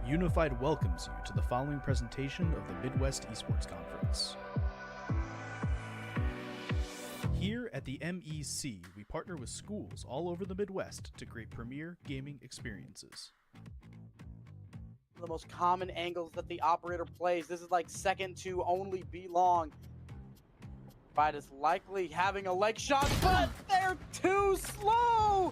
Unified welcomes you to the following presentation of the Midwest Esports Conference. Here at the MEC, we partner with schools all over the Midwest to create premier gaming experiences. The most common angles that the operator plays. This is like second to only B long. Fight is likely having a leg shot, but they're too slow.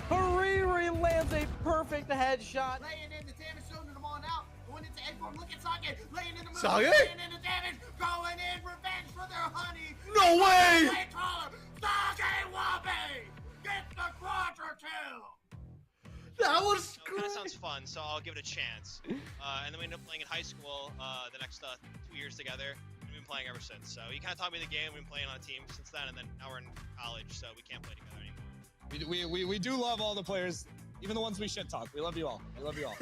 Hariri lands a perfect headshot. Laying in the damage zone to them on out. Going into Edborn, look at Sage. Laying in the middle, Sage? laying in the damage. Going in revenge for their honey. No way! Sage Wabe! Get the quadra kill! That was So it kind of sounds fun, so I'll give it a chance. And then we ended up playing in high school the next 2 years together. We've been playing ever since. So he kind of taught me the game. We've been playing on a team since then, and then now we're in college, so we can't play together anymore. We do love all the players, even the ones we shit talk. We love you all. We love you all.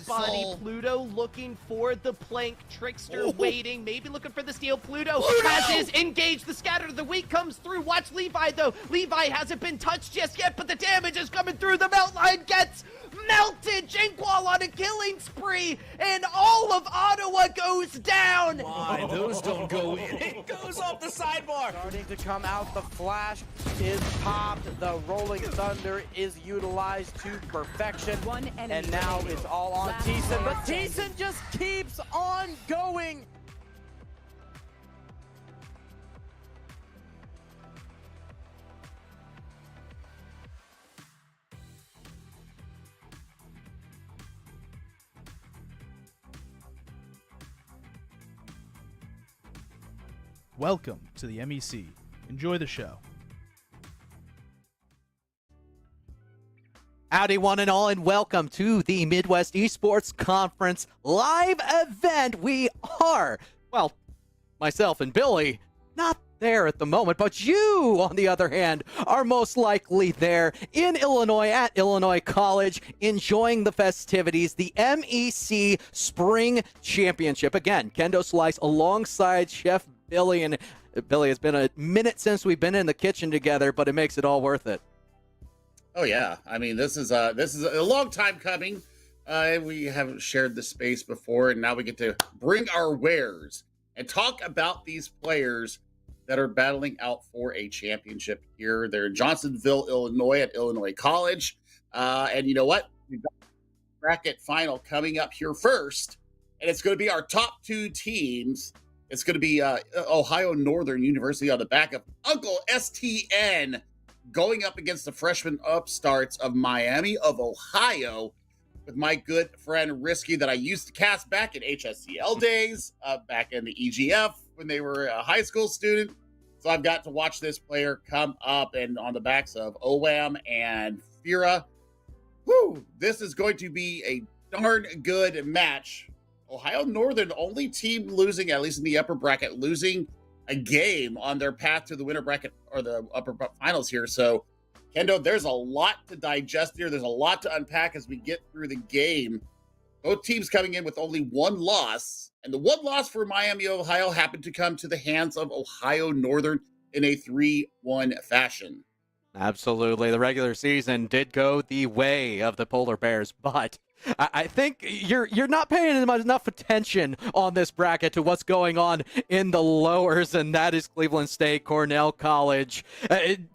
Body Pluto looking for the plank. Trickster waiting, maybe looking for the steal. Pluto has his engage. The scatter of the weak comes through. Watch Levi though. Levi hasn't been touched just yet, but the damage is coming through. The melt line gets melted. Jinkwall on a killing spree, and all of Ottawa goes down. Why, those don't go in. It goes off the sidebar. Starting to come out. The flash is popped. The rolling thunder is utilized to perfection. And now it's all on Thiessen, but Thiessen just keeps on going. Welcome to the MEC. Enjoy the show. Howdy one and all, and welcome to the Midwest Esports Conference live event. We are, well, myself and Billy, not there at the moment, but you, on the other hand, are most likely there in Illinois at Illinois College, enjoying the festivities, the MEC Spring Championship. Again, Kendo Slice alongside Chef Billy, and Billy, it's been a minute since we've been in the kitchen together, but it makes it all worth it. Oh yeah, I mean this is a long time coming. We haven't shared the space before, and now we get to bring our wares and talk about these players that are battling out for a championship here. They're in Johnsonville, Illinois at Illinois College, and you know what? We've got the bracket final coming up here first, and it's going to be our top 2 teams. It's going to be Ohio Northern University on the back of Uncle STN, going up against the freshman upstarts of Miami of Ohio, with my good friend Risky that I used to cast back in HSCL days, back in the EGF when they were a high school student. So I've got to watch this player come up, and on the backs of OWAM and Fira. Whew, this is going to be a darn good match. Ohio Northern, only team losing, at least in the upper bracket, losing a game on their path to the winter bracket or the upper finals here. So, Kendo, there's a lot to digest here. There's a lot to unpack as we get through the game. Both teams coming in with only one loss, and the one loss for Miami, Ohio, happened to come to the hands of Ohio Northern in a 3-1 fashion. Absolutely. The regular season did go the way of the Polar Bears, but I think you're not paying enough attention on this bracket to what's going on in the lowers, and that is Cleveland State, Cornell College.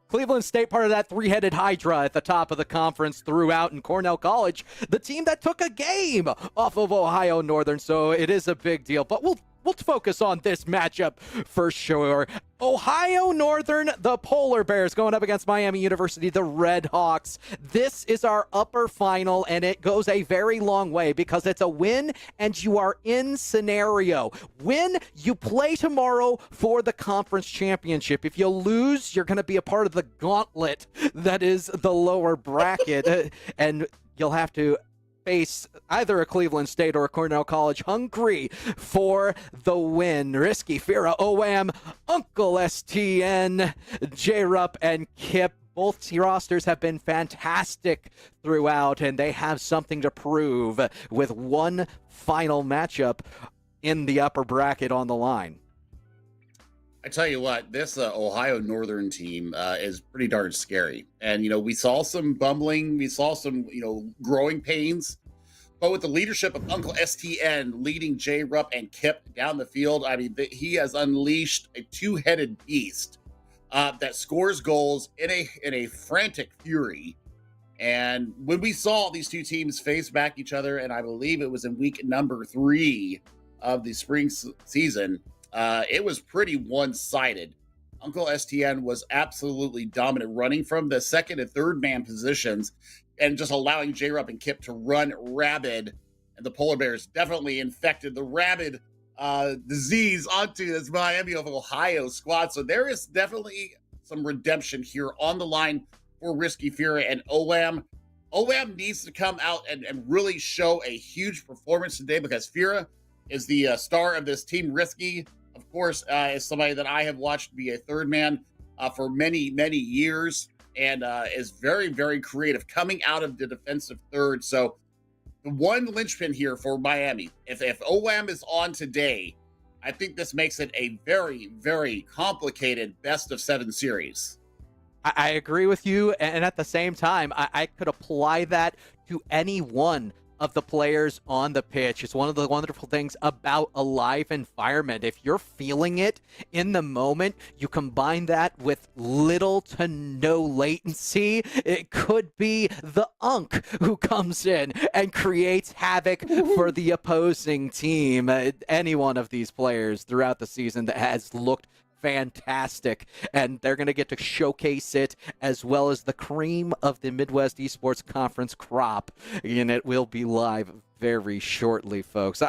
Cleveland State, part of that three-headed hydra at the top of the conference throughout, and Cornell College, the team that took a game off of Ohio Northern, so it is a big deal. But we'll focus on this matchup for sure. Ohio Northern, the Polar Bears, going up against Miami University, the Red Hawks. This is our upper final, and it goes a very long way because it's a win and you are in scenario. Win, you play tomorrow for the conference championship. If you lose, you're going to be a part of the gauntlet that is the lower bracket, and you'll have to face either a Cleveland State or a Cornell College hungry for the win. Risky, Fira, OWAM, Uncle STN, J-Rup, and Kip. Both rosters have been fantastic throughout, and they have something to prove with one final matchup in the upper bracket on the line. I tell you what, this Ohio Northern team is pretty darn scary. And, we saw some bumbling. We saw some, growing pains But with the leadership of Uncle STN leading J-Rupp and Kip down the field, I mean, he has unleashed a two-headed beast that scores goals in a frantic fury. And when we saw these two teams face back each other, and I believe it was in week number 3 of the spring season, it was pretty one-sided. Uncle STN was absolutely dominant, running from the second and third man positions and just allowing J-Rupp and Kip to run rabid. And the Polar Bears definitely infected the rabid disease onto this Miami of Ohio squad. So there is definitely some redemption here on the line for Risky Fury and OWAM. OWAM needs to come out and really show a huge performance today, because Fira is the star of this team. Risky, of course, is somebody that I have watched be a third man for many, many years, and is very, very creative coming out of the defensive third. So the one linchpin here for Miami, if OWAM is on today, I think this makes it a very, very complicated best-of-7 series. I agree with you, and at the same time, I could apply that to any one of the players on the pitch. It's one of the wonderful things about a live environment. If you're feeling it in the moment, you combine that with little to no latency. It could be the Unk who comes in and creates havoc for the opposing team. Any one of these players throughout the season that has looked fantastic, and they're going to get to showcase it, as well as the cream of the Midwest Esports Conference crop, and it will be live very shortly, folks.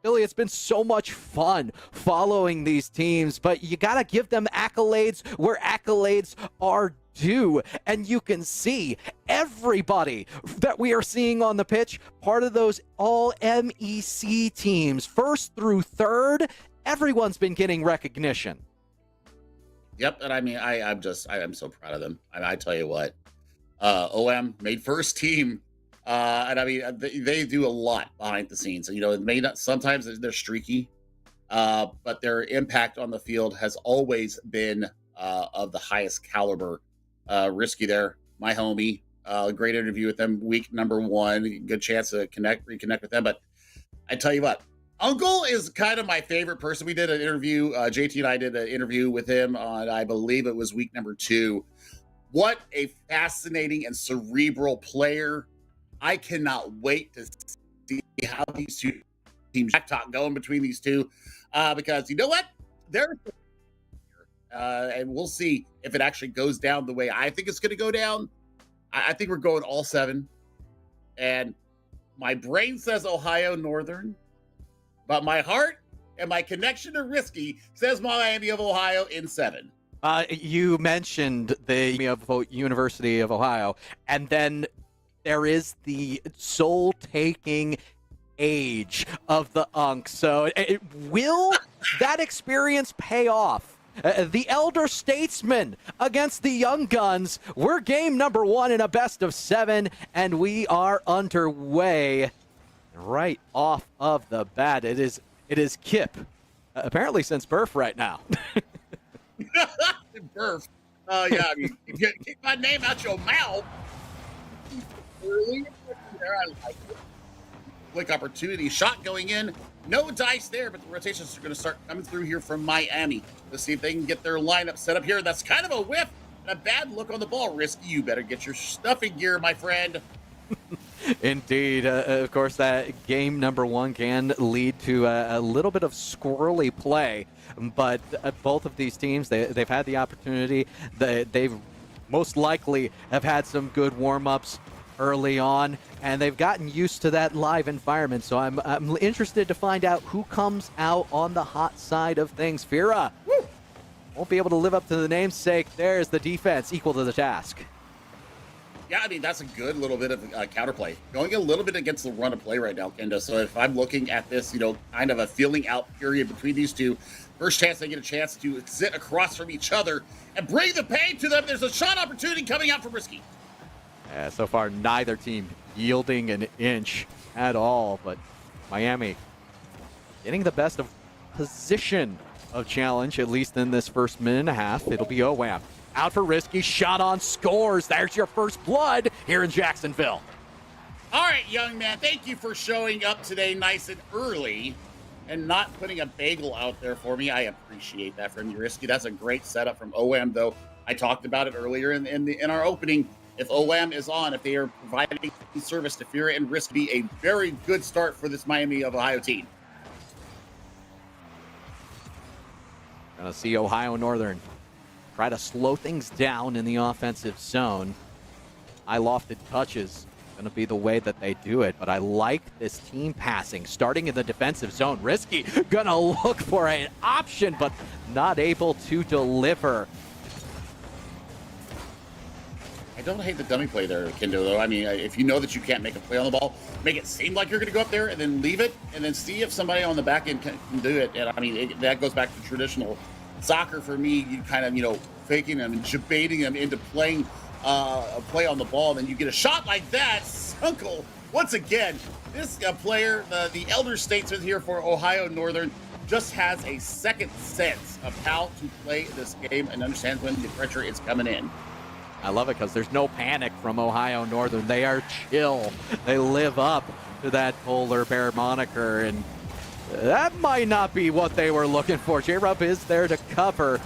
Billy, it's been so much fun following these teams, but you got to give them accolades where accolades are due. And you can see everybody that we are seeing on the pitch, part of those all MEC teams, first through third. Everyone's been getting recognition. Yep, and I mean, I'm so proud of them. I tell you what, OM made first team, and I mean, they do a lot behind the scenes. You know, it may not, sometimes they're streaky, but their impact on the field has always been of the highest caliber. Risky there, my homie, great interview with them week number 1, good chance to reconnect with them. But I tell you what, Uncle is kind of my favorite person. We did an interview, JT and I did an interview with him on, I believe it was week number 2. What a fascinating and cerebral player. I cannot wait to see how these two teams talk going between these two, because you know what? And we'll see if it actually goes down the way I think it's going to go down. I think we're going all 7. And my brain says Ohio Northern, but my heart and my connection to Risky says Miami of Ohio in 7. You mentioned the University of Ohio, and then there is the soul-taking age of the Unk. So will that experience pay off? The elder statesman against the young guns. We're game number 1 in a best-of-7, and we are underway. Right off of the bat, it is Kip, apparently since birth right now. Birth. Yeah, I mean, if you keep my name out your mouth. Quick opportunity, shot going in. No dice there, but the rotations are going to start coming through here from Miami. Let's see if they can get their lineup set up here. That's kind of a whiff and a bad look on the ball. Risky, you better get your stuff in gear, my friend. Indeed. Of course, that game number 1 can lead to a little bit of squirrely play, but both of these teams, they've had the opportunity. They've most likely have had some good warm-ups early on, and they've gotten used to that live environment. So I'm interested to find out who comes out on the hot side of things. Fira won't be able to live up to the namesake. There's the defense equal to the task. Yeah, I mean, that's a good little bit of counterplay. Going a little bit against the run of play right now, Kendo. So if I'm looking at this, kind of a feeling out period between these two, first chance they get a chance to sit across from each other and bring the pain to them. There's a shot opportunity coming out from Risky. So far, neither team yielding an inch at all, but Miami getting the best of position of challenge, at least in this first minute and a half. It'll be OWAM. Out for Risky, shot on, scores. There's your first blood here in Jacksonville. All right, young man, thank you for showing up today nice and early and not putting a bagel out there for me. I appreciate that from you, Risky. That's a great setup from OM, though. I talked about it earlier in our opening. If OM is on, if they are providing service to Fury and Risky, a very good start for this Miami of Ohio team. Gonna see Ohio Northern try to slow things down in the offensive zone. High lofted touches going to be the way that they do it, but I like this team passing, starting in the defensive zone. Risky going to look for an option, but not able to deliver. I don't hate the dummy play there, Kendo, though. I mean, if you know that you can't make a play on the ball, make it seem like you're going to go up there and then leave it and then see if somebody on the back end can do it. And I mean, that goes back to traditional soccer for me. You kind of, faking them and debating them into playing a play on the ball. And then you get a shot like that. Uncle, once again, this player, the elder statesman here for Ohio Northern, just has a second sense of how to play this game and understands when the pressure is coming in. I love it because there's no panic from Ohio Northern. They are chill. They live up to that polar bear moniker, and that might not be what they were looking for. J-Rup is there to cover.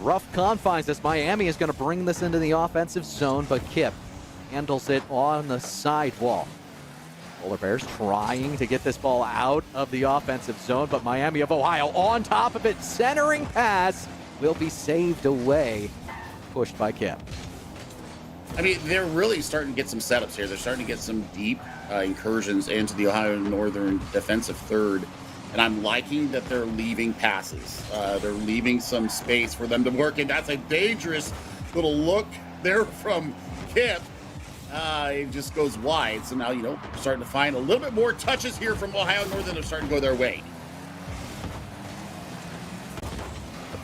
Rough confines as Miami is going to bring this into the offensive zone, but Kip handles it on the sidewall. Polar Bears trying to get this ball out of the offensive zone, but Miami of Ohio on top of it. Centering pass will be saved away. Pushed by Kip. I mean, they're really starting to get some setups here. They're starting to get some deep incursions into the Ohio Northern defensive third. And I'm liking that they're leaving passes. They're leaving some space for them to work. And that's a dangerous little look there from Kip. It just goes wide. So now, starting to find a little bit more touches here from Ohio Northern. They're starting to go their way.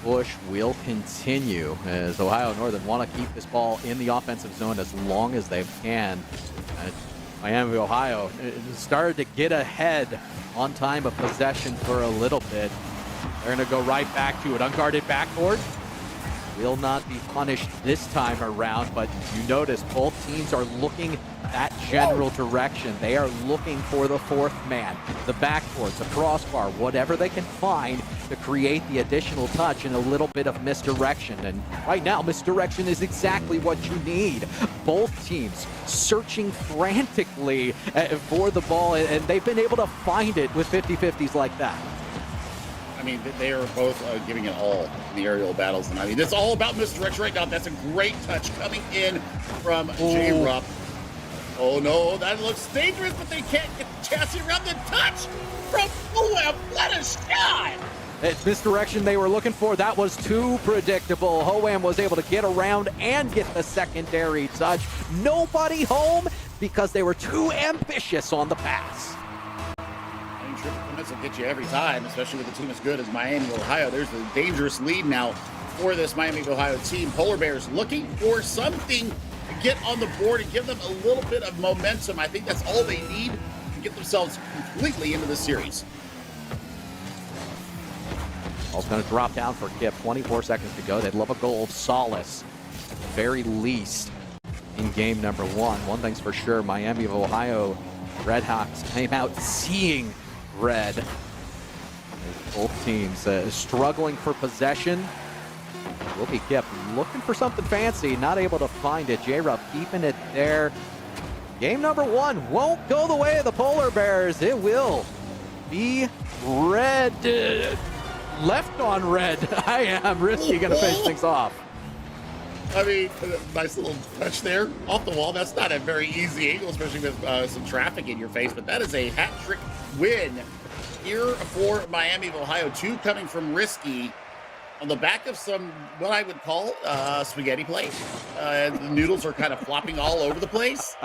Push will continue as Ohio Northern want to keep this ball in the offensive zone as long as they can. Miami, Ohio started to get ahead on time of possession for a little bit. They're going to go right back to it. Unguarded backboard will not be punished this time around, but you notice both teams are looking that general direction. They are looking for the fourth man, the backboard, the crossbar, whatever they can find to create the additional touch and a little bit of misdirection. And right now, misdirection is exactly what you need. Both teams searching frantically for the ball, and they've been able to find it with 50-50s like that. I mean, they are both giving it all in the aerial battles. And I mean, it's all about misdirection right now. That's a great touch coming in from J-Rup. Oh no, that looks dangerous, but they can't get the chassis around the touch from Hoam. What a shot! It's misdirection they were looking for. That was too predictable. Hoam was able to get around and get the secondary touch. Nobody home because they were too ambitious on the pass. Triple commits will get you every time, especially with a team as good as Miami, Ohio. There's the dangerous lead now for this Miami, Ohio team. Polar Bears looking for something to get on the board and give them a little bit of momentum. I think that's all they need to get themselves completely into the series. Ball's going to drop down for Kip. 24 seconds to go. They'd love a goal of solace at the very least in game number one. One thing's for sure, Miami of Ohio Redhawks came out seeing red. Both teams struggling for possession. Will be Kip looking for something fancy, not able to find it. J-Rup keeping it there. Game number one won't go the way of the Polar Bears. It will be red. Left on red. I am Risky going to finish things off. I mean, nice little touch there off the wall. That's not a very easy angle, especially with some traffic in your face, but that is a hat-trick win here for Miami of Ohio. Two coming from Risky on the back of some, what I would call spaghetti play. The noodles are kind of flopping all over the place.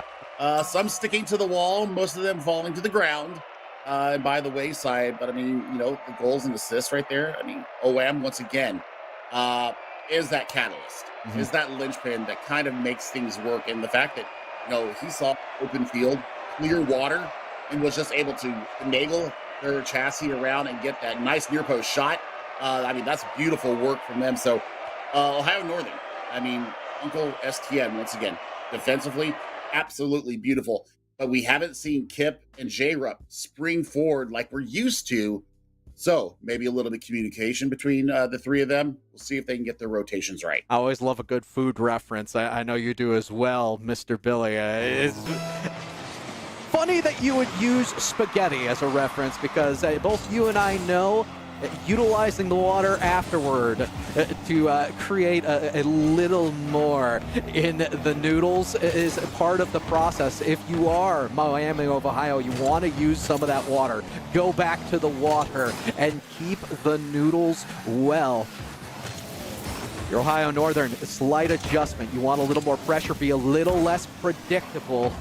Some sticking to the wall, most of them falling to the ground and by the wayside. But I mean, the goals and assists right there. I mean, OM once again is that catalyst. Is that linchpin that kind of makes things work. And the fact that, he saw open field, clear water, and was just able to finagle their chassis around and get that nice near post shot. I mean, that's beautiful work from them. So Ohio Northern, I mean, Uncle STM, once again, defensively, absolutely beautiful. but we haven't seen Kip and J-Rup spring forward like we're used to. So maybe a little bit of communication between the three of them. We'll see if they can get their rotations right. I always love a good food reference. I know you do as well, Mr. Billy. It's funny that you would use spaghetti as a reference because both you and I know utilizing the water afterward to create a little more in the noodles is part of the process. If you are Miami of Ohio, you want to use some of that water. Go back to the water and keep the noodles well. Your Ohio Northern, slight adjustment. You want a little more pressure, be a little less predictable.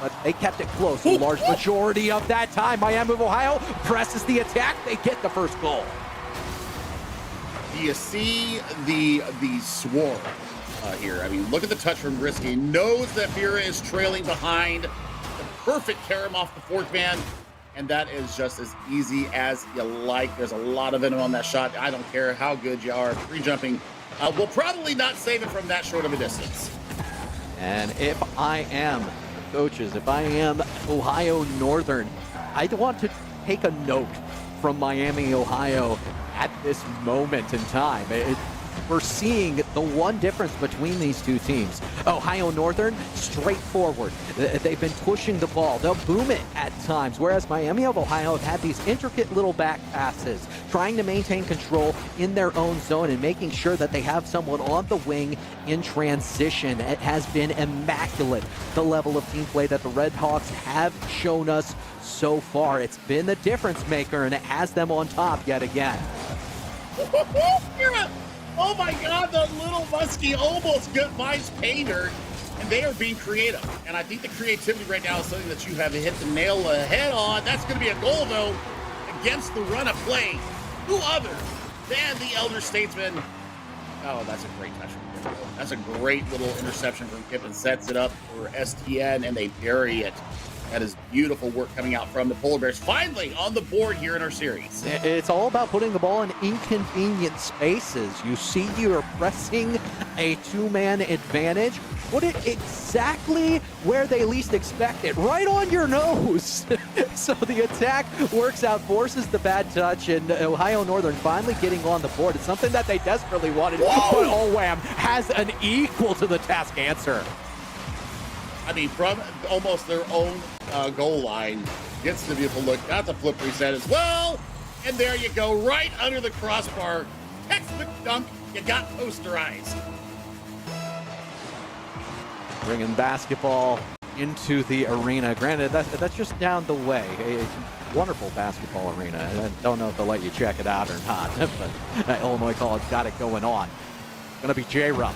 But they kept it close the large majority of that time. Miami of Ohio presses the attack. They get the first goal. Do you see the swarm here? I mean, look at the touch from Risky. Knows that Vera is trailing behind. The perfect carom off the fourth man. And that is just as easy as you like. There's a lot of venom on that shot. I don't care how good you are. Free jumping will probably not save it from that short of a distance. And if I am coaches, if I am Ohio Northern, I want to take a note from Miami, Ohio at this moment in time. We're seeing the one difference between these two teams. Ohio Northern, straightforward. They've been pushing the ball. They'll boom it at times, whereas Miami of Ohio have had these intricate little back passes, trying to maintain control in their own zone and making sure that they have someone on the wing in transition. It has been immaculate, the level of team play that the Red Hawks have shown us so far. It's been the difference maker, and it has them on top yet again. Oh my God, the little muskie almost finds Painter, and they are being creative. And I think the creativity right now is something that you have hit the nail head on. That's going to be a goal, though, against the run of play. Who other than the elder statesman? Oh, that's a great touch from Kip. That's a great little interception from Kip and sets it up for STN, and they bury it. That is beautiful work coming out from the Polar Bears. Finally on the board here in our series. It's all about putting the ball in inconvenient spaces. You see you're pressing a two-man advantage. Put it exactly where they least expect it, right on your nose. So the attack works out, forces the bad touch, and Ohio Northern finally getting on the board. It's something that they desperately wanted, but OWAM has an equal to the task answer. I mean, from almost their own goal line, gets the beautiful look. That's a flip reset as well. And there you go, right under the crossbar. Textbook dunk, you got posterized. Bringing basketball into the arena. Granted, that's just down the way. A wonderful basketball arena. I don't know if they'll let you check it out or not, but Illinois College got it going on. Gonna be J-Rup.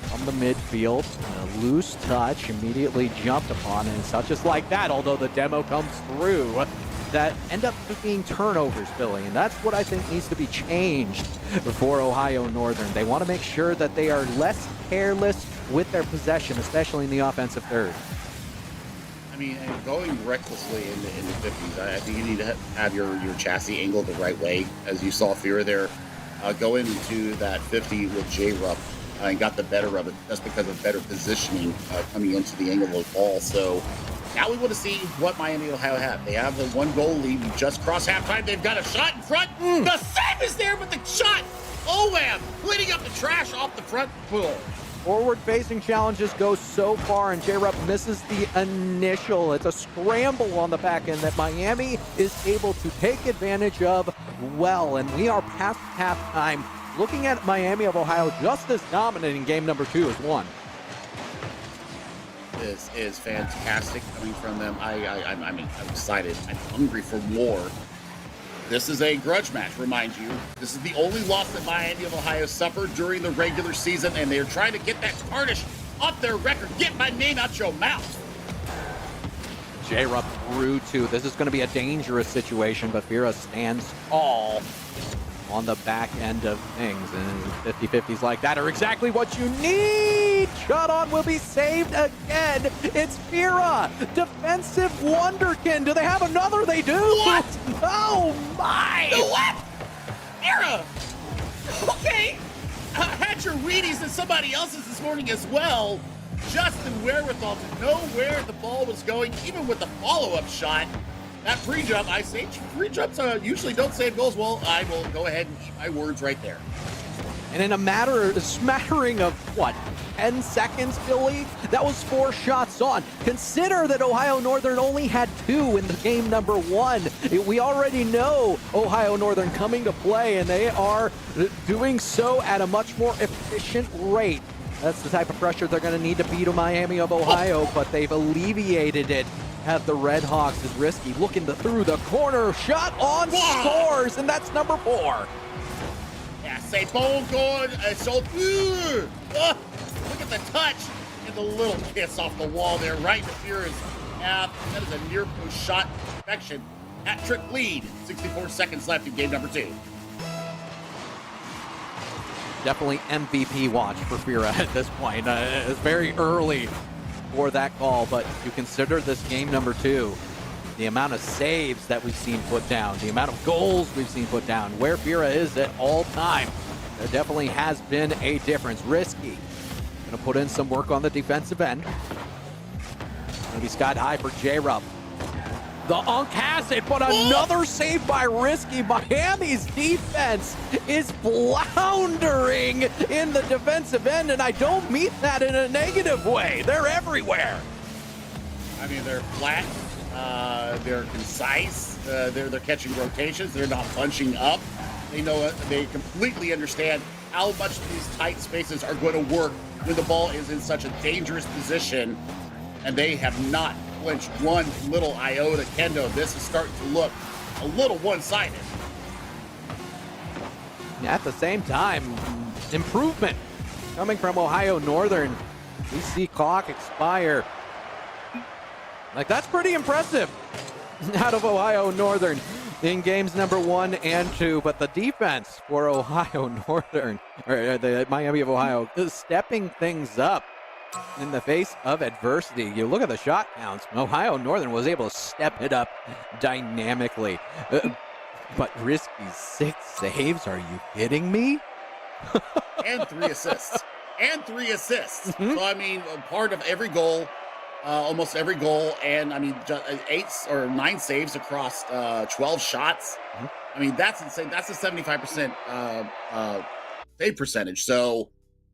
From the midfield, a loose touch, immediately jumped upon, and touches like that, although the demo comes through, that end up being turnovers, Billy, and that's what I think needs to be changed for Ohio Northern. They want to make sure that they are less careless with their possession, especially in the offensive third. I mean, going recklessly in the 50s, I think you need to have your chassis angled the right way, as you saw Fear there go into that 50 with J-Rup. And got the better of it. That's because of better positioning coming into the angle of the ball. So now we want to see what Miami Ohio have. They have the one goal lead. We just crossed halftime. They've got a shot in front. The save is there, but the shot. OWAM cleaning up the trash off the front pool. Forward-facing challenges go so far, and J-Rup misses the initial. It's a scramble on the back end that Miami is able to take advantage of well, and we are past halftime. Looking at Miami of Ohio just as dominant in game number 2 as 1. This is fantastic coming from them. I'm excited. I'm hungry for more. This is a grudge match, remind you. This is the only loss that Miami of Ohio suffered during the regular season, and they're trying to get that tarnish off their record. Get my name out your mouth. J-Rup through 2. This is going to be a dangerous situation, but Vera stands tall on the back end of things, and 50-50s like that are exactly what you need. Shot on will be saved again. It's Vera, defensive wonderkin. Do they have another? They do. What? Oh my! The what? Vera. Okay. I had your Wheaties and somebody else's this morning as well. just the wherewithal to know where the ball was going, even with the follow-up shot. That pre-jump, I say pre-jumps usually don't save goals. Well, I will go ahead and eat my words right there. And in a smattering of, what, 10 seconds, Billy? That was 4 shots on. Consider that Ohio Northern only had 2 in the game number 1. We already know Ohio Northern coming to play, and they are doing so at a much more efficient rate. That's the type of pressure they're going to need to beat Miami of Ohio, but they've alleviated it. Have the Red Hawks is risky, looking through the corner, shot on, scores, and that's number 4. Yeah, say bone good. So, look at the touch and the little kiss off the wall there, right into Fira's path. That is a near post shot perfection. Hat-trick lead. 64 seconds left in game number 2. Definitely MVP watch for Fira at this point. It's very early for that call, but you consider this game number 2, the amount of saves that we've seen put down, the amount of goals we've seen put down, where Fira is at all time, there definitely has been a difference. Risky, gonna put in some work on the defensive end. Gonna be sky high for J-Rub. The Unk has it, but another save by Risky. Miami's defense is floundering in the defensive end, and I don't mean that in a negative way. They're everywhere. I mean, they're flat, they're concise, they're catching rotations, they're not bunching up. They know they completely understand how much these tight spaces are going to work when the ball is in such a dangerous position, and they have not flinched one little iota. Kendo, this is starting to look a little one-sided. At the same time, improvement coming from Ohio Northern. We see clock expire. Like, that's pretty impressive out of Ohio Northern in games number 1 and 2. But the defense for Ohio Northern, or the Miami of Ohio, is stepping things up in the face of adversity. You look at the shot counts. Ohio Northern was able to step it up dynamically. But Risky 6 saves? Are you kidding me? And 3 assists. Mm-hmm. So, I mean, part of every goal, almost every goal, and I mean, 8 or 9 saves across 12 shots. Mm-hmm. I mean, that's insane. That's a 75% save percentage. So,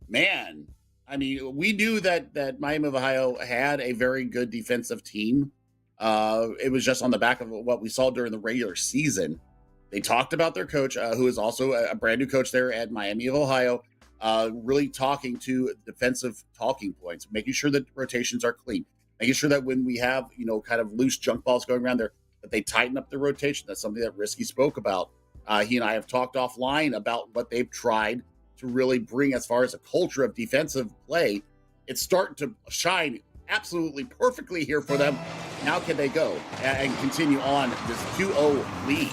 man, I mean, we knew that Miami of Ohio had a very good defensive team. It was just on the back of what we saw during the regular season. They talked about their coach, who is also a brand new coach there at Miami of Ohio, really talking to defensive talking points, making sure that rotations are clean, making sure that when we have, kind of loose junk balls going around there, that they tighten up the rotation. That's something that Risky spoke about. He and I have talked offline about what they've tried to really bring as far as a culture of defensive play. It's starting to shine absolutely perfectly here for them. Now can they go and continue on this 2-0 lead?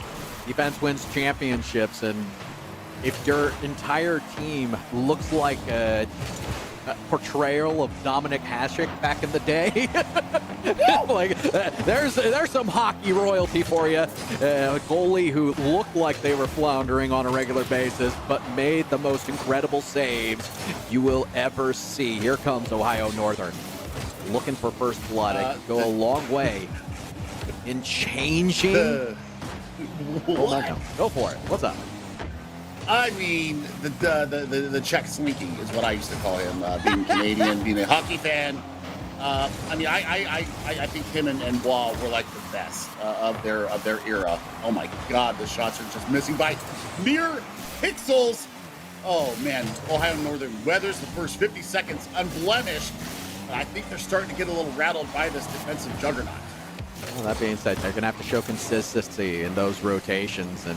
Defense wins championships, and if your entire team looks like a portrayal of Dominic Hasek back in the day, like there's some hockey royalty for you. A goalie who looked like they were floundering on a regular basis, but made the most incredible saves you will ever see. Here comes Ohio Northern, looking for first blood. It could go a long way in changing. Momentum. Go for it. What's up? I mean, the Czech Slinky is what I used to call him, being Canadian, being a hockey fan. I mean, I think him and Bois were like the best of their era. Oh my God, the shots are just missing by mere pixels. Oh man, Ohio Northern weathers the first 50 seconds unblemished, but I think they're starting to get a little rattled by this defensive juggernaut. Well, that being said, they're going to have to show consistency in those rotations, and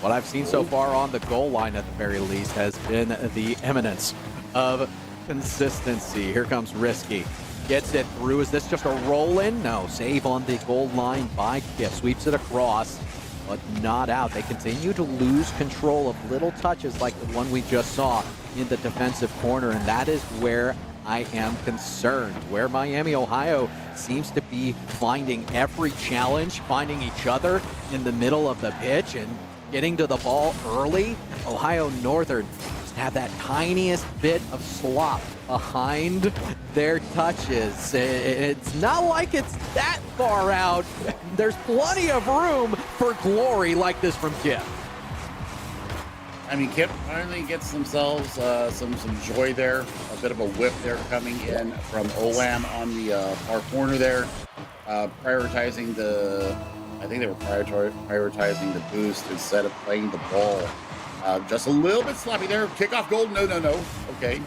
what I've seen so far on the goal line, at the very least, has been the eminence of consistency. Here comes Risky. Gets it through. Is this just a roll-in? No. Save on the goal line by Kip. Sweeps it across, but not out. They continue to lose control of little touches like the one we just saw in the defensive corner, and that is where I am concerned, where Miami, Ohio seems to be finding every challenge, finding each other in the middle of the pitch and getting to the ball early. Ohio Northern just have that tiniest bit of slop behind their touches. It's not like it's that far out. There's plenty of room for glory like this from Kip. I mean, Kip finally gets themselves some joy there. A bit of a whip there coming in from Olam on the far corner there, prioritizing the. I think they were prioritizing the boost instead of playing the ball. Just a little bit sloppy there. Kickoff goal. No. Okay,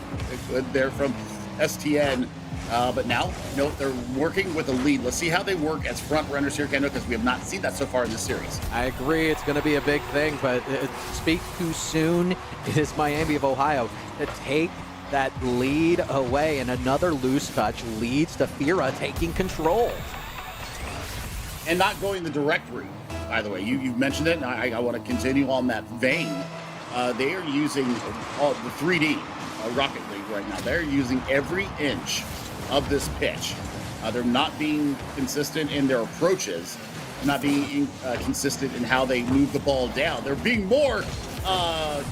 good there from STN. But now, they're working with a lead. Let's see how they work as front runners here, Kendo, because we have not seen that so far in this series. I agree. It's going to be a big thing, but speak too soon. It is Miami of Ohio to take that lead away, and another loose touch leads to Fira taking control. And not going the direct route, by the way. You've mentioned it, and I want to continue on that vein. They are using the 3D Rocket League right now. They're using every inch of this pitch. They're not being consistent in their approaches, not being consistent in how they move the ball down. They're being more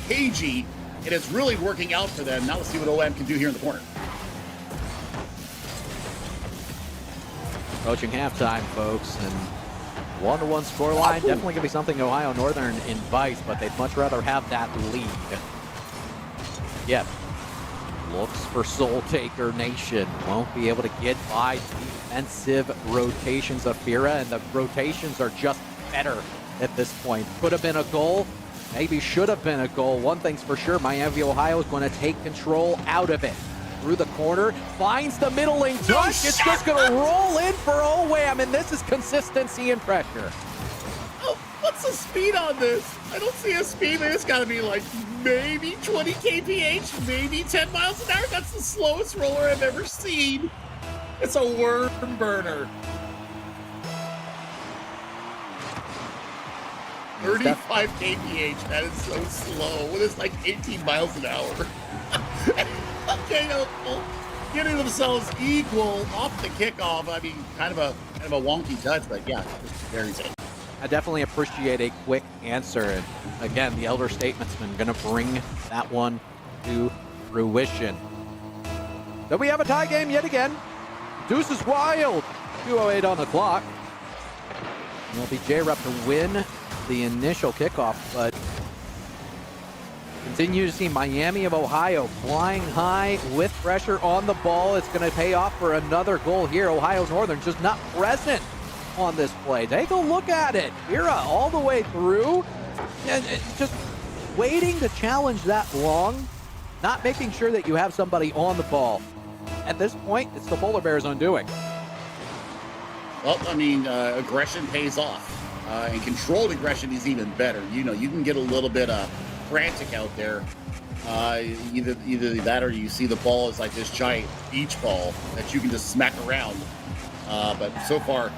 cagey, and it's really working out for them. Now let's see what OM can do here in the corner. Approaching halftime, folks, and 1-1 scoreline. Definitely going to be something Ohio Northern invites, but they'd much rather have that lead. Yep. Looks for Soul Taker Nation. Won't be able to get by defensive rotations of Fira, and the rotations are just better at this point. Could have been a goal. Maybe should have been a goal. One thing's for sure, Miami, Ohio is going to take control out of it. Through the corner, finds the middle lane touch. It's just going to roll in for OWAM, and this is consistency and pressure. Oh, what's the speed on this? I don't see a speed. It's got to be like maybe 20 kph, maybe 10 miles an hour. That's the slowest roller I've ever seen. It's a worm burner. 35 kph. That is so slow. It's like 18 miles an hour. Okay, getting themselves equal off the kickoff. I mean, kind of a wonky touch, but yeah, very safe. I definitely appreciate a quick answer. And again, the elder statesman going to bring that one to fruition. So we have a tie game yet again. Deuce is wild. 2:08 on the clock. It'll be J-Rep to win the initial kickoff, but continue to see Miami of Ohio flying high with pressure on the ball. It's going to pay off for another goal here. Ohio Northern just not present on this play. Take a look at it. Fira all the way through and just waiting to challenge that long, not making sure that you have somebody on the ball. At this point, it's the Polar Bears' undoing. Well, I mean, aggression pays off, and controlled aggression is even better. You can get a little bit frantic out there. Either that or you see the ball as like this giant beach ball that you can just smack around. But so far,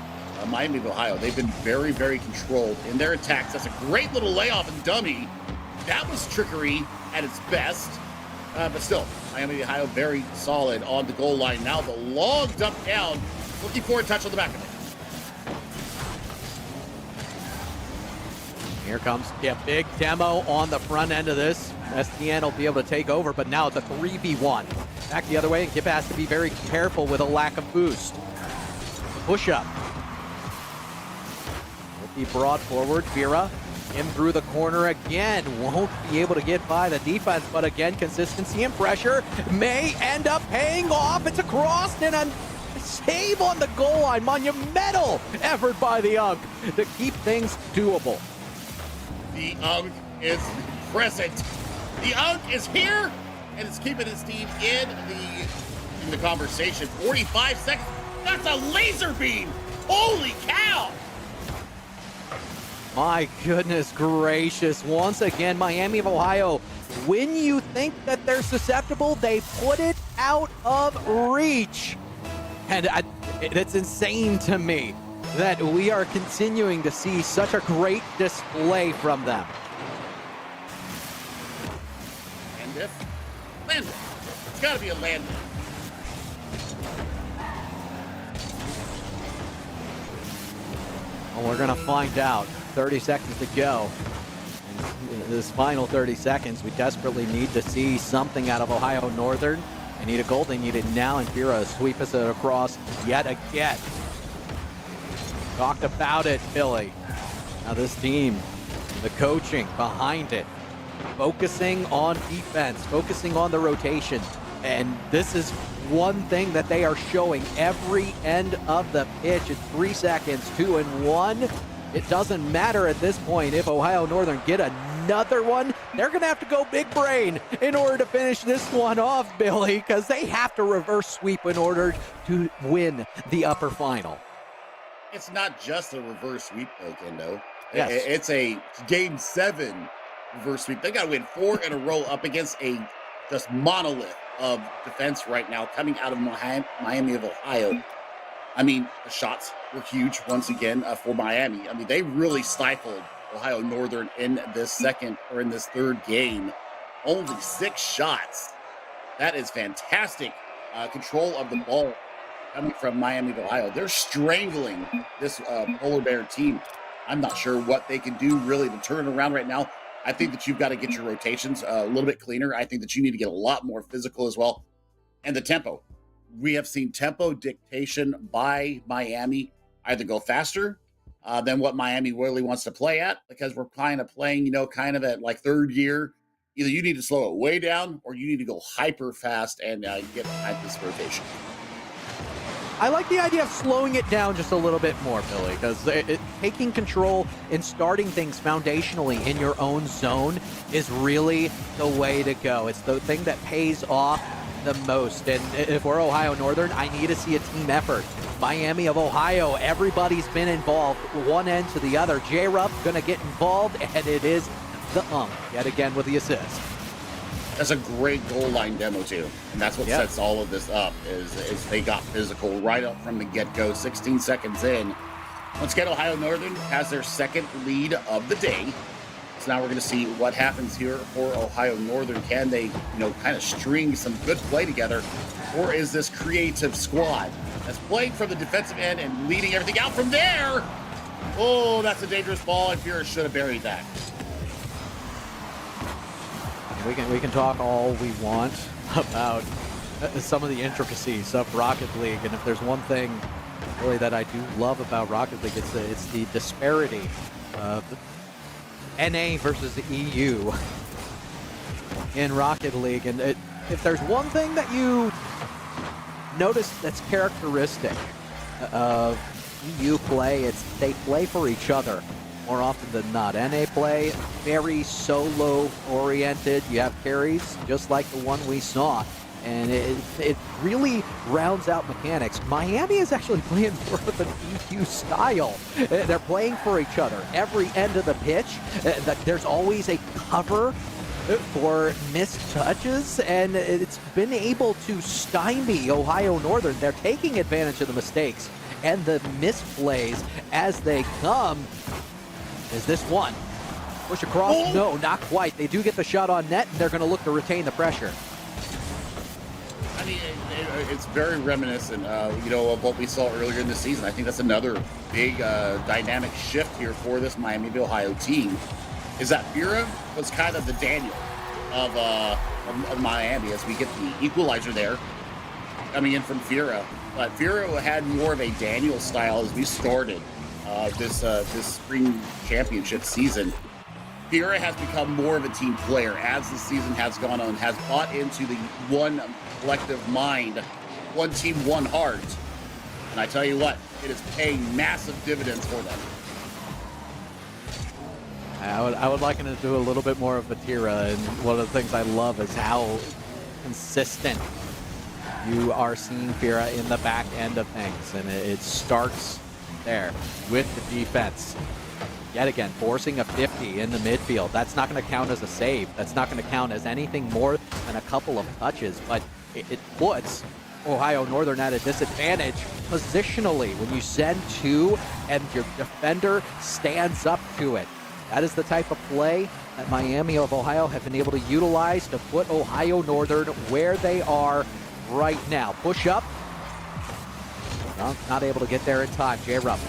Miami of Ohio, they've been very, very controlled in their attacks. That's a great little layoff and dummy. That was trickery at its best. But still, Miami of Ohio very solid on the goal line. Now the long dump down, looking for a touch on the back of it. Here comes a big demo on the front end of this. STN will be able to take over, but now it's a 3v1. Back the other way, and Kip has to be very careful with a lack of boost. Push up. Will be brought forward. Fira in through the corner again. Won't be able to get by the defense, but again, consistency and pressure may end up paying off. It's a cross and a save on the goal line. Monumental effort by the UNC to keep things doable. The UNC is present. The UNC is here, and it's keeping his team in the conversation. 45 seconds. That's a laser beam. Holy cow! My goodness gracious. Once again, Miami of Ohio, when you think that they're susceptible, they put it out of reach. And it's insane to me that we are continuing to see such a great display from them. Land it. It's got to be a land. Well, we're going to find out. 30 seconds to go. In this final 30 seconds, we desperately need to see something out of Ohio Northern. They need a goal, they need it now, and Fira sweeps it across yet again. Talked about it, Billy. Now this team, the coaching behind it, focusing on defense, focusing on the rotation. And this is one thing that they are showing every end of the pitch. It's 3 seconds, 2 and 1. It doesn't matter at this point if Ohio Northern get another one. They're going to have to go big brain in order to finish this one off, Billy, because they have to reverse sweep in order to win the upper final. It's not just a reverse sweep, though, Kendo. Yes. It's a Game 7 reverse sweep. They got to win 4 in a row up against a just monolith of defense right now coming out of Miami of Ohio. I mean, the shots were huge once again for Miami. I mean, they really stifled Ohio Northern in this third game. Only 6 shots. That is fantastic control of the ball coming from Miami of Ohio. They're strangling this Polar Bear team. I'm not sure what they can do really to turn it around right now. I think that you've got to get your rotations a little bit cleaner. I think that you need to get a lot more physical as well. And the tempo. We have seen tempo dictation by Miami either go faster than what Miami really wants to play at, because we're kind of playing, kind of at like third gear. Either you need to slow it way down or you need to go hyper fast and get behind this rotation. I like the idea of slowing it down just a little bit more, Billy, because taking control and starting things foundationally in your own zone is really the way to go. It's the thing that pays off the most. And if we're Ohio Northern, I need to see a team effort. Miami of Ohio, everybody's been involved, one end to the other. J-Rupp going to get involved, and it is the yet again with the assist. That's a great goal line demo too, and that's what sets all of this up. Is they got physical right up from the get-go. 16 seconds in, once again, Ohio Northern has their second lead of the day. So now we're going to see what happens here for Ohio Northern. Can they, kind of string some good play together, or is this creative squad that's playing from the defensive end and leading everything out from there? Oh, that's a dangerous ball, and Fira should have buried that. We can talk all we want about some of the intricacies of Rocket League, and if there's one thing really that I do love about Rocket League, it's the disparity of NA versus the EU in Rocket League. And if there's one thing that you notice that's characteristic of EU play, it's they play for each other more often than not. NA play, very solo-oriented. You have carries, just like the one we saw. And it really rounds out mechanics. Miami is actually playing more of an EU style. They're playing for each other. Every end of the pitch, there's always a cover for missed touches, and it's been able to stymie Ohio Northern. They're taking advantage of the mistakes and the misplays as they come. Is this one? Push across? Oh. No, not quite. They do get the shot on net, and they're going to look to retain the pressure. I mean, it's very reminiscent, of what we saw earlier in the season. I think that's another big dynamic shift here for this Miami of Ohio team, is that Fira was kind of the Daniel of Miami as we get the equalizer there coming in from Fira. But Fira had more of a Daniel style as we started this spring championship season. Fira has become more of a team player as the season has gone on, has bought into the one collective mind, one team, one heart. And I tell you what, it is paying massive dividends for them. I would liken it to a little bit more of Batira, and one of the things I love is how consistent you are seeing Fira in the back end of things, and it starts there with the defense. Yet again, forcing a 50 in the midfield. That's not going to count as a save. That's not going to count as anything more than a couple of touches, but it puts Ohio Northern at a disadvantage positionally when you send two and your defender stands up to it. That is the type of play that Miami of Ohio have been able to utilize to put Ohio Northern where they are right now. Push up. Well, not able to get there in time. J-Rupp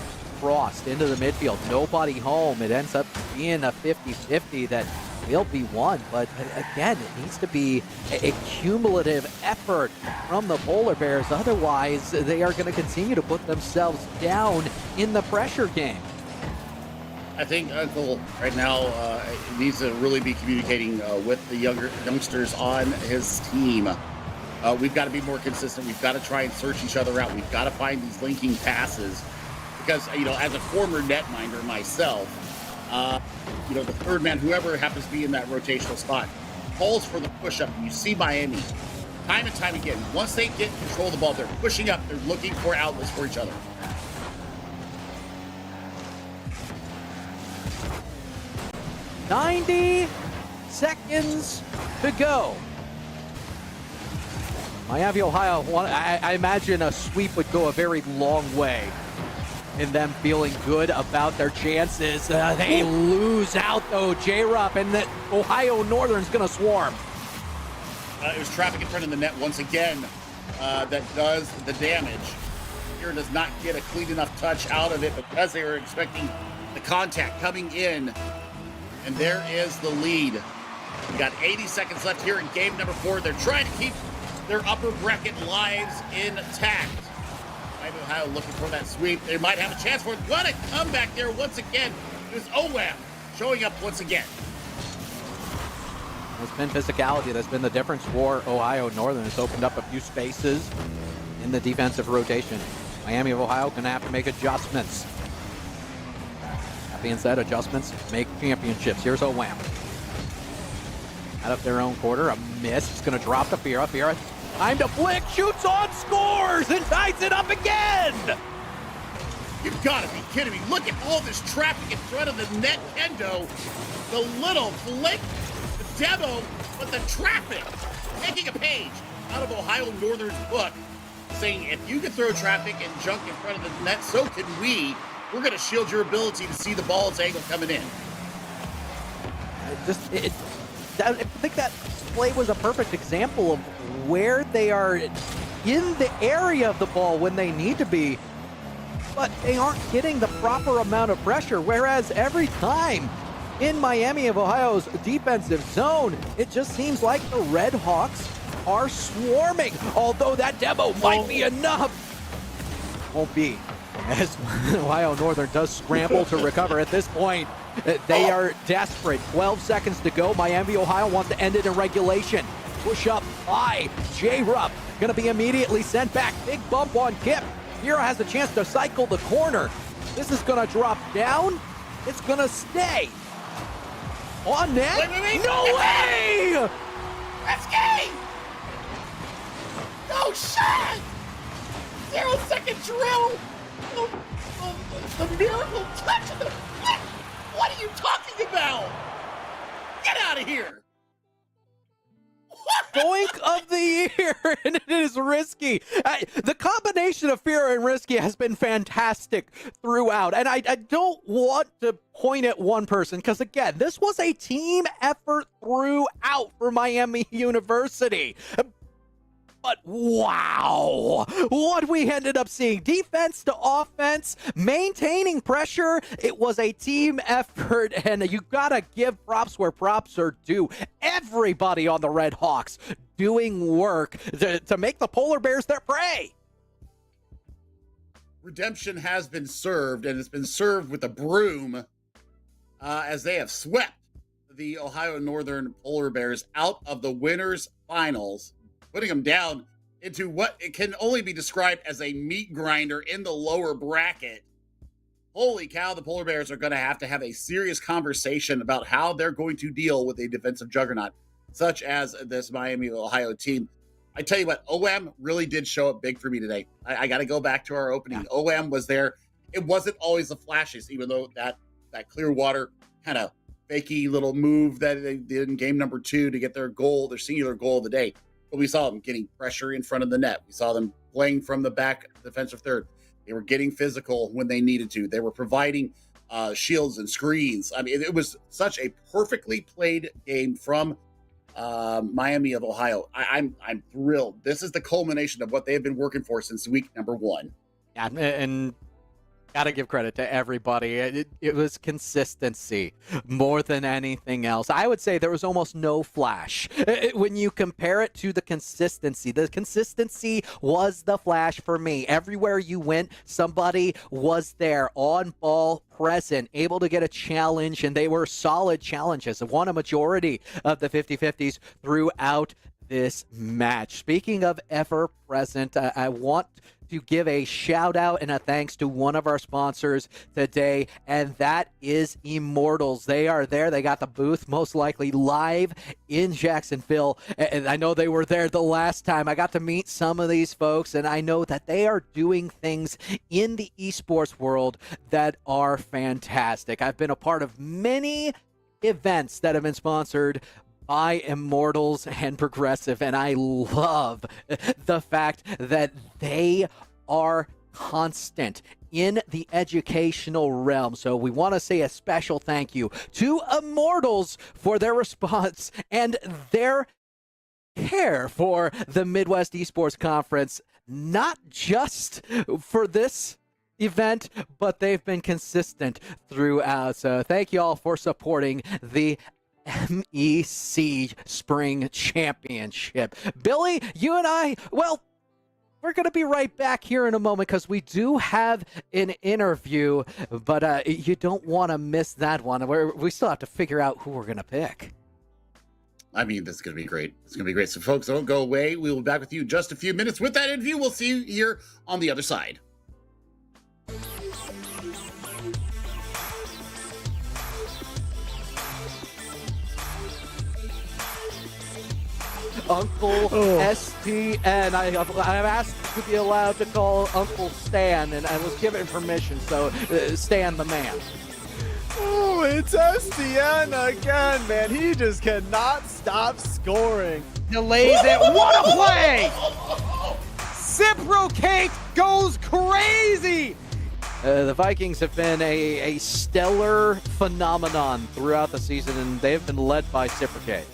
crossed into the midfield. Nobody home. It ends up being a 50-50 that will be won, but again, it needs to be a cumulative effort from the Polar Bears. Otherwise, they are going to continue to put themselves down in the pressure game. I think Uncle right now needs to really be communicating with the youngsters on his team. We've got to be more consistent. We've got to try and search each other out. We've got to find these linking passes because, as a former netminder myself, the third man, whoever happens to be in that rotational spot, calls for the push-up. You see Miami time and time again. Once they get control of the ball, they're pushing up. They're looking for outlets for each other. 90 seconds to go. Miami, Ohio, I imagine a sweep would go a very long way in them feeling good about their chances. They lose out, though, J-Rupp, and the Ohio Northern's going to swarm. It was traffic in front of the net once again that does the damage. Here does not get a clean enough touch out of it because they were expecting the contact coming in. And there is the lead. We got 80 seconds left here in game number 4. They're trying to keep their upper bracket lives intact. Miami Ohio looking for that sweep. They might have a chance for it. What a comeback there once again. It was OWAM showing up once again. It's been physicality that's been the difference for Ohio Northern. It's opened up a few spaces in the defensive rotation. Miami of Ohio going to have to make adjustments. That being said, adjustments make championships. Here's OWAM. Out of their own quarter, a miss. It's going to drop to Fira. Fira, time to flick, shoots on, scores, and ties it up again. You've got to be kidding me. Look at all this traffic in front of the net, Kendo. The little flick, the demo, but the traffic. Taking a page out of Ohio Northern's book, saying if you can throw traffic and junk in front of the net, so can we. We're going to shield your ability to see the ball's angle coming in. I think that play was a perfect example of where they are in the area of the ball when they need to be, but they aren't getting the proper amount of pressure, whereas every time in Miami of Ohio's defensive zone, it just seems like the Red Hawks are swarming, although that demo might be enough. Won't be, as Ohio Northern does scramble to recover at this point. They are desperate. 12 seconds to go. Miami, Ohio wants to end it in regulation. Push up high. J-Rupp going to be immediately sent back. Big bump on Kip. Hero has a chance to cycle the corner. This is going to drop down. It's going to stay. On net? Wait. No way! That's game! No shot! 0 second drill! The miracle touch of the flick! What are you talking about? Get out of here! Doink of the year, and it is Risky. The combination of Fear and Risky has been fantastic throughout, and I don't want to point at one person, because again, this was a team effort throughout for Miami University. But wow, what we ended up seeing, defense to offense, maintaining pressure, it was a team effort, and you gotta give props where props are due. Everybody on the Red Hawks doing work to make the Polar Bears their prey. Redemption has been served, and it's been served with a broom as they have swept the Ohio Northern Polar Bears out of the winners finals, putting them down into what it can only be described as a meat grinder in the lower bracket. Holy cow, the Polar Bears are going to have a serious conversation about how they're going to deal with a defensive juggernaut, such as this Miami, Ohio team. I tell you what, OWAM really did show up big for me today. I got to go back to our opening. Yeah. OWAM was there. It wasn't always the flashes, even though that Clearwater kind of fakey little move that they did in game number 2 to get their goal, their singular goal of the day. But we saw them getting pressure in front of the net. We saw them playing from the back defensive third. They were getting physical when they needed to. They were providing shields and screens. I mean, it was such a perfectly played game from Miami of Ohio. I'm thrilled. This is the culmination of what they have been working for since week number 1. Yeah, and Gotta give credit to everybody. It was consistency more than anything else. I would say there was almost no flash. When you compare it to the consistency was the flash for me. Everywhere you went, somebody was there, on ball, present, able to get a challenge, and they were solid challenges. Won a majority of the 50-50s throughout this match. Speaking of ever present, I want to give a shout out and a thanks to one of our sponsors today, and that is Immortals. They are there. They got the booth most likely live in Jacksonville, and I know they were there the last time. I got to meet some of these folks, and I know that they are doing things in the esports world that are fantastic. I've been a part of many events that have been sponsored by Immortals and Progressive, and I love the fact that they are constant in the educational realm. So we want to say a special thank you to Immortals for their response and their care for the Midwest Esports Conference, not just for this event, but they've been consistent throughout. So thank you all for supporting the MEC Spring Championship. Billy, you and I, well, we're going to be right back here in a moment because we do have an interview, but you don't want to miss that one. We still have to figure out who we're going to pick. I mean, this is going to be great. It's going to be great. So, folks, don't go away. We will be back with you in just a few minutes with that interview. We'll see you here on the other side. Uncle STN. I've asked to be allowed to call Uncle Stan, and I was given permission, so Stan the man. Oh, it's STN again, man. He just cannot stop scoring. Delays it. What a play! Ciprocate goes crazy! The Vikings have been a stellar phenomenon throughout the season, and they have been led by Ciprocate.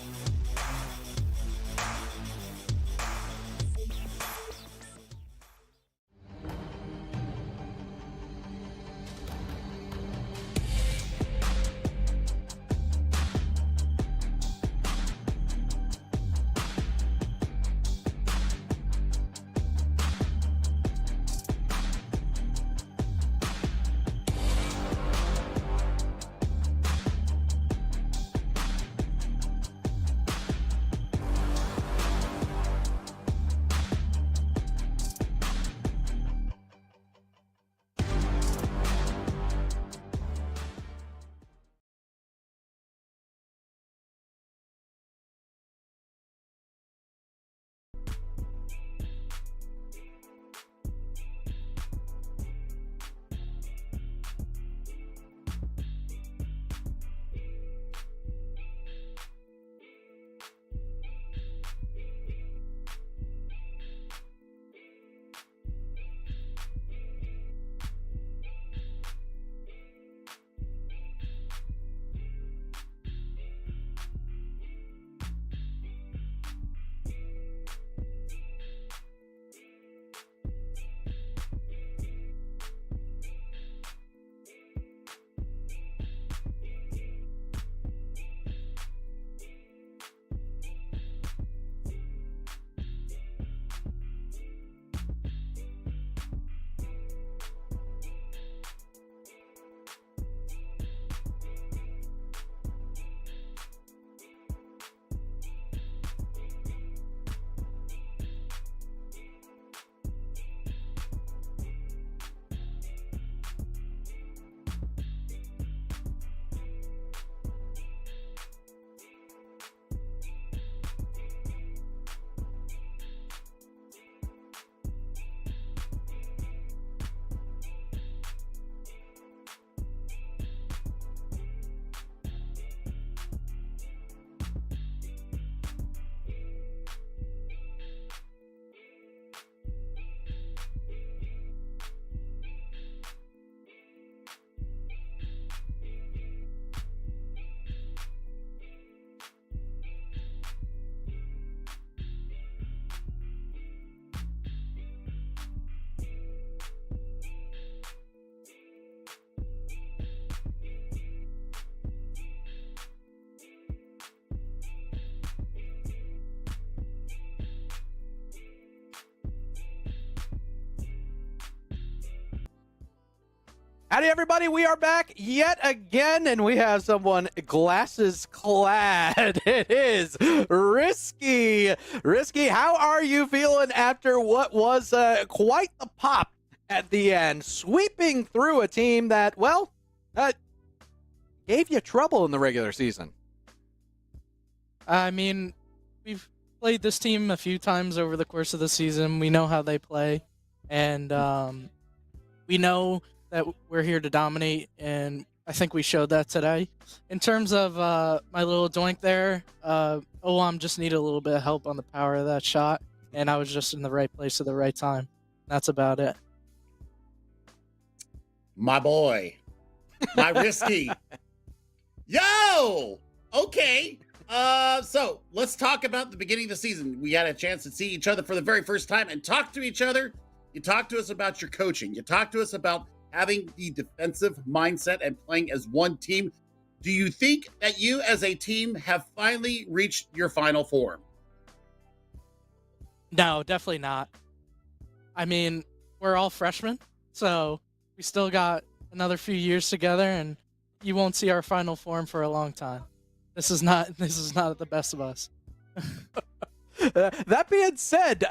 Howdy, everybody. We are back yet again, and we have someone glasses clad. It is Risky. Risky, how are you feeling after what was quite the pop at the end, sweeping through a team that, well, gave you trouble in the regular season? I mean, we've played this team a few times over the course of the season. We know how they play, and we know that we're here to dominate, and I think we showed that today. In terms of my little doink there, OWAM just needed a little bit of help on the power of that shot, and I was just in the right place at the right time. That's about it. My boy. My Risky. Yo! Okay. So let's talk about the beginning of the season. We had a chance to see each other for the very first time and talk to each other. You talked to us about your coaching. You talked to us about having the defensive mindset and playing as one team. Do you think that you as a team have finally reached your final form? No, definitely not. I mean, we're all freshmen, so we still got another few years together, and you won't see our final form for a long time. This is not the best of us. That being said,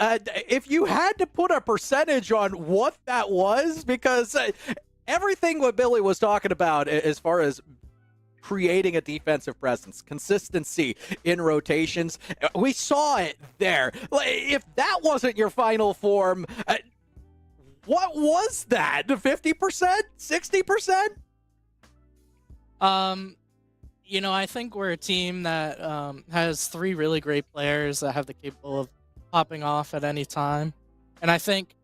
if you had to put a percentage on what that was, because everything what Billy was talking about as far as creating a defensive presence, consistency in rotations, we saw it there. If that wasn't your final form, what was that? 50%? 60%? You know, I think we're a team that has three really great players that have the capable of popping off at any time. And I think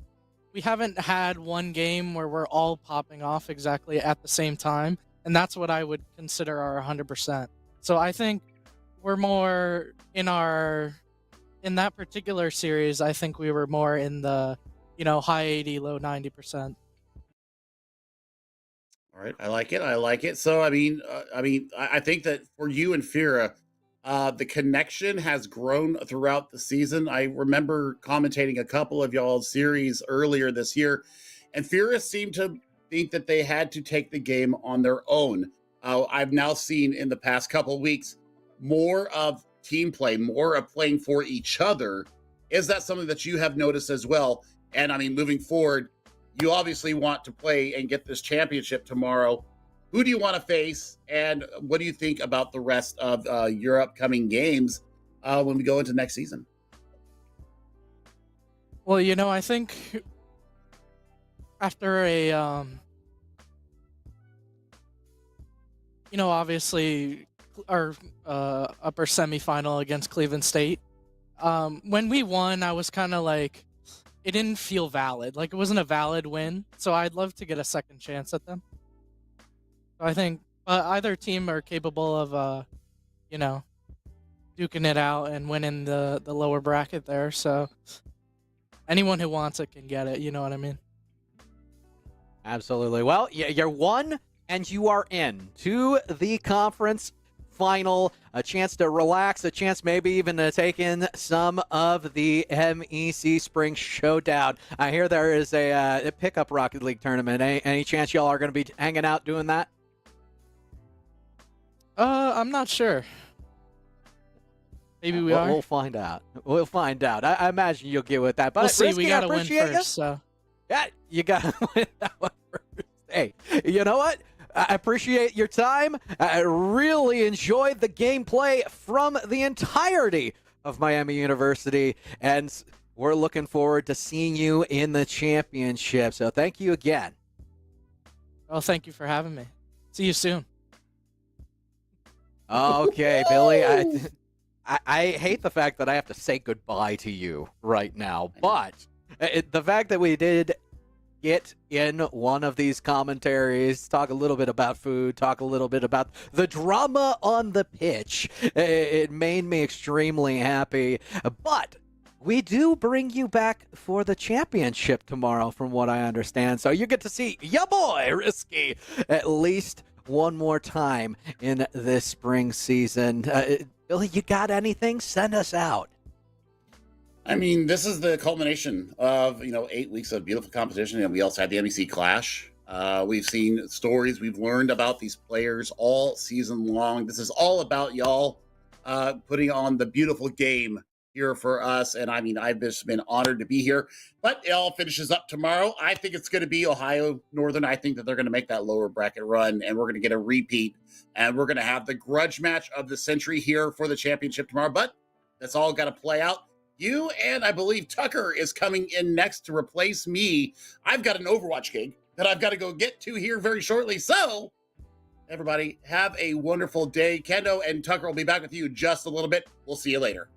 we haven't had one game where we're all popping off exactly at the same time. And that's what I would consider our 100%. So I think we're more in that particular series, I think we were more in the, high 80, low 90%. All right, I like it. So, I think that for you and Fira, the connection has grown throughout the season. I remember commentating a couple of y'all's series earlier this year, and Fira seemed to think that they had to take the game on their own. I've now seen in the past couple of weeks more of team play, more of playing for each other. Is that something that you have noticed as well? And I mean, moving forward, you obviously want to play and get this championship tomorrow. Who do you want to face, and what do you think about the rest of your upcoming games when we go into next season? Well, I think after a, obviously our upper semifinal against Cleveland State, when we won, I was kind of like, it didn't feel valid. Like, it wasn't a valid win. So I'd love to get a second chance at them. So I think either team are capable of, duking it out and winning the lower bracket there. So anyone who wants it can get it. You know what I mean? Absolutely. Well, you're one, and you are in to the conference final, a chance to relax, a chance maybe even to take in some of the MEC Spring Showdown. I hear there is a pickup Rocket League tournament. Any chance y'all are going to be hanging out doing that? I'm not sure. Maybe we are. We'll find out. We'll find out. I imagine you'll get with that. But we'll see. Risky, We got to win first. So. Yeah, you got to win that one first. Hey, you know what? I appreciate your time. I really enjoyed the gameplay from the entirety of Miami University, and we're looking forward to seeing you in the championship. So thank you again. Well, thank you for having me. See you soon. Okay, Billy. I hate the fact that I have to say goodbye to you right now, but the fact that we did get in one of these commentaries, talk a little bit about food, talk a little bit about the drama on the pitch, it made me extremely happy. But we do bring you back for the championship tomorrow, from what I understand. So you get to see ya boy, Risky, at least one more time in this spring season. Billy, you got anything? Send us out. I mean, this is the culmination of 8 weeks of beautiful competition, and we also had the MEC Clash We've seen stories, we've learned about these players all season long. This is all about y'all putting on the beautiful game here for us. And I mean, I've just been honored to be here. But it all finishes up tomorrow. I think it's going to be Ohio Northern. I think that they're going to make that lower bracket run, and we're going to get a repeat. And we're going to have the grudge match of the century here for the championship tomorrow. But that's all got to play out. You and I believe Tucker is coming in next to replace me. I've got an Overwatch gig that I've got to go get to here very shortly. So, everybody, have a wonderful day. Kendo and Tucker will be back with you just a little bit. We'll see you later.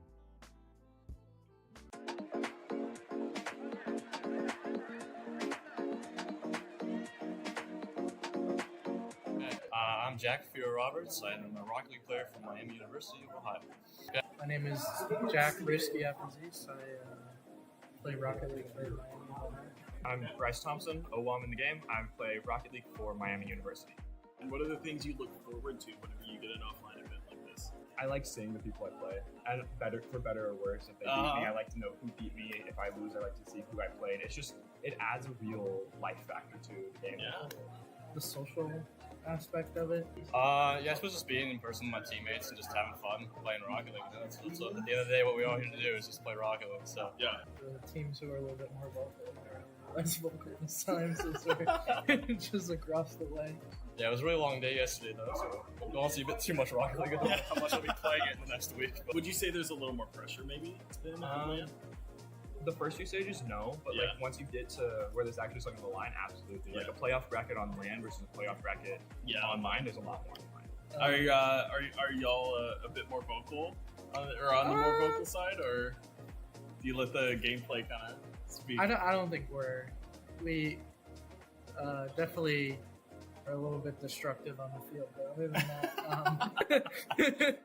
I'm Jack Fiore Roberts. I'm a Rocket League player from Miami University of Ohio. My name is Jack Risky Afterzees. I play Rocket League for Miami Ohio. I'm Bryce Thompson, OWAM in the game. I play Rocket League for Miami University. And what are the things you look forward to whenever you get an offline event like this? I like seeing the people I play, and for better or worse. If they beat me, I like to know who beat me. If I lose, I like to see who I played. It's just, it adds a real life factor to the game. Yeah. The social aspect of it. Yeah, I suppose just being in person with my teammates and just having fun playing Rocket League. That's at the end of the day, what we all here to do is just play Rocket League. So yeah, the teams who are a little bit more vocal are less vocal this time, so it's just across the way. Yeah, it was a really long day yesterday though, so I don't see a bit too much Rocket League. I don't know how much I'll be playing it in the next week. But would you say there's a little more pressure maybe? The first few stages, no, but like once you get to where there's actually something on the line, absolutely. Like a playoff bracket on LAN versus a playoff bracket online, there's a lot more on LAN. Are y'all a bit more vocal, or on the more vocal side, or do you let the gameplay kind of speak? I don't think we definitely are a little bit destructive on the field, but other than that.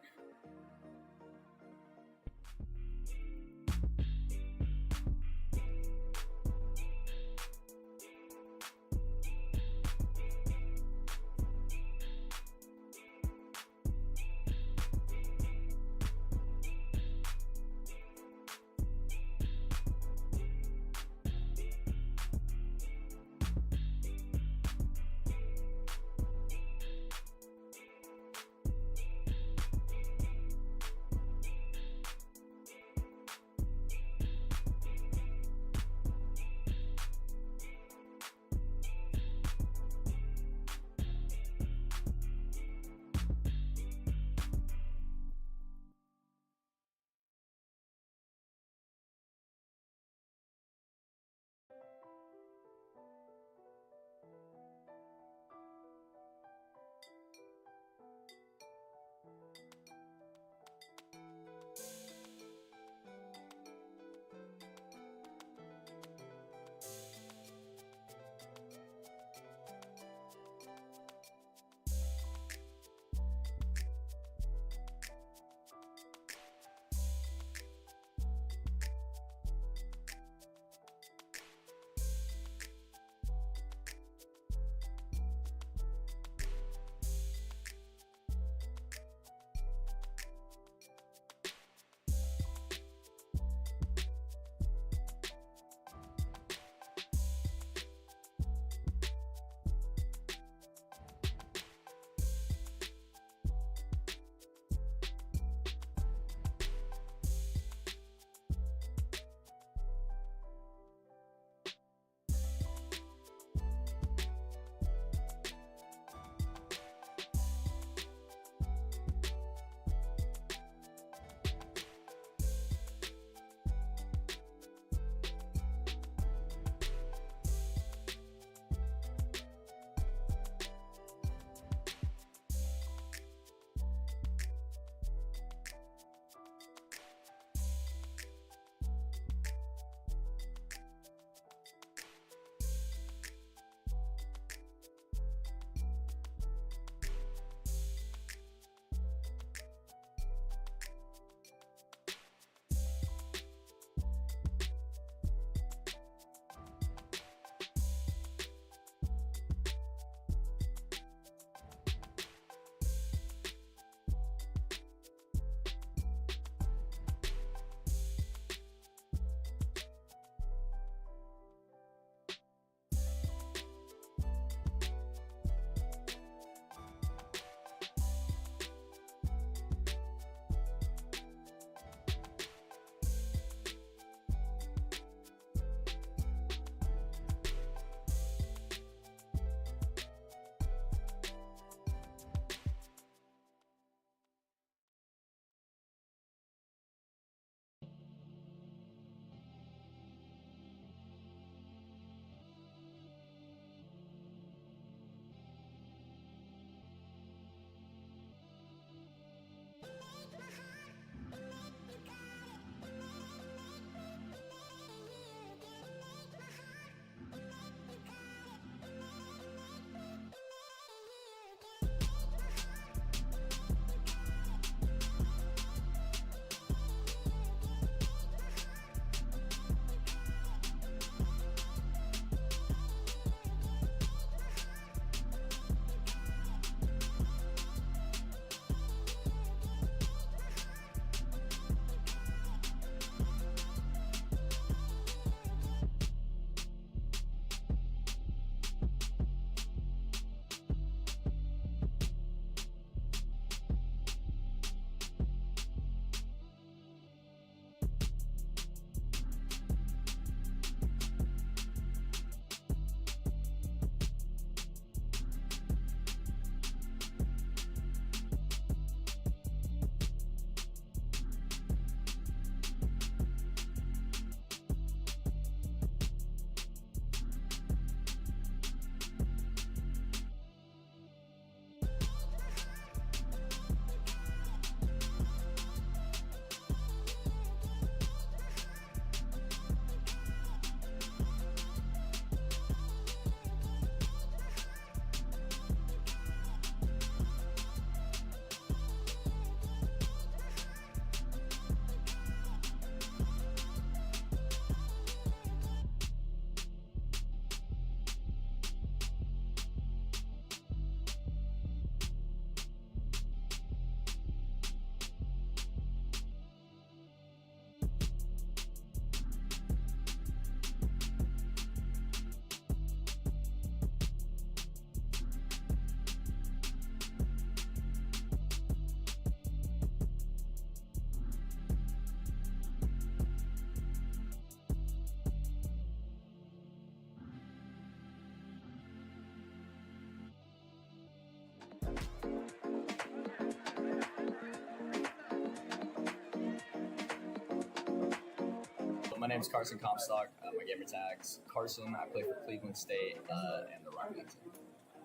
My name's Carson Comstock. My gamer tag's Carson. I play for Cleveland State and the Rocket League team.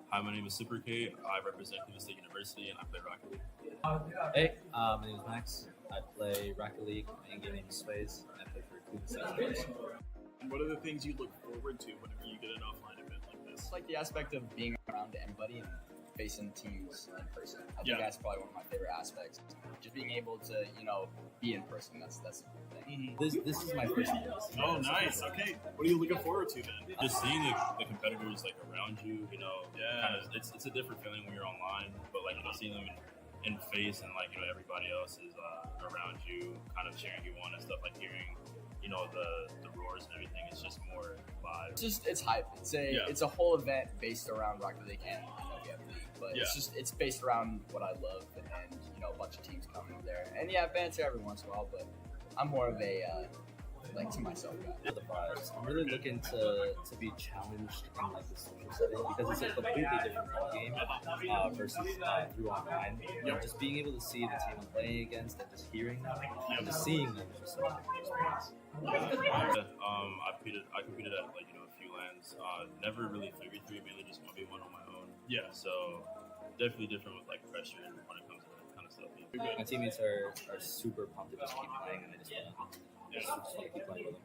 Hi, my name is Super K. I represent Cleveland State University and I play Rocket League. Hey, my name is Max. I play Rocket League. My in-game name is Space. And I play for Cleveland State University. What are the things you look forward to whenever you get an offline event like this? It's like the aspect of being around everybody and facing teams in person. I Yeah. think that's probably one of my favorite aspects. Just being able to, be in person. That's the cool thing. This is my first year. Oh, nice. Okay. What are you looking forward to then? Just seeing the competitors like around you, kind of it's a different feeling when you're online, but like seeing them in face and like everybody else is around you, kind of cheering you on and stuff, like hearing the roars and everything. It's just more vibe. It's hype. It's a whole event based around Rocket League and we have League, but it's based around what I love and a bunch of teams coming there. And yeah, banter every once in a while, but I'm more of a to myself guy. The vibes. I'm really looking to be challenged in like the social setting because it's a completely different ball game versus through online. Just being able to see the team I'm playing against and just hearing them and just seeing them is just a different experience. I competed at a few lands. Never really 3v3, mainly just 1v1 on my own. Yeah. So definitely different with like pressure when it comes to that kind of stuff. Yeah. My teammates are super pumped to just keep playing and I just want to keep playing with them.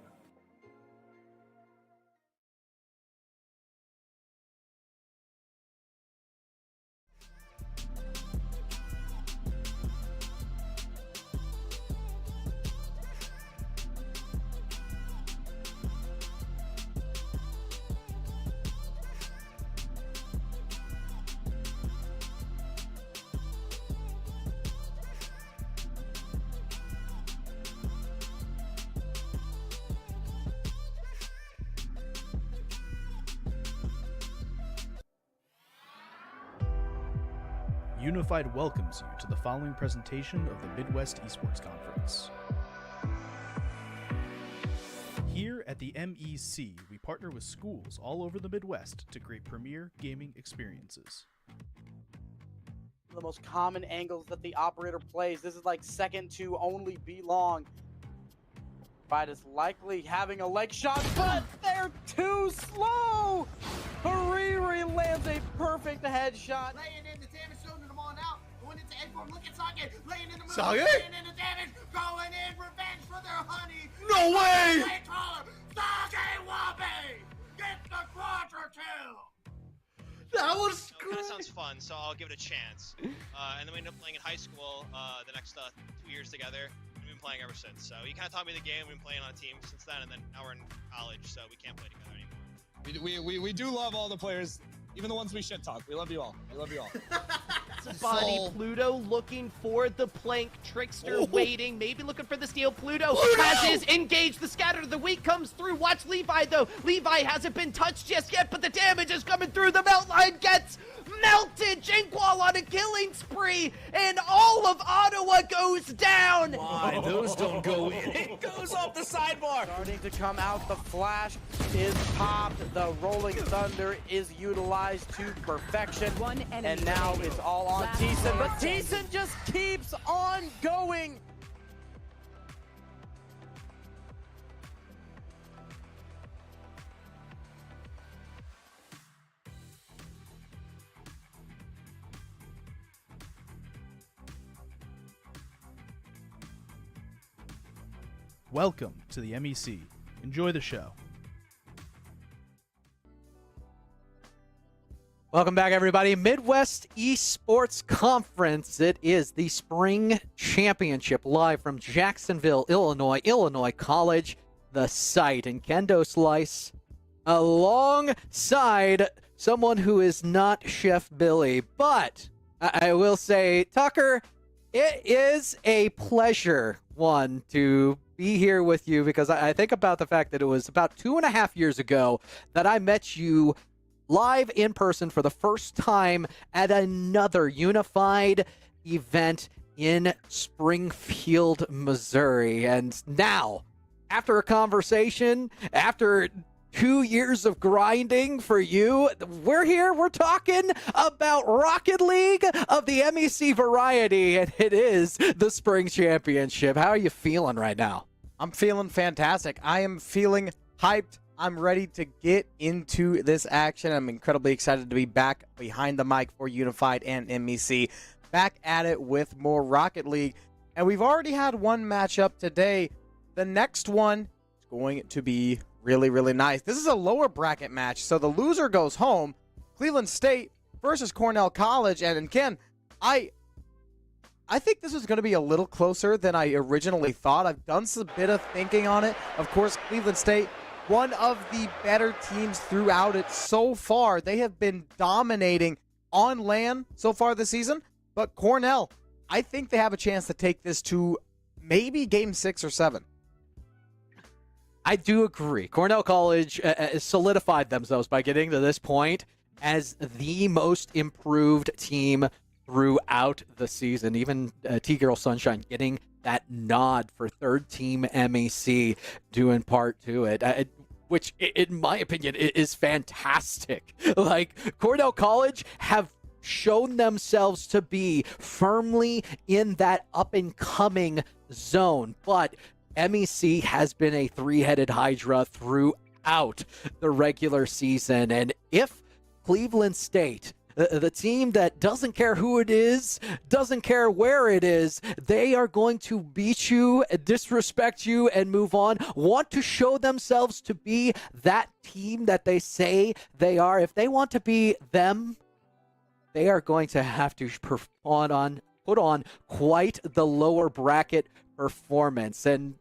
Unified welcomes you to the following presentation of the Midwest Esports Conference. Here at the MEC, we partner with schools all over the Midwest to create premier gaming experiences. The most common angles that the operator plays. This is like second to only B long. Fight is likely having a leg shot, but they're too slow! Hariri lands a perfect headshot. Laying in the damage, shooting them on out. Going into A4, look at Socket. Laying in the middle, Socket? laying in the damage. Going in, revenge for their honey. No way! Way taller. Socket Wabe gets the quadra kill. That was It kind of sounds fun, so I'll give it a chance. And then we end up playing in high school the next 2 years together. We've been playing ever since. So you kind of taught me the game. We've been playing on a team since then, and then now we're in college, so we can't play together anymore. We do love all the players, even the ones we shit talk. We love you all. We love you all. Body Pluto looking for the plank. Trickster waiting, maybe looking for the steal. Pluto has his engaged. The scatter of the weak comes through. Watch Levi though. Levi hasn't been touched just yet, but the damage is coming through. The melt line gets melted. Jinkwall on a killing spree, and all of Ottawa goes down. Why? Those don't go in. It goes off the sidebar. Starting to come out, the flash is popped, the rolling thunder is utilized to perfection, and now it's all on Thiessen, but Thiessen just keeps on going. Welcome to the MEC. Enjoy the show. Welcome back, everybody. Midwest Esports Conference. It is the Spring Championship live from Jacksonville, Illinois. Illinois College, the site. And Kendo Slice alongside someone who is not Chef Billy. But I will say, Tucker, it is a pleasure, to be here with you, because I think about the fact that it was about 2.5 years ago that I met you live in person for the first time at another unified event in Springfield, Missouri. And now, after a conversation, after 2 years of grinding for you, we're here, we're talking about Rocket League of the MEC variety, and it is the Spring Championship. How are you feeling right now? I'm feeling fantastic. I am feeling hyped. I'm ready to get into this action. I'm incredibly excited to be back behind the mic for Unified and MEC. Back at it with more Rocket League. And we've already had one matchup today. The next one is going to be really, really nice. This is a lower bracket match, so the loser goes home. Cleveland State versus Cornell College. And Ken, I think this is going to be a little closer than I originally thought. I've done some bit of thinking on it. Of course, Cleveland State, one of the better teams throughout it so far. They have been dominating on LAN so far this season. But Cornell, I think they have a chance to take this to maybe game 6 or 7. I do agree. Cornell College solidified themselves by getting to this point as the most improved team throughout the season. Even T-Girl Sunshine getting that nod for third team MEC due in part to it. Which, in my opinion, is fantastic. Like, Cornell College have shown themselves to be firmly in that up-and-coming zone, but MEC has been a three-headed hydra throughout the regular season, and if Cleveland State, the team that doesn't care who it is, doesn't care where it is, they are going to beat you, disrespect you, and move on, want to show themselves to be that team that they say they are. If they want to be them, they are going to have to put on quite the lower bracket performance. And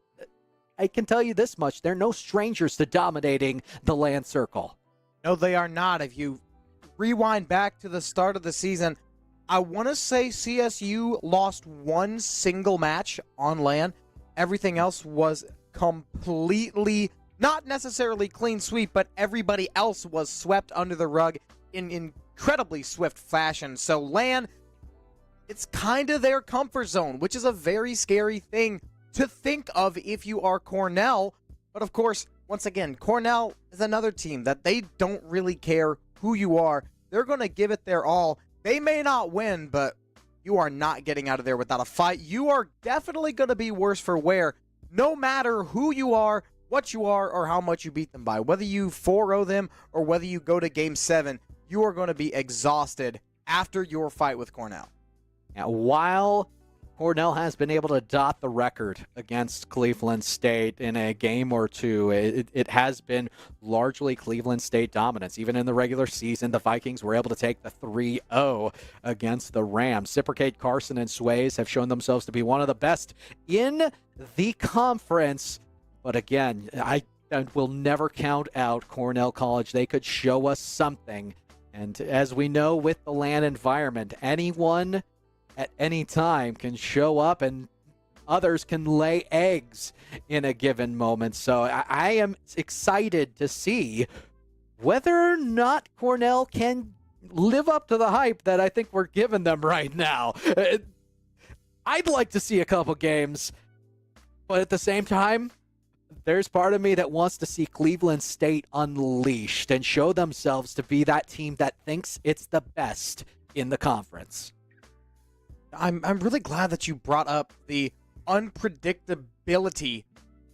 I can tell you this much, they're no strangers to dominating the LAN circle. No, they are not. If you rewind back to the start of the season, I want to say CSU lost one single match on LAN. Everything else was completely, not necessarily clean sweep, but everybody else was swept under the rug in incredibly swift fashion. So LAN, it's kind of their comfort zone, which is a very scary thing to think of if you are Cornell. But of course, once again, Cornell is another team that they don't really care who you are. They're going to give it their all. They may not win, but you are not getting out of there without a fight. You are definitely going to be worse for wear, no matter who you are, what you are, or how much you beat them by. Whether you 4-0 them or whether you go to game 7, you are going to be exhausted after your fight with Cornell. Now, while Cornell has been able to dot the record against Cleveland State in a game or two, it has been largely Cleveland State dominance. Even in the regular season, the Vikings were able to take the 3-0 against the Rams. Cipricate, Carson, and Sways have shown themselves to be one of the best in the conference. But again, I will never count out Cornell College. They could show us something. And as we know with the LAN environment, anyone at any time can show up and others can lay eggs in a given moment. So I am excited to see whether or not Cornell can live up to the hype that I think we're giving them right now. I'd like to see a couple games, but at the same time, there's part of me that wants to see Cleveland State unleashed and show themselves to be that team that thinks it's the best in the conference. I'm really glad that you brought up the unpredictability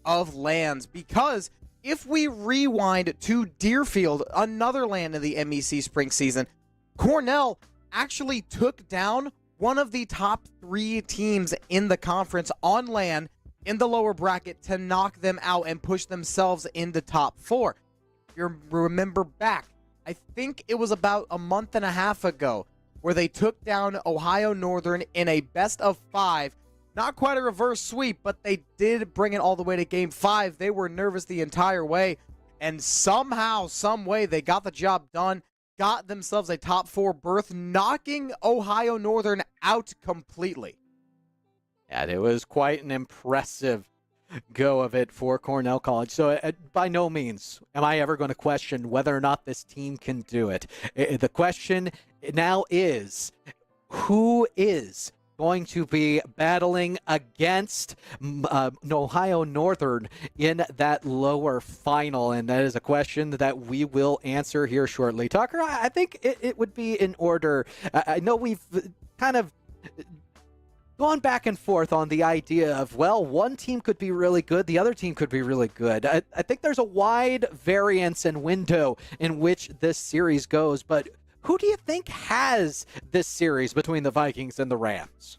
of LANs, because if we rewind to Deerfield, another LAN in the MEC spring season, Cornell actually took down one of the top 3 teams in the conference on LAN in the lower bracket to knock them out and push themselves into top 4. If you remember back, I think it was about a month and a half ago, where they took down Ohio Northern in a best of 5. Not quite a reverse sweep, but they did bring it all the way to game 5. They were nervous the entire way, and somehow, some way, they got the job done, got themselves a top 4 berth, knocking Ohio Northern out completely. And it was quite an impressive go of it for Cornell College. So by no means am I ever going to question whether or not this team can do it. The question now is, who is going to be battling against Ohio Northern in that lower final? And that is a question that we will answer here shortly. Tucker, I think it would be in order. I know we've kind of gone back and forth on the idea of, well, one team could be really good, the other team could be really good. I think there's a wide variance and window in which this series goes, but who do you think has this series between the Vikings and the Rams?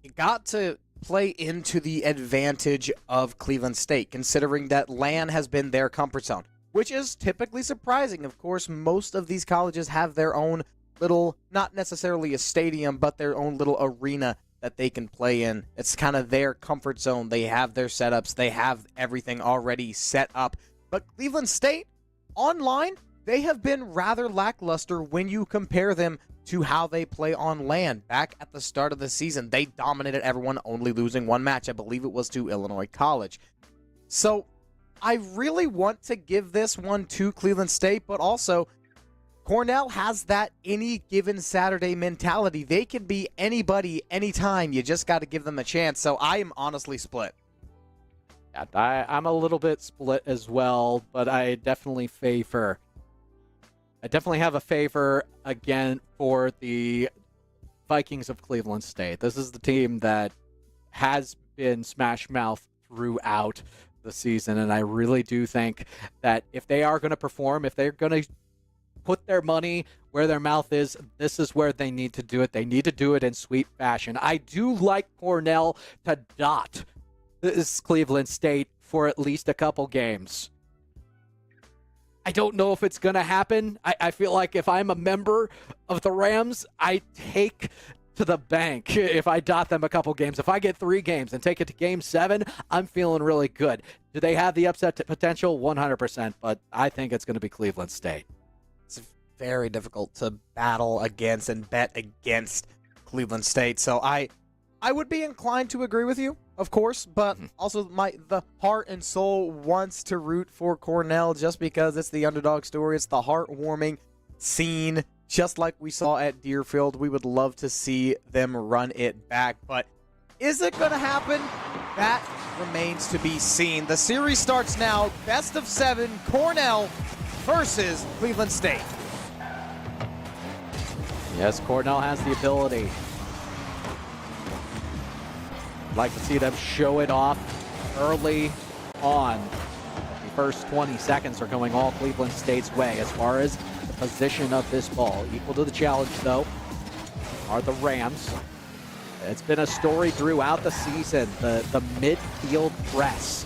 You got to play into the advantage of Cleveland State, considering that LAN has been their comfort zone, which is typically surprising. Of course, most of these colleges have their own little, not necessarily a stadium, but their own little arena that they can play in. It's kind of their comfort zone. They have their setups. They have everything already set up. But Cleveland State, online, they have been rather lackluster when you compare them to how they play on LAN. Back at the start of the season, they dominated everyone, only losing one match. I believe it was to Illinois College. So I really want to give this one to Cleveland State, but also Cornell has that any given Saturday mentality. They can be anybody, anytime. You just got to give them a chance. So I am honestly split. Yeah, I'm a little bit split as well, but I definitely have a favor again for the Vikings of Cleveland State. This is the team that has been smash mouth throughout the season, and I really do think that if they are going to perform, if they're going to put their money where their mouth is, this is where they need to do it. They need to do it in sweet fashion. I do like Cornell to dot this Cleveland State for at least a couple games. I don't know if it's going to happen. I feel like if I'm a member of the Rams, I take to the bank if I dot them a couple games. If I get 3 games and take it to game 7, I'm feeling really good. Do they have the upset potential? 100%, but I think it's going to be Cleveland State. It's very difficult to battle against and bet against Cleveland State. So I would be inclined to agree with you, of course, but also the heart and soul wants to root for Cornell just because it's the underdog story. It's the heartwarming scene, just like we saw at Deerfield. We would love to see them run it back, but is it going to happen? That remains to be seen. The series starts now. Best of 7, Cornell versus Cleveland State. Yes, Cornell has the ability. I'd like to see them show it off early on. The first 20 seconds are going all Cleveland State's way as far as the position of this ball. Equal to the challenge, though, are the Rams. It's been a story throughout the season. The midfield press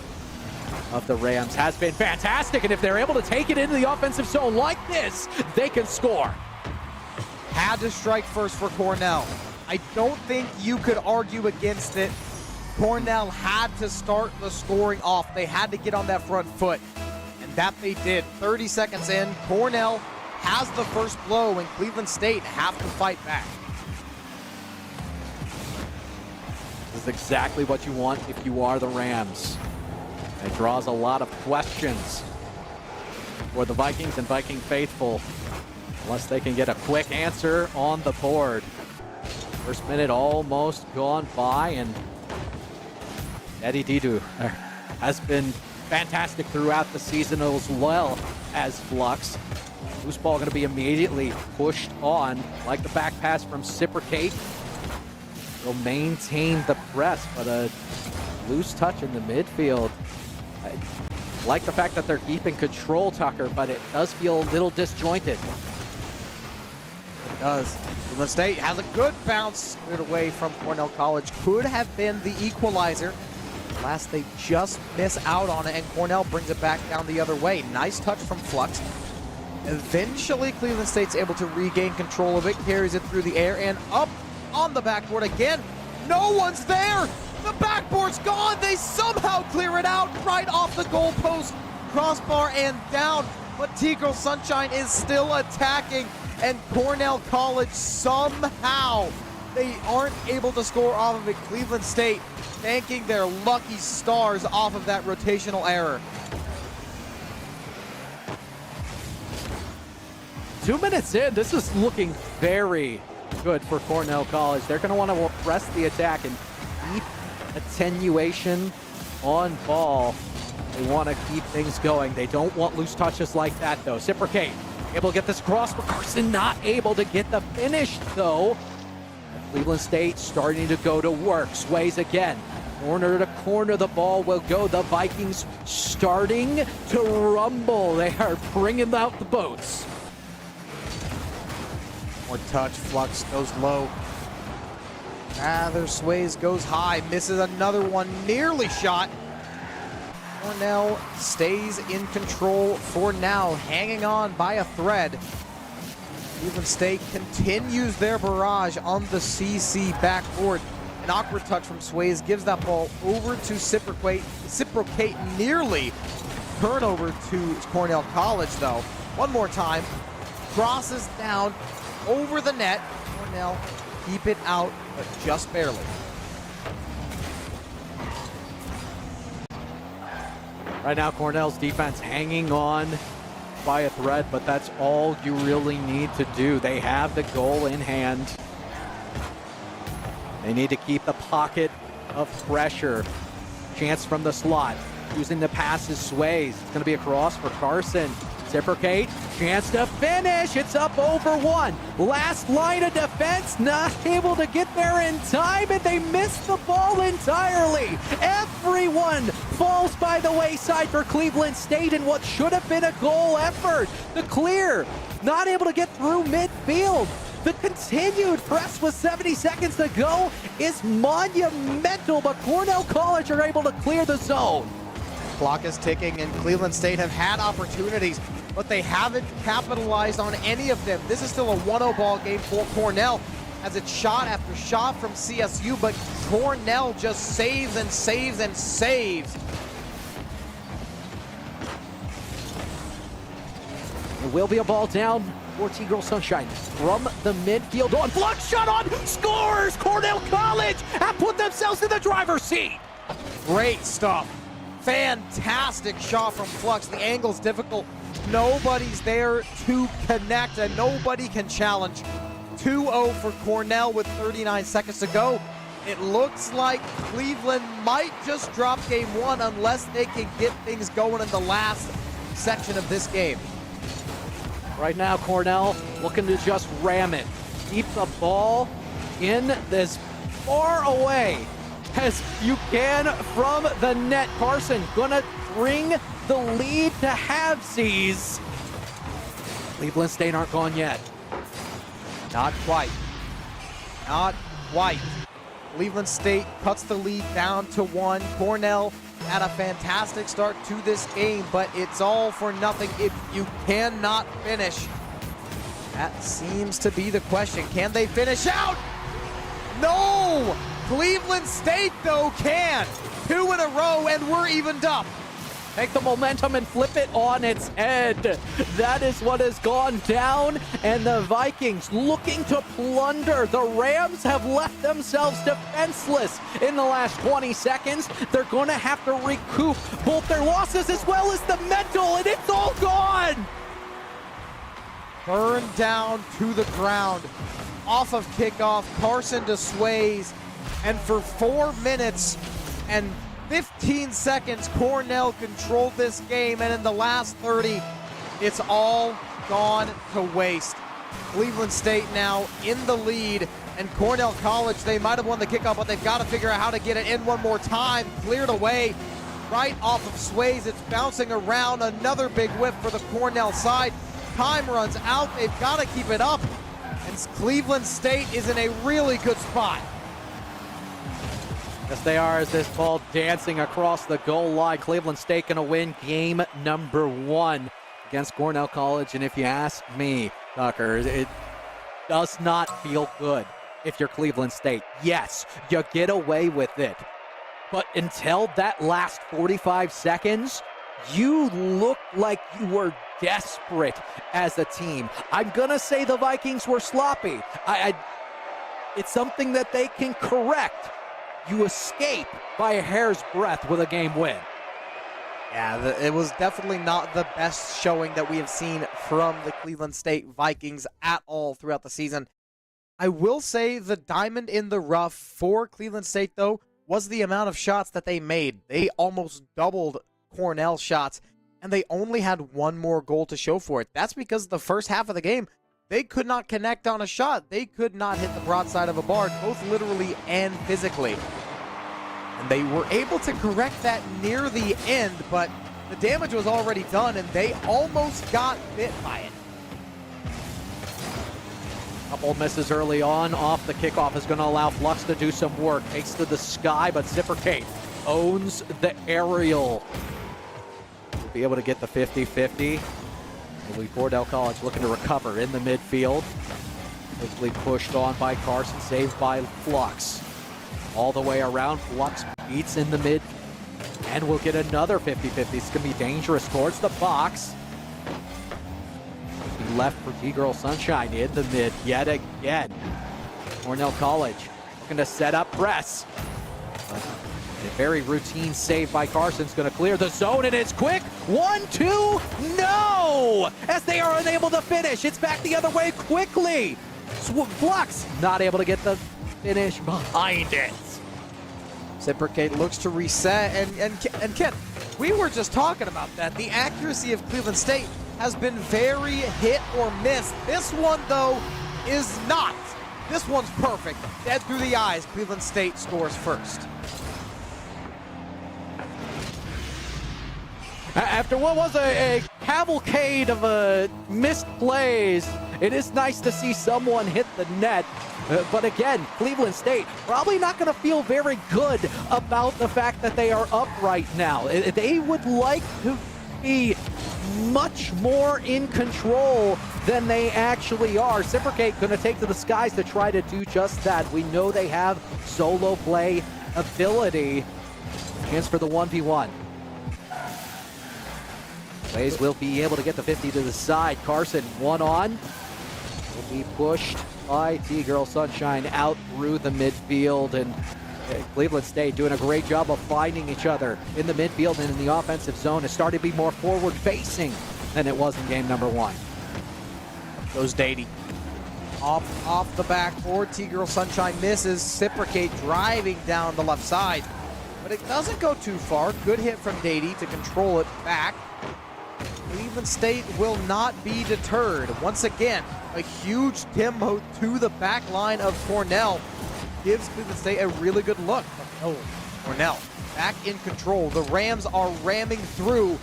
of the Rams has been fantastic, and if they're able to take it into the offensive zone like this, they can score. Had to strike first for Cornell. I don't think you could argue against it. Cornell had to start the scoring off. They had to get on that front foot, and that they did. 30 seconds in, Cornell has the first blow, and Cleveland State have to fight back. This is exactly what you want if you are the Rams. It draws a lot of questions for the Vikings and Viking faithful, unless they can get a quick answer on the board. First minute almost gone by, and Eddie Didu has been fantastic throughout the season as well as Flux. Loose ball going to be immediately pushed on, like the back pass from Cipricate. Will maintain the press, but a loose touch in the midfield. I like the fact that they're keeping control, Tucker, but it does feel a little disjointed. It does. Cleveland State has a good bounce away from Cornell College. Could have been the equalizer. Last they just miss out on it, and Cornell brings it back down the other way. Nice touch from Flux. Eventually, Cleveland State's able to regain control of it, carries it through the air and up on the backboard again. No one's there. The backboard's gone. They somehow clear it out right off the goalpost, crossbar and down. But Tigro Sunshine is still attacking, and Cornell College somehow they aren't able to score off of it. Cleveland State thanking their lucky stars off of that rotational error. 2 minutes in, this is looking very good for Cornell College. They're going to want to press the attack and keep attenuation on ball. They want to keep things going. They don't want loose touches like that, though. Cipricate able to get this cross, but Carson not able to get the finish, though. Cleveland State starting to go to work. Sways again. Corner to corner, the ball will go. The Vikings starting to rumble. They are bringing out the boats. More touch. Flux goes low. Rather Sways goes high. Misses another one. Nearly shot. Cornell stays in control for now. Hanging on by a thread. Cleveland State continues their barrage on the CC backboard. An awkward touch from Sways gives that ball over to Reciprocate nearly. Turnover to Cornell College, though. One more time. Crosses down over the net. Cornell keep it out, but just barely. Right now, Cornell's defense hanging on by a thread, but that's all you really need to do. They have the goal in hand. They need to keep the pocket of pressure. Chance from the slot. Using the passes, Sways. It's going to be a cross for Carson. Reciprocate. Chance to finish. It's up over one. Last line of defense. Not able to get there in time, and they miss the ball entirely. Everyone falls by the wayside for Cleveland State in what should have been a goal effort. The clear. Not able to get through midfield. The continued press with 70 seconds to go is monumental, but Cornell College are able to clear the zone. Clock is ticking, and Cleveland State have had opportunities, but they haven't capitalized on any of them. This is still a 1-0 ball game for Cornell, as it's shot after shot from CSU, but Cornell just saves and saves and saves. There will be a ball down for T-Girl Sunshine from the midfield. On Flux shot on, scores! Cornell College have put themselves in the driver's seat. Great stuff. Fantastic shot from Flux. The angle's difficult. Nobody's there to connect, and nobody can challenge. 2-0 for Cornell with 39 seconds to go. It looks like Cleveland might just drop game one unless they can get things going in the last section of this game. Right now, Cornell looking to just ram it. Keep the ball in as far away as you can from the net. Carson gonna bring the lead to halvesies. Cleveland State aren't gone yet. Not quite. Not quite. Cleveland State cuts the lead down to 1. Cornell had a fantastic start to this game, but it's all for nothing if you cannot finish. That seems to be the question. Can they finish out? No! Cleveland State, though, can. 2 in a row, and we're evened up. Take the momentum and flip it on its head. That is what has gone down, and the Vikings looking to plunder. The Rams have left themselves defenseless in the last 20 seconds. They're going to have to recoup both their losses as well as the mental, and it's all gone. Burned down to the ground. Off of kickoff, Carson to Sways, and for 4 minutes and 15 seconds, Cornell controlled this game, and in the last 30, it's all gone to waste. Cleveland State now in the lead, and Cornell College, they might have won the kickoff, but they've got to figure out how to get it in one more time. Cleared away right off of Sways. It's bouncing around. Another big whip for the Cornell side. Time runs out. They've got to keep it up, and Cleveland State is in a really good spot. Yes, they are, as this ball dancing across the goal line. Cleveland State going to win game number 1 against Cornell College. And if you ask me, Tucker, it does not feel good if you're Cleveland State. Yes, you get away with it. But until that last 45 seconds, you looked like you were desperate as a team. I'm going to say the Vikings were sloppy. It's something that they can correct. You escape by a hair's breadth with a game win. Yeah, it was definitely not the best showing that we have seen from the Cleveland State Vikings at all throughout the season. I will say the diamond in the rough for Cleveland State, though, was the amount of shots that they made. They almost doubled Cornell shots, and they only had one more goal to show for it. That's because the first half of the game, They could not connect on a shot. They could not hit the broadside of a bar, both literally and physically. And they were able to correct that near the end, but the damage was already done, and they almost got bit by it. Couple misses early on. Off the kickoff is going to allow Flux to do some work. Takes to the sky, but Zippercate owns the aerial. Will be able to get the 50-50. Cornell College looking to recover in the midfield. Quickly pushed on by Carson, saved by Flux. All the way around, Flux beats in the mid, and we'll get another 50-50. It's going to be dangerous towards the box. Left for T-Girl Sunshine in the mid yet again. Cornell College looking to set up press. A very routine save by Carson's going to clear the zone, and it's quick. 1-2, no! As they are unable to finish. It's back the other way quickly. Flux not able to get the finish behind it. Zippercate looks to reset, and Ken, we were just talking about that. The accuracy of Cleveland State has been very hit or miss. This one, though, is not. This one's perfect. Dead through the eyes. Cleveland State scores first. After what was a cavalcade of missed plays, it is nice to see someone hit the net. But again, Cleveland State probably not going to feel very good about the fact that they are up right now. They would like to be much more in control than they actually are. Zippercate going to take to the skies to try to do just that. We know they have solo play ability. Chance for the 1v1. Blaze will be able to get the 50 to the side. Carson, one on. Will be pushed by T-Girl Sunshine out through the midfield, and Cleveland State doing a great job of finding each other in the midfield and in the offensive zone. It's starting to be more forward-facing than it was in game number one. Goes Dady. Off the backboard, T-Girl Sunshine misses. Zippercate driving down the left side, but it doesn't go too far. Good hit from Dady to control it back. Cleveland State will not be deterred. Once again, a huge tempo to the back line of Cornell gives Cleveland State a really good look. Oh, Cornell back in control. The Rams are ramming through.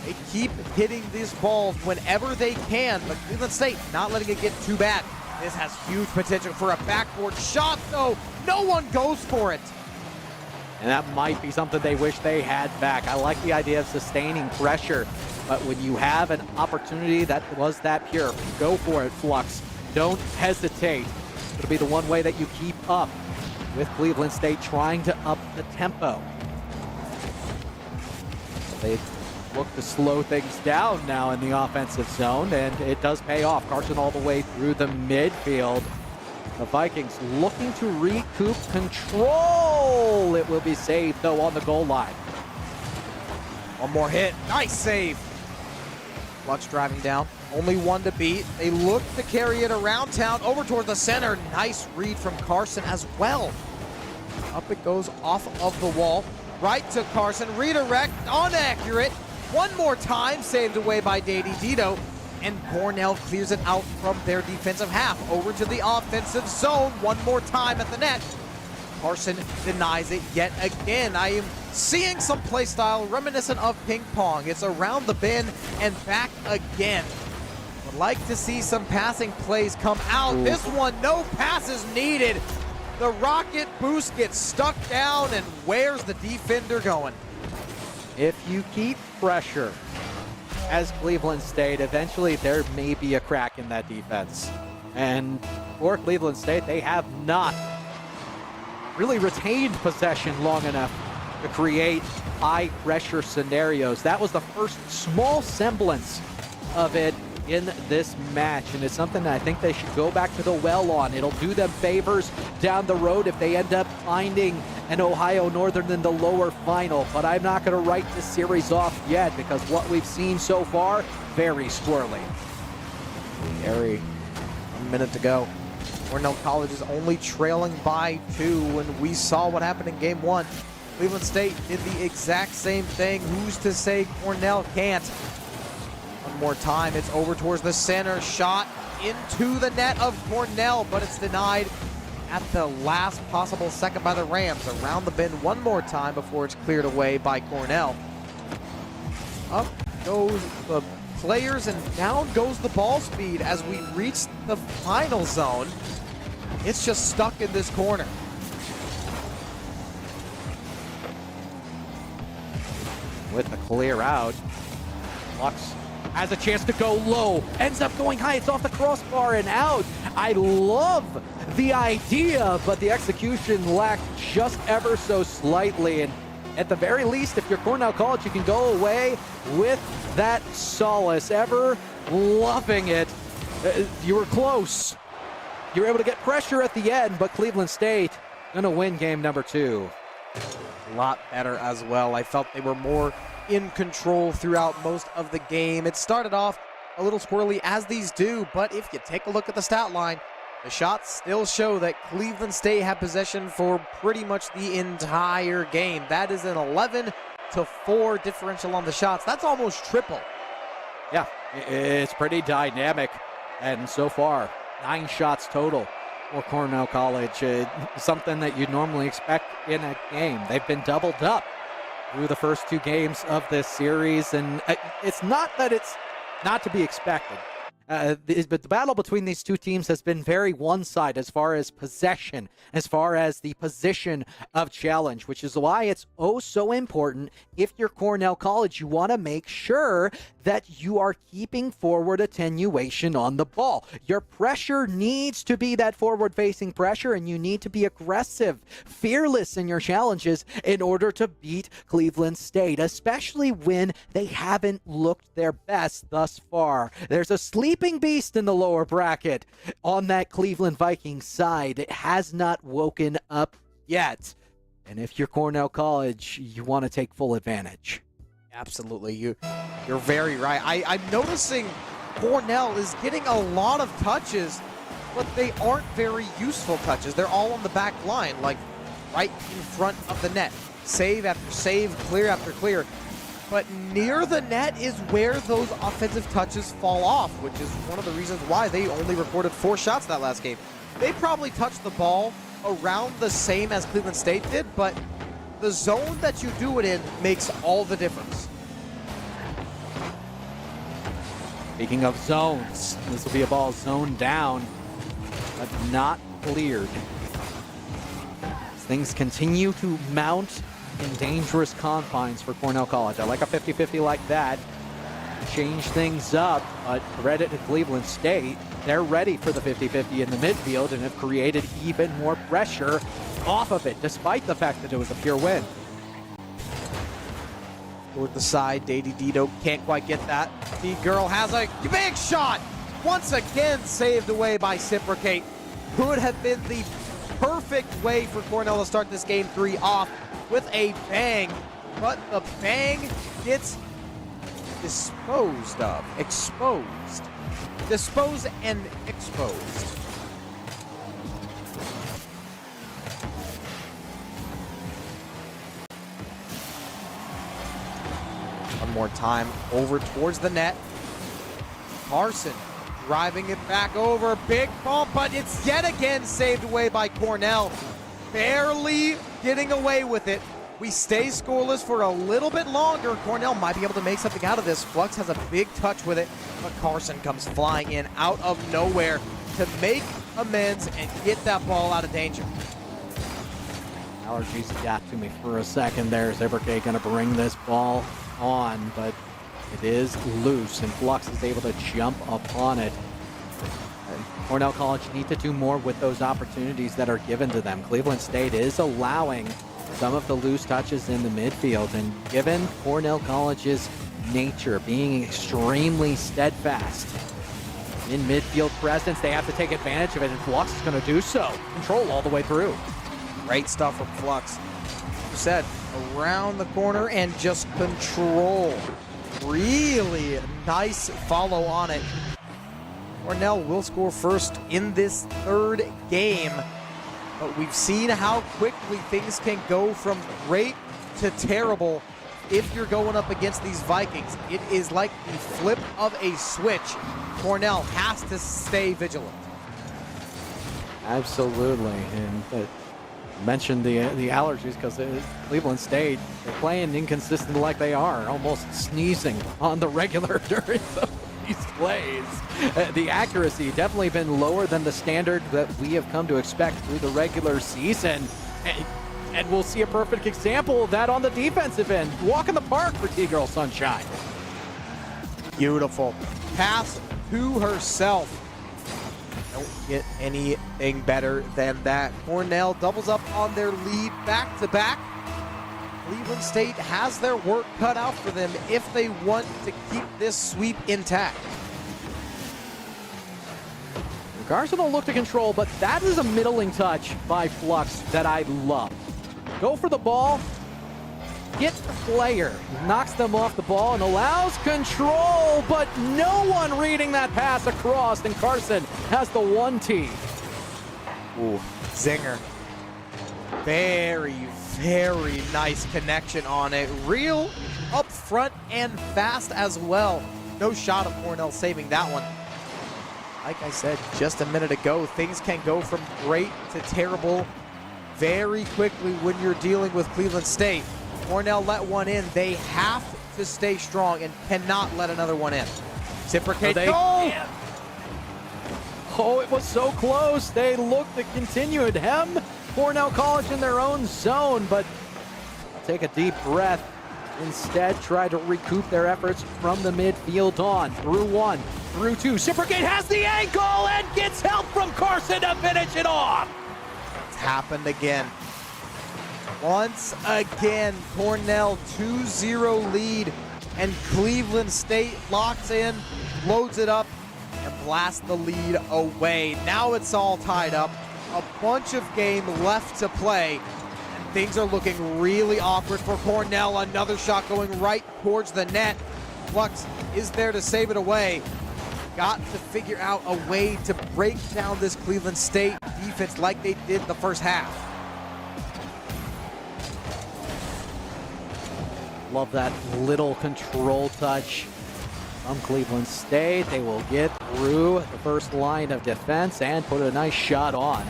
They keep hitting these balls whenever they can, but Cleveland State not letting it get too bad. This has huge potential for a backboard shot, though. No one goes for it. And that might be something they wish they had back. I like the idea of sustaining pressure, but when you have an opportunity that was that pure, go for it, Flux. Don't hesitate. It'll be the one way that you keep up with Cleveland State trying to up the tempo. They look to slow things down now in the offensive zone, and it does pay off. Carson all the way through the midfield. The Vikings looking to recoup control. It will be saved, though, on the goal line. One more hit. Nice save. Flux driving down. Only one to beat. They look to carry it around town, over toward the center. Nice read from Carson as well. Up it goes off of the wall. Right to Carson. Redirect. Inaccurate. One more time. Saved away by Dady Dito. And Cornell clears it out from their defensive half. Over to the offensive zone. One more time at the net. Carson denies it yet again. I am seeing some play style reminiscent of ping pong. It's around the bin and back again. Would like to see some passing plays come out. Ooh. This one, no passes needed. The rocket boost gets stuck down, and where's the defender going? If you keep pressure as Cleveland State, eventually there may be a crack in that defense. And for Cleveland State, they have not really retained possession long enough to create high pressure scenarios. That was the first small semblance of it in this match, and it's something that I think they should go back to the well on. It'll do them favors down the road if they end up finding an Ohio Northern in the lower final, but I'm not going to write this series off yet, because what we've seen so far, very squirrely. Very. 1 minute to go. Cornell College is only trailing by 2, and we saw what happened in game 1. Cleveland State did the exact same thing. Who's to say Cornell can't? One more time, it's over towards the center. Shot into the net of Cornell, but it's denied at the last possible second by the Rams. Around the bend one more time before it's cleared away by Cornell. Up goes the players and down goes the ball speed as we reach the final zone. It's just stuck in this corner. With the clear out, Lux has a chance to go low, ends up going high. It's off the crossbar and out. I love the idea, but the execution lacked just ever so slightly. And at the very least, if you're Cornell College, you can go away with that solace. Ever loving it. You were close. You were able to get pressure at the end, but Cleveland State gonna win game number 2. A lot better as well. I felt they were more in control throughout most of the game. It started off a little squirrely, as these do, but if you take a look at the stat line, the shots still show that Cleveland State had possession for pretty much the entire game. That is an 11-4 differential on the shots. That's almost triple. Yeah, it's pretty dynamic. And so far, 9 shots total for Cornell College. Something that you'd normally expect in a game. They've been doubled up through the first 2 games of this series, and it's not that it's not to be expected. But the battle between these two teams has been very one-sided as far as possession, as far as the position of challenge, which is why it's oh so important. If you're Cornell College, you want to make sure that you are keeping forward attenuation on the ball. Your pressure needs to be that forward-facing pressure, and you need to be aggressive, fearless in your challenges in order to beat Cleveland State, especially when they haven't looked their best thus far. There's a sleeping beast in the lower bracket on that Cleveland Vikings side. It has not woken up yet. And if you're Cornell College, you want to take full advantage. Absolutely. You're very right. I'm noticing Cornell is getting a lot of touches, but they aren't very useful touches. They're all on the back line, like right in front of the net. Save after save, clear after clear. But near the net is where those offensive touches fall off, which is one of the reasons why they only recorded 4 shots that last game. They probably touched the ball around the same as Cleveland State did, but the zone that you do it in makes all the difference. Speaking of zones, this will be a ball zoned down, but not cleared. As things continue to mount in dangerous confines for Cornell College. I like a 50-50 like that. Change things up, but credit to Cleveland State. They're ready for the 50-50 in the midfield and have created even more pressure off of it, despite the fact that it was a pure win. Toward the side, Dady Dito can't quite get that. D-Girl has a big shot! Once again saved away by Cipricate. Could have been the perfect way for Cornell to start this game 3 off with a bang, but the bang gets disposed of. Exposed. Disposed and exposed. One more time over towards the net. Carson driving it back over. Big bump, but it's yet again saved away by Cornell. Barely getting away with it. We stay scoreless for a little bit longer. Cornell might be able to make something out of this. Flux has a big touch with it, but Carson comes flying in out of nowhere to make amends and get that ball out of danger. Allergies got to me for a second there. Cipricate going to bring this ball on, but it is loose, and Flux is able to jump upon it. And Cornell College need to do more with those opportunities that are given to them. Cleveland State is allowing some of the loose touches in the midfield, and given Cornell College's nature being extremely steadfast in midfield presence, they have to take advantage of it, and Flux is going to do so. Control all the way through. Great stuff from Flux. You said around the corner and just control. Really nice follow on it. Cornell will score first in this 3rd game, but we've seen how quickly things can go from great to terrible if you're going up against these Vikings, it is like the flip of a switch. Cornell has to stay vigilant. Absolutely. And mentioned the allergies because Cleveland State, they're playing inconsistent like they are, almost sneezing on the regular during these plays. The accuracy definitely been lower than the standard that we have come to expect through the regular season. And we'll see a perfect example of that on the defensive end. Walk in the park for T-Girl Sunshine. Beautiful. Pass to herself. Don't get anything better than that. Cornell doubles up on their lead back-to-back. Cleveland State has their work cut out for them if they want to keep this sweep intact. Garza don't look to control, but that is a middling touch by Flux that I love. Go for the ball, get the player, knocks them off the ball and allows control, but no one reading that pass across, and Carson has the 1T. Ooh, zinger. Very, very nice connection on it. Real up front and fast as well. No shot of Cornell saving that one. Like I said just a minute ago, things can go from great to terrible very quickly when you're dealing with Cleveland State. Cornell let one in. They have to stay strong and cannot let another one in. Reciprocate goal! Oh, it was so close. They looked to continue and hem Cornell College in their own zone, but take a deep breath. Instead, try to recoup their efforts from the midfield on. Through one, through two. Reciprocate has the ankle and gets help from Carson to finish it off. It's happened again. Once again, Cornell 2-0 lead, and Cleveland State locks in, loads it up, and blasts the lead away. Now it's all tied up. A bunch of game left to play. Things are looking really awkward for Cornell. Another shot going right towards the net. Flux is there to save it away. Got to figure out a way to break down this Cleveland State defense like they did the first half. Love that little control touch from Cleveland State. They will get through the first line of defense and put a nice shot on.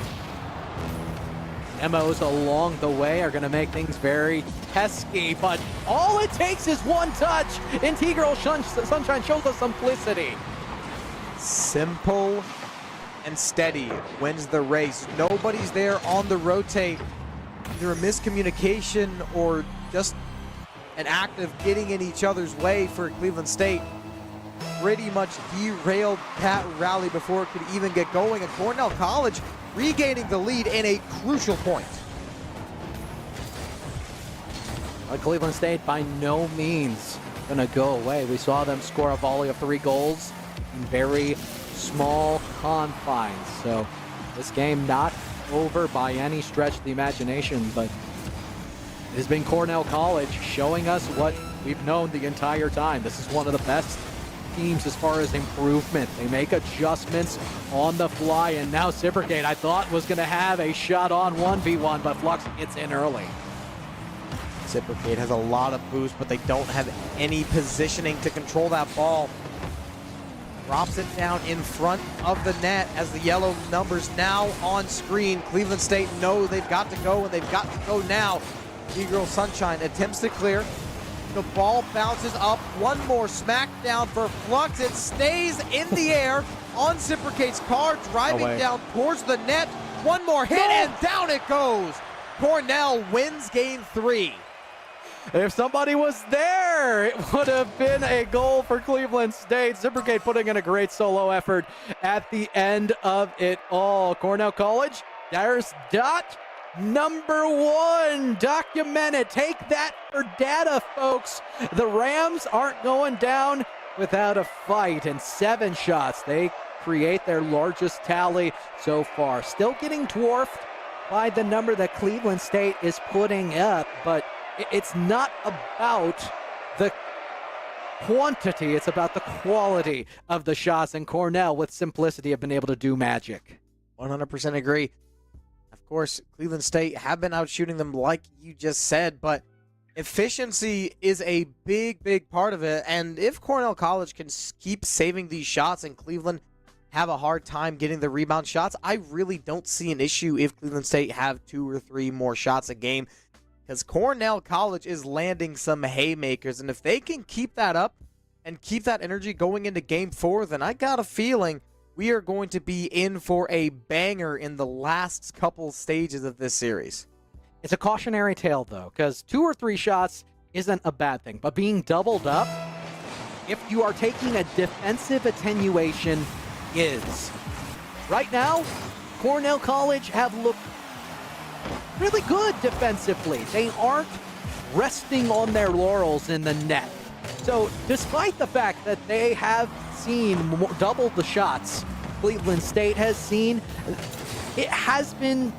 Memos along the way are going to make things very pesky, but all it takes is one touch. Integral Sunshine shows us simplicity. Simple and steady wins the race. Nobody's there on the rotate. Either a miscommunication or just an act of getting in each other's way for Cleveland State. Pretty much derailed that rally before it could even get going, and Cornell College regaining the lead in a crucial point. Cleveland State by no means going to go away. We saw them score a volley of 3 goals in very small confines. So this game not over by any stretch of the imagination, but it has been Cornell College showing us what we've known the entire time. This is one of the best teams as far as improvement. They make adjustments on the fly, and now Reciprocate, I thought, was going to have a shot on 1v1, but Flux gets in early. Reciprocate has a lot of boost, but they don't have any positioning to control that ball. Drops it down in front of the net as the yellow numbers now on screen. Cleveland State know they've got to go, and they've got to go now. E-Girl Sunshine attempts to clear. The ball bounces up. One more smackdown for Flux. It stays in the air on Reciprocate's car, driving down towards the net. One more hit, and down it goes. Cornell wins game 3. If somebody was there, it would have been a goal for Cleveland State. Reciprocate putting in a great solo effort at the end of it all. Cornell College, there's dot number 1. Document it. Take that for data, folks. The Rams aren't going down without a fight, and 7 shots. They create their largest tally so far. Still getting dwarfed by the number that Cleveland State is putting up, but it's not about the quantity, it's about the quality of the shots, and Cornell with simplicity have been able to do magic. 100% agree. Of course, Cleveland State have been out shooting them like you just said, but Efficiency is a big, big part of it. And if Cornell College can keep saving these shots and Cleveland have a hard time getting the rebound shots, I really don't see an issue if Cleveland State have 2 or 3 more shots a game, because Cornell College is landing some haymakers. And if they can keep that up and keep that energy going into Game 4, then I got a feeling we are going to be in for a banger in the last couple stages of this series. It's a cautionary tale, though, because 2 or 3 shots isn't a bad thing, but being doubled up, if you are taking a defensive attenuation, is. Right now, Cornell College have looked really good defensively. They aren't resting on their laurels in the net. So despite the fact that they have seen double the shots Cleveland State has seen, it has been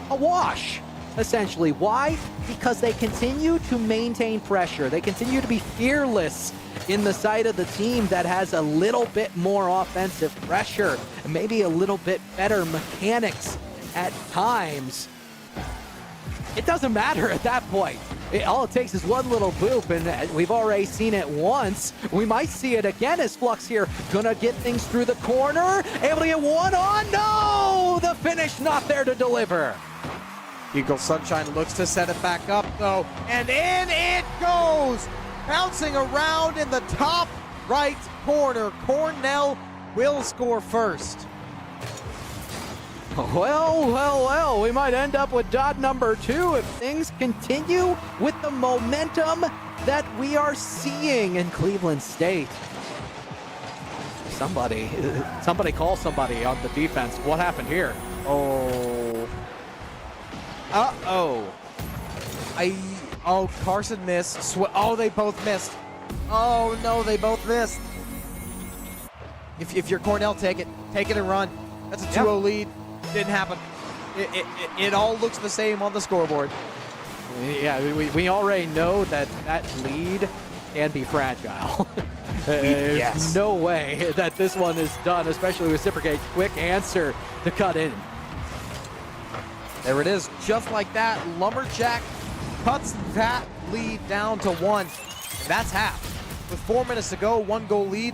a wash, essentially. Why? Because they continue to maintain pressure. They continue to be fearless in the side of the team that has a little bit more offensive pressure, and maybe a little bit better mechanics at times. It doesn't matter at that point. All it takes is one little boop, and we've already seen it once. We might see it again as Flux here gonna get things through the corner. Able to get one on. No! The finish not there to deliver. Eagle Sunshine looks to set it back up, though, and in it goes! Bouncing around in the top right corner. Cornell will score first. Well, we might end up with dot number 2 if things continue with the momentum that we are seeing in Cleveland State. Somebody call somebody on the defense. What happened here? Carson missed. They both missed. Oh, no, they both missed. If you're Cornell, take it and run. That's a 2-0 lead. Didn't happen. It all looks the same on the scoreboard. Yeah, we already know that lead can be fragile. There's no way that this one is done, especially with Reciprocate. Quick answer to cut in. There it is. Just like that, Lumberjack cuts that lead down to 1. And that's half. With 4 minutes to go, 1-goal lead.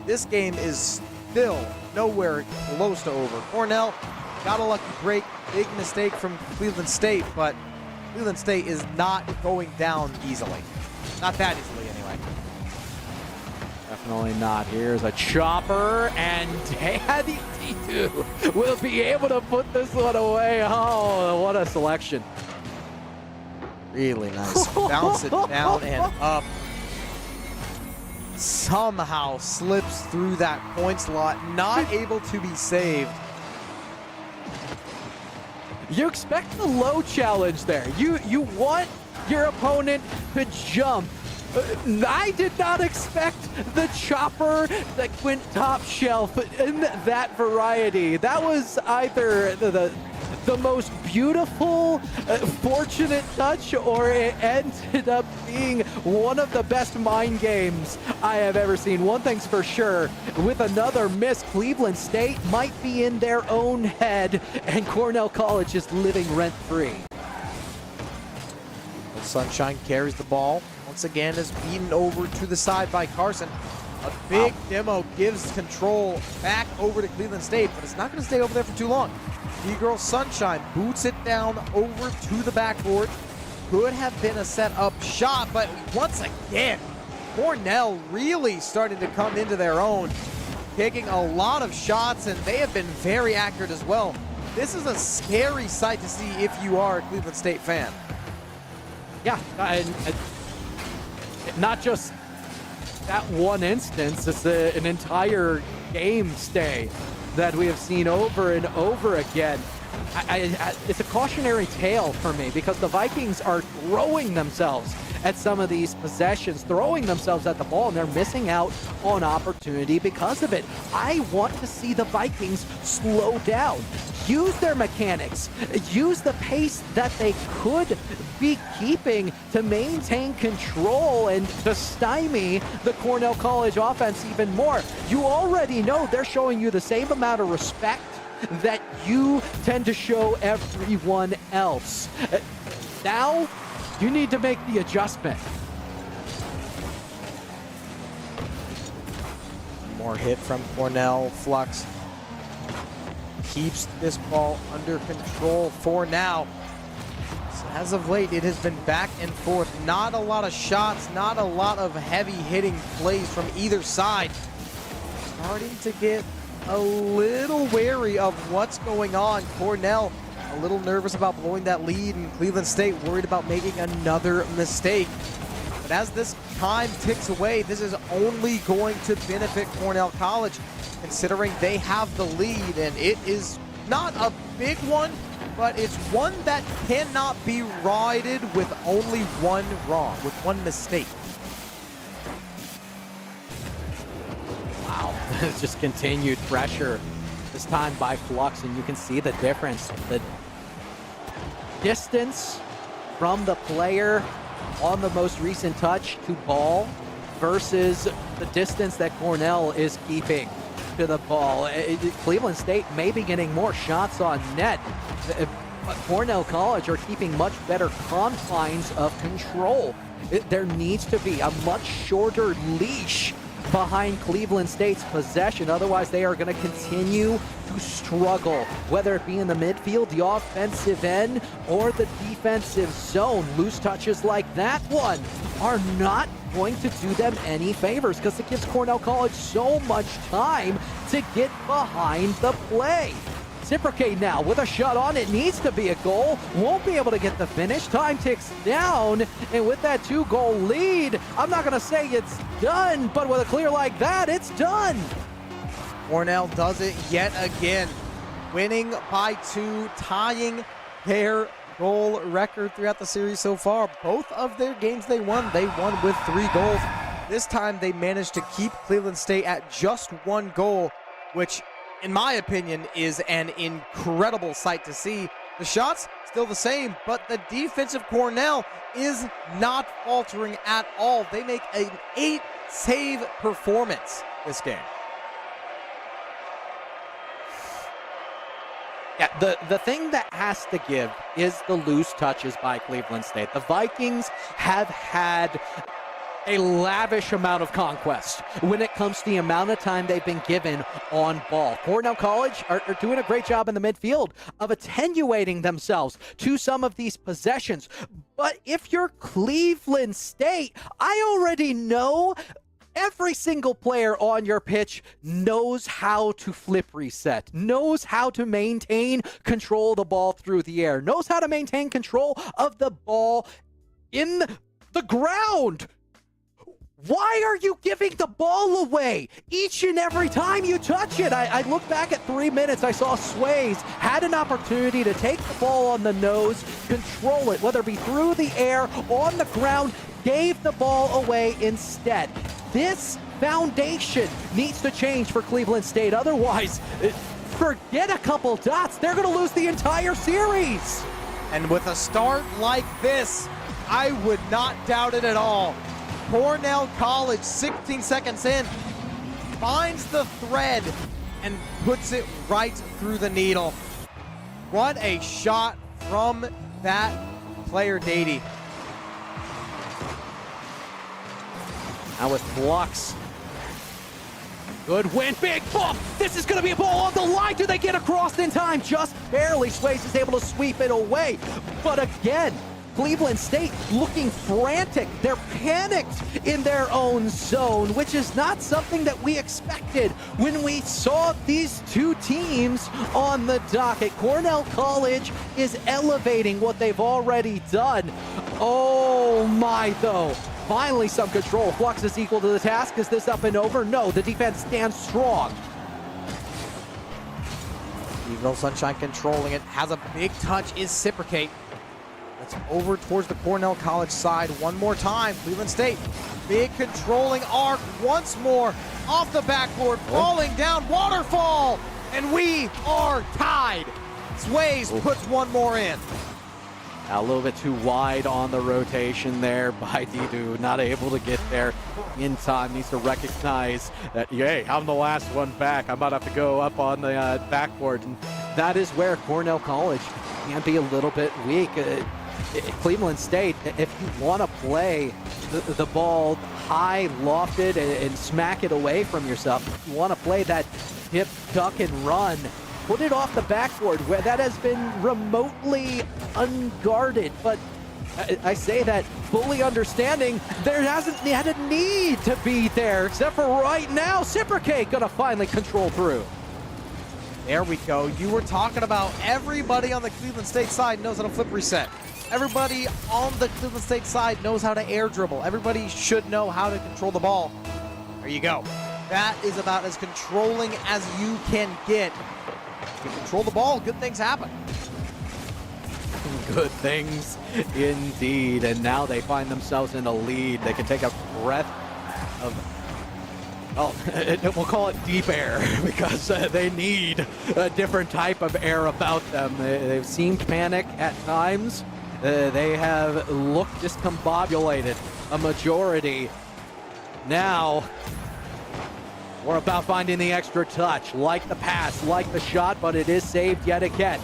This game is still nowhere close to over. Cornell got a lucky break. Big mistake from Cleveland State, but Cleveland State is not going down easily. Not that easily, anyway. Definitely not. Here's a chopper, and Daddy T2 will be able to put this one away. Oh, what a selection. Really nice. Bounce it down and up. Somehow slips through that point slot, not able to be saved. You expect the low challenge there. You want your opponent to jump. I did not expect the chopper that went top shelf in that variety. That was either the most beautiful, fortunate touch, or it ended up being one of the best mind games I have ever seen. One thing's for sure, with another miss, Cleveland State might be in their own head, and Cornell College is living rent-free. Sunshine carries the ball. Once again is beaten over to the side by Carson. A big demo gives control back over to Cleveland State, but it's not going to stay over there for too long. D-Girl Sunshine boots it down over to the backboard. Could have been a set-up shot, but once again, Cornell really starting to come into their own, taking a lot of shots, and they have been very accurate as well. This is a scary sight to see if you are a Cleveland State fan. Yeah, not just that one instance, it's an entire game stay that we have seen over and over again. It's a cautionary tale for me because the Vikings are throwing themselves at some of these possessions, throwing themselves at the ball, and they're missing out on opportunity because of it. I want to see the Vikings slow down, use their mechanics, use the pace that they could be keeping to maintain control and to stymie the Cornell College offense even more. You already know they're showing you the same amount of respect that you tend to show everyone else. Now, You need to make the adjustment. More hit from Cornell. Flux keeps this ball under control for now. So as of late, it has been back and forth. Not a lot of shots, not a lot of heavy hitting plays from either side. Starting to get a little wary of what's going on. Cornell a little nervous about blowing that lead, and Cleveland State worried about making another mistake. But as this time ticks away, this is only going to benefit Cornell College, considering they have the lead, and it is not a big one, but it's one that cannot be rided with only one wrong, with one mistake. Wow, it's just continued pressure, this time by Flux, and you can see the difference. The distance from the player on the most recent touch to ball versus the distance that Cornell is keeping to the ball. Cleveland State may be getting more shots on net, but Cornell College are keeping much better confines of control. There needs to be a much shorter leash behind Cleveland State's possession. Otherwise, they are going to continue to struggle, whether it be in the midfield, the offensive end, or the defensive zone. Loose touches like that one are not going to do them any favors because it gives Cornell College so much time to get behind the play. Reciprocate now with a shot on. It needs to be a goal. Won't be able to get the finish. Time ticks down. And with that 2-goal lead, I'm not going to say it's done, but with a clear like that, it's done. Cornell does it yet again, winning by 2, tying their goal record throughout the series so far. Both of their games they won with 3 goals. This time they managed to keep Cleveland State at just 1 goal, which in my opinion is an incredible sight to see. The shots still the same, but the defensive Cornell is not faltering at all. They make an 8-save performance this game. Yeah, the thing that has to give is the loose touches by Cleveland State. The Vikings have had a lavish amount of conquest when it comes to the amount of time they've been given on ball. Cornell College are doing a great job in the midfield of attenuating themselves to some of these possessions. But if you're Cleveland State, I already know every single player on your pitch knows how to flip reset, knows how to maintain control of the ball through the air, knows how to maintain control of the ball in the ground. Why are you giving the ball away each and every time you touch it? I look back at 3 minutes. I saw Sways had an opportunity to take the ball on the nose, control it, whether it be through the air, on the ground, gave the ball away instead. This foundation needs to change for Cleveland State. Otherwise, forget a couple dots. They're going to lose the entire series. And with a start like this, I would not doubt it at all. Cornell College, 16 seconds in, finds the thread and puts it right through the needle. What a shot from that player, Dady. Now with Flux. Good win, big bump. This is going to be a ball on the line. Do they get across in time? Just barely. Sways is able to sweep it away. But again, Cleveland State looking frantic. They're panicked in their own zone, which is not something that we expected when we saw these two teams on the docket. Cornell College is elevating what they've already done. Oh my, though. Finally some control. Flux is equal to the task. Is this up and over? No, the defense stands strong. Eagle Sunshine controlling it. Has a big touch. Is Reciprocate. It's over towards the Cornell College side one more time. Cleveland State, big controlling arc once more. Off the backboard, falling down, waterfall, and we are tied. Sways puts one more in. A little bit too wide on the rotation there by Didu. Not able to get there in time. Needs to recognize that, hey, I'm the last one back. I might have to go up on the backboard. And that is where Cornell College can be a little bit weak. Cleveland State, if you want to play the ball high, lofted, and smack it away from yourself, if you want to play that hip, duck, and run, put it off the backboard where that has been remotely unguarded. But I say that fully understanding there hasn't had a need to be there, except for right now, Cipricate gonna finally control through. There we go. You were talking about everybody on the Cleveland State side knows how to flip reset. Everybody on the Cleveland State side knows how to air dribble. Everybody should know how to control the ball. There you go. That is about as controlling as you can get. If you control the ball, good things happen. Good things indeed. And now they find themselves in a lead. They can take a breath of, we'll call it deep air, because they need a different type of air about them. They've seemed panic at times. They have looked discombobulated, a majority. Now, we're about finding the extra touch, like the pass, like the shot, but it is saved yet again.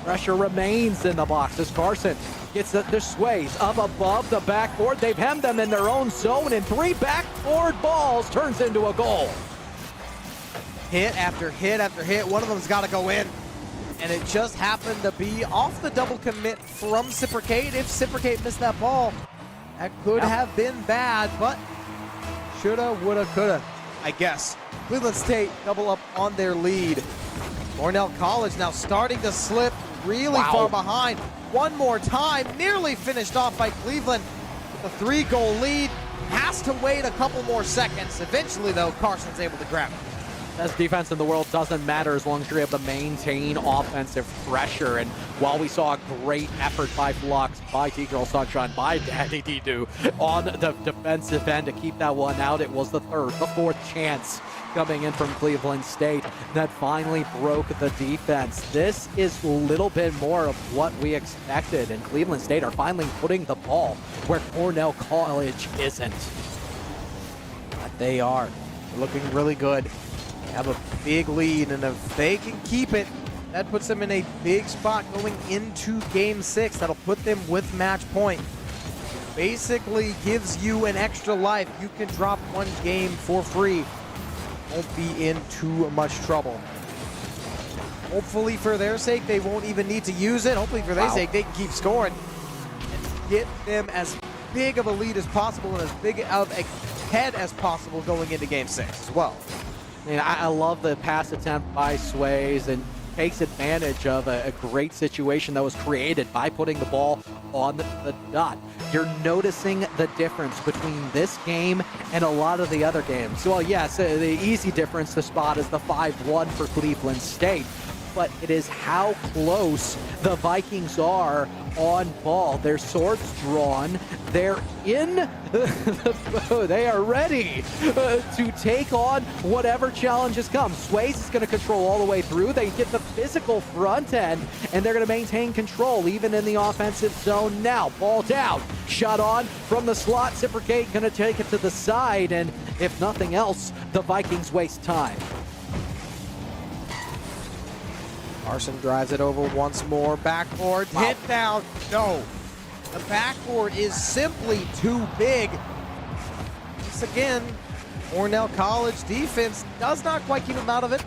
Pressure remains in the box as Carson gets the sways up above the backboard. They've hemmed them in their own zone, and 3 backboard balls turns into a goal. Hit after hit after hit. One of them's got to go in. And it just happened to be off the double commit from Cipricate. If Cipricate missed that ball, that could have been bad, but shoulda, woulda, coulda, I guess. Cleveland State double up on their lead. Cornell College now starting to slip really far behind. One more time, nearly finished off by Cleveland. The 3-goal lead has to wait a couple more seconds. Eventually, though, Carson's able to grab it. Best defense in the world doesn't matter as long as you're able to maintain offensive pressure. And while we saw a great effort by Flux, by T-Girl Sunshine, by Daddy Didu on the defensive end to keep that one out, it was the 4th chance coming in from Cleveland State that finally broke the defense. This is a little bit more of what we expected, and Cleveland State are finally putting the ball where Cornell College isn't. But they are looking really good. Have a big lead, and if they can keep it, that puts them in a big spot going into Game 6. That'll put them with match point. Basically gives you an extra life. You can drop one game for free. Won't be in too much trouble. Hopefully for their sake, they won't even need to use it. Hopefully for their sake, they can keep scoring and get them as big of a lead as possible and as big of a head as possible going into Game 6 as well. I mean, I love the pass attempt by Sways and takes advantage of a great situation that was created by putting the ball on the dot. You're noticing the difference between this game and a lot of the other games. Well, yes, the easy difference to spot is the 5-1 for Cleveland State, but it is how close the Vikings are on ball. Their swords drawn. They're in they are ready to take on whatever challenges come. Sways is going to control all the way through. They get the physical front end, and they're going to maintain control even in the offensive zone now. Ball down. Shot on from the slot. Cipricate going to take it to the side, and if nothing else, the Vikings waste time. Carson drives it over once more. Backboard, hit down. No. The backboard is simply too big. Once again, Cornell College defense does not quite keep him out of it.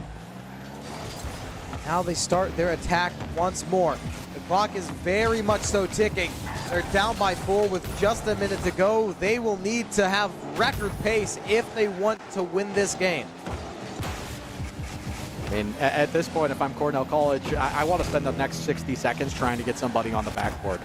Now they start their attack once more. The clock is very much so ticking. They're down by 4 with just a minute to go. They will need to have record pace if they want to win this game. I mean, at this point, if I'm Cornell College, I want to spend the next 60 seconds trying to get somebody on the backboard.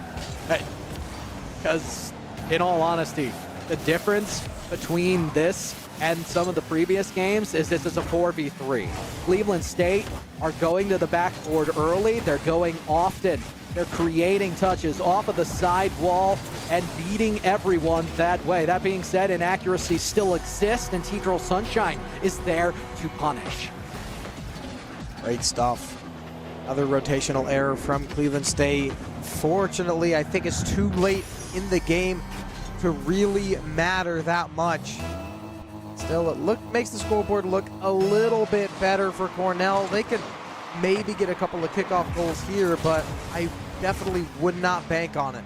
Because, in all honesty, the difference between this and some of the previous games is this is a 4v3. Cleveland State are going to the backboard early. They're going often. They're creating touches off of the side wall and beating everyone that way. That being said, inaccuracies still exist, and T-Girl Sunshine is there to punish. Great stuff. Another rotational error from Cleveland State. Fortunately, I think it's too late in the game to really matter that much. Still, it makes the scoreboard look a little bit better for Cornell. They could maybe get a couple of kickoff goals here, but I definitely would not bank on it.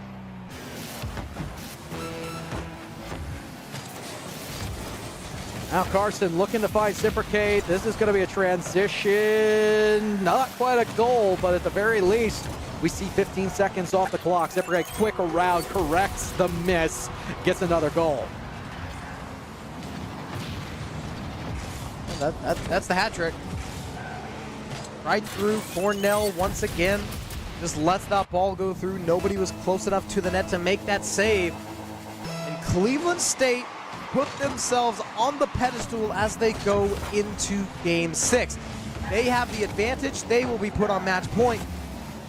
Now Carson looking to find Cipricate. This is going to be a transition. Not quite a goal, but at the very least, we see 15 seconds off the clock. Cipricate quick around, corrects the miss, gets another goal. That's the hat trick. Right through. Cornell once again just lets that ball go through. Nobody was close enough to the net to make that save. And Cleveland State put themselves on the pedestal as they go into Game 6. They have the advantage. They will be put on match point,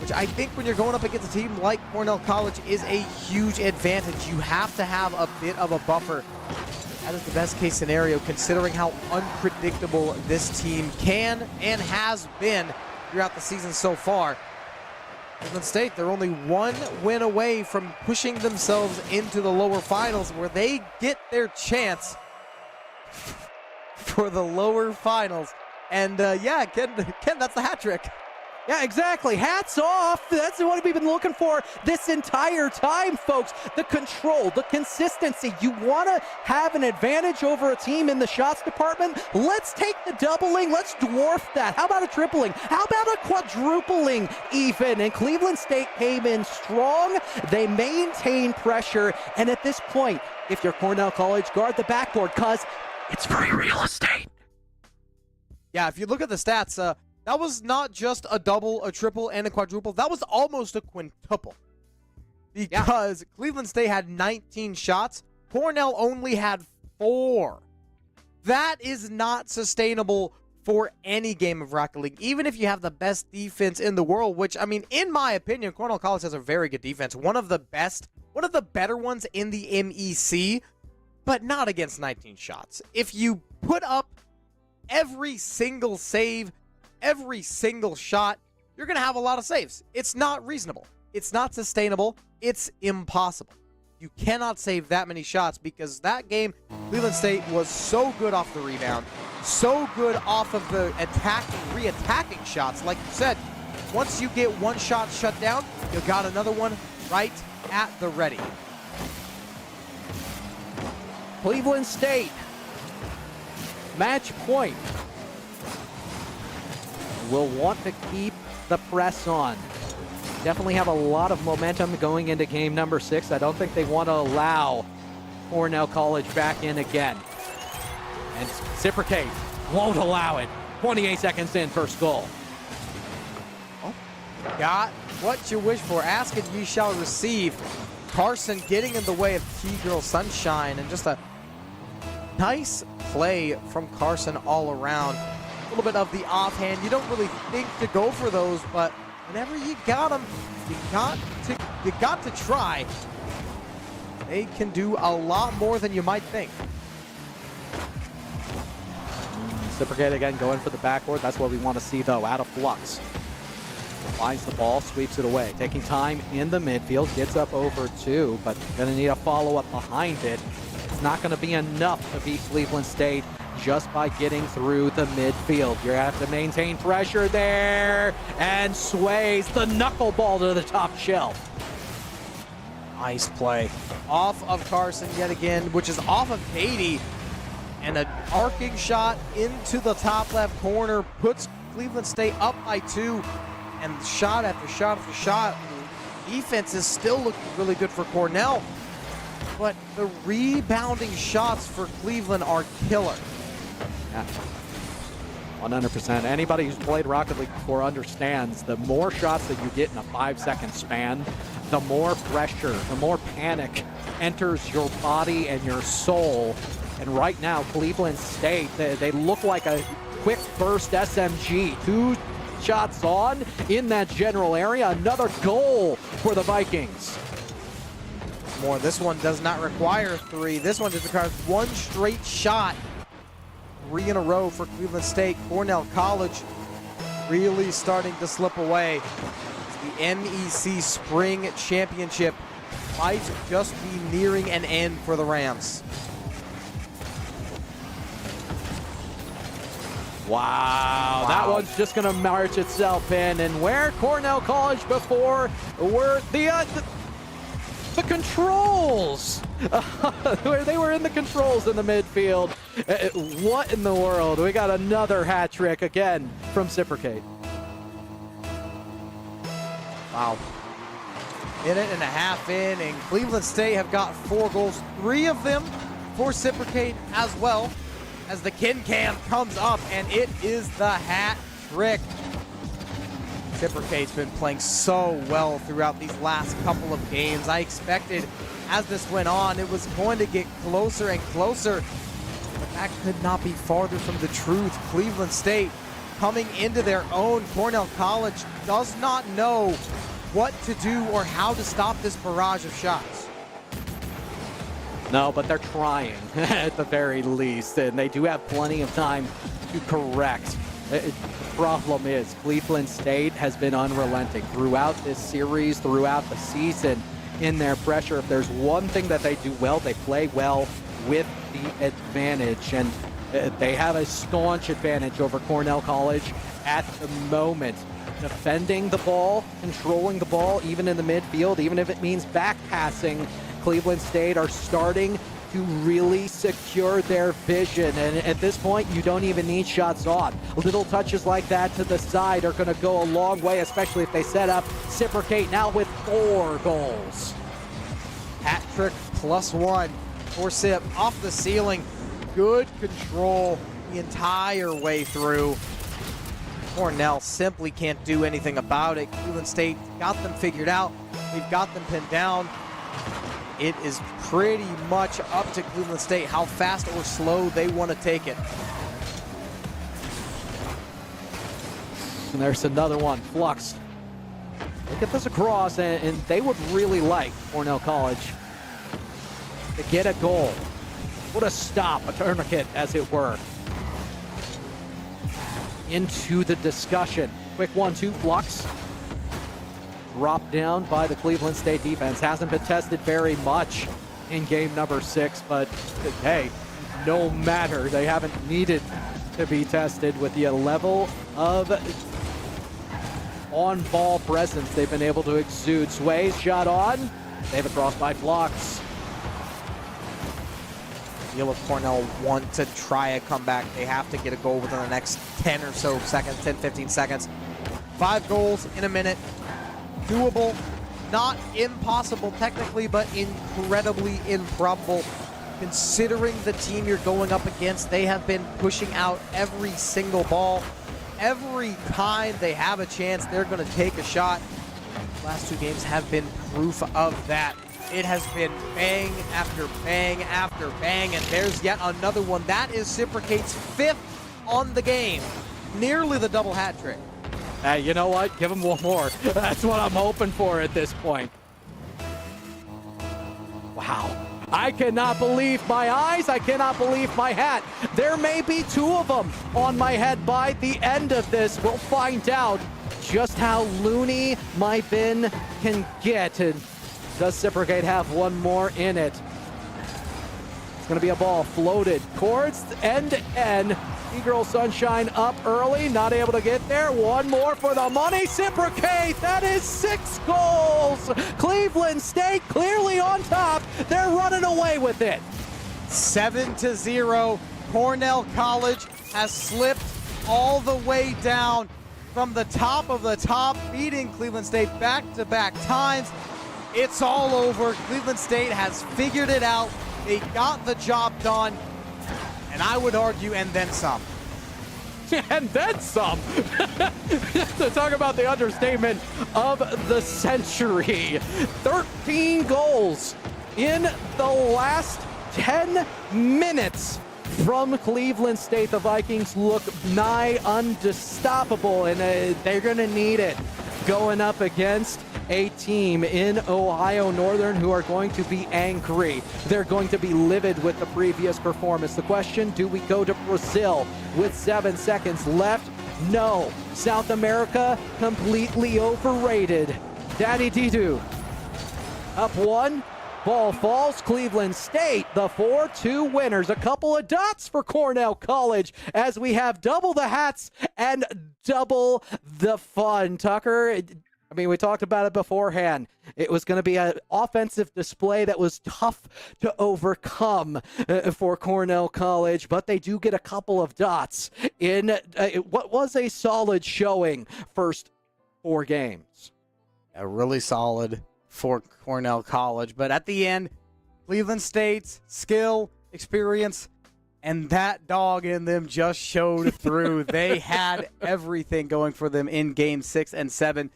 which I think when you're going up against a team like Cornell College is a huge advantage. You have to have a bit of a buffer. That is the best case scenario considering how unpredictable this team can and has been throughout the season so far. Cleveland State, they're only one win away from pushing themselves into the lower finals where they get their chance for the lower finals. And yeah, Ken, that's the hat trick. Yeah, exactly. Hats off. That's what we've been looking for this entire time, folks. The control, the consistency. You want to have an advantage over a team in the shots department? Let's take the doubling. Let's dwarf that. How about a tripling? How about a quadrupling even? And Cleveland State came in strong. They maintained pressure. And at this point, if you're Cornell College, guard the backboard because it's free real estate. Yeah, if you look at the stats, that was not just a double, a triple, and a quadruple. That was almost a quintuple. Because Cleveland State had 19 shots. Cornell only had 4. That is not sustainable for any game of Rocket League. Even if you have the best defense in the world, which, I mean, in my opinion, Cornell College has a very good defense. One of the better ones in the MEC, but not against 19 shots. If you put up every single save, every single shot, you're going to have a lot of saves. It's not reasonable. It's not sustainable. It's impossible. You cannot save that many shots because that game, Cleveland State was so good off the rebound, so good off of the re-attacking shots. Like you said, once you get one shot shut down, you got another one right at the ready. Cleveland State, match point. Will want to keep the press on. Definitely have a lot of momentum going into game number 6. I don't think they want to allow Cornell College back in again. And Cipricate won't allow it. 28 seconds in, first goal. Oh, got what you wish for. Ask and ye shall receive. Carson getting in the way of T-Girl Sunshine, and just a nice play from Carson all around. A little bit of the offhand. You don't really think to go for those, but whenever you got them, you got to try. They can do a lot more than you might think. Cipricate again going for the backboard. That's what we want to see, though. Out of flux. Finds the ball, sweeps it away. Taking time in the midfield. Gets up over 2, but going to need a follow-up behind it. It's not going to be enough to beat Cleveland State just by getting through the midfield. You're going to have to maintain pressure there, and sways the knuckleball to the top shelf. Nice play. Off of Carson yet again, which is off of Beatty, and an arcing shot into the top left corner puts Cleveland State up by 2, and shot after shot after shot. Defense is still looking really good for Cornell, but the rebounding shots for Cleveland are killer. Yeah. 100%. Anybody who's played Rocket League before understands the more shots that you get in a 5-second span, the more pressure, the more panic enters your body and your soul. And right now, Cleveland State, they look like a quick burst SMG. 2 shots on in that general area. Another goal for the Vikings. More. This one does not require 3. This one just requires 1 straight shot. 3 in a row for Cleveland State. Cornell College really starting to slip away. The MEC Spring Championship might just be nearing an end for the Rams. Wow, that one's just going to march itself in. And where Cornell College before were the controls. Where they were in the controls in the midfield. What in the world? We got another hat trick again from Cipricate. Wow. Minute and a half in, and Cleveland State have got 4 goals, 3 of them for Cipricate as well, as the Kin Cam comes up, and it is the hat trick. Cipricate's been playing so well throughout these last couple of games. I expected as this went on, it was going to get closer and closer, but that could not be farther from the truth. Cleveland State coming into their own. Cornell College does not know what to do or how to stop this barrage of shots. No, but they're trying at the very least, and they do have plenty of time to correct. The problem is Cleveland State has been unrelenting throughout this series, throughout the season in their pressure. If there's one thing that they do well, they play well with the advantage, and they have a staunch advantage over Cornell College at the moment. Defending the ball, controlling the ball, even in the midfield, even if it means back passing, Cleveland State are starting to really secure their vision. And at this point, you don't even need shots on. Little touches like that to the side are going to go a long way, especially if they set up Cipricate now with 4 goals. Hat trick +1 for Cip off the ceiling. Good control the entire way through. Cornell simply can't do anything about it. Cleveland State got them figured out. They've got them pinned down. It is pretty much up to Cleveland State how fast or slow they want to take it. And there's another one, Flux. Look at this across, and they would really like Cornell College to get a goal. What a stop, a tourniquet, as it were. Into the discussion. Quick 1-2, Flux. Dropped down by the Cleveland State defense. Hasn't been tested very much in game number 6, but hey, no matter. They haven't needed to be tested with the level of on-ball presence they've been able to exude. Sway's shot on. Save across by Flux. Feel if Cornell want to try a comeback, they have to get a goal within the next 10 or so seconds, 10, 15 seconds. 5 goals in a minute. Doable. Not impossible technically, but incredibly improbable. Considering the team you're going up against, they have been pushing out every single ball. Every time they have a chance, they're going to take a shot. Last 2 games have been proof of that. It has been bang after bang after bang, and there's yet another one. That is Cipricate's 5th on the game. Nearly the double hat trick. Hey, you know what? Give him one more. That's what I'm hoping for at this point. Wow. I cannot believe my eyes. I cannot believe my hat. There may be 2 of them on my head by the end of this. We'll find out just how loony my bin can get. And does Cipricate have one more in it? It's going to be a ball floated towards end-to-end. E-Girl Sunshine up early, not able to get there. One more for the money. Cipricate, that is 6 goals. Cleveland State clearly on top. They're running away with it. 7-0. Cornell College has slipped all the way down from the top of the top, beating Cleveland State back-to-back times. It's all over. Cleveland State has figured it out. They got the job done. And I would argue, and then some. And then some. To talk about the understatement of the century. 13 goals in the last 10 minutes from Cleveland State. The Vikings look nigh unstoppable, and they're going to need it going up against a team in Ohio Northern who are going to be angry. They're going to be livid with the previous performance. The question, do we go to Brazil with 7 seconds left? No. South America, completely overrated. Daddy Didu up 1. Ball falls. Cleveland State, the 4-2 winners. A couple of dots for Cornell College as we have double the hats and double the fun. Tucker, I mean, we talked about it beforehand. It was going to be an offensive display that was tough to overcome for Cornell College, but they do get a couple of dots in what was a solid showing first 4 games. A really solid for Cornell College, but at the end, Cleveland State's skill, experience, and that dog in them just showed through. They had everything going for them in Game 6 and 7.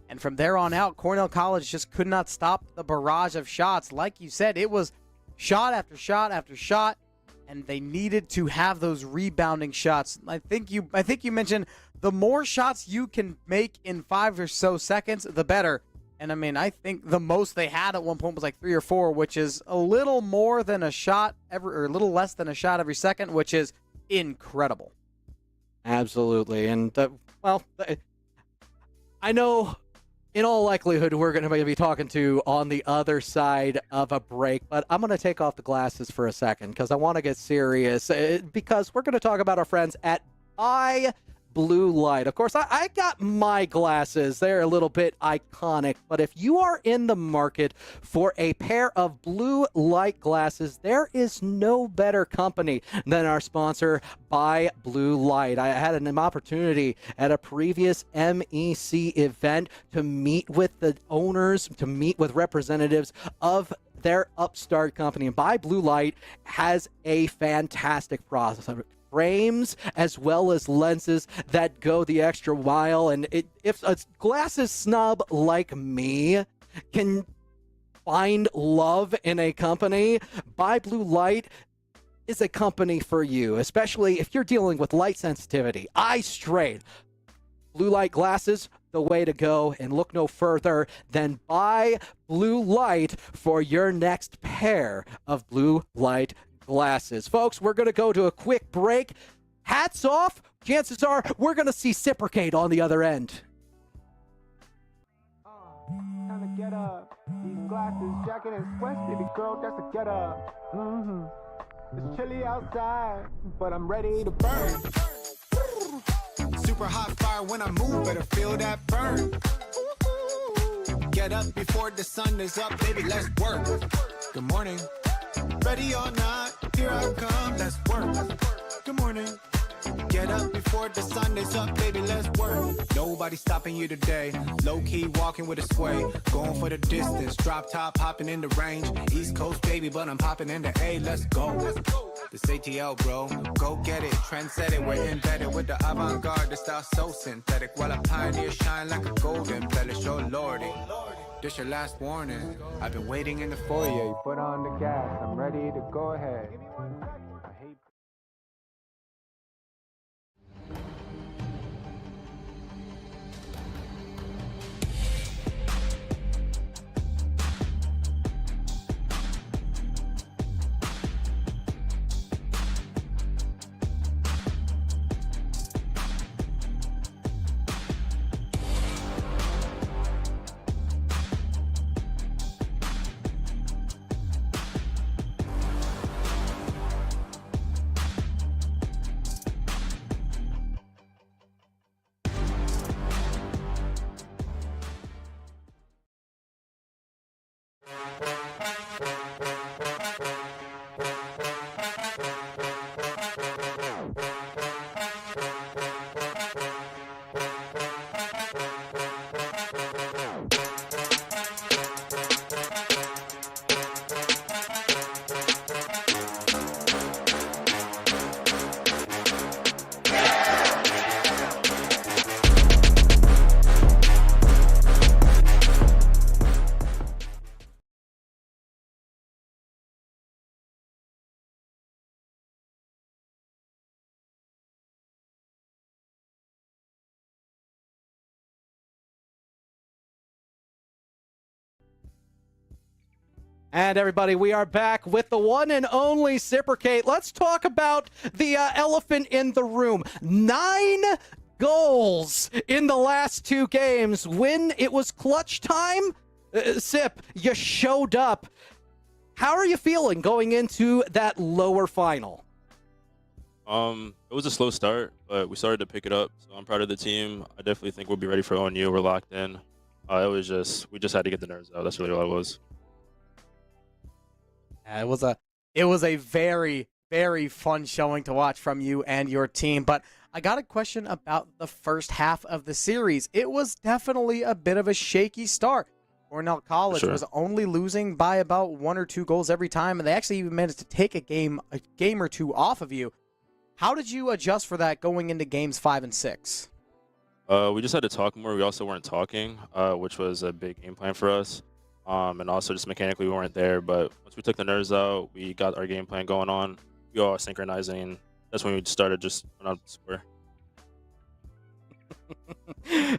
And from there on out, Cornell College just could not stop the barrage of shots. Like you said, it was shot after shot after shot, and they needed to have those rebounding shots. I think you mentioned the more shots you can make in 5 or so seconds, the better. And I mean, I think the most they had at one point was like 3 or 4, which is a little more than a shot or a little less than a shot every second, which is incredible. Absolutely. And, I know in all likelihood we're going to be talking to on the other side of a break, but I'm going to take off the glasses for a second because I want to get serious because we're going to talk about our friends at Blue Light. Of course, I got my glasses. They're a little bit iconic, but if you are in the market for a pair of Blue Light glasses, there is no better company than our sponsor, Buy Blue Light. I had an opportunity at a previous MEC event to meet with the owners, to meet with representatives of their upstart company. And Buy Blue Light has a fantastic process. Frames as well as lenses that go the extra mile, and if a glasses snob like me can find love in a company, Buy Blue Light is a company for you, especially if you're dealing with light sensitivity, eye strain. Blue Light glasses, the way to go, and look no further than Buy Blue Light for your next pair of Blue Light glasses. Folks, we're going to go to a quick break. Hats off. Chances are we're going to see Cipricate on the other end. Time to get up. These glasses, jacket, and sweats, baby girl, that's a get up. It's chilly outside, but I'm ready to burn. Super hot fire when I move, better feel that burn. Get up before the sun is up, baby, let's work. Good morning. Ready or not, here I come, let's work. Good morning. Get up before the sun is up, baby, let's work. Nobody stopping you today. Low-key walking with a sway. Going for the distance, drop top, hopping in the range. East Coast, baby, but I'm popping in the A, let's go. This ATL, bro, go get it. Trend set it, we're embedded with the avant-garde. The style so synthetic, while a pioneer shine like a golden embellish, oh lordy. This your last warning. I've been waiting in the foyer. You put on the gas. I'm ready to go ahead. And everybody, we are back with the one and only Cipricate. Let's talk about the elephant in the room. 9 goals in the last 2 games. When it was clutch time, Sip, you showed up. How are you feeling going into that lower final? It was a slow start, but we started to pick it up. So I'm proud of the team. I definitely think we'll be ready for ONU. We're locked in. We just had to get the nerves out. That's really all it was. It was a very, very fun showing to watch from you and your team. But I got a question about the first half of the series. It was definitely a bit of a shaky start. Cornell College was only losing by about 1 or 2 goals every time, and they actually even managed to take a game or two off of you. How did you adjust for that going into games 5 and 6? We just had to talk more. We also weren't talking, which was a big game plan for us. And also just mechanically we weren't there. But once we took the nerves out, we got our game plan going on. We all synchronizing. That's when we started just on the square.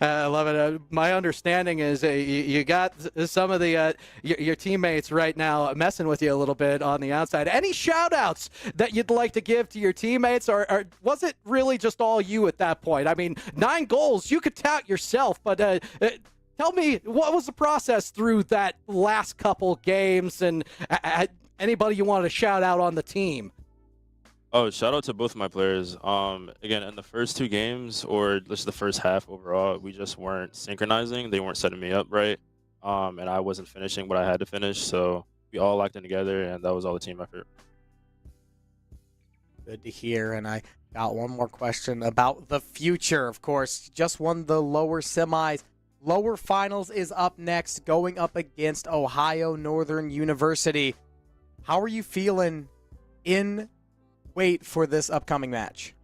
I love it. My understanding is you got some of the your teammates right now messing with you a little bit on the outside. Any shout-outs that you'd like to give to your teammates, or was it really just all you at that point? I mean, 9 goals, you could tout yourself, but tell me, what was the process through that last couple games, and anybody you want to shout out on the team? Oh, shout out to both of my players. Again, in the first 2 games, or just the first half overall, we just weren't synchronizing. They weren't setting me up right, and I wasn't finishing what I had to finish. So we all locked in together, and that was all the team effort. Good to hear. And I got one more question about the future. Of course, just won the lower semis. Lower finals is up next, going up against Ohio Northern University. How are you feeling in wait for this upcoming match?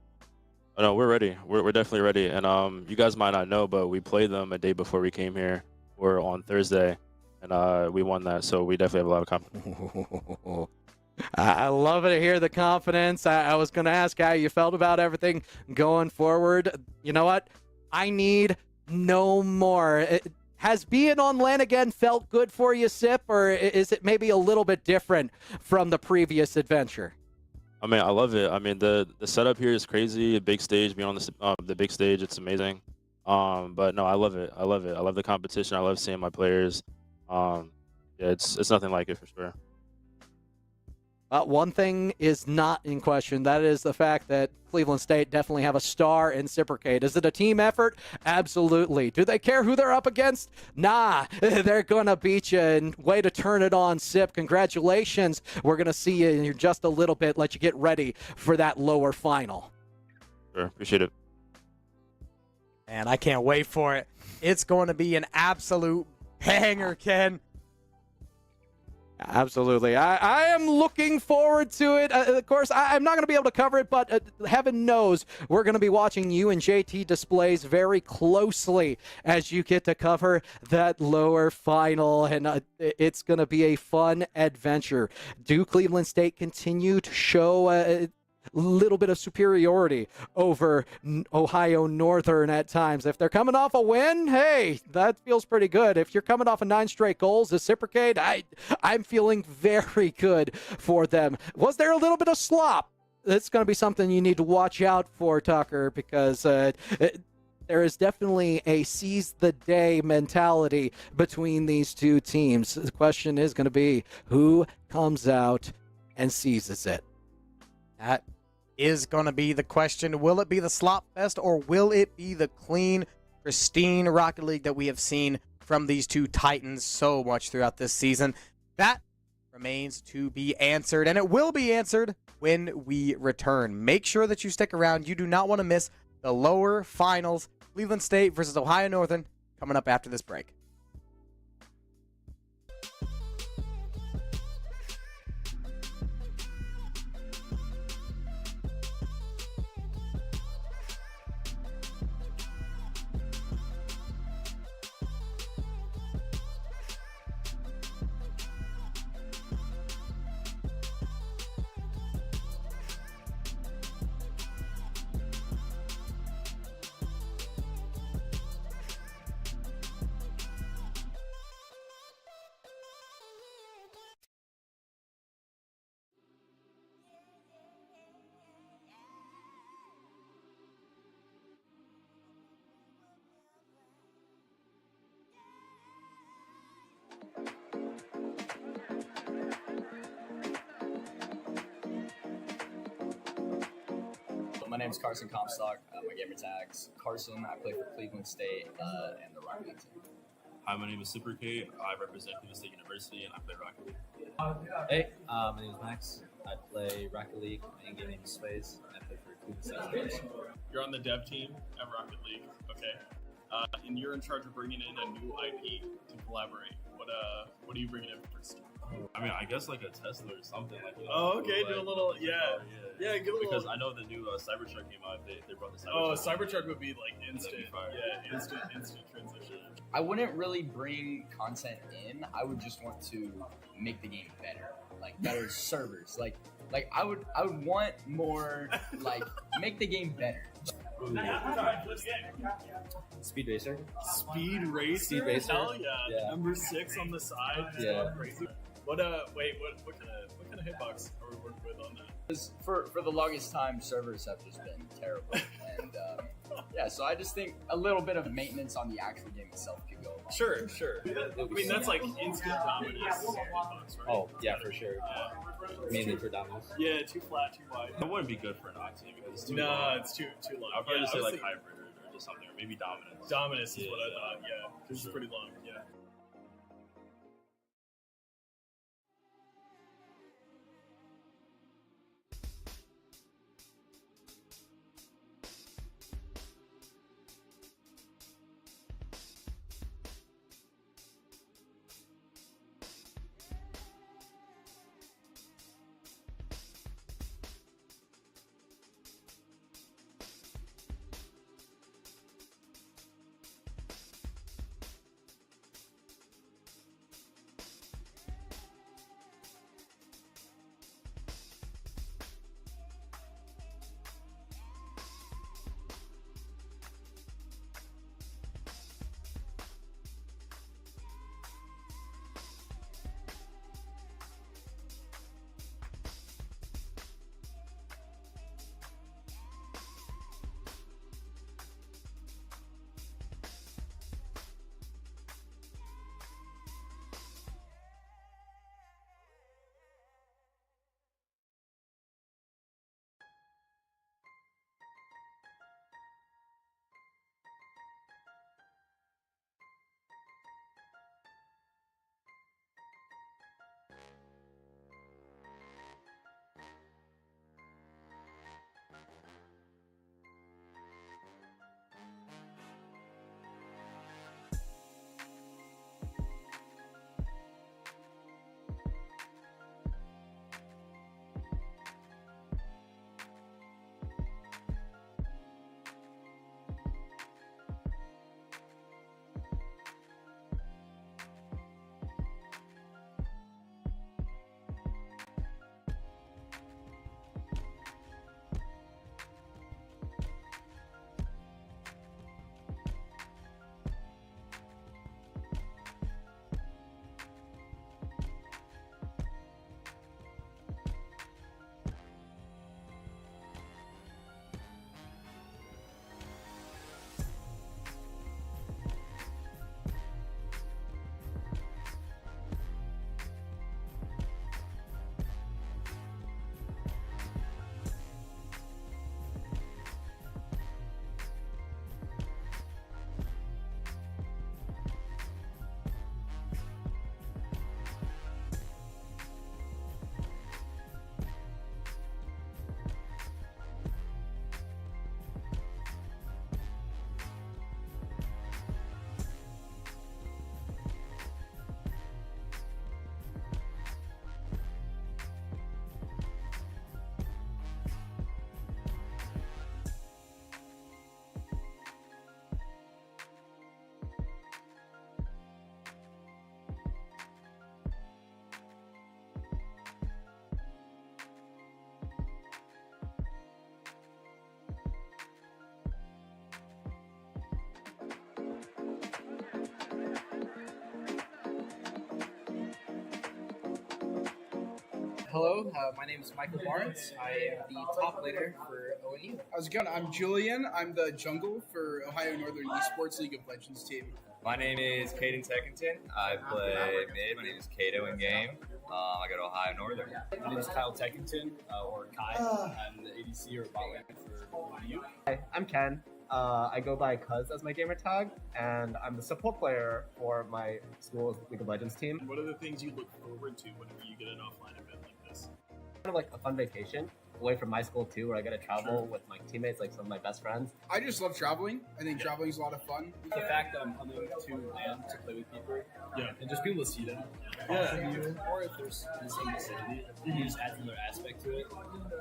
Oh, no, we're ready. We're definitely ready. And you guys might not know, but we played them a day before we came here, or on Thursday, and we won that. So we definitely have a lot of confidence. I love it to hear the confidence. I was going to ask how you felt about everything going forward. You know what? I need no more. Has being on land again felt good for you, Sip, or is it maybe a little bit different from the previous adventure? I mean, I love it. I mean, the setup here is crazy. A big stage, being on the big stage, it's amazing. But no, I love it. I love it. I love the competition. I love seeing my players. Yeah, it's nothing like it for sure. One thing is not in question. That is the fact that Cleveland State definitely have a star in Cipricate. Is it a team effort? Absolutely. Do they care who they're up against? Nah, they're going to beat you. And way to turn it on, Sip. Congratulations. We're going to see you in just a little bit. Let you get ready for that lower final. Sure, appreciate it. And I can't wait for it. It's going to be an absolute banger, Ken. Absolutely. I am looking forward to it. Of course, I'm not going to be able to cover it, but heaven knows we're going to be watching you and JT displays very closely as you get to cover that lower final, and it's going to be a fun adventure. Do Cleveland State continue to show a little bit of superiority over Ohio Northern at times? If they're coming off a win, hey, that feels pretty good. If you're coming off of 9 straight goals, reciprocate, I'm feeling very good for them. Was there a little bit of slop? That's going to be something you need to watch out for, Tucker, because there is definitely a seize the day mentality between these two teams. The question is going to be who comes out and seizes it. That is going to be the question. Will it be the slop fest, or will it be the clean, pristine Rocket League that we have seen from these two Titans so much throughout this season? That remains to be answered, and it will be answered when we return. Make sure that you stick around. You do not want to miss the lower finals, Cleveland State versus Ohio Northern, coming up after this break. my name's Carson Comstock. My gamer tag's Carson. I play for Cleveland State and the Rocket League team. Hi, my name is Super K. I represent Cleveland State University, and I play Rocket League. Hey, my name is Max. I play Rocket League. My in-game name is Space, and I play for Cleveland State University. You're on the dev team at Rocket League. Okay. And you're in charge of bringing in a new IP to collaborate. What are you bringing in first? I mean, I guess like a Tesla or something like. Oh, okay. Like, Do a little, yeah, yeah. Get a little. Because I know the new Cybertruck came out. They brought the Cybertruck. Oh, Cybertruck would be like instant. That'd be fire. Yeah, instant transition. I wouldn't really bring content in. I would just want to make the game better, like better servers. Like I would want more, like make the game better. Speed Racer. Speed Racer. Speed Racer. Hell yeah. Number 6 on the side. Just Yeah. going crazy. What what kind of hitbox are we working with on that? 'Cause for the longest time, servers have just been terrible, and yeah. So I just think a little bit of maintenance on the actual game itself could go. Sure. I mean, that's like instant dominance hitbox, right? Oh, yeah, for sure. Mainly for dominance. Yeah, too flat, too wide. That wouldn't be good for an Oxy because it's too No, long. it's too long. I'd probably Yeah, just say I was like thinking- hybrid or just something, or maybe dominance. Dominus is Yeah, what I yeah. thought, yeah. Because it's pretty long, yeah. Hello, my name is Michael Barnes. I am the top laner for ONU. How's it going? I'm Julian. I'm the jungle for Ohio Northern Esports League of Legends team. My name is Caden Teckington. I play mid. My name is Kato in game. I go to Ohio Northern. My name is Kyle Teckington, or Kai. I'm the ADC or bot lane for you. Hi, I'm Ken. I go by Cuz as my gamer tag, and I'm the support player for my school's League of Legends team. What are the things you look forward to whenever you get an offline event like this? Kind of like a fun vacation away from my school too, where I get to travel with my teammates, like some of my best friends. I just love traveling. I think traveling is a lot of fun. The fact that I'm coming to land to play with people, and just being able to see them, or if there's some vicinity, you just add another aspect to it.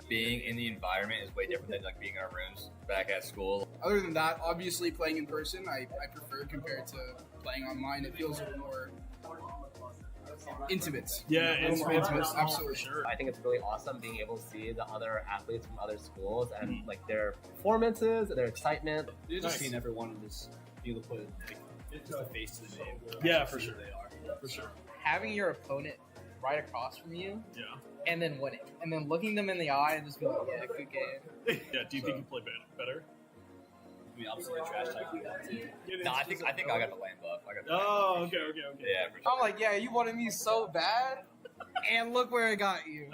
Being in the environment is way different than like being in our rooms back at school. Other than that, obviously playing in person, I prefer compared to playing online. It feels a little more intimate. Yeah, it's more intimate. Absolutely. Sure. I think it's really awesome being able to see the other athletes from other schools and like their performances and their excitement. You're just seeing everyone and just being able to put like, just a face to the name. Yeah, for sure. They are. For sure. Having your opponent right across from you, Yeah. and then winning, and then looking them in the eye and just be like, yeah, good game. Yeah, do you think you play better? I mean, obviously the trash talking that too. No, I think I got the lane buff. Okay. Yeah, for sure. I'm like, yeah, you wanted me so bad, and look where it got you.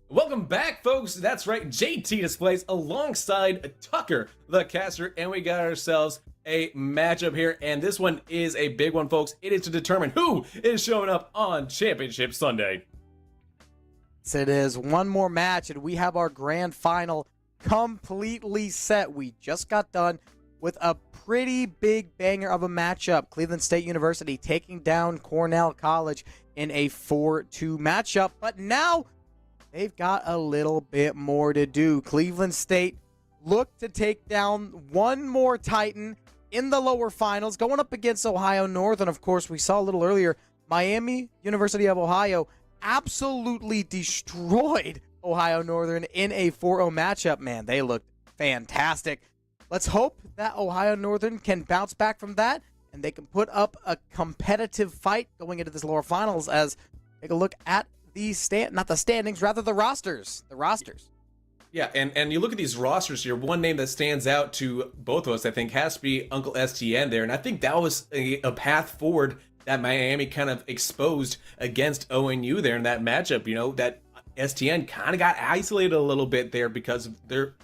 Welcome back, folks. That's right, JT Displays alongside Tucker, the caster, and we got ourselves a matchup here, and this one is a big one, folks. It is to determine who is showing up on Championship Sunday. So it is one more match, and we have our grand final completely set. We just got done with a pretty big banger of a matchup. Cleveland State University taking down Cornell College in a 4-2 matchup, but now they've got a little bit more to do. Cleveland State looked to take down one more Titan in the lower finals, going up against Ohio Northern. Of course, we saw a little earlier, Miami, University of Ohio, absolutely destroyed Ohio Northern in a 4-0 matchup. Man, they looked fantastic. Let's hope that Ohio Northern can bounce back from that, and they can put up a competitive fight going into this lower finals. As take a look at the the rosters. Yeah, and you look at these rosters here, one name that stands out to both of us, I think, has to be Uncle STN there. And I think that was a path forward that Miami kind of exposed against ONU there in that matchup. You know, that STN kind of got isolated a little bit there because of their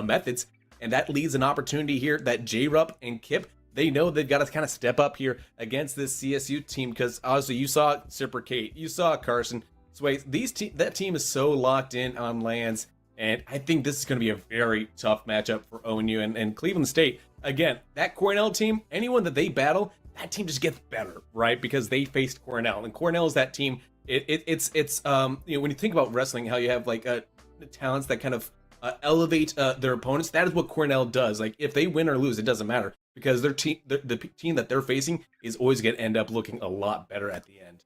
methods. And that leaves an opportunity here that J-Rup and Kip, they know they've got to kind of step up here against this CSU team, because obviously you saw Ciprocate, you saw Carson, Sway. That team is so locked in on lands, and I think this is going to be a very tough matchup for ONU and Cleveland State. Again, that Cornell team, anyone that they battle, that team just gets better, right? Because they faced Cornell, and Cornell is that team. It's you know, when you think about wrestling, how you have like the talents that kind of elevate their opponents. That is what Cornell does. Like if they win or lose, it doesn't matter, because their team, the team that they're facing, is always going to end up looking a lot better at the end.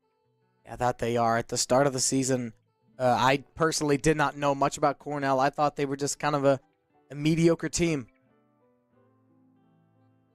Yeah, that they are. At the start of the season, I personally did not know much about Cornell. I thought they were just kind of a mediocre team.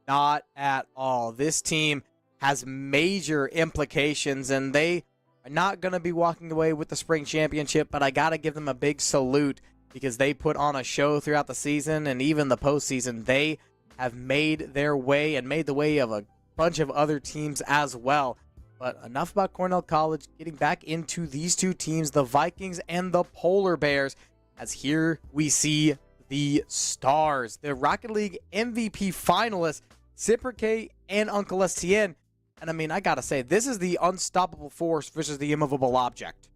Not at all. This team has major implications, and they are not going to be walking away with the spring championship, but I got to give them a big salute because they put on a show throughout the season and even the postseason. They have made their way and made the way of a bunch of other teams as well. But enough about Cornell College. Getting back into these two teams, the Vikings and the Polar Bears, as here we see the stars, the Rocket League MVP finalists, Cypricate and Uncle STN. And I mean, I gotta say, this is the unstoppable force versus the immovable object.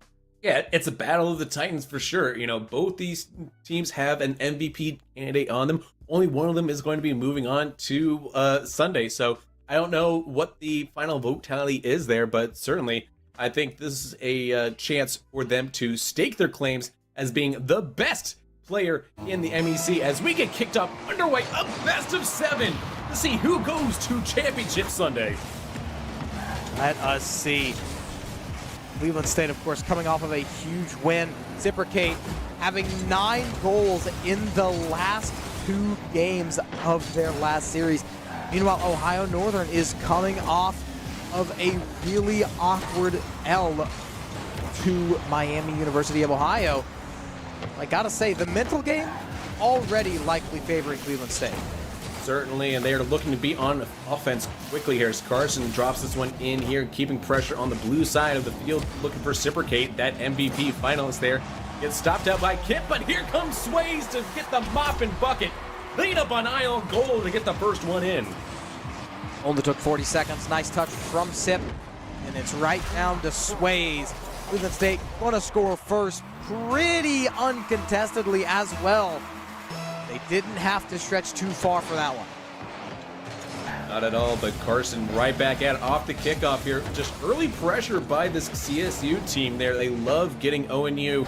Yeah, it's a battle of the Titans for sure. You know, both these teams have an MVP candidate on them. Only one of them is going to be moving on to Sunday. So I don't know what the final vote tally is there, but certainly I think this is a chance for them to stake their claims as being the best player in the MEC as we get kicked off underway a best of 7 to see who goes to Championship Sunday. Let us see. Cleveland State, of course, coming off of a huge win. Cypricate having 9 goals in the last 2 games of their last series. Meanwhile, Ohio Northern is coming off of a really awkward L to Miami University of Ohio. I gotta say, the mental game already likely favoring Cleveland State. Certainly, and they are looking to be on offense quickly here as Carson drops this one in here, keeping pressure on the blue side of the field, looking for Cypricate, that MVP finalist there. Gets stopped out by Kip, but here comes Sways to get the mop and bucket. Lead up on Isle goal to get the first one in. Only took 40 seconds. Nice touch from Sip, and it's right down to Sways. Cleveland State going to score first pretty uncontestedly as well. They didn't have to stretch too far for that one. Not at all, but Carson right back at it off the kickoff here. Just early pressure by this CSU team there. They love getting ONU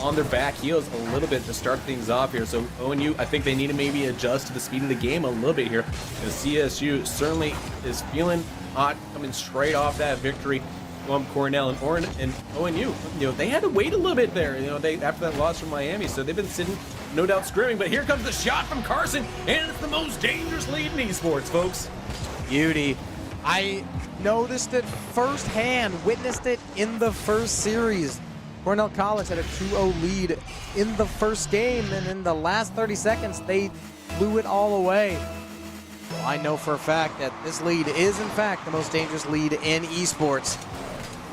on their back heels a little bit to start things off here. So ONU, I think they need to maybe adjust to the speed of the game a little bit here. And CSU certainly is feeling hot, coming straight off that victory from Cornell and ONU. You know, they had to wait a little bit there, you know, after that loss from Miami. So they've been sitting, no doubt, screaming. But here comes the shot from Carson, and it's the most dangerous lead in esports, folks. Beauty. I noticed it firsthand, witnessed it in the first series. Cornell College had a 2-0 lead in the first game, and in the last 30 seconds, they blew it all away. Well, I know for a fact that this lead is, in fact, the most dangerous lead in esports.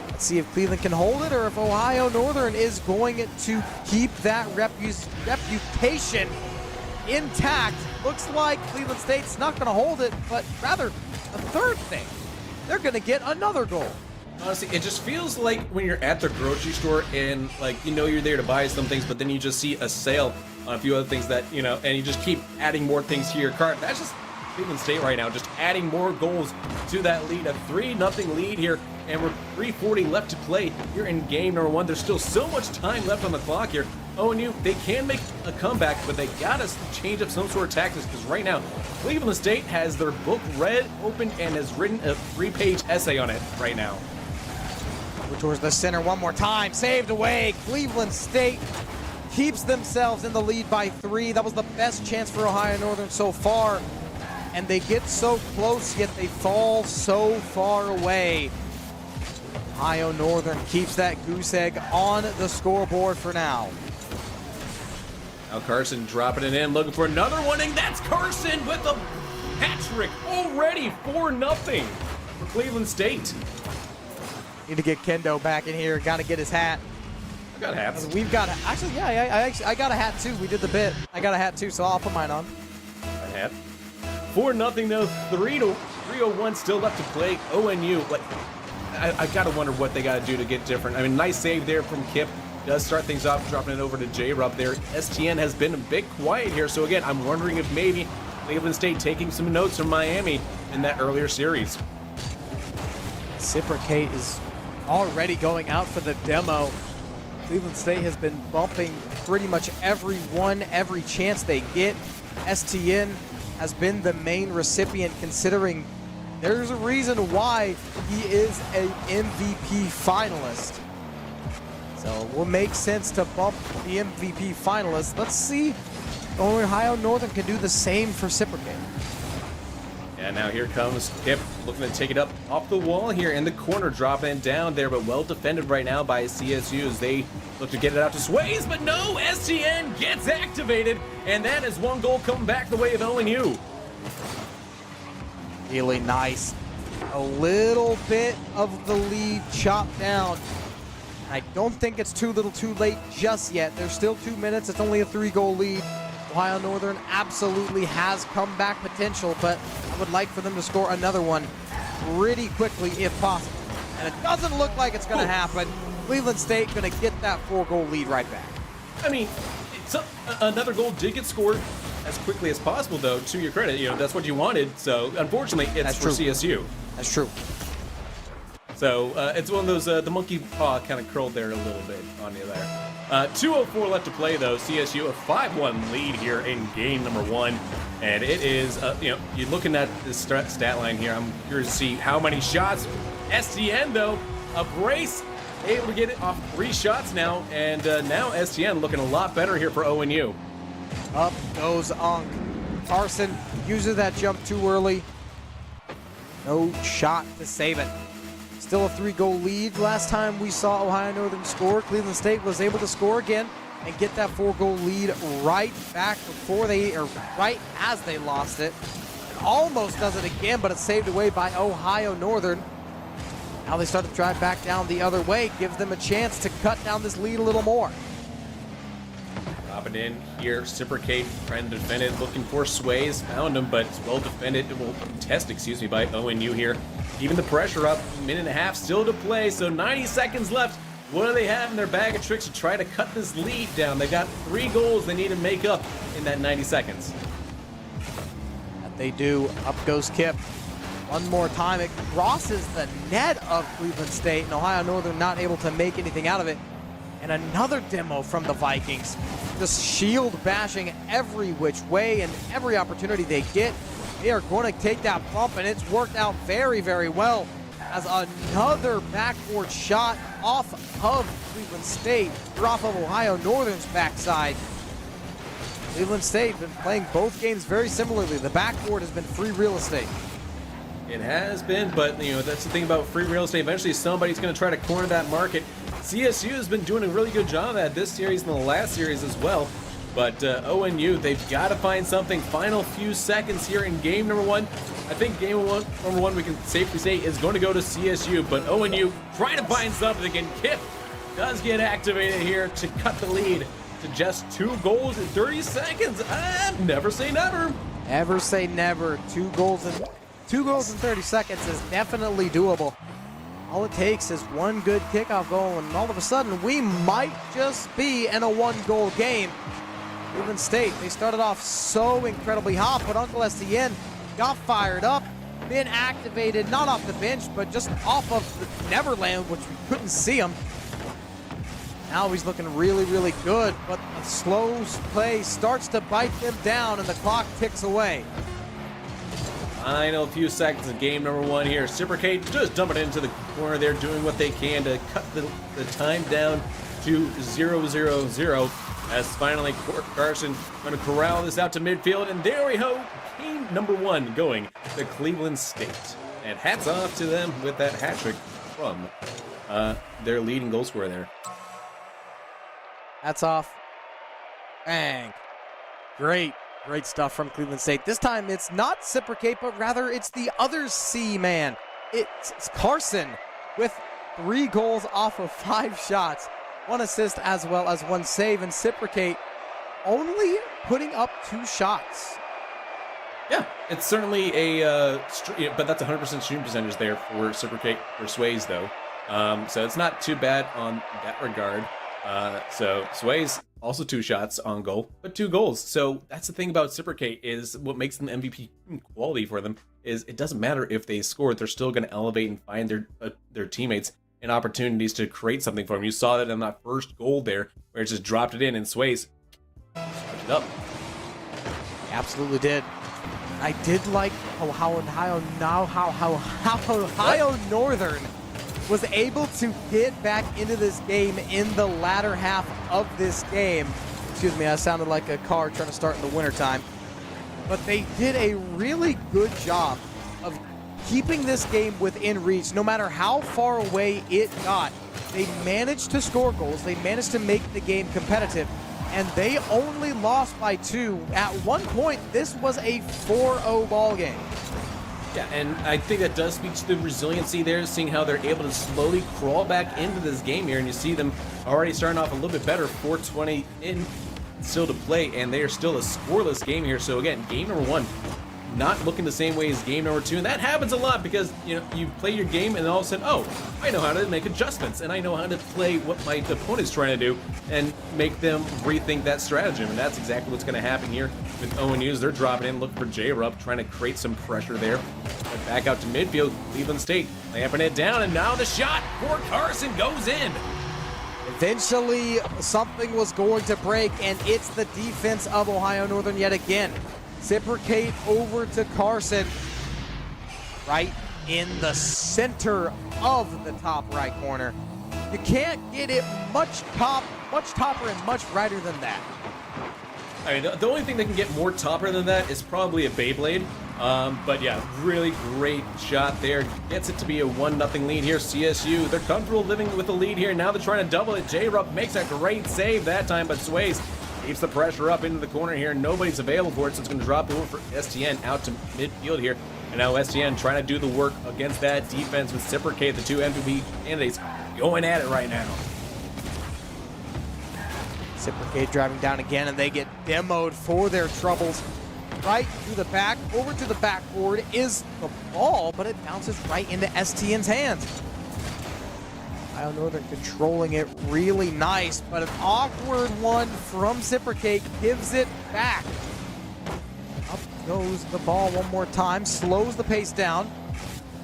Let's see if Cleveland can hold it or if Ohio Northern is going to keep that reputation intact. Looks like Cleveland State's not going to hold it, but rather the third thing. They're going to get another goal. Honestly, it just feels like when you're at the grocery store and, like, you know you're there to buy some things, but then you just see a sale on a few other things that, you know, and you just keep adding more things to your cart. That's just Cleveland State right now, just adding more goals to that lead. A 3-0 lead here, and we're 3:40 left to play here in game number 1. There's still so much time left on the clock here. ONU, they can make a comeback, but they gotta change up some sort of tactics, because right now, Cleveland State has their book read, open, and has written a 3-page essay on it right now. Towards the center one more time, saved away. Cleveland State keeps themselves in the lead by 3. That was the best chance for Ohio Northern so far. And they get so close, yet they fall so far away. Ohio Northern keeps that goose egg on the scoreboard for now. Now Carson dropping it in, looking for another one, and that's Carson with a hat trick already. 4-0 for Cleveland State. Need to get Kendo back in here. Got to get his hat. I got hats. We've got, actually, yeah, I got a hat too. We did the bit. I got a hat too, so I'll put mine on. A hat. 4-0 though. 3:01 still left to play. ONU, like, I gotta wonder what they gotta do to get different. I mean, nice save there from Kip. Does start things off, dropping it over to J-Rub there. STN has been a bit quiet here, so again, I'm wondering if maybe Cleveland State taking some notes from Miami in that earlier series. Cypricate is already going out for the demo. Cleveland State has been bumping pretty much every chance they get. STN has been the main recipient, considering there's a reason why he is an MVP finalist. So it will make sense to bump the MVP finalist. Let's see if Ohio Northern can do the same for Cypricate. And now here comes Kip, looking to take it up off the wall here in the corner, dropping it down there, but well defended right now by CSU as they look to get it out to Sways, but no, STN gets activated, and that is one goal coming back the way of ONU. Really nice. A little bit of the lead chopped down. I don't think it's too little too late just yet. There's still 2 minutes. It's only a 3-goal lead. Ohio Northern absolutely has comeback potential, but I would like for them to score another one pretty quickly if possible. And it doesn't look like it's going to happen. Cleveland State going to get that 4-goal lead right back. I mean, another goal did get scored as quickly as possible, though, to your credit. You know, that's what you wanted. So, unfortunately, it's for CSU. That's true. So, it's one of those, the monkey paw kind of curled there a little bit on you there. 2:04 left to play, though. CSU a 5-1 lead here in game number 1. And it is, you know, you're looking at this stat line here. I'm curious to see how many shots. STN, though, a brace, able to get it off 3 shots now. And now STN looking a lot better here for ONU. Up goes Unk. Carson uses that jump too early. No shot to save it. Still a 3-goal lead. Last time we saw Ohio Northern score, Cleveland State was able to score again and get that 4-goal lead right back right as they lost it. It almost does it again, but it's saved away by Ohio Northern. Now they start to drive back down the other way, gives them a chance to cut down this lead a little more. Dropping in here, Reciprocate trying to defend it, looking for Sways, found him, but it's well defended, excuse me, by ONU here. Even the pressure up, 1.5 minutes still to play, so 90 seconds left. What do they have in their bag of tricks to try to cut this lead down? They got 3 goals they need to make up in that 90 seconds. That they do. Up goes Kip. One more time, it crosses the net of Cleveland State, and Ohio Northern not able to make anything out of it. And another demo from the Vikings. Just shield bashing every which way and every opportunity they get. They are going to take that bump, and it's worked out very, very well. As another backboard shot off of Cleveland State, off of Ohio Northern's backside. Cleveland State been playing both games very similarly. The backboard has been free real estate. It has been, but you know that's the thing about free real estate. Eventually, somebody's going to try to corner that market. CSU has been doing a really good job of that this series and the last series as well. But ONU, they've got to find something. Final few seconds here in game number 1. I think game number 1 we can safely say is going to go to CSU. But ONU trying to find something, and Kip does get activated here to cut the lead to just 2 goals in 30 seconds. Never say never. Never say never. 2 goals in 30 seconds is definitely doable. All it takes is one good kickoff goal, and all of a sudden we might just be in a 1-goal game. Cleveland State, they started off so incredibly hot, but Uncle STN got fired up, been activated, not off the bench, but just off of the Neverland, which we couldn't see him. Now he's looking really, really good, but the slow play starts to bite them down, and the clock ticks away. Final few seconds of game number 1 here. Reciprocate just dumping it into the corner there, doing what they can to cut the time down to 0-0-0. As finally Carson going to corral this out to midfield, and there we go. Game number 1 going to Cleveland State. And hats off to them with that hat trick from their leading goal scorer there. Hats off. Bang. Great stuff from Cleveland State. This time it's not Reciprocate, but rather it's the other C man. It's Carson with 3 goals off of 5 shots. 1 assist as well as 1 save, and Reciprocate only putting up 2 shots. Yeah, it's certainly a, but that's 100% shooting percentage there for Reciprocate for Sways though. So it's not too bad on that regard. So Sways also 2 shots on goal, but 2 goals. So that's the thing about Reciprocate is what makes them MVP quality for them is it doesn't matter if they score, they're still going to elevate and find their teammates and opportunities to create something for them. You saw that in that first goal there, where it just dropped it in and Sways touched it up. Absolutely did. I did like how Ohio Northern was able to get back into this game in the latter half of this game. Excuse me, I sounded like a car trying to start in the wintertime. But they did a really good job of keeping this game within reach, no matter how far away it got. They managed to score goals. They managed to make the game competitive, and they only lost by 2. At one point, this was a 4-0 ball game. Yeah, and I think that does speak to the resiliency there, seeing how they're able to slowly crawl back into this game here, and you see them already starting off a little bit better, 4:20 in still to play, and they are still a scoreless game here. So again, game number 1 not looking the same way as game number 2, and that happens a lot because you play your game and all of a sudden, oh, I know how to make adjustments and I know how to play what my opponent's trying to do and make them rethink that stratagem, and that's exactly what's going to happen here with ONUs. They're dropping in, looking for J-Rup, trying to create some pressure there. But back out to midfield, Cleveland State lamping it down, and now the shot for Carson goes in. Eventually, something was going to break, and it's the defense of Ohio Northern yet again. Reciprocate over to Carson, right in the center of the top right corner. You can't get it much topper and much brighter than that. I mean, the only thing that can get more topper than that is probably a Beyblade. But yeah, really great shot there. Gets it to be a 1-0 lead here. CSU, they're comfortable living with the lead here. Now they're trying to double it. J-Rup makes a great save that time, but Sways keeps the pressure up into the corner here. Nobody's available for it, so it's going to drop over for STN out to midfield here. And now STN trying to do the work against that defense with Reciprocate, the 2 MVP candidates going at it right now. Reciprocate driving down again, and they get demoed for their troubles. Right to the back, over to the backboard is the ball, but it bounces right into STN's hands. Ohio Northern controlling it really nice, but an awkward one from Reciprocate gives it back. Up goes the ball one more time, slows the pace down,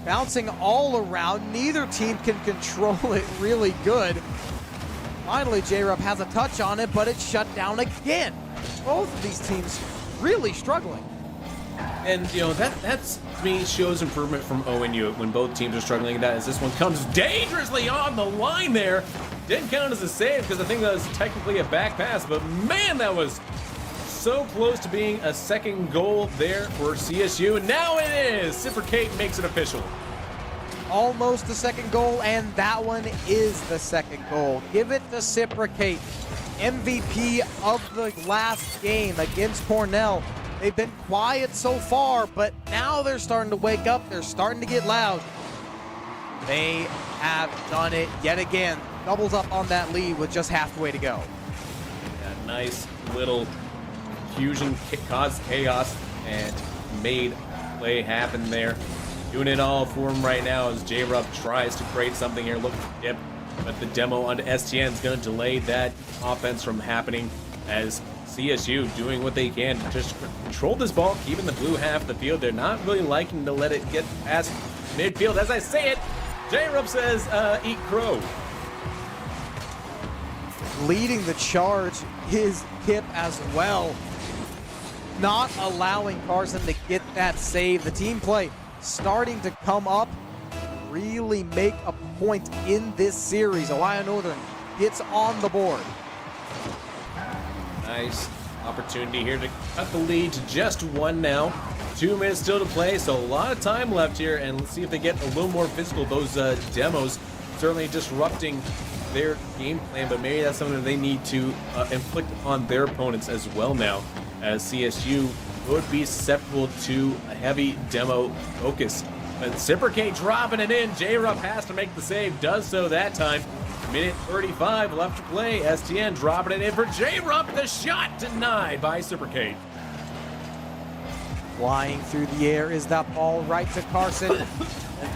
bouncing all around. Neither team can control it really good. Finally, J-Rup has a touch on it, but it's shut down again. Both of these teams really struggling. And that's to me shows improvement from ONU when both teams are struggling at that, as this one comes dangerously on the line there. Didn't count as a save because I think that was technically a back pass, but man, that was so close to being a second goal there for CSU, and now it is. Reciprocate makes it official. Almost the second goal, and that one is the second goal. Give it to Reciprocate. MVP of the last game against Cornell. They've been quiet so far, but now they're starting to wake up. They're starting to get loud. They have done it yet again. Doubles up on that lead with just halfway to go. That nice little fusion caused chaos and made play happen there. Doing it all for him right now as J-Rup tries to create something here. Look for Dip, but the demo onto STN is going to delay that offense from happening, as CSU doing what they can to just control this ball, keeping the blue half of the field. They're not really liking to let it get past midfield. As I say it, J-Rup says, eat crow. Leading the charge is Kip as well. Not allowing Carson to get that save. The team play starting to come up, really make a point in this series. Ohio Northern gets on the board. Nice opportunity here to cut the lead to just 1 now. 2 minutes still to play, so a lot of time left here, and let's see if they get a little more physical. Those demos certainly disrupting their game plan, but maybe that's something that they need to inflict upon their opponents as well now, as CSU would be susceptible to a heavy demo focus. But Reciprocate dropping it in. J-Rup has to make the save, does so that time. Minute 35 left to play. STN dropping it in for J-Rup. The shot denied by Reciprocate. Flying through the air is that ball right to Carson. It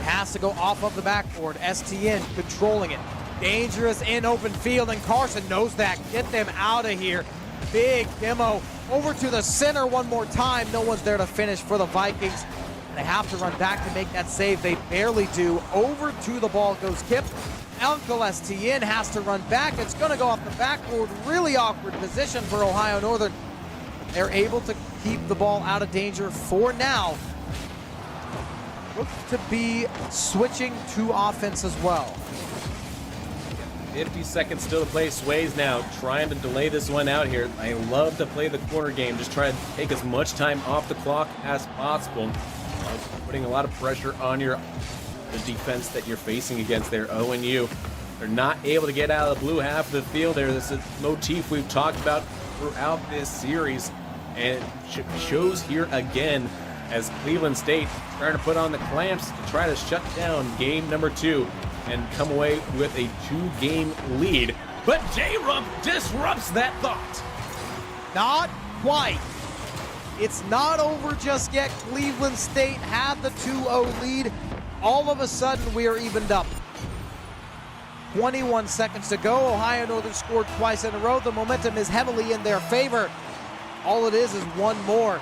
has to go off of the backboard. STN controlling it. Dangerous in open field, and Carson knows that. Get them out of here. Big demo over to the center one more time. No one's there to finish for the Vikings. They have to run back to make that save. They barely do. Over to the ball goes Kip. Uncle STN has to run back. It's going to go off the backboard. Really awkward position for Ohio Northern. They're able to keep the ball out of danger for now. Look to be switching to offense as well. 50 seconds still to play. Sways now trying to delay this one out here. I love to play the corner game. Just try to take as much time off the clock as possible. putting a lot of pressure on the defense that you're facing against there. ONU, they're not able to get out of the blue half of the field there. This is a motif we've talked about throughout this series, and it shows here again as Cleveland State trying to put on the clamps to try to shut down game number 2 and come away with a 2-game lead. But J-Rump disrupts that thought. Not quite. It's not over just yet. Cleveland State had the 2-0 lead. All of a sudden, we are evened up. 21 seconds to go. Ohio Northern scored twice in a row. The momentum is heavily in their favor. All it is one more.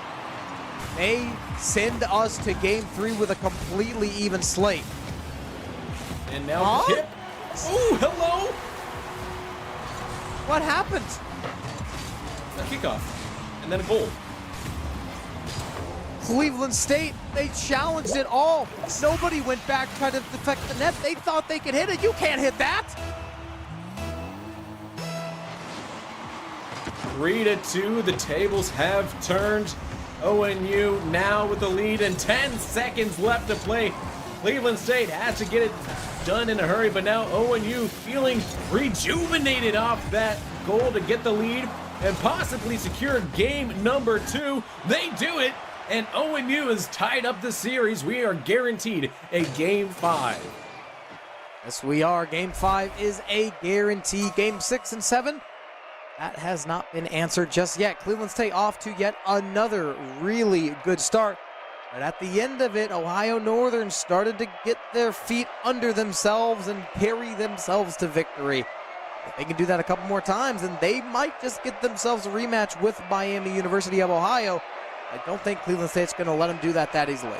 They send us to game 3 with a completely even slate. And now the tip. Oh, hello. What happened? A kickoff. And then a goal. Cleveland State, they challenged it all. Nobody went back trying to defect the net. They thought they could hit it. You can't hit that. 3-2, the tables have turned. ONU now with the lead and 10 seconds left to play. Cleveland State has to get it done in a hurry, but now ONU feeling rejuvenated off that goal to get the lead and possibly secure game number 2. They do it, and ONU has tied up the series. We are guaranteed a game 5. Yes, we are. Game 5 is a guarantee. Game 6 and 7, that has not been answered just yet. Cleveland State off to yet another really good start. But at the end of it, Ohio Northern started to get their feet under themselves and carry themselves to victory. If they can do that a couple more times, then they might just get themselves a rematch with Miami University of Ohio. I don't think Cleveland State's going to let them do that easily.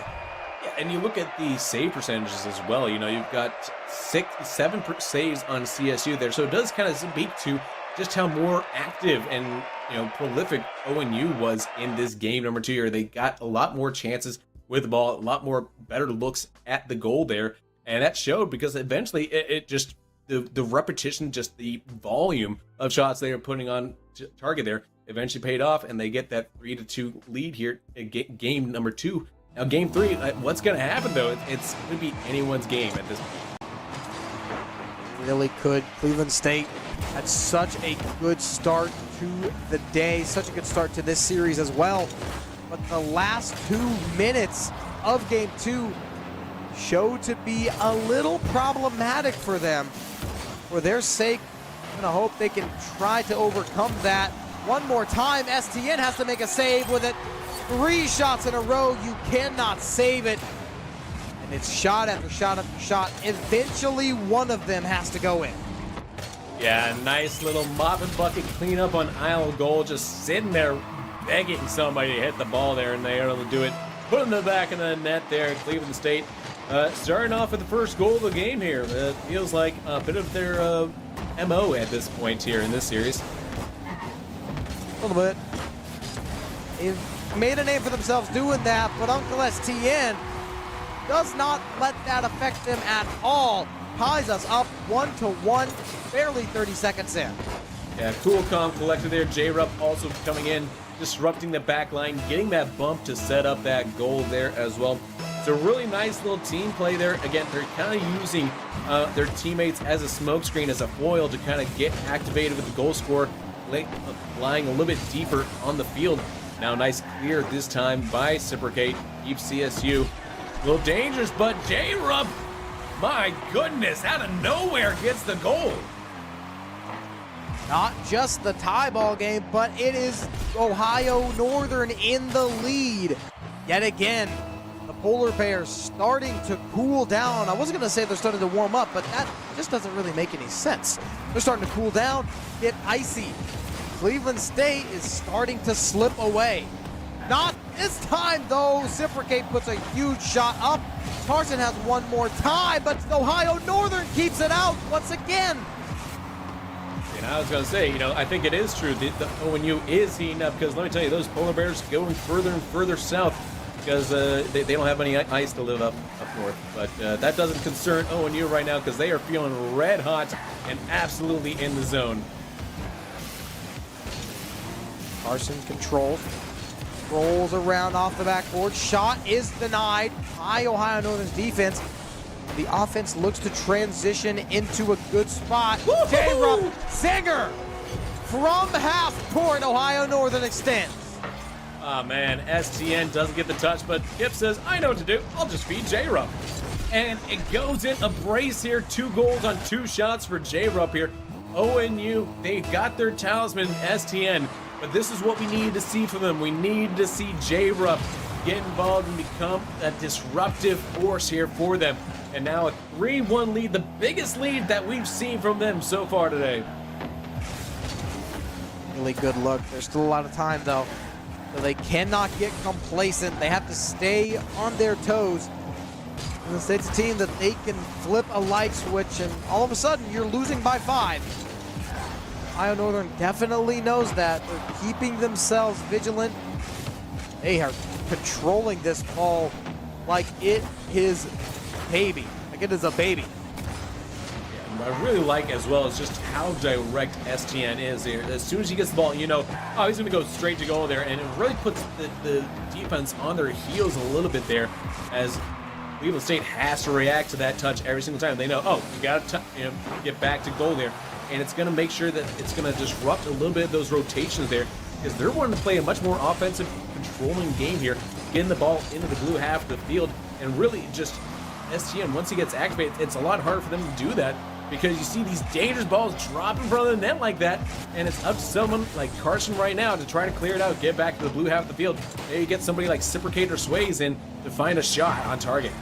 Yeah, and you look at the save percentages as well. You know, you've got 7 saves on CSU there, so it does kind of speak to just how more active and prolific ONU was in this game number 2 here. They got a lot more chances with the ball, a lot more better looks at the goal there, and that showed because eventually it just the repetition, just the volume of shots they were putting on target there eventually paid off, and they get that 3-2 lead here in game number 2. Now game 3, what's going to happen though? It's going to be anyone's game at this point. Really could. Cleveland State had such a good start to the day, such a good start to this series as well. But the last 2 minutes of game 2 showed to be a little problematic for them. For their sake, I'm going to hope they can try to overcome that. One more time, STN has to make a save with it. 3 shots in a row, you cannot save it. And it's shot after shot after shot. Eventually, one of them has to go in. Yeah, nice little mop and bucket cleanup on aisle goal, just sitting there begging somebody to hit the ball there, and they are able to do it. Put in the back of the net there. Cleveland State starting off with the first goal of the game here. It feels like a bit of their MO at this point here in this series. A little bit. They've made a name for themselves doing that, but Uncle STN does not let that affect them at all. Ties us up 1-1, barely 30 seconds in. Yeah, cool, calm, collected there. J-Rup also coming in, disrupting the back line, getting that bump to set up that goal there as well. It's a really nice little team play there. Again, they're kind of using their teammates as a smokescreen, as a foil to kind of get activated with the goal scorer, lying a little bit deeper on the field. Now, nice clear this time by Cipricate. Keeps CSU a little dangerous, but J-Rup, my goodness, out of nowhere gets the goal. Not just the tie ball game, but it is Ohio Northern in the lead. Yet again, the Polar Bears starting to cool down. I wasn't going to say they're starting to warm up, but that just doesn't really make any sense. They're starting to cool down, get icy. Cleveland State is starting to slip away. Not this time, though. Cipricate puts a huge shot up. Carson has one more time, but Ohio Northern keeps it out once again. And I was going to say, I think it is true. The ONU is heating up because let me tell you, those Polar Bears going further and further south because they don't have any ice to live up north. But that doesn't concern ONU right now because they are feeling red hot and absolutely in the zone. Carson controls. Rolls around off the backboard. Shot is denied. High Ohio Northern's defense. The offense looks to transition into a good spot. J-Rup Zinger from half court. Ohio Northern extends. Oh man, STN doesn't get the touch, but Kip says, I know what to do. I'll just feed J-Rup. And it goes in a brace here. 2 goals on 2 shots for J-Rup here. ONU, they got their talisman, STN, but this is what we needed to see from them. We needed to see J-Rup get involved and become a disruptive force here for them. And now a 3-1 lead, the biggest lead that we've seen from them so far today. Really good look. There's still a lot of time though. So they cannot get complacent. They have to stay on their toes. And it's a team that they can flip a light switch and all of a sudden you're losing by 5. Ohio Northern definitely knows that. They're keeping themselves vigilant. They are controlling this ball like it is baby. Like it is a baby. What I really like as well is just how direct STN is here. As soon as he gets the ball, you know, oh, he's going to go straight to goal there. And it really puts the defense on their heels a little bit there as Cleveland State has to react to that touch every single time. They know, oh, you got to get back to goal there. And it's going to make sure that it's going to disrupt a little bit of those rotations there because they're wanting to play a much more offensive, controlling game here, getting the ball into the blue half of the field, and really just STN, once he gets activated, it's a lot harder for them to do that because you see these dangerous balls drop in front of the net like that, and it's up to someone like Carson right now to try to clear it out, get back to the blue half of the field. Maybe get somebody like Cipricate or Sways in to find a shot on target.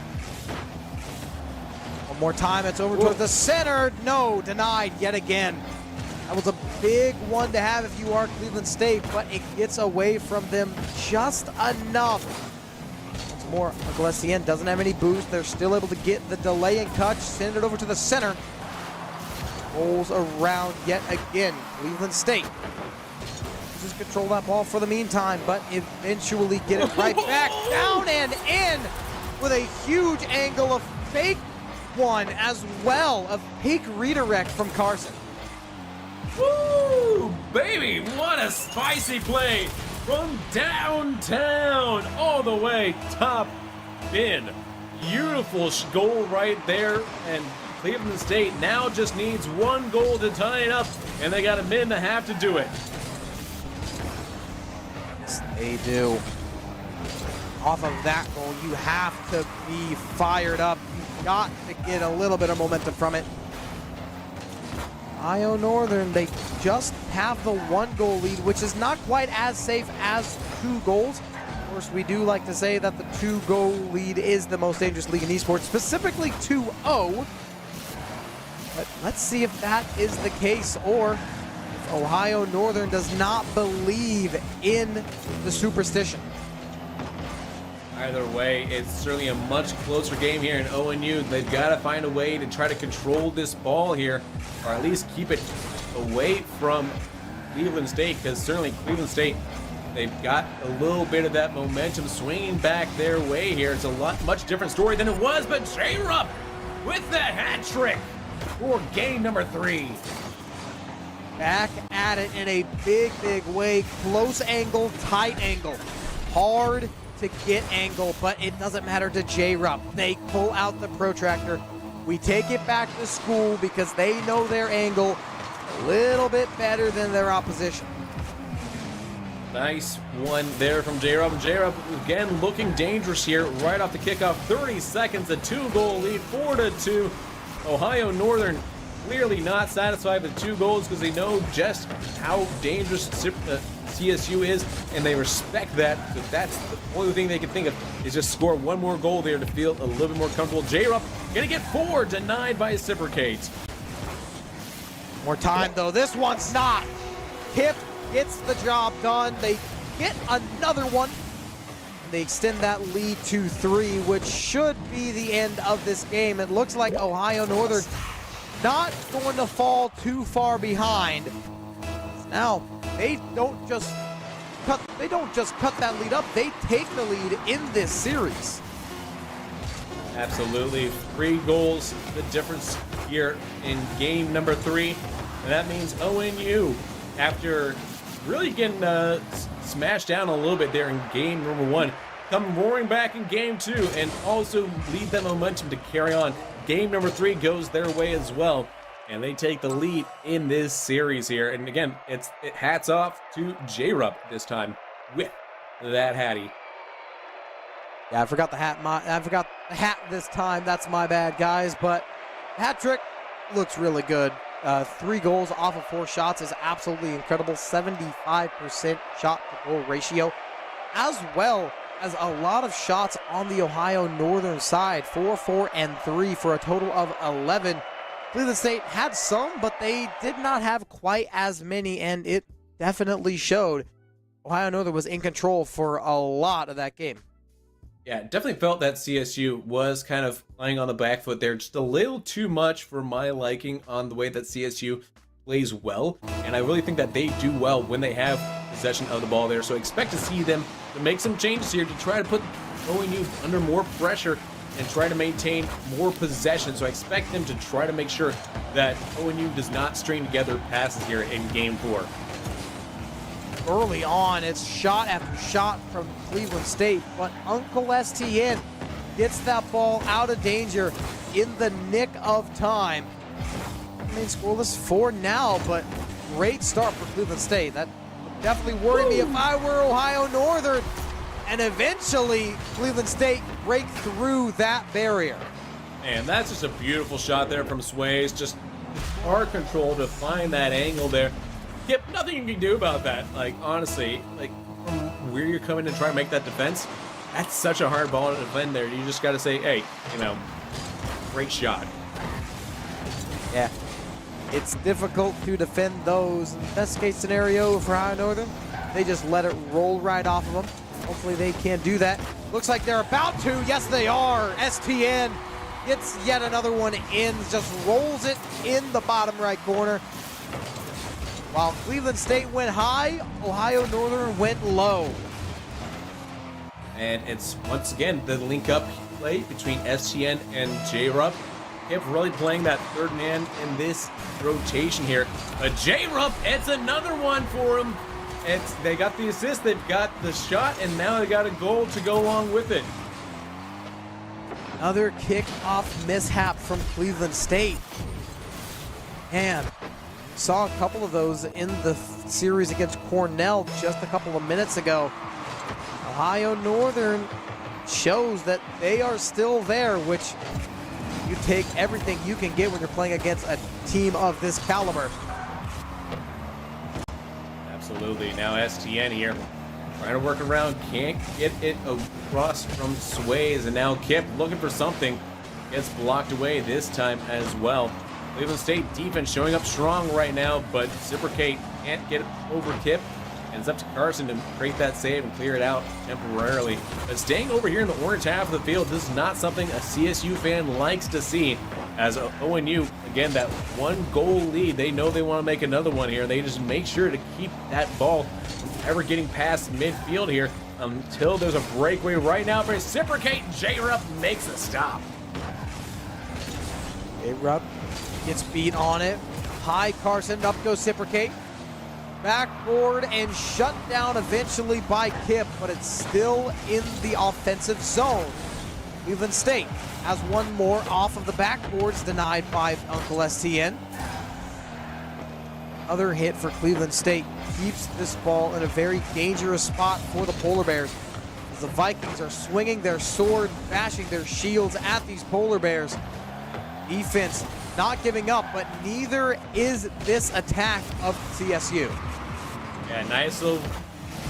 One more time, it's over towards the center. No, denied yet again. That was a big one to have if you are Cleveland State, but it gets away from them just enough. Once more, Uncle STN doesn't have any boost. They're still able to get the delay and catch, send it over to the center. Rolls around yet again. Cleveland State just control that ball for the meantime, but eventually get it right back down and in with a huge angle of fake one as well, of fake redirect from Carson. Woo, baby, what a spicy play from downtown all the way top bin. Beautiful goal right there, and Cleveland State now just needs 1 goal to tie it up, and they got a minute and a half to do it. Yes, they do. Off of that goal, you have to be fired up. You've got to get a little bit of momentum from it. Ohio Northern, they just have the 1 goal lead, which is not quite as safe as 2 goals. Of course, we do like to say that the 2 goal lead is the most dangerous league in esports, specifically 2-0. But let's see if that is the case, or if Ohio Northern does not believe in the superstition. Either way, it's certainly a much closer game here in ONU. They've got to find a way to try to control this ball here, or at least keep it away from Cleveland State, because certainly Cleveland State, they've got a little bit of that momentum swinging back their way here. It's a much different story than it was, but J-Rup with the hat trick for game number 3. Back at it in a big, big way. Close angle, tight angle. Hard to get angle, but it doesn't matter to J-Rup. They pull out the protractor. We take it back to school because they know their angle a little bit better than their opposition. Nice one there from J-Rup. And J-Rup again looking dangerous here right off the kickoff. 30 seconds, a 2-goal lead, 4-2. Ohio Northern clearly not satisfied with 2 goals because they know just how dangerous CSU is, and they respect that. So that's the only thing they can think of is just score 1 more goal there to feel a little bit more comfortable. J-Rup gonna get 4, denied by Cipricate. More time though. This one's not. Kip gets the job done. They get another one. They extend that lead to 3, which should be the end of this game. It looks like Ohio Northern not going to fall too far behind. Now, they don't just cut that lead up. They take the lead in this series. Absolutely. 3 goals, the difference here in game number 3. And that means ONU, after really getting smashed down a little bit there in game number 1. Come roaring back in game 2 and also lead that momentum to carry on. Game number 3 goes their way as well, and they take the lead in this series here. And again, it hats off to J-Rup this time with that Hattie. Yeah, I forgot the hat. I forgot the hat this time. That's my bad, guys. But hat trick looks really good. 3 goals off of 4 shots is absolutely incredible. 75% shot to goal ratio, as well as a lot of shots on the Ohio Northern side. 4, 4, and 3 for a total of 11. Cleveland State had some, but they did not have quite as many, and it definitely showed. Ohio Northern was in control for a lot of that game. Yeah, definitely felt that CSU was kind of playing on the back foot there, just a little too much for my liking on the way that CSU plays well. And I really think that they do well when they have possession of the ball there. So expect to see them to make some changes here to try to put ONU under more pressure and try to maintain more possession. So I expect them to try to make sure that ONU does not string together passes here in game 4. Early on, it's shot after shot from Cleveland State, but Uncle STN gets that ball out of danger in the nick of time. I mean, scoreless 4 now, but great start for Cleveland State. That would definitely worry me if I were Ohio Northern. And eventually, Cleveland State break through that barrier. And that's just a beautiful shot there from Sways. Just hard control to find that angle there. Yep, nothing you can do about that. Like, honestly, like, from where you're coming to try and make that defense, that's such a hard ball to defend there. You just got to say, hey, you know, great shot. Yeah, it's difficult to defend those. In the best case scenario for Ohio Northern, they just let it roll right off of them. Hopefully they can do that. Looks like they're about to. Yes, they are. STN gets yet another one in, just rolls it in the bottom right corner. While Cleveland State went high, Ohio Northern went low. And it's, once again, the link-up play between STN and J-Rup. Kept really playing that third man in this rotation here. But J-Rup, it's another one for him. They got the assist, they've got the shot, and now they got a goal to go along with it. Another kick-off mishap from Cleveland State. And saw a couple of those in the series against Cornell just a couple of minutes ago. Ohio Northern shows that they are still there, which you take everything you can get when you're playing against a team of this caliber. Absolutely. Now STN here trying to work around, can't get it across from Sways, and now Kip looking for something, gets blocked away this time as well. Cleveland State defense showing up strong right now, but Zipricate can't get over Kip, and it's up to Carson to create that save and clear it out temporarily. But staying over here in the orange half of the field, this is not something a CSU fan likes to see, as ONU, again, that 1-goal lead, they know they want to make another one here, and they just make sure to keep that ball from ever getting past midfield here until there's a breakaway right now. For Reciprocate, J-Rup makes a stop. J-Rup gets beat on it. High Carson, up goes Reciprocate. Backboard and shut down eventually by Kip, but it's still in the offensive zone. Cleveland State has one more off of the backboards, denied by Uncle STN. Other hit for Cleveland State keeps this ball in a very dangerous spot for the Polar Bears, as the Vikings are swinging their sword, bashing their shields at these Polar Bears. Defense not giving up, but neither is this attack of CSU. Yeah, nice little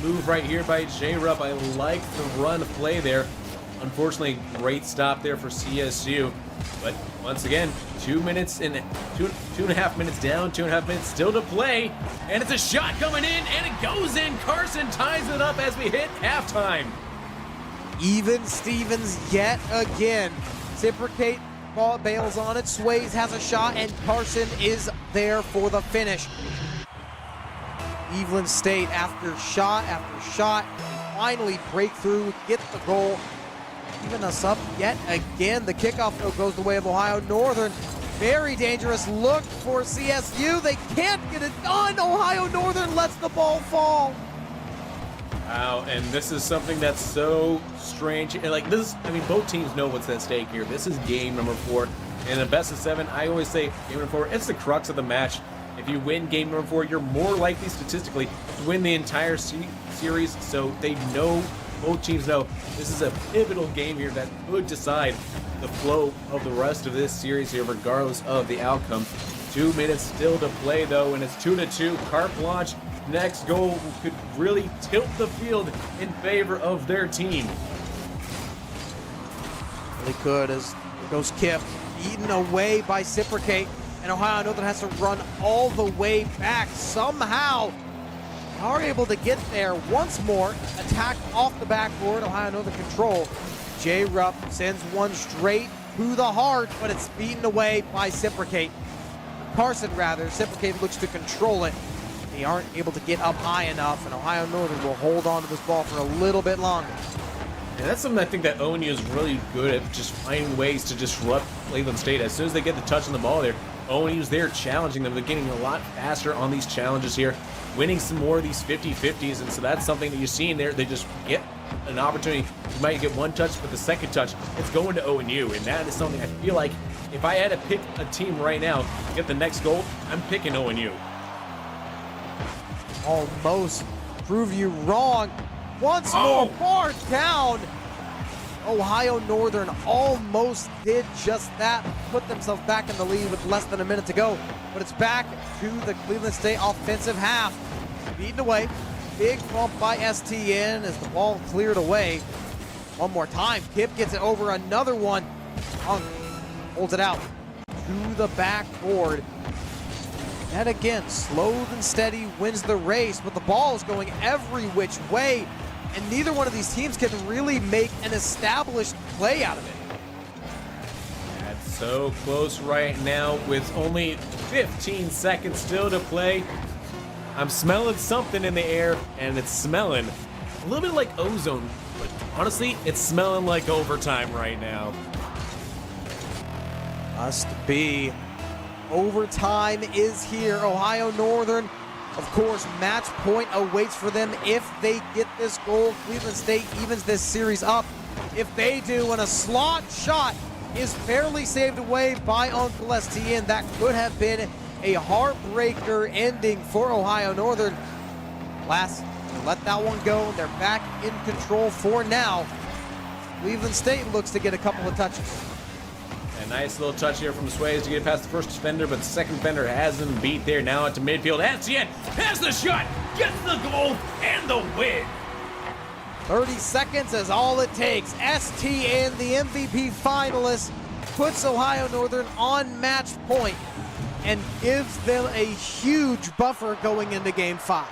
move right here by J-Rup. I like the run play there. Unfortunately, great stop there for CSU. But once again, 2 minutes and 2.5 minutes down, 2.5 minutes still to play. And it's a shot coming in, and it goes in. Carson ties it up as we hit halftime. Even Stevens yet again. Reciprocate, ball bails on it. Sways has a shot, and Carson is there for the finish. Cleveland State, after shot, finally break through, get the goal. Even us up yet again. The kickoff, though, goes the way of Ohio Northern. Very dangerous look for CSU. They can't get it done. Ohio Northern lets the ball fall. Wow, and this is something that's so strange. And like this, I mean, both teams know what's at stake here. This is game number 4. In a best of 7, I always say game number 4, it's the crux of the match. If you win game number 4, you're more likely statistically to win the entire series. So they know, both teams know, this is a pivotal game here that could decide the flow of the rest of this series here, regardless of the outcome. 2 minutes still to play though, and it's 2-2. Carte blanche. Next goal could really tilt the field in favor of their team. Really could, as goes Kip, eaten away by Cipricate, and Ohio Northern has to run all the way back. Somehow are able to get there once more. Attack off the backboard, Ohio Northern control. J. Rupp sends one straight to the heart, but it's beaten away by Cipricate. Carson, rather. Cipricate looks to control it. They aren't able to get up high enough, and Ohio Northern will hold on to this ball for a little bit longer. And that's something I think that ONU is really good at, just finding ways to disrupt Cleveland State. As soon as they get the touch on the ball there, ONU's there challenging them. They're getting a lot faster on these challenges here, winning some more of these 50-50s, and so that's something that you're seeing there. They just get an opportunity. You might get one touch, but the second touch, it's going to ONU, and that is something I feel like if I had to pick a team right now to get the next goal, I'm picking ONU. Almost prove you wrong. Once more, far down. Ohio Northern almost did just that, put themselves back in the lead with less than a minute to go. But it's back to the Cleveland State offensive half. Beaten away. Big bump by STN as the ball cleared away. One more time. Kip gets it over another one. Holds it out to the backboard. And again, slow and steady wins the race, but the ball is going every which way, and neither one of these teams can really make an established play out of it. That's so close right now with only 15 seconds still to play. I'm smelling something in the air, and it's smelling a little bit like ozone, but honestly, it's smelling like overtime right now. Must be. Overtime is here. Ohio Northern, of course, match point awaits for them if they get this goal. Cleveland State evens this series up. If they do, and a slot shot is fairly saved away by Uncle STN. That could have been a heartbreaker ending for Ohio Northern. Last, let that one go. They're back in control for now. Cleveland State looks to get a couple of touches. A nice little touch here from Sways to get past the first defender, but the second defender has him beat there. Now into midfield. STN has the shot, gets the goal, and the win. 30 seconds is all it takes. STN, the MVP finalist, puts Ohio Northern on match point and gives them a huge buffer going into Game 5.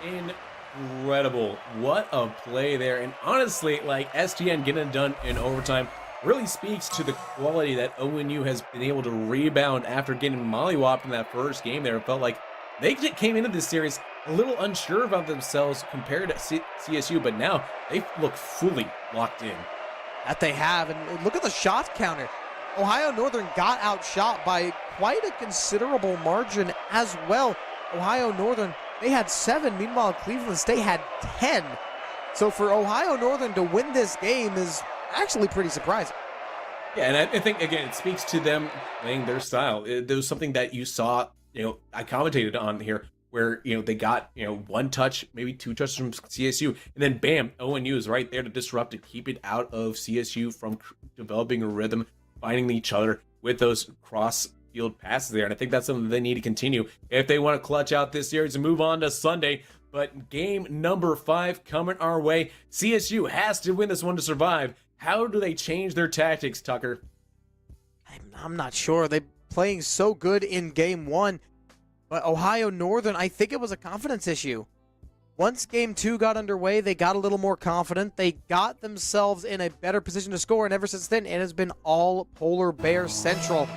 Incredible. What a play there. And honestly, like STN getting it done in overtime really speaks to the quality that ONU has been able to rebound after getting mollywopped in that first game there. It felt like they came into this series a little unsure about themselves compared to CSU, but now they look fully locked in. That they have, and look at the shot counter. Ohio Northern got outshot by quite a considerable margin as well. Ohio Northern, they had 7, meanwhile Cleveland State had 10. So for Ohio Northern to win this game is actually pretty surprising. Yeah, and I think, again, it speaks to them playing their style. There was something that you saw, I commentated on here, where, they got, one touch, maybe 2 touches from CSU, and then bam, ONU is right there to disrupt, to keep it out of CSU from developing a rhythm, finding each other with those cross-field passes there. And I think that's something they need to continue if they want to clutch out this series and move on to Sunday. But game number 5 coming our way. CSU has to win this one to survive. How do they change their tactics, Tucker? I'm not sure. They're playing so good in game 1. But Ohio Northern, I think it was a confidence issue. Once game 2 got underway, they got a little more confident. They got themselves in a better position to score. And ever since then, it has been all Polar Bear Central.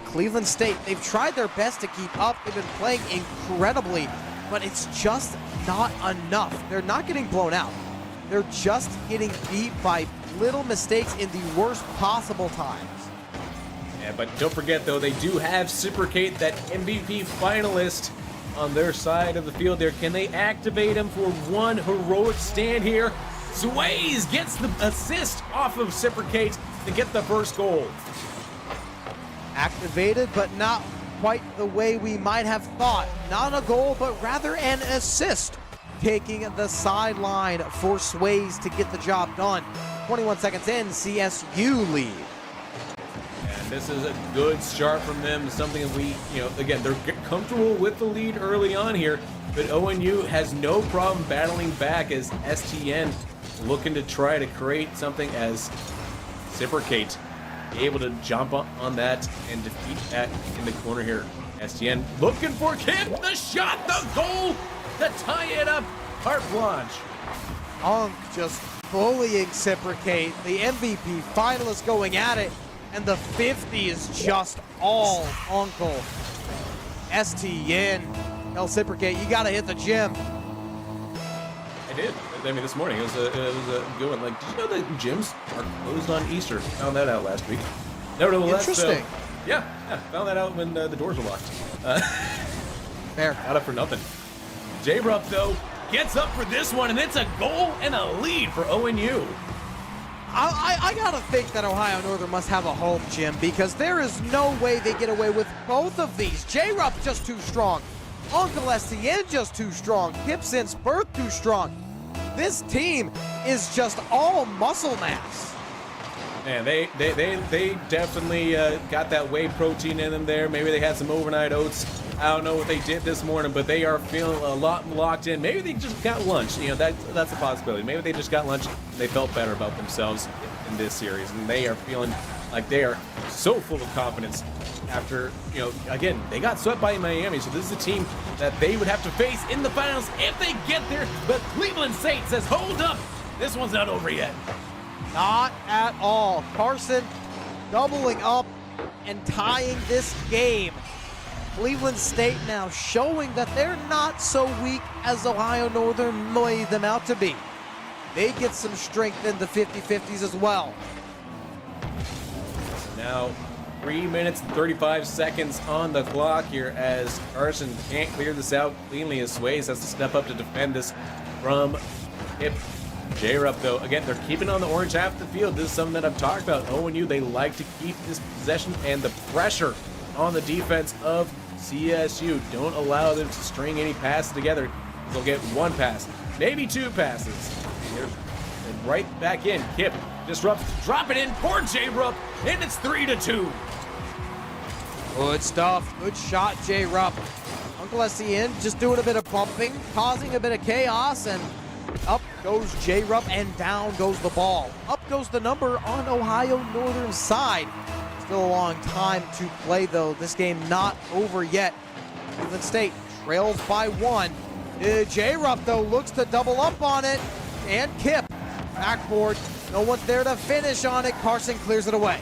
Cleveland State, they've tried their best to keep up. They've been playing incredibly, but it's just not enough. They're not getting blown out. They're just getting beat by little mistakes in the worst possible times. Yeah, but don't forget, though, they do have Cipricate, that MVP finalist. on their side of the field there. Can they activate him for one heroic stand here? Sways gets the assist off of Reciprocate to get the first goal. Activated, but not quite the way we might have thought. Not a goal, but rather an assist. Taking the sideline for Sways to get the job done. 21 seconds in, CSU lead. And this is a good start from them. Something that we, again, they're comfortable with the lead early on here, but ONU has no problem battling back as STN looking to try to create something as Reciprocate able to jump on that and defeat that in the corner here. STN looking for Kip, the shot, the goal to tie it up. Carte blanche. Just bullying Reciprocate. The MVP finalist going at it, and the 50 is just all Uncle. STN. El Reciprocate, you gotta hit the gym. I did. I mean, this morning it was a good one. Like, did you know that gyms are closed on Easter? Found that out last week. Nevertheless, interesting. Yeah, found that out when the doors were locked. Fair. Not up for nothing. J-Rup, though, gets up for this one, and it's a goal and a lead for ONU. I gotta think that Ohio Northern must have a home gym, because there is no way they get away with both of these. J-Rup just too strong. Uncle STN just too strong. Kip since birth too strong. This team is just all muscle mass. Man, they definitely got that whey protein in them there. Maybe they had some overnight oats. I don't know what they did this morning, but they are feeling a lot locked in. Maybe they just got lunch. That's a possibility. Maybe they just got lunch and they felt better about themselves in this series. And they are feeling like they are so full of confidence after, again, they got swept by Miami. So this is a team that they would have to face in the finals if they get there. But Cleveland State says, hold up, this one's not over yet. Not at all. Carson doubling up and tying this game. Cleveland State now showing that they're not so weak as Ohio Northern made them out to be. They get some strength in the 50-50s as well. Now, 3 minutes and 35 seconds on the clock here as Carson can't clear this out cleanly as Sways has to step up to defend this from Hip. J-Rup, though, again, they're keeping on the orange half of the field. This is something that I've talked about. ONU, they like to keep this possession and the pressure on the defense of CSU. Don't allow them to string any passes together. They'll get one pass, maybe two passes. And right back in. Kip disrupts, drop it in, poor J-Rup, and it's 3-2. Good stuff. Good shot, J-Rup. Uncle SCN just doing a bit of bumping, causing a bit of chaos, and up goes J-Rup and down goes the ball. Up goes the number on Ohio Northern's side. Still a long time to play, though. This game not over yet. Cleveland State trails by one. J-Rup, though, looks to double up on it. And Kip, backboard. No one's there to finish on it. Carson clears it away.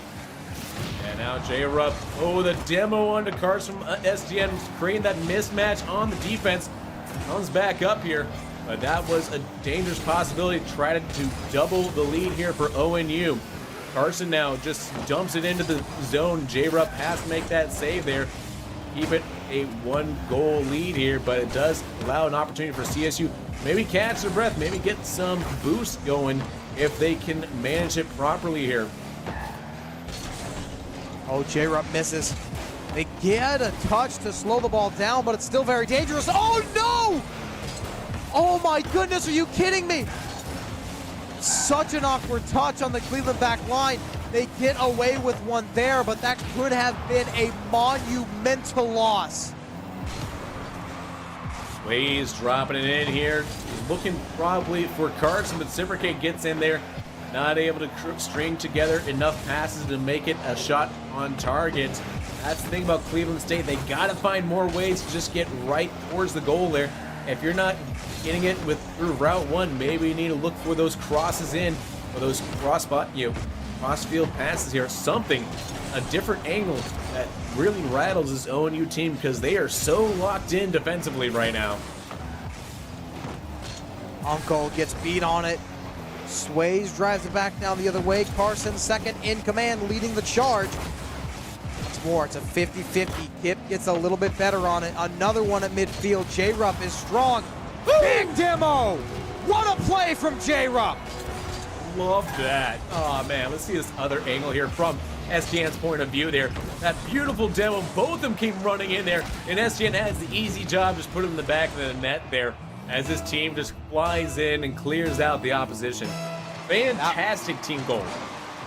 And now J-Rup, the demo onto Carson from SDN, creating that mismatch on the defense. Comes back up here, but that was a dangerous possibility. Tried to double the lead here for ONU. Carson now just dumps it into the zone. J-Rup has to make that save there. Keep it a one-goal lead here, but it does allow an opportunity for CSU. Maybe catch their breath, maybe get some boost going if they can manage it properly here. Oh, J-Rup misses. They get a touch to slow the ball down, but it's still very dangerous. Oh, no! Oh, my goodness, are you kidding me? Such an awkward touch on the Cleveland back line. They get away with one there, but that could have been a monumental loss. Ways dropping it in here. Looking probably for Carson, but Reciprocate gets in there. Not able to string together enough passes to make it a shot on target. That's the thing about Cleveland State. They got to find more ways to just get right towards the goal there. If you're not getting it through route one, maybe you need to look for those crosses in, or those cross-field passes here. Something, a different angle that really rattles this ONU team because they are so locked in defensively right now. Uncle gets beat on it. Sways drives it back down the other way. Carson second in command, leading the charge. It's more. It's a 50-50. Kip gets a little bit better on it. Another one at midfield. J-Rupp is strong. Big demo! What a play from J-Rupp! Love that. Oh man, let's see this other angle here from STN's point of view there. That beautiful demo, both of them came running in there, and STN has the easy job, just put him in the back of the net there as this team just flies in and clears out the opposition. Fantastic team goal.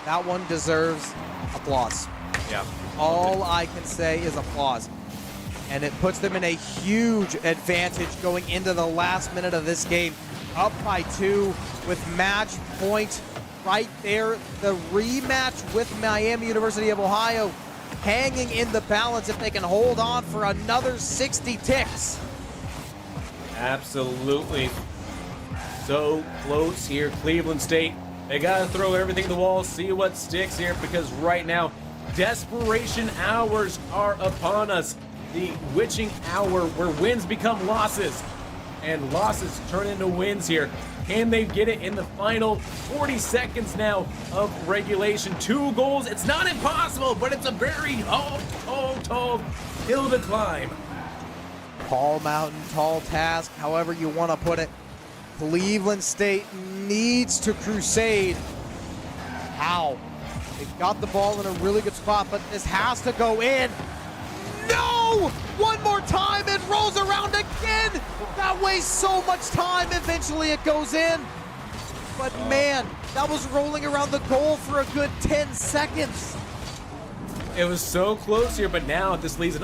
That one deserves applause. Yeah. All I can say is applause. And it puts them in a huge advantage going into the last minute of this game. Up by 2 with match point right there. The rematch with Miami University of Ohio hanging in the balance if they can hold on for another 60 ticks. Absolutely. So close here. Cleveland State, they got to throw everything at the wall, see what sticks here, because right now, desperation hours are upon us. The witching hour where wins become losses and losses turn into wins here. Can they get it in the final 40 seconds now of regulation? 2 goals, it's not impossible, but it's a very tall hill to climb. Tall mountain, tall task, however you want to put it. Cleveland State needs to crusade. How? They've got the ball in a really good spot, but this has to go in. No! One more time, it rolls around again! That wastes so much time, eventually it goes in. But man, that was rolling around the goal for a good 10 seconds. It was so close here, but now this leaves an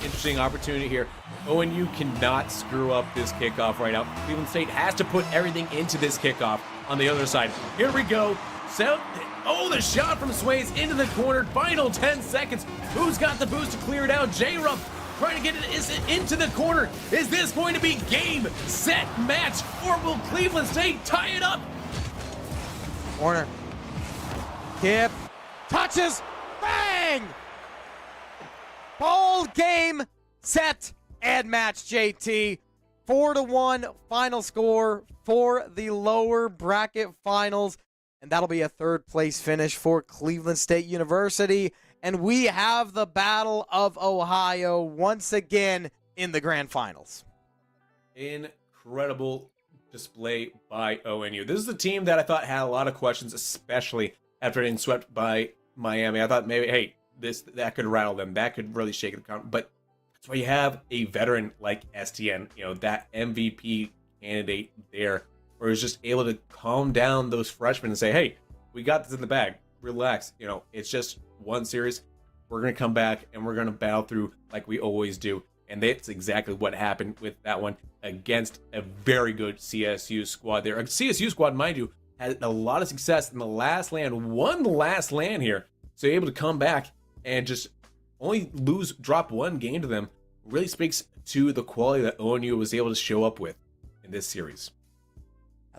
interesting opportunity here. ONU cannot screw up this kickoff right now. Cleveland State has to put everything into this kickoff on the other side. Here we go. The shot from Sways into the corner. Final 10 seconds. Who's got the boost to clear it out? J-Rupp trying to get it into the corner. Is this going to be game, set, match, or will Cleveland State tie it up? Corner. Kip. Touches. Bang! Ball game, set, and match, JT. 4-1 final score for the lower bracket finals. And that'll be a 3rd place finish for Cleveland State University. And we have the Battle of Ohio once again in the grand finals. Incredible display by ONU. This is a team that I thought had a lot of questions, especially after getting swept by Miami. I thought maybe, hey, that could rattle them. That could really shake the count. But that's why you have a veteran like STN, that MVP candidate there, where he's just able to calm down those freshmen and say, hey, we got this in the bag. Relax. It's just one series. We're going to come back and we're going to battle through like we always do. And that's exactly what happened with that one against a very good CSU squad there. A CSU squad, mind you, had a lot of success in the last LAN, won the last LAN here. So able to come back and just only drop 1 game to them really speaks to the quality that ONU was able to show up with in this series.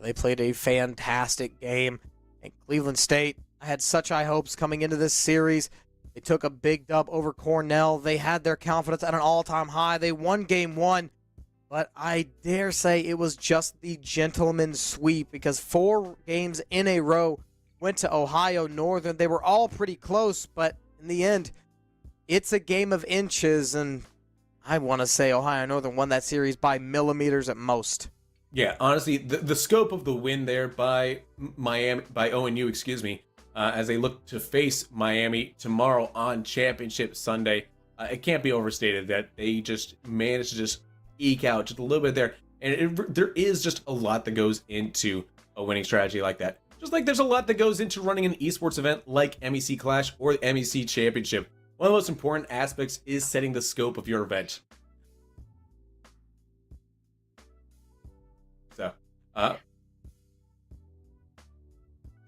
They played a fantastic game. And Cleveland State, I had such high hopes coming into this series. They took a big dub over Cornell. They had their confidence at an all-time high. They won game 1. But I dare say it was just the gentleman's sweep because 4 games in a row went to Ohio Northern. They were all pretty close, but in the end, it's a game of inches, and I want to say Ohio Northern won that series by millimeters at most. Yeah, honestly, the scope of the win there by ONU, as they look to face Miami tomorrow on Championship Sunday, it can't be overstated that they just managed to just eke out just a little bit there. And there is just a lot that goes into a winning strategy like that. Just like there's a lot that goes into running an esports event like MEC Clash or the MEC Championship. One of the most important aspects is setting the scope of your event.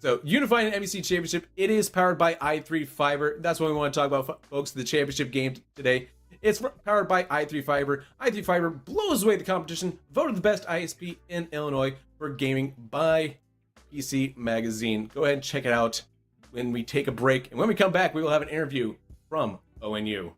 So unifying an MEC Championship, it is powered by i3 Fiber. That's what we want to talk about, folks, the championship game today. It's powered by i3 Fiber. i3 Fiber blows away the competition, voted the best ISP in Illinois for gaming by PC Magazine. Go ahead and check it out when we take a break. And when we come back, we will have an interview from ONU.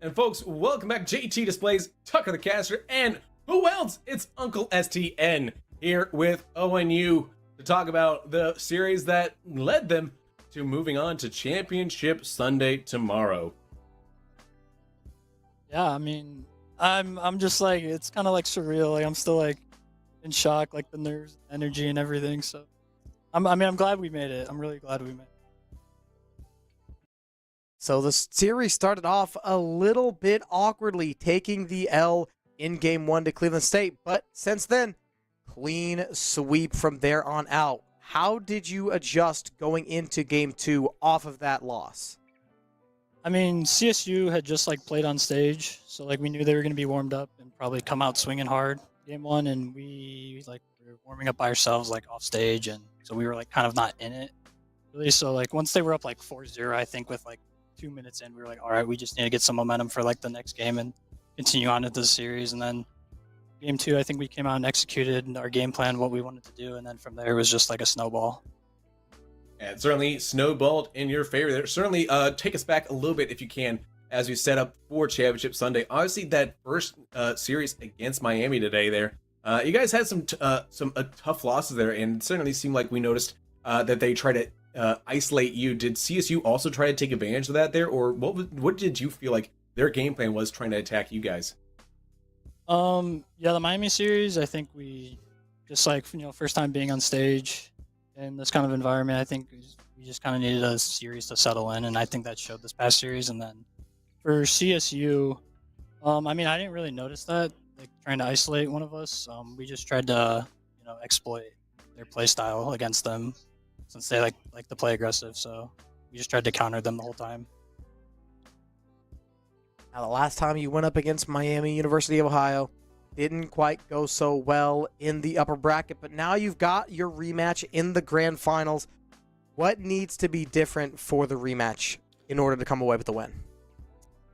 And folks, welcome back. JT Displays, Tucker the Caster, and who else? It's Uncle STN here with ONU to talk about the series that led them to moving on to Championship Sunday tomorrow. Yeah, I mean, I'm just like, it's kind of like surreal. Like I'm still like in shock, like the nerves, energy, and everything. So, I'm glad we made it. I'm really glad we made it. So the series started off a little bit awkwardly, taking the L in Game 1 to Cleveland State. But since then, clean sweep from there on out. How did you adjust going into Game 2 off of that loss? I mean, CSU had just like played on stage, so like we knew they were going to be warmed up and probably come out swinging hard Game 1, and we like were warming up by ourselves like off stage, and so we were like kind of not in it really. So like once they were up like 4-0, I think with like 2 minutes in, we were like, all right, we just need to get some momentum for like the next game and continue on into the series. And then Game 2, I think we came out and executed our game plan, what we wanted to do, and then from there it was just like a snowball. And certainly snowballed in your favor there. Certainly take us back a little bit if you can as we set up for Championship Sunday. Obviously that first series against Miami today there, you guys had some tough losses there, and it certainly seemed like we noticed that they tried to isolate you. Did CSU also try to take advantage of that there, or what did you feel like their game plan was trying to attack you guys? Yeah, the Miami series, I think we just like, first time being on stage in this kind of environment, I think we just kind of needed a series to settle in, and I think that showed this past series. And then for CSU, I mean, I didn't really notice that, like trying to isolate one of us. We just tried to, exploit their play style against them, since they like to play aggressive. So we just tried to counter them the whole time. Now, the last time you went up against Miami, University of Ohio, didn't quite go so well in the upper bracket, but now you've got your rematch in the grand finals. What needs to be different for the rematch in order to come away with the win?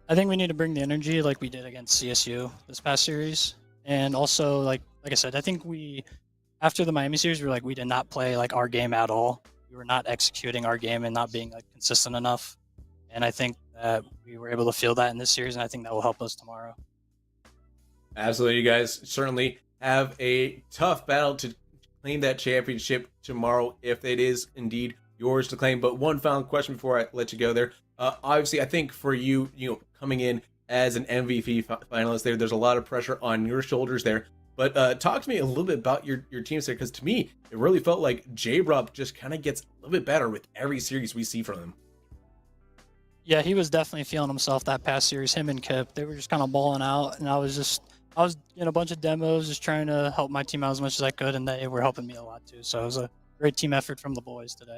I think we need to bring the energy like we did against CSU this past series. And also, like I said, I think after the Miami series, we did not play like our game at all. We were not executing our game and not being like consistent enough. And I think that we were able to feel that in this series, and I think that will help us tomorrow. Absolutely, you guys certainly have a tough battle to claim that championship tomorrow, if it is indeed yours to claim. But one final question before I let you go there. Obviously, I think for you, coming in as an MVP finalist there's a lot of pressure on your shoulders there. But talk to me a little bit about your teams there, because to me, it really felt like J-Rob just kind of gets a little bit better with every series we see from him. Yeah, he was definitely feeling himself that past series. Him and Kip, they were just kind of balling out, and I was in a bunch of demos, just trying to help my team out as much as I could, and they were helping me a lot too. So it was a great team effort from the boys today.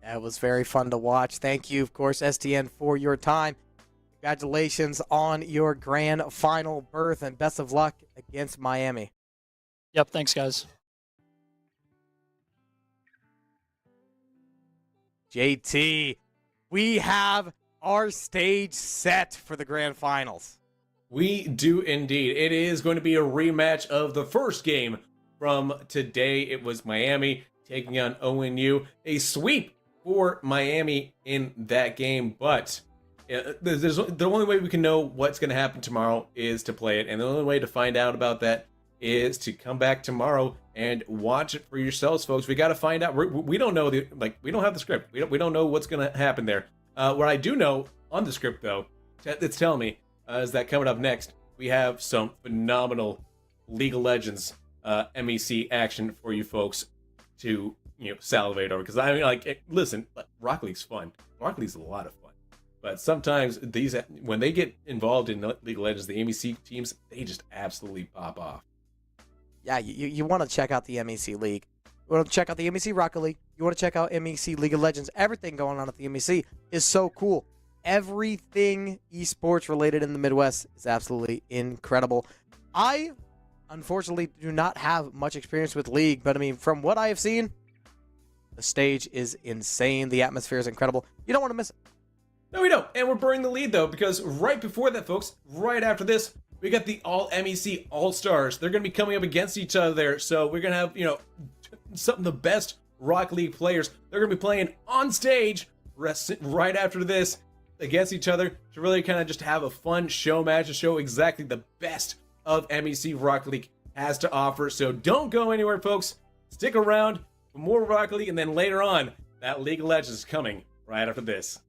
Yeah, it was very fun to watch. Thank you, of course, STN, for your time. Congratulations on your grand final berth, and best of luck against Miami. Yep, thanks, guys. JT, we have our stage set for the grand finals. We do indeed. It is going to be a rematch of the first game from today. It was Miami taking on ONU. A sweep for Miami in that game, but the only way we can know what's going to happen tomorrow is to play it, and the only way to find out about that is to come back tomorrow and watch it for yourselves, folks. We got to find out. We don't know we don't have the script. We don't know what's going to happen there. What I do know on the script, though, it's telling me is that coming up next, we have some phenomenal League of Legends MEC action for you folks to salivate over. Because I mean, listen, Rocket League's fun. Rocket League's a lot of fun. But sometimes when they get involved in League of Legends, the MEC teams, they just absolutely pop off. Yeah, you want to check out the MEC League. You want to check out the MEC Rocket League. You want to check out MEC League of Legends. Everything going on at the MEC is so cool. Everything esports related in the Midwest is absolutely incredible. I, unfortunately, do not have much experience with League, but I mean, from what I have seen, the stage is insane. The atmosphere is incredible. You don't want to miss it. No, we don't. And we're burning the lead, though, because right before that, folks, right after this, we got the All-MEC All-Stars. They're going to be coming up against each other there. So we're going to have, some of the best Rocket League players. They're going to be playing on stage right after this. against each other to really kind of just have a fun show match to show exactly the best of MEC Rocket League has to offer. So don't go anywhere, folks. Stick around for more Rocket League, and then later on, that League of Legends is coming right after this.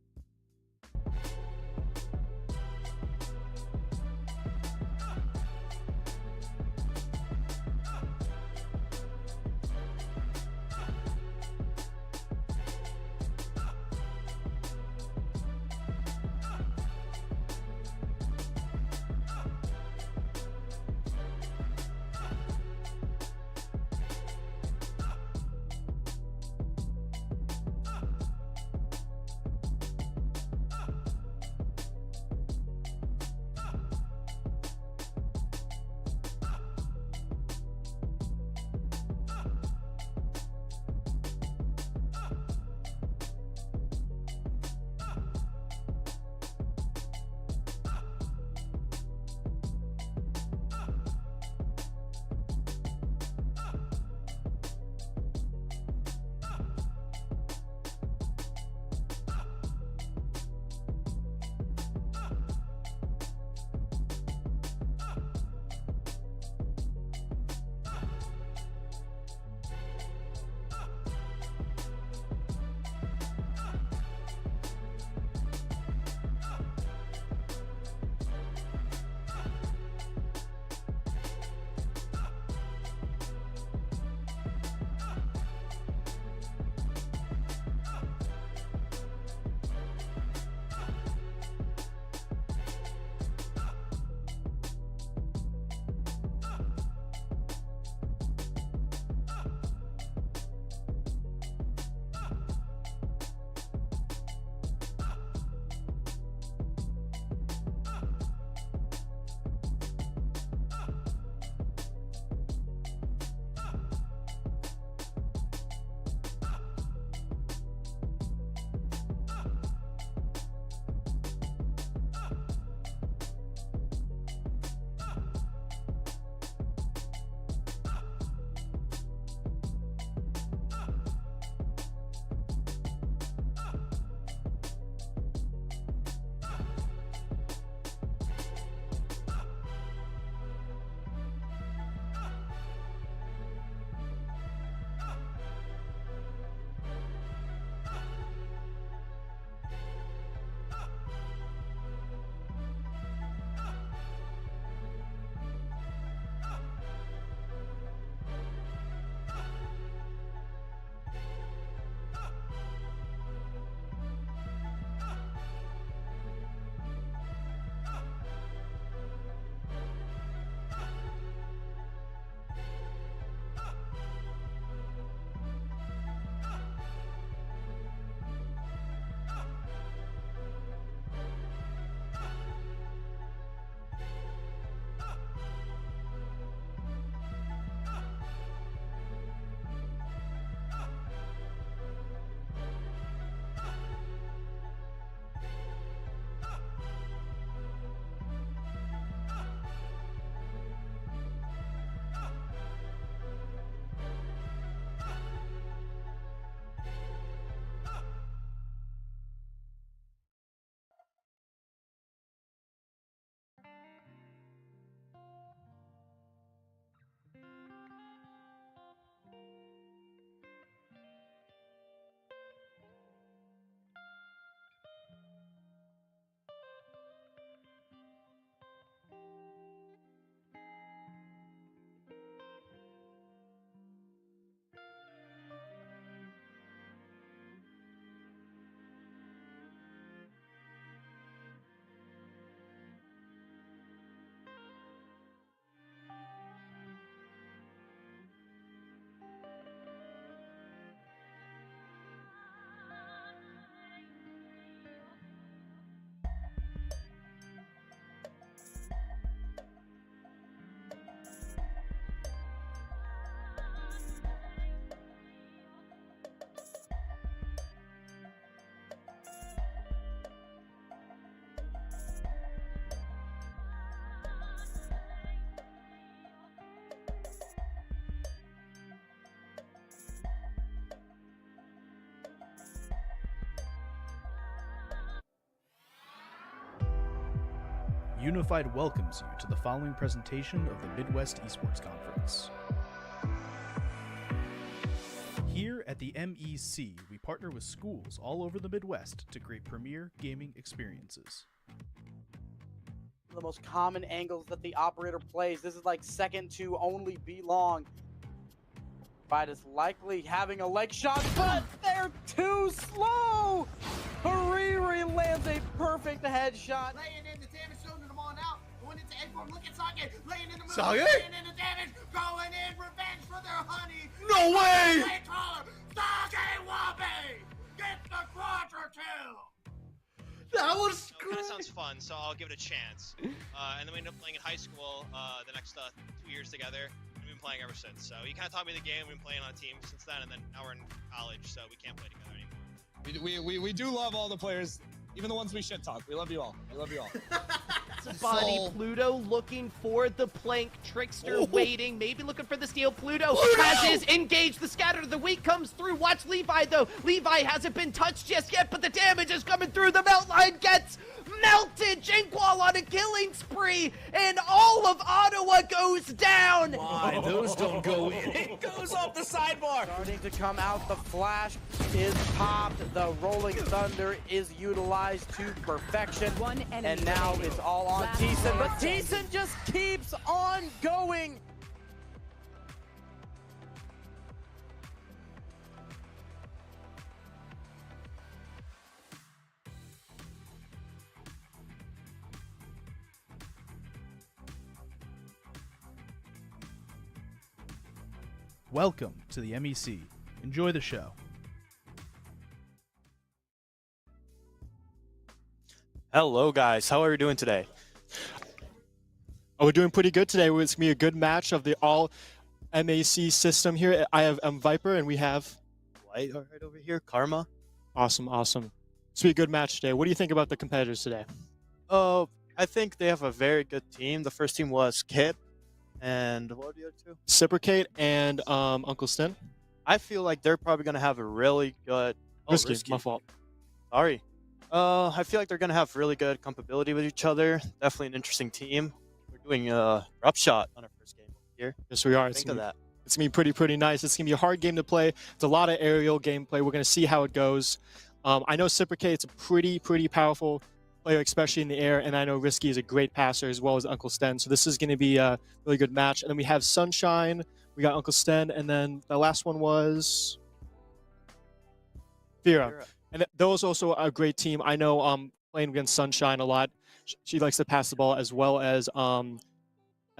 Unified welcomes you to the following presentation of the Midwest Esports Conference. Here at the MEC, we partner with schools all over the Midwest to create premier gaming experiences. The most common angles that the operator plays, this is like second to only B long. Fight is likely having a leg shot, but they're too slow! Hariri lands a perfect headshot. Laying in the damage zone to the ball now. Going into A4, look at Sake. Laying in the middle. Sake? Laying in the damage. Going in revenge for their honey. No way! Sake Wabe gets the quadra kill. That was great. That sounds fun, so I'll give it a chance. And then we end up playing in high school the next 2 years together. We've been playing ever since. So you kind of taught me the game. We've been playing on a team since then, and then now we're in college, so we can't play together anymore. We do love all the players, even the ones we shit talk. We love you all. We love you all. Body Pluto looking for the plank. Trickster waiting, maybe looking for the steal. Pluto has his engage. The scatter of the weak comes through. Watch Levi though. Levi hasn't been touched just yet, but the damage is coming through. The melt line gets melted. Jinkwall on a killing spree, and all of Ottawa goes down. Why? Those don't go in. It goes off the sidebar. Starting to come out. The flash is popped. The Rolling Thunder is utilized to perfection. And now it's all on Thiessen, but Thiessen just keeps on going. Welcome to the MEC. Enjoy the show. Hello guys, how are we doing today? Oh, we're doing pretty good today. It's going to be a good match of the all MEC system here. I have Viper and we have White right over here, Karma. Awesome. It's going to be a good match today. What do you think about the competitors today? I think they have a very good team. The first team was Kip, and what were the other two? Reciprocate and Uncle Sten. I feel like they're probably going to have a really good... Risky, my fault. Sorry. I feel like they're going to have really good compatibility with each other. Definitely an interesting team. We're doing a Rup Shot on our first game here. Yes, we are. Think of that. It's going to be pretty nice. It's going to be a hard game to play. It's a lot of aerial gameplay. We're going to see how it goes. I know Reciprocate's a pretty powerful player, especially in the air, and I know Risky is a great passer as well as Uncle Sten. So this is going to be a really good match. And then we have Sunshine. We got Uncle Sten, and then the last one was Fira. And those also are a great team. I know playing against Sunshine a lot. She likes to pass the ball as well as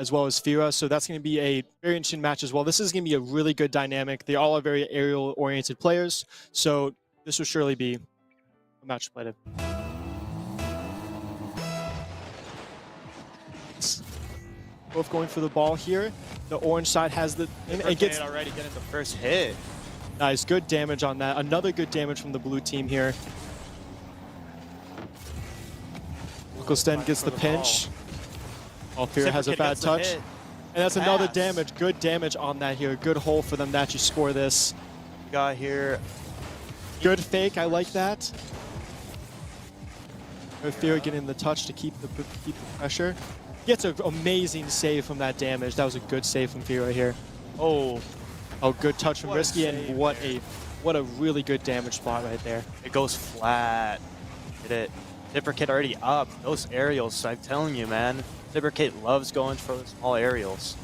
Fira. So that's going to be a very interesting match as well. This is going to be a really good dynamic. They all are very aerial-oriented players. So this will surely be a match to play to. Both going for the ball here. The orange side has the... And it gets already getting the first hit. Nice, good damage on that. Another good damage from the blue team here. Uncle Sten gets the pinch. Alfira has a bad touch. And that's another damage. Good damage on that here. Good hole for them to actually score this. We got here. Good fake, I like that. Alfira getting the touch to keep the pressure. Gets an amazing save from that damage. That was a good save from Fira here. Oh, good touch from Risky, and what a really good damage spot right there. It goes flat. Hit it. Reciprocate already up. Those aerials, I'm telling you, man. Reciprocate loves going for the small aerials.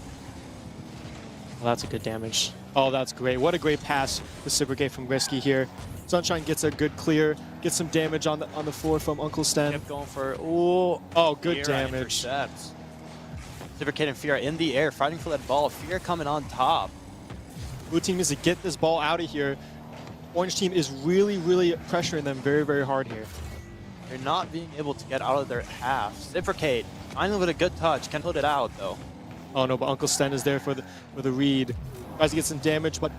Well, that's a good damage. Oh, that's great. What a great pass. Reciprocate from Risky here. Sunshine gets a good clear. Gets some damage on the floor from Uncle Sten. Kept going for good damage. Intercepts. Reciprocate and Fira in the air, fighting for that ball. Fira coming on top. Blue team needs to get this ball out of here. Orange team is really pressuring them very hard here. They're not being able to get out of their half. Reciprocate, finally with a good touch, can put it out though. Oh no, but Uncle Sten is there for the read. Tries to get some damage, but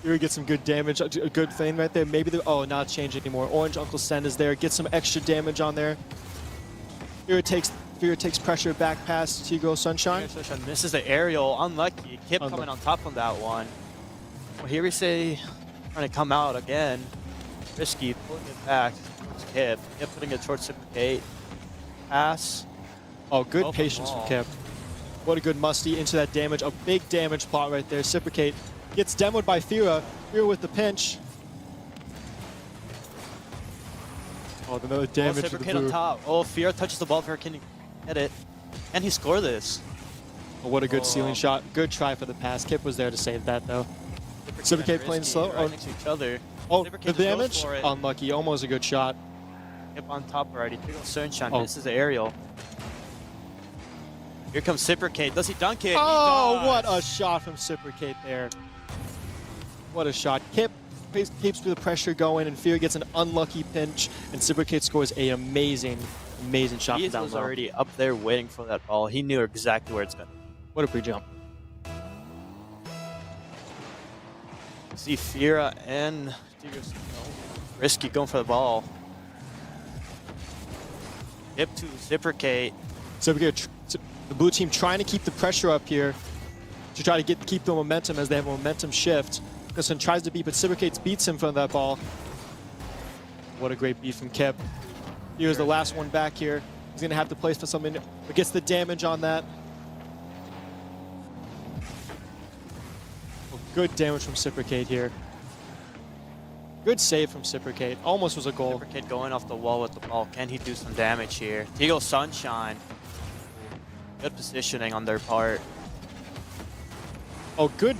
here we get some good damage, a good thing right there. Maybe not change anymore. Orange Uncle Sten is there, get some extra damage on there. Fira takes pressure back past Tigro Sunshine. Sunshine misses the aerial, unlucky. Kip coming on top of that one. Well, here we say trying to come out again. Risky pulling it back. Kip. Kip putting it towards Syndicate. Pass. Oh, good Open patience ball. from Kip. What a good musty into that damage. A big damage plot right there. Reciprocate gets demoed by Fira. Fira with the pinch. Oh, another damage to the Reciprocate blue. on top. Oh, Fira touches the ball. Fira can hit it. Can he score this? Oh, what a good ceiling shot. Good try for the pass. Kip was there to save that, though. Reciprocate playing slow. Right next to each other. Oh, Reciprocate the just goes damage? for it. Unlucky. Almost a good shot. Kip on top already. Tickle Sunshine. Oh. This is the aerial. Here comes Reciprocate. Does he dunk it? Oh, He what does. a shot from Reciprocate there. What a shot. Kip keeps the pressure going, and Fear gets an unlucky pinch, and Reciprocate scores an amazing shot He from down was low. already up there waiting for that ball. He knew exactly where it's going to be. What a pre-jump. See Fira and Risky going for the ball. Hip to Reciprocate. Reciprocate, the blue team trying to keep the pressure up here to try to keep the momentum as they have a momentum shift. Nicholson tries to beat, but Reciprocate beats him from that ball. What a great beat from Kip. Here's the last one back here. He's going to have to place for something, but gets the damage on that. Oh, good damage from Reciprocate here. Good save from Reciprocate. Almost was a goal. Reciprocate going off the wall with the ball. Can he do some damage here? Eagle Sunshine. Good positioning on their part. Oh, good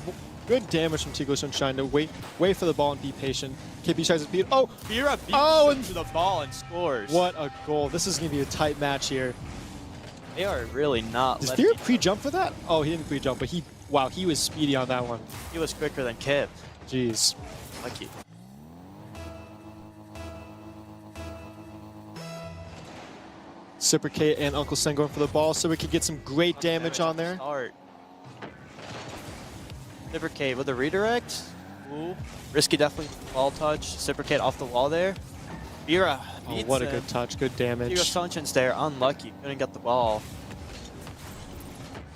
damage from Tigo Sunshine to wait for the ball and be patient. KP tries to beat. Oh, Fira beats him to the ball and scores. What a goal! This is gonna be a tight match here. They are really not. Does Fira pre-jump for that? Oh, he didn't pre-jump, but he was speedy on that one. He was quicker than Kip. Jeez. Lucky. Reciprocate and Uncle Sen going for the ball, so we could get some great damage on there. Start. Reciprocate with a redirect. Ooh. Risky definitely ball touch. Reciprocate off the wall there. Fira Oh, beats what a him. good touch, good damage. Fira Sunshine's there, unlucky. Couldn't get the ball.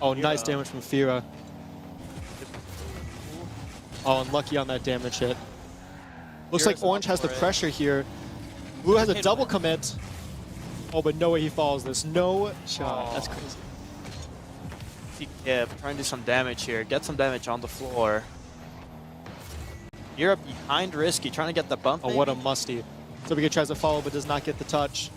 Oh, nice damage from Fira. Oh, unlucky on that damage hit. Looks like Fira's Orange up has the for it. pressure here. Blue has a double commit. Oh, but no way he follows this. No shot. That's crazy. See Kip trying to do some damage here. Get some damage on the floor. You're behind Risky, trying to get the bump. Oh, what a musty. Reciprocate tries to follow, but does not get the touch.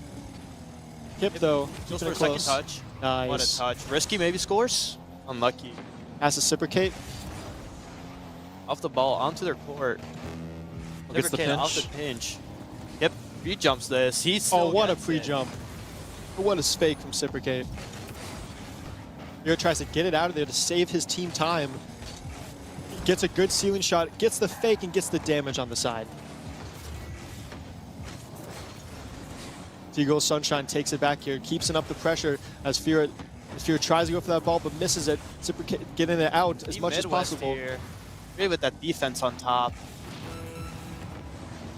Kip, though, Goes keeping for it a close. second touch. Nice. What a touch. Risky maybe scores. Unlucky. Has to Reciprocate. Off the ball, onto their court. Oh, gets the Reciprocate off pinch. the pinch. Yep, pre-jumps this. He's still Oh, what a gets it. pre-jump. What a fake from Reciprocate. Fira tries to get it out of there to save his team time. Gets a good ceiling shot, gets the fake, and gets the damage on the side. Seagull Sunshine takes it back here, keeps up the pressure as Fira tries to go for that ball, but misses it. Reciprocate getting it out as much as Midwest possible. Here. Really with that defense on top.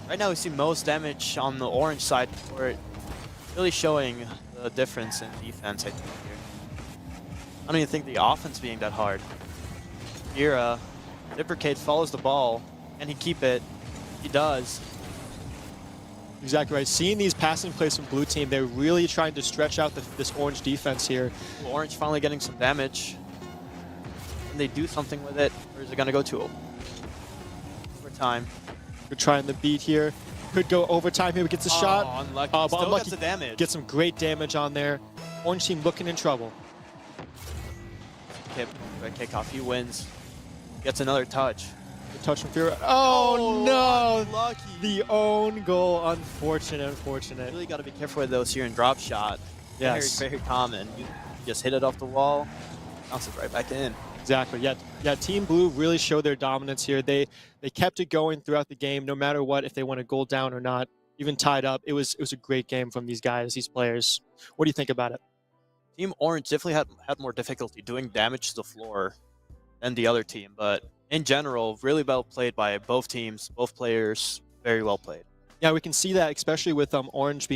Right now we see most damage on the orange side for it. Really showing the difference in defense, I think, here. I don't even think the offense being that hard. Fira, Reciprocate follows the ball. Can he keep it? He does. Exactly right. Seeing these passing plays from blue team, they're really trying to stretch out this orange defense here. Ooh, orange finally getting some damage. Can they do something with it? Or is it going to go to overtime? We're trying the beat here. Could go overtime here. Gets a shot. Unlucky. But Still unlucky. gets the damage. Get some great damage on there. Orange team looking in trouble. Kip, kickoff. He wins. Gets another touch. The touch from Fira. Oh, no! Unlucky. The own goal. Unfortunate. Really got to be careful with those here in drop shot. Yes. Very, very common. You just hit it off the wall, bounce it right back in. Exactly. Yeah. Team Blue really showed their dominance here. They kept it going throughout the game, no matter what, if they went a goal down or not, even tied up. It was a great game from these guys, these players. What do you think about it? Team Orange definitely had more difficulty doing damage to the floor than the other team, but in general, really well played by both teams, both players, very well played. Yeah, we can see that, especially with Orange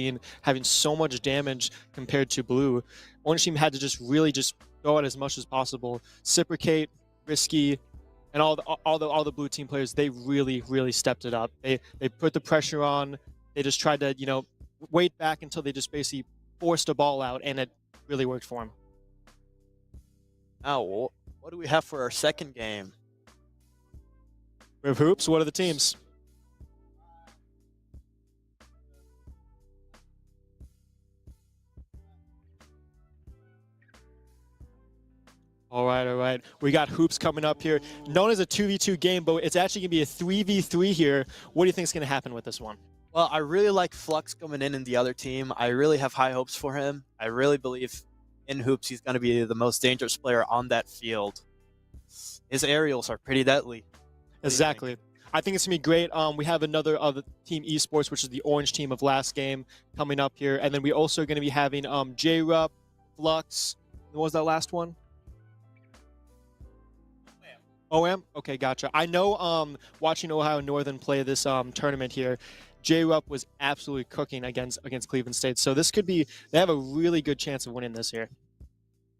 having so much damage compared to Blue. Orange team had to just go out as much as possible. Reciprocate, Risky, and all the Blue team players. They really stepped it up. They put the pressure on. They just tried to wait back until they just basically forced a ball out, and it really worked for him. Now, what do we have for our second game? We have hoops. What are the teams? All right. We got hoops coming up here. Known as a 2v2 game, but it's actually going to be a 3v3 here. What do you think is going to happen with this one? Well, I really like Flux coming in the other team. I really have high hopes for him. I really believe in hoops he's going to be the most dangerous player on that field. His aerials are pretty deadly. Exactly. I think it's going to be great. We have another team esports, which is the orange team of last game, coming up here. And then we also are going to be having J-Rup, Flux. What was that last one? OM? Okay, gotcha. I know watching Ohio Northern play this tournament here, J-Rup was absolutely cooking against Cleveland State. So this could be, they have a really good chance of winning this here.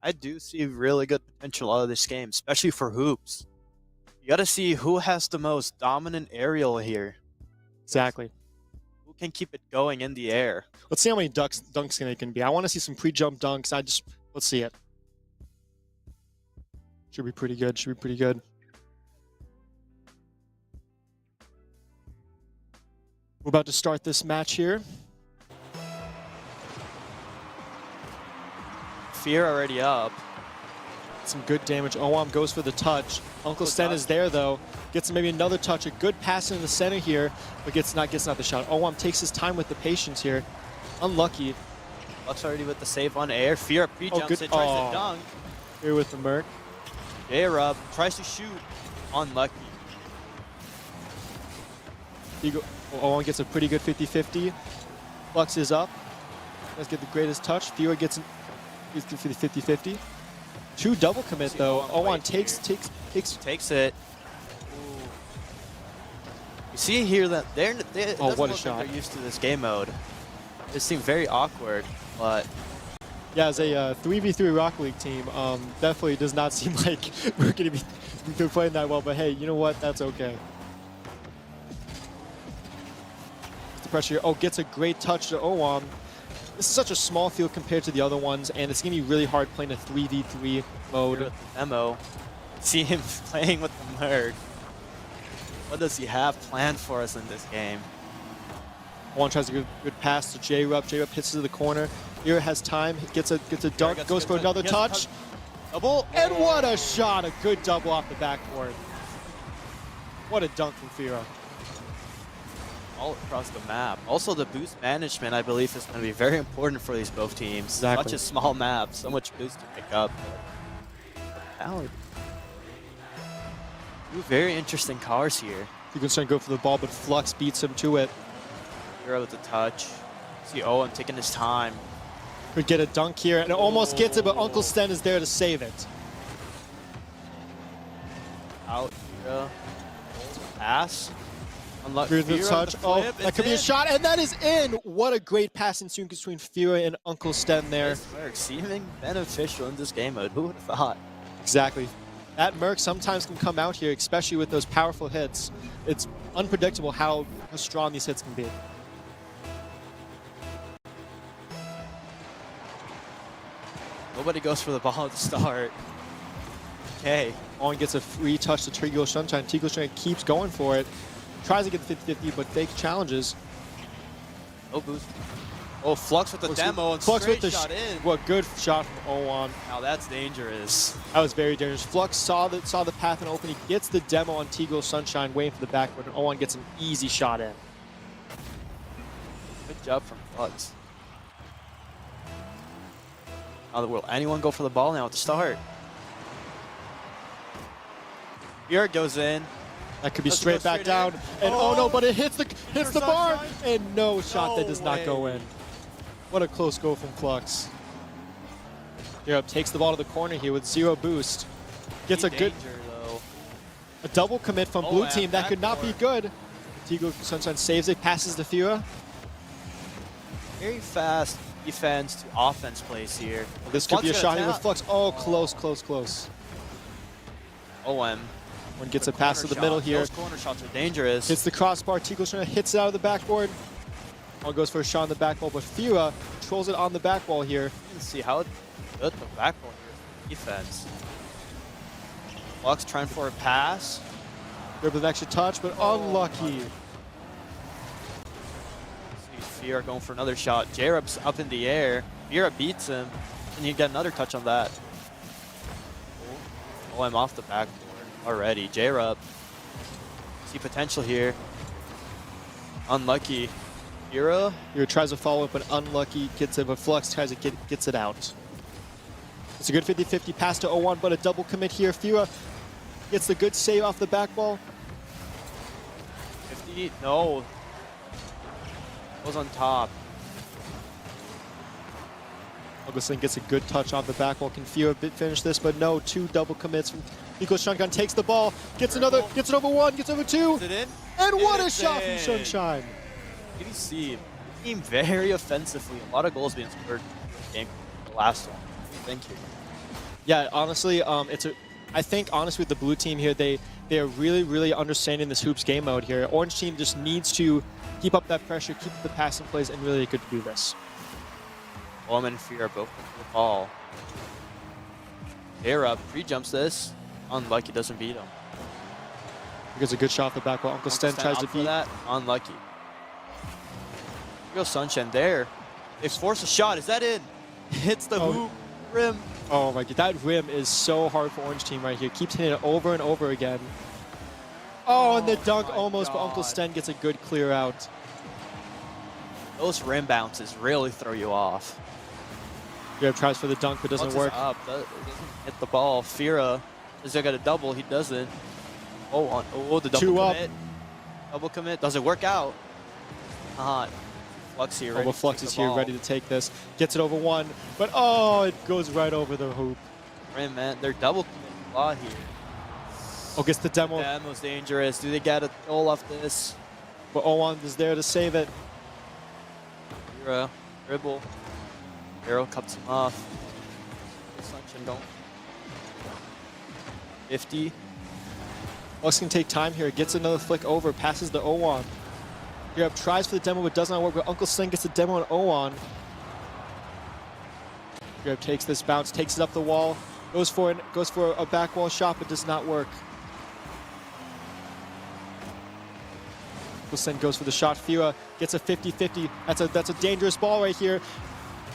I do see really good potential out of this game, especially for hoops. You got to see who has the most dominant aerial here. Exactly. Who can keep it going in the air. Let's see how many dunks they can be. I want to see some pre-jump dunks. Let's see it. Should be pretty good. We're about to start this match here. Fear already up. Some good damage. OM goes for the touch. Uncle Sten is there though. Gets maybe another touch. A good pass into the center here, but gets not the shot. OM takes his time with the patience here. Unlucky. Flux already with the save on air. Fear pre-jumps it, tries to dunk. Here with the Merc. J-Rub tries to shoot. Unlucky. OM gets a pretty good 50-50. Flux is up. Let's get the greatest touch. Fiora gets the 50-50. Two double commit though. OM takes it. Ooh. You see here that what a shot. They're used to this game mode. It seemed very awkward, but yeah, as a 3v3 Rocket League team, definitely does not seem like we're going to be playing that well. But hey, you know what? That's okay. The pressure here. Oh, gets a great touch to OM. This is such a small field compared to the other ones, and it's going to be really hard playing a 3v3 mode. With the demo. See him playing with the Merc. What does he have planned for us in this game? OM tries a good pass to J-Rup. J-Rup hits to the corner. Here has time. Gets a dunk. Goes for another touch. Double. And what a shot. A good double off the backboard. What a dunk from Fira. All across the map. Also, the boost management, I believe, is going to be very important for these both teams. Exactly. Such a small map, so much boost to pick up. Two very interesting cars here. You can start to go for the ball, but Flux beats him to it. Hero with the touch. See OM taking his time. Could get a dunk here, and it almost gets it, but Uncle Sten is there to save it. Out here. Pass. Here's the touch. Oh, that could be a shot, and that is in. What a great passing soon between Fira and Uncle Sten there. This Merc seeming beneficial in this game mode. Who would have thought? Exactly. That Merc sometimes can come out here, especially with those powerful hits. It's unpredictable how strong these hits can be. Nobody goes for the ball at the start. Okay. OM gets a free touch to Tigo Sunshine. Tigo Sunshine keeps going for it. Tries to get the 50-50, but fake challenges. No boost. Oh, Flux with the demo and Flux straight with the shot in. What good shot from OM. Now that's dangerous. That was very dangerous. Flux saw the path and open. He gets the demo on Tigo Sunshine, waiting for the backboard, and OM gets an easy shot in. Good job from Flux. Now, will anyone go for the ball now at the start? Here it goes in. That could be straight back down. And oh no, but it hits the bar. And no shot that does not go in. What a close goal from Flux. Europe takes the ball to the corner here with 0 boost. Gets a good a double commit from blue team. That could not be good. Tigo Sunshine saves it, passes to Fira. Very fast defense to offense plays here. Well, this could be a shot here with Flux. Oh, close. OM. One gets a pass to the middle here. Those corner shots are dangerous. Hits the crossbar. Tigo Sunshine hits it out of the backboard. One goes for a shot on the back wall, but Fira controls it on the back wall here. You can see how good the back wall here is for defense. Lux trying for a pass. Grab an extra touch, but unlucky. See Fira going for another shot. J-Rup's up in the air. Fira beats him, and you get another touch on that. Oh, I'm off the backboard already. J-Rup. See potential here. Unlucky. Fira tries to follow up, but unlucky. Gets it, but Flux tries to gets it out. It's a good 50-50 pass to 0-1, but a double commit here. Fira gets the good save off the back ball. 50, no. Goes on top. Augustin gets a good touch off the back wall. Can Fira finish this? But no, 2 double commits from Nico Sunshine. Takes the ball, gets another, gets it over 1, gets over 2. Is it in? And what a shot from Sunshine. You can see team very offensively. A lot of goals being scored in this game. The last one. What do you think here? Yeah, honestly, I think honestly with the blue team here, they are really understanding this hoops game mode here. Orange team just needs to keep up that pressure, keep the passing plays, and really good to do this. Bowman and Fira both with the ball. J-Rup pre-jumps this. Unlucky, doesn't beat him. He gets a good shot off the back wall. Uncle Sten tries to beat that. Unlucky. Here goes Sunshine there. They force a shot. Is that in? Hits the hoop rim. Oh my god, that rim is so hard for Orange team right here. Keeps hitting it over and over again. Oh, and the dunk almost, but Uncle Sten gets a good clear out. Those rim bounces really throw you off. Grab tries for the dunk, but doesn't work. Up, doesn't hit the ball. Fira is there got a double. He doesn't. Oh, the double 2 up. commit. Double commit. Does it work out? Flux here. But Flux is here, ready to take this. Gets it over 1, but oh, it goes right over the hoop. Rim, man, they're double committing a lot here. Oh, gets the demo. The demo's dangerous. Do they get a goal off this? But Owan is there to save it. Fira, dribble. Arrow cuts him off. Sunshine don't. 50. Flux can take time here. Gets another flick over. Passes the Owan. Here tries for the demo, but does not work. But Uncle Sten gets the demo on Owan. Here takes this bounce, takes it up the wall, goes for a back wall shot, but does not work. Uncle Sten goes for the shot. Fira gets a 50-50. That's a dangerous ball right here.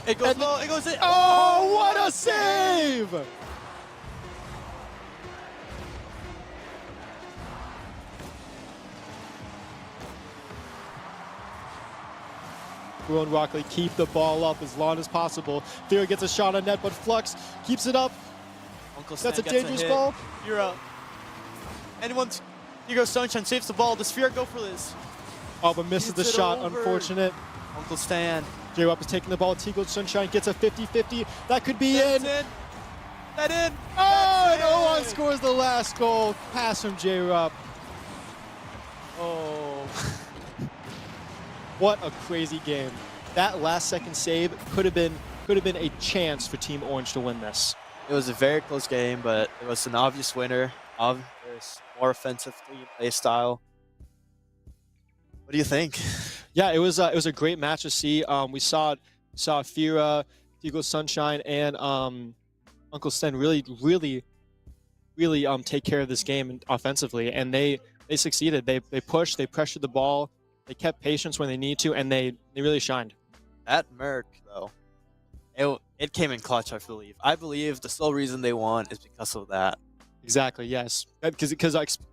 It goes low. It goes in. Oh, what a save! Bruin Rockley keep the ball up as long as possible. Fira gets a shot on net, but Flux keeps it up. That's a dangerous ball. Fira. Here goes Sunshine, saves the ball. Does Fira go for this? Oh, but misses the shot. Unfortunate. Uncle Stan. J-Rup is taking the ball. Teagle Sunshine gets a 50-50. That could be in. That in. Oh, and Owan scores the last goal. Pass from J-Rup. Oh. What a crazy game. That last second save could have been a chance for Team Orange to win this. It was a very close game, but it was an obvious winner. Obvious, more offensive play style. What do you think? Yeah, it was a great match to see. We saw Fira, Teagle Sunshine, and Uncle Sten really take care of this game offensively, and they succeeded. They pushed, they pressured the ball, they kept patience when they need to, and they really shined. That MEC though, it came in clutch. I believe the sole reason they won is because of that. Exactly, yes. Because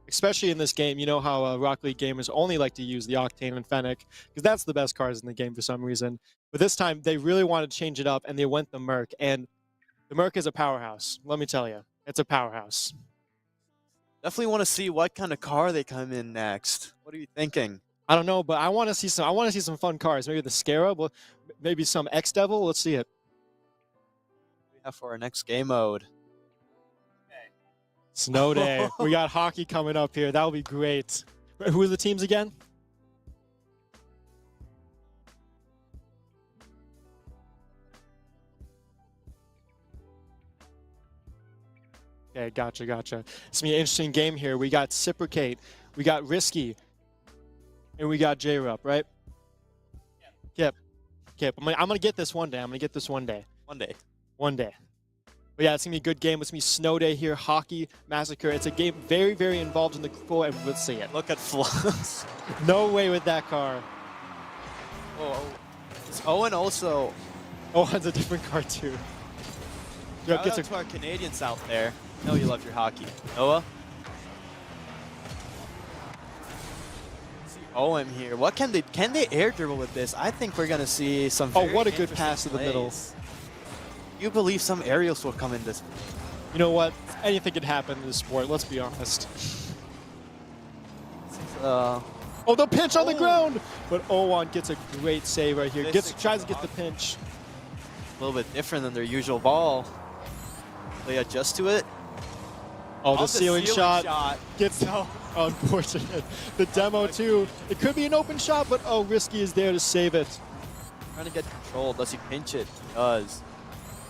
especially in this game, you know how Rock League gamers only like to use the Octane and Fennec, because that's the best cards in the game for some reason. But this time, they really wanted to change it up, and they went the MEC. And the MEC is a powerhouse, let me tell you. It's a powerhouse. Definitely want to see what kind of car they come in next. What are you thinking? I don't know, but I want to see some fun cars. Maybe the Scarab, maybe some X-Devil. Let's see it. What do we have for our next game mode? Snow Day. We got hockey coming up here. That'll be great. Who are the teams again? Okay, gotcha. It's going to be an interesting game here. We got Cipricate, we got Risky, and we got J-Rup, right? Kip. I'm gonna get this one day. I'm gonna get this one day. One day. One day. But yeah, it's gonna be a good game. It's gonna be snow day here. Hockey Massacre. It's a game very, very involved in the floor, and let's see it. Look at Flux. No way with that car. Oh, is Owen also? Owen's a different car too. Shout out to our Canadians out there. I know you love your hockey. Noah? See Owen here. What can they air dribble with this? I think we're gonna see some. Oh, what a good pass to the middle. You believe some aerials will come in this? You know what? Anything can happen in this sport. Let's be honest. Oh, the pinch on the ground, but Owen gets a great save right here. Tries to get the pinch. A little bit different than their usual ball. They adjust to it. Oh, the ceiling shot gets unfortunate. The demo too. It could be an open shot, but Risky is there to save it. Trying to get control. Does he pinch it? He does.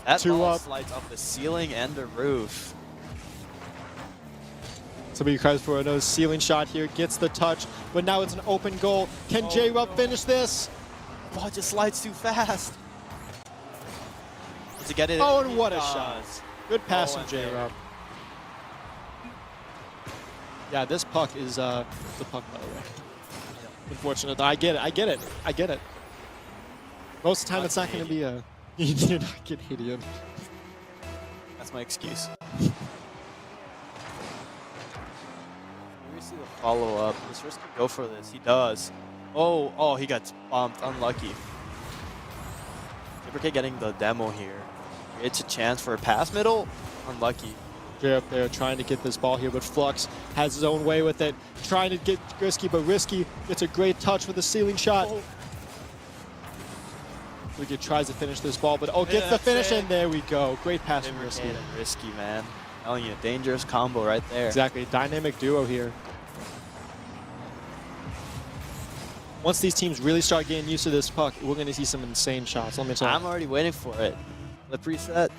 That ball slides off the ceiling and the roof. Somebody tries for another ceiling shot here. Gets the touch, but now it's an open goal. Can J-Rup finish this? The ball just slides too fast. Does he get it? Oh, and what a shot. Good pass from J-Rup. Yeah, this puck is the puck, by the way. Unfortunate. I get it. Most of the time, it's not going to be a... You're not Canadian. That's my excuse. Here we see the follow-up. Does Risky go for this? He does. Oh, he got bumped. Unlucky. Super K getting the demo here. It's a chance for a pass middle. Unlucky. Jay up there trying to get this ball here, but Flux has his own way with it. Trying to get Risky, but Risky gets a great touch with the ceiling shot. He tries to finish this ball, but gets the finish, and there we go. Great pass from Risky. Risky, man. I'm telling you, dangerous combo right there. Exactly, dynamic duo here. Once these teams really start getting used to this puck, we're going to see some insane shots. Let me tell you. I'm already waiting for it. The preset.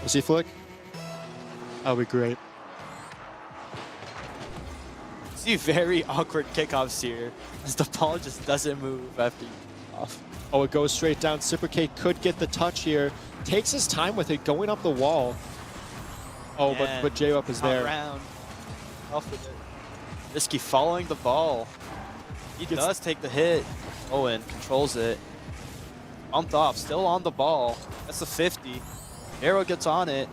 We'll see flick. That'll be great. See very awkward kickoffs here, as the ball just doesn't move after you off. Oh, it goes straight down. Super K could get the touch here. Takes his time with it, going up the wall. Oh, but J-Up is there. Around. Off with it. Risky following the ball. He does take the hit. Owen controls it. Bumped off, still on the ball. That's a 50. Arrow gets on it.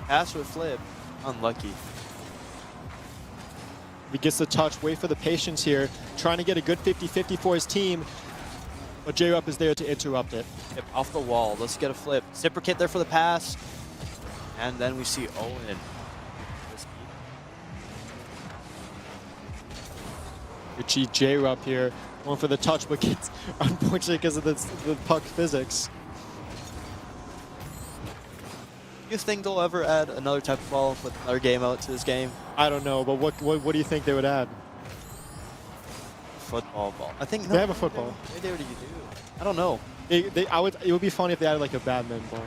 Pass with flip. Unlucky. He gets the touch. Wait for the patience here. Trying to get a good 50-50 for his team. But J-Up is there to interrupt it. Yep, off the wall. Let's get a flip. Reciprocate there for the pass. And then we see Owen. Richie J-Rup here. Going for the touch, but gets unfortunate because of the puck physics. Do you think they'll ever add another type of ball with another game out to this game? I don't know, but what do you think they would add? Football ball. I think they have a football. Maybe they already do. I don't know. It would be funny if they added like a badminton ball.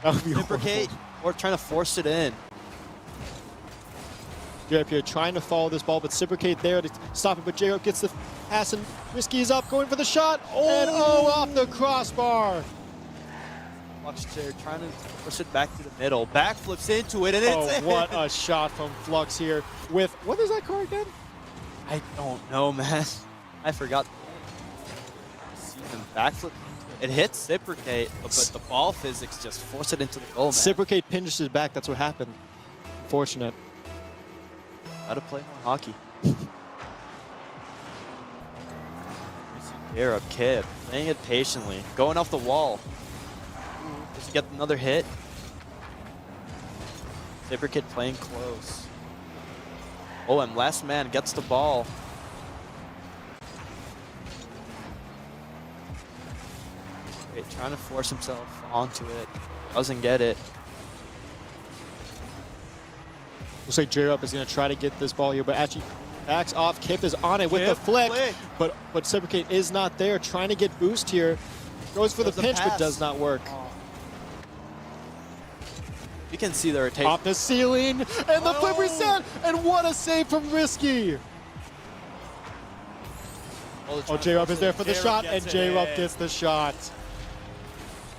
That would be Reciprocate or trying to force it in. J-Up here trying to follow this ball, but Reciprocate there to stop it, but J-Up gets the pass and Risky is up, going for the shot, and off the crossbar. Flux there trying to push it back to the middle. Backflips into it, and it's in. What a shot from Flux here with, what is that car again? I don't know, man. I forgot. See him backflip. It hits Reciprocate, but the ball physics just force it into the goal, man. Reciprocate pinches his back, that's what happened. Fortunate. Gotta play more hockey. Here, Kip playing it patiently, going off the wall. Does he get another hit? Reciprocate playing close. Oh, and last man gets the ball. Great, trying to force himself onto it. Doesn't get it. Looks like J-Up is going to try to get this ball here, but actually backs off. Kip is on it with the flick, but Reciprocate is not there. Trying to get boost here. Goes for the pinch, but does not work. You can see the rotation. Off the ceiling, and the flip reset, and what a save from Risky. Oh, J-Rub is there for the shot, and J-Rub gets the shot.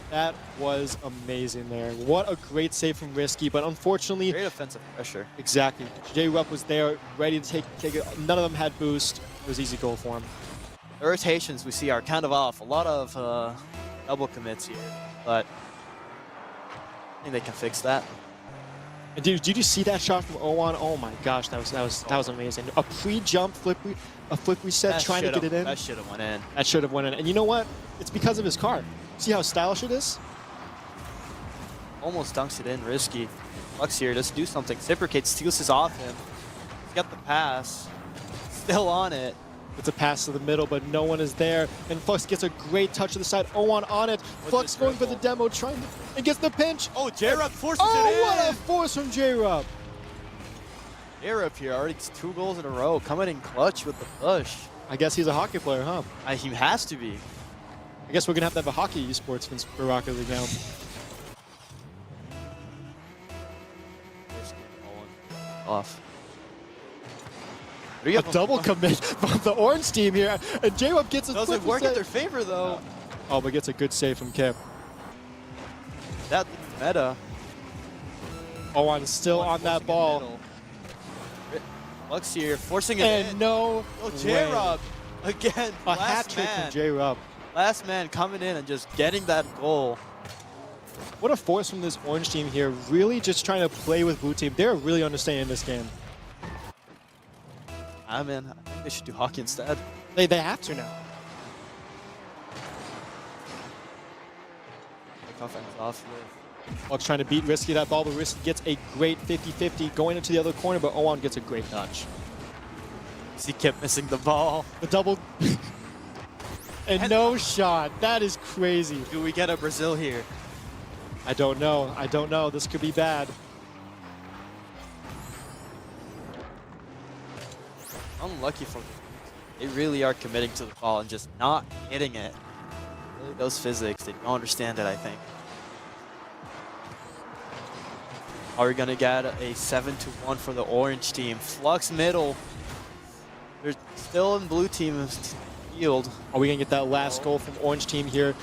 That was amazing there. What a great save from Risky, but unfortunately... Great offensive pressure. Exactly. J-Rub was there, ready to take it. None of them had boost. It was easy goal for him. The rotations we see are kind of off. A lot of double commits here, but I think they can fix that. And did you see that shot from Owan? Oh my gosh, that was amazing. A pre-jump flip reset, That trying to get it in. That should have went in. That should have went in. And you know what? It's because of his car. See how stylish it is? Almost dunks it in, Risky. Flux here does do something. Reciprocate, steals his off him. He's got the pass. Still on it. It's a pass to the middle, but no one is there. And Flux gets a great touch to the side. Owan on it. Flux going for the demo, trying to, and gets the pinch. Oh, J-Rub forces it in. Oh, what a force from J-Rub. J-Rub here already gets 2 goals in a row, coming in clutch with the push. I guess he's a hockey player, huh? He has to be. I guess we're going to have a hockey esports for Rocket League now. Off. A double commit from the orange team here, and J-Rub gets a doesn't work in their favor though. Oh, but gets a good save from Kip. That meta. Owan is still on that ball. Flux here, forcing it and in. No J-Rub again. A hat trick from J-Rub. Last man coming in and just getting that goal. What a force from this orange team here. Really just trying to play with blue team. They're really understanding this game. I think they should do hockey instead. They have to now. Off. Flux trying to beat Risky that ball, but Risky gets a great 50-50 going into the other corner, but Owan gets a great touch. He kept missing the ball. The double. and no shot. That is crazy. Do we get a Brazil here? I don't know. I don't know. This could be bad. Unlucky for them. They really are committing to the ball and just not hitting it. Really, those physics, they don't understand it, I think. Are we going to get a 7-1 for the orange team? Flux middle. They're still in blue team field. Are we going to get that last goal from orange team here?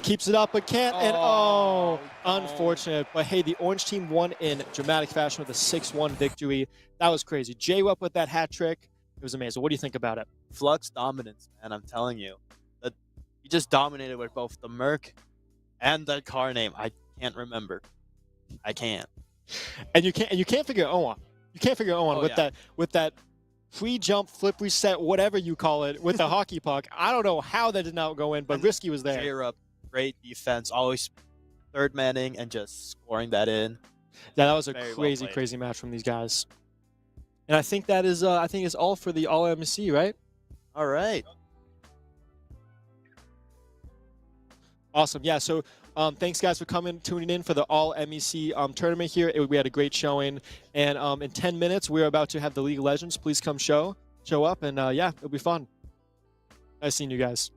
Keeps it up, but can't. And unfortunate. But hey, the orange team won in dramatic fashion with a 6-1 victory. That was crazy. J-Rub with that hat trick. It was amazing. What do you think about it? Flux dominance, man. I'm telling you. He just dominated with both the Merc and the car name. I can't remember. I can't. And you can't figure Owan. You can't figure Owan with that pre-jump, flip reset, whatever you call it, with the hockey puck. I don't know how that did not go in, but Risky was there. J-Rub, great defense, always third manning and just scoring that in. Yeah, that was a crazy match from these guys. And I think that is is all for the All MEC, right? All right. Awesome. Yeah. So thanks guys for tuning in for the All MEC tournament here. We had a great showing, and in 10 minutes we're about to have the League of Legends. Please come show up, and yeah, it'll be fun. Nice seeing you guys.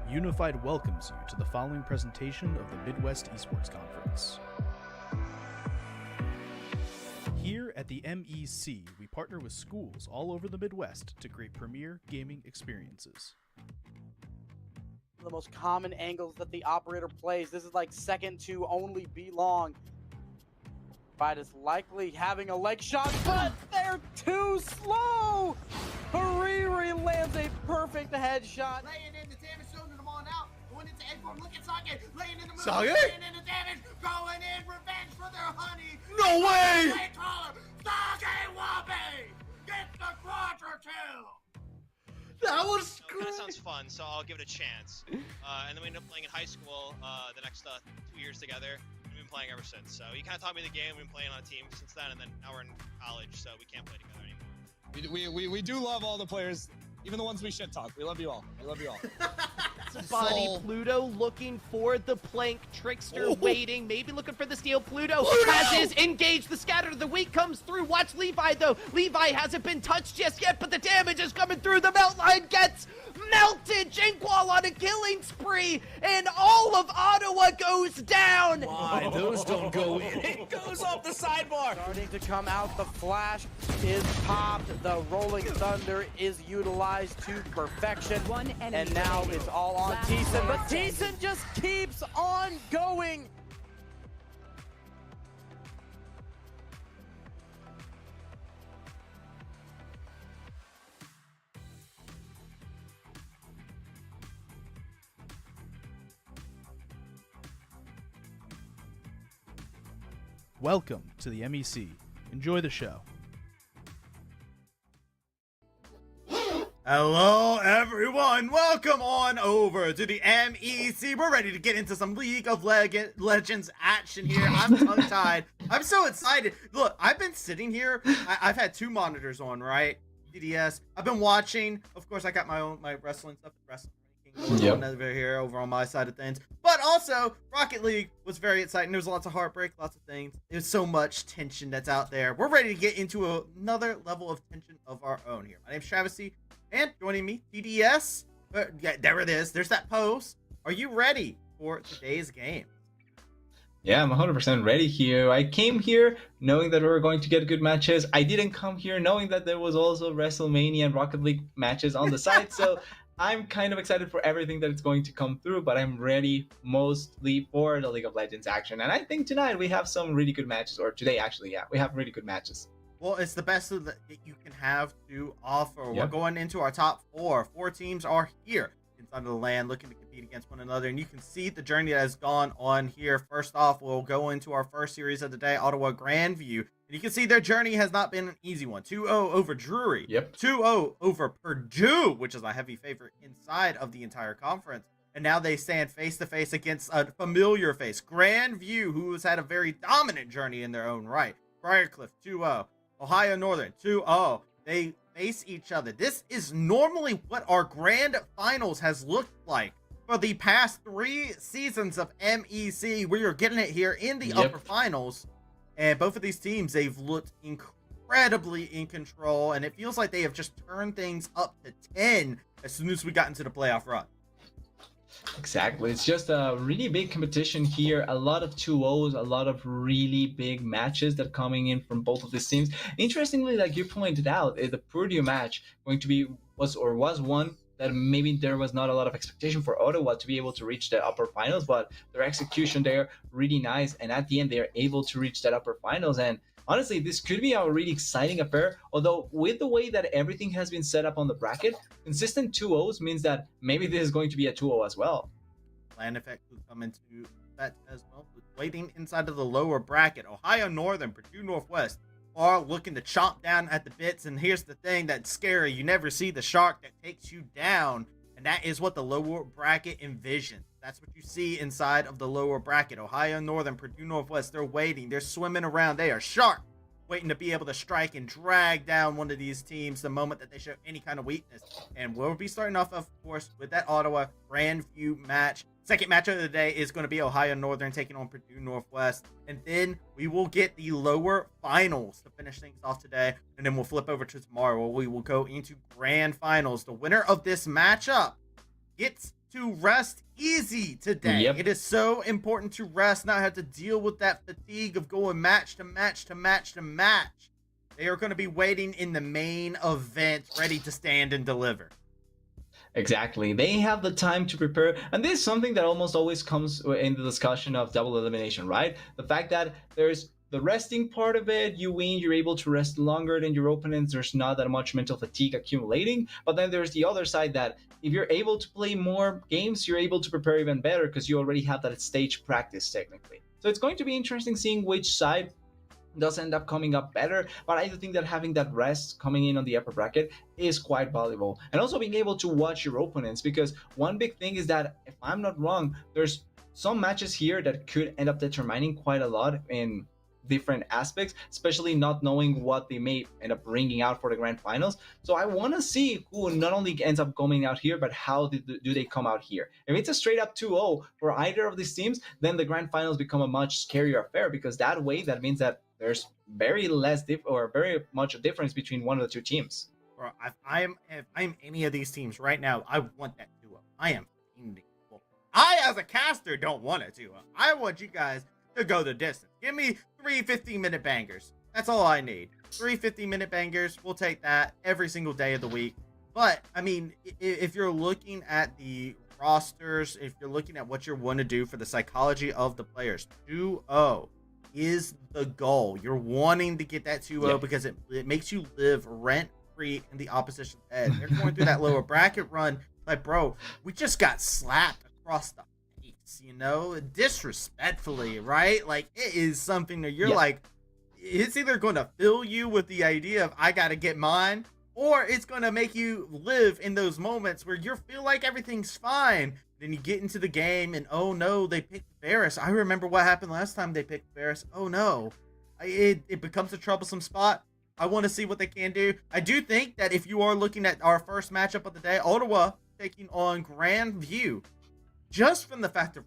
Unified welcomes you to the following presentation of the Midwest Esports Conference. Here at the MEC, we partner with schools all over the Midwest to create premier gaming experiences. One of the most common angles that the operator plays. This is like second to only B long. Fight is likely having a leg shot, but they're too slow! Hariri lands a perfect headshot. Laying in the damage zone and them on out. Going into Edborn, look at Sage. Laying in the move. Sage? Laying in the damage. Going in revenge for their honey. No way! Sage Wabe gets the quadra kill. That was So it kind of sounds fun, so I'll give it a chance. And then we end up playing in high school the next 2 years together. We've been playing ever since. So you kind of taught me the game. We've been playing on a team since then, and then now we're in college, so we can't play together anymore. We do love all the players, even the ones we shit talk. We love you all. We love you all. Body Pluto looking for the plank. Trickster waiting, maybe looking for the steal. Pluto has his engaged. The scatter of the weak comes through. Watch Levi though. Levi hasn't been touched just yet, but the damage is coming through. The melt line gets melted. Jinqual on a killing spree, and all of Ottawa goes down. Why? Those don't go in. It goes off the sidebar. Starting to come out. The flash is popped. The Rolling Thunder is utilized to perfection. And now it's all on Thiessen, but Thiessen just keeps on going. Welcome to the MEC. Enjoy the show. Hello everyone, welcome on over to the MEC. We're ready to get into some League of Legends action here. I'm tongue-tied. I'm so excited. Look, I've been sitting here. I've had two monitors on, right? DDS. I've been watching. Of course, I got my wrestling stuff. Wrestling going on over here, over on my side of things. But also, Rocket League was very exciting. There was lots of heartbreak, lots of things. There's so much tension that's out there. We're ready to get into another level of tension of our own here. My name's Travesty. And joining me, TDS. Yeah, there it is. There's that post. Are you ready for today's game? Yeah, I'm 100% ready here. I came here knowing that we were going to get good matches. I didn't come here knowing that there was also WrestleMania and Rocket League matches on the side. So I'm kind of excited for everything that is going to come through, but I'm ready mostly for the League of Legends action. And I think tonight we have some really good matches, or today actually, yeah, we have really good matches. Well, it's the best that you can have to offer. Yep. We're going into our top 4. 4 teams are here inside of the LAN looking to compete against one another, and you can see the journey that has gone on here. First off, we'll go into our first series of the day, Ottawa Grandview, and you can see their journey has not been an easy one. 2-0 over Drury. Yep. 2-0 over Purdue, which is a heavy favorite inside of the entire conference. And now they stand face-to-face against a familiar face, Grandview, who has had a very dominant journey in their own right. Briarcliff, 2-0. Ohio Northern, 2-0. They face each other. This is normally what our grand finals has looked like for the past 3 seasons of MEC. We are getting it here in the upper finals. And both of these teams, they've looked incredibly in control. And it feels like they have just turned things up to 10 as soon as we got into the playoff run. Exactly. It's just a really big competition here. A lot of 2-0s, a lot of really big matches that are coming in from both of these teams. Interestingly, like you pointed out, the Purdue match going to be was one that maybe there was not a lot of expectation for Ottawa to be able to reach the upper finals, but their execution there really nice, and at the end they are able to reach that upper finals. And honestly, this could be a really exciting affair, although with the way that everything has been set up on the bracket, consistent 2-0s means that maybe this is going to be a 2-0 as well. Land effect will come into that as well. Waiting inside of the lower bracket, Ohio Northern, Purdue Northwest are looking to chomp down at the bits, and here's the thing that's scary. You never see the shark that takes you down, and that is what the lower bracket envisions. That's what you see inside of the lower bracket. Ohio Northern, Purdue Northwest, they're waiting. They're swimming around. They are sharp, waiting to be able to strike and drag down one of these teams the moment that they show any kind of weakness. And we'll be starting off, of course, with that Ottawa Grandview match. Second match of the day is going to be Ohio Northern taking on Purdue Northwest. And then we will get the lower finals to finish things off today. And then we'll flip over to tomorrow where we will go into grand finals. The winner of this matchup gets to rest easy today. Yep. It is so important to rest, not have to deal with that fatigue of going match to match to match to match. They are going to be waiting in the main event, ready to stand and deliver. Exactly. They have the time to prepare. And this is something that almost always comes in the discussion of double elimination, right? The fact that there's the resting part of it, you win, you're able to rest longer than your opponents. There's not that much mental fatigue accumulating. But then there's the other side that if you're able to play more games, you're able to prepare even better because you already have that stage practice technically. So it's going to be interesting seeing which side does end up coming up better, but I do think that having that rest coming in on the upper bracket is quite valuable. And also being able to watch your opponents, because one big thing is that, if I'm not wrong, there's some matches here that could end up determining quite a lot in different aspects, especially not knowing what they may end up bringing out for the grand finals. So I want to see who not only ends up coming out here, but how do they come out here. If it's a straight up 2-0 for either of these teams, then the grand finals become a much scarier affair, because that way, that means that there's very much a difference between one of the two teams. Bro, if I'm any of these teams right now, I want that 2-0. I am fiending. I, as a caster, don't want a 2-0. I want you guys to go the distance. Give me 3 15-minute bangers. That's all I need. 3 15-minute bangers. We'll take that every single day of the week. But, I mean, if you're looking at the rosters, if you're looking at what you want to do for the psychology of the players, 2-0 is the goal. You're wanting to get that 2-0 because it makes you live rent-free in the opposition's head. They're going through that lower bracket run. Like, bro, we just got slapped across the face, you know, disrespectfully, right? Like, it is something that you're like, it's either going to fill you with the idea of I got to get mine, or it's going to make you live in those moments where you feel like everything's fine. Then you get into the game and, oh no, they picked Varus. I remember what happened last time they picked Varus. Oh no, it becomes a troublesome spot. I want to see what they can do. I do think that if you are looking at our first matchup of the day, Ottawa taking on Grandview, just from the fact of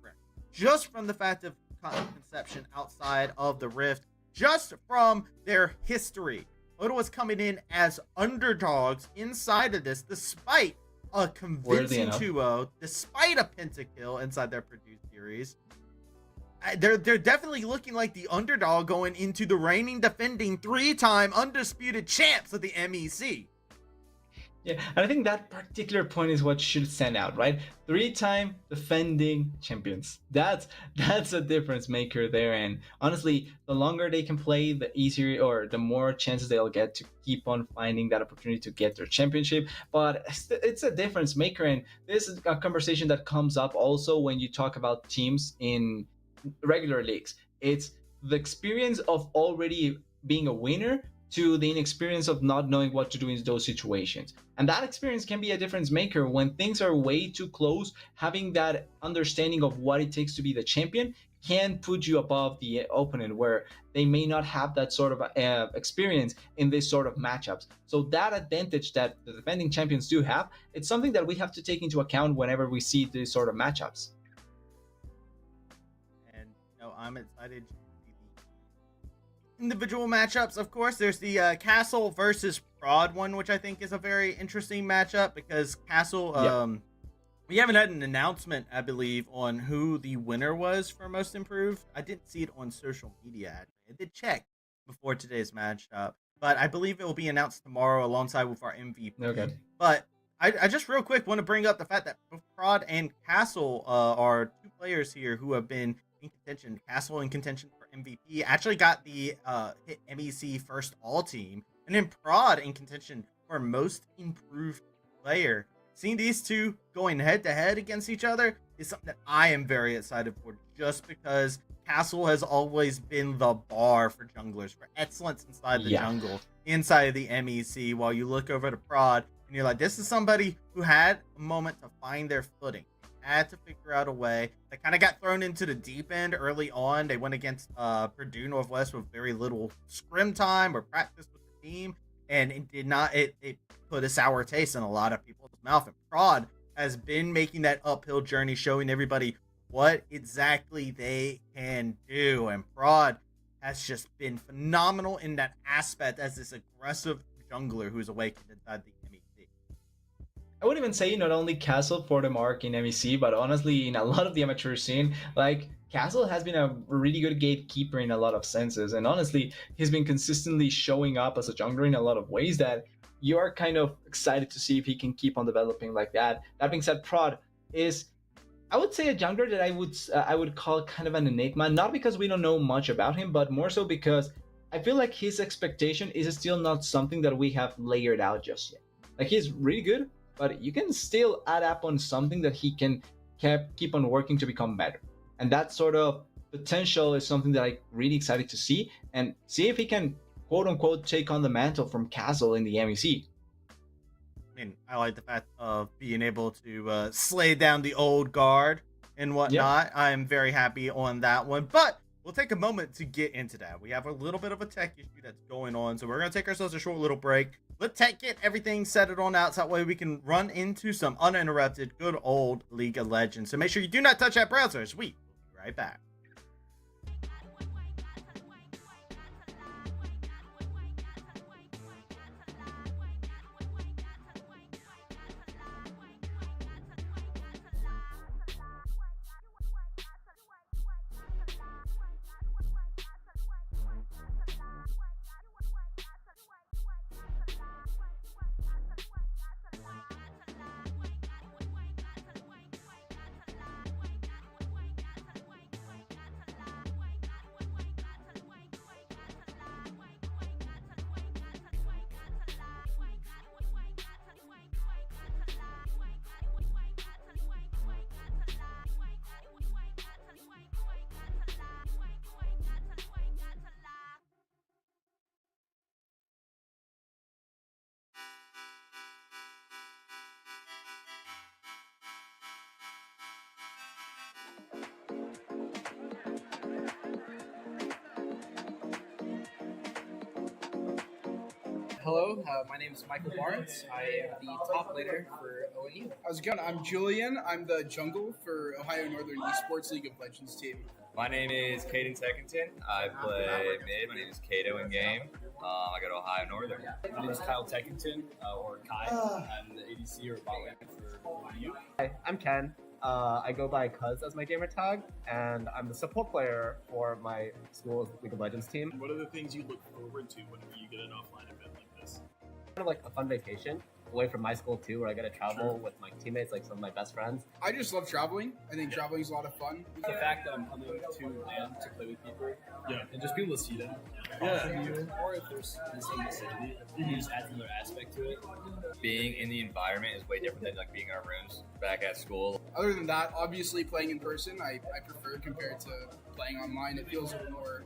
conception outside of the Rift, just from their history, Ottawa's coming in as underdogs inside of this, despite a convincing 2-0, despite a pentakill inside their Purdue series. They're definitely looking like the underdog going into the reigning, defending, 3-time undisputed champs of the MEC. Yeah, and I think that particular point is what should stand out, right? 3-time defending champions. That's a difference maker there. And honestly, the longer they can play, the easier or the more chances they'll get to keep on finding that opportunity to get their championship. But it's a difference maker, and this is a conversation that comes up also when you talk about teams in regular leagues. It's the experience of already being a winner to the inexperience of not knowing what to do in those situations. And that experience can be a difference maker when things are way too close. Having that understanding of what it takes to be the champion can put you above the opponent where they may not have that sort of experience in this sort of matchups. So that advantage that the defending champions do have, it's something that we have to take into account whenever we see these sort of matchups. And I'm excited to see the individual matchups. Of course, there's the Castle versus Prod one, which I think is a very interesting matchup because Castle, we haven't had an announcement, I believe, on who the winner was for Most Improved. I didn't see it on social media, actually. I did check before today's matchup, but I believe it will be announced tomorrow alongside with our MVP. Okay. But I just real quick want to bring up the fact that both Prod and Castle are two players here who have been in contention. Castle in contention for MVP, actually got the hit MEC first all team, and then Prod in contention for Most Improved Player. Seeing these two going head to head against each other is something that I am very excited for, just because Castle has always been the bar for junglers, for excellence inside the jungle, inside of the MEC, while you look over to Prod and you're like, this is somebody who had a moment to find their footing, had to figure out a way. They kind of got thrown into the deep end early on. They went against Purdue Northwest with very little scrim time or practice with the team, and it did not, it put a sour taste in a lot of people's mouth. And Prod has been making that uphill journey, showing everybody what exactly they can do. And Prod has just been phenomenal in that aspect as this aggressive jungler who's awakened inside the MEC. I would even say not only Castle for the mark in MEC, but honestly in a lot of the amateur scene, like Castle has been a really good gatekeeper in a lot of senses. And honestly, he's been consistently showing up as a jungler in a lot of ways that you are kind of excited to see if he can keep on developing like that. That being said, Prod is, I would say, a jungler that I would call kind of an enigma, not because we don't know much about him, but more so because I feel like his expectation is still not something that we have layered out just yet. Like, he's really good, but you can still add up on something that he can keep on working to become better. And that sort of potential is something that I'm really excited to see, and see if he can quote unquote take on the mantle from Castle in the MEC. I mean, I like the fact of being able to slay down the old guard and whatnot. Yep. I'm very happy on that one, but we'll take a moment to get into that. We have a little bit of a tech issue that's going on, so we're going to take ourselves a short little break. Let tech get everything settled on out, so that way we can run into some uninterrupted, good old League of Legends. So make sure you do not touch that browser as we will be right back. Hello, my name is Michael Barnes. I am the top laner for ONU. How's it going? I'm Julian. I'm the jungle for Ohio Northern Esports League of Legends team. My name is Caden Teckington. I play mid. My name is Kato in game. I go to Ohio Northern. My name is Kyle Teckington, or Kai. I'm the ADC or bot lane for ONU. Hi, I'm Ken. I go by Cuz as my gamer tag, and I'm the support player for my school's League of Legends team. What are the things you look forward to whenever you get an offline event like this? Kind of like a fun vacation. away from my school too, where I get to travel with my teammates, like some of my best friends. I just love traveling. I think traveling is a lot of fun. The fact that I'm coming to LAN to play with people, and just people to see them, Yeah. you, or if there's in the same vicinity, you just add another aspect to it. Being in the environment is way different than like being in our rooms back at school. Other than that, obviously playing in person, I prefer compared to playing online. It feels a little more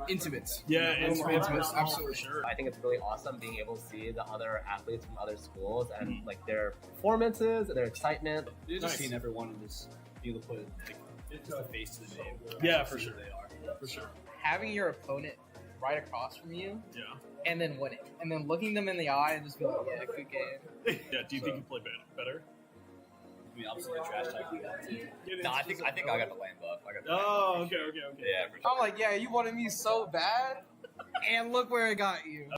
intimate. Yeah, a little more intimate. Absolutely. I think it's really awesome being able to see the other athletes from other schools and like their performances, their excitement. You've just seen everyone and just be able to put like, just a face to the name. Yeah, for sure. They are. For sure. Having your opponent right across from you, Yeah. and then winning, and then looking them in the eye and just be like, yeah, good game. Yeah, do you think you play better? I mean, obviously trash talking that too. No, I think I got the lane buff. I got the Oh, okay. Yeah, for sure. I'm like, yeah, you wanted me so bad, and look where it got you.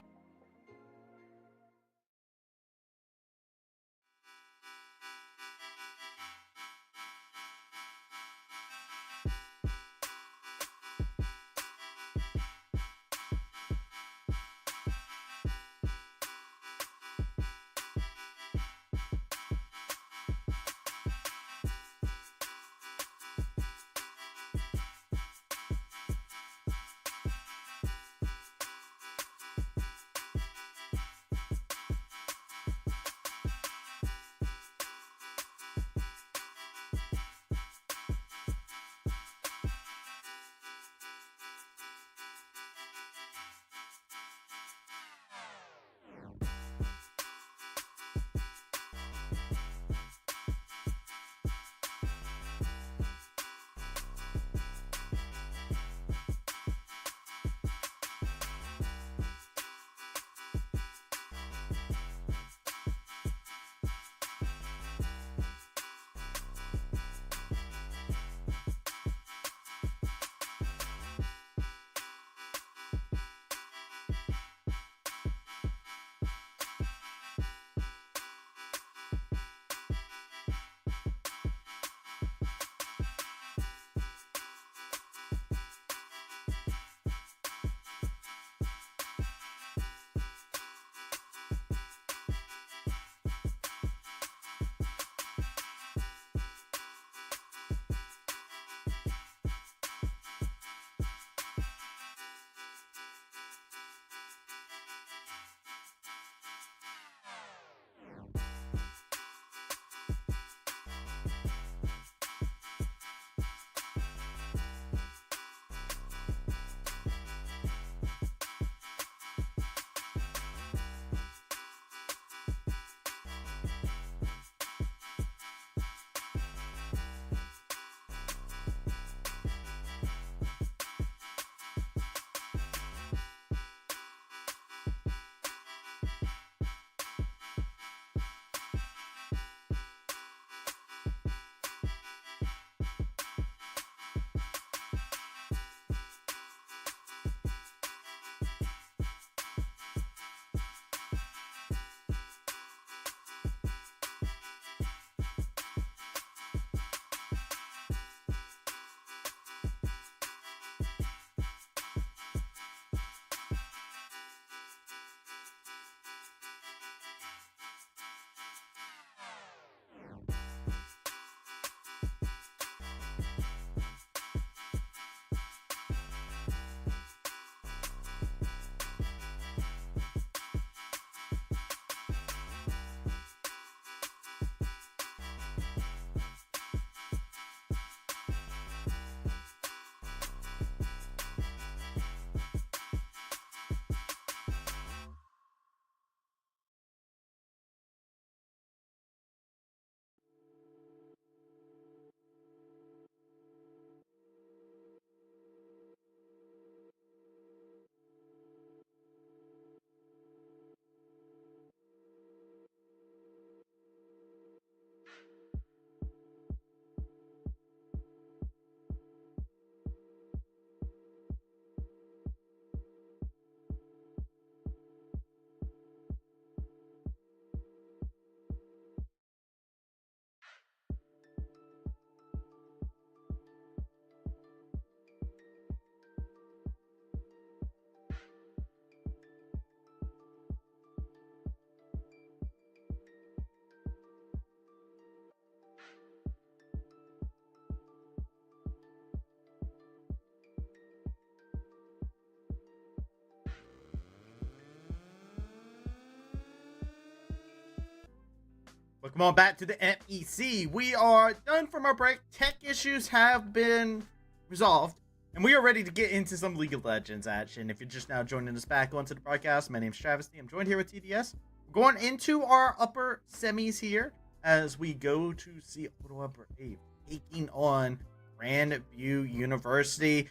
Welcome on back to the MEC. We are done from our break. Tech issues have been resolved, and we are ready to get into some League of Legends action. If you're just now joining us back onto the broadcast, my name's Travis. I'm joined here with TDS. We're going into our upper semis here as we go to see Ottawa Brave taking on Grandview University.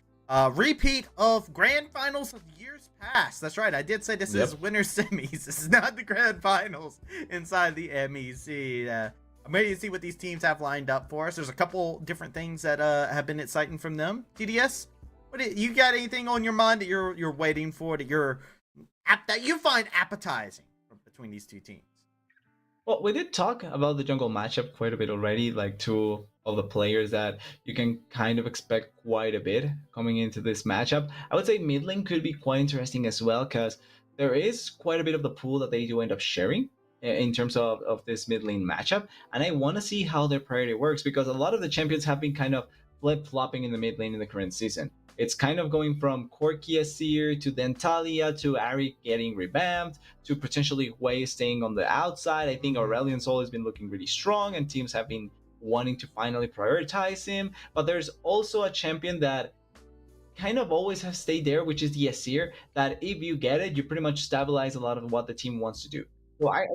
Repeat of grand finals of years past. That's right. I did say this is winner semis. This is not the grand finals inside the MEC. I'm ready to see what these teams have lined up for us. There's a couple different things that have been exciting from them. TDS, you got anything on your mind that you're waiting for that you find appetizing between these two teams? Well, we did talk about the jungle matchup quite a bit already, like two of the players that you can kind of expect quite a bit coming into this matchup. I would say mid lane could be quite interesting as well, because there is quite a bit of the pool that they do end up sharing in terms of this mid lane matchup. And I want to see how their priority works, because a lot of the champions have been kind of flip-flopping in the mid lane in the current season. It's kind of going from Corki Asir to Dentalia to Ari getting revamped to potentially Wei staying on the outside. I think Aurelion Sol has been looking really strong and teams have been wanting to finally prioritize him. But there's also a champion that kind of always has stayed there, which is the Asir, that if you get it, you pretty much stabilize a lot of what the team wants to do. So I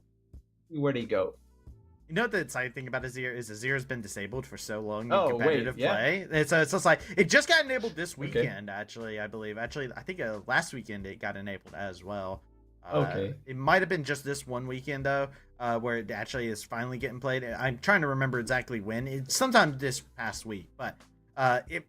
see where they go. You know what the exciting thing about Azir is? Azir's been disabled for so long in competitive play. It's just like it just got enabled this weekend. Actually, I believe. I think last weekend it got enabled as well. It might have been just this one weekend though, where it actually is finally getting played. I'm trying to remember exactly when. It's sometime this past week, but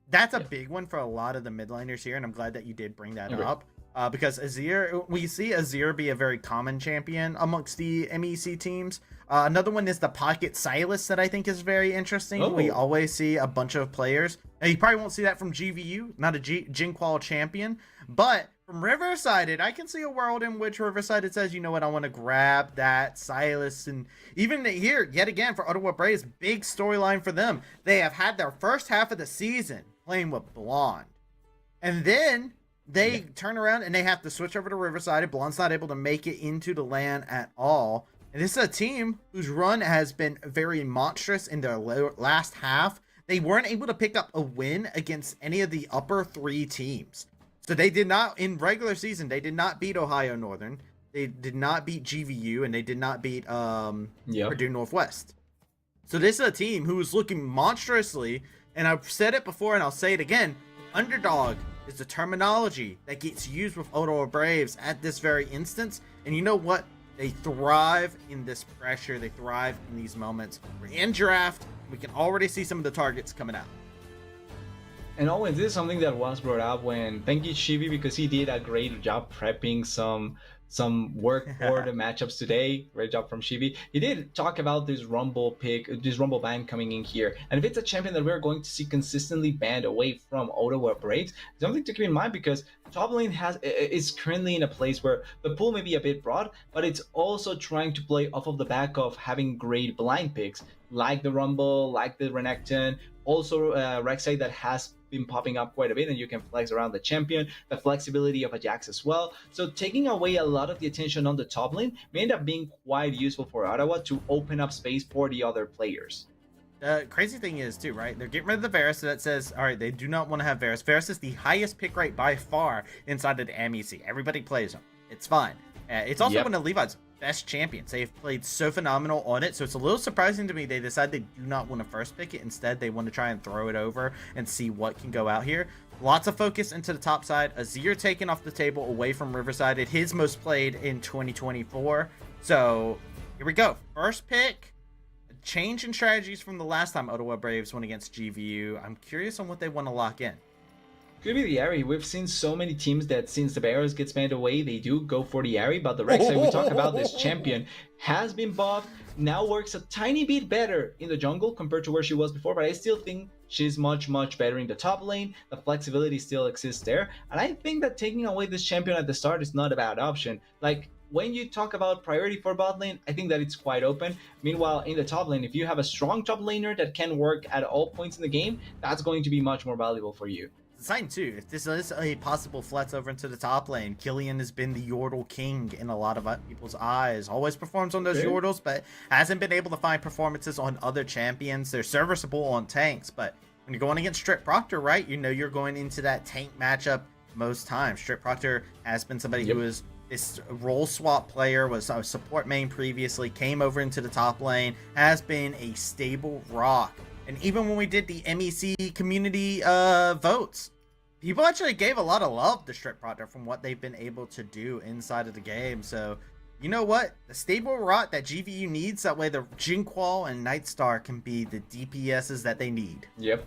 that's a big one for a lot of the mid laners here, and I'm glad that you did bring that up. Because Azir, we see Azir be a very common champion amongst the MEC teams. Another one is the Pocket Silas that I think is very interesting. We always see a bunch of players. And you probably won't see that from GVU, not a Jinqual champion. But from Riverside, I can see a world in which Riverside says, you know what, I want to grab that Silas. And even here, yet again, for Ottawa Braves, big storyline for them. They have had their first half of the season playing with Blonde. And then they turn around and they have to switch over to Riverside. Blonde's not able to make it into the LAN at all. And this is a team whose run has been very monstrous in their last half. They weren't able to pick up a win against any of the upper three teams. So they did not, in regular season, they did not beat Ohio Northern. They did not beat GVU, and they did not beat Purdue Northwest. So this is a team who is looking monstrously, and I've said it before and I'll say it again, underdog is the terminology that gets used with Ottawa Braves at this very instance. And you know what? They thrive in this pressure. They thrive in these moments. We're in draft. We can already see some of the targets coming out. And always, this is something that was brought up when, thank you Shivi, because he did a great job prepping some work for the matchups today. Great job from Shivi. He did talk about this Rumble pick, this Rumble ban coming in here. And if it's a champion that we're going to see consistently banned away from Ottawa Braves, something to keep in mind, because top lane is currently in a place where the pool may be a bit broad, but it's also trying to play off of the back of having great blind picks, like the Rumble, like the Renekton, also Rek'Sai that has been popping up quite a bit, and you can flex around the champion, the flexibility of Ajax as well. So taking away a lot of the attention on the top lane may end up being quite useful for Ottawa to open up space for the other players. The crazy thing is too, right? They're getting rid of the Varus, so that says, all right, they do not want to have Varus. Varus is the highest pick rate by far inside of the MEC. Everybody plays him. It's fine. It's also one of Levi's best champions. They've played so phenomenal on it, so it's a little surprising to me they decide they do not want to first pick it. Instead, they want to try and throw it over and see what can go out here. Lots of focus into the top side. Azir taken off the table away from Riverside. It his most played in 2024. So here we go. First pick. Change in strategies from the last time Ottawa Braves went against GVU. I'm curious on what they want to lock in. Could be the Ahri. We've seen so many teams that since the Barrows gets banned away, they do go for the Ahri, but the Rek'Sai we talk about, this champion, has been buffed, now works a tiny bit better in the jungle compared to where she was before, but I still think she's much better in the top lane. The flexibility still exists there, and I think that taking away this champion at the start is not a bad option. Like, when you talk about priority for bot lane, I think that it's quite open. Meanwhile, in the top lane, if you have a strong top laner that can work at all points in the game, that's going to be much more valuable for you. exciting too. If this is a possible flex over into the top lane, Killian has been the Yordle king in a lot of people's eyes. Always performs on those Okay. Yordles, but hasn't been able to find performances on other champions. They're serviceable on tanks, but when you're going against Strip Proctor, right, you know you're going into that tank matchup most times. Strip Proctor has been somebody who is this role swap player, was a support main previously, came over into the top lane, has been a stable rock. And even when we did the MEC community votes, people actually gave a lot of love to Strip Proctor from what they've been able to do inside of the game. So, you know what? The stable rock that GVU needs, that way the Jinqual and Nightstar can be the DPSs that they need. Yep.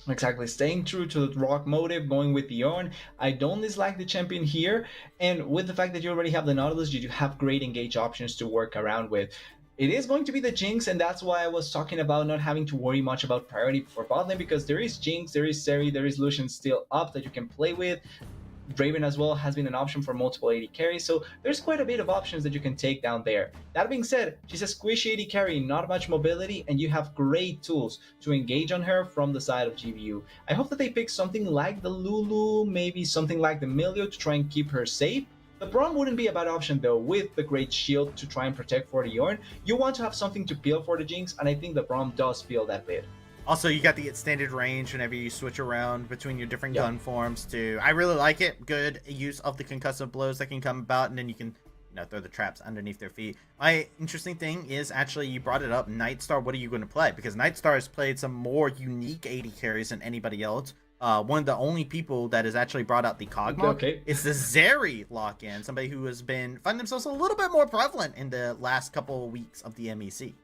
Exactly, staying true to the rock motive, going with the Ornn. I don't dislike the champion here, and with the fact that you already have the Nautilus, you do have great engage options to work around with. It is going to be the Jinx, and that's why I was talking about not having to worry much about priority for bot lane, because there is Jinx, there is Seri, there is Lucian still up that you can play with. Draven as well has been an option for multiple AD carries, so there's quite a bit of options that you can take down there. That being said, she's a squishy AD carry, not much mobility, and you have great tools to engage on her from the side of GVU. I hope that they pick something like the Lulu, maybe something like the Milio to try and keep her safe. The Braum wouldn't be a bad option though, with the great shield to try and protect for the Ornn. You want to have something to peel for the Jinx, and I think the Braum does feel that bit. Also, you got the extended range whenever you switch around between your different gun forms too. I really like it. Good use of the concussive blows that can come about, and then you can, you know, throw the traps underneath their feet. My interesting thing is, actually, you brought it up, Nightstar. What are you going to play? Because Nightstar has played some more unique AD carries than anybody else. One of the only people that has actually brought out the Kog'Maw. Okay. It's the Zeri lock-in, somebody who has been finding themselves a little bit more prevalent in the last couple of weeks of the MEC.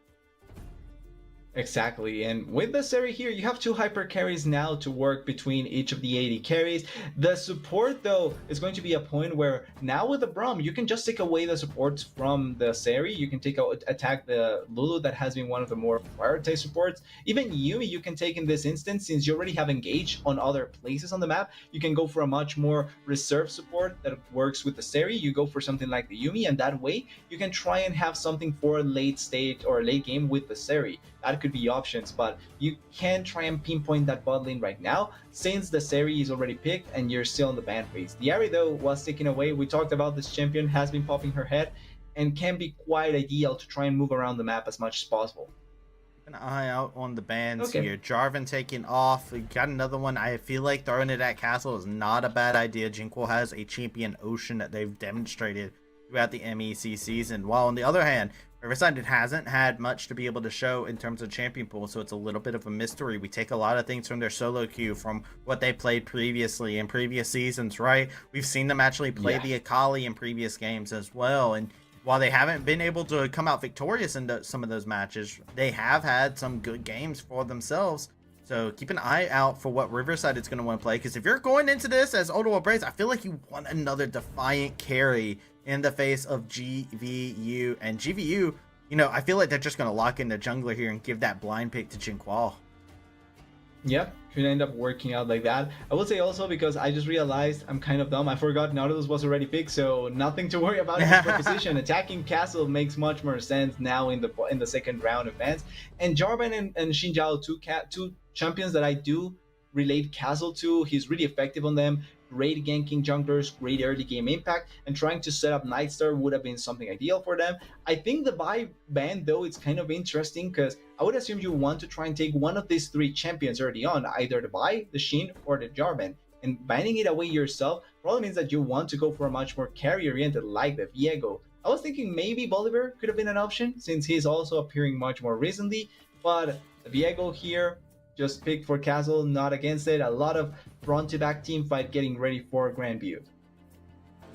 Exactly, and with the Seri here, you have two hyper carries now to work between each of the AD carries. The support, though, is going to be a point where now with the Braum, you can just take away the supports from the Seri. You can attack the Lulu that has been one of the more prioritized supports. Even Yuumi you can take in this instance, since you already have engaged on other places on the map. You can go for a much more reserved support that works with the Seri. You go for something like the Yuumi, and that way you can try and have something for a late stage or late game with the Seri. That could be options, but you can try and pinpoint that bot lane right now since the Seri is already picked and you're still in the ban phase. The Ahri though was taken away. We talked about this champion has been popping her head and can be quite ideal to try and move around the map as much as possible. Keep an eye out on the bans here. Jarvan taking off. We got another one. I feel like throwing it at Castle is not a bad idea. Jinquil has a champion Ocean that they've demonstrated throughout the MEC season, while on the other hand, Riverside hasn't had much to be able to show in terms of champion pool, so it's a little bit of a mystery. We take a lot of things from their solo queue, from what they played previously in previous seasons, right? We've seen them actually play the Akali in previous games as well, and while they haven't been able to come out victorious in some of those matches, they have had some good games for themselves. So keep an eye out for what Riverside is going to want to play, because if you're going into this as Odo Braze, I feel like you want another Defiant carry in the face of GVU. And GVU, you know, I feel like they're just going to lock in the jungler here and give that blind pick to Jinqual. Yep, could end up working out like that. I will say also, because I just realized I'm kind of dumb, I forgot Nautilus was already picked, so nothing to worry about in this position. Attacking Castle makes much more sense now in the second round of bans. And Jarvan and Xin Zhao, two champions that I do relate Castle to. He's really effective on them. Great ganking junglers, great early game impact, and trying to set up Nightstar would have been something ideal for them. I think the buy ban, though, it's kind of interesting, because I would assume you want to try and take one of these three champions early on, either the buy, the Shin, or the Jarvan. And banning it away yourself probably means that you want to go for a much more carry-oriented like the Viego. I was thinking maybe Bolivar could have been an option, since he's also appearing much more recently, but the Viego here, just picked for Castle, not against it. A lot of front-to-back team fight getting ready for Grand View.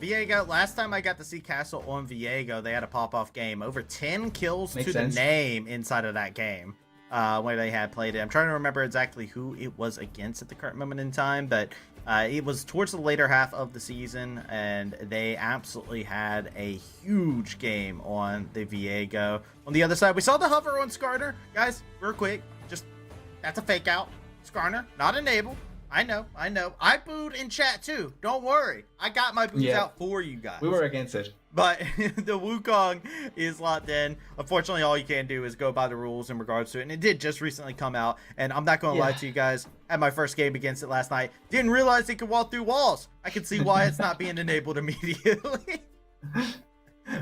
Viego, last time I got to see Castle on Viego, they had a pop-off game. Over 10 kills Makes to sense. the name inside of that game where they had played it. I'm trying to remember exactly who it was against at the current moment in time, but it was towards the later half of the season, and they absolutely had a huge game on the Viego. On the other side, we saw the hover on Skarner. Guys, real quick, just that's a fake out. Skarner, not enabled. I know. I booed in chat too. Don't worry. I got my boots out for you guys. We were against it. But the Wukong is locked in. Unfortunately, all you can do is go by the rules in regards to it. And it did just recently come out. And I'm not going to lie to you guys. Had my first game against it last night. Didn't realize it could walk through walls. I can see why it's not being enabled immediately.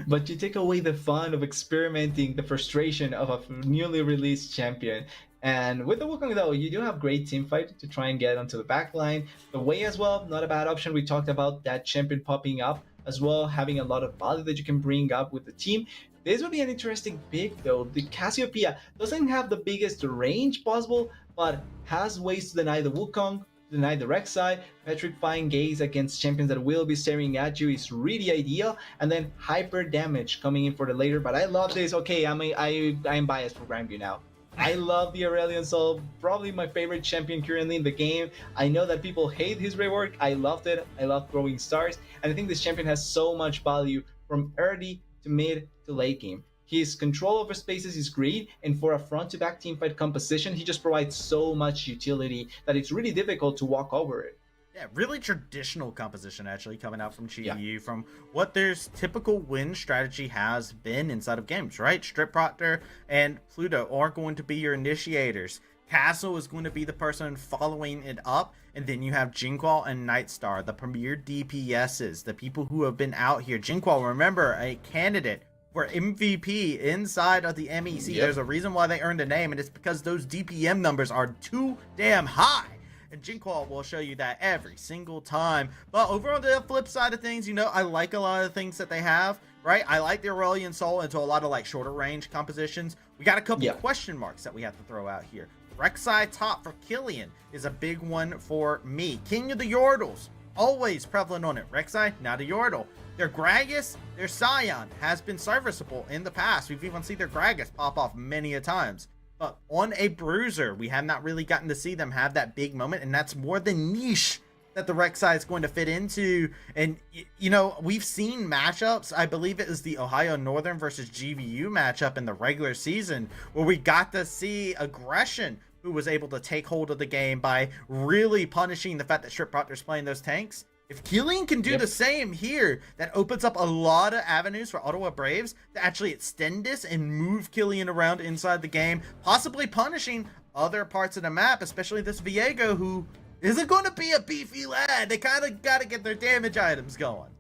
But you take away the fun of experimenting, the frustration of a newly released champion. And with the Wukong though, you do have great team fight to try and get onto the back line. The Wei as well, not a bad option. We talked about that champion popping up as well, having a lot of value that you can bring up with the team. This would be an interesting pick though. The Cassiopeia doesn't have the biggest range possible, but has ways to deny the Wukong, deny the Rek'Sai. Petrifying Gaze against champions that will be staring at you is really ideal. And then hyper damage coming in for the later. But I love this. Okay, I'm biased for Grandview now. I love the Aurelion Sol, probably my favorite champion currently in the game. I know that people hate his rework. I loved it. I love throwing stars. And I think this champion has so much value from early to mid to late game. His control over spaces is great, and for a front-to-back teamfight composition, he just provides so much utility that it's really difficult to walk over it. Yeah, really traditional composition actually coming out from GU, from what their typical win strategy has been inside of games, right? Strip Proctor and Pluto are going to be your initiators. Castle is going to be the person following it up, and then you have Jinqual and Nightstar, the premier DPSs, the people who have been out here. Jinqual, remember, a candidate for MVP inside of the MEC. There's a reason why they earned a name, and it's because those DPM numbers are too damn high. And Jinqual will show you that every single time. But over on the flip side of things, you know, I like a lot of the things that they have, right? I like the Aurelion Sol into a lot of like shorter range compositions. We got a couple of question marks that we have to throw out here. Rek'Sai top for Killian is a big one for me. King of the Yordles, always prevalent on it. Rek'Sai, not a Yordle. Their Gragas, their Scion has been serviceable in the past. We've even seen their Gragas pop off many a times. But on a Bruiser, we have not really gotten to see them have that big moment, and that's more the niche that the Rek'Sai is going to fit into. And, you know, we've seen matchups. I believe it was the Ohio Northern versus GVU matchup in the regular season where we got to see aggression, who was able to take hold of the game by really punishing the fact that Strip Proctor's playing those tanks. If Killian can do the same here, that opens up a lot of avenues for Ottawa Braves to actually extend this and move Killian around inside the game, possibly punishing other parts of the map, especially this Viego, who isn't going to be a beefy lad. They kind of got to get their damage items going.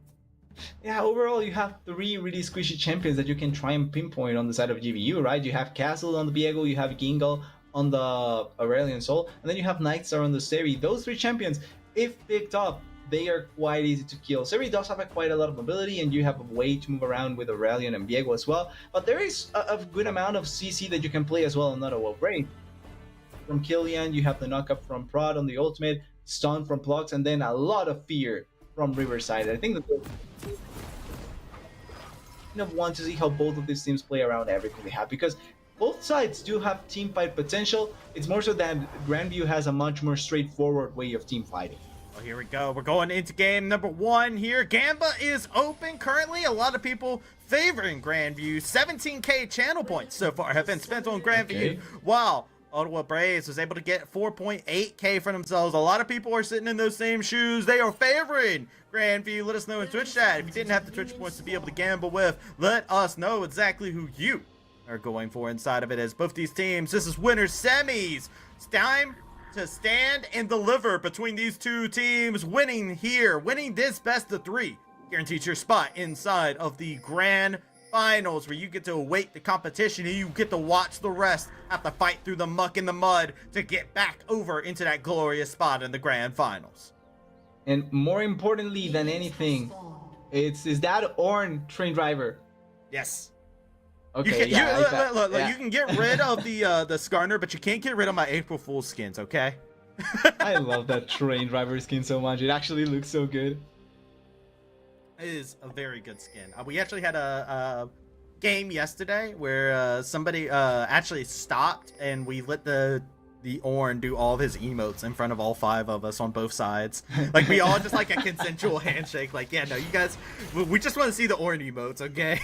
Yeah, overall, you have three really squishy champions that you can try and pinpoint on the side of GVU, right? You have Castle on the Viego, you have Gingle on the Aurelion Sol, and then you have Nightstar on the Seri. Those three champions, if picked up, they are quite easy to kill. Seri does have quite a lot of mobility, and you have a way to move around with Aurelion and Viego as well. But there is a good amount of CC that you can play as well on Ottawa Brave. From Killian, you have the knockup from Prod on the ultimate, stun from Plugs, and then a lot of fear from Riverside. I think that I want to see how both of these teams play around everything they have, because both sides do have team fight potential. It's more so that Grandview has a much more straightforward way of team fighting. Well, here we go. We're going into game number 1 here. Gamba is open currently. A lot of people favoring Grandview. 17k channel points so far have been spent on Grandview. Wow. Ottawa Braves was able to get 4.8k for themselves. A lot of people are sitting in those same shoes. They are favoring Grandview. Let us know in Twitch chat. If you didn't have the Twitch points to be able to gamble with, let us know exactly who you are going for inside of it, as both these teams, this is winners semis. It's time to stand and deliver between these two teams. Winning here, winning this best of 3 guarantees your spot inside of the grand finals, where you get to await the competition and you get to watch the rest have to fight through the muck and the mud to get back over into that glorious spot in the grand finals. And more importantly than anything, is that Ornn train driver? Yes. Okay. You can get rid of the Skarner, but you can't get rid of my April Fool's skins, okay? I love that train driver skin so much. It actually looks so good. It is a very good skin. We actually had a game yesterday where somebody actually stopped, and we let the Ornn do all of his emotes in front of all 5 of us on both sides. Like, we all just like a consensual handshake. Like, yeah, no, you guys, we just want to see the Ornn emotes, okay?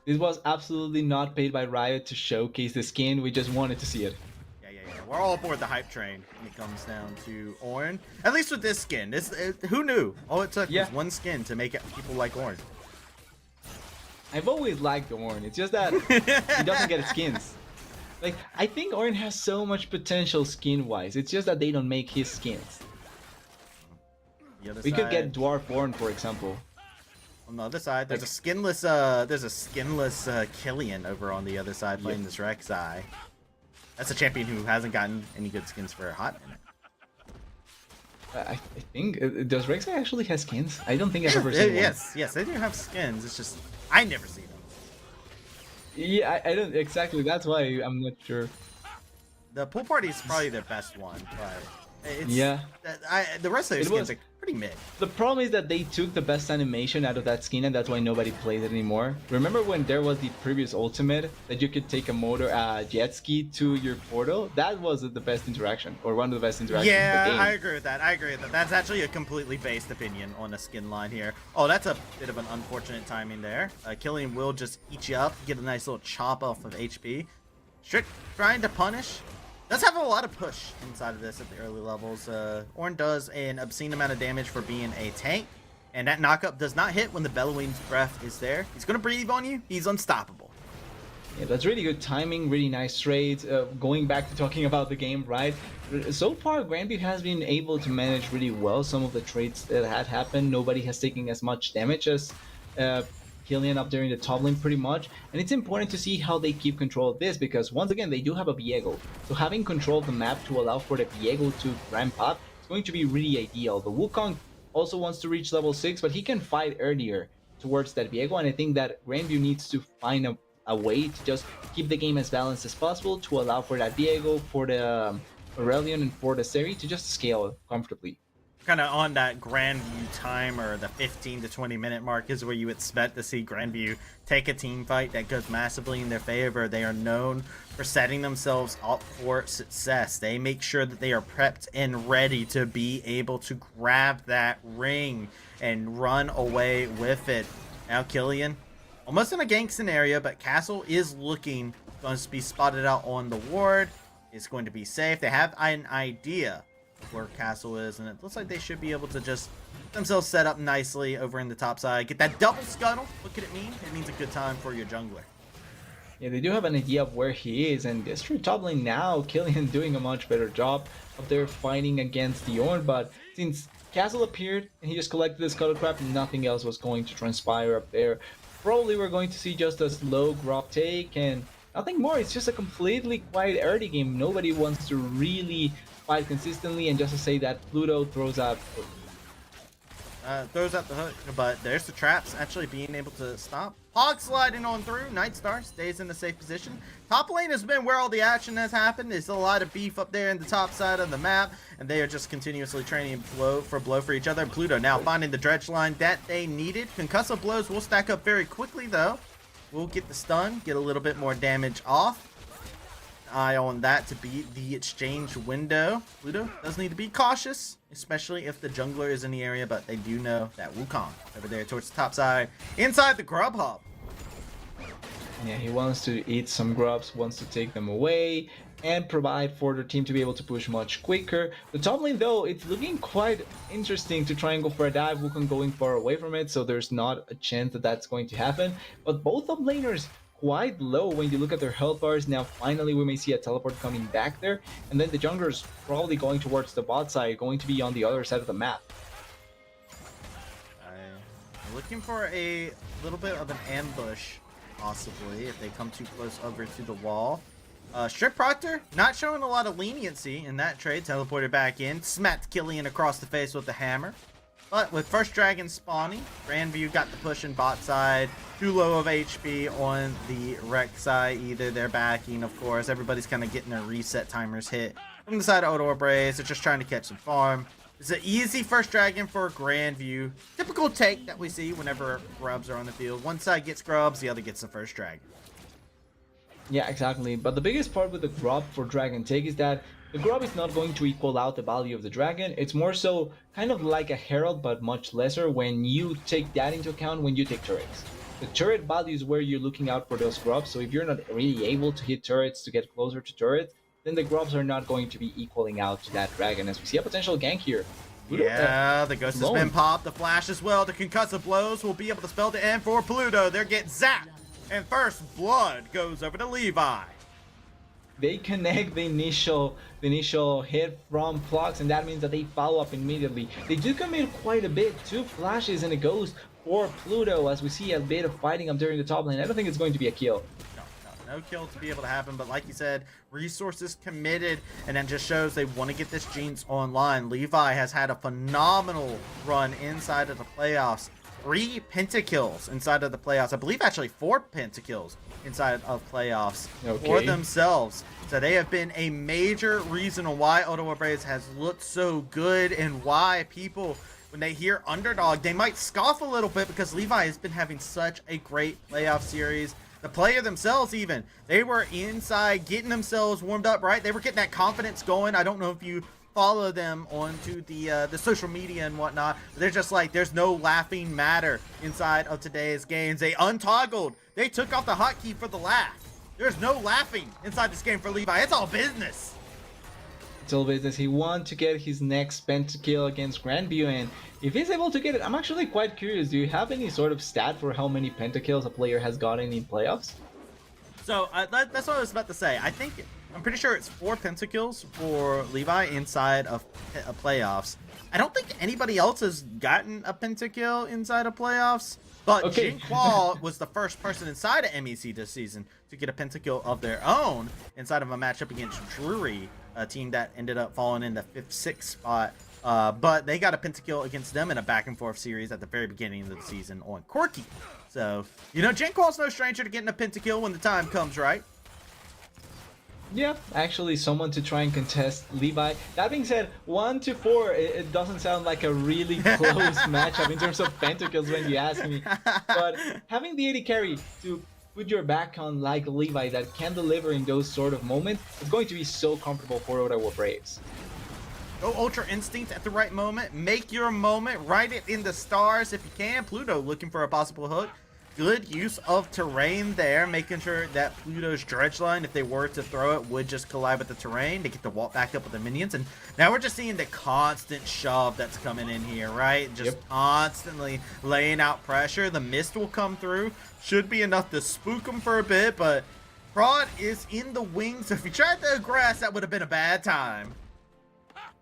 This was absolutely not paid by Riot to showcase the skin. We just wanted to see it. Yeah. We're all aboard the hype train when it comes down to Ornn. At least with this skin. Who knew? All it took was one skin to make people like Ornn. I've always liked Ornn. It's just that he doesn't get skins. Like, I think Orin has so much potential skin-wise. It's just that they don't make his skins. We could get Dwarf Orin, for example. On the other side, there's a skinless Killian over on the other side playing this Rek'Sai. That's a champion who hasn't gotten any good skins for a hot minute. I think does Rek'Sai actually have skins? I don't think I've ever seen one. Yes, they do have skins. It's just I never see them. Yeah, I don't exactly. That's why I'm not sure. The pool party is probably their best one, but it's, the rest of their skins are pretty mid. The problem is that they took the best animation out of that skin, and that's why nobody plays it anymore. Remember when there was the previous ultimate that you could take a jet ski to your portal? That was the best interaction, or one of the best interactions. Yeah, in the game. I agree with that. That's actually a completely based opinion on a skin line here. Oh, that's a bit of an unfortunate timing there. Killian will just eat you up, get a nice little chop off of HP. Strict trying to punish. Does have a lot of push inside of this at the early levels. Ornn does an obscene amount of damage for being a tank, and that knockup does not hit when the Bellowing's breath is there. He's gonna breathe on you. He's unstoppable. Yeah, that's really good timing, really nice trades. Going back to talking about the game, right? So far, Grandview has been able to manage really well some of the trades that had happened. Nobody has taken as much damage as Killian up there in the top lane pretty much, and it's important to see how they keep control of this, because once again they do have a Viego, so having control of the map to allow for the Viego to ramp up is going to be really ideal. The Wukong also wants to reach level 6, but he can fight earlier towards that Viego, and I think that Grandview needs to find a way to just keep the game as balanced as possible to allow for that Viego, for the Aurelion, and for the Seri to just scale comfortably. Kind of on that Grandview timer, the 15 to 20 minute mark is where you expect to see Grandview take a team fight that goes massively in their favor. They are known for setting themselves up for success. They make sure that they are prepped and ready to be able to grab that ring and run away with it. Now Killian, almost in a gank scenario, but Castle is going to be spotted out on the ward. It's going to be safe. They have an idea where Castle is, and it looks like they should be able to just get themselves set up nicely over in the top side. Get that double scuttle. What could it mean? It means a good time for your jungler. Yeah, they do have an idea of where he is, and this true top lane now, Killian doing a much better job up there fighting against the Ornn, but since Castle appeared and he just collected the scuttle crap, nothing else was going to transpire up there. Probably we're going to see just a slow grab take and nothing more. It's just a completely quiet early game. Nobody wants to really fight consistently, and just to say that Pluto throws out the hook, but there's the traps actually being able to stop. Hog sliding on through. Nightstar stays in a safe position. Top lane has been where all the action has happened. There's a lot of beef up there in the top side of the map, and they are just continuously trading blow for each other. Pluto now finding the dredge line that they needed. Concussive blows will stack up very quickly though. We'll get the stun, get a little bit more damage off. Eye on that to beat the exchange window. Pluto does need to be cautious, especially if the jungler is in the area, but they do know that Wukong over there towards the top side, inside the grub hub. Yeah, he wants to eat some grubs, wants to take them away, and provide for the team to be able to push much quicker. The top lane though, it's looking quite interesting to try and go for a dive. Wukong going far away from it, so there's not a chance that that's going to happen. But both top laners quite low when you look at their health bars. Now finally we may see a teleport coming back there, and then the jungler's probably going towards the bot side, going to be on the other side of the map. I'm looking for a little bit of an ambush, possibly, if they come too close over to the wall. Strip Proctor not showing a lot of leniency in that trade. Teleported back in, smacked Killian across the face with the hammer. But with first dragon spawning, Grandview got the push in bot side. Too low of HP on the Rek'Sai. Either they're backing, of course. Everybody's kind of getting their reset timers hit. From the side of Odor Braze, they're just trying to catch some farm. It's an easy first dragon for Grandview. Typical take that we see whenever grubs are on the field. One side gets grubs, the other gets the first dragon. Yeah, exactly. But the biggest part with the grub for dragon take is that the grub is not going to equal out the value of the dragon. It's more so kind of like a herald, but much lesser when you take that into account when you take turrets. The turret value is where you're looking out for those grubs, so if you're not really able to hit turrets to get closer to turrets, then the grubs are not going to be equaling out to that dragon, as we see a potential gank here. Yeah, the ghost has been popped, the flash as well, the concussive blows will be able to spell the end for Pluto. They're getting zapped, and first blood goes over to Levi. they connect the initial hit from Flux, and that means that they follow up immediately. They do commit quite a bit, 2 flashes and a ghost for Pluto, as we see a bit of fighting up during the top lane. I don't think it's going to be a kill. No kill to be able to happen, but like you said, resources committed, and that just shows they want to get this Jinx online. Levi has had a phenomenal run inside of the playoffs. 3 pentakills inside of the playoffs. I believe actually 4 pentakills inside of playoffs for themselves. So they have been a major reason why Ottawa Braves has looked so good, and why people, when they hear underdog, they might scoff a little bit, because Levi has been having such a great playoff series. The player themselves, even, they were inside getting themselves warmed up, right? They were getting that confidence going. I don't know if you follow them onto the social media and whatnot. They're just like, there's no laughing matter inside of today's games. They untoggled. They took off the hotkey for the laugh. There's no laughing inside this game for Levi. It's all business. It's all business. He wants to get his next pentakill against Grandview, and if he's able to get it, I'm actually quite curious. Do you have any sort of stat for how many pentakills a player has gotten in playoffs? So that's what I was about to say. I'm pretty sure it's 4 pentakills for Levi inside of playoffs. I don't think anybody else has gotten a pentakill inside of playoffs. But Jinqual was the first person inside of MEC this season to get a pentakill of their own inside of a matchup against Drury, a team that ended up falling in the 5th, 6th spot. But they got a pentakill against them in a back-and-forth series at the very beginning of the season on Corki. So, you know, Jinqual's no stranger to getting a pentakill when the time comes, right? Yeah, actually someone to try and contest Levi. That being said, 1 to 4, it doesn't sound like a really close matchup in terms of pentakills when you ask me. But having the AD carry to put your back on like Levi that can deliver in those sort of moments, it's going to be so comfortable for Ottawa Braves. Go Ultra Instinct at the right moment. Make your moment. Write it in the stars if you can. Pluto looking for a possible hook. Good use of terrain there, making sure that Pluto's dredge line, if they were to throw it, would just collide with the terrain. They get to walk back up with the minions, and now we're just seeing the constant shove that's coming in here, right? Just constantly laying out pressure. The mist will come through. Should be enough to spook them for a bit, but Prod is in the wings. So if you tried to aggress, that would have been a bad time.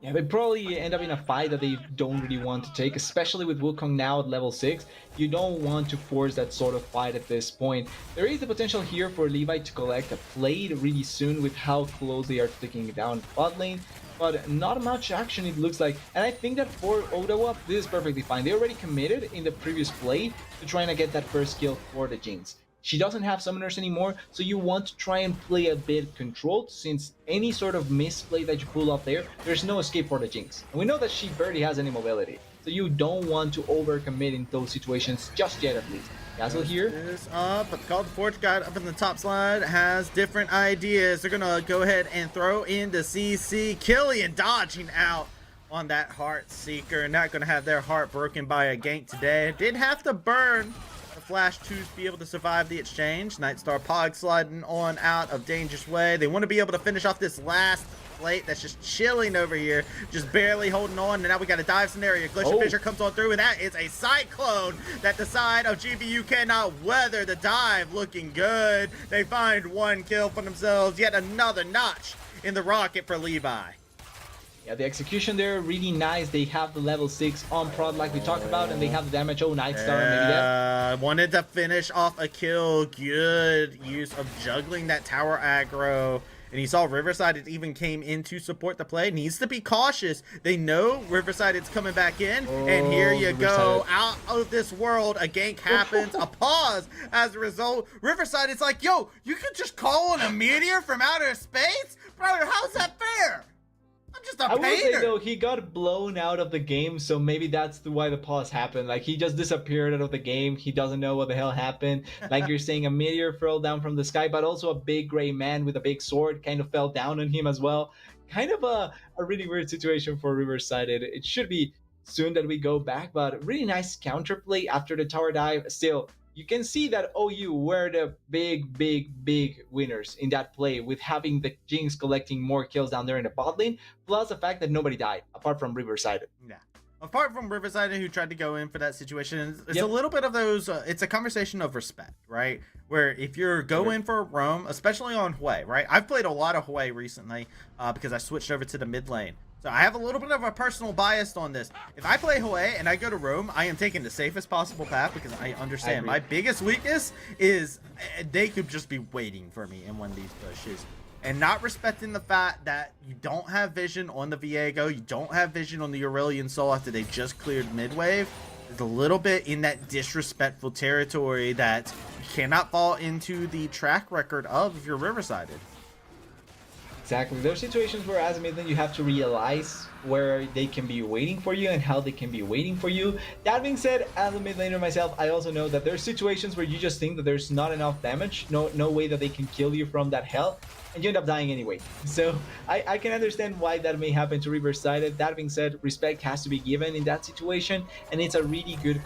Yeah, they probably end up in a fight that they don't really want to take, especially with Wukong now at level 6. You don't want to force that sort of fight at this point. There is the potential here for Levi to collect a plate really soon with how close they are taking down bot lane, but not much action it looks like. And I think that for Ottawa, this is perfectly fine. They already committed in the previous play to trying to get that first kill for the Jinx. She doesn't have summoners anymore, so you want to try and play a bit controlled, since any sort of misplay that you pull up there, there's no escape for the Jinx. And we know that she barely has any mobility, so you don't want to overcommit in those situations just yet at least. Dazzle here is up, but the Call to Forge guy up in the top slide has different ideas. They're gonna go ahead and throw into CC. Killian dodging out on that Heart Seeker. Not gonna have their heart broken by a gank today. Did have to burn Flash 2 to be able to survive the exchange. Nightstar Pog sliding on out of dangerous way. They want to be able to finish off this last plate that's just chilling over here, just barely holding on. And now we got a dive scenario. Glacier Fisher comes on through, and that is a Cyclone that the side of GBU cannot weather. The dive looking good. They find 1 kill for themselves. Yet another notch in the rocket for Levi. Yeah, the execution there, really nice. They have the level 6 on Prod like we talked about, and they have the damage. Oh, Nightstar, maybe that. Wanted to finish off a kill. Good use of juggling that tower aggro. And you saw Riverside, it even came in to support the play. Needs to be cautious. They know Riverside is coming back in. And here you go. Out of this world. A gank happens. A pause as a result. Riverside is like, yo, you could just call on a meteor from outer space? Brother, how's that fair? I'm just a painter. I would say, though, he got blown out of the game, so maybe that's why the pause happened. Like, he just disappeared out of the game. He doesn't know what the hell happened. Like you're saying, a meteor fell down from the sky, but also a big gray man with a big sword kind of fell down on him as well. Kind of a really weird situation for Riverside. It should be soon that we go back, but really nice counterplay after the tower dive. Still, you can see that OU were the big winners in that play, with having the Jinx collecting more kills down there in the bot lane, plus the fact that nobody died apart from Riverside. Yeah. apart from Riverside, who tried to go in for that situation, it's Yep. a little bit of those. It's a conversation of respect, right? Where if you're going for a roam, especially on Hue, right? I've played a lot of Hue recently because I switched over to the mid lane. So I have a little bit of a personal bias on this. If I play Hue and I go to roam, I am taking the safest possible path because I understand my biggest weakness is they could just be waiting for me in one of these bushes. And not respecting the fact that you don't have vision on the Viego, you don't have vision on the Aurelion Soul after they just cleared mid-wave, is a little bit in that disrespectful territory that you cannot fall into the track record of if you're Riversided. Exactly. There are situations where as a mid lane you have to realize where they can be waiting for you and how they can be waiting for you. That being said, as a mid laner myself, I also know that there are situations where you just think that there's not enough damage, no way that they can kill you from that hell, and you end up dying anyway. So I can understand why that may happen to Riverside. That being said, respect has to be given in that situation, and it's a really good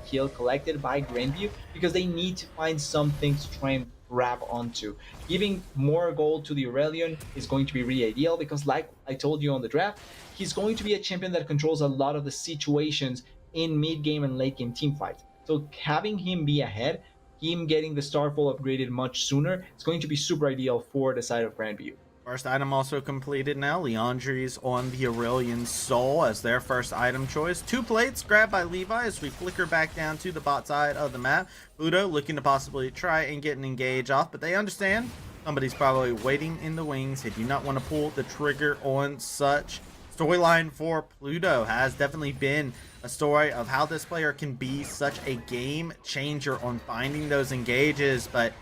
kill collected by Grandview because they need to find something to try and grab onto. Giving more gold to the Aurelion is going to be really ideal because, like I told you on the draft, he's going to be a champion that controls a lot of the situations in mid game and late game team fights. So having him be ahead, him getting the Starfall upgraded much sooner, it's going to be super ideal for the side of Grandview. First item also completed now. Leandri's on the Aurelion Soul as their first item choice. 2 plates grabbed by Levi as we flicker back down to the bot side of the map. Pluto looking to possibly try and get an engage off, but they understand somebody's probably waiting in the wings. They do not want to pull the trigger on such. Storyline for Pluto has definitely been a story of how this player can be such a game changer on finding those engages, but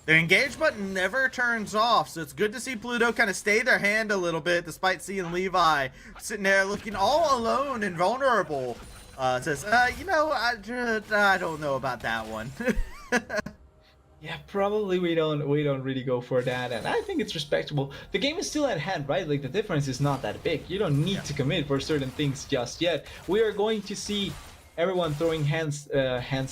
their engage button never turns off, so it's good to see Pluto kind of stay their hand a little bit despite seeing Levi sitting there looking all alone and vulnerable. Says, you know, I don't know about that one. Yeah, probably we don't really go for that, and I think it's respectable. The game is still at hand, right? Like the difference is not that big. You don't need to commit for certain things just yet. We are going to see everyone throwing hands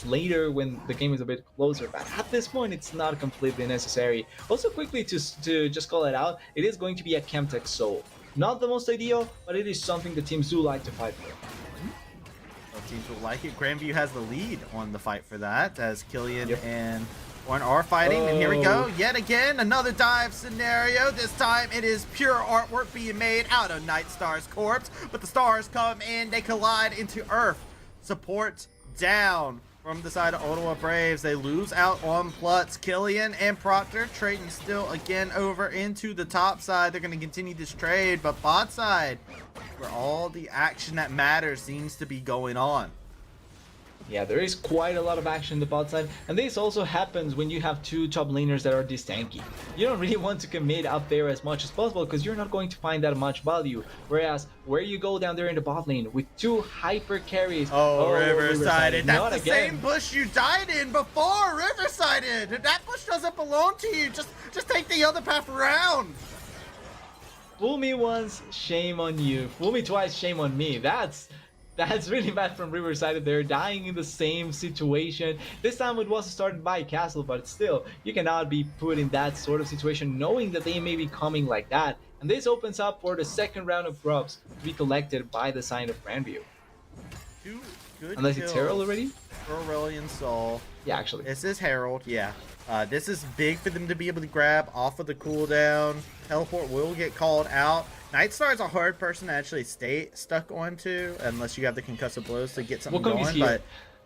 later when the game is a bit closer, but at this point it's not completely necessary. Also, quickly to just call it out, it is going to be a Chemtech Soul. Not the most ideal, but it is something the teams do like to fight for. Teams will like it. Grandview has the lead on the fight for that as Killian and Warren are fighting, and here we go yet again, another dive scenario. This time it is pure artwork being made out of Nightstar's corpse, but the stars come in, they collide into Earth. Support down from the side of Ottawa Braves. They lose out on Plutz. Killian and Proctor trading still again over into the top side. They're going to continue this trade, but bot side, where all the action that matters seems to be going on. Yeah, there is quite a lot of action in the bot side, and this also happens when you have 2 top laners that are this tanky. You don't really want to commit up there as much as possible because you're not going to find that much value. Whereas where you go down there in the bot lane with 2 hyper carries. Riverside. That's the again. same bush you died in before, Riverside. That bush doesn't belong to you. Just take the other path around. Fool me once, shame on you. Fool me twice, shame on me. That's really bad from Riverside. They're dying in the same situation. This time it was started by Castle, but still, you cannot be put in that sort of situation knowing that they may be coming like that. And this opens up for the second round of grubs to be collected by the side of Grandview. Unless it's Herald already? Aurelion Soul. Yeah, actually. This is Herald, yeah. This is big for them to be able to grab off of the cooldown. Teleport will get called out. Nightstar is a hard person to actually stay stuck onto unless you have the concussive blows to get something going, but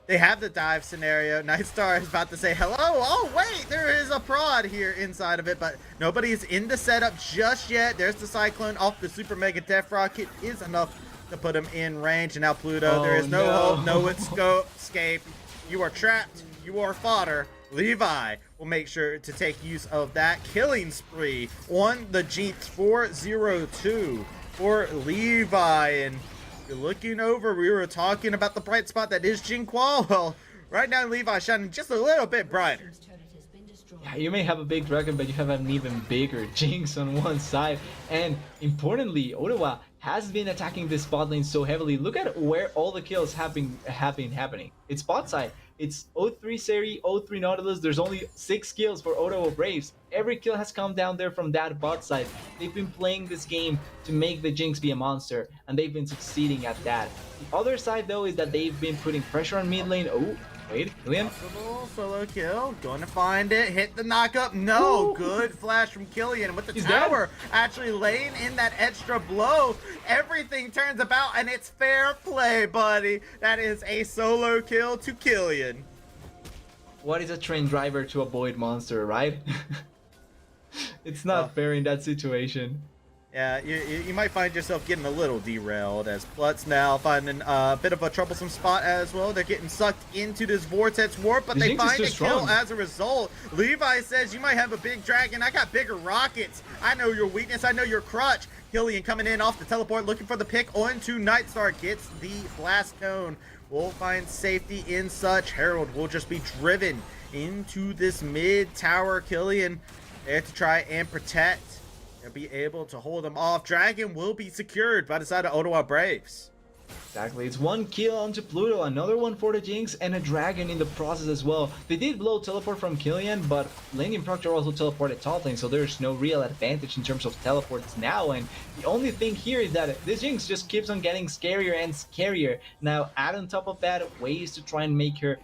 they have the dive scenario. Nightstar is about to say hello. Oh wait, there is a prod here inside of it, but nobody's in the setup just yet. There's the Cyclone off the Super Mega Death Rocket is enough to put him in range, and now Pluto, there is no hope, no escape. You are trapped, you are fodder. Levi will make sure to take use of that killing spree on the Jinx 402 for Levi. And you're looking over, we were talking about the bright spot that is Jinquan. Well, right now Levi shining just a little bit brighter. Yeah, you may have a big dragon, but you have an even bigger Jinx on one side. And importantly, Ottawa has been attacking this bot lane so heavily. Look at where all the kills have been happening. It's bot side. It's 0-3 Seri, 0-3 Nautilus. There's only 6 kills for Ottawa Braves. Every kill has come down there from that bot side. They've been playing this game to make the Jinx be a monster, and they've been succeeding at that. The other side, though, is that they've been putting pressure on mid lane. Oh, wait, Killian. Possible solo kill. Going to find it. Hit the knockup. No. Ooh. Good flash from Killian with the He's tower. Actually laying in that extra blow. Everything turns about, and it's fair play, buddy. That is a solo kill to Killian. What is a train driver to avoid monster, right? It's not fair in that situation. Yeah, you might find yourself getting a little derailed as Plutz now finding a bit of a troublesome spot as well. They're getting sucked into this Vortex Warp, but they find a kill as a result. Levi says, you might have a big dragon. I got bigger rockets. I know your weakness. I know your crutch. Killian coming in off the teleport, looking for the pick onto Nightstar. Gets the blast cone. Will find safety in such. Herald will just be driven into this mid tower. Killian there to try and protect. They'll be able to hold them off. Dragon will be secured by the side of Ottawa Braves. Exactly, it's one kill onto Pluto, another one for the Jinx, and a dragon in the process as well. They did blow teleport from Killian, but Lane and Proctor also teleported top lane, so there's no real advantage in terms of teleports now. And the only thing here is that this Jinx just keeps on getting scarier and scarier. Now, add on top of that, ways to try and make her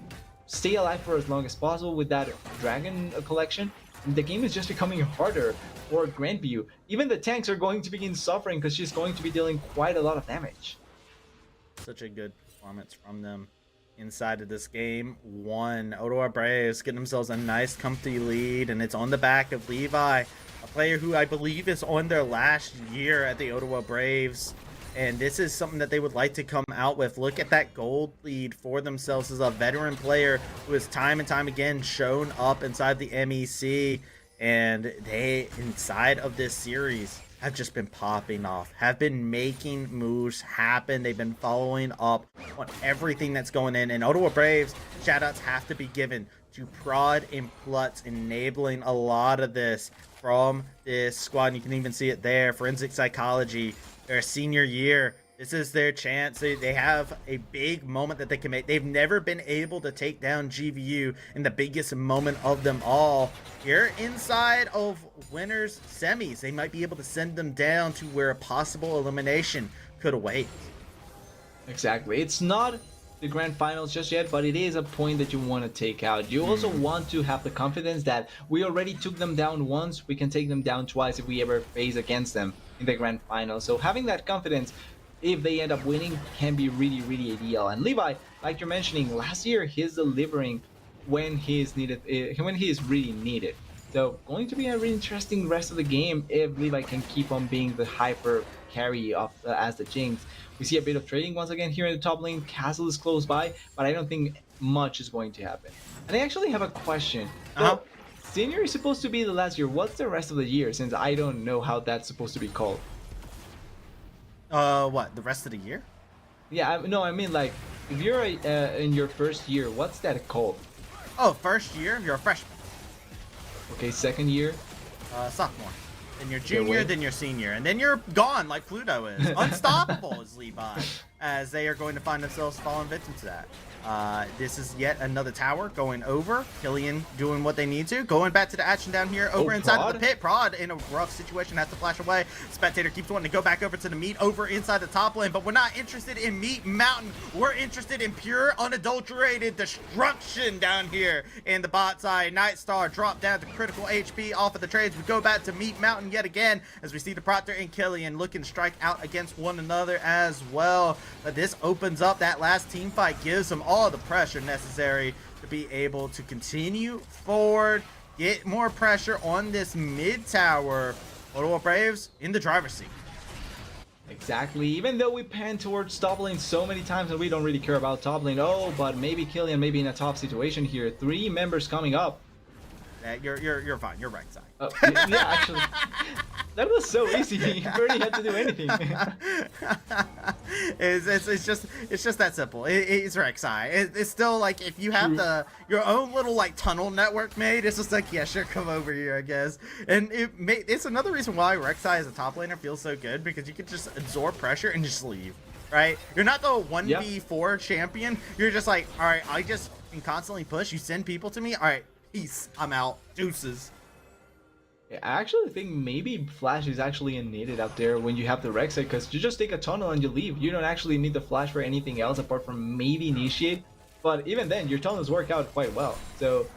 stay alive for as long as possible with that dragon collection. The game is just becoming harder for Grandview. Even the tanks are going to begin suffering because she's going to be dealing quite a lot of damage. Such a good performance from them inside of this game. Ottawa Braves getting themselves a nice comfy lead, and it's on the back of Levi, a player who I believe is on their last year at the Ottawa Braves. And this is something that they would like to come out with. Look at that gold lead for themselves as a veteran player who has time and time again shown up inside the MEC. And they, inside of this series, have just been popping off, have been making moves happen. They've been following up on everything that's going in. And Ottawa Braves, shoutouts have to be given to Prod and Plutz, enabling a lot of this from this squad. You can even see it there. Forensic Psychology, their senior year. This is their chance. They have a big moment that they can make. They've never been able to take down GVU in the biggest moment of them all. Here inside of winners semis, they might be able to send them down to where a possible elimination could await. Exactly. It's not the grand finals just yet, but it is a point that you want to take out. You also want to have the confidence that we already took them down once, we can take them down twice if we ever face against them in the grand final. So having that confidence, if they end up winning, can be really, really ideal. And Levi, like you're mentioning, last year he's delivering when he is needed, when he is really needed. So going to be a really interesting rest of the game if Levi can keep on being the hyper carry of as the Jinx. We see a bit of trading once again here in the top lane. Castle is close by, but I don't think much is going to happen. And I actually have a question. So, senior is supposed to be the last year. What's the rest of the year? Since I don't know how that's supposed to be called. What, the rest of the year? Yeah, no, I mean like, if you're in your first year, what's that called? Oh, first year? You're a freshman. Okay, second year? Sophomore. Then you're junior, then you're senior, and then you're gone like Pluto is. Unstoppable is Levi, as they are going to find themselves falling victim to that. This is yet another tower going over. Killian doing what they need to. Going back to the action down here over inside of the pit. Prod in a rough situation, has to flash away. Spectator keeps wanting to go back over to the meat over inside the top lane, but we're not interested in Meat Mountain. We're interested in pure, unadulterated destruction down here in the bot side. Nightstar dropped down to critical HP off of the trades. We go back to Meat Mountain yet again as we see the Proctor and Killian looking to strike out against one another as well. But this opens up that last team fight, gives them all the pressure necessary to be able to continue forward, get more pressure on this mid tower. Ottawa Braves in the driver's seat. Exactly. Even though we pan towards top lane so many times and we don't really care about top lane. Oh, but maybe Killian may be in a top situation here. 3 members coming up. You're fine. You're right side. Yeah, actually, that was so easy. You barely had to do anything. It's just that simple. It's Rek'Sai. It's still like if you have your own little like tunnel network made, it's just like, yeah, sure, come over here, I guess. And it's another reason why Rek'Sai as a top laner feels so good, because you can just absorb pressure and just leave. Right? You're not the 1v4 champion. You're just like, all right, I just can constantly push. You send people to me. All right, peace. I'm out. Deuces. I actually think maybe Flash is actually needed out there when you have the Rek'Sai, because you just take a tunnel and you leave. You don't actually need the Flash for anything else apart from maybe initiate. But even then, your tunnels work out quite well. So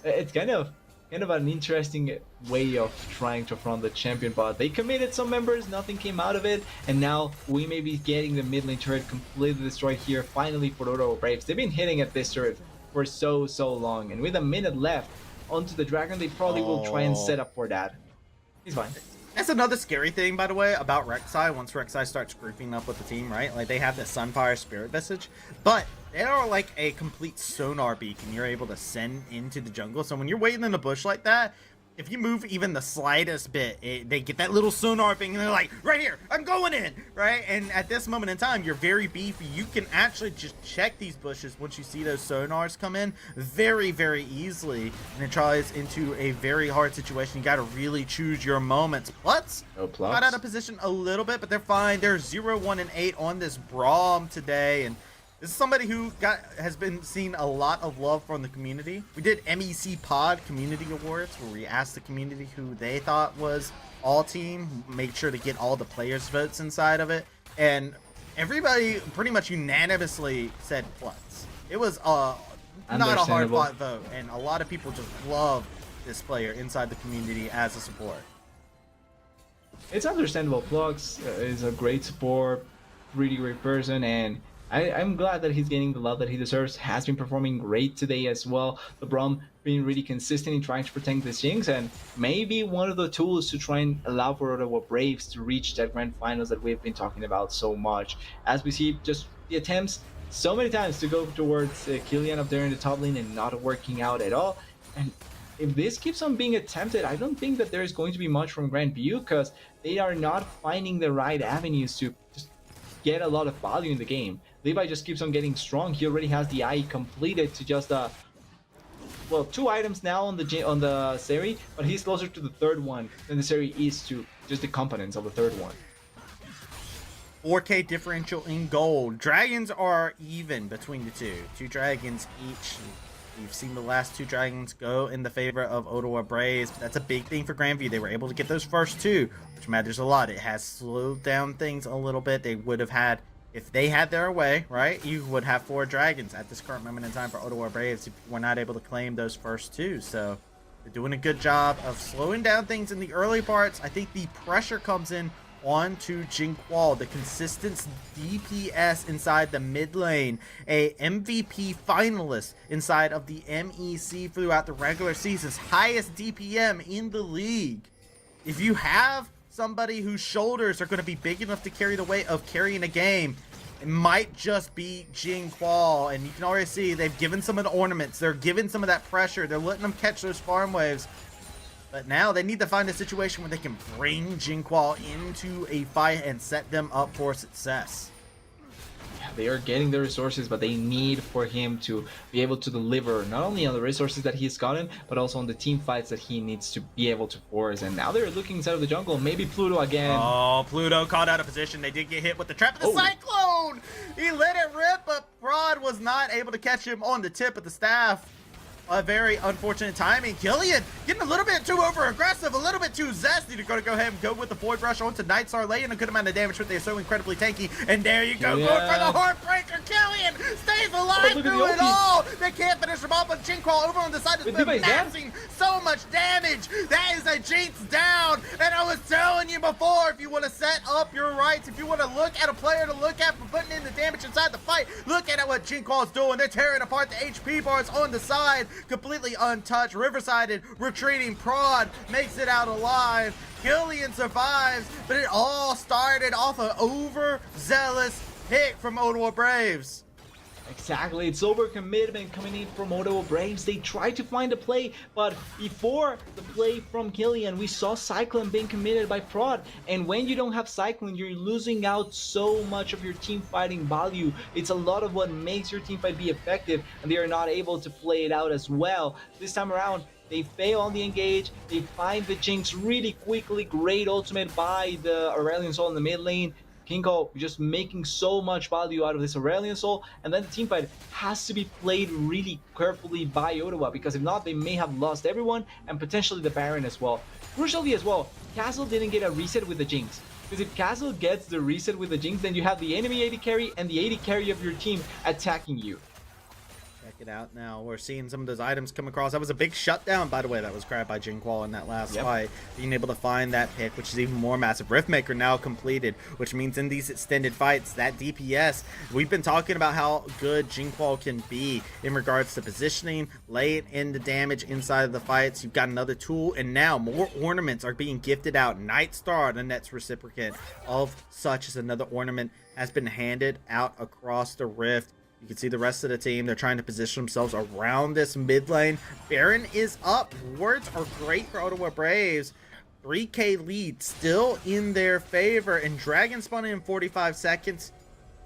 it's kind of an interesting way of trying to front the champion. But they committed some members, nothing came out of it, and now we may be getting the mid lane turret completely destroyed here. Finally for Ottawa Braves, they've been hitting at this turret for so long, and with a minute left onto the dragon, they probably will try and set up for that. He's fine. That's another scary thing, by the way, about Rek'Sai. Once Rek'Sai starts grouping up with the team, right? Like, they have the Sunfire Spirit Visage, but they are like a complete sonar beacon you're able to send into the jungle. So when you're waiting in the bush like that, if you move even the slightest bit, they get that little sonar thing and they're like, right here, I'm going in, right? And at this moment in time, you're very beefy. You can actually just check these bushes once you see those sonars come in very easily. And it tries into a very hard situation. You got to really choose your moments. Plus, got out of position a little bit, but they're fine. They're 0, 1, and 8 on this Braum today. And this is somebody who has been seeing a lot of love from the community. We did MEC Pod Community Awards where we asked the community who they thought was all team, made sure to get all the players' votes inside of it, and everybody pretty much unanimously said Plus. It was not a hard fought vote, and a lot of people just love this player inside the community as a support. It's understandable. Plux is a great support, really great person, and I'm glad that he's getting the love that he deserves. Has been performing great today as well. The Braum being really consistent in trying to protect the Jinx, and maybe one of the tools to try and allow for Ottawa Braves to reach that grand finals that we've been talking about so much. As we see just the attempts so many times to go towards Killian up there in the top lane and not working out at all. And if this keeps on being attempted, I don't think that there is going to be much from Grandview, because they are not finding the right avenues to just get a lot of value in the game. Levi just keeps on getting strong. He already has the IE completed to just well, 2 items now on the Seri, but he's closer to the 3rd one than the Seri is to just the components of the 3rd one. 4K differential in gold. Dragons are even between the two. 2 dragons each. You've seen the last 2 dragons go in the favor of Ottawa Braves. That's a big thing for Grandview. They were able to get those first 2, which matters a lot. It has slowed down things a little bit. They would have had, if they had their way, right, you would have 4 dragons at this current moment in time for Ottawa Braves if you were not able to claim those first 2. So they're doing a good job of slowing down things in the early parts. I think the pressure comes in onto Jinqual, the consistent DPS inside the mid lane, a MVP finalist inside of the MEC throughout the regular season's highest DPM in the league. If you have somebody whose shoulders are going to be big enough to carry the weight of carrying a game, it might just be Jinqual, and you can already see they've given some of the ornaments, they're giving some of that pressure, they're letting them catch those farm waves. But now they need to find a situation where they can bring Jinqual into a fight and set them up for success. Yeah, they are getting the resources, but they need for him to be able to deliver not only on the resources that he's gotten, but also on the team fights that he needs to be able to force. And now they're looking inside of the jungle. Maybe Pluto again. Oh, Pluto caught out of position. They did get hit with the trap of the Cyclone. He let it rip, but Prod was not able to catch him on the tip of the staff. A very unfortunate timing. Killian getting a little bit too over aggressive, a little bit too zesty to go ahead and go with the Void Rush onto Nightstar, laying a good amount of damage, but they're so incredibly tanky. And there you go, going for the Heartbreaker. Killian stays alive through it all. They can't finish him off, but Jinqual over on the side has been amassing so much damage. That is a Jinx down. And I was telling you before, if you want to set up your rights, if you want to look at a player to look at for putting in the damage inside the fight, look at what Jinqual is doing. They're tearing apart the HP bars on the side. Completely untouched. Riverside retreating. Prod makes it out alive. Killian survives, but it all started off an overzealous pick from Ottawa Braves. Exactly, it's overcommitment coming in from Ottawa Braves. They tried to find a play, but before the play from Killian, we saw Cyclone being committed by Prod. And when you don't have Cyclone, you're losing out so much of your team fighting value. It's a lot of what makes your team fight be effective, and they are not able to play it out as well. This time around, they fail on the engage. They find the Jinx really quickly. Great ultimate by the Aurelion Sol in the mid lane. Kinko just making so much value out of this Aurelion Soul, and then the team fight has to be played really carefully by Ottawa, because if not, they may have lost everyone and potentially the Baron as well. Crucially as well, Castle didn't get a reset with the Jinx. Because if Castle gets the reset with the Jinx, then you have the enemy AD carry and the AD carry of your team attacking you. Check it out now. We're seeing some of those items come across. That was a big shutdown, by the way, that was grabbed by Jinqual in that last fight. Being able to find that pick, which is even more massive. Riftmaker now completed, which means in these extended fights, that DPS, we've been talking about how good Jinqual can be in regards to positioning, laying in the damage inside of the fights. You've got another tool, and now more ornaments are being gifted out. Nightstar, the next recipient of such as another ornament, has been handed out across the Rift. You can see the rest of the team. They're trying to position themselves around this mid lane. Baron is up. Wards are great for Ottawa Braves. 3K lead still in their favor. And Dragon spawning in 45 seconds.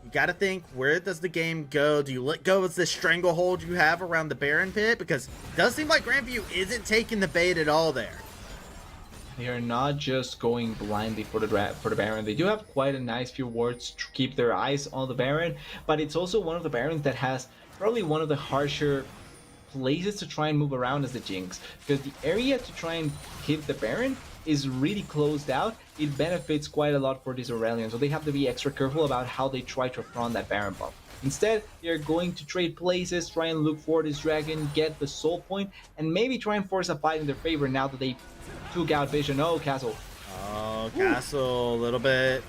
You got to think, where does the game go? Do you let go of this stranglehold you have around the Baron pit? Because it does seem like Grandview isn't taking the bait at all there. They are not just going blindly for the Baron. They do have quite a nice few wards to keep their eyes on the Baron, but it's also one of the Barons that has probably one of the harsher places to try and move around as the Jinx, because the area to try and hit the Baron is really closed out. It benefits quite a lot for this Aurelion, so they have to be extra careful about how they try to front that Baron buff. Instead, they're going to trade places, try and look for this dragon, get the soul point, and maybe try and force a fight in their favor now that they took out Vision. Oh, Castle. Oh, Castle, a little bit.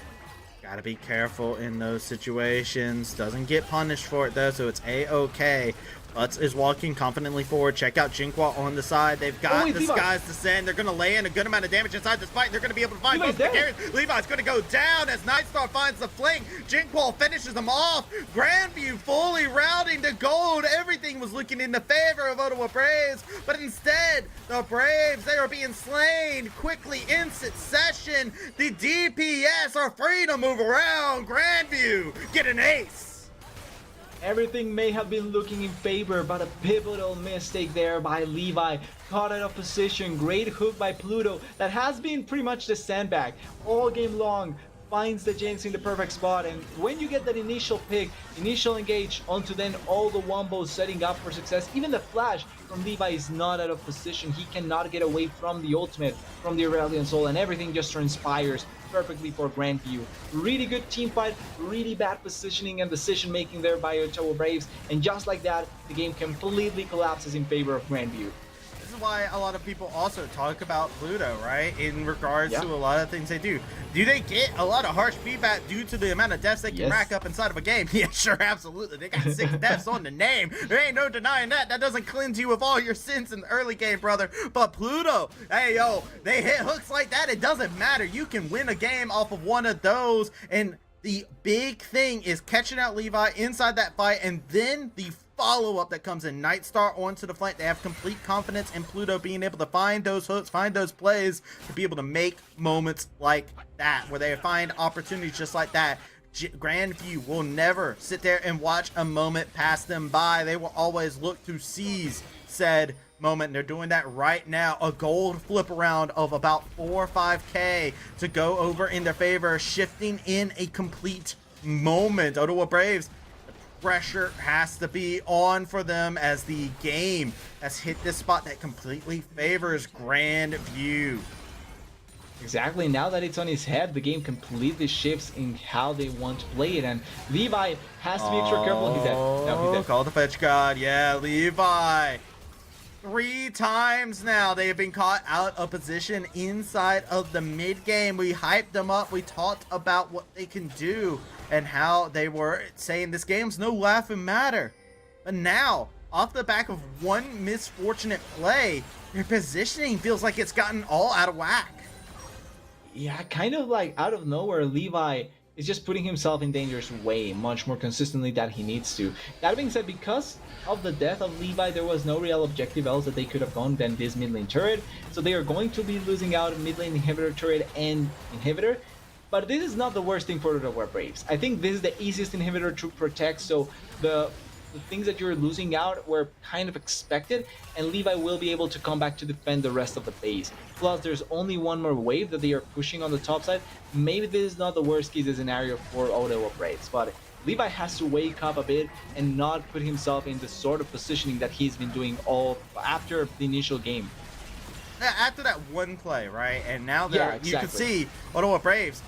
Gotta be careful in those situations. Doesn't get punished for it, though, so it's A-okay. Lutz is walking confidently forward. Check out Jinqual on the side. They've got the Sky's Descent. They're going to lay in a good amount of damage inside this fight. They're going to be able to find both the carries. Levi's going to go down as Nightstar finds the flank. Jinqual finishes them off. Grandview fully routing to gold. Everything was looking in the favor of Ottawa Braves, but instead, the Braves, they are being slain quickly in succession. The DPS are free to move around. Grandview get an ace. Everything may have been looking in favor, but a pivotal mistake there by Levi. Caught out of position. Great hook by Pluto. That has been pretty much the sandbag all game long. Finds the Jinx in the perfect spot, and when you get that initial pick, initial engage onto then all the wombos setting up for success, even the flash from Levi is not out of position. He cannot get away from the ultimate, from the Aurelion Soul, and everything just transpires perfectly for Grandview. Really good team fight, really bad positioning and decision making there by Ottawa Braves, and just like that, the game completely collapses in favor of Grandview. This is why a lot of people also talk about Pluto, right? In regards to a lot of things they do. Do they get a lot of harsh feedback due to the amount of deaths they can rack up inside of a game? Yeah, sure, absolutely. They got 6 deaths on the name. There ain't no denying that. That doesn't cleanse you of all your sins in the early game, brother. But Pluto, hey, yo, they hit hooks like that. It doesn't matter. You can win a game off of one of those. And the big thing is catching out Levi inside that fight, and then the follow-up that comes in. Nightstar onto the flank. They have complete confidence in Pluto being able to find those hooks, find those plays, to be able to make moments like that, where they find opportunities just like that. Grandview will never sit there and watch a moment pass them by. They will always look to seize said moment, and they're doing that right now. A gold flip around of about 4 or 5k to go over in their favor, shifting in a complete moment. Ottawa Braves, pressure has to be on for them as the game has hit this spot that completely favors Grandview. Exactly, now that it's on his head, the game completely shifts in how they want to play it, and Levi has to be extra careful. He's dead. No, he's dead. Call the fetch god. Yeah, Levi. 3 times now they have been caught out of position inside of the mid game. We hyped them up. We talked about what they can do and how they were saying this game's no laughing matter. But now, off the back of one misfortunate play, their positioning feels like it's gotten all out of whack. Yeah, kind of like out of nowhere, Levi is just putting himself in danger's way much more consistently than he needs to. That being said, because of the death of Levi, there was no real objective else that they could have gone than this mid lane turret, so they are going to be losing out mid lane inhibitor turret and inhibitor. But this is not the worst thing for the Ottawa Braves. I think this is the easiest inhibitor to protect, so the the things that you're losing out were kind of expected, and Levi will be able to come back to defend the rest of the base. Plus, there's only one more wave that they are pushing on the top side. Maybe this is not the worst case scenario for Ottawa Braves, but Levi has to wake up a bit and not put himself in the sort of positioning that he's been doing all after the initial game. After that one play, right? And now Yeah, you can see Ottawa Braves,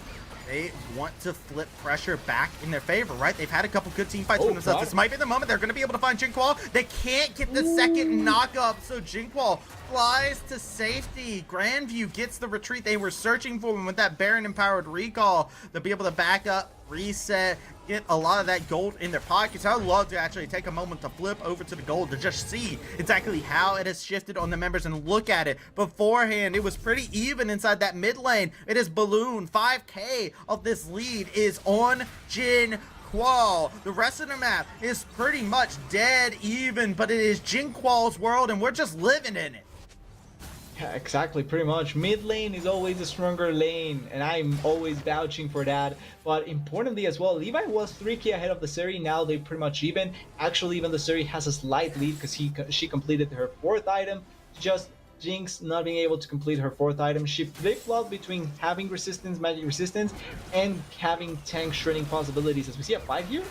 they want to flip pressure back in their favor, right? They've had a couple good team fights for themselves. This might be the moment they're going to be able to find Jinkwall. They can't get the second knock-up, so Jinkwall flies to safety. Grandview gets the retreat they were searching for, and with that Baron-empowered recall, they'll be able to back up, reset, get a lot of that gold in their pockets. I would love to actually take a moment to flip over to the gold to just see exactly how it has shifted on the members and look at it. Beforehand, it was pretty even inside that mid lane. It is Balloon. 5K of this lead is on Jinkwall. The rest of the map is pretty much dead even, but it is Jinkwall's world and we're just living in it. Yeah, exactly, pretty much. Mid lane is always a stronger lane, and I'm always vouching for that. But importantly as well, Levi was 3k ahead of the Seri. Now they're pretty much even. Actually, even the Seri has a slight lead because she completed her 4th item. Just Jinx not being able to complete her 4th item. She flip-flopped between having resistance, magic resistance, and having tank shredding possibilities. As we see a fight here.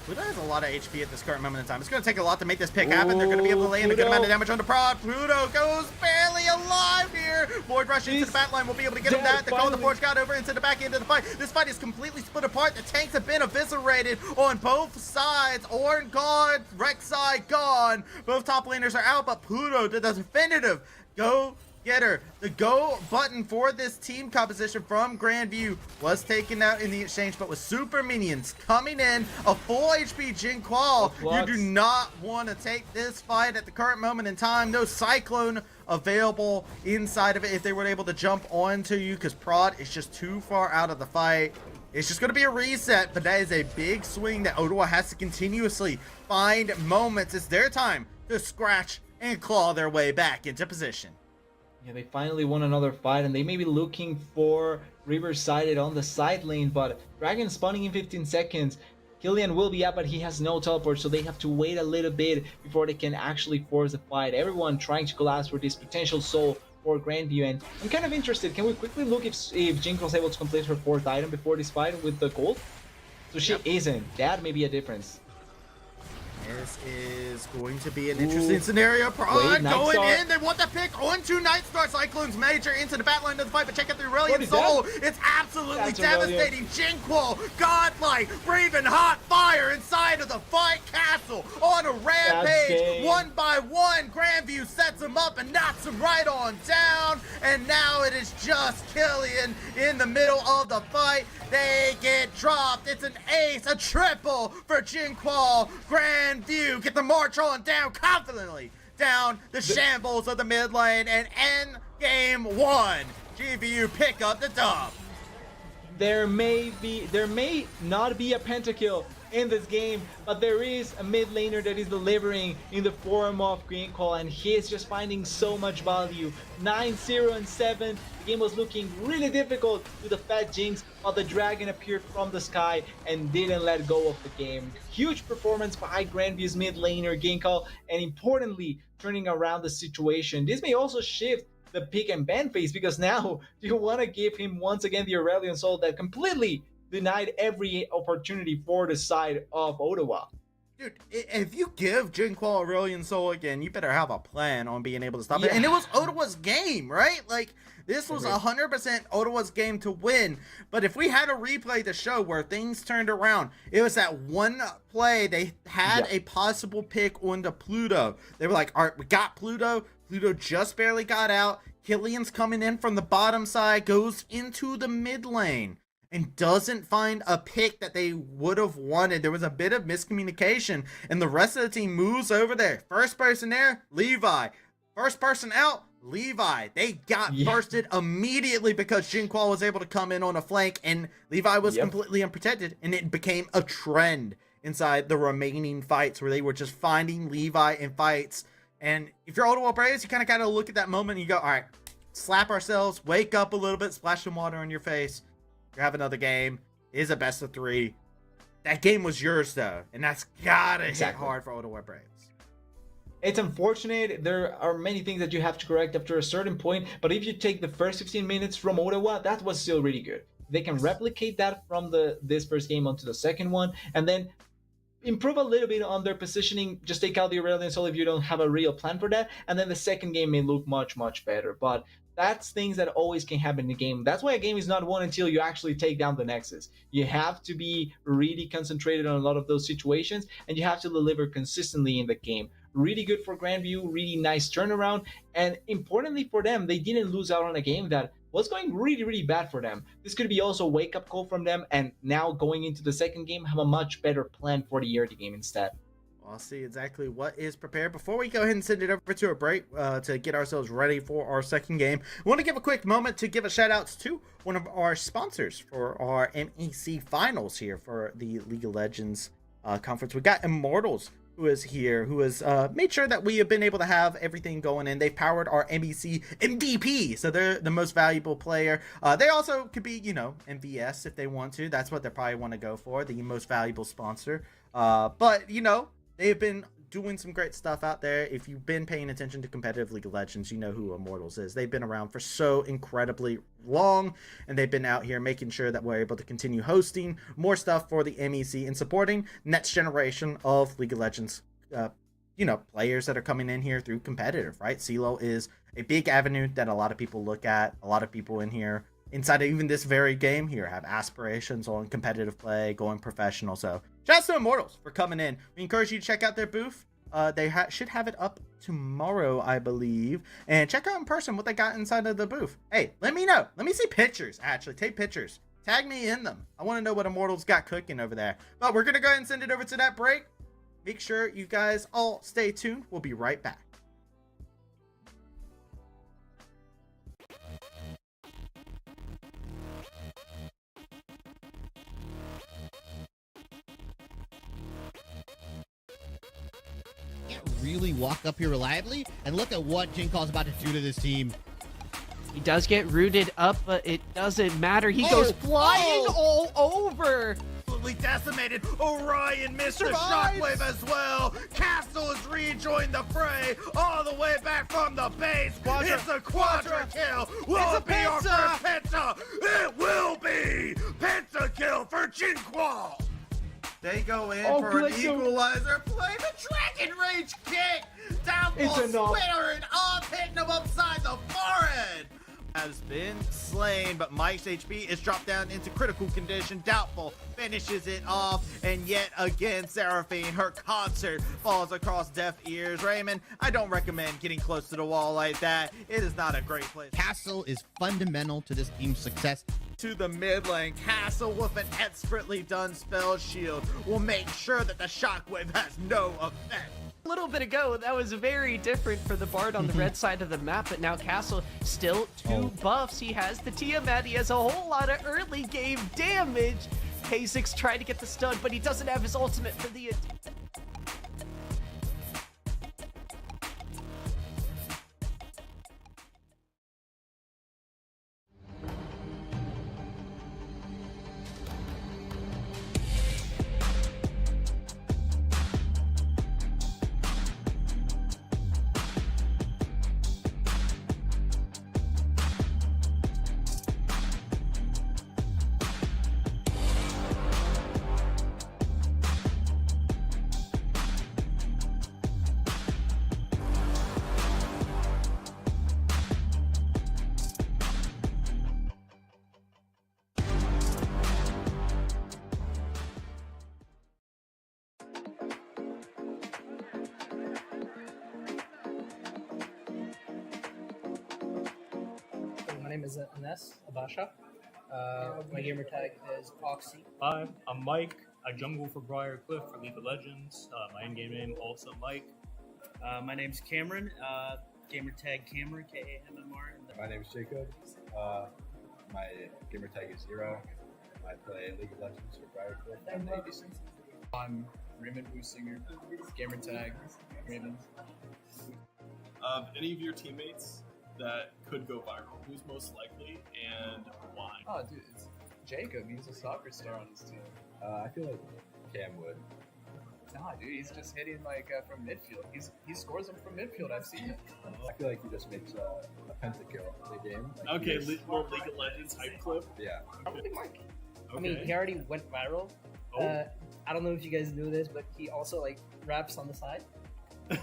Pluto has a lot of HP at this current moment in time. It's going to take a lot to make this pick happen. They're going to be able to land a good amount of damage on the prod. Pluto goes barely alive here. Void Rush into the back line will be able to get him that. The Call of the Forge got over into the back end of the fight. This fight is completely split apart. The tanks have been eviscerated on both sides. Ornn gone, Rek'Sai gone. Both top laners are out, but Pluto did the definitive go getter. The go button for this team composition from Grandview was taken out in the exchange, but with super minions coming in, a full HP Jinkwall, you do not want to take this fight at the current moment in time. No Cyclone available inside of it if they were able to jump onto you, because Prod is just too far out of the fight. It's just going to be a reset, but that is a big swing that Ottawa has to continuously find moments. It's their time to scratch and claw their way back into position. Yeah, they finally won another fight, and they may be looking for Riverside on the side lane, but Dragon spawning in 15 seconds. Killian will be up, but he has no teleport, so they have to wait a little bit before they can actually force the fight. Everyone trying to collapse for this potential soul for Grandview, and I'm kind of interested. Can we quickly look if Jinx was able to complete her 4th item before this fight with the gold? So she isn't. That may be a difference. This is going to be an interesting scenario. Prod going in. They want the pick onto Nightstar. Cyclones major into the back line of the fight, but check out the Aurelion Soul. It's absolutely devastating. Jinkwall, godlike, breathing hot fire inside of the fight castle on a rampage. One by one, Grandview sets him up and knocks him right on down. And now it is just Killian in the middle of the fight. They get dropped. It's an ace, a triple for Jinkwall. Grandview get the march on down confidently down the shambles of the mid lane and end game 1. GVU pick up the dub. There may not be a pentakill in this game, but there is a mid laner that is delivering in the form of Greencall, and he is just finding so much value. 9-0 and 7. The game was looking really difficult with the Fat Jinx, but the dragon appeared from the sky and didn't let go of the game. Huge performance by Grandview's mid laner Greencall, and importantly, turning around the situation. This may also shift the pick and ban phase, because now you want to give him once again the Aurelion Soul that completely denied every opportunity for the side of Ottawa. Dude, if you give Jinkwall Aurelion Soul again, you better have a plan on being able to stop it. And it was Ottawa's game, right? Like, this was 100% Ottawa's game to win. But if we had a replay to show where things turned around, it was that one play they had a possible pick on the Pluto. They were like, all right, we got Pluto. Pluto just barely got out. Killian's coming in from the bottom side, goes into the mid lane, and doesn't find a pick that they would have wanted. There was a bit of miscommunication, and the rest of the team moves over there. First person there, Levi. First person out, Levi. They got bursted immediately because Jinkwall was able to come in on a flank, and Levi was completely unprotected, and it became a trend inside the remaining fights where they were just finding Levi in fights. And if you're Ottawa Braves, you kind of got to look at that moment and you go, all right, slap ourselves, wake up a little bit, splash some water on your face. You have another game. It is a best of 3. That game was yours though, and that's gotta Exactly. hit hard for Ottawa Braves. It's unfortunate. There are many things that you have to correct after a certain point, but if you take the first 15 minutes from Ottawa, that was still really good. They can replicate that from this first game onto the second one, and then improve a little bit on their positioning. Just take out the Aurelian Soul if you don't have a real plan for that, and then the second game may look much, much better. But that's things that always can happen in a game. That's why a game is not won until you actually take down the Nexus. You have to be really concentrated on a lot of those situations, and you have to deliver consistently in the game. Really good for Grandview, really nice turnaround, and importantly for them, they didn't lose out on a game that was going really, really bad for them. This could be also a wake-up call from them, and now going into the second game, have a much better plan for the early game instead. I'll see exactly what is prepared. Before we go ahead and send it over to a break to get ourselves ready for our second game, I want to give a quick moment to give a shout out to one of our sponsors for our MEC finals here for the League of Legends conference. We got Immortals, who is here, who has made sure that we have been able to have everything going in. They've powered our MEC MVP, so they're the most valuable player. They also could be, you know, MVS if they want to. That's what they probably want to go for, the most valuable sponsor. But, you know, they've been doing some great stuff out there. If you've been paying attention to competitive League of Legends, you know who Immortals is. They've been around for so incredibly long, and they've been out here making sure that we're able to continue hosting more stuff for the MEC and supporting next generation of League of Legends, you know, players that are coming in here through competitive, right? CeeLo is a big avenue that a lot of people look at. A lot of people in here, inside of even this very game here, have aspirations on competitive play, going professional. So shout out to Immortals for coming in. We encourage you to check out their booth. They should have it up tomorrow, I believe. And check out in person what they got inside of the booth. Hey, let me know. Let me see pictures, actually. Take pictures. Tag me in them. I want to know what Immortals got cooking over there. But we're going to go ahead and send it over to that break. Make sure you guys all stay tuned. We'll be right back. Really walk up here reliably, and look at what Jinkall's about to do to this team. He does get rooted up, but it doesn't matter. He goes flying all over. Absolutely decimated. Orion missed the shockwave as well. Castle has rejoined the fray all the way back from the base. It's a quadra kill. Will it be our first penta? It will be penta kill for Jinquall. They go in for an equalizer. Play the Dragon Rage kick. Downfall splittering up, hitting him upside the forehead. Has been slain, but Mike's HP is dropped down into critical condition. Doubtful finishes it off, and yet again, Seraphine, her concert falls across deaf ears. Raymond, I don't recommend getting close to the wall like that. It is not a great place. Castle is fundamental to this team's success. To the mid lane, Castle with an expertly done spell shield will make sure that the shockwave has no effect. A little bit ago, that was very different for the Bard on the red side of the map, but now Castle still two buffs. He has the Tiamat, he has a whole lot of early game damage. K6 tried to get the stun, but he doesn't have his ultimate for the... My name is Anes Abasha. My gamer tag is Oxy. Hi, I'm Mike. I jungle for Briarcliff for League of Legends. My in-game name also Mike. My name's Cameron. Gamer tag Cameron, K-A-M-M-R. My name is Jacob. My gamer tag is Zero. I play League of Legends for Briarcliff. I'm the ADC. I'm Raymond Boosinger. Gamer tag Raymond. Any of your teammates that could go viral? Who's most likely and why? Oh, dude, it's Jacob. He's a soccer star on his team. I feel like Cam would. Nah, dude, he's just hitting like from midfield. He scores them from midfield. I've seen it. I feel like he just makes a pentakill in the game. Like Okay, little League of Legends hype clip. Yeah. Probably Mike. Okay. I mean, he already went viral. Oh. I don't know if you guys knew this, but he also like raps on the side. The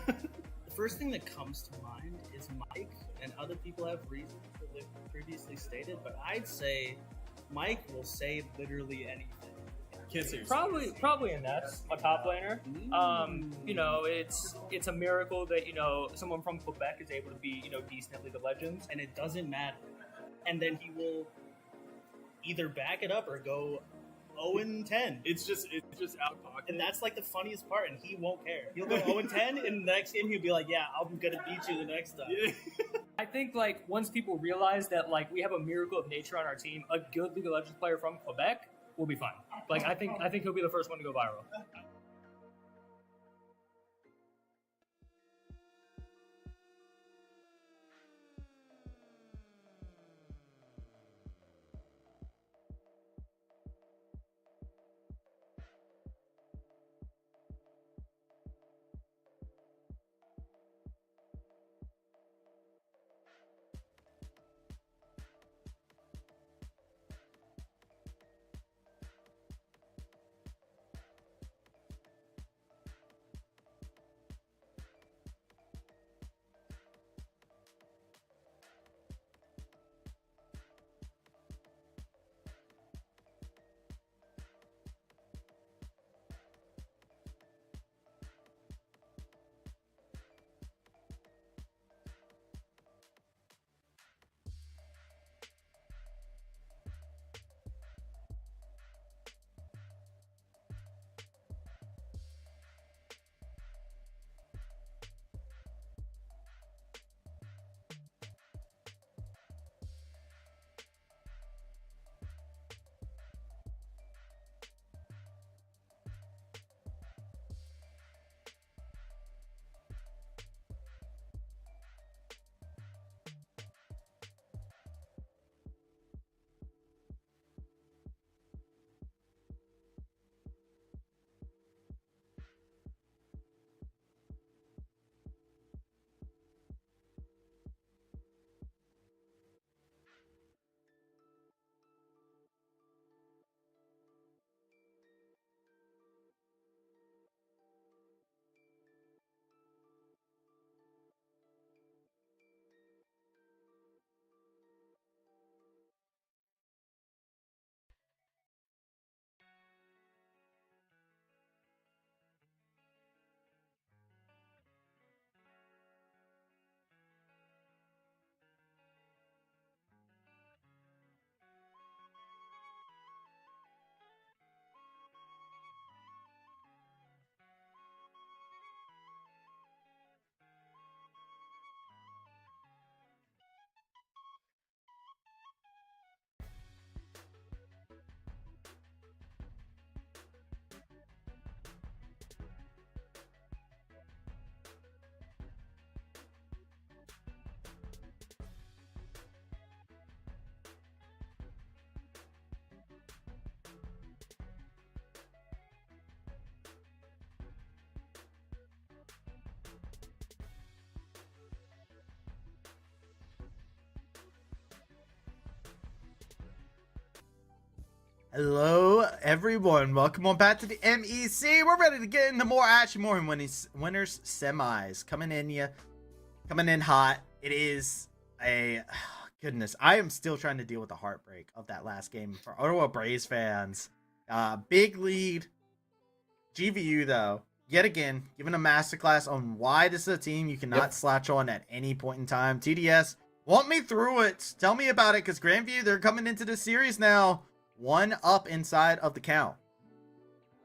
first thing that comes to mind is Mike, and other people have reasons that they've previously stated, but I'd say Mike will say literally anything. Probably a Nets, a top laner. You know, it's a miracle that, you know, someone from Quebec is able to be, you know, decent at League of Legends. And it doesn't matter. And then he will either back it up or go 0-10. It's just out pocket. And that's like the funniest part, and he won't care. He'll go 0-10, and the next game he'll be like, yeah, I'm gonna beat you the next time. I think, like, once people realize that, like, we have a miracle of nature on our team, a good League of Legends player from Quebec will be fine. Like, I think he'll be the first one to go viral. Hello, everyone. Welcome on back to the MEC. We're ready to get into more action, more winners semis. Coming in hot. It is a goodness. I am still trying to deal with the heartbreak of that last game for Ottawa Braves fans. Big lead. GVU though, yet again, giving a masterclass on why this is a team you cannot slouch on at any point in time. TDS, walk me through it. Tell me about it, because Grandview, they're coming into this series now. 1 up inside of the count.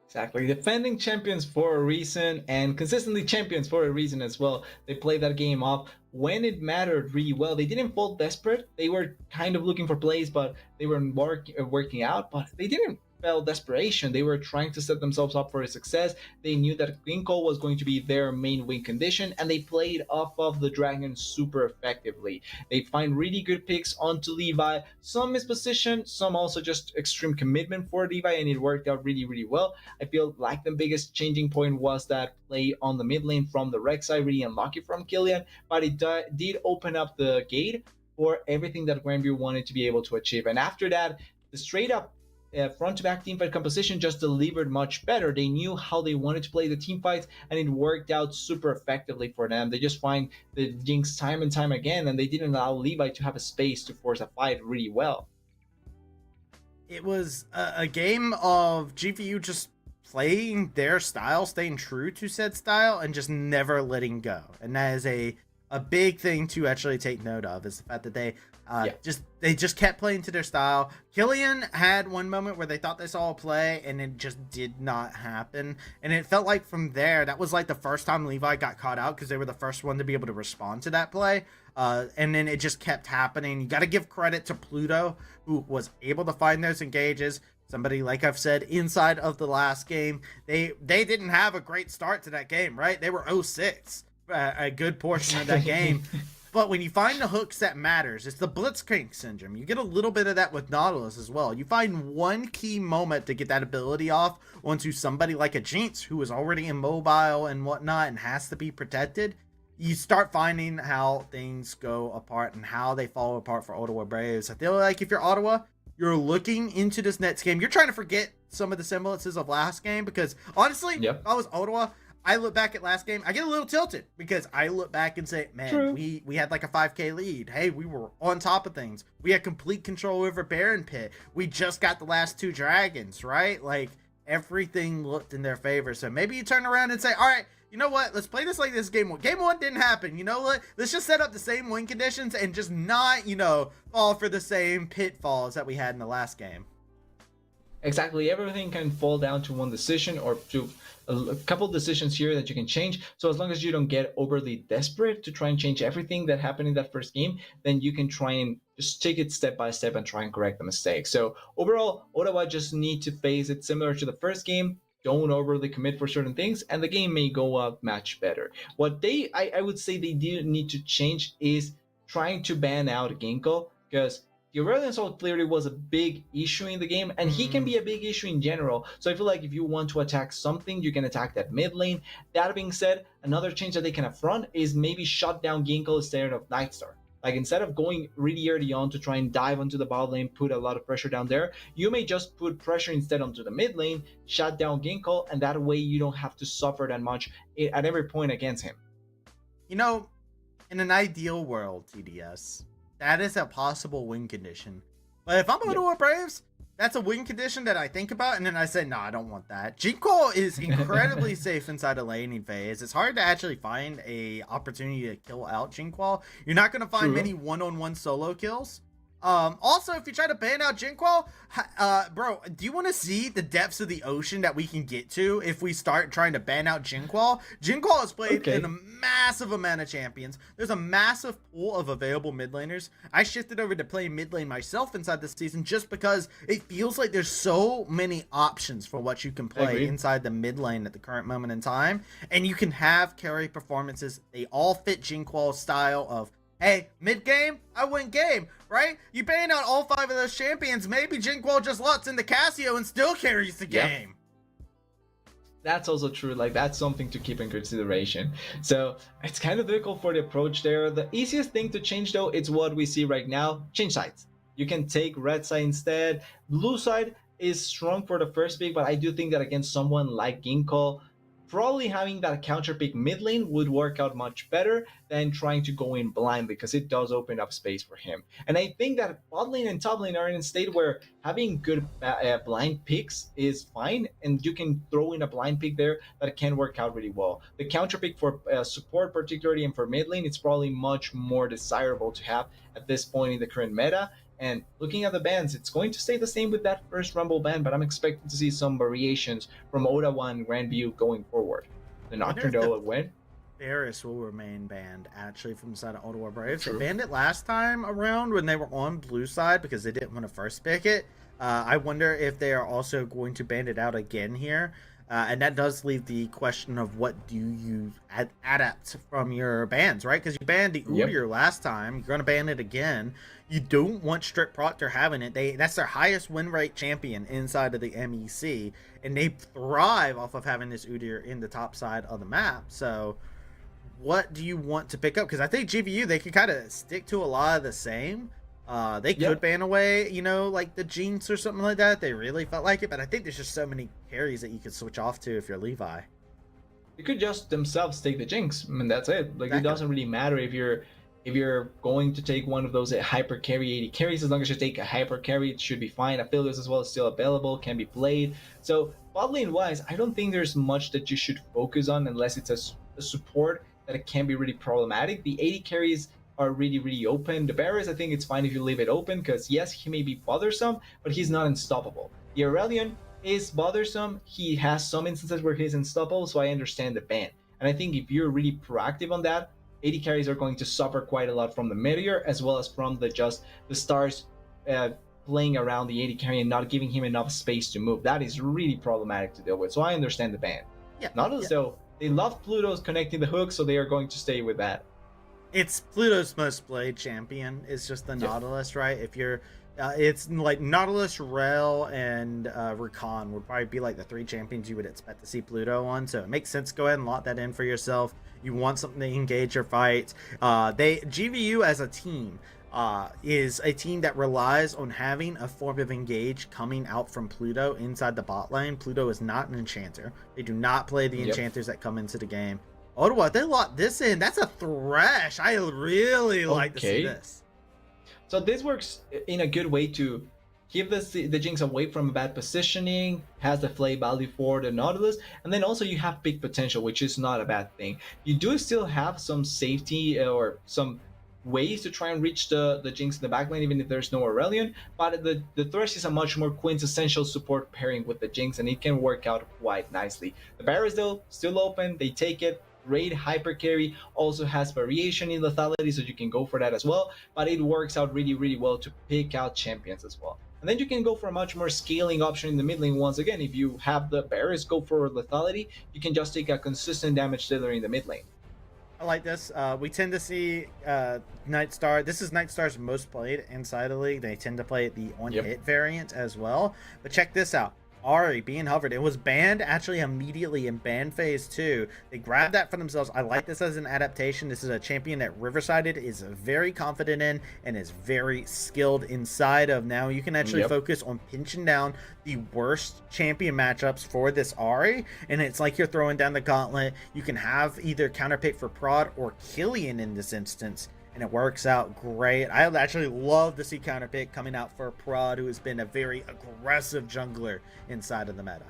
Exactly. Defending champions for a reason, and consistently champions for a reason as well. They played that game off when it mattered really well. They didn't fall desperate. They were kind of looking for plays, but they weren't working out. But they didn't felt desperation. They were trying to set themselves up for a success. They knew that Ginkgo was going to be their main win condition, and they played off of the Dragon super effectively. They find really good picks onto Levi, some misposition, some also just extreme commitment for Levi, and it worked out really, really well. I feel like the biggest changing point was that play on the mid lane from the Rek'Sai, really unlucky from Killian, but it did open up the gate for everything that Grandview wanted to be able to achieve. And after that, the straight up front-to-back teamfight composition just delivered much better. They knew how they wanted to play the teamfights, and it worked out super effectively for them. They just find the Jinx time and time again, and they didn't allow Levi to have a space to force a fight really well. It was a game of GVU just playing their style, staying true to said style, and just never letting go. And that is a big thing to actually take note of, is the fact that they just kept playing to their style. Killian had one moment where they thought they saw a play, and it just did not happen. And it felt like from there, that was like the first time Levi got caught out, because they were the first one to be able to respond to that play. And then it just kept happening. You got to give credit to Pluto, who was able to find those engages. Somebody, like I've said, inside of the last game, they didn't have a great start to that game, right? They were 0-6 a good portion of that game. But when you find the hooks that matters, it's the Blitzcrank syndrome. You get a little bit of that with Nautilus as well. You find one key moment to get that ability off onto somebody like a Jinx, who is already immobile and whatnot and has to be protected. You start finding how things go apart and how they fall apart for Ottawa Braves. I feel like if you're Ottawa, you're looking into this next game. You're trying to forget some of the semblances of last game, because honestly, if I was Ottawa, I look back at last game, I get a little tilted, because I look back and say, man, we had like a 5K lead. Hey, we were on top of things. We had complete control over Baron Pit. We just got the last 2 dragons, right? Like, everything looked in their favor. So maybe you turn around and say, all right, you know what? Let's play this like this game 1. Game 1 didn't happen. You know what? Let's just set up the same win conditions and just not, fall for the same pitfalls that we had in the last game. Exactly. Everything can fall down to one decision or to a couple decisions here that you can change. So as long as you don't get overly desperate to try and change everything that happened in that first game, then you can try and just take it step by step and try and correct the mistake. So overall, Ottawa just need to face it similar to the first game. Don't overly commit for certain things, and the game may go out much better. What I would say they do need to change is trying to ban out Ginkgo, because the Aurelion Soul clearly was a big issue in the game, and he can be a big issue in general. So I feel like if you want to attack something, you can attack that mid lane. That being said, another change that they can affront is maybe shut down Ginkgo instead of Nightstar. Like, instead of going really early on to try and dive onto the bot lane, put a lot of pressure down there, you may just put pressure instead onto the mid lane, shut down Ginkgo, and that way you don't have to suffer that much at every point against him. In an ideal world, TDS, that is a possible win condition. But if I'm Ottawa Braves, that's a win condition that I think about, and then I say, no, I don't want that. Jinko is incredibly safe inside a laning phase. It's hard to actually find a opportunity to kill out Jinqual. You're not going to find many one-on-one solo kills. Also, if you try to ban out Jinqual, bro, do you want to see the depths of the ocean that we can get to if we start trying to ban out Jinqual? Jinqual is played in a massive amount of champions. There's a massive pool of available mid laners. I shifted over to playing mid lane myself inside this season just because it feels like there's so many options for what you can play inside the mid lane at the current moment in time. And you can have carry performances. They all fit Jinqual's style of, hey, mid-game, I win game, right? You ban out all 5 of those champions, maybe Jinqual just lots into Cassio and still carries the game. That's also true. Like, that's something to keep in consideration. So it's kind of difficult for the approach there. The easiest thing to change, though, it's what we see right now. Change sides. You can take red side instead. Blue side is strong for the first pick, but I do think that against someone like Ginkgo, probably having that counter pick mid lane would work out much better than trying to go in blind, because it does open up space for him. And I think that bot lane and top lane are in a state where having good blind picks is fine, and you can throw in a blind pick there that can work out really well. The counter pick for support particularly and for mid lane, it's probably much more desirable to have at this point in the current meta. And looking at the bans, it's going to stay the same with that first Rumble ban, but I'm expecting to see some variations from Ottawa and Grandview going forward. The Nocturne though win. Varus will remain banned, actually, from the side of Ottawa Braves. They banned it last time around when they were on blue side because they didn't want to first pick it. I wonder if they are also going to ban it out again here. And that does leave the question of what do you adapt from your bans, right? Because you banned the Udyr last time. You're going to ban it again. You don't want Strip Proctor having it. That's their highest win rate champion inside of the MEC. And they thrive off of having this Udyr in the top side of the map. So what do you want to pick up? Because I think GVU, they can kind of stick to a lot of the same. They could ban away, you know, like the Jinx or something like that. They really felt like it, but I think there's just so many carries that you could switch off to if you're Levi. You could just themselves take the Jinx. I mean, that's it. Like, it doesn't really matter if you're going to take one of those hyper carry 80 carries. As long as you take a hyper carry, it should be fine. Affiliates as well is still available, can be played. So bot lane wise, I don't think there's much that you should focus on unless it's a support that it can be really problematic. The 80 carries are really open. The Barriers, I think it's fine if you leave it open, because yes, he may be bothersome, but he's not unstoppable. The Aurelion is bothersome. He has some instances where he's unstoppable, so I understand the ban. And I think if you're really proactive on that, 80 carries are going to suffer quite a lot from the Meteor, as well as from the stars playing around the 80 carry and not giving him enough space to move. That is really problematic to deal with, so I understand the ban. Nautilus, though, they love Pluto's connecting the hook, so they are going to stay with that. It's Pluto's most played champion. It's just the Nautilus, right? If you're, it's like Nautilus, Rel, and Rakan would probably be like the 3 champions you would expect to see Pluto on. So it makes sense. Go ahead and lock that in for yourself. You want something to engage your fight. GVU as a team is a team that relies on having a form of engage coming out from Pluto inside the bot lane. Pluto is not an enchanter. They do not play the enchanters that come into the game. Ottawa, they locked this in. That's a thresh. I really like to see this. So this works in a good way to keep the Jinx away from bad positioning, has the play value for the Nautilus, and then also you have big potential, which is not a bad thing. You do still have some safety or some ways to try and reach the Jinx in the backline, even if there's no Aurelion, but the Thresh is a much more quintessential support pairing with the Jinx, and it can work out quite nicely. The Barriers, though, still open. They take it. Raid hyper carry also has variation in lethality, so you can go for that as well, but it works out really well to pick out champions as well. And then you can go for a much more scaling option in the mid lane. Once again, if you have the Barriers go for lethality, you can just take a consistent damage dealer in the mid lane. I like this. We tend to see Nightstar. This is Nightstar's most played inside the league. They tend to play the on-hit variant as well. But check this out. Ahri being hovered. It was banned actually immediately in ban phase 2. They grabbed that for themselves. I like this as an adaptation. This is a champion that Riverside is very confident in and is very skilled inside of. Now you can actually focus on pinching down the worst champion matchups for this Ahri, and it's like you're throwing down the gauntlet. You can have either counterpick for Prod or Killian in this instance, and it works out great. I actually love to see counterpick coming out for Prod, who has been a very aggressive jungler inside of the meta.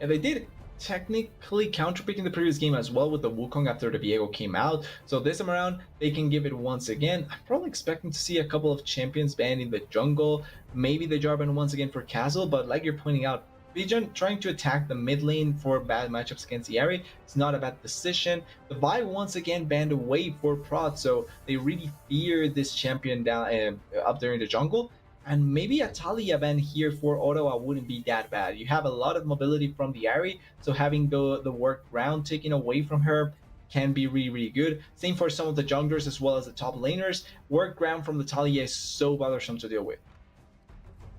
And they did technically counterpick in the previous game as well with the Wukong after the Viego came out. So this time around, they can give it once again. I'm probably expecting to see a couple of champions banned in the jungle. Maybe the Jarvan once again for Castle, but like you're pointing out, Bijan trying to attack the mid lane for bad matchups against the Ahri. It's not a bad decision. The Vi once again banned away for Prod, so they really fear this champion down up there in the jungle. And maybe a Talia ban here for Ottawa wouldn't be that bad. You have a lot of mobility from the Ahri, so having the work round taken away from her can be really good. Same for some of the junglers as well as the top laners. Work ground from the Talia is so bothersome to deal with.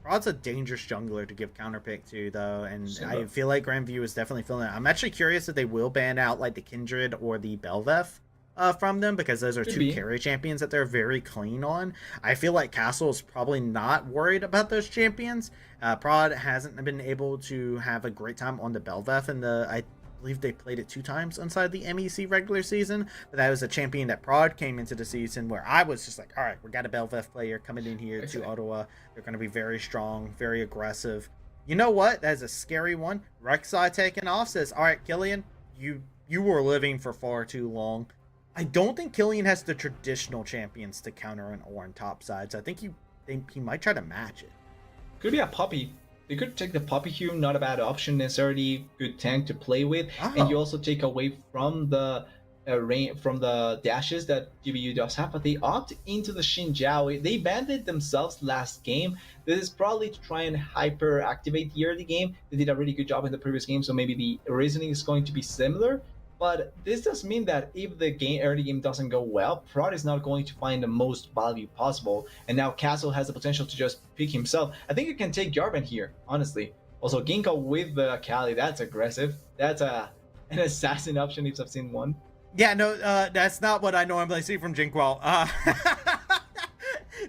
Prod's a dangerous jungler to give counterpick to, though, and I feel like Grandview is definitely feeling it. I'm actually curious if they will ban out like the Kindred or the Belveth from them, because those are two carry champions that they're very clean on. I feel like Castle is probably not worried about those champions. Prod hasn't been able to have a great time on the Belveth, and I believe they played it 2 times inside the MEC regular season, but that was a champion that Prod came into the season where I was just like, all right, we got a Belveth player coming in here to Ottawa. They're going to be very strong, very aggressive. You know what? That is a scary one. Rek'Sai taking off says, all right, Killian, you were living for far too long. I don't think Killian has the traditional champions to counter an Ornn top side, so I think he might try to match it. Could be a Puppey. They could take the Puppey Hume, not a bad option, necessarily good tank to play with, and you also take away from the from the dashes that GBU does have, but they opt into the Xinjiao. They banned it themselves last game. This is probably to try and hyper activate the early game. They did a really good job in the previous game, so maybe the reasoning is going to be similar. But this does mean that if the early game doesn't go well, Prod is not going to find the most value possible. And now Castle has the potential to just pick himself. I think you can take Jarvan here, honestly. Also, Ginkgo with the Akali, that's aggressive. That's an assassin option if I've seen one. Yeah, no, that's not what I normally see from Jinkwall.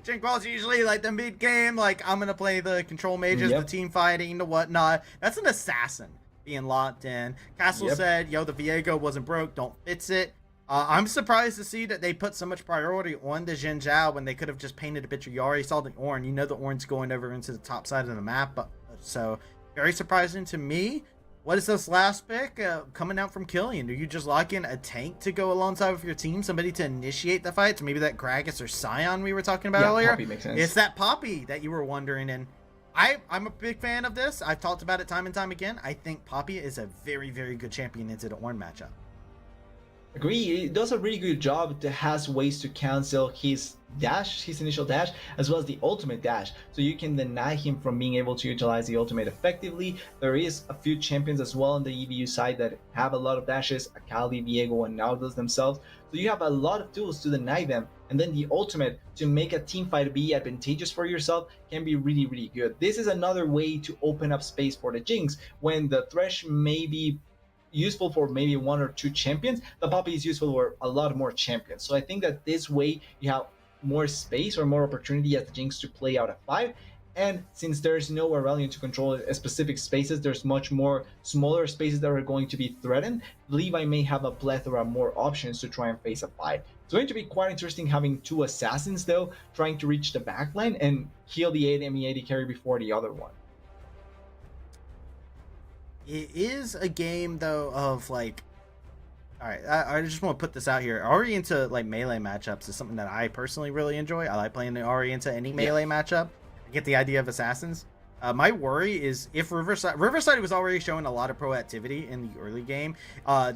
Jinkwall's usually like the mid game, like I'm gonna play the control mages, the team fighting, the whatnot. That's an assassin being locked in. Castle said, yo, the Viego wasn't broke, don't fix it. I'm surprised to see that they put so much priority on the Xin Zhao when they could have just painted a picture. You already saw the Ornn. You know the Ornn's going over into the top side of the map, but so very surprising to me. What is this last pick coming out from Killian? Are you just locking a tank to go alongside with your team? Somebody to initiate the fights? Maybe that Gragas or Scion we were talking about earlier? Poppy makes sense. It's that Poppy that you were wondering. And I'm a big fan of this. I've talked about it time and time again. I think Poppy is a very, very good champion into the Ornn matchup. Agree. It does a really good job. It has ways to cancel his dash, his initial dash, as well as the ultimate dash. So you can deny him from being able to utilize the ultimate effectively. There is a few champions as well on the EVU side that have a lot of dashes, Akali, Viego, and Nautilus themselves. So you have a lot of tools to deny them. And then the ultimate to make a team fight be advantageous for yourself can be really, really good. This is another way to open up space for the Jinx when the Thresh may be useful for maybe 1 or 2 champions. The Poppy is useful for a lot more champions. So I think that this way you have more space or more opportunity as the Jinx to play out a fight. And since there's no Aurelion to control specific spaces, there's much more smaller spaces that are going to be threatened. Levi may have a plethora more options to try and face a fight. It's going to be quite interesting having 2 assassins though, trying to reach the backline and kill the AD carry before the other one. It is a game though of like, all right, I just want to put this out here. Ahri into like melee matchups is something that I personally really enjoy. I like playing the Ahri into any melee matchup. I get the idea of assassins. My worry is if Riverside was already showing a lot of proactivity in the early game.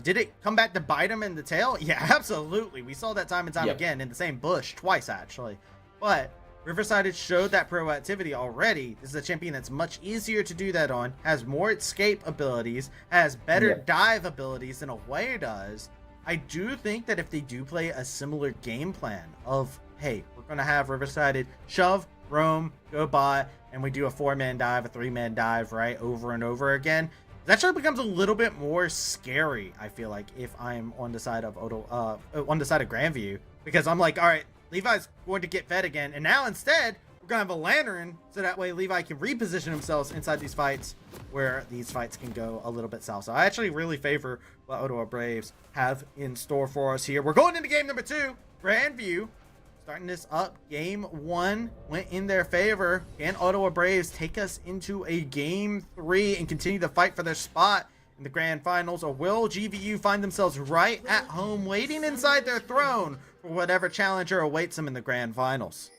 Did it come back to bite him in the tail? Yeah, absolutely. We saw that time and time again in the same bush twice actually. But Riverside has showed that proactivity already. This is a champion that's much easier to do that on, has more escape abilities, has better dive abilities than Away does. I do think that if they do play a similar game plan of, hey, we're going to have Riverside shove, roam, go bot, and we do a 4-man dive, a 3-man dive, right, over and over again, that actually becomes a little bit more scary, I feel like, if I'm on the side of Grandview, because I'm like, all right, Levi's going to get fed again, and now instead we're gonna have a lantern, so that way Levi can reposition himself inside these fights where these fights can go a little bit south. So I actually really favor what Ottawa Braves have in store for us here. We're going into game number 2, Grandview, starting this up. Game 1 went in their favor. Can Ottawa Braves take us into a game 3 and continue the fight for their spot in the grand finals, or will GVU find themselves right at home waiting inside their throne for whatever challenger awaits them in the grand finals?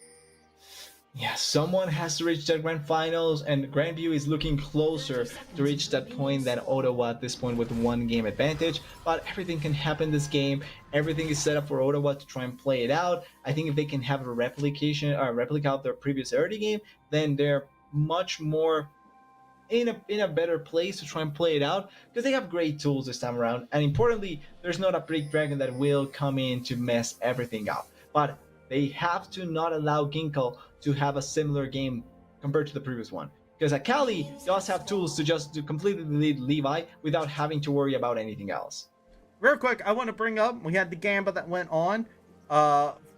Yeah, someone has to reach that grand finals, and Grandview is looking closer to reach that point than Ottawa at this point with 1 game advantage. But everything can happen this game. Everything is set up for Ottawa to try and play it out. I think if they can have a replica of their previous early game, then they're much more in a better place to try and play it out, because they have great tools this time around. And importantly, there's not a big dragon that will come in to mess everything up. But they have to not allow Ginkgo to have a similar game compared to the previous one, because Akali does have tools to completely delete Levi without having to worry about anything else. Real quick, I want to bring up, we had the gamba that went on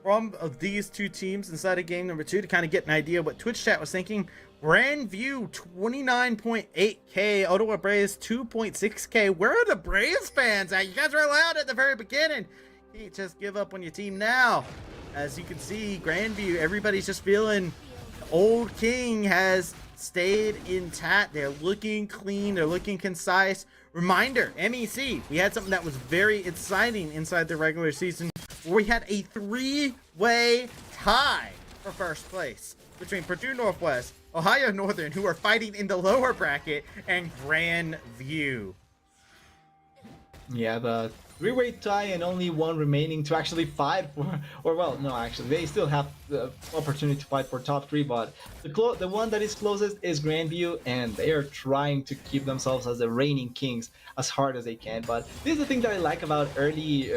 from these 2 teams inside of game number 2 to kind of get an idea what Twitch chat was thinking. Grandview 29.8k, Ottawa Braves 2.6k. Where are the Braves fans at? You guys were loud at the very beginning. You can't just give up on your team now. As you can see, Grandview, everybody's just feeling Old King has stayed intact. They're looking clean, they're looking concise. Reminder, MEC, we had something that was very exciting inside the regular season, where we had a 3-way tie for first place between Purdue Northwest, Ohio Northern, who are fighting in the lower bracket, and Grandview. Yeah, the three-way tie and only one remaining to actually fight for, or well, no, actually, they still have the opportunity to fight for top 3, but the one that is closest is Grandview, and they are trying to keep themselves as the reigning kings as hard as they can. But this is the thing that I like about early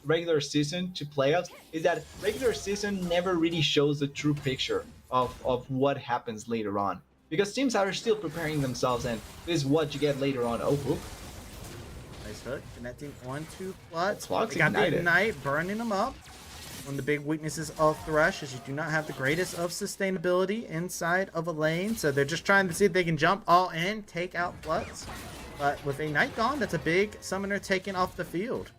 regular season to playoffs, is that regular season never really shows the true picture of what happens later on. Because teams are still preparing themselves, and this is what you get later on. Oh, whoop. Nice hook, connecting onto Flux. Flux They got the ignited. Ignite, burning them up. One of the big weaknesses of Thresh is you do not have the greatest of sustainability inside of a lane, so they're just trying to see if they can jump all in, take out Flux. But with Ignite gone, that's a big summoner taken off the field.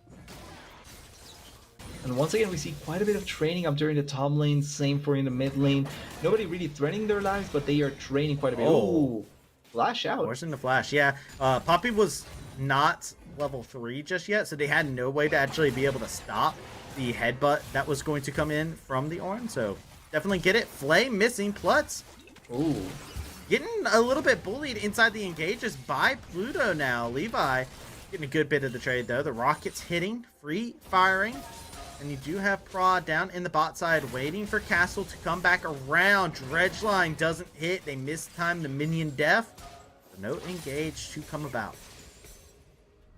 And once again, we see quite a bit of training up during the top lane, same for in the mid lane. Nobody really threatening their lives, but they are training quite a bit. Oh, flash out. Forcing the flash, yeah. Poppy was not level 3 just yet, so they had no way to actually be able to stop the headbutt that was going to come in from the Ornn, so definitely get it. Flame missing, Plutz. Ooh. Getting a little bit bullied inside the engages by Pluto now. Levi getting a good bit of the trade, though. The rockets hitting, free firing. And you do have Prod down in the bot side waiting for Castle to come back around. Dredge line doesn't hit. They mistime the minion def. No engage to come about.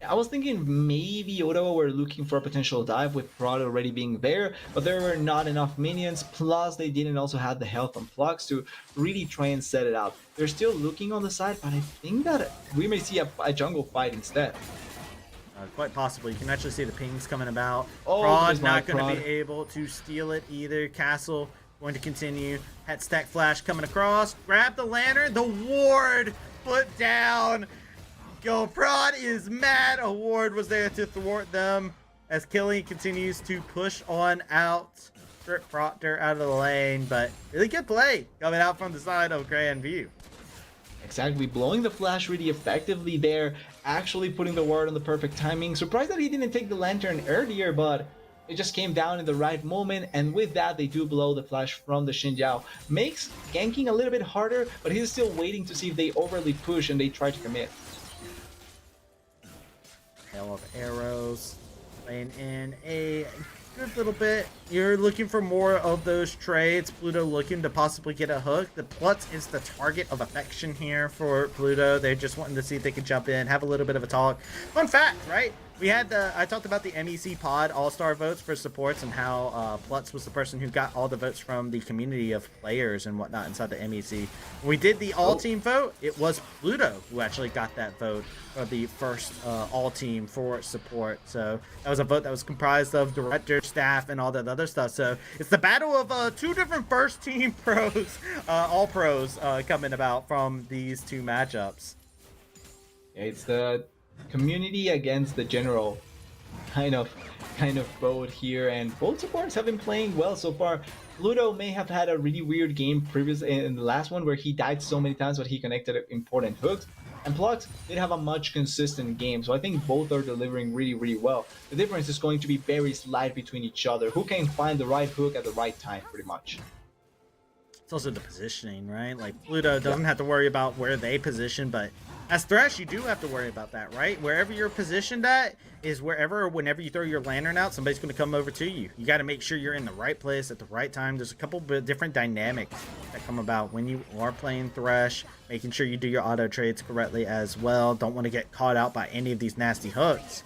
I was thinking maybe Ottawa were looking for a potential dive with Prod already being there, but there were not enough minions, plus they didn't also have the health on Flux to really try and set it out. They're still looking on the side, but I think that we may see a jungle fight instead. Quite possibly. You can actually see the pings coming about. Oh, Prod's not going to be able to steal it either. Castle going to continue. Het stack flash coming across. Grab the lantern. The ward put down. Yo, Prod is mad. A ward was there to thwart them as Killian continues to push on out. Strip Proctor out of the lane, but really good play coming out from the side of Grandview. Exactly, blowing the flash really effectively there, actually putting the ward on the perfect timing. Surprised that he didn't take the lantern earlier, but it just came down in the right moment, and with that they do blow the flash from the Xin Zhao. Makes ganking a little bit harder, but he's still waiting to see if they overly push and they try to commit. Hail of arrows, laying in a good little bit. You're looking for more of those trades. Pluto looking to possibly get a hook. The Plutz is the target of affection here for Pluto. They're just wanting to see if they can jump in, have a little bit of a talk. Fun fact, right? We had I talked about the MEC pod all-star votes for supports and how Plutz was the person who got all the votes from the community of players and whatnot inside the MEC. When we did the all-team vote, it was Pluto who actually got that vote for the first all-team for support. So that was a vote that was comprised of director, staff, and all that other stuff. So it's the battle of two different first-team pros, all pros coming about from these two matchups. Yeah, it's the community against the general kind of vote here, and both supports have been playing well so far. Pluto may have had a really weird game previously in the last one where he died so many times but he connected important hooks, and Plux did have a much consistent game, so I think both are delivering really well. The difference is going to be very slight between each other, who can find the right hook at the right time pretty much. It's also the positioning, right? Like Pluto doesn't have to worry about where they position, but as Thresh, you do have to worry about that, right? Wherever you're positioned at is wherever, whenever you throw your lantern out, somebody's going to come over to you. You got to make sure you're in the right place at the right time. There's a couple of different dynamics that come about when you are playing Thresh, making sure you do your auto trades correctly as well. Don't want to get caught out by any of these nasty hooks.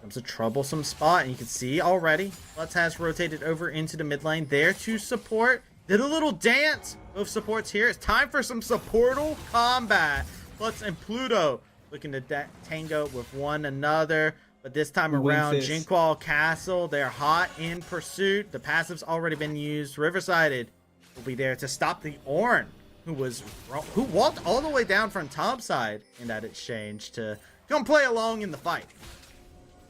Comes a troublesome spot, and you can see already, Lutz has rotated over into the mid lane there to support. Did a little dance. Both supports here. It's time for some supportal combat. Lutz and Pluto looking to tango with one another, but this time around, Jinquil Castle, they're hot in pursuit. The passive's already been used. Riverside will be there to stop the Ornn, who walked all the way down from top side in that exchange to come play along in the fight.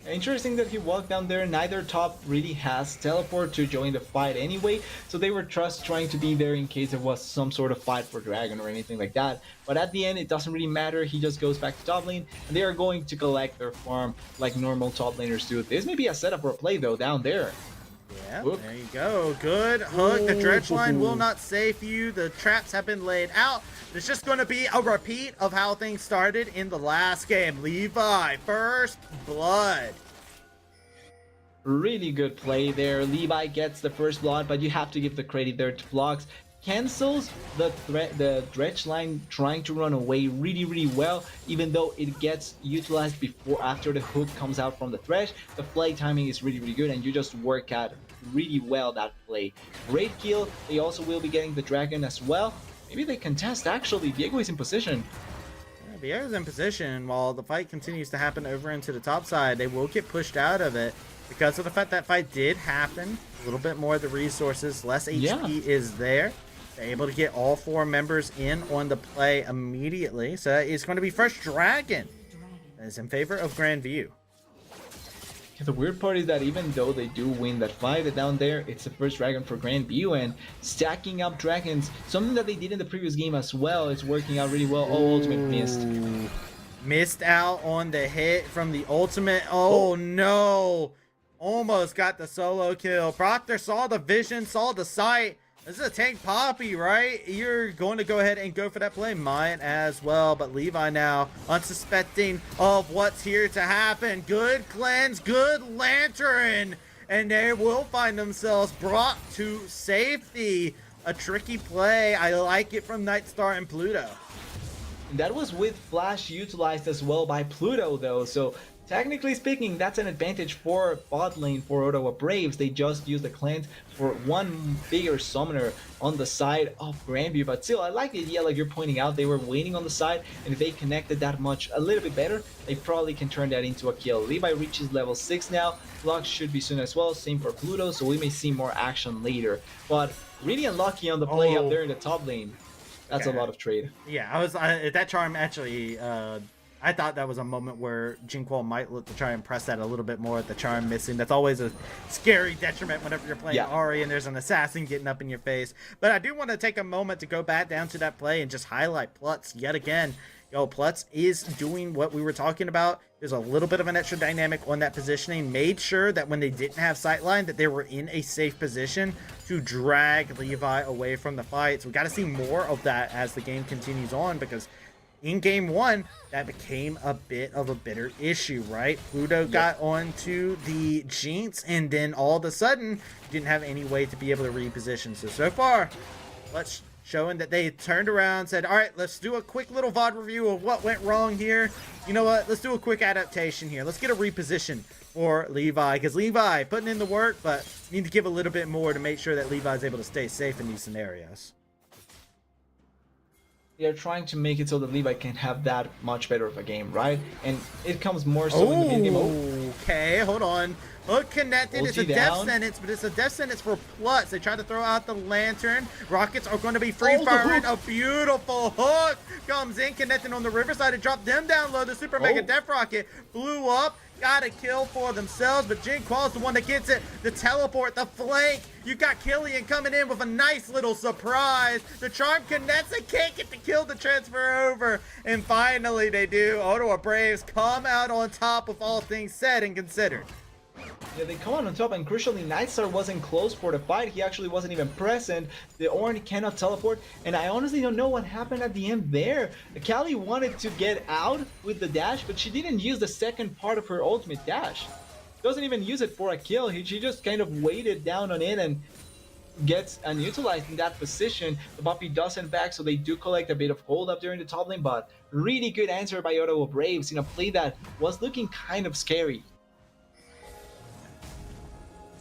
Interesting that he walked down there. Neither top really has teleport to join the fight anyway, so they were just trying to be there in case there was some sort of fight for Dragon or anything like that. But at the end, it doesn't really matter. He just goes back to top lane, and they are going to collect their farm like normal top laners do. This may be a setup for a play though down there. Yeah, Hook. there you go. Good hook. The dredge line will not save you. The traps have been laid out. It's just going to be a repeat of how things started in the last game. Levi, first blood. Really good play there. Levi gets the first blood, but you have to give the credit there to Blocks. Cancels the dredge line trying to run away really well, even though it gets utilized after the hook comes out from the dredge. The play timing is really good, and you just work out really well that play. Great kill. They also will be getting the dragon as well. Maybe they contest. Actually, Diego is in position. Yeah, Diego's in position while the fight continues to happen over into the top side. They will get pushed out of it because of the fact that fight did happen. A little bit more of the resources, less HP is there. They're able to get all 4 members in on the play immediately. So it's going to be first dragon. That is in favor of Grandview. Yeah, the weird part is that even though they do win that fight down there, it's the first dragon for Grandview, and stacking up dragons, something that they did in the previous game as well, is working out really well. Oh, ultimate missed. Missed out on the hit from the ultimate. Oh no. Almost got the solo kill. Proctor saw the vision, saw the sight. This is a tank Poppy, right? You're going to go ahead and go for that play. Might as well, but Levi now unsuspecting of what's here to happen. Good cleanse, good lantern, and they will find themselves brought to safety. A tricky play. I like it from Nightstar and Pluto. That was with Flash utilized as well by Pluto though, so technically speaking, that's an advantage for bot lane for Ottawa Braves. They just used the cleanse for one bigger summoner on the side of Grandview. But still, I like the idea, like you're pointing out, they were waiting on the side, and if they connected that much a little bit better, they probably can turn that into a kill. Levi reaches level 6 now. Blocks should be soon as well. Same for Pluto, so we may see more action later. But really unlucky on the play up there in the top lane. That's a lot of trade. Yeah, that charm actually... I thought that was a moment where Jinquil might look to try and press that a little bit more at the charm missing. That's always a scary detriment whenever you're playing Ahri and there's an assassin getting up in your face. But I do want to take a moment to go back down to that play and just highlight Plutz yet again. Yo, Plutz is doing what we were talking about. There's a little bit of an extra dynamic on that positioning. Made sure that when they didn't have sightline, that they were in a safe position to drag Levi away from the fight. So we got to see more of that as the game continues on, because in game 1, that became a bit of a bitter issue, right? Pluto got onto the Jinx, and then all of a sudden, didn't have any way to be able to reposition. So far, let's showing that they turned around, said, all right, let's do a quick little VOD review of what went wrong here. You know what? Let's do a quick adaptation here. Let's get a reposition for Levi, because Levi putting in the work, but need to give a little bit more to make sure that Levi's able to stay safe in these scenarios. They're trying to make it so that Levi can have that much better of a game, right? And it comes more so in the mid game. Okay, hold on. Hook connected. It's a death sentence, but it's a death sentence for Plutz. They try to throw out the lantern. Rockets are going to be free firing. A beautiful hook comes in, connecting on the riverside to drop them down low. The super mega death rocket blew up. Got a kill for themselves, but Jinquil's the one that gets it. The teleport, the flank. You got Killian coming in with a nice little surprise. The charm connects. They can't get the kill to transfer over. And finally they do. Ottawa Braves come out on top with all things said and considered. Yeah, they come on top, and crucially, Nightstar wasn't close for the fight. He actually wasn't even present. The Ornn cannot teleport, and I honestly don't know what happened at the end there. Callie wanted to get out with the dash, but she didn't use the second part of her ultimate dash. Doesn't even use it for a kill. She just kind of waited down on it and gets unutilized in that position. The Buffy doesn't back, so they do collect a bit of hold up there in the top lane, but really good answer by Ottawa Braves in a play that was looking kind of scary.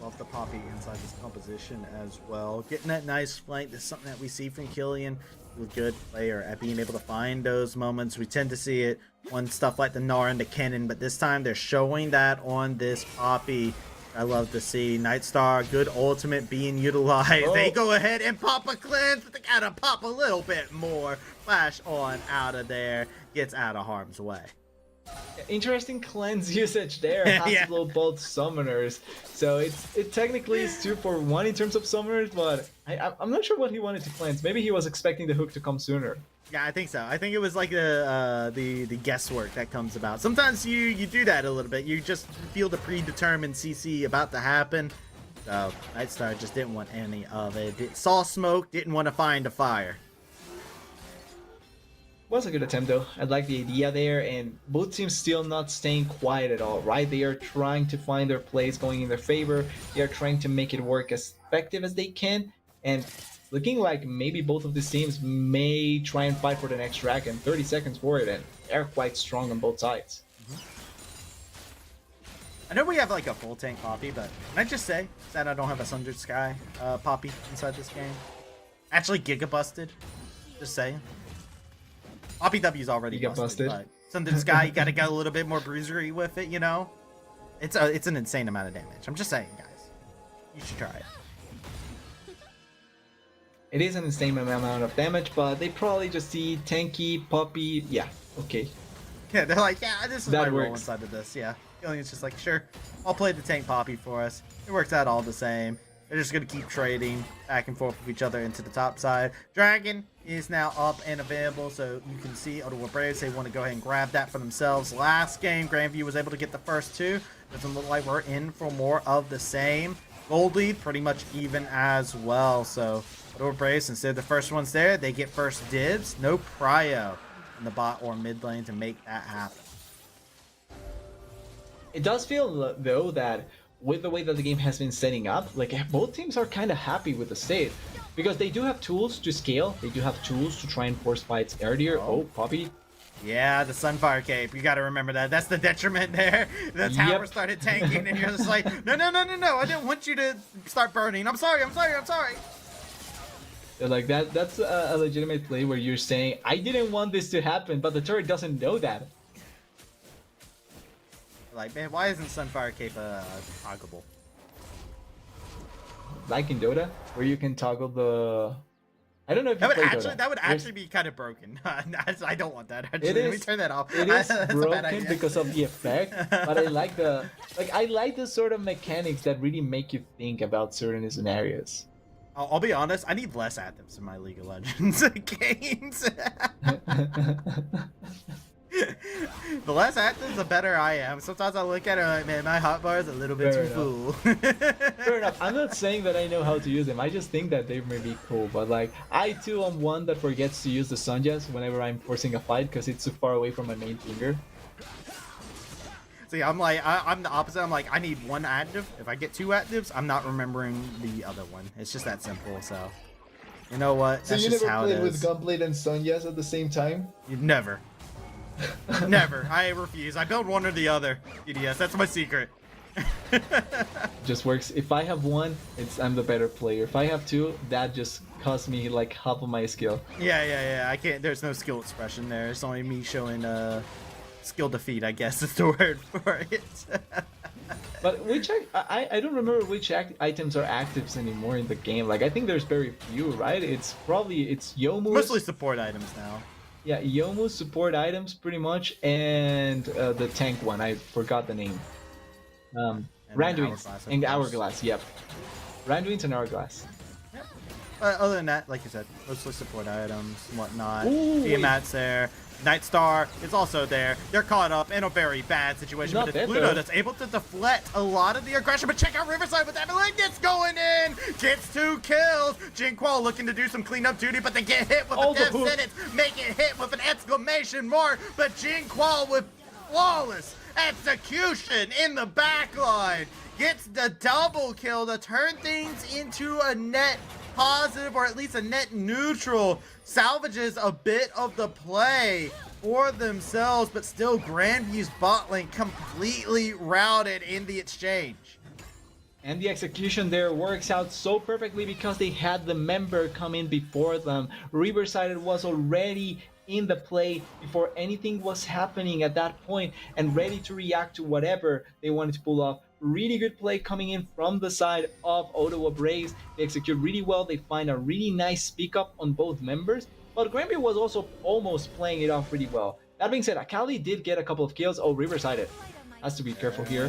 Love the Poppy inside this composition as well. Getting that nice flank is something that we see from Killian. A good player at being able to find those moments. We tend to see it on stuff like the Gnar and the Kennen, but this time they're showing that on this Poppy. I love to see Nightstar, good ultimate being utilized. They go ahead and pop a cleanse, but they gotta pop a little bit more. Flash on out of there, gets out of harm's way. Interesting cleanse usage there. Has to blow both summoners, so it technically is 2 for 1 in terms of summoners, but I'm not sure what he wanted to cleanse. Maybe he was expecting the hook to come sooner. Yeah, I think so. I think it was like the guesswork that comes about. Sometimes you do that a little bit. You just feel the predetermined CC about to happen. So Nightstar just didn't want any of it. Saw smoke, didn't want to find a fire. Was a good attempt though. I like the idea there, and both teams still not staying quiet at all, right? They are trying to find their plays going in their favor. They are trying to make it work as effective as they can, and looking like maybe both of these teams may try and fight for the next dragon. 30 seconds for it, and they're quite strong on both sides. I know we have like a full tank Poppy, but can I just say that I don't have a Sundered Sky Poppy inside this game? Actually Giga busted. Just saying. Poppy W's already busted. But Sundered Sky, you gotta get a little bit more bruisery with it, you know? It's an insane amount of damage. I'm just saying, guys. You should try it. It is an insane amount of damage, but they probably just see tanky, Poppy, yeah, okay. Yeah, they're like, yeah, this is That my role works. inside of this, yeah. It's just like, sure, I'll play the tank Poppy for us. It works out all the same. They're just gonna keep trading back and forth with each other into the top side. Dragon is now up and available, so you can see Ottawa Braves, they want to go ahead and grab that for themselves. Last game, Grandview was able to get the first two. Doesn't look like we're in for more of the same. Gold lead, pretty much even as well. So Ottawa Braves, since they're the first ones there, they get first dibs. No prio in the bot or mid lane to make that happen. It does feel, though, that with the way that the game has been setting up, like both teams are kind of happy with the state. Because they do have tools to scale, they do have tools to try and force fights earlier. Oh, Poppy. Yeah, the Sunfire Cape. You gotta remember that. That's the detriment there. The tower started tanking and you're just like, no, I didn't want you to start burning. I'm sorry. Like that's a legitimate play where you're saying, I didn't want this to happen, but the turret doesn't know that. Like, man, why isn't Sunfire Cape toggleable? Like in Dota, where you can toggle the... I don't know if you play Dota. That would actually be kind of broken. I don't want that. Actually, It is, let me turn that off. It is That's a bad broken idea. because of the effect, but I like the sort of mechanics that really make you think about certain scenarios. I'll be honest, I need less atoms in my League of Legends games. The less active, the better I am. Sometimes I look at it like, man, my hotbar is a little bit too full. Fair enough. I'm not saying that I know how to use them. I just think that they may be cool. But like, I too am one that forgets to use the Sunjas whenever I'm forcing a fight because it's too far away from my main finger. See, I'm like, I'm the opposite. I'm like, I need one active. If I get two actives, I'm not remembering the other one. It's just that simple. So, you know what? So That's you just never how it played with is. Gunblade and Sonjas at the same time? You've never. Never. I refuse. I build one or the other. EDS. That's my secret. Just works. If I have one, I'm the better player. If I have two, that just costs me like half of my skill. Yeah. I can't. There's no skill expression there. It's only me showing skill defeat, I guess is the word for it. But which I don't remember which items are actives anymore in the game. Like I think there's very few, right? It's Yomu's. Mostly support items now. Yeah, Yomu's support items pretty much, and the tank one. I forgot the name. Randuin's and Hourglass. Yep, Randuin's and Hourglass. Other than that, like you said, mostly support items and whatnot. Ooh, Tiamat's there. Nightstar is also there. They're caught up in a very bad situation, Not but it's bad, Pluto though. that's able to deflect a lot of the aggression. But check out Riverside with that. Gets going in, gets 2 kills. Jinqual looking to do some cleanup duty, but they get hit with a death sentence, make it hit with an exclamation mark. But Jinqual with flawless execution in the backline gets the double kill to turn things into a net positive, or at least a net neutral. Salvages a bit of the play for themselves, but still Grandview's bot lane completely routed in the exchange. And the execution there works out so perfectly because they had the member come in before them. Riverside was already in the play before anything was happening at that point and ready to react to whatever they wanted to pull off. Really good play coming in from the side of Ottawa Braves. They execute really well. They find a really nice pick up on both members. But Grandview was also almost playing it off really well. That being said, Akali did get a couple of kills. Oh, Riverside. Has to be careful here.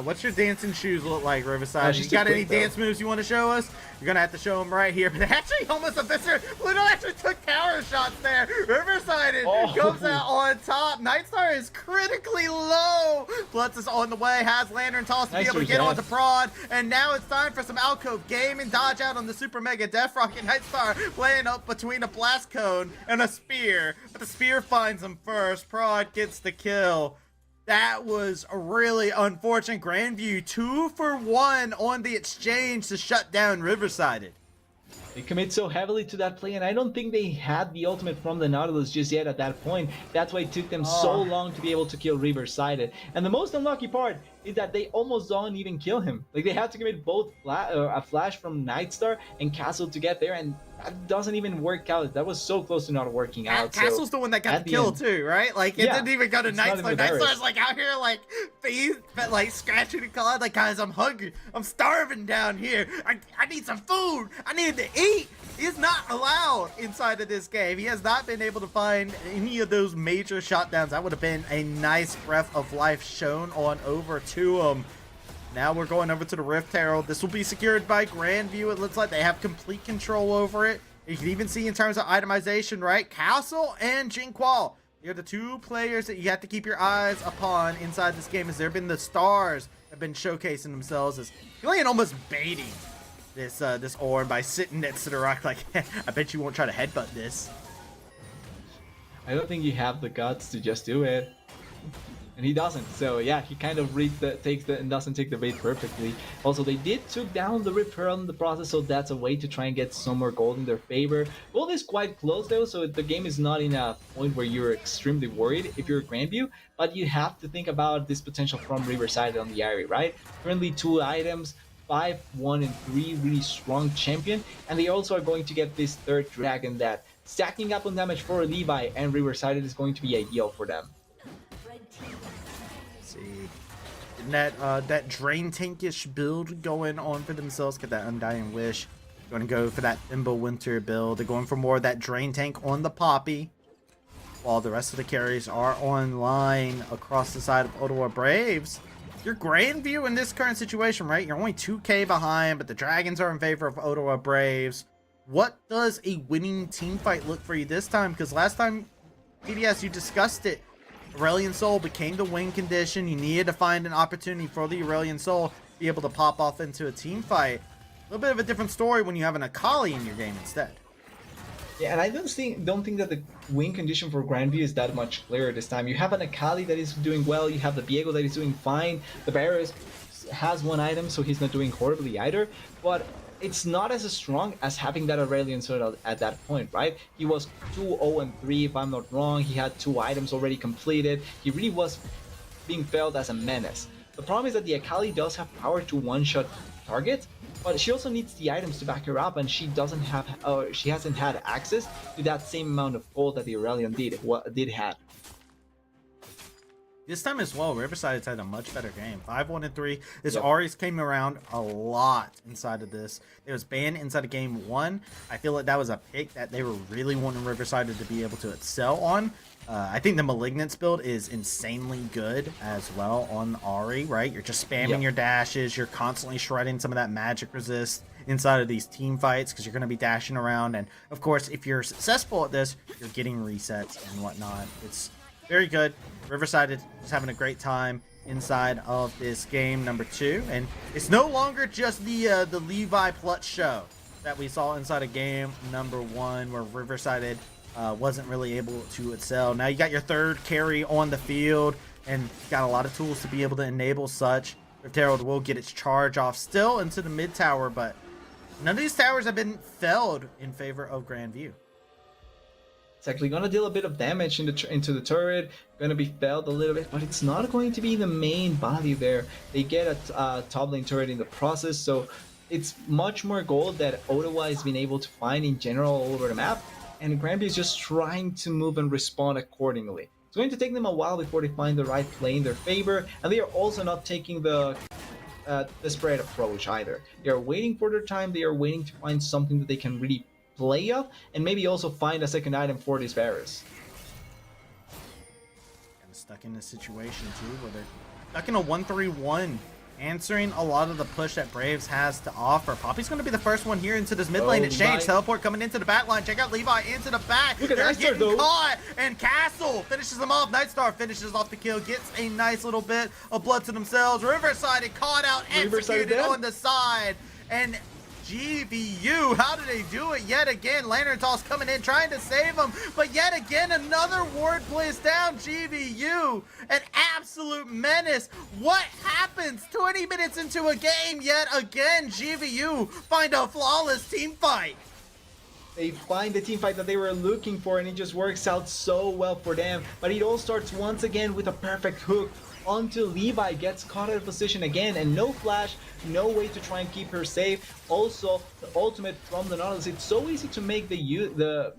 What's your dancing shoes look like, Riverside? You got any dance moves you want to show us? You're gonna have to show them right here. But actually, almost eviscerated. Pluto actually took counter shots there. Riverside comes out on top. Nightstar is critically low. Blitz is on the way. Has Lantern Toss to be able to get onto Prod. And now it's time for some alcove game and dodge out on the Super Mega Death Rocket. Nightstar playing up between a blast cone and a spear. But the spear finds him first. Prod gets the kill. That was a really unfortunate. Grandview 2 for 1 on the exchange to shut down Riverside. They commit so heavily to that play, and I don't think they had the ultimate from the Nautilus just yet at that point. That's why it took them so long to be able to kill Riverside. And the most unlucky part is that they almost don't even kill him. Like, they had to commit both a flash from Nightstar and Castle to get there, and that doesn't even work out. That was so close to not working out. Castle's the one that got the kill too, right? Like, it didn't even go to Nightstar. Nightstar's like out here like scratching the claw, like, guys, I'm hungry. I'm starving down here. I need some food. I need to eat. He's not allowed inside of this game. He has not been able to find any of those major shutdowns. That would have been a nice breath of life shown on over to him. Now we're going over to the Rift Herald. This will be secured by Grandview. It looks like they have complete control over it. You can even see in terms of itemization, right? Castle and Jinqual. They're the two players that you have to keep your eyes upon inside this game, as there have been the stars have been showcasing themselves as Gillian almost baiting this orb by sitting next to the rock like, I bet you won't try to headbutt this. I don't think you have the guts to just do it. And he doesn't, so yeah, he kind of doesn't take the bait perfectly. Also, they did took down the Rip Herald in the process, so that's a way to try and get some more gold in their favor. Gold is quite close though, so the game is not in a point where you're extremely worried if you're Grandview, but you have to think about this potential from Riverside on the Airy, right? Currently 2 items, 5, 1, and 3, really strong champion, and they also are going to get this 3rd dragon that stacking up on damage for Levi and Riverside is going to be ideal for them. That drain tankish build going on for themselves. Get that Undying Wish. Going to go for that Thimble Winter build. They're going for more of that drain tank on the Poppy, while the rest of the carries are online across the side of Ottawa Braves. Your Grandview in this current situation, right? You're only 2k behind, but the Dragons are in favor of Ottawa Braves. What does a winning team fight look for you this time? Because last time, PDS, you discussed it. Aurelion Soul became the win condition. You needed to find an opportunity for the Aurelion Soul to be able to pop off into a team fight. A little bit of a different story when you have an Akali in your game instead. Yeah, and I don't think that the win condition for Grandview is that much clearer this time. You have an Akali that is doing well, you have the Viego that is doing fine, the Barriers has 1 item, so he's not doing horribly either, but it's not as strong as having that Aurelion Sword at that point, right? He was 2-0-3 if I'm not wrong. He had 2 items already completed. He really was being felt as a menace. The problem is that the Akali does have power to one-shot targets, but she also needs the items to back her up, and she doesn't have, she hasn't had access to that same amount of gold that the Aurelion did have. This time as well, Riverside's had a much better game. 5-1-3. This Ares came around a lot inside of this. It was banned inside of game 1. I feel like that was a pick that they were really wanting Riverside to be able to excel on. I think the Malignance build is insanely good as well on Ahri, right? You're just spamming your dashes. You're constantly shredding some of that magic resist inside of these team fights because you're going to be dashing around. And of course, if you're successful at this, you're getting resets and whatnot. It's very good. Riverside is having a great time inside of this game number 2, and it's no longer just the Levi Plutch show that we saw inside of game number 1, where Riverside wasn't really able to excel. Now you got your 3rd carry on the field, and got a lot of tools to be able to enable such. Rift Herald will get its charge off still into the mid tower, but none of these towers have been felled in favor of Grandview. It's actually going to deal a bit of damage into the turret, going to be felled a little bit, but it's not going to be the main value there. They get a top lane turret in the process, so it's much more gold that Ottawa has been able to find in general all over the map, and Grandview is just trying to move and respond accordingly. It's going to take them a while before they find the right play in their favor, and they are also not taking the spread approach either. They are waiting for their time, they are waiting to find something that they can really play up, and maybe also find a second item for these Varus. Kind of stuck in this situation too, where they're stuck in a 1-3-1. Answering a lot of the push that Braves has to offer. Poppy's going to be the first one here into this mid lane exchange. Teleport coming into the back line. Check out Levi into the back. Look at They're Nightstar, getting caught. And Castle finishes them off. Nightstar finishes off the kill. Gets a nice little bit of blood to themselves. Riverside and caught out. Executed on the side. And GVU, how did they do it yet again? Lantern Toss coming in, trying to save them, but yet again, another ward plays down. GVU, an absolute menace. What happens? 20 minutes into a game, yet again, GVU find a flawless team fight. They find the team fight that they were looking for, and it just works out so well for them. But it all starts once again with a perfect hook onto Levi, gets caught out of position again, and no flash, no way to try and keep her safe. Also, the ultimate from the Nautilus, it's so easy to make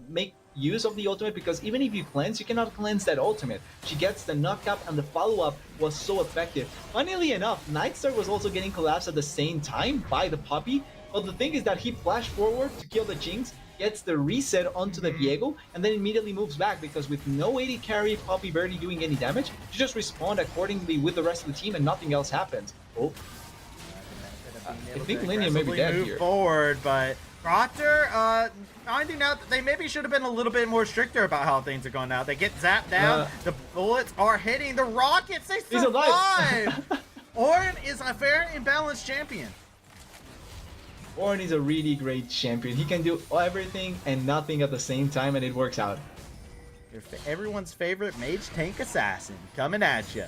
make use of the ultimate, because even if you cleanse, you cannot cleanse that ultimate. She gets the knockup, and the follow-up was so effective. Funnily enough, Nightstar was also getting collapsed at the same time by the Puppy, but the thing is that he flashed forward to kill the Jinx, gets the reset onto the Viego, and then immediately moves back, because with no AD carry, Poppy barely doing any damage, she just respawned accordingly with the rest of the team and nothing else happens. Oh. I think Linear may be dead here. Forward, but Proctor, finding out that they maybe should have been a little bit more stricter about how things are going now. They get zapped down, the bullets are hitting the rockets, they survive! Orin is a fair and balanced champion. Orin is a really great champion. He can do everything and nothing at the same time, and it works out. Everyone's favorite mage tank assassin coming at you.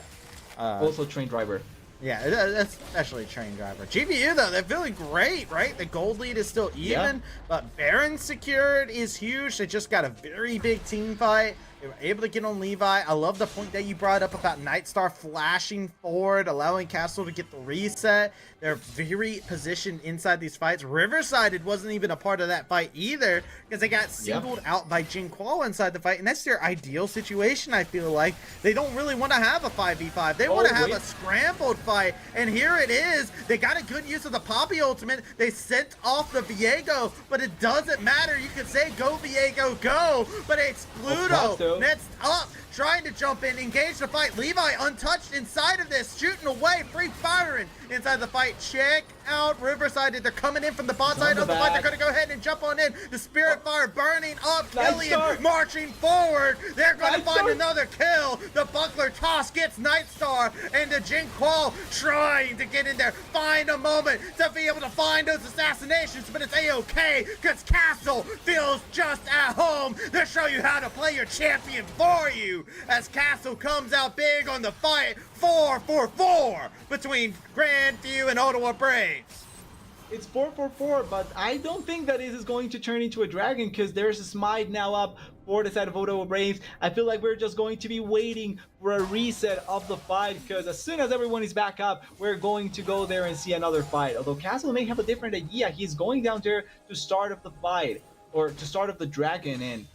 Also train driver. Yeah, especially train driver. GVU though, they're feeling great, right? The gold lead is still even, but Baron secured is huge. They just got a very big team fight. They were able to get on Levi. I love the point that you brought up about Nightstar flashing forward, allowing Castle to get the reset. They're very positioned inside these fights. Riverside wasn't even a part of that fight either, because they got singled out by Jin Qual inside the fight, and that's their ideal situation, I feel like. They don't really want to have a 5v5. They want to have a scrambled fight, and here it is. They got a good use of the Poppy ultimate. They sent off the Viego, but it doesn't matter. You could say, go Viego, go, but it's Pluto. Next up, trying to jump in, engage the fight. Levi untouched inside of this, shooting away, free firing inside the fight. Check out Riverside. They're coming in from the bot side of the fight. They're going to go ahead and jump on in. The Spirit Fire burning up. Killian marching forward. They're going to find another kill. The Buckler toss gets Nightstar, and the Jin Qual trying to get in there. Find a moment to be able to find those assassinations, but it's a-okay because Castle feels just at home to show you how to play your champion for you, as Castle comes out big on the fight. 4-4-4 between Grandview and Ottawa Braves. It's 4-4-4, but I don't think that this is going to turn into a dragon, because there's a smite now up for the side of Ottawa Braves. I feel like we're just going to be waiting for a reset of the fight, because as soon as everyone is back up, we're going to go there and see another fight. Although Castle may have a different idea. He's going down there to start up the fight, or to start up the dragon, and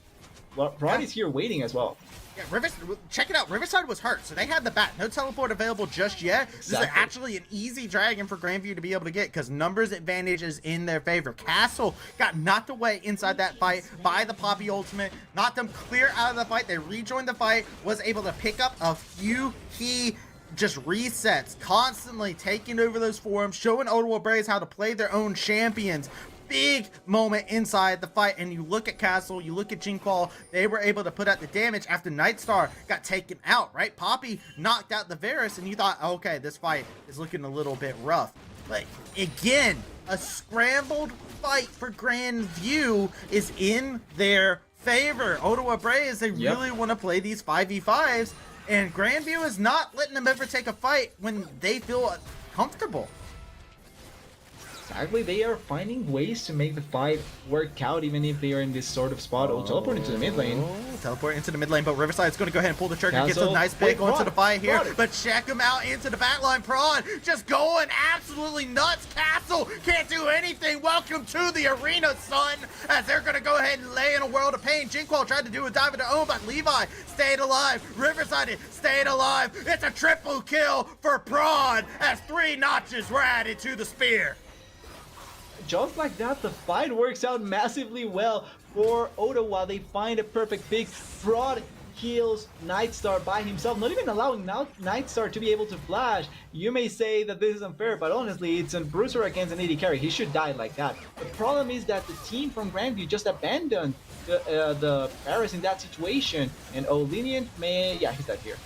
Rod is here waiting as well. Yeah, check it out. Riverside was hurt, so they had the bat. No teleport available just yet. This is actually an easy dragon for Grandview to be able to get, because numbers advantage is in their favor. Castle got knocked away inside that fight by the Poppy ultimate, knocked them clear out of the fight. They rejoined the fight, was able to pick up a few key just resets, constantly taking over those forums, showing Ottawa Braves how to play their own champions. Big moment inside the fight, and you look at Castle, you look at Jin Qual, they were able to put out the damage after Nightstar got taken out, right? Poppy knocked out the Varus, and you thought, okay, this fight is looking a little bit rough. But again, a scrambled fight for Grandview is in their favor. Ottawa Braves, they really want to play these 5v5s, and Grandview is not letting them ever take a fight when they feel comfortable. Exactly, they are finding ways to make the fight work out, even if they are in this sort of spot. Teleport into the mid lane. Teleport into the mid lane, but Riverside's going to go ahead and pull the trigger, gets a nice pick onto the fight here, but check him out into the back line. Prawn just going absolutely nuts. Castle can't do anything. Welcome to the arena, son, as they're going to go ahead and lay in a world of pain. Jin Qual tried to do a dive of their own, but Levi stayed alive. Riverside stayed alive. It's a triple kill for Prawn, as 3 notches were added to the spear. Just like that, the fight works out massively well for Ottawa. They find a perfect pick. Fraud kills Nightstar by himself, not even allowing Nightstar to be able to flash. You may say that this is unfair, but honestly, it's a bruiser against an AD carry. He should die like that. The problem is that the team from Grandview just abandoned the Paris in that situation, and O'Linian yeah, he's dead here.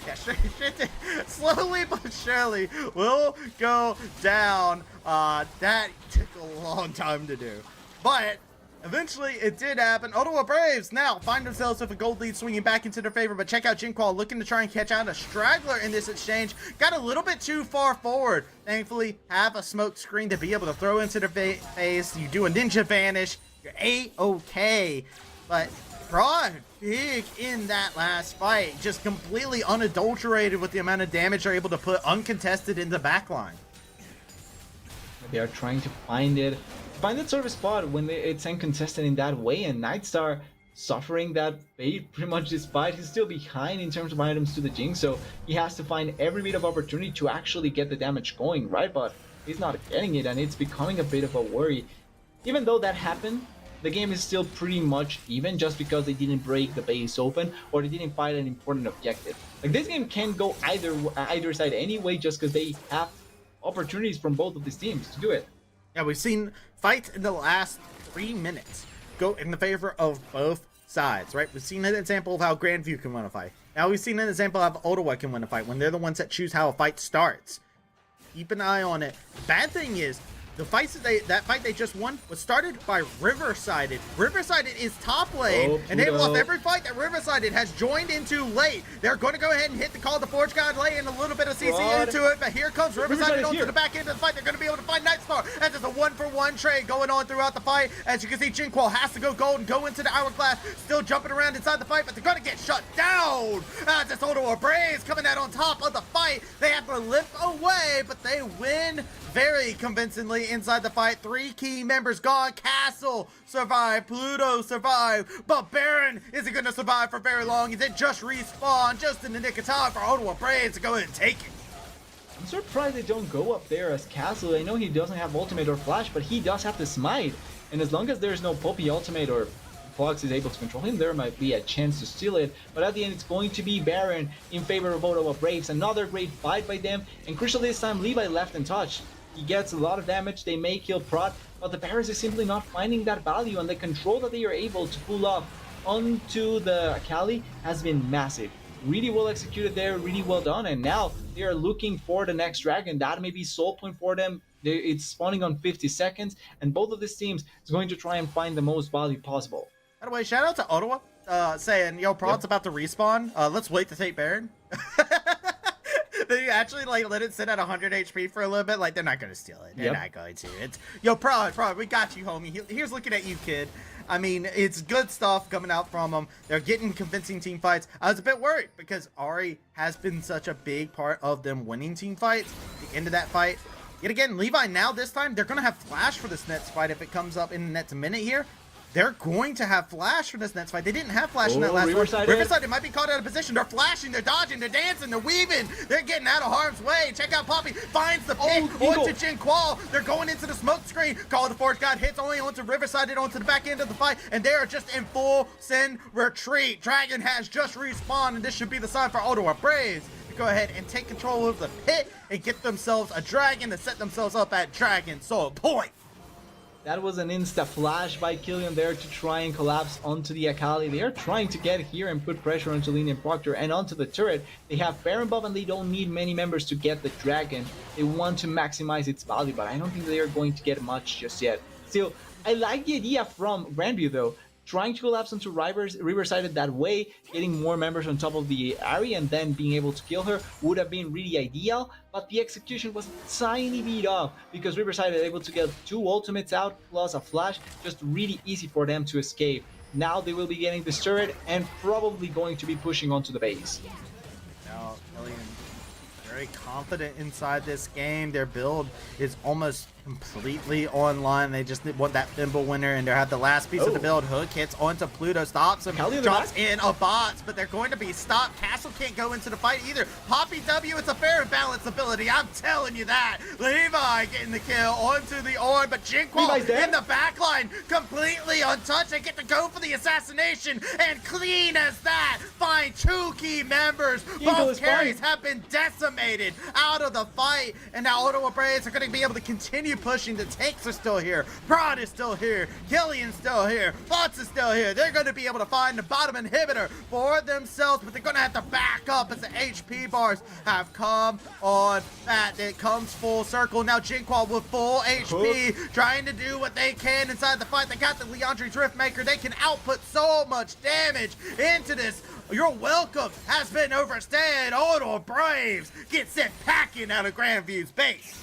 Yeah, slowly but surely will go down. That took a long time to do, but eventually it did happen. Ottawa Braves now find themselves with a gold lead swinging back into their favor, but check out Jinqual looking to try and catch out a straggler in this exchange. Got a little bit too far forward. Thankfully, have a smoke screen to be able to throw into their face. You do a ninja vanish, you're A-okay. But Broad, big in that last fight, just completely unadulterated with the amount of damage they're able to put uncontested in the backline. They are trying to find that sort of spot when it's uncontested in that way, and Nightstar suffering that fate pretty much despite he's still behind in terms of items to the Jinx, so he has to find every bit of opportunity to actually get the damage going, right? But he's not getting it, and it's becoming a bit of a worry. Even though that happened, the game is still pretty much even just because they didn't break the base open or they didn't find an important objective. Like, this game can go either side anyway, just because they have opportunities from both of these teams to do it. Yeah, we've seen fights in the last 3 minutes go in the favor of both sides, right? We've seen an example of how Grandview can win a fight. Now we've seen an example of how Ottawa can win a fight when they're the ones that choose how a fight starts. Keep an eye on it. Bad thing is, the fights that fight they just won was started by Riversided. Riversided is top lane, and they've lost every fight that Riversided has joined into late. They're going to go ahead and hit the Call of the Forge God late and a little bit of CC into it, but here comes Riversided onto the back end of the fight. They're going to be able to find Nightstar, as there's a 1-for-1 trade going on throughout the fight. As you can see, Jinqual has to go gold and go into the Hourglass, still jumping around inside the fight, but they're going to get shut down. As this Ottawa Braves coming out on top of the fight. They have to limp away, but they win very convincingly inside the fight. 3 key members gone. Castle survived. Pluto survived. But Baron isn't going to survive for very long. Is it just respawn just in the nick of time for Ottawa Braves to go ahead and take it? I'm surprised they don't go up there as Castle. I know he doesn't have ultimate or flash, but he does have the smite. And as long as there's no Poppy ultimate or Fox is able to control him, there might be a chance to steal it. But at the end, it's going to be Baron in favor of Ottawa Braves. Another great fight by them. And crucial this time, Levi left untouched. He gets a lot of damage, they may kill Prot, but the Paris is simply not finding that value, and the control that they are able to pull off onto the Akali has been massive. Really well executed there, really well done, and now they are looking for the next dragon. That may be soul point for them. It's spawning on 50 seconds, and both of these teams is going to try and find the most value possible. By the way, shout out to Ottawa saying, yo, Prot's about to respawn. Let's wait to take Baron. They actually let it sit at 100 HP for a little bit. Like, they're not going to steal it. They're not going to. It's, yo, Prod, we got you, homie. Here's looking at you, kid. I mean, it's good stuff coming out from them. They're getting convincing team fights. I was a bit worried because Ari has been such a big part of them winning team fights. The end of that fight. Yet again, Levi now this time, they're going to have Flash for this next fight if it comes up in the next minute here. They're going to have Flash for this next fight. They didn't have Flash in that last one. Riverside might be caught out of position. They're flashing, they're dodging, they're dancing, they're weaving. They're getting out of harm's way. Check out Poppy. Finds the pick onto Jinqual. They're going into the smoke screen. Call of the Forge God hits only onto Riverside and onto the back end of the fight. And they are just in full send retreat. Dragon has just respawned, and this should be the sign for Ottawa Braves to go ahead and take control of the pit and get themselves a dragon to set themselves up at Dragon Soul Point. That was an insta flash by Killian there to try and collapse onto the Akali. They are trying to get here and put pressure on Jolene and Proctor and onto the turret. They have Baron buff and they don't need many members to get the dragon. They want to maximize its value, but I don't think they are going to get much just yet. Still, I like the idea from Grandview though. Trying to collapse onto Riverside that way, getting more members on top of the Ahri and then being able to kill her would have been really ideal, but the execution was a tiny bit off because Riverside was able to get 2 ultimates out plus a flash, just really easy for them to escape. Now they will be getting this turret and probably going to be pushing onto the base. Now, Killian, very very confident inside this game. Their build is almost completely online. They just want that Thimble winner, and they have the last piece of the build. Hook hits onto Pluto, stops him, drops in a bots, but they're going to be stopped. Castle can't go into the fight either. Poppy W, it's a fair and balanced ability. I'm telling you that. Levi getting the kill onto the Orn, but Jinquil in the backline, completely untouched. They get to go for the assassination, and clean as that, find 2 key members. Both carries have been decimated out of the fight, and now Auto Braves are going to be able to continue pushing. The tanks are still here. Prod is still here. Killian's still here. Bots is still here. They're going to be able to find the bottom inhibitor for themselves, but they're going to have to back up as the HP bars have come on that. It comes full circle. Now Jinquil with full HP, trying to do what they can inside the fight. They got the Leandri Driftmaker. They can output so much damage into this. Your welcome has been overstayed. Auto Braves get sent packing out of Grandview's base.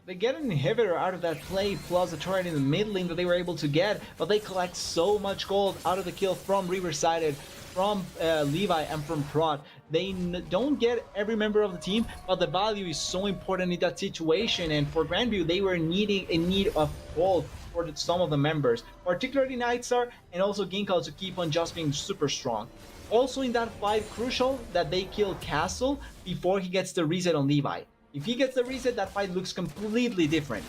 They get an inhibitor out of that play, plus a turret in the mid lane that they were able to get, but they collect so much gold out of the kill from Riverside, from Levi, and from Prod. They don't get every member of the team, but the value is so important in that situation, and for Grandview, they were in need of gold for some of the members, particularly Nightstar and also Ginkgo to keep on just being super strong. Also in that fight, crucial that they kill Castle before he gets the reset on Levi. If he gets the reset, that fight looks completely different.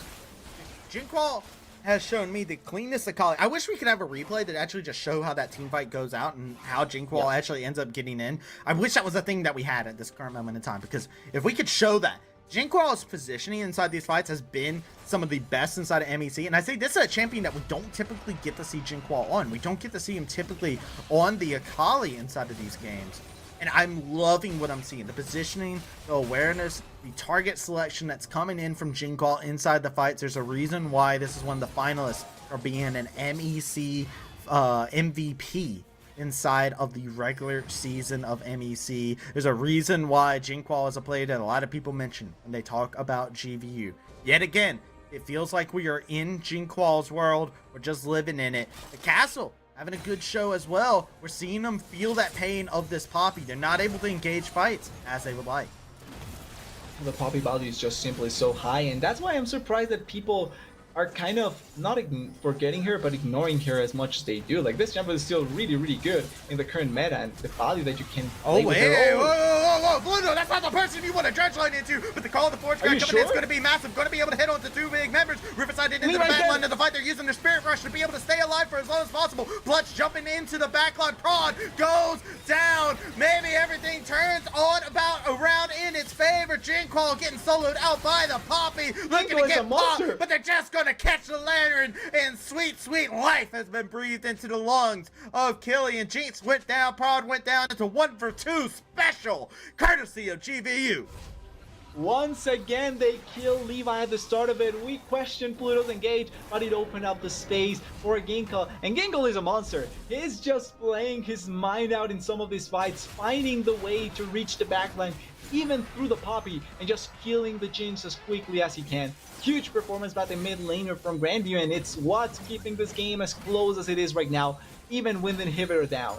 Jinquil has shown me the cleanest of Kali. I wish we could have a replay that actually just show how that team fight goes out and how Jinquil actually ends up getting in. I wish that was a thing that we had at this current moment in time, because if we could show that, Jinquil's positioning inside these fights has been some of the best inside of MEC, and I say this is a champion that we don't typically get to see Jinquil on. We don't get to see him typically on the Akali inside of these games. And I'm loving what I'm seeing. The positioning, the awareness, the target selection that's coming in from Jinquil inside the fights. There's a reason why this is one of the finalists for being an MEC MVP inside of the regular season of MEC. There's a reason why Jinquil is a player that a lot of people mention when they talk about GVU. Yet again, it feels like we are in Jinquil's world. We're just living in it. The Castle having a good show as well. We're seeing them feel that pain of this Poppy. They're not able to engage fights as they would like. The Poppy value is just simply so high, and that's why I'm surprised that people are kind of not forgetting her, but ignoring her as much as they do. Like, this champion is still really, really good in the current meta, and the value that you can play with her. Whoa, Bluto, that's not the person you want to dredge line into, but the call of the Forge guy coming in is going to be massive, going to be able to hit onto 2 big members. Riverside into the backline of the fight. They're using their Spirit Rush to be able to stay alive for as long as possible. Blutch jumping into the backline. Prod goes down. Maybe everything turns on around in its favor. Jinquil getting soloed out by the Poppy, looking to get popped, but they're just going to catch the lantern, and sweet, sweet life has been breathed into the lungs of Killian. Jinx went down, Prod went down. It's a 1 for 2 special, courtesy of GVU. Once again, they kill Levi at the start of it. We questioned Pluto's engage, but it opened up the space for Ginkgo. And Ginkgo is a monster. He's just playing his mind out in some of these fights, finding the way to reach the backline, even through the Poppy, and just killing the Jinx as quickly as he can. Huge performance by the mid laner from Grandview, and it's what's keeping this game as close as it is right now, even with the inhibitor down.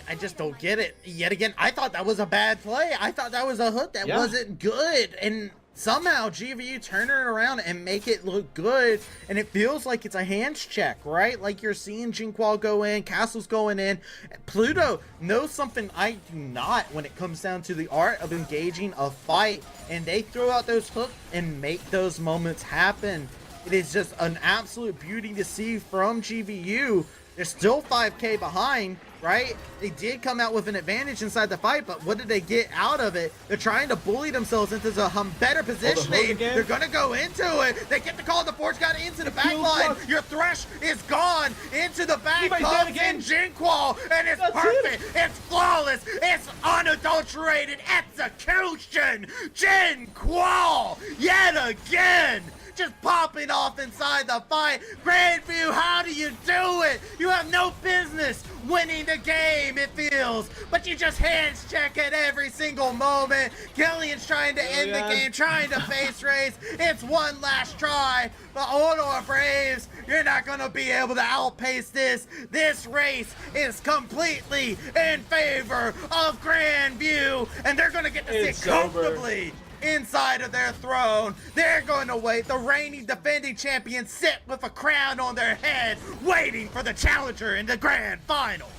I just don't get it. Yet again, I thought that was a bad play. I thought that was a hook that wasn't good. And somehow GVU turn it around and make it look good. And it feels like it's a hands check, right? Like you're seeing Jinquil go in, Castle's going in. Pluto knows something I do not when it comes down to the art of engaging a fight. And they throw out those hooks and make those moments happen. It is just an absolute beauty to see from GVU. They're still 5K behind, right? They did come out with an advantage inside the fight, but what did they get out of it? They're trying to bully themselves into some better positioning. They're going to go into it. They get the call of the Forge God into the back line. Your Thresh is gone into the back. Comes in Jinquil, and it's perfect. It's flawless. It's unadulterated execution. Jinquil, yet again, just popping off inside the fight. Grandview, how do you do it? You have no business winning the game, it feels, but you just hands check at every single moment. Killian's trying to end the game, trying to face race. It's one last try. The Ottawa Braves, you're not going to be able to outpace this. This race is completely in favor of Grandview, and they're going to get to sit comfortably inside of their throne. They're going to wait. The reigning defending champions sit with a crown on their head, waiting for the challenger in the grand finals.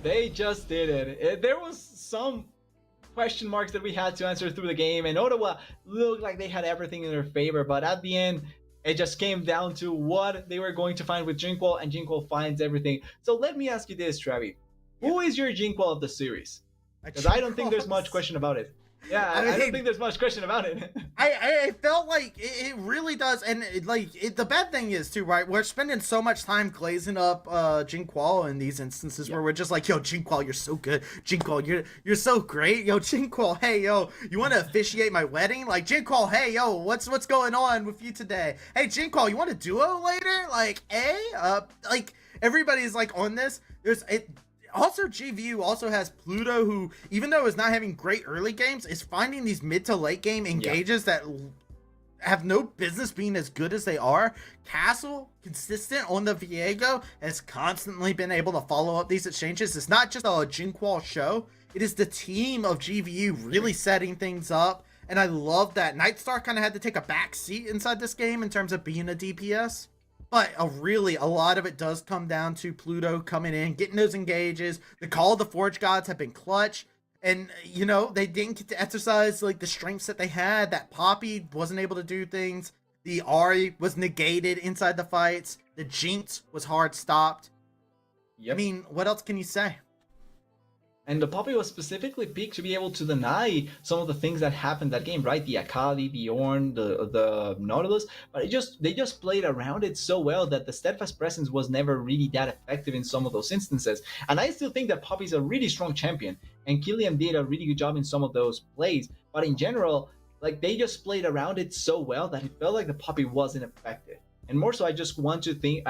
They just did it. There was some question marks that we had to answer through the game, and Ottawa looked like they had everything in their favor, but at the end, it just came down to what they were going to find with Jinkwall, and Jinkwall finds everything. So let me ask you this, Travi. Who is your Jinkwall of the series? Because I don't think there's much question about it. Yeah, I don't think there's much question about it. I felt like it really does, and the bad thing is too, right? We're spending so much time glazing up Jinkwall in these instances where we're just like, yo, Jinkwall, you're so good. Jinkwall, you're so great. Yo, Jinkwall, hey, yo, you want to officiate my wedding? Like, Jinkwall, hey, yo, what's going on with you today? Hey, Jinkwall, you want a duo later? Like, like everybody's like on this. Also, GVU also has Pluto, who, even though is not having great early games, is finding these mid to late game engages that have no business being as good as they are. Castle, consistent on the Viego, has constantly been able to follow up these exchanges. It's not just a Jinkwall show. It is the team of GVU really setting things up. And I love that Nightstar kind of had to take a back seat inside this game in terms of being a DPS. But a lot of it does come down to Pluto coming in, getting those engages. The Call of the Forge Gods have been clutch. And, you know, they didn't get to exercise, like, the strengths that they had. That Poppy wasn't able to do things. The Ahri was negated inside the fights. The Jinx was hard stopped. I mean, what else can you say? And the Poppy was specifically picked to be able to deny some of the things that happened that game, right? The Akali, the Ornn, the Nautilus, but they just played around it so well that the Steadfast Presence was never really that effective in some of those instances. And I still think that Poppy's a really strong champion, and Killian did a really good job in some of those plays. But in general, like, they just played around it so well that it felt like the Poppy wasn't effective. And more so, I just want to say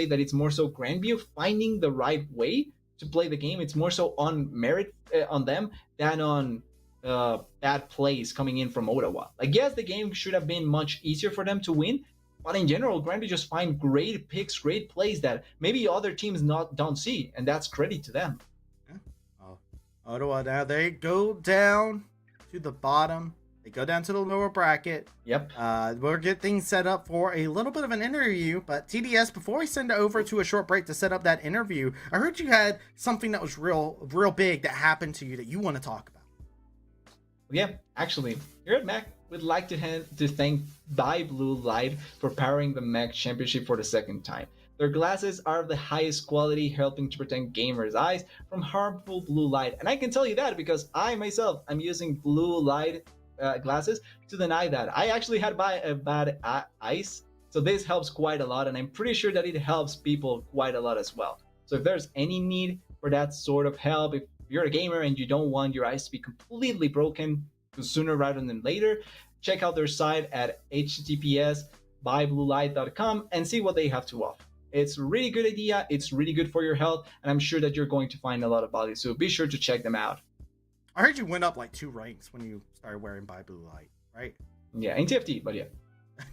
that it's more so Grandview finding the right way to play the game. It's more so on merit on them than on bad plays coming in from Ottawa. Like, yes, the game should have been much easier for them to win, but in general, Grandview just find great picks, great plays that maybe other teams don't see, and that's credit to them. Ottawa, now they go down to the bottom. They go down to the lower bracket. Yep. We'll get things set up for a little bit of an interview, but TDS, before we send it over to a short break to set up that interview, I heard you had something that was real big that happened to you that you want to talk about. Yeah, actually, here at MEC, we'd like to thank By Blue Light for powering the MEC Championship for the second time. Their glasses are of the highest quality, helping to protect gamers' eyes from harmful blue light. And I can tell you that because I myself am using blue light glasses to deny that. I actually had bad eyes, so this helps quite a lot, and I'm pretty sure that it helps people quite a lot as well. So if there's any need for that sort of help, if you're a gamer and you don't want your eyes to be completely broken sooner rather than later, check out their site at https://bybluelight.com and see what they have to offer. It's a really good idea, it's really good for your health, and I'm sure that you're going to find a lot of value, so be sure to check them out. I heard you went up like 2 ranks when you started wearing By Blue Light, right? Yeah, in TFT, but yeah.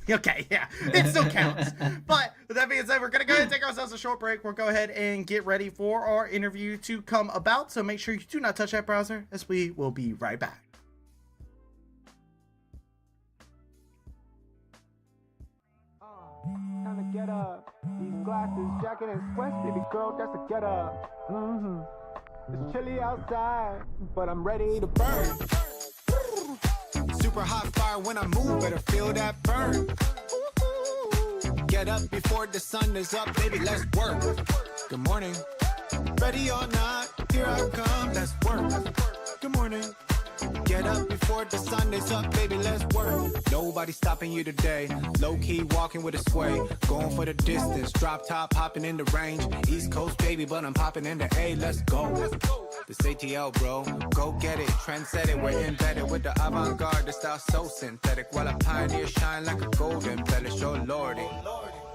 Okay, yeah, it still counts. But with that being said, we're going to go ahead and take ourselves a short break. We'll go ahead and get ready for our interview to come about. So make sure you do not touch that browser, as we will be right back. Time to get up. These glasses, jacket, and sweats, baby girl, that's a get up. It's chilly outside, but I'm ready to burn. Super hot fire when I move, better feel that burn. Get up before the sun is up, baby, let's work. Good morning. Ready or not, here I come, let's work. Good morning. Get up before the sun is up, baby, let's work. Nobody stopping you today. Low-key walking with a sway. Going for the distance. Drop top, hopping in the range. East Coast, baby, but I'm popping in the A. Let's go. This ATL, bro, go get it, trend set it. We're embedded with the avant-garde, the style so synthetic. While I pioneer shine like a golden embellish, oh lordy.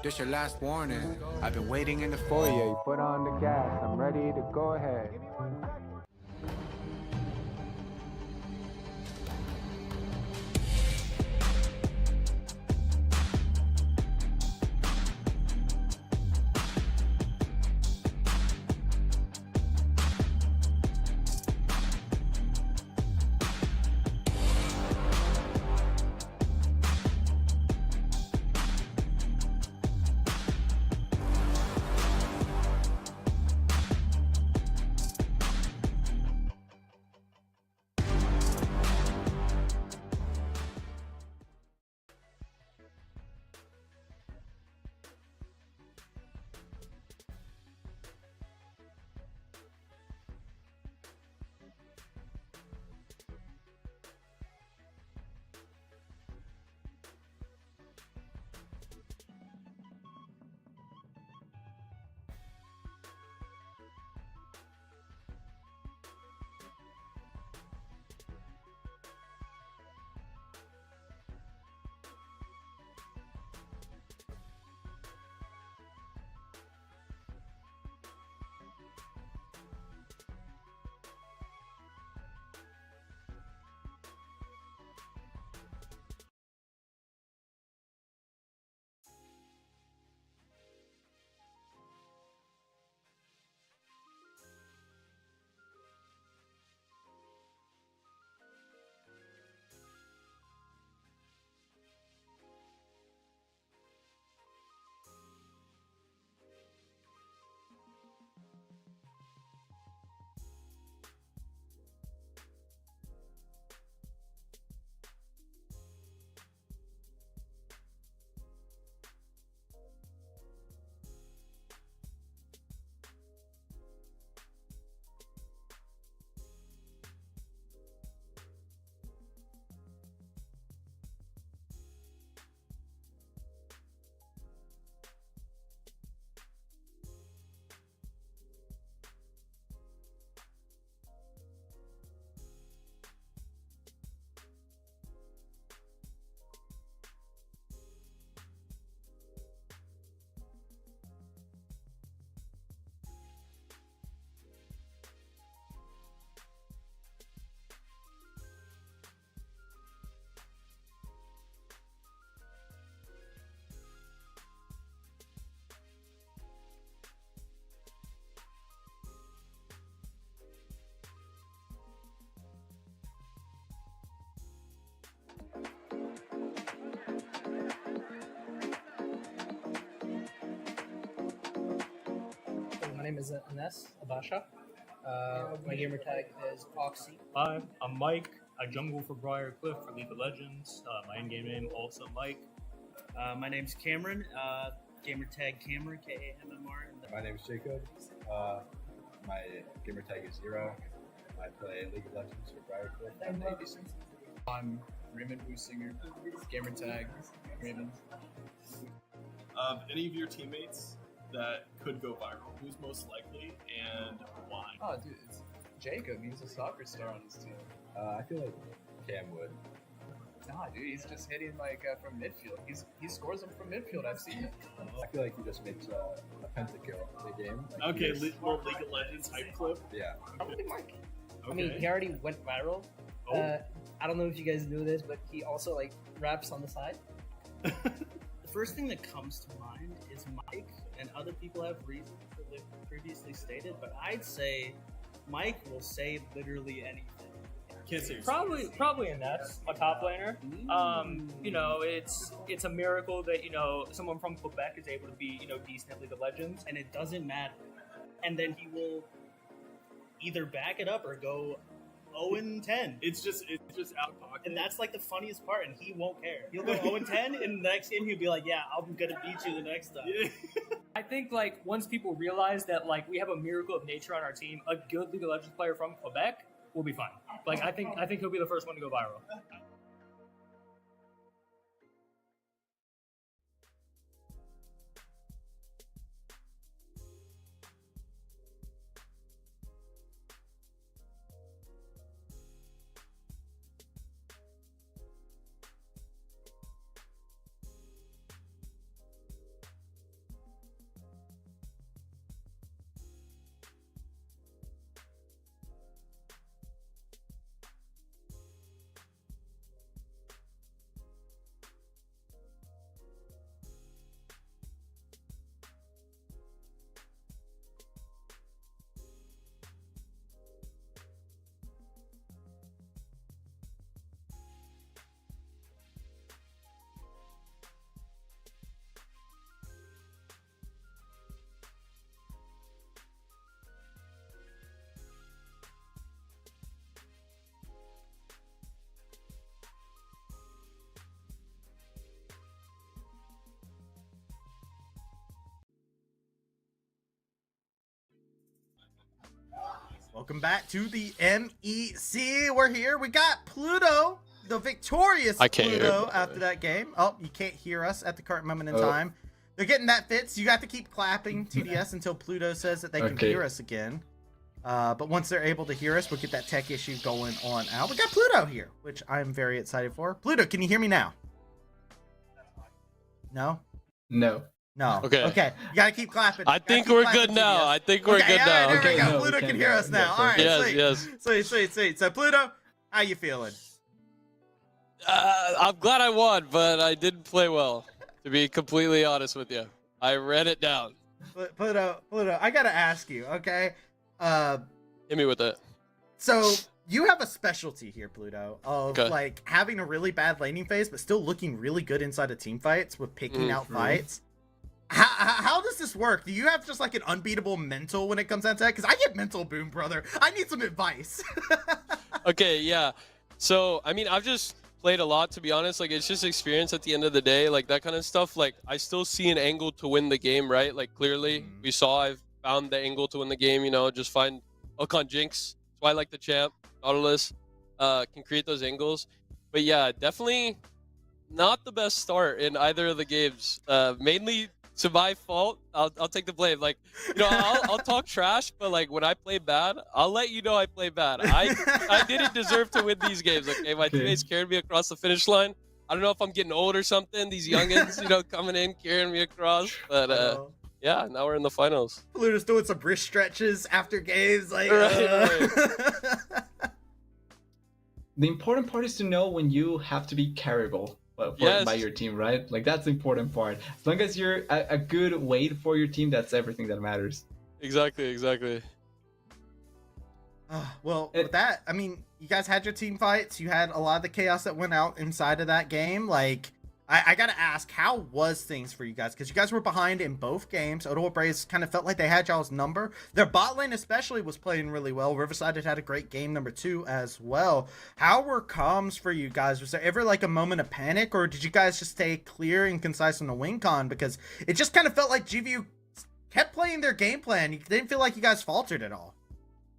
This your last warning. I've been waiting in the foyer. You put on the gas, I'm ready to go ahead. My name is Anes Abasha. My gamer tag is Oxy. Hi, I'm Mike. I jungle for Briarcliff for League of Legends. My in-game name also Mike. My name's Cameron. Gamer tag Cameron, K-A-M-M-R. My name is Jacob. My gamer tag is Zero. I play League of Legends for Briarcliff and ABC. I'm Raymond Businger. Gamer tag Raymond. Any of your teammates that could go viral? Who's most likely and why? Oh, dude, it's Jacob. He's a soccer star on his team. I feel like Cam would. Nah, dude, he's just hitting like from midfield. He scores them from midfield. I've seen it. I feel like he just makes a pentakill in the game. Like Okay, little League of Legends hype clip. Yeah. Probably Mike. Okay. I mean, he already went viral. Oh. I don't know if you guys knew this, but he also like raps on the side. The first thing that comes to mind is Mike, and other people have reasons that they've previously stated, but I'd say Mike will say literally anything. Can't say Probably a Nets, a top laner. You know, it's a miracle that someone from Quebec is able to be decent at League of Legends, and it doesn't matter. And then he will either back it up or go 0-10. It's just out of pocket. And that's like the funniest part, and he won't care. He'll go 0-10, and the next game he'll be like, "Yeah, I'm gonna beat you the next time." Yeah. I think like once people realize that like we have a miracle of nature on our team, a good League of Legends player from Quebec will be fine. Like I think he'll be the first one to go viral. Welcome back to the MEC. We're here. We got Pluto, the victorious Pluto after that game. Oh, you can't hear us at the current moment in time. They're getting that fits. You got to keep clapping TDS until Pluto says that they can hear us again. But once they're able to hear us, we'll get that tech issue going on out. We got Pluto here, which I'm very excited for. Pluto, can you hear me now? No? No. No. Okay. Okay. You gotta keep clapping. I think we're good now. I think we're good now. There we go. No, Pluto can hear us now. All right. Yes, Sweet. So Pluto, how you feeling? I'm glad I won, but I didn't play well. To be completely honest with you, I read it down. Pluto, I gotta ask you. Okay. Hit me with it. So you have a specialty here, Pluto, of like having a really bad laning phase, but still looking really good inside of team fights with picking out fights. How does this work? Do you have just like an unbeatable mental when it comes down to that? Because I get mental boom, brother. I need some advice. Okay, yeah. So, I mean, I've just played a lot, to be honest. Like, it's just experience at the end of the day, like that kind of stuff. Like, I still see an angle to win the game, right? Like, clearly, we saw I've found the angle to win the game, you know, just find Okon Jinx. That's why I like the champ. Nautilus can create those angles. But yeah, definitely not the best start in either of the games. Mainly to my fault. I'll take the blame. Like, you know, I'll talk trash, but like when I play bad, I'll let you know I play bad. I didn't deserve to win these games. Okay, my teammates carried me across the finish line. I don't know if I'm getting old or something. These youngins, you know, coming in carrying me across. But yeah, now we're in the finals. Pluto's doing some wrist stretches after games, like. Right. The important part is to know when you have to be carryable by your team, right? Like, that's the important part. As long as you're a good weight for your team, that's everything that matters. Exactly. Well, with that, I mean, you guys had your team fights. You had a lot of the chaos that went out inside of that game. Like, I gotta ask, how was things for you guys? Because you guys were behind in both games. Ottawa Braves kind of felt like they had y'all's number. Their bot lane especially was playing really well. Riverside had a great game number 2 as well. How were comms for you guys? Was there ever like a moment of panic, or did you guys just stay clear and concise on the win con? Because it just kind of felt like GVU kept playing their game plan. You didn't feel like you guys faltered at all.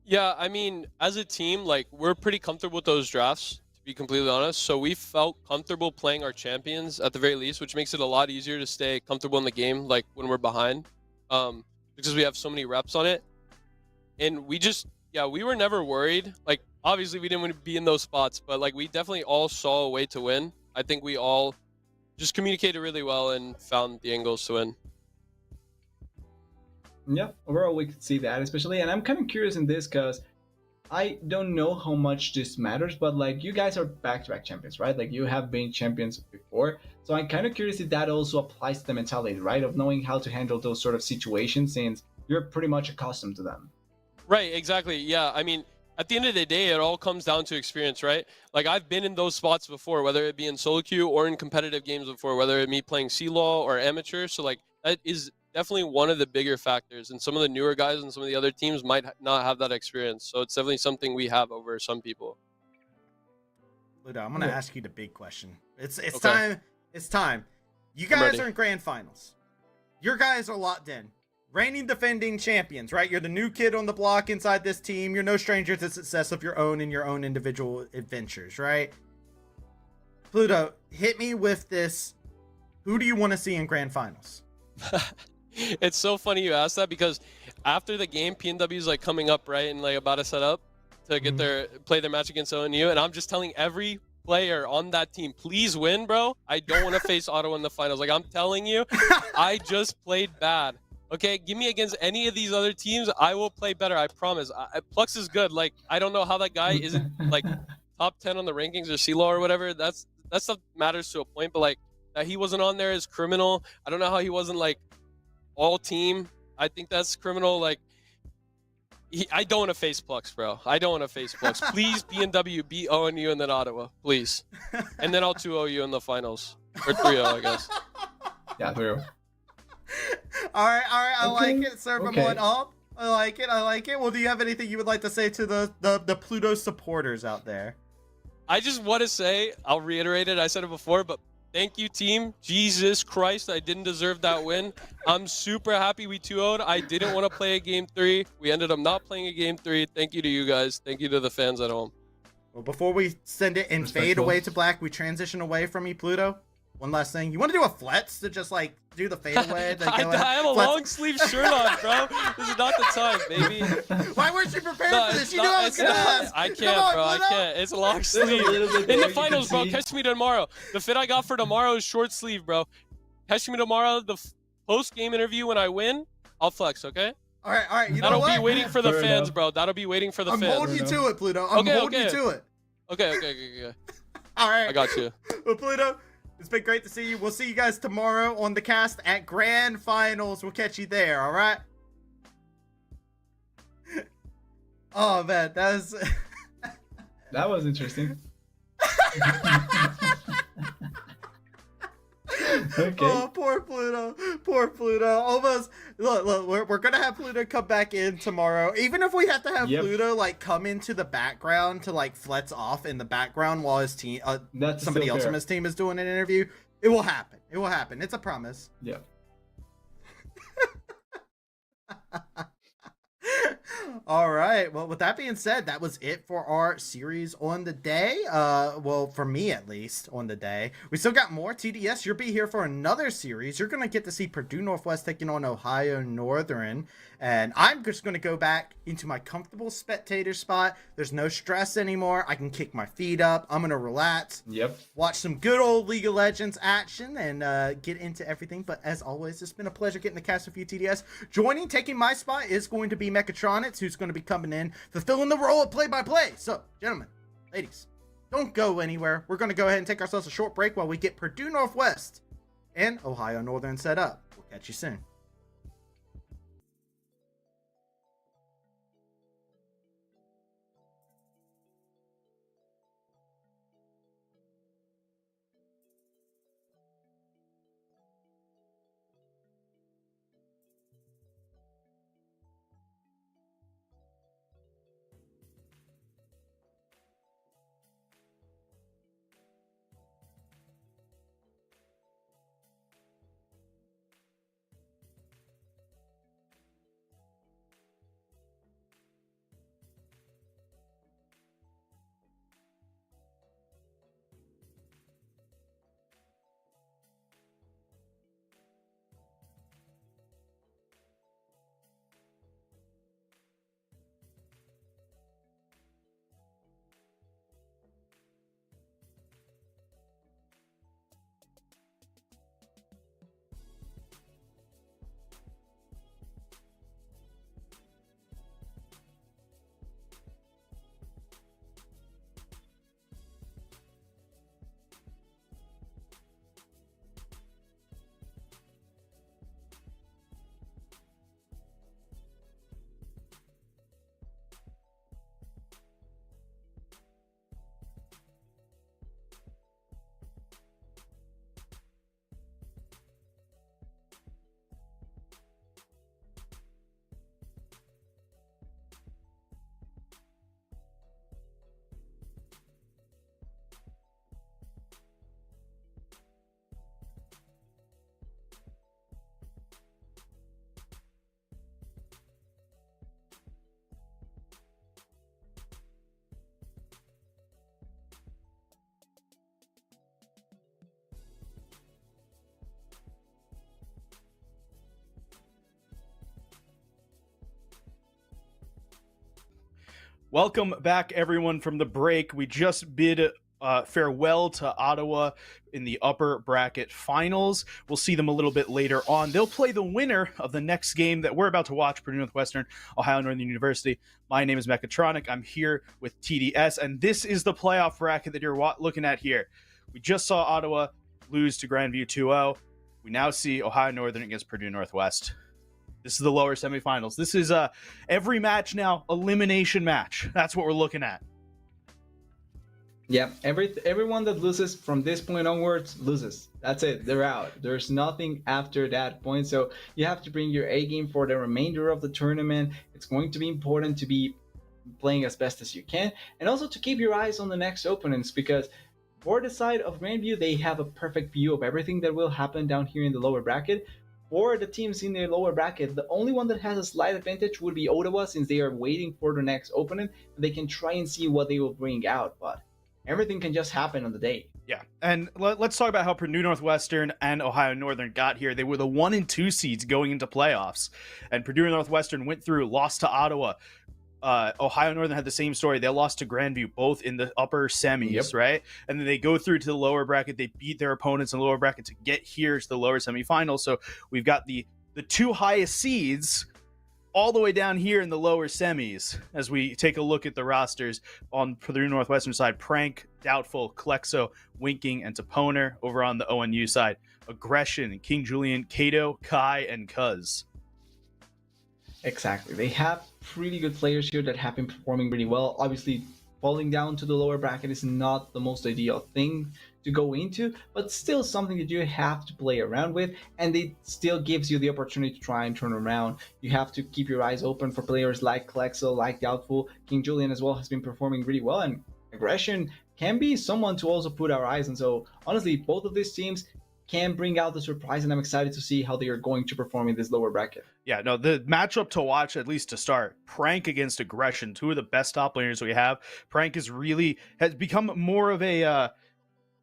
Yeah, I mean, as a team, like, we're pretty comfortable with those drafts, to be completely honest. So we felt comfortable playing our champions at the very least, which makes it a lot easier to stay comfortable in the game, like when we're behind, because we have so many reps on it. And we just, we were never worried. Like, obviously we didn't want to be in those spots, but like we definitely all saw a way to win. I think we all just communicated really well and found the angles to win. Yeah, overall we could see that, especially, and I'm kind of curious in this because I don't know how much this matters, but like, you guys are back-to-back champions, right? Like, you have been champions before, so I'm kind of curious if that also applies to the mentality, right, of knowing how to handle those sort of situations since you're pretty much accustomed to them. Right, exactly. Yeah, I mean, at the end of the day, it all comes down to experience, right? Like, I've been in those spots before, whether it be in solo queue or in competitive games before, whether it be playing C-Law or amateur. So like, that is definitely one of the bigger factors, and some of the newer guys and some of the other teams might not have that experience. So it's definitely something we have over some people. Ludo, I'm gonna ask you the big question. It's time. It's time. You guys are in grand finals. Your guys are locked in. Reigning defending champions, right? You're the new kid on the block inside this team. You're no stranger to success of your own in your own individual adventures, right? Pluto, hit me with this. Who do you want to see in grand finals? It's so funny you asked that, because after the game, PNW is like coming up, right, and like about to set up to get play their match against ONU, and I'm just telling every player on that team, please win, bro. I don't want to face Ottawa in the finals. Like, I'm telling you, I just played bad. Okay, give me against any of these other teams, I will play better. I promise. Plux is good. Like, I don't know how that guy isn't like top 10 on the rankings or C-Law or whatever. That stuff matters to a point, but like, that he wasn't on there is criminal. I don't know how he wasn't like all team. I think that's criminal. Like, I don't want to face Plux, bro. I don't want to face Plux. Please, PNW, beat ONU and then Ottawa, please. And then I'll 2-0 you in the finals. Or 3-0, I guess. Yeah, 3-0. All right. I like it. Serve them one up. I like it. Well, do you have anything you would like to say to the Pluto supporters out there? I just want to say, I'll reiterate it. I said it before, but Thank you, team. Jesus Christ, I didn't deserve that win. I'm super happy we 2-0'd. I didn't want to play a game 3. We ended up not playing a game 3. Thank you to you guys. Thank you to the fans at home. Well, before we send it and fade away to black, we transition away from you, Pluto. One last thing. You want to do a flex to just like do the fade away? I have a long sleeve shirt on, bro. This is not the time, baby. Why weren't you prepared for this? You knew I was gonna ask. I can't, bro. I can't. It's a long sleeve. In the finals, bro. Catch me tomorrow. The fit I got for tomorrow is short sleeve, bro. Catch me tomorrow. The post-game interview when I win, I'll flex, okay? All right. You know That'll what? be waiting for the fans, bro. That'll be waiting for the fans. I'm holding you to it, Pluto. I'm holding you to it. Okay. All right. I got you. Well, Pluto, it's been great to see you. We'll see you guys tomorrow on the cast at Grand Finals. We'll catch you there, all right? Oh, man, that was interesting. Okay. Oh, poor Pluto. Almost. Look, we're gonna have Pluto come back in tomorrow. Even if we have to have Pluto like come into the background to like flex off in the background while his team, somebody else from his team is doing an interview. It will happen. It's a promise. Yeah. All right. Well, with that being said, that was it for our series on the day. Well, for me at least, on the day. We still got more. TDS, you'll be here for another series. You're going to get to see Purdue Northwest taking on Ohio Northern. And I'm just going to go back into my comfortable spectator spot. There's no stress anymore. I can kick my feet up. I'm going to relax. Yep. Watch some good old League of Legends action and get into everything. But as always, it's been a pleasure getting the cast with you, TDS. Taking my spot is going to be Mechatronics, who's going to be coming in, fulfilling the role of play-by-play. So, gentlemen, ladies, don't go anywhere. We're going to go ahead and take ourselves a short break while we get Purdue Northwest and Ohio Northern set up. We'll catch you soon. Welcome back, everyone, from the break. We just bid farewell to Ottawa in the upper bracket finals. We'll see them a little bit later on. They'll play the winner of the next game that we're about to watch, Purdue Northwestern, Ohio Northern University. My name is Mechatronic. I'm here with TDS, and this is the playoff bracket that you're looking at here. We just saw Ottawa lose to Grandview 2-0. We now see Ohio Northern against Purdue Northwest. This is the lower semifinals. This is every match now, elimination match. That's what we're looking at. Yeah, everyone that loses from this point onwards loses. That's it. They're out. There's nothing after that point. So you have to bring your A game for the remainder of the tournament. It's going to be important to be playing as best as you can, and also to keep your eyes on the next opponents, because For the side of Grandview, they have a perfect view of everything that will happen down here in the lower bracket. For the teams in the lower bracket, the only one that has a slight advantage would be Ottawa, since they are waiting for their next opponent, and they can try and see what they will bring out, but everything can just happen on the day. Yeah, and let's talk about how Purdue Northwestern and Ohio Northern got here. They were the 1 and 2 seeds going into playoffs, and Purdue Northwestern went through, lost to Ottawa. Ohio Northern had the same story. They lost to Grandview, both in the upper semis, right? And then they go through to the lower bracket. They beat their opponents in the lower bracket to get here to the lower semifinals. So we've got the 2 highest seeds all the way down here in the lower semis. As we take a look at the rosters on Purdue Northwestern side, Prank, Doubtful, Clexo, Winking, and Toponer. Over on the ONU side, Aggression, King Julian, Kato, Kai, and Cuz. Exactly. They have pretty good players here that have been performing really well. Obviously, falling down to the lower bracket is not the most ideal thing to go into, but still something that you have to play around with, and it still gives you the opportunity to try and turn around. You have to keep your eyes open for players like Clexo, like Doubtful. King Julian as well has been performing really well, and Aggression can be someone to also put our eyes on. So honestly, both of these teams can bring out the surprise, and I'm excited to see how they are going to perform in this lower bracket. Yeah, no, the matchup to watch, at least to start, Prank against Aggression, 2 of the best top laners we have. Prank has become more of a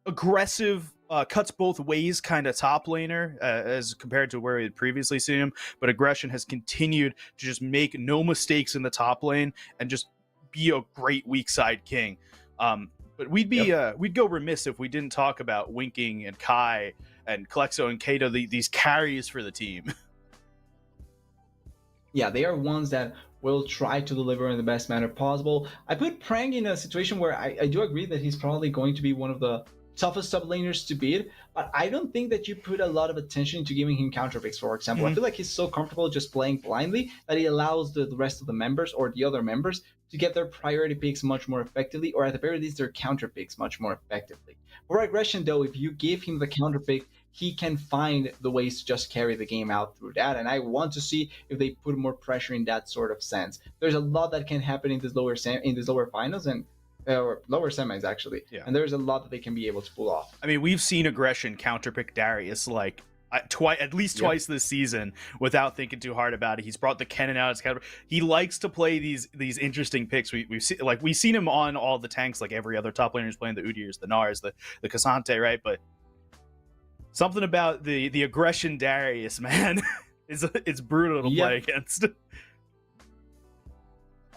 aggressive, cuts both ways kind of top laner as compared to where we had previously seen him. But Aggression has continued to just make no mistakes in the top lane and just be a great weak side king. But we'd go remiss if we didn't talk about Winking and Kai and Clexo and Kato, these carries for the team. Yeah, they are ones that will try to deliver in the best manner possible. I put Prank in a situation where I do agree that he's probably going to be one of the toughest sub laners to beat, but I don't think that you put a lot of attention to giving him counter picks, for example. I feel like he's so comfortable just playing blindly that he allows the rest of the members or the other members to get their priority picks much more effectively, or at the very least their counter picks much more effectively. For Aggression though, if you give him the counter pick, he can find the ways to just carry the game out through that, and I want to see if they put more pressure in that sort of sense. There's a lot that can happen in this lower finals and or lower semis actually, and there's a lot that they can be able to pull off. I mean, we've seen Aggression counterpick Darius like at least twice this season without thinking too hard about it. He's brought the Kennen out as counter. He likes to play these interesting picks. We've seen him on all the tanks like every other top laner is playing the Udyrs, the Nars, the Cassante, right? But something about the Aggression Darius, man, it's brutal to play against.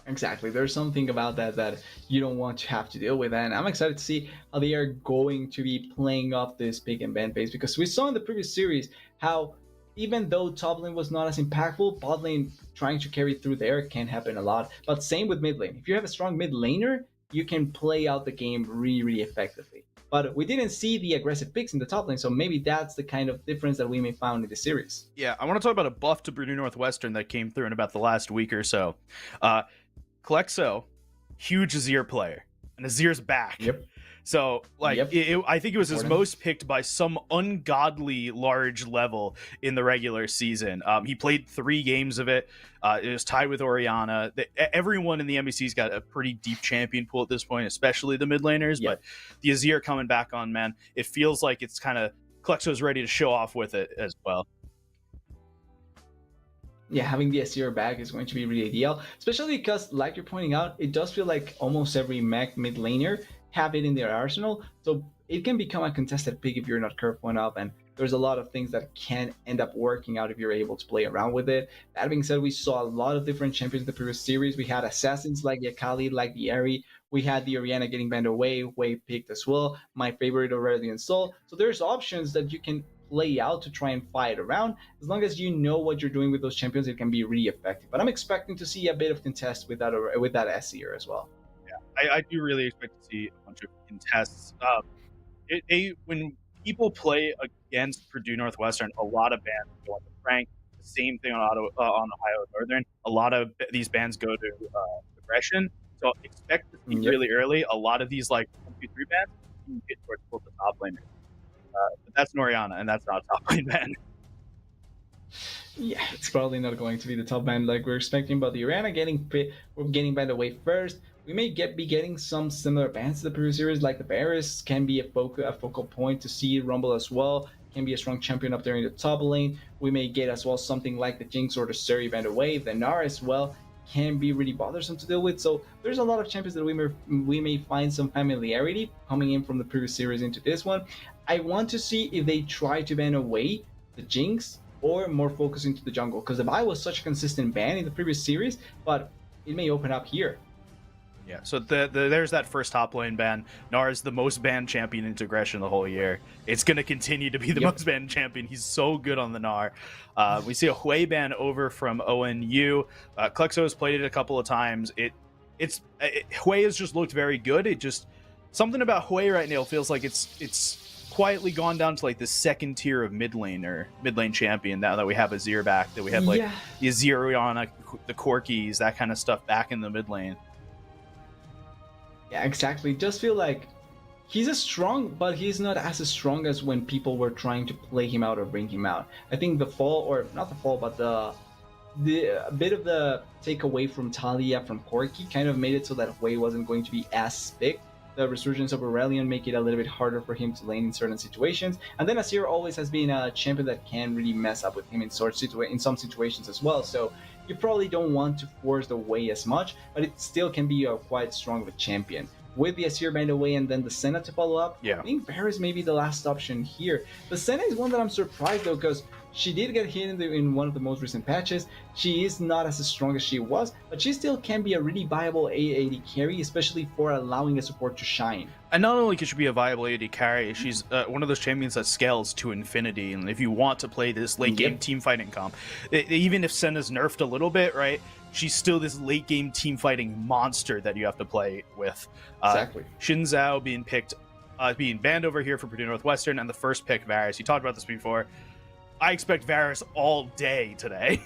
Exactly. There's something about that you don't want to have to deal with, and I'm excited to see how they are going to be playing off this pick and ban base, because we saw in the previous series how even though top lane was not as impactful, bot lane trying to carry through there can happen a lot. But same with mid lane. If you have a strong mid laner, you can play out the game really effectively. But we didn't see the aggressive picks in the top lane, so maybe that's the kind of difference that we may find in the series. Yeah, I want to talk about a buff to Purdue Northwestern that came through in about the last week or so. Clexo, huge Azir player, and Azir's back. So, I think it was his most picked by some ungodly large level in the regular season. He played 3 games of it. It was tied with Orianna. Everyone in the MEC's got a pretty deep champion pool at this point, especially the mid laners. But the Azir coming back on, man, it feels like it's kind of Clexo's ready to show off with it as well. Yeah, having the Azir back is going to be really ideal, especially because, like you're pointing out, it does feel like almost every MEC mid laner have it in their arsenal, so it can become a contested pick if you're not careful enough, and there's a lot of things that can end up working out if you're able to play around with it. That being said, we saw a lot of different champions in the previous series. We had assassins like the Akali, like the Eri. We had the Orianna getting banned away, way picked as well. My favorite already installed. So there's options that you can play out to try and fight around. As long as you know what you're doing with those champions, it can be really effective. But I'm expecting to see a bit of contest with that Azir as well. Yeah, I do really expect to see a bunch of contests. When people play against Purdue Northwestern, a lot of bans go into Frank. The same thing on Ohio Northern. A lot of these bans go to Aggression. So expect to see really early a lot of these like 1, 2, 3 bans you get towards both the top laners. But that's Noriana, and that's not a top lane ban. Yeah, it's probably not going to be the top ban like we're expecting, but the Orianna getting banned away first we may be getting some similar bans to the previous series, like the Varus can be a focal point to see Rumble as well, can be a strong champion up there in the top lane. We may get as well something like the Jinx or the Suri banned away. The Nara as well can be really bothersome to deal with. So there's a lot of champions that we may find some familiarity coming in from the previous series into this one. I want to see if they try to ban away the Jinx or more focus into the jungle, because the Vi was such a consistent ban in the previous series, but it may open up here. Yeah, so there's that first top lane ban. Nara's the most banned champion into aggression the whole year. It's going to continue to be the most banned champion. He's so good on the Nar. We see a Hui ban over from ONU. Klexo has played it a couple of times. Hui has just looked very good. It just, something about Hui right now feels like it's quietly gone down to like the second tier of mid lane champion now that we have Azir back, that we have like the Azir, Rihanna, the Corkis, that kind of stuff back in the mid lane. Yeah, exactly. Just feel like he's a strong, but he's not as strong as when people were trying to play him out or bring him out. I think the fall, or not the fall, but the bit of the takeaway from Talia from Corki kind of made it so that Hui wasn't going to be as big. The resurgence of Aurelion make it a little bit harder for him to lane in certain situations. And then Azir always has been a champion that can really mess up with him in some situations as well. So you probably don't want to force the Hui as much, but it still can be a quite strong of a champion. With the Azir banned away and then the Senna to follow up, I think Varus may be the last option here. The Senna is one that I'm surprised though, because she did get hit in one of the most recent patches. She is not as strong as she was, but she still can be a really viable AAD carry, especially for allowing a support to shine. And not only can she be a viable AD carry, she's one of those champions that scales to infinity. And if you want to play this late game team fighting comp, even if Senna's nerfed a little bit, right, she's still this late game team fighting monster that you have to play with. Exactly. Xin Zhao being banned over here for Purdue Northwestern, and the first pick Varus. You talked about this before. I expect Varus all day today.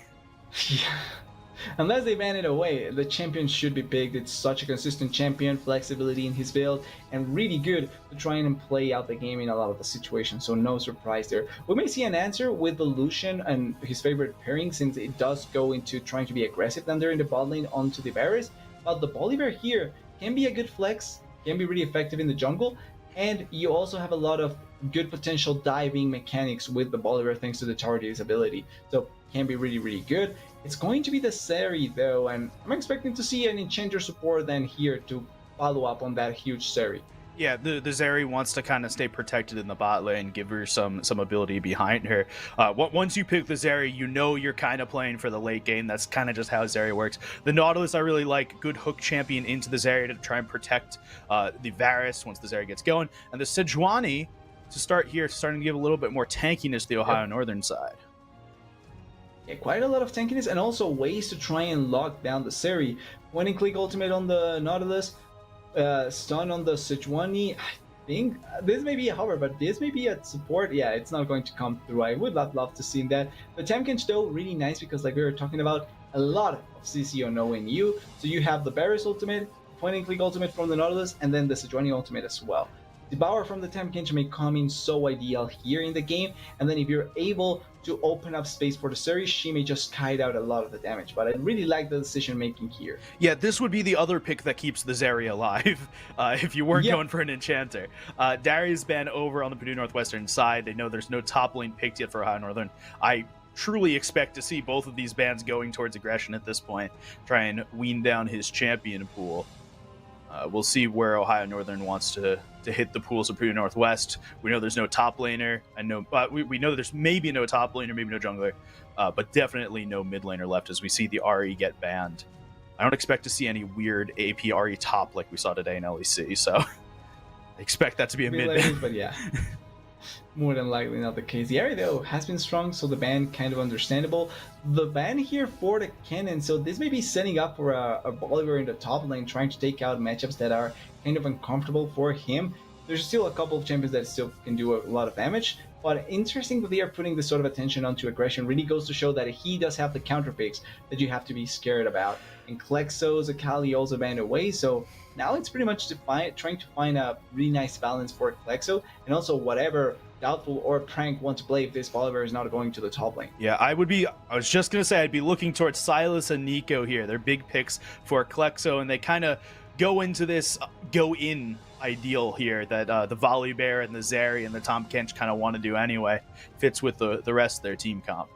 Unless they ban it away, the champion should be picked. It's such a consistent champion, flexibility in his build, and really good to try and play out the game in a lot of the situations, so no surprise there. We may see an answer with the Lucian and his favorite pairing, since it does go into trying to be aggressive than they're in the bot lane onto the Varus, but the Bolivar here can be a good flex, can be really effective in the jungle, and you also have a lot of good potential diving mechanics with the Bolivar thanks to the Tardy's ability, so can be really, really good. It's going to be the Seri though, and I'm expecting to see an Enchanter support then here to follow up on that huge Seri. Yeah, the Zeri wants to kind of stay protected in the bot lane, give her some ability behind her. Once you pick the Zeri, you know you're kind of playing for the late game. That's kind of just how Zeri works. The Nautilus, I really like. Good hook champion into the Zeri to try and protect the Varus once the Zeri gets going. And the Sejuani, to start here, starting to give a little bit more tankiness to the Ohio Northern side. Yeah, quite a lot of tankiness, and also ways to try and lock down the Seri. When in click ultimate on the Nautilus, stun on the Sejuani. I think this may be a hover, but this may be a support. Yeah, it's not going to come through. I would love to see that. The Tamkinch though, really nice, because like we were talking about, a lot of CC on ONU. So you have the Varus ultimate, point and click ultimate from the Nautilus, and then the Sejuani ultimate as well. The Devour from the Tamkinch may come in so ideal here in the game, and then if you're able to open up space for the Seri, she may just kite out a lot of the damage, but I really like the decision making here. Yeah, this would be the other pick that keeps the Zeri alive if you weren't going for an Enchanter. Darius banned over on the Purdue Northwestern side. They know there's no top lane picked yet for Ohio Northern. I truly expect to see both of these bans going towards aggression at this point, try and wean down his champion pool. We'll see where Ohio Northern wants to hit the pools of Purdue Northwest. We know there's no top laner, and we know there's maybe no top laner, maybe no jungler, but definitely no mid laner left as we see the RE get banned. I don't expect to see any weird AP RE top like we saw today in LEC, so I expect that to be a mid. But yeah, more than likely not the case. The area though has been strong, so the ban kind of understandable. The ban here for the Cannon, so this may be setting up for a Bolivar in the top lane, trying to take out matchups that are kind of uncomfortable for him. There's still a couple of champions that still can do a lot of damage, but interesting that they are putting this sort of attention onto aggression. Really goes to show that he does have the counter picks that you have to be scared about. And Klexo's Akali also banned away, so now it's pretty much trying to find a really nice balance for Klexo, and also whatever Doubtful or Prank want to play if this Bolivar is not going to the top lane. Yeah, I was just going to say I'd be looking towards Silas and Nico here. They're big picks for Klexo, and they kind of go into this go-in ideal here that the Volibear and the Zeri and the Tom Kench kind of want to do anyway. Fits with the rest of their team comp.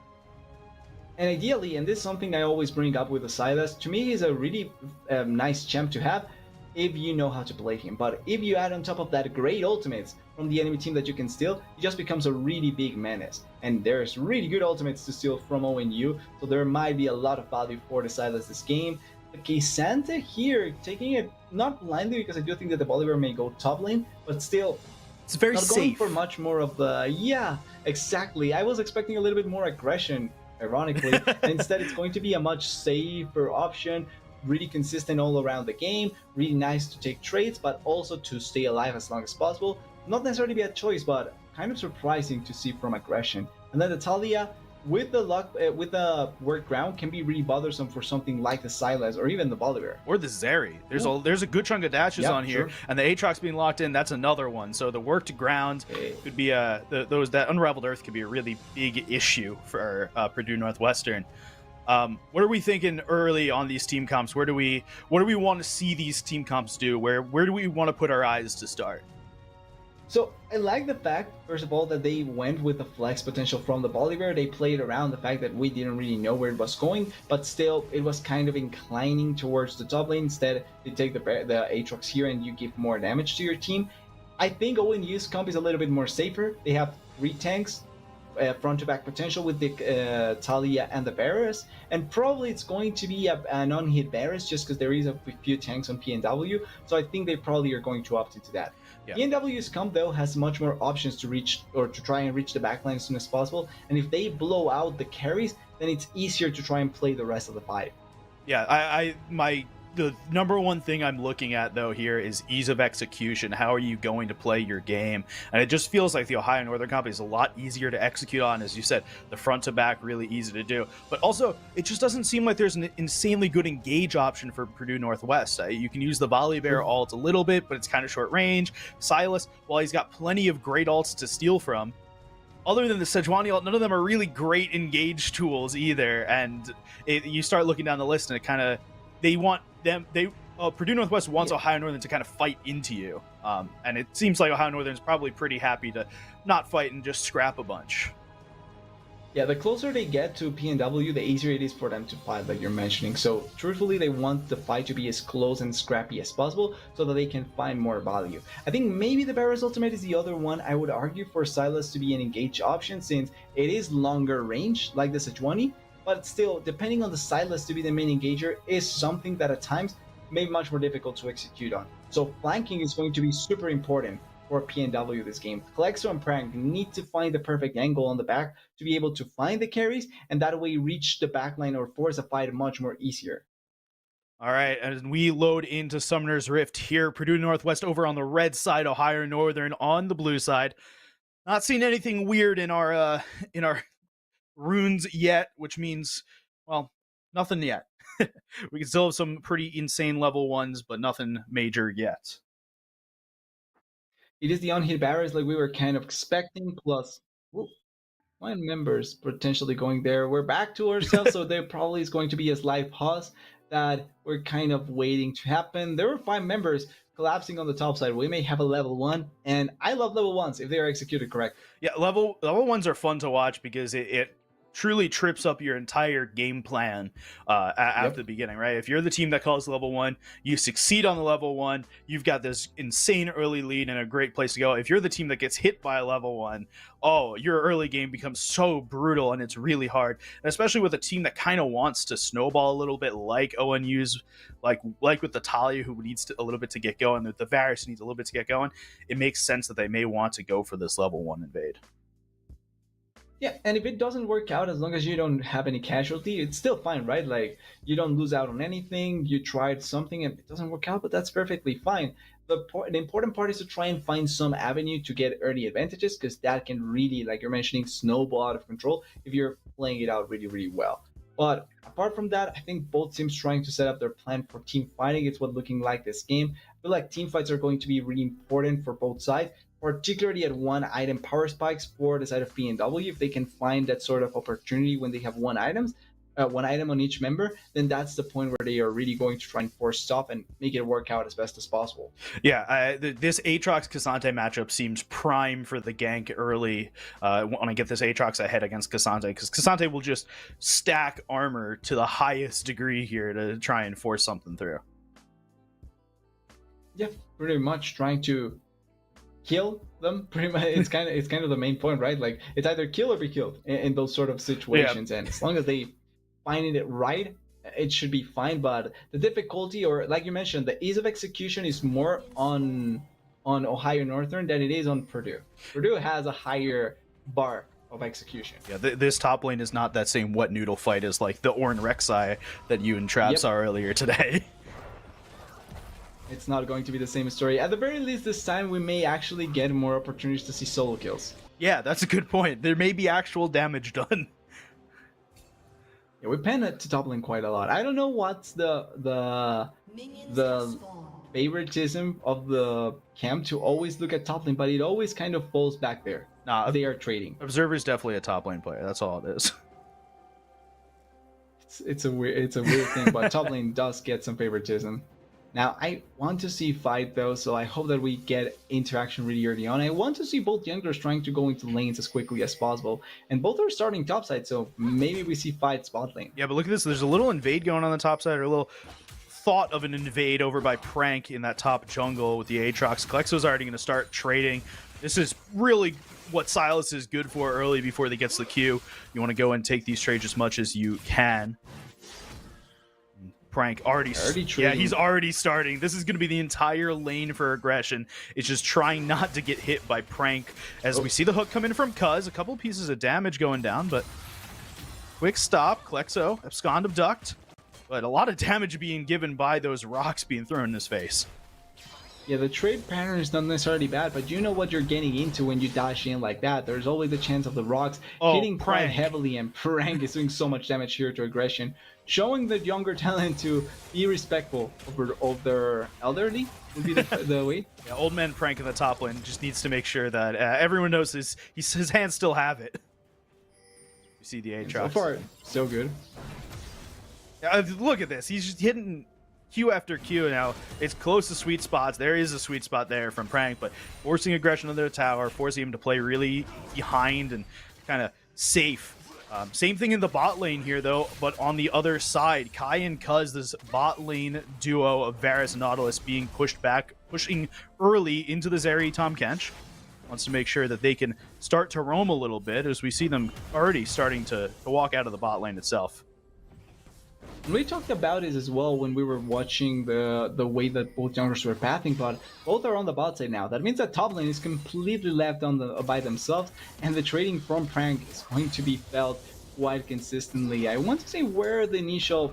And ideally, and this is something I always bring up with the Silas, to me he's a really nice champ to have if you know how to play him. But if you add on top of that great ultimates from the enemy team that you can steal, he just becomes a really big menace. And there's really good ultimates to steal from ONU, so there might be a lot of value for the Silas this game. Okay, Santa here, taking it not blindly, because I do think that the Bolivar may go top lane, but still, it's very not safe. Going for much more of the, yeah, exactly. I was expecting a little bit more aggression, ironically. Instead, it's going to be a much safer option, really consistent all around the game, really nice to take trades, but also to stay alive as long as possible. Not necessarily be a choice, but kind of surprising to see from aggression. And then the Talia, with the luck, with the work ground, can be really bothersome for something like the Silas or even the Bolivar. Or the Zeri. There's a good chunk of dashes on here, sure. And the Aatrox being locked in, that's another one. So the work to ground could be that Unraveled Earth could be a really big issue for Purdue Northwestern. What are we thinking early on these team comps? What do we want to see these team comps do? Where do we want to put our eyes to start? So I like the fact, first of all, that they went with the flex potential from the Bolivar. They played around the fact that we didn't really know where it was going, but still it was kind of inclining towards the top lane. Instead, they take the Aatrox here and you give more damage to your team. I think ONU's comp is a little bit more safer. They have 3 tanks, front to back potential with the Talia and the Varus, and probably it's going to be a non-hit Varus just because there is a few tanks on PNW, so I think they probably are going to opt into that. Yeah. PNW's comp though has much more options to reach or to try and reach the backline as soon as possible, and if they blow out the carries, then it's easier to try and play the rest of the fight. Yeah, the number one thing I'm looking at, though, here is ease of execution. How are you going to play your game? And it just feels like the Ohio Northern Comp is a lot easier to execute on. As you said, the front to back, really easy to do. But also, it just doesn't seem like there's an insanely good engage option for Purdue Northwest. You can use the Volibear ult a little bit, but it's kind of short range. Silas, while he's got plenty of great ults to steal from, other than the Sejuani ult, none of them are really great engage tools either. And you start looking down the list, and it kind of... Purdue Northwest wants Ohio Northern to kind of fight into you, and it seems like Ohio Northern is probably pretty happy to not fight and just scrap a bunch. Yeah, the closer they get to PNW, the easier it is for them to fight, like you're mentioning. So truthfully, they want the fight to be as close and scrappy as possible so that they can find more value. I think maybe the Varus ultimate is the other one. I would argue for Silas to be an engage option since it is longer range, like the Sejuani. But still, depending on the Silas to be the main engager is something that at times may be much more difficult to execute on. So flanking is going to be super important for PNW this game. Klexo and Prank need to find the perfect angle on the back to be able to find the carries, and that way reach the backline or force a fight much more easier. All right, as we load into Summoner's Rift here, Purdue Northwest over on the red side, Ohio Northern on the blue side. Not seeing anything weird in our runes yet, which means, well, nothing yet. We can still have some pretty insane level ones, but nothing major yet. It is the unhit barriers like we were kind of expecting, plus 9 members potentially going there. We're back to ourselves, so there probably is going to be a slight pause that we're kind of waiting to happen. There were 5 members collapsing on the top side. We may have a level 1, and I love level 1s if they are executed correct. Yeah, level 1s are fun to watch because it truly trips up your entire game plan after the beginning, right? If you're the team that calls level 1, you succeed on the level 1, you've got this insane early lead and a great place to go. If you're the team that gets hit by a level 1, your early game becomes so brutal and it's really hard. And especially with a team that kind of wants to snowball a little bit, like ONU's, like with the Talia, who needs a little bit to get going, the Varus needs a little bit to get going, it makes sense that they may want to go for this level 1 invade. Yeah, and if it doesn't work out, as long as you don't have any casualty, it's still fine, right? Like, you don't lose out on anything, you tried something and it doesn't work out, but that's perfectly fine. The important part is to try and find some avenue to get early advantages, because that can really, like you're mentioning, snowball out of control if you're playing it out really, really well. But apart from that, I think both teams trying to set up their plan for team fighting. It's what looking like this game. I feel like team fights are going to be really important for both sides, particularly at 1-item power spikes for the side of PNW. If they can find that sort of opportunity when they have 1 items, one item on each member, then that's the point where they are really going to try and force stuff and make it work out as best as possible. Yeah, this Aatrox Cassante matchup seems prime for the gank early. Want to get this Aatrox ahead against Cassante, because Cassante will just stack armor to the highest degree here to try and force something through. Yeah, pretty much trying to kill them. Pretty much, it's kind of the main point, right? Like, it's either kill or be killed in those sort of situations, and as long as they finding it right, it should be fine. But the difficulty, or like you mentioned, the ease of execution is more on Ohio Northern than it is on Purdue. Purdue has a higher bar of execution. Yeah, this top lane is not that same wet noodle fight as like the Ornn Rek'Sai that you and Trav saw earlier today. It's not going to be the same story. At the very least, this time we may actually get more opportunities to see solo kills. Yeah, that's a good point. There may be actual damage done. Yeah, we pen it to top lane quite a lot. I don't know what's the favoritism of the camp to always look at top lane, but it always kind of falls back there. Nah, they are trading. Observer's definitely a top lane player. That's all it is. It's a weird thing, but top lane does get some favoritism. Now, I want to see fight though, so I hope that we get interaction really early on. I want to see both junglers trying to go into lanes as quickly as possible, and both are starting topside, so maybe we see fight spot lane. Yeah, but look at this. There's a little invade going on the top side, or a little thought of an invade over by Prank in that top jungle with the Aatrox. Klexo's already going to start trading. This is really what Silas is good for early before they gets the Q. You want to go and take these trades as much as you can. Prank already yeah, he's already starting. This is going to be the entire lane for aggression. It's just trying not to get hit by Prank as we see the hook come in from Cuz. A couple pieces of damage going down, but quick stop. Klexo, abscond, abduct, but a lot of damage being given by those rocks being thrown in his face. Yeah, the trade pattern is not necessarily bad, but you know what you're getting into when you dash in like that. There's always the chance of the rocks hitting quite heavily, and Prank is doing so much damage here to aggression, showing the younger talent to be respectful of their elderly would be the way. Yeah, old man Prank in the top lane just needs to make sure that everyone knows his hands still have it. You see the Aatrox. So far, so good. Look at this. He's just hitting Q after Q now. It's close to sweet spots. There is a sweet spot there from Prank, but forcing aggression on their tower, forcing him to play really behind and kind of safe. Same thing in the bot lane here, though, but on the other side, Kai and Cuz, this bot lane duo of Varus and Nautilus being pushed back, pushing early into the Zeri Tahm Kench. Wants to make sure that they can start to roam a little bit as we see them already starting to walk out of the bot lane itself. We talked about it as well when we were watching the way that both junglers were pathing, but both are on the bot side now. That means that top lane is completely left on by themselves, and the trading from Prank is going to be felt quite consistently. I want to say where the initial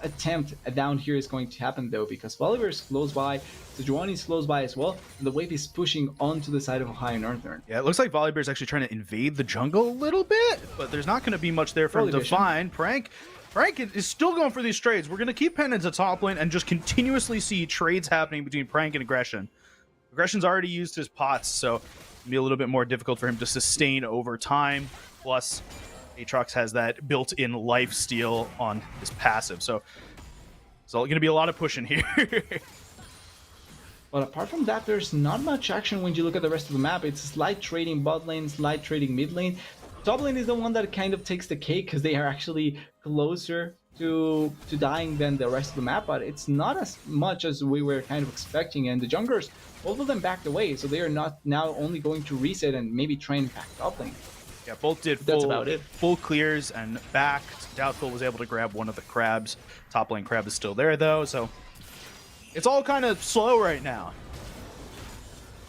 attempt down here is going to happen though, because Volibear is close by, Sejuani is close by as well, and the wave is pushing onto the side of Ohio Northern. Yeah, it looks like Volibear is actually trying to invade the jungle a little bit, but there's not going to be much there for him to find. Prank is still going for these trades. We're going to keep Pen into top lane and just continuously see trades happening between Prank and Aggression. Aggression's already used his pots, so it'll be a little bit more difficult for him to sustain over time. Plus, Aatrox has that built-in life steal on his passive, so it's all going to be a lot of pushing here. But apart from that, there's not much action when you look at the rest of the map. It's slight trading bot lane, slight trading mid lane. Top lane is the one that kind of takes the cake because they are actually closer to dying than the rest of the map, but it's not as much as we were kind of expecting, and the junglers, both of them backed away, so they are not now only going to reset and maybe train back top lane. Yeah, both did full clears and backed. Doubtful was able to grab one of the crabs. Top lane crab is still there though, so it's all kind of slow right now.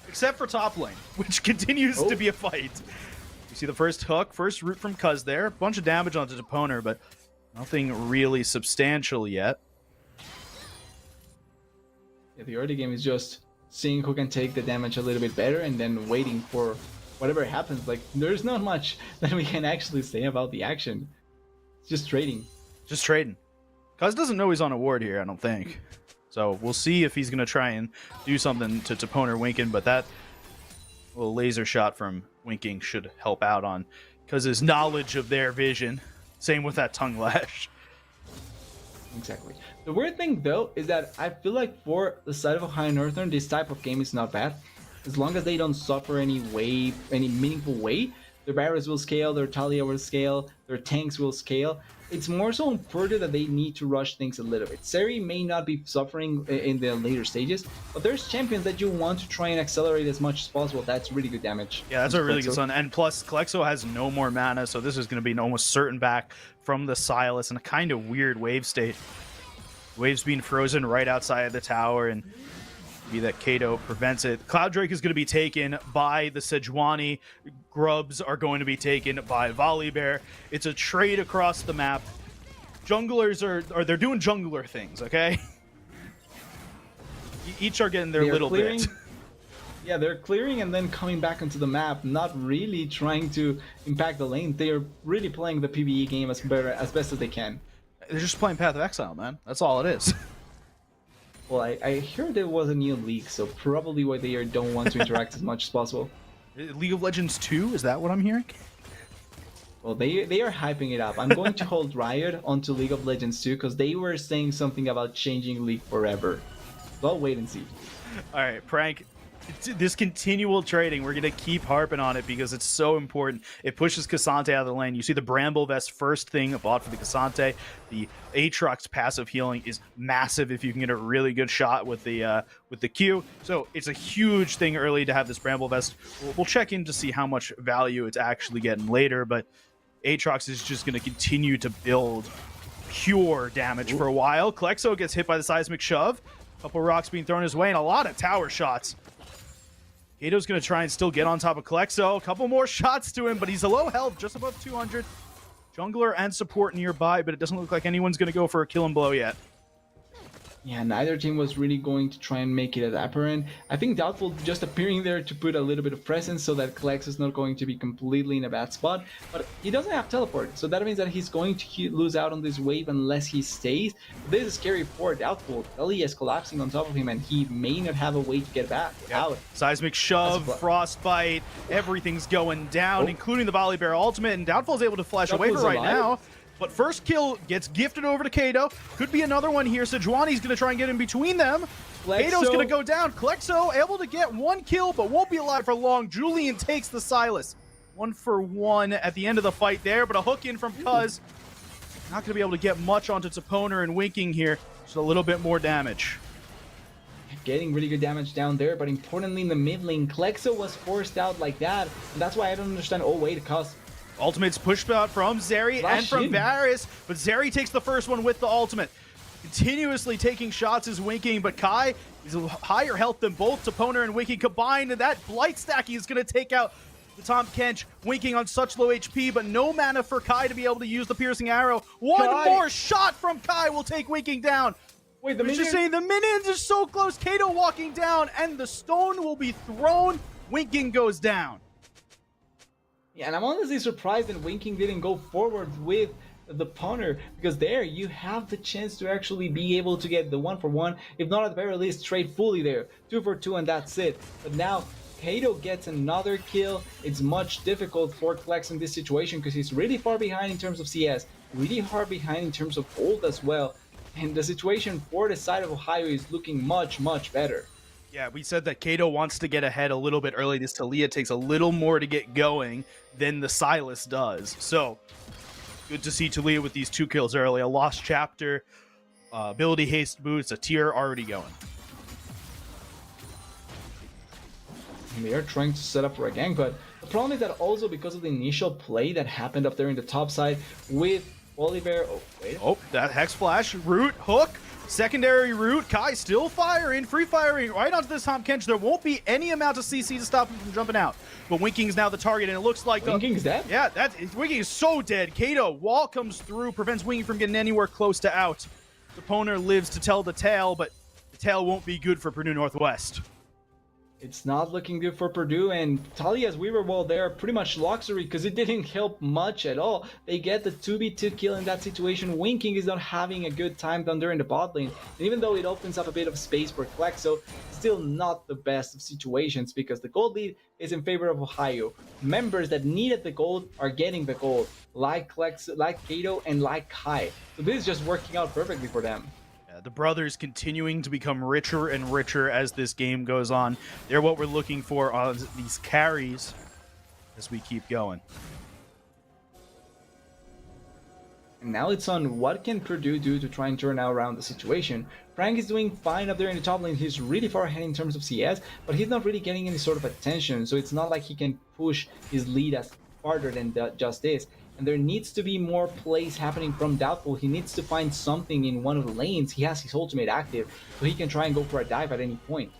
Except for top lane, which continues to be a fight. You see the first hook, first root from Cuz there. Bunch of damage onto Deponer, but nothing really substantial yet. Yeah, the early game is just seeing who can take the damage a little bit better and then waiting for whatever happens. Like, there's not much that we can actually say about the action. It's just trading. Just trading. Cuz doesn't know he's on a ward here, I don't think. So we'll see if he's going to try and do something to Deponer Winkin, but that little laser shot from Winking should help out on Cuz's knowledge of their vision. Same with that tongue lash. Exactly. The weird thing though is that I feel like for the side of Ohio Northern, this type of game is not bad. As long as they don't suffer any meaningful way, their barriers will scale, their Talia will scale, their tanks will scale. It's more so important that they need to rush things a little bit. Seri may not be suffering in the later stages, but there's champions that you want to try and accelerate as much as possible. That's really good damage. Yeah, that's a really good stun. And plus, Kalexo has no more mana, so this is going to be an almost certain back from the Silas in a kind of weird wave state. Waves being frozen right outside the tower, and be that Kato prevents it. Cloud Drake is going to be taken by the Sejuani. Grubs are going to be taken by Volibear. It's a trade across the map. Junglers they're doing jungler things, okay? Each are getting their little bit. Yeah, they're clearing and then coming back onto the map, not really trying to impact the lane. They are really playing the PvE game as best as they can. They're just playing Path of Exile, man. That's all it is. Well, I heard there was a new leak, so probably why they don't want to interact as much as possible. League of Legends 2? Is that what I'm hearing? Well, they are hyping it up. I'm going to hold Riot onto League of Legends 2 because they were saying something about changing League forever. So I'll wait and see. All right, Prank. This continual trading, we're going to keep harping on it because it's so important. It pushes Cassante out of the lane. You see the Bramble Vest first thing bought for the Cassante. The Aatrox passive healing is massive if you can get a really good shot with the Q. So it's a huge thing early to have this Bramble Vest. We'll check in to see how much value it's actually getting later, but Aatrox is just going to continue to build pure damage for a while. Kalexo gets hit by the Seismic Shove. A couple rocks being thrown his way and a lot of tower shots. Kato's going to try and still get on top of Kalexo. A couple more shots to him, but he's a low health, just above 200. Jungler and support nearby, but it doesn't look like anyone's going to go for a kill and blow yet. Yeah, neither team was really going to try and make it as apparent. I think Doubtful just appearing there to put a little bit of presence so that Kalexo is not going to be completely in a bad spot. But he doesn't have teleport, so that means that he's going to lose out on this wave unless he stays. This is scary for Doubtful. Ellie is collapsing on top of him and he may not have a way to get back out. Seismic Shove, Frostbite, everything's going down, including the Volibear ultimate, and Doubtful's able to flash away for right now. But first kill gets gifted over to Kato. Could be another one here. Sejuani's going to try and get in between them. Kato's going to go down. Kalexo able to get one kill, but won't be alive for long. Julian takes the Silas. 1-for-1 at the end of the fight there, but a hook in from Cuz. Not going to be able to get much onto Toponer and Winking here. Just a little bit more damage. Getting really good damage down there, but importantly in the mid lane, Kalexo was forced out like that. And that's why I don't understand. Oh, wait, Cuz. Ultimate's pushed out from Zeri and from Varus, but Zeri takes the first one with the ultimate. Continuously taking shots is Winking, but Kai is higher health than both Toponer and Winking combined, and that Blight stacking is going to take out the Tahm Kench. Winking on such low HP, but no mana for Kai to be able to use the piercing arrow. One more shot from Kai will take Winking down. Wait, the minions are so close. Kato walking down, and the stone will be thrown. Winking goes down. Yeah, and I'm honestly surprised that Winking didn't go forward with the punter, because there you have the chance to actually be able to get the 1-for-1, if not at the very least trade fully there. 2-for-2 and that's it. But now Kato gets another kill. It's much difficult for Klex in this situation because he's really far behind in terms of CS, really far behind in terms of ult as well. And the situation for the side of Ohio is looking much, much better. Yeah, we said that Kato wants to get ahead a little bit early. This Talia takes a little more to get going than the Silas does. So, good to see Talia with these 2 kills early. A Lost Chapter, ability haste boost, a tier already going. And they are trying to set up for a gank, but the problem is that also because of the initial play that happened up there in the top side with Volibear. Oh, wait. Oh, that Hex Flash, root, hook. Secondary route, Kai still firing, free firing right onto this Tahm Kench. There won't be any amount of CC to stop him from jumping out. But Winking's now the target, and it looks like Winking's dead? Yeah, Winking is so dead. Kato, wall comes through, prevents Winking from getting anywhere close to out. Toponer lives to tell the tale, but the tale won't be good for Purdue Northwest. It's not looking good for Purdue, and Talia's Weaver Wall there pretty much luxury because it didn't help much at all. They get the 2v2 kill in that situation. Winking is not having a good time down there in the bot lane, and even though it opens up a bit of space for Klexo, still not the best of situations because the gold lead is in favor of Ohio. Members that needed the gold are getting the gold, like Klexo, like Kato, and like Kai. So this is just working out perfectly for them. The brothers continuing to become richer and richer as this game goes on. They're what we're looking for on these carries as we keep going. And now it's on what can Purdue do to try and turn around the situation. Frank is doing fine up there in the top lane. He's really far ahead in terms of CS, but he's not really getting any sort of attention. So it's not like he can push his lead as farther than just this. And there needs to be more plays happening from Doubtful. He needs to find something in one of the lanes. He has his ultimate active, so he can try and go for a dive at any point.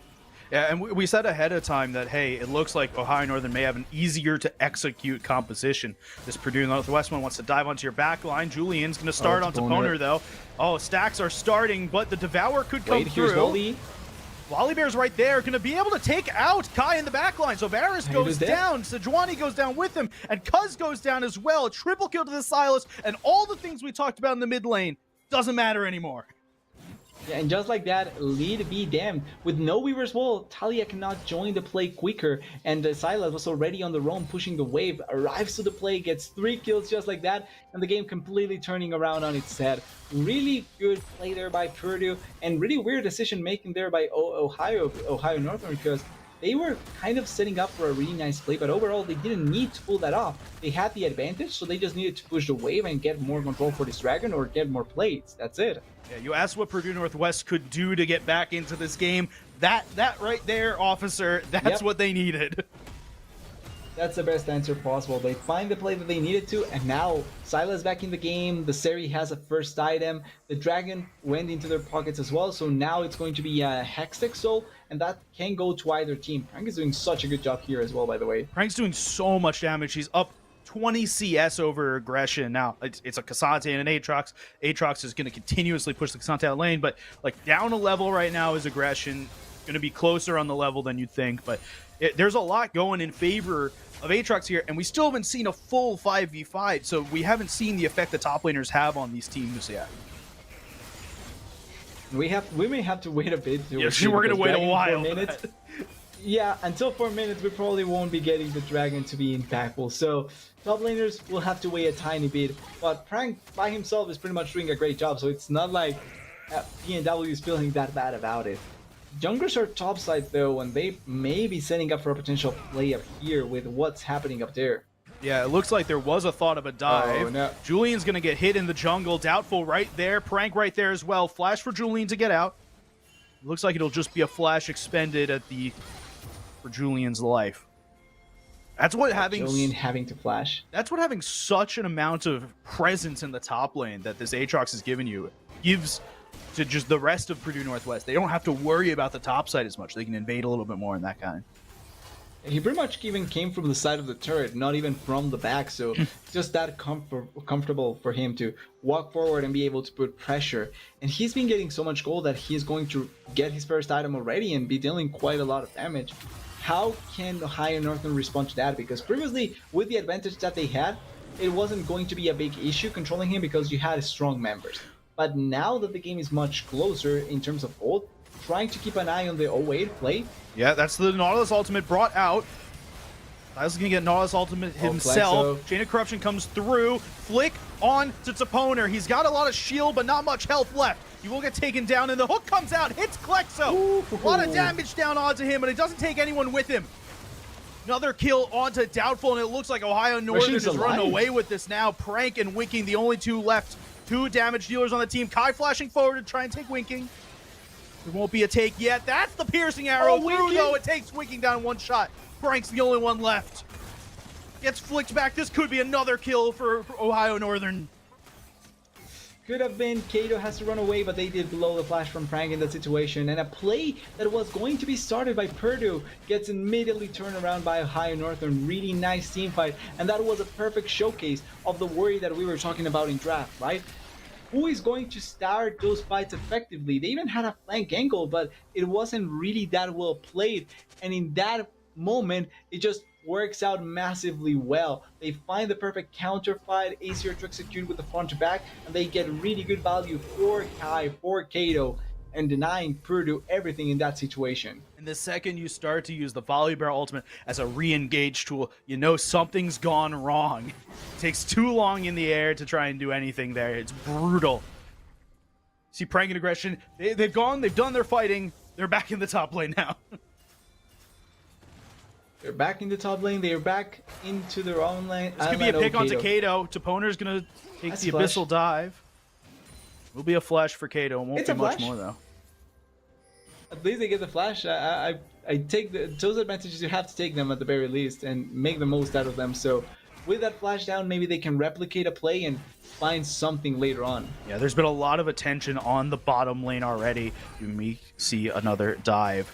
Yeah, and we said ahead of time that, hey, it looks like Ohio Northern may have an easier to execute composition. This Purdue Northwest one wants to dive onto your back line. Julian's going to start onto Poner, though. Oh, stacks are starting, but the Devour could come through. Wally Bear's right there, going to be able to take out Kai in the backline. So Varus goes down, Sejuani goes down with him, and Cuz goes down as well. A triple kill to the Silas, and all the things we talked about in the mid lane doesn't matter anymore. Yeah, and just like that, lead be damned. With no Weaver's Wall, Talia cannot join the play quicker, and Silas was already on the roam pushing the wave, arrives to the play, gets 3 kills just like that, and the game completely turning around on its head. Really good play there by Purdue, and really weird decision making there by Ohio Northern, because they were kind of setting up for a really nice play, but overall they didn't need to pull that off. They had the advantage, so they just needed to push the wave and get more control for this dragon or get more plays. That's it. Yeah, you asked what Purdue Northwest could do to get back into this game. That right there, officer, that's what they needed. That's the best answer possible. They find the play that they needed to, and now Silas back in the game. The Seri has a first item. The dragon went into their pockets as well, so now it's going to be a Hextech Soul, and that can go to either team. Prank is doing such a good job here as well, by the way. Prank's doing so much damage. He's up 20 CS over aggression. Now, it's a Cassante and an Aatrox. Aatrox is going to continuously push the Cassante out lane, but like down a level right now is aggression. Going to be closer on the level than you'd think, but there's a lot going in favor of Aatrox here, and we still haven't seen a full 5v5, so we haven't seen the effect the top laners have on these teams yet. We may have to wait a bit. Yeah, we're going to wait a while. Yeah, until 4 minutes, we probably won't be getting the dragon to be impactful. So top laners will have to wait a tiny bit. But Prank by himself is pretty much doing a great job. So it's not like PNW is feeling that bad about it. Junglers are topside though, and they may be setting up for a potential play up here with what's happening up there. Yeah, it looks like there was a thought of a dive. Oh, no. Julian's going to get hit in the jungle. Doubtful right there. Prank right there as well. Flash for Julian to get out. Looks like it'll just be a flash expended for Julian's life. That's what Julian having to flash. That's what having such an amount of presence in the top lane that this Aatrox has given you gives to just the rest of Purdue Northwest. They don't have to worry about the top side as much. They can invade a little bit more in that kind. He pretty much even came from the side of the turret, not even from the back, so just that comfortable for him to walk forward and be able to put pressure. And he's been getting so much gold that he's going to get his first item already and be dealing quite a lot of damage. How can Ohio Northern respond to that? Because previously, with the advantage that they had, it wasn't going to be a big issue controlling him because you had strong members. But now that the game is much closer in terms of gold, trying to keep an eye on the 08 play. Yeah, that's the Nautilus ultimate brought out. Silas is going to get Nautilus ultimate himself. Chain of Corruption comes through. Flick on to Taponer. He's got a lot of shield, but not much health left. He will get taken down, and the hook comes out, hits Klexo. A lot of damage down onto him, but it doesn't take anyone with him. Another kill onto Doubtful, and it looks like Ohio Northern is running away with this now. Prank and Winking, the only two left. 2 damage dealers on the team. Kai flashing forward to try and take Winking. There won't be a take yet. That's the piercing arrow through, though. It takes Winking down 1 shot. Prank's the only one left. Gets flicked back. This could be another kill for Ohio Northern. Could have been. Kato has to run away, but they did blow the flash from Prank in that situation. And a play that was going to be started by Purdue gets immediately turned around by Ohio Northern. Really nice team fight. And that was a perfect showcase of the worry that we were talking about in draft, right? who is going to start those fights effectively. They even had a flank angle, but it wasn't really that well played. And in that moment, it just works out massively well. They find the perfect counter fight, easier to execute with the front to back, and they get really good value for Kai, for Kato, and denying Purdue everything in that situation. And the second you start to use the Volley Bear ultimate as a re-engage tool, you know something's gone wrong. It takes too long in the air to try and do anything there. It's brutal. See, prank and aggression, they've gone, they've done their fighting, they're back in the top lane now. They're back in the top lane. They're back into their own lane. This could be a pick onto Kato. Toponer's going to take the Abyssal Dive. Will be a flash for Kato. It won't be much more, though. At least they get the flash. I take those advantages. You have to take them at the very least and make the most out of them. So with that flash down, maybe they can replicate a play and find something later on. Yeah, there's been a lot of attention on the bottom lane already. You may see another dive.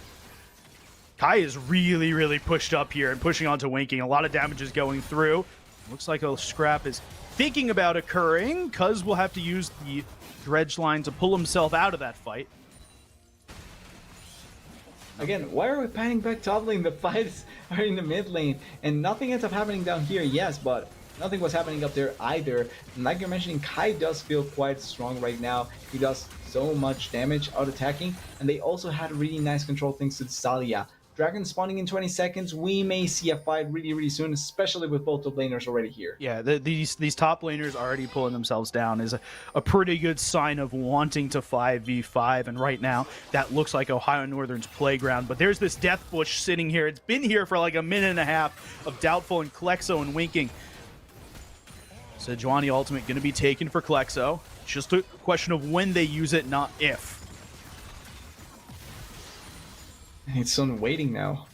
Kai is really, really pushed up here and pushing onto Winking. A lot of damage is going through. Looks like a scrap is thinking about occurring. Cuz will have to use the dredge line to pull himself out of that fight. Again, why are we panning back top lane? The fights are in the mid lane, and nothing ends up happening down here, yes, but nothing was happening up there either. And like you're mentioning, Kai does feel quite strong right now. He does so much damage out attacking, and they also had really nice control thanks to Salia. Dragon spawning in 20 seconds, we may see a fight really, really soon, especially with both top laners already here. Yeah, these top laners already pulling themselves down is a pretty good sign of wanting to 5v5, and right now, that looks like Ohio Northern's playground, but there's this Death Bush sitting here. It's been here for like a minute and a half of Doubtful and Klexo and Winking. Sejuani ultimate going to be taken for Klexo. It's just a question of when they use it, not if. It's on waiting now.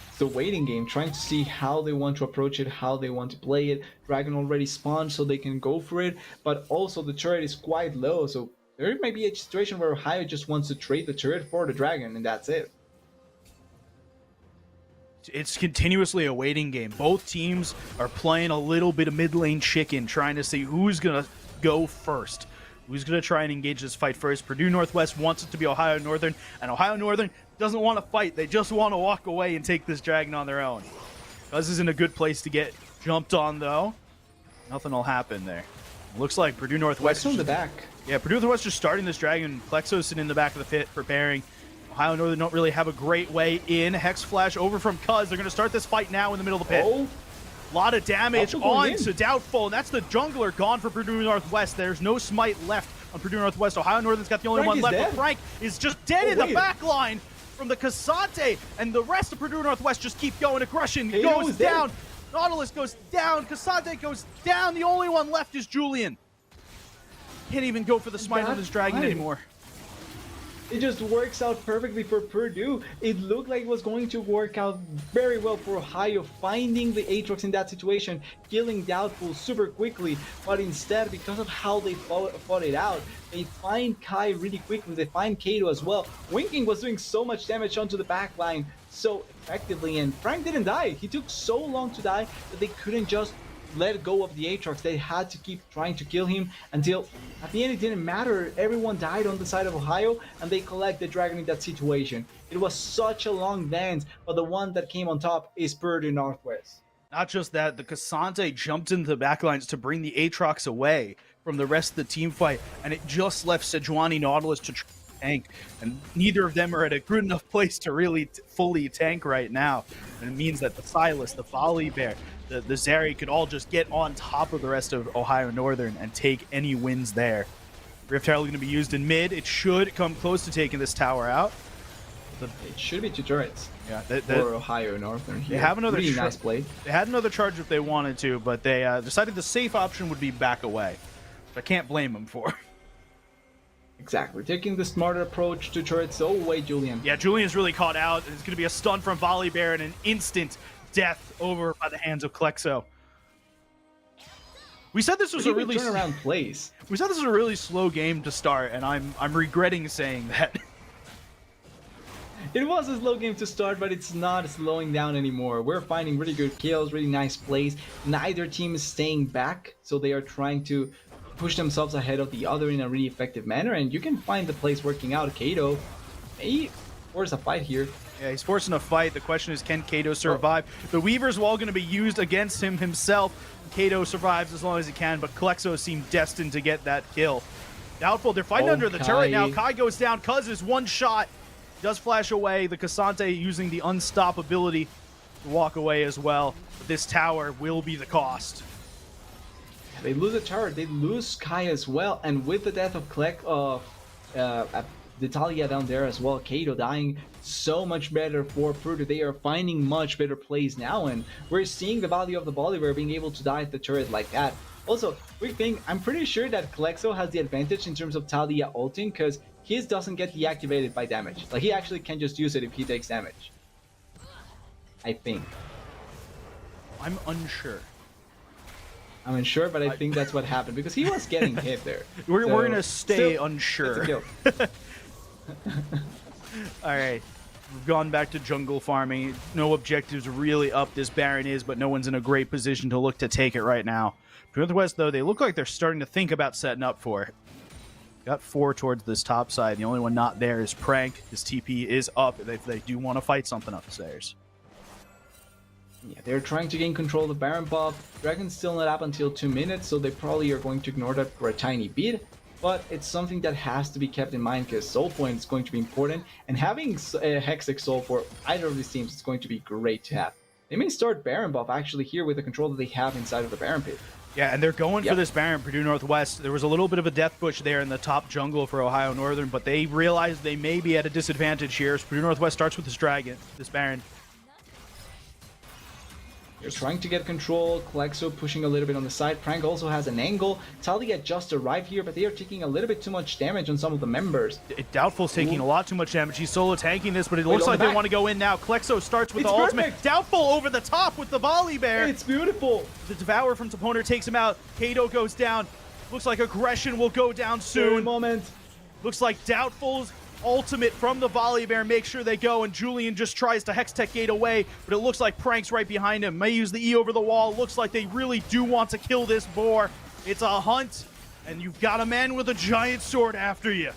It's the waiting game, trying to see how they want to approach it, how they want to play it. Dragon already spawned, so they can go for it, but also the turret is quite low, so there might be a situation where Ohio just wants to trade the turret for the dragon, and that's it. It's continuously a waiting game. Both teams are playing a little bit of mid lane chicken, trying to see who's going to go first. Who's going to try and engage this fight first? Purdue Northwest wants it to be Ohio Northern, and Ohio Northern doesn't want to fight. They just want to walk away and take this dragon on their own. Buzz is in a good place to get jumped on, though. Nothing will happen there. Looks like Purdue Northwest... on the back. Yeah, Purdue Northwest just starting this dragon. Klexo's sitting in the back of the pit, preparing. Ohio Northern don't really have a great way in. Hex Flash over from Cuz. They're going to start this fight now in the middle of the pit. Oh. A lot of damage on to Doubtful, and that's the jungler gone for Purdue Northwest. There's no smite left on Purdue Northwest. Ohio Northern's got the only one left, but Frank is just dead in the back line from the Cassante, and the rest of Purdue Northwest just keep going. Aggression goes down. Nautilus goes down. Cassante goes down. The only one left is Julian. Can't even go for the smite on this dragon anymore. It just works out perfectly for Purdue. It looked like it was going to work out very well for Ohio, finding the Aatrox in that situation, killing Doubtful super quickly, but instead, because of how they fought it out, they find Kai really quickly, they find Kato as well. Winking was doing so much damage onto the backline so effectively, and Frank didn't die. He took so long to die that they couldn't just let go of the Aatrox. They had to keep trying to kill him until at the end it didn't matter. Everyone died on the side of Ohio, and they collect the dragon in that situation. It was such a long dance, but the one that came on top is Purdue Northwest. Not just that, the Cassante jumped into the backlines to bring the Aatrox away from the rest of the team fight, and it just left Sejuani Nautilus to tank, and neither of them are at a good enough place to really fully tank right now. And it means that the Silas, the Volley Bear, the Zeri could all just get on top of the rest of Ohio Northern and take any wins there. Rift Herald going to be used in mid. It should come close to taking this tower out. It should be 2 turrets. Yeah, for Ohio Northern here. They have another really nice play. They had another charge if they wanted to, but they decided the safe option would be back away. Which I can't blame them for. Exactly, taking the smarter approach to turrets. Oh wait, Julian. Yeah, Julian's really caught out. It's going to be a stun from Volley Bear and an instant death over by the hands of Klexo. We said this was a really turnaround plays. We said this was a really slow game to start, and I'm regretting saying that. It was a slow game to start, but it's not slowing down anymore. We're finding really good kills, really nice plays. Neither team is staying back, so they are trying to push themselves ahead of the other in a really effective manner, and you can find the plays working out. Kato may force a fight here. Yeah, he's forcing a fight. The question is, can Kato survive? The Weaver's Wall going to be used against him himself. Kato survives as long as he can, but Klexo seemed destined to get that kill. Doubtful, they're fighting under the turret now. Kai goes down. Cuz is one shot. Does flash away. The Cassante using the unstoppability to walk away as well. But this tower will be the cost. They lose a tower. They lose Kai as well. And with the death of Natalia down there as well, Kato dying, so much better for Purdue. They are finding much better plays now, and we're seeing the value of the Bolivar being able to die at the turret like that. Also, quick thing, I'm pretty sure that Klexo has the advantage in terms of Talia ulting, because his doesn't get deactivated by damage. Like, he actually can just use it if he takes damage. I think. I'm unsure. I'm unsure, but I think that's what happened, because he was getting hit there. We're going to stay unsure. Alright, we've gone back to jungle farming. No objectives really up this Baron is, but no one's in a great position to look to take it right now. Northwest, though, they look like they're starting to think about setting up for it. Got 4 towards this top side. The only one not there is Prank. His TP is up if they do want to fight something upstairs. Yeah, they're trying to gain control of the Baron buff. Dragon's still not up until 2 minutes, so they probably are going to ignore that for a tiny bit. But it's something that has to be kept in mind, because Soul Point is going to be important, and having Hextech Soul for either of these teams is going to be great to have. They may start Baron buff actually here with the control that they have inside of the Baron pit. Yeah, and they're going for this Baron, Purdue Northwest. There was a little bit of a death bush there in the top jungle for Ohio Northern, but they realized they may be at a disadvantage here. So Purdue Northwest starts with this Dragon, this Baron. They're trying to get control. Klexo pushing a little bit on the side. Prank also has an angle. Talia just arrived here, but they are taking a little bit too much damage on some of the members. Doubtful's taking a lot too much damage. He's solo tanking this, but it looks like they want to go in now. Klexo starts with the ultimate. Doubtful over the top with the volley bear. It's beautiful. The Devourer from Toponer takes him out. Kato goes down. Looks like Aggression will go down soon. Moment. Looks like Doubtful's ultimate from the volley bear makes sure they go, and Julian just tries to Hextech Gate away, but it looks like Prank's right behind him. May use the E over the wall. Looks like they really do want to kill this boar. It's a hunt, and you've got a man with a giant sword after you.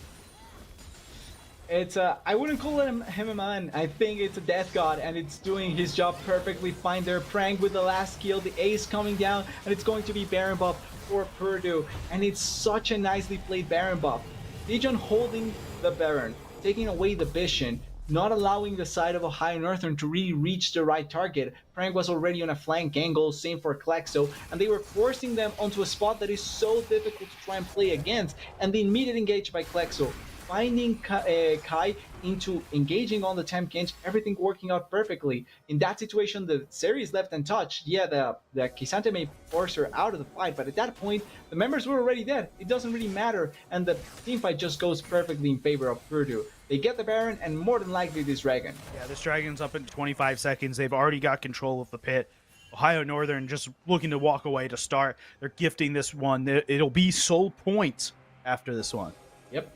It's I wouldn't call him a man. I think it's a death god, and it's doing his job perfectly fine there. Prank with the last kill, the ace coming down, and it's going to be Baron buff for Purdue, and it's such a nicely played Baron buff. Dijon holding the Baron, taking away the Bishan, not allowing the side of Ohio Northern to really reach the right target. Prank was already on a flank angle, same for Klexo, and they were forcing them onto a spot that is so difficult to try and play against, and the immediate engage by Klexo, finding Kai into engaging on the temp gange, everything working out perfectly. In that situation, the series left untouched. Yeah, the Kisante may force her out of the fight, but at that point, the members were already dead. It doesn't really matter, and the team fight just goes perfectly in favor of Purdue. They get the Baron, and more than likely this Dragon. Yeah, this Dragon's up in 25 seconds. They've already got control of the pit. Ohio Northern just looking to walk away to start. They're gifting this one. It'll be Soul Point after this one. Yep.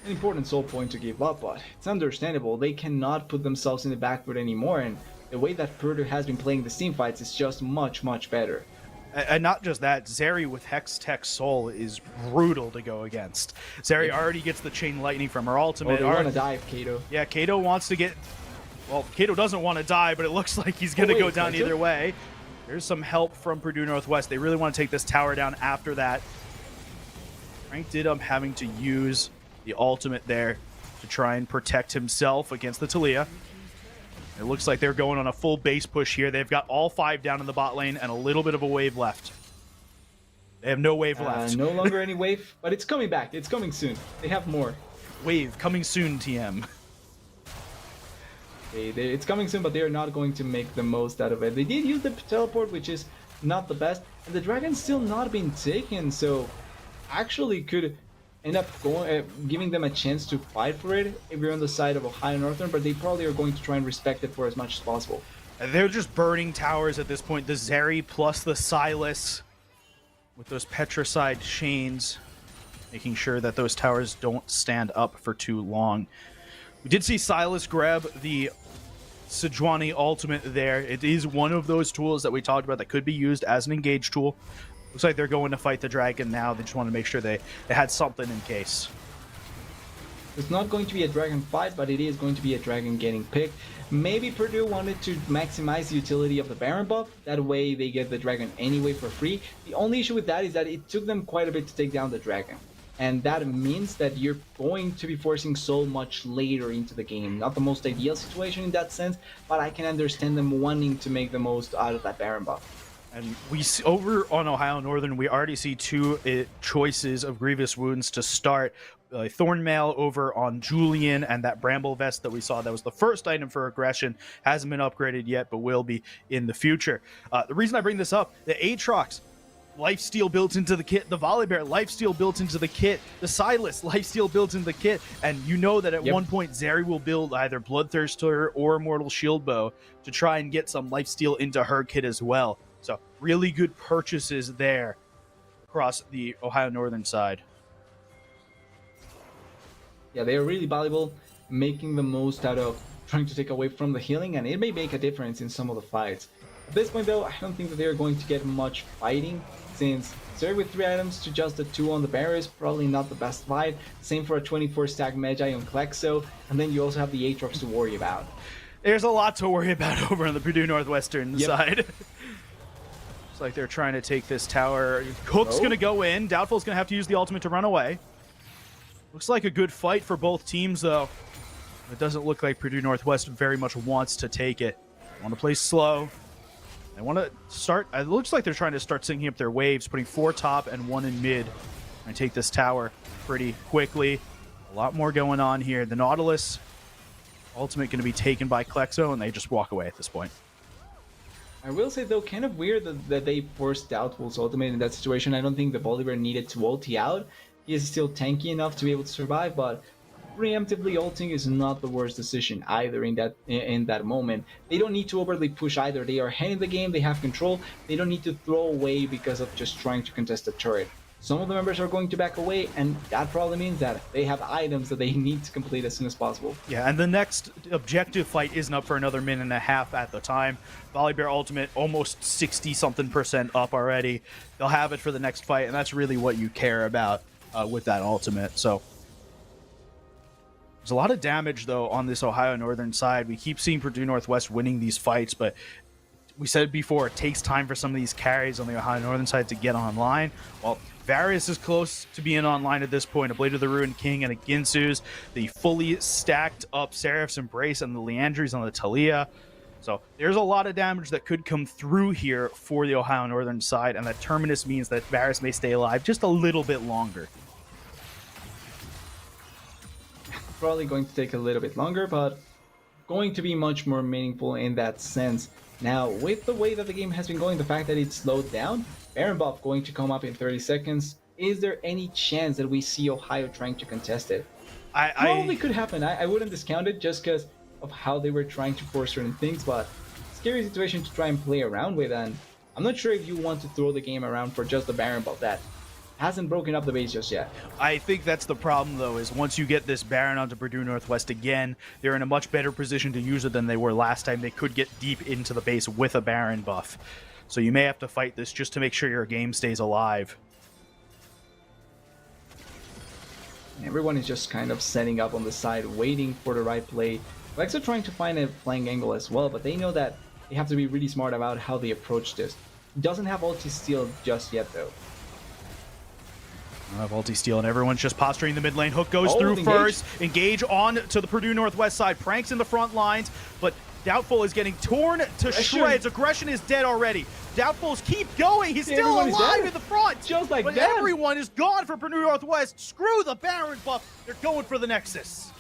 An important soul point to give up, but it's understandable. They cannot put themselves in the back foot anymore, and the way that Purdue has been playing the team fights is just much, much better. And not just that, Zeri with Hextech Soul is brutal to go against. Zeri already gets the Chain Lightning from her ultimate. They want to dive, Kato. Yeah, Kato wants to get... Well, Kato doesn't want to die, but it looks like he's going to go down either way. There's some help from Purdue Northwest. They really want to take this tower down after that. Frank did up having to use the ultimate there to try and protect himself against the Talia. It looks like they're going on a full base push here. They've got all 5 down in the bot lane and a little bit of a wave left. They have no wave left. No longer any wave, but it's coming back. It's coming soon. They have more. Wave coming soon, TM. It's coming soon, but they are not going to make the most out of it. They did use the teleport, which is not the best, and the Dragon's still not been taken, so actually could end up giving them a chance to fight for it if you're on the side of Ohio Northern, but they probably are going to try and respect it for as much as possible. They're just burning towers at this point. The Zeri plus the Silas with those Petricide chains, making sure that those towers don't stand up for too long. We did see Silas grab the Sejuani ultimate there. It is one of those tools that we talked about that could be used as an engage tool. Looks like they're going to fight the dragon now. They just want to make sure they had something in case. It's not going to be a dragon fight, but it is going to be a dragon getting picked. Maybe Purdue wanted to maximize the utility of the Baron buff. That way they get the dragon anyway for free. The only issue with that is that it took them quite a bit to take down the dragon. And that means that you're going to be forcing so much later into the game. Not the most ideal situation in that sense, but I can understand them wanting to make the most out of that Baron buff. And we see, over on Ohio Northern, we already see two choices of Grievous Wounds to start. Thornmail over on Julian, and that Bramble Vest that we saw that was the first item for aggression hasn't been upgraded yet, but will be in the future. The reason I bring this up, the Aatrox, lifesteal built into the kit, the Volibear, lifesteal built into the kit, the Silas, lifesteal built into the kit, and you know that at one point Zeri will build either Bloodthirster or Immortal Shield Bow to try and get some lifesteal into her kit as well. So really good purchases there across the Ohio Northern side. Yeah, they are really valuable, making the most out of trying to take away from the healing, and it may make a difference in some of the fights. At this point though, I don't think that they're going to get much fighting, since Zeri with 3 items to just the 2 on the Bear is probably not the best fight. Same for a 24 stack Magi on Klexo, and then you also have the Aatrox to worry about. There's a lot to worry about over on the Purdue Northwestern side. Like they're trying to take this tower. Hook's going to go in. Doubtful's going to have to use the ultimate to run away. Looks like a good fight for both teams, though. It doesn't look like Purdue Northwest very much wants to take it. They want to play slow. They want to start. It looks like they're trying to start syncing up their waves, putting 4 top and 1 in mid, and take this tower pretty quickly. A lot more going on here. The Nautilus ultimate going to be taken by Klexo, and they just walk away at this point. I will say though, kind of weird that they forced Doubtful's ultimate in that situation. I don't think the Volibear needed to ulti out. He is still tanky enough to be able to survive, but preemptively ulting is not the worst decision either in that moment. They don't need to overly push either. They are ahead in the game, they have control. They don't need to throw away because of just trying to contest the turret. Some of the members are going to back away, and that probably means that they have items that they need to complete as soon as possible. Yeah, and the next objective fight isn't up for another minute and a half at the time. Volibear ultimate almost 60-something% up already. They'll have it for the next fight, and that's really what you care about with that ultimate. So there's a lot of damage, though, on this Ohio Northern side. We keep seeing Purdue Northwest winning these fights, but we said before, it takes time for some of these carries on the Ohio Northern side to get online. Well, Varius is close to being online at this point. A Blade of the Ruined King and a Ginsu's, the fully stacked up Seraph's Embrace and the Leandries on the Talia. So there's a lot of damage that could come through here for the Ohio Northern side, and that Terminus means that Varius may stay alive just a little bit longer. Probably going to take a little bit longer, but going to be much more meaningful in that sense. Now, with the way that the game has been going, the fact that it's slowed down, Baron buff going to come up in 30 seconds, is there any chance that we see Ohio trying to contest it? Probably could happen. I wouldn't discount it just because of how they were trying to force certain things, but scary situation to try and play around with, and I'm not sure if you want to throw the game around for just the Baron buff that hasn't broken up the base just yet. I think that's the problem, though, is once you get this Baron onto Purdue Northwest again, they're in a much better position to use it than they were last time. They could get deep into the base with a Baron buff. So you may have to fight this just to make sure your game stays alive. Everyone is just kind of setting up on the side, waiting for the right play. Klexo trying to find a flank angle as well, but they know that they have to be really smart about how they approach this. Doesn't have ulti steal just yet, though. I have ulti steal, and everyone's just posturing the mid lane. Hook goes through first. Engage on to the Purdue Northwest side. Pranks in the front lines, but Doubtful is getting torn to shreds. Aggression is dead already. Doubtfuls keep going. He's still alive in the front. Just like but that. Everyone is gone for Purdue Northwest. Screw the Baron buff. They're going for the Nexus.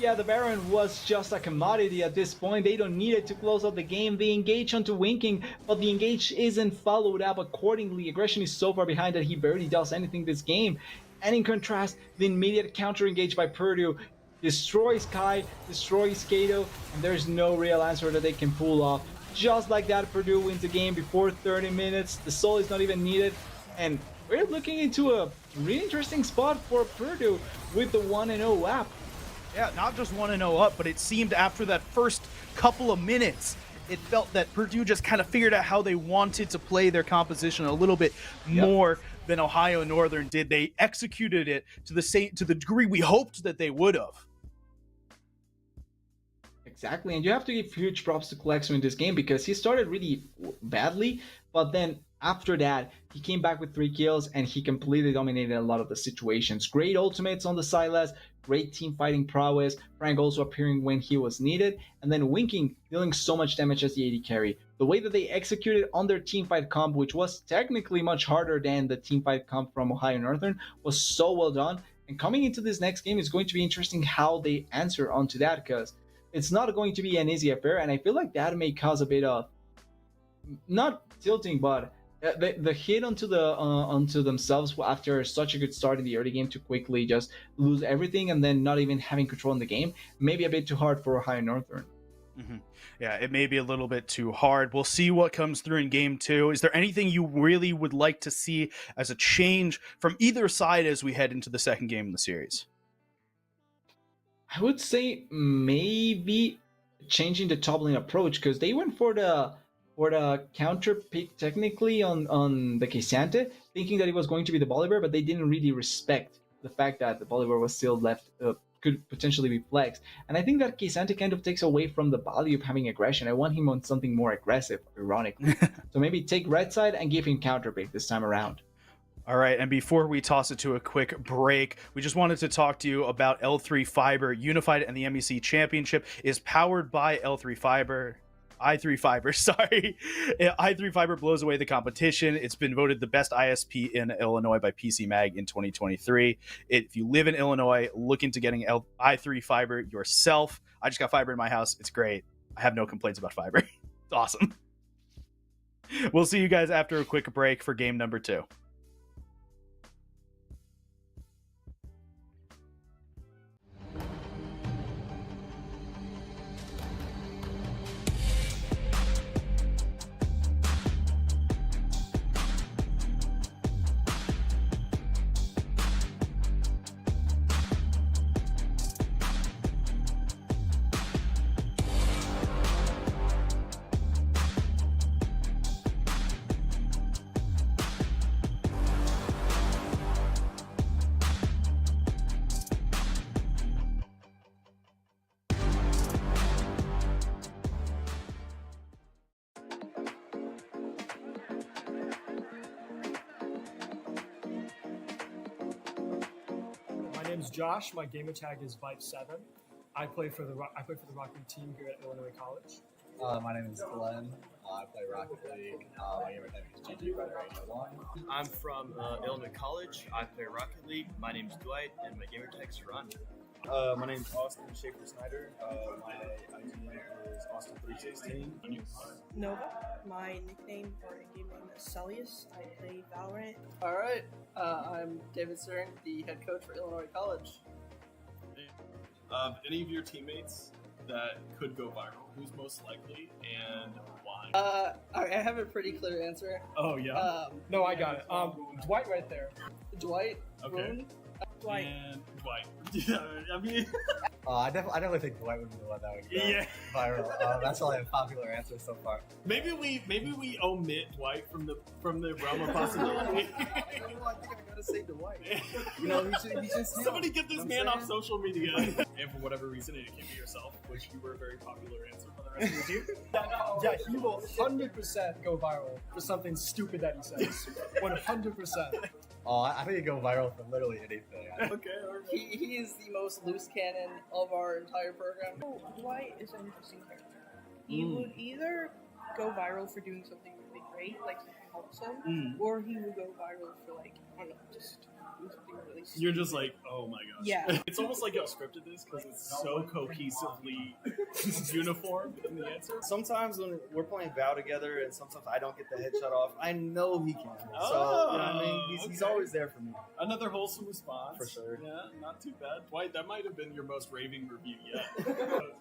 Yeah, the Baron was just a commodity at this point. They don't need it to close out the game. They engage onto Winking, but the engage isn't followed up accordingly. Aggression is so far behind that he barely does anything this game. And in contrast, the immediate counter engage by Purdue destroys Kai, destroys Kato, and there's no real answer that they can pull off. Just like that, Purdue wins the game before 30 minutes. The soul is not even needed, and we're looking into a really interesting spot for Purdue with the 1-0 app. Yeah, not just 1-0 up, but it seemed after that first couple of minutes, it felt that Purdue just kind of figured out how they wanted to play their composition a little bit more than Ohio Northern did. They executed it to the degree we hoped that they would have. Exactly, and you have to give huge props to Klexo in this game because he started really badly, but then after that, he came back with 3 kills and he completely dominated a lot of the situations. Great ultimates on the Silas, great team fighting prowess, Frank also appearing when he was needed, and then Winking dealing so much damage as the AD carry. The way that they executed on their teamfight comp, which was technically much harder than the teamfight comp from Ohio Northern, was so well done. And coming into this next game, it's going to be interesting how they answer onto that, because it's not going to be an easy affair, and I feel like that may cause a bit of, not tilting, but the hit onto themselves after such a good start in the early game to quickly just lose everything and then not even having control in the game. Maybe a bit too hard for Ohio Northern. Mm-hmm. Yeah, it may be a little bit too hard. We'll see what comes through in game 2. Is there anything you really would like to see as a change from either side as we head into the second game in the series? I would say maybe changing the top lane approach, because they went for the counter pick technically on the K'Sante, thinking that it was going to be the Bolivar, but they didn't really respect the fact that the Bolivar was still left, could potentially be flexed. And I think that K'Sante kind of takes away from the value of having aggression. I want him on something more aggressive, ironically. So maybe take red side and give him counter pick this time around. All right, and before we toss it to a quick break, we just wanted to talk to you about L3 Fiber. Unified and the MEC Championship is powered by L3 Fiber. i3 Fiber, sorry. i3 Fiber blows away the competition. It's been voted the best ISP in Illinois by PC Mag in 2023. If you live in Illinois looking to getting i3 Fiber yourself, I just got fiber in my house. It's great. I have no complaints about fiber. It's awesome. We'll see you guys after a quick break for game number 2. My name's Josh. My gamer tag is Vipe7. I play for the Rocket League team here at Illinois College. My name is Glenn. I play Rocket League. My gamer tag is GG1. I'm from Illinois College. I play Rocket League. My name's Dwight, and my gamer tag is Ron. My name's Austin Schaefer Snyder. My ID is Austin316. Nova. My nickname or game name is Celius. I play Valorant. All right. I'm David Stern, the head coach for Illinois College. Any of your teammates that could go viral, who's most likely and why? I have a pretty clear answer. Oh yeah. No, I got it. Dwight right there. Dwight. Okay. Roon? Dwight. And Dwight. Yeah, I mean. I definitely think Dwight would be the one that would go viral. That's probably a popular answer so far. Maybe we omit Dwight from the realm of possibility. I think I gotta say Dwight. You know, he just somebody get this man off social media. And for whatever reason, it can be yourself, which you were a very popular answer for the rest of the team. Yeah, he will 100% go viral for something stupid that he says. 100%. I think he'd go viral for literally anything. Okay. He is the most loose cannon of our entire program. Dwight is an interesting character. He would either go viral for doing something really great, like something wholesome, or he would go viral for, like, I don't know, just doing something really stupid. You're just like, oh my gosh. Yeah. It's almost like y'all scripted this because it's so cohesively uniform in the answer. Sometimes when we're playing Val together and sometimes I don't get the headshot off, I know he can. Oh, So, you know what I mean? He's always there for me. Another wholesome response. For sure. Yeah, not too bad. Dwight, that might have been your most raving review yet.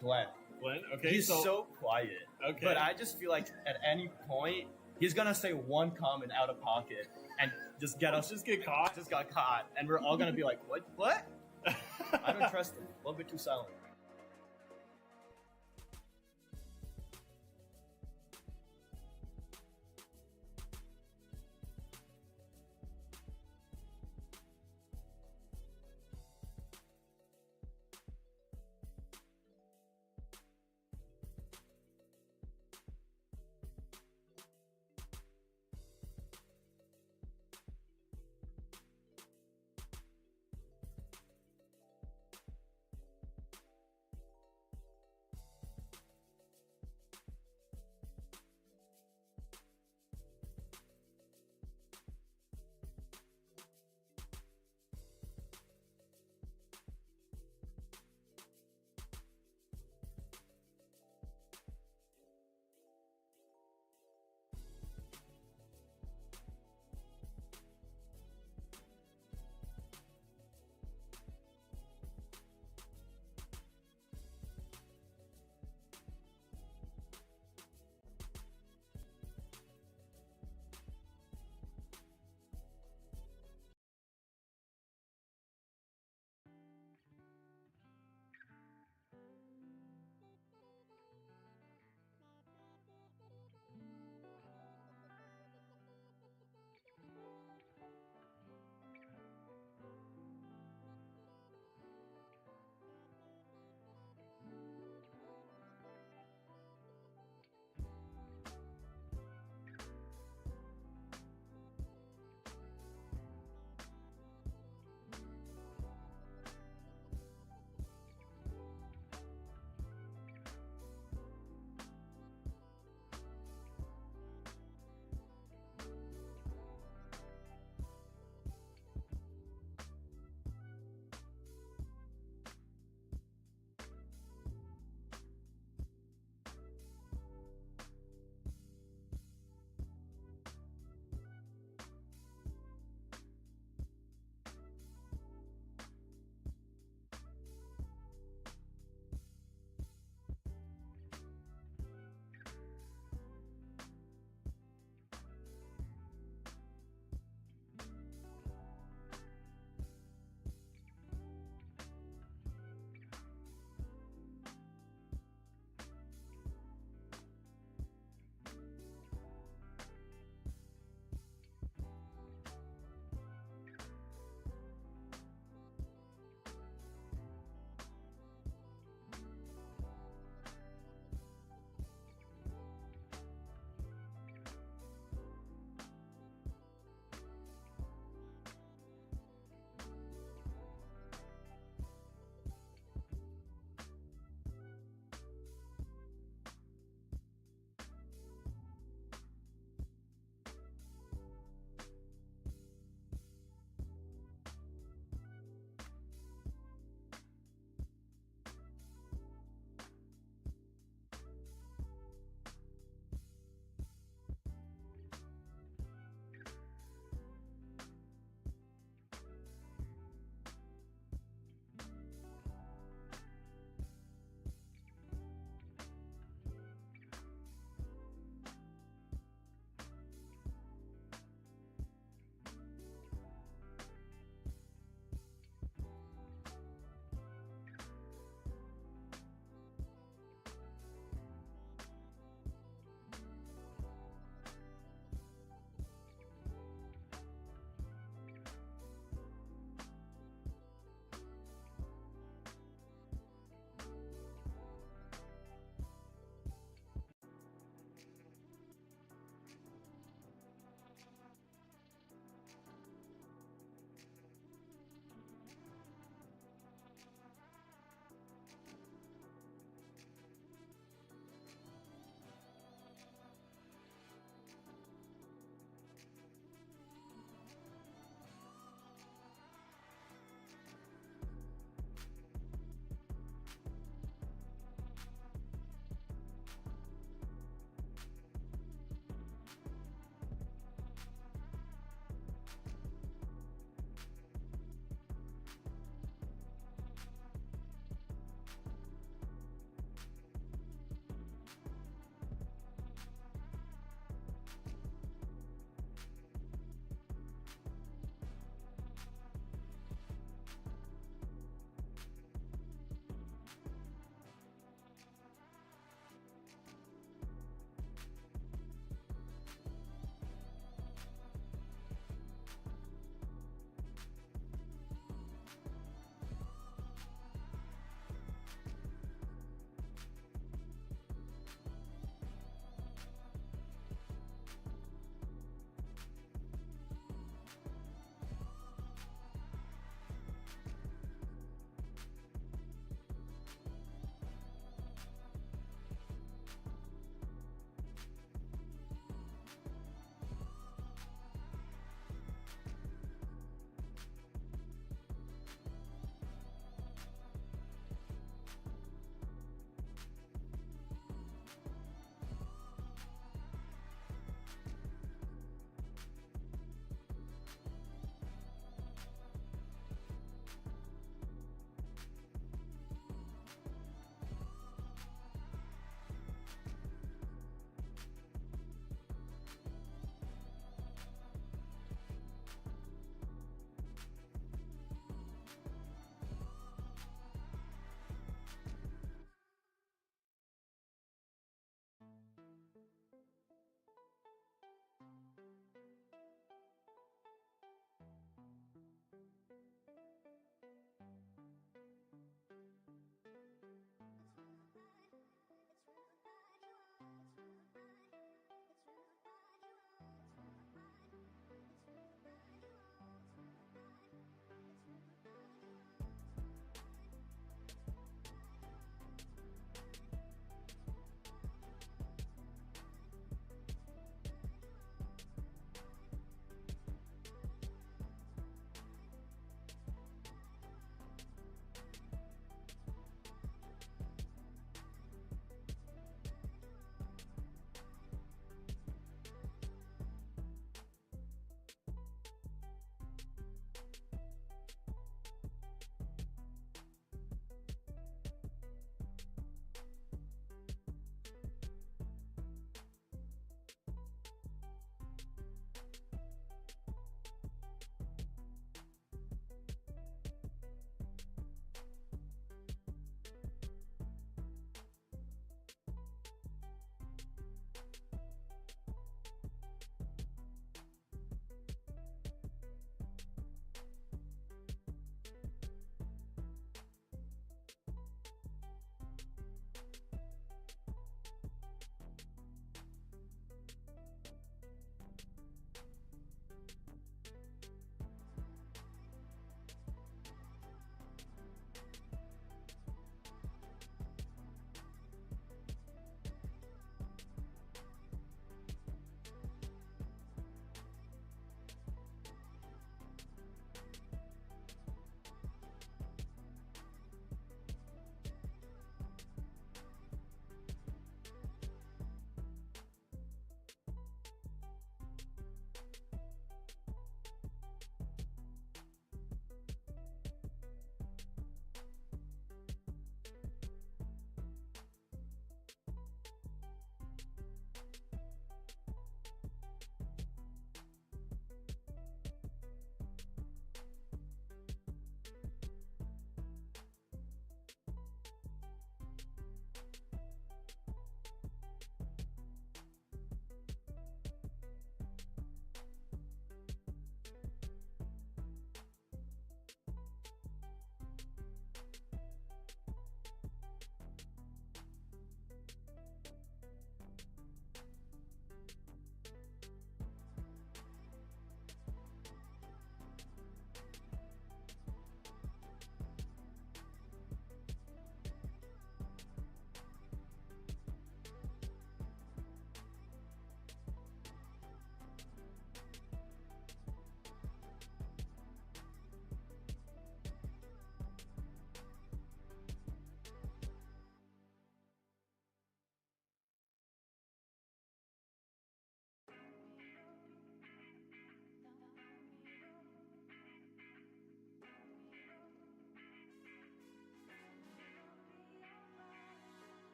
Glenn. Glenn? Okay. He's so quiet. Okay. But I just feel like at any point, he's going to say one comment out of pocket and just get us. Just get caught? Just got caught. And we're all going to be like, what? I don't trust him. A little bit too silent.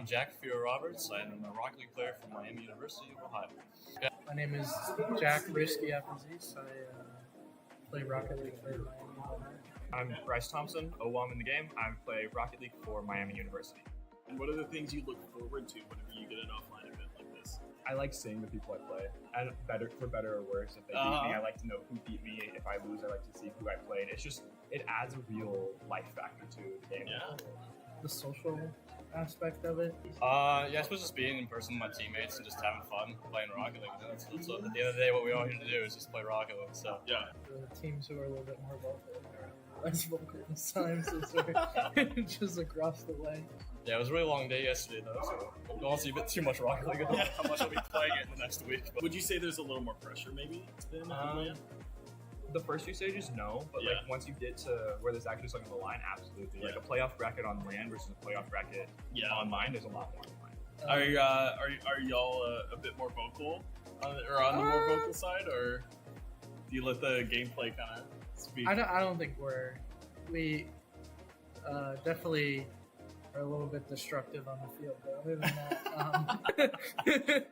I'm Jack Fiore Roberts. I'm a Rocket League player from Miami University of Ohio. My name is Jack Risky Afterzees. I play Rocket League for Miami. I'm Bryce Thompson, OWAM in the game. I play Rocket League for Miami University. And what are the things you look forward to whenever you get an offline event like this? I like seeing the people I play, and for better or worse. If they beat me, I like to know who beat me. If I lose, I like to see who I played. It's just, it adds a real life factor to the game. Yeah. The social aspect of it. Yeah, I suppose just being in person with my teammates and just having fun playing Rocket League. That's what, at the end of the day, what we're all here to do is just play Rocket League. So yeah. The teams who are a little bit more vocal are less vocal this time, since we're just across the way. Yeah, it was a really long day yesterday though, so I don't see a bit too much Rocket League. I don't know how much I'll be playing it in the next week. But. Would you say there's a little more pressure maybe than The first few stages, no, but like once you get to where there's actually something on the line, absolutely. Like a playoff bracket on LAN versus a playoff bracket online, there's a lot more on line. Are y'all a bit more vocal, or on the more vocal side, or do you let the gameplay kind of speak? I don't think we definitely are a little bit destructive on the field, but other than that,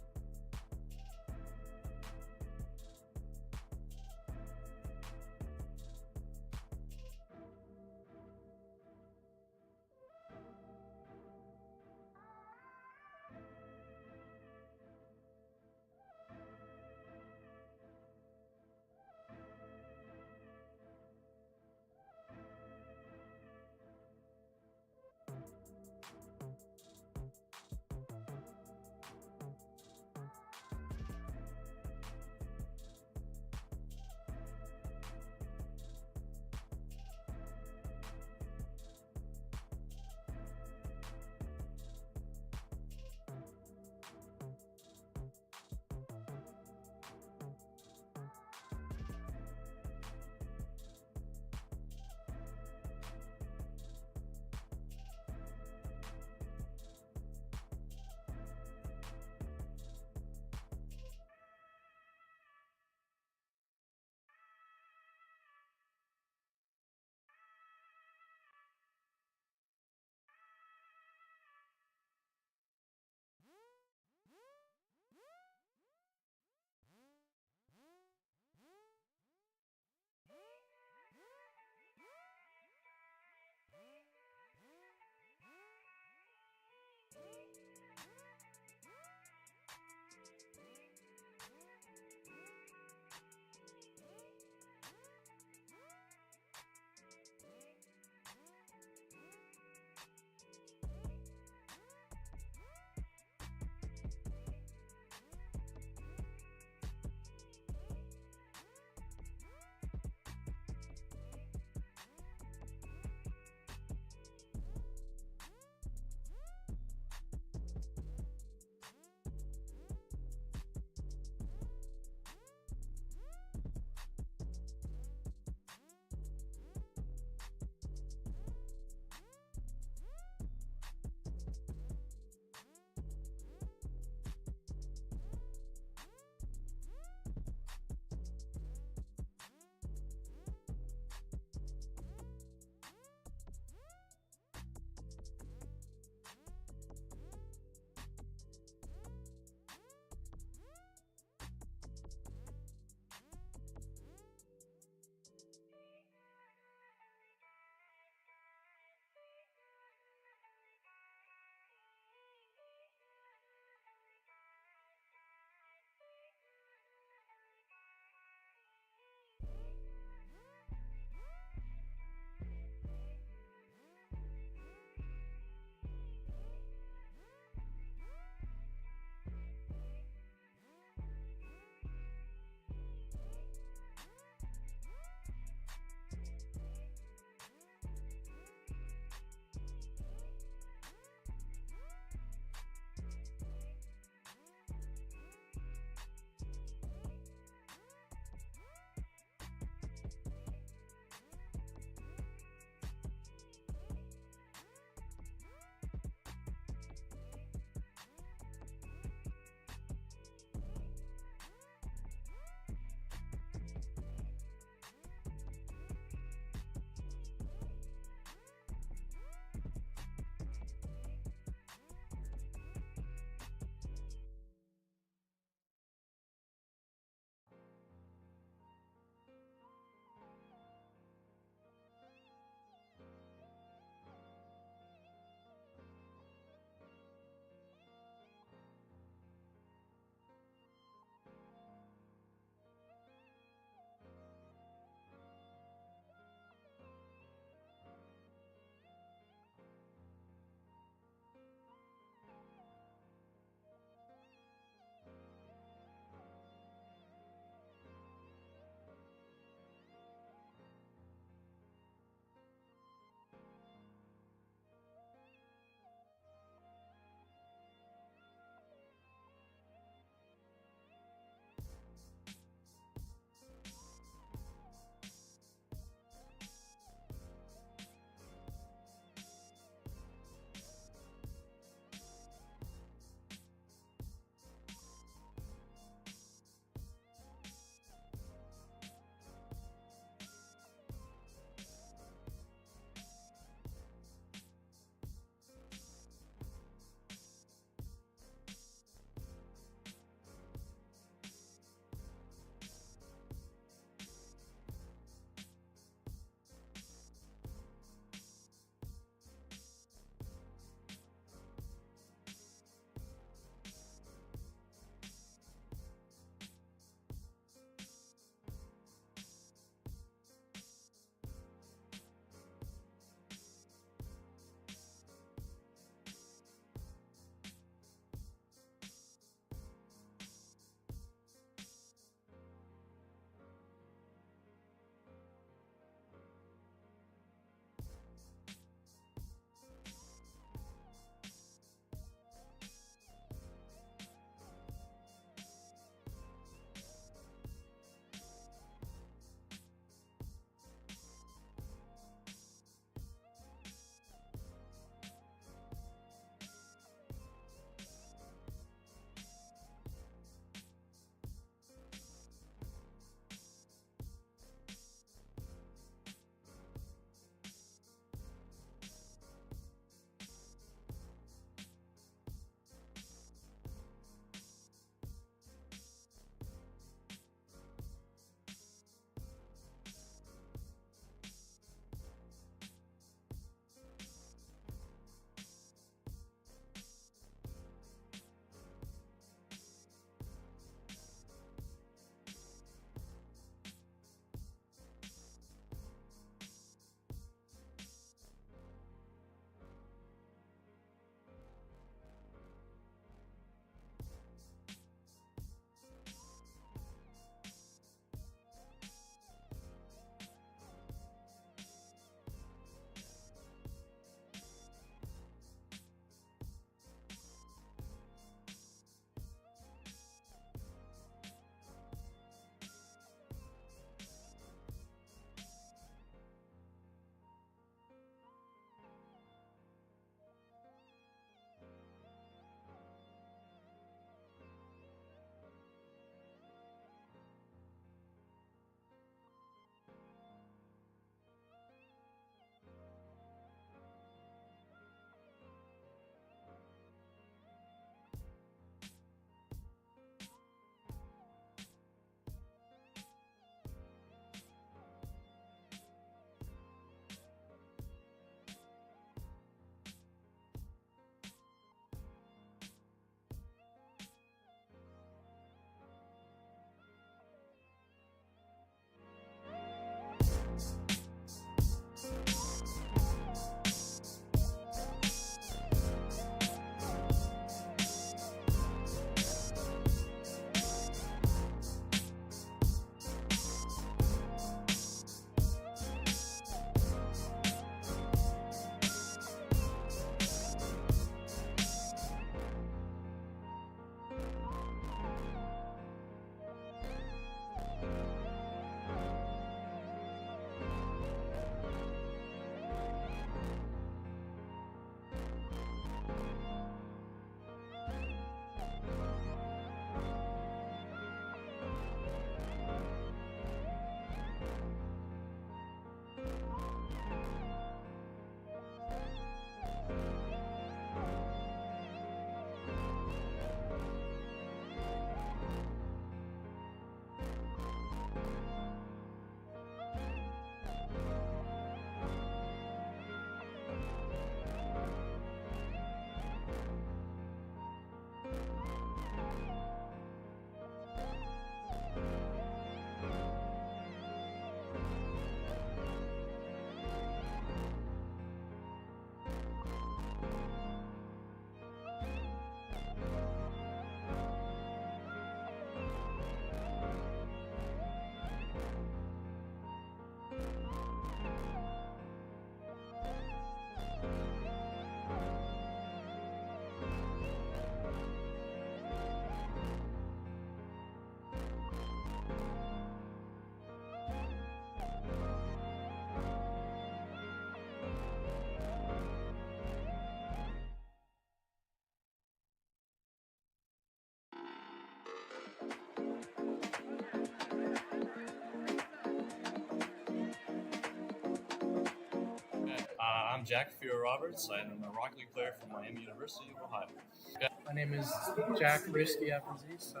Jack Fear Roberts. I'm a Rocket League player from Miami University of Ohio. Okay. My name is Jack Risky Afterzees. I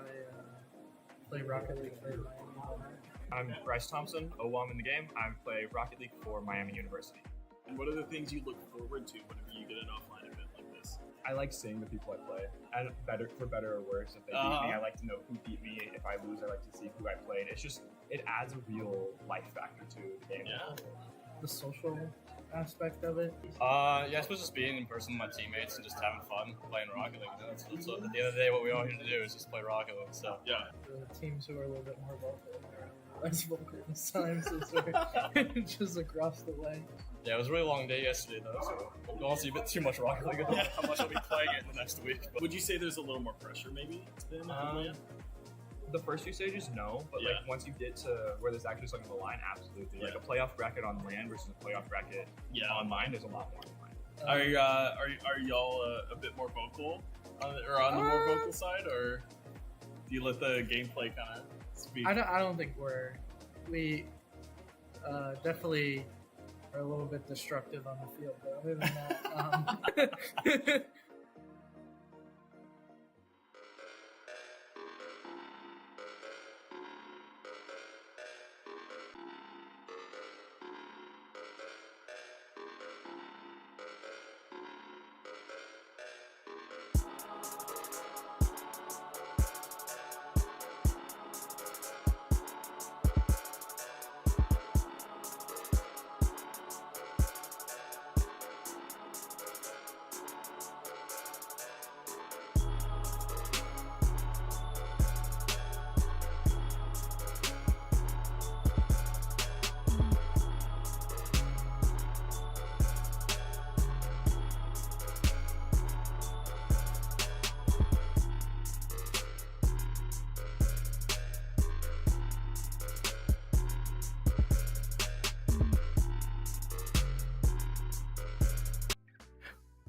play Rocket League for Miami. I'm Bryce Thompson, OWAM in the game. I play Rocket League for Miami University. And what are the things you look forward to whenever you get an offline event like this? I like seeing the people I play, and for better or worse. If they beat me, I like to know who beat me. If I lose, I like to see who I played. It adds a real life factor to the game. Yeah. The social aspect of it. I suppose just being in person with my teammates and just having fun playing Rocket League. That's at the end of the day, what we all here to do is just play Rocket League. So yeah. The teams who are a little bit more vocal are less vocal this time, so it's just across the way. Yeah, it was a really long day yesterday though, so I don't see a bit too much Rocket League. I don't know how much I'll be playing it in the next week. But. Would you say there's a little more pressure maybe than the first few stages, no, but like once you get to where there's actually something on the line, absolutely. Like a playoff bracket on LAN versus a playoff bracket online, there's a lot more online. Are y'all a bit more vocal, or on the more vocal side, or do you let the gameplay kind of speak? I don't think we definitely are a little bit destructive on the field, but other than that.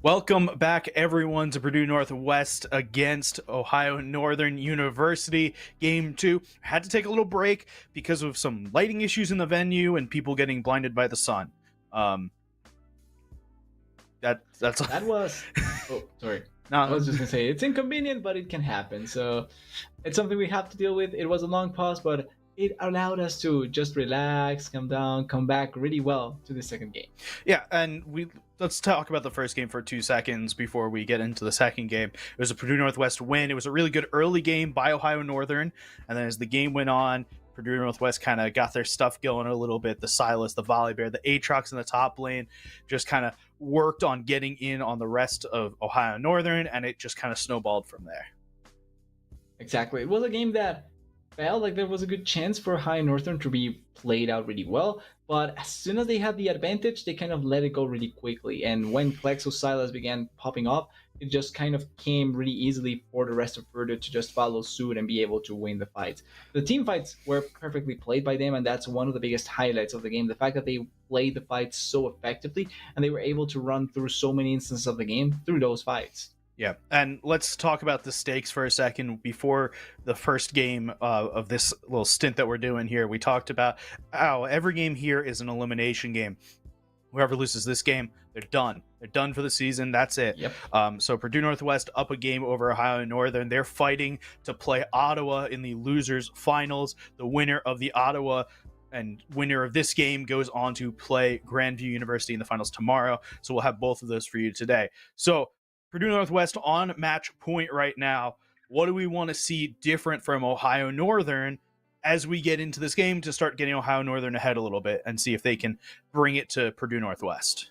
Welcome back, everyone, to Purdue Northwest against Ohio Northern University. Game 2. Had to take a little break because of some lighting issues in the venue and people getting blinded by the sun. That was... Oh, sorry. No, I was just going to say, it's inconvenient, but it can happen. So it's something we have to deal with. It was a long pause, but it allowed us to just relax, come down, come back really well to the second game. Yeah, and let's talk about the first game for 2 seconds before we get into the second game. It was a Purdue Northwest win. It was a really good early game by Ohio Northern, and then as the game went on, Purdue Northwest kind of got their stuff going a little bit. The Silas, the Volley Bear, the Aatrox in the top lane just kind of worked on getting in on the rest of Ohio Northern, and it just kind of snowballed from there. Exactly. It was a game that felt like there was a good chance for Ohio Northern to be played out really well, but as soon as they had the advantage, they kind of let it go really quickly. And when Plexo Silas began popping up, it just kind of came really easily for the rest of Purdue to just follow suit and be able to win the fights. The team fights were perfectly played by them, and that's one of the biggest highlights of the game. The fact that they played the fights so effectively, and they were able to run through so many instances of the game through those fights. Yeah, and let's talk about the stakes for a second. Before the first game of this little stint that we're doing here, we talked about how every game here is an elimination game. Whoever loses this game, they're done. They're done for the season. That's it. Yep. So Purdue Northwest up a game over Ohio Northern. They're fighting to play Ottawa in the losers finals. The winner of the Ottawa and winner of this game goes on to play Grandview University in the finals tomorrow. So we'll have both of those for you today. So Purdue Northwest on match point right now. What do we want to see different from Ohio Northern as we get into this game to start getting Ohio Northern ahead a little bit and see if they can bring it to Purdue Northwest?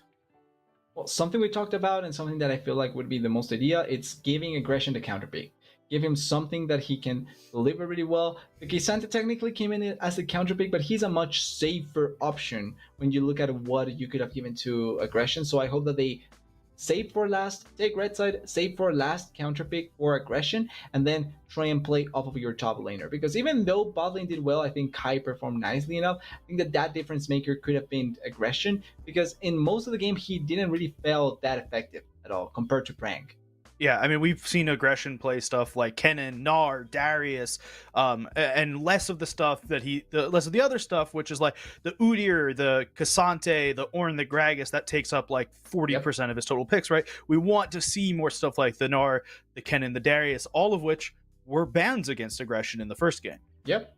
Well, something we talked about and something that I feel like would be the most ideal, it's giving aggression to counterpick. Give him something that he can deliver really well. Okay, Santa technically came in as a counterpick, but he's a much safer option when you look at what you could have given to aggression. So I hope that they save for last, take red side, save for last, counterpick for aggression, and then try and play off of your top laner. Because even though bot lane did well, I think Kai performed nicely enough. I think that difference maker could have been aggression, because in most of the game, he didn't really feel that effective at all compared to Prank. Yeah, I mean, we've seen aggression play stuff like Kennen, Gnar, Darius, and less of the stuff that less of the other stuff, which is like the Udyr, the Cassante, the Ornn, the Gragas, that takes up like 40% of his total picks, right? We want to see more stuff like the Gnar, the Kennen, the Darius, all of which were bans against aggression in the first game. Yep.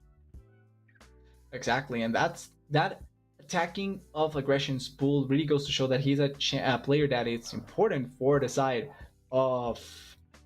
Exactly, and that attacking of aggression's pool really goes to show that he's a player that it's important for the side of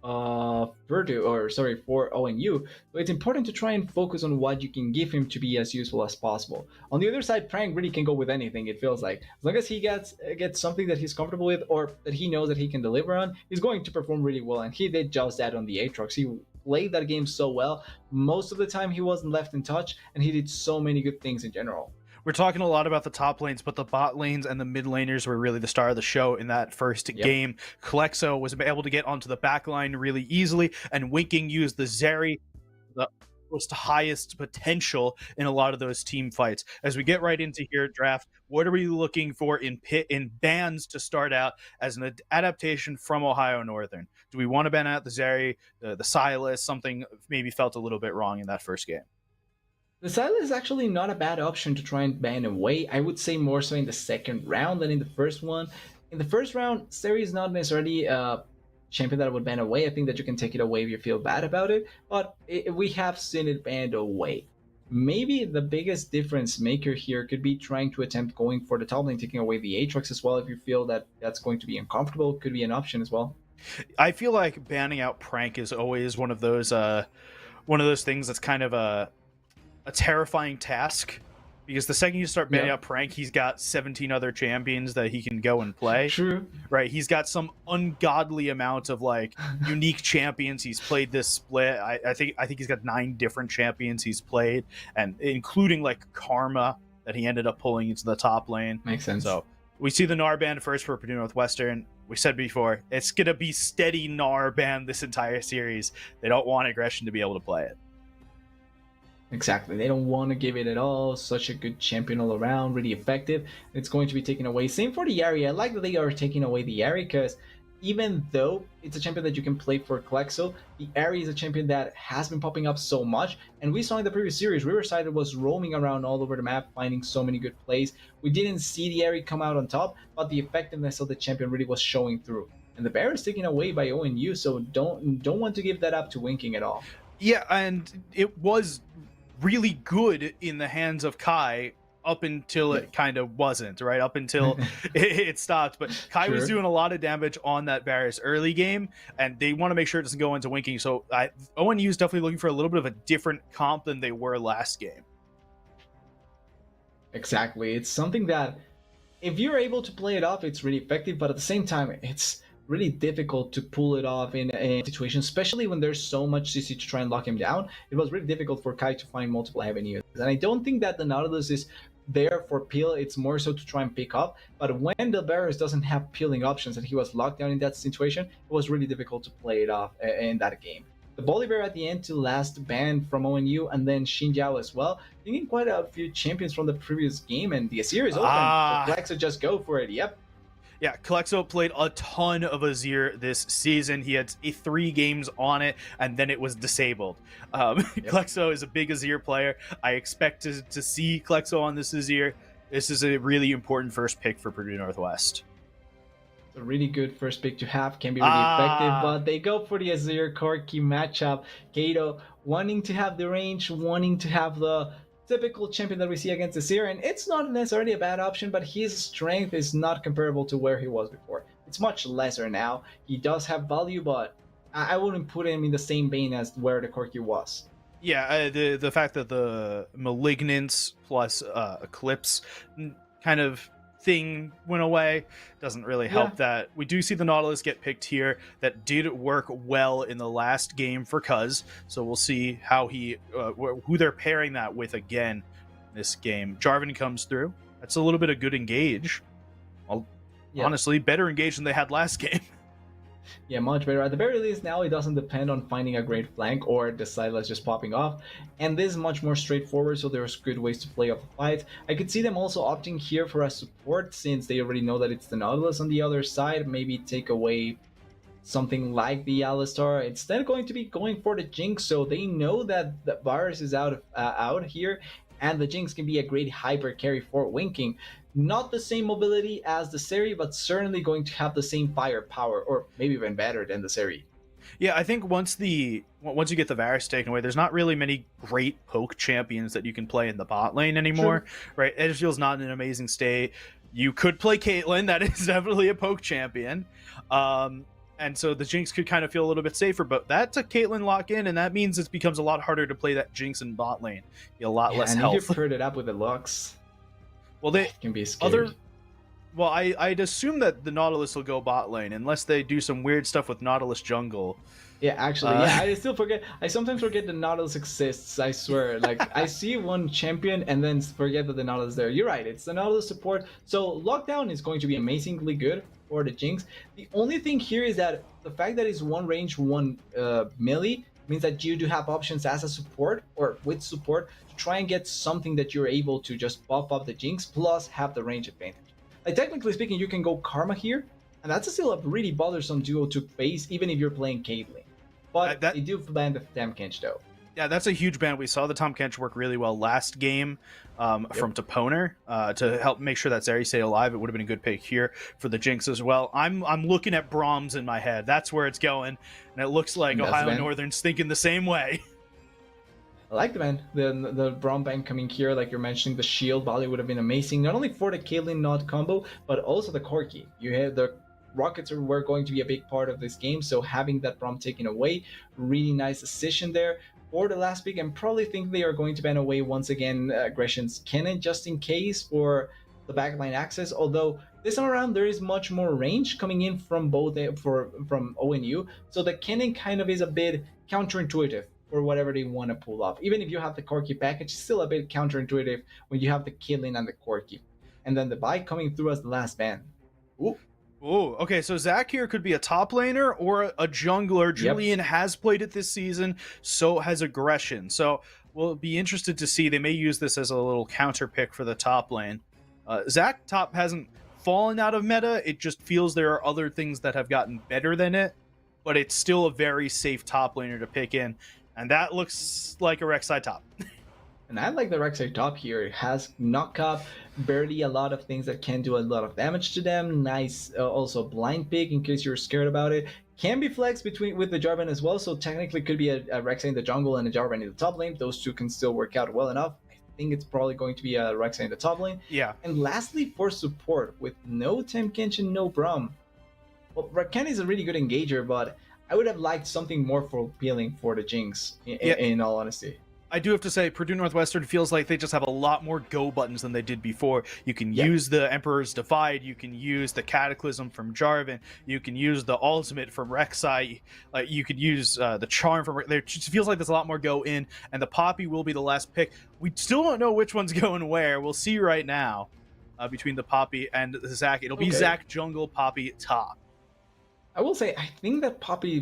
Purdue, or sorry, for ONU. So it's important to try and focus on what you can give him to be as useful as possible. On the other side, Prank really can go with anything, it feels like. As long as he gets something that he's comfortable with or that he knows that he can deliver on, he's going to perform really well, and he did just that on the Aatrox. He played that game so well. Most of the time he wasn't left in touch, and he did so many good things in general. We're talking a lot about the top lanes, but the bot lanes and the mid laners were really the star of the show in that first game. Kalexo was able to get onto the back line really easily, and Winking used the Zeri, the most highest potential in a lot of those team fights. As we get right into here, draft, what are we looking for in bans to start out as an adaptation from Ohio Northern? Do we want to ban out the Zeri, the Sylas? Something maybe felt a little bit wrong in that first game. The Sylas is actually not a bad option to try and ban away. I would say more so in the second round than in the first one. In the first round, Zeri is not necessarily a champion that I would ban away. I think that you can take it away if you feel bad about it, but we have seen it banned away. Maybe the biggest difference maker here could be trying to attempt going for the top lane, taking away the Aatrox as well. If you feel that that's going to be uncomfortable, could be an option as well. I feel like banning out Prank is always one of those things that's kind of a terrifying task, because the second you start banning out Prank, he's got 17 other champions that he can go and play. True. Right? He's got some ungodly amount of like unique champions. He's played this split. I think he's got 9 different champions he's played, and including like Karma that he ended up pulling into the top lane. Makes sense. So we see the Gnar ban first for Purdue Northwestern. We said before, it's gonna be steady Gnar ban this entire series. They don't want aggression to be able to play it. Exactly. They don't want to give it at all. Such a good champion all around, really effective. It's going to be taken away. Same for the Yari. I like that they are taking away the Yari, because even though it's a champion that you can play for Kalexo, the Yari is a champion that has been popping up so much. And we saw in the previous series, Riverside was roaming around all over the map, finding so many good plays. We didn't see the Yari come out on top, but the effectiveness of the champion really was showing through. And the bear is taken away by ONU, so don't want to give that up to Winking at all. Yeah, and it was really good in the hands of Kai up until it kind of wasn't, right? Up until it stopped. But Kai was doing a lot of damage on that Varus early game, and they want to make sure it doesn't go into Winking. So ONU is definitely looking for a little bit of a different comp than they were last game. Exactly. It's something that if you're able to play it off, it's really effective, but at the same time, it's really difficult to pull it off in a situation, especially when there's so much CC to try and lock him down. It was really difficult for Kai to find multiple avenues. And I don't think that the Nautilus is there for peel, it's more so to try and pick up. But when the Varus doesn't have peeling options and he was locked down in that situation, it was really difficult to play it off in that game. The Bolivar at the end to last ban from ONU, and then Xinjiao as well. Thinking quite a few champions from the previous game, and the Azir is open. Kalexo just go for it, yep. Yeah, Kalexo played a ton of Azir this season. He had 3 games on it, and then it was disabled. Kalexo is a big Azir player. I expect to see Kalexo on this Azir. This is a really important first pick for Purdue Northwest. It's a really good first pick to have. Can be really effective, but they go for the Azir Corki matchup. Kato wanting to have the range, wanting to have the typical champion that we see against Azir, and it's not necessarily a bad option, but his strength is not comparable to where he was before. It's much lesser now. He does have value, but I wouldn't put him in the same vein as where the Corki was. Yeah, the fact that the Malignance plus Eclipse kind of thing went away doesn't really help that. We do see the Nautilus get picked here. That did work well in the last game for Cuz, so we'll see how who they're pairing that with again this game. Jarvan comes through. That's a little bit of good engage. Well, honestly, better engage than they had last game. Yeah, much better. At the very least, now it doesn't depend on finding a great flank or the Sylas just popping off. And this is much more straightforward, so there's good ways to play off the fight. I could see them also opting here for a support, since they already know that it's the Nautilus on the other side. Maybe take away something like the Alistar. Instead going to be going for the Jinx, so they know that the Varus is out here, and the Jinx can be a great hyper carry for Winking. Not the same mobility as the Seri, but certainly going to have the same firepower, or maybe even better than the Seri. Yeah, I think once you get the Varus taken away, there's not really many great poke champions that you can play in the bot lane anymore, right? Edgefield's not in an amazing state. You could play Caitlyn, that is definitely a poke champion. And so the Jinx could kind of feel a little bit safer, but that's a Caitlyn lock in, and that means it becomes a lot harder to play that Jinx in bot lane. You get a lot less and health. If you paired it up with the Lux, well, they can be scary. Well, I'd assume that the Nautilus will go bot lane, unless they do some weird stuff with Nautilus jungle. Yeah, actually, I still forget. I sometimes forget the Nautilus exists, I swear. Like, I see one champion and then forget that the Nautilus is there. You're right, it's the Nautilus support. So, Lockdown is going to be amazingly good for the Jinx. The only thing here is that the fact that it's one range, one melee, means that you do have options as a support, or with support, to try and get something that you're able to just buff up the Jinx, plus have the range advantage. Like, technically speaking, you can go Karma here, and that's still a really bothersome duo to face, even if you're playing Caitlyn. But they do ban the Tahm Kench, though. Yeah, that's a huge ban. We saw the Tahm Kench work really well last game from Toponer to help make sure that Zeri stay alive. It would have been a good pick here for the Jinx as well. I'm looking at Brahms in my head. That's where it's going, and it looks like Ohio Northern's thinking the same way. I like the ban. The Braum ban coming here, like you're mentioning, the shield value would have been amazing, not only for the Caitlyn Nod combo, but also the Corki. You have the Rockets were going to be a big part of this game, so having that Braum taken away, really nice decision there for the last pick, and probably think they are going to ban away once again Aggression's Kennen just in case for the backline access, although this time around there is much more range coming in from both from ONU, so the Kennen kind of is a bit counterintuitive for whatever they want to pull off. Even if you have the Corki package, it's still a bit counterintuitive when you have the Caitlyn and the Corki. And then the bike coming through as the last ban. Ooh. Ooh, okay, so Zach here could be a top laner or a jungler. Julian has played it this season, so has Aggression. So we'll be interested to see. They may use this as a little counter pick for the top lane. Zach top hasn't fallen out of meta. It just feels there are other things that have gotten better than it, but it's still a very safe top laner to pick in. And that looks like a Rek'Sai top. And I like the Rek'Sai top here. It has knock up, barely a lot of things that can do a lot of damage to them. Nice, also blind pick in case you're scared about it. Can be flexed with the Jarvan as well, so technically could be a Rek'Sai in the jungle and a Jarvan in the top lane. Those two can still work out well enough. I think it's probably going to be a Rek'Sai in the top lane. Yeah. And lastly, for support, with no Tahm Kench and no Braum. Well, Rakan is a really good engager, but I would have liked something more appealing for the Jinx, in all honesty. I do have to say, Purdue Northwestern feels like they just have a lot more go buttons than they did before. You can use the Emperor's Divide, you can use the Cataclysm from Jarvan, you can use the Ultimate from Rek'Sai, you could use the Charm from... There just feels like there's a lot more go in, and the Poppy will be the last pick. We still don't know which one's going where. We'll see right now between the Poppy and the Zac. It'll be Zac jungle, Poppy top. I will say, I think that Poppy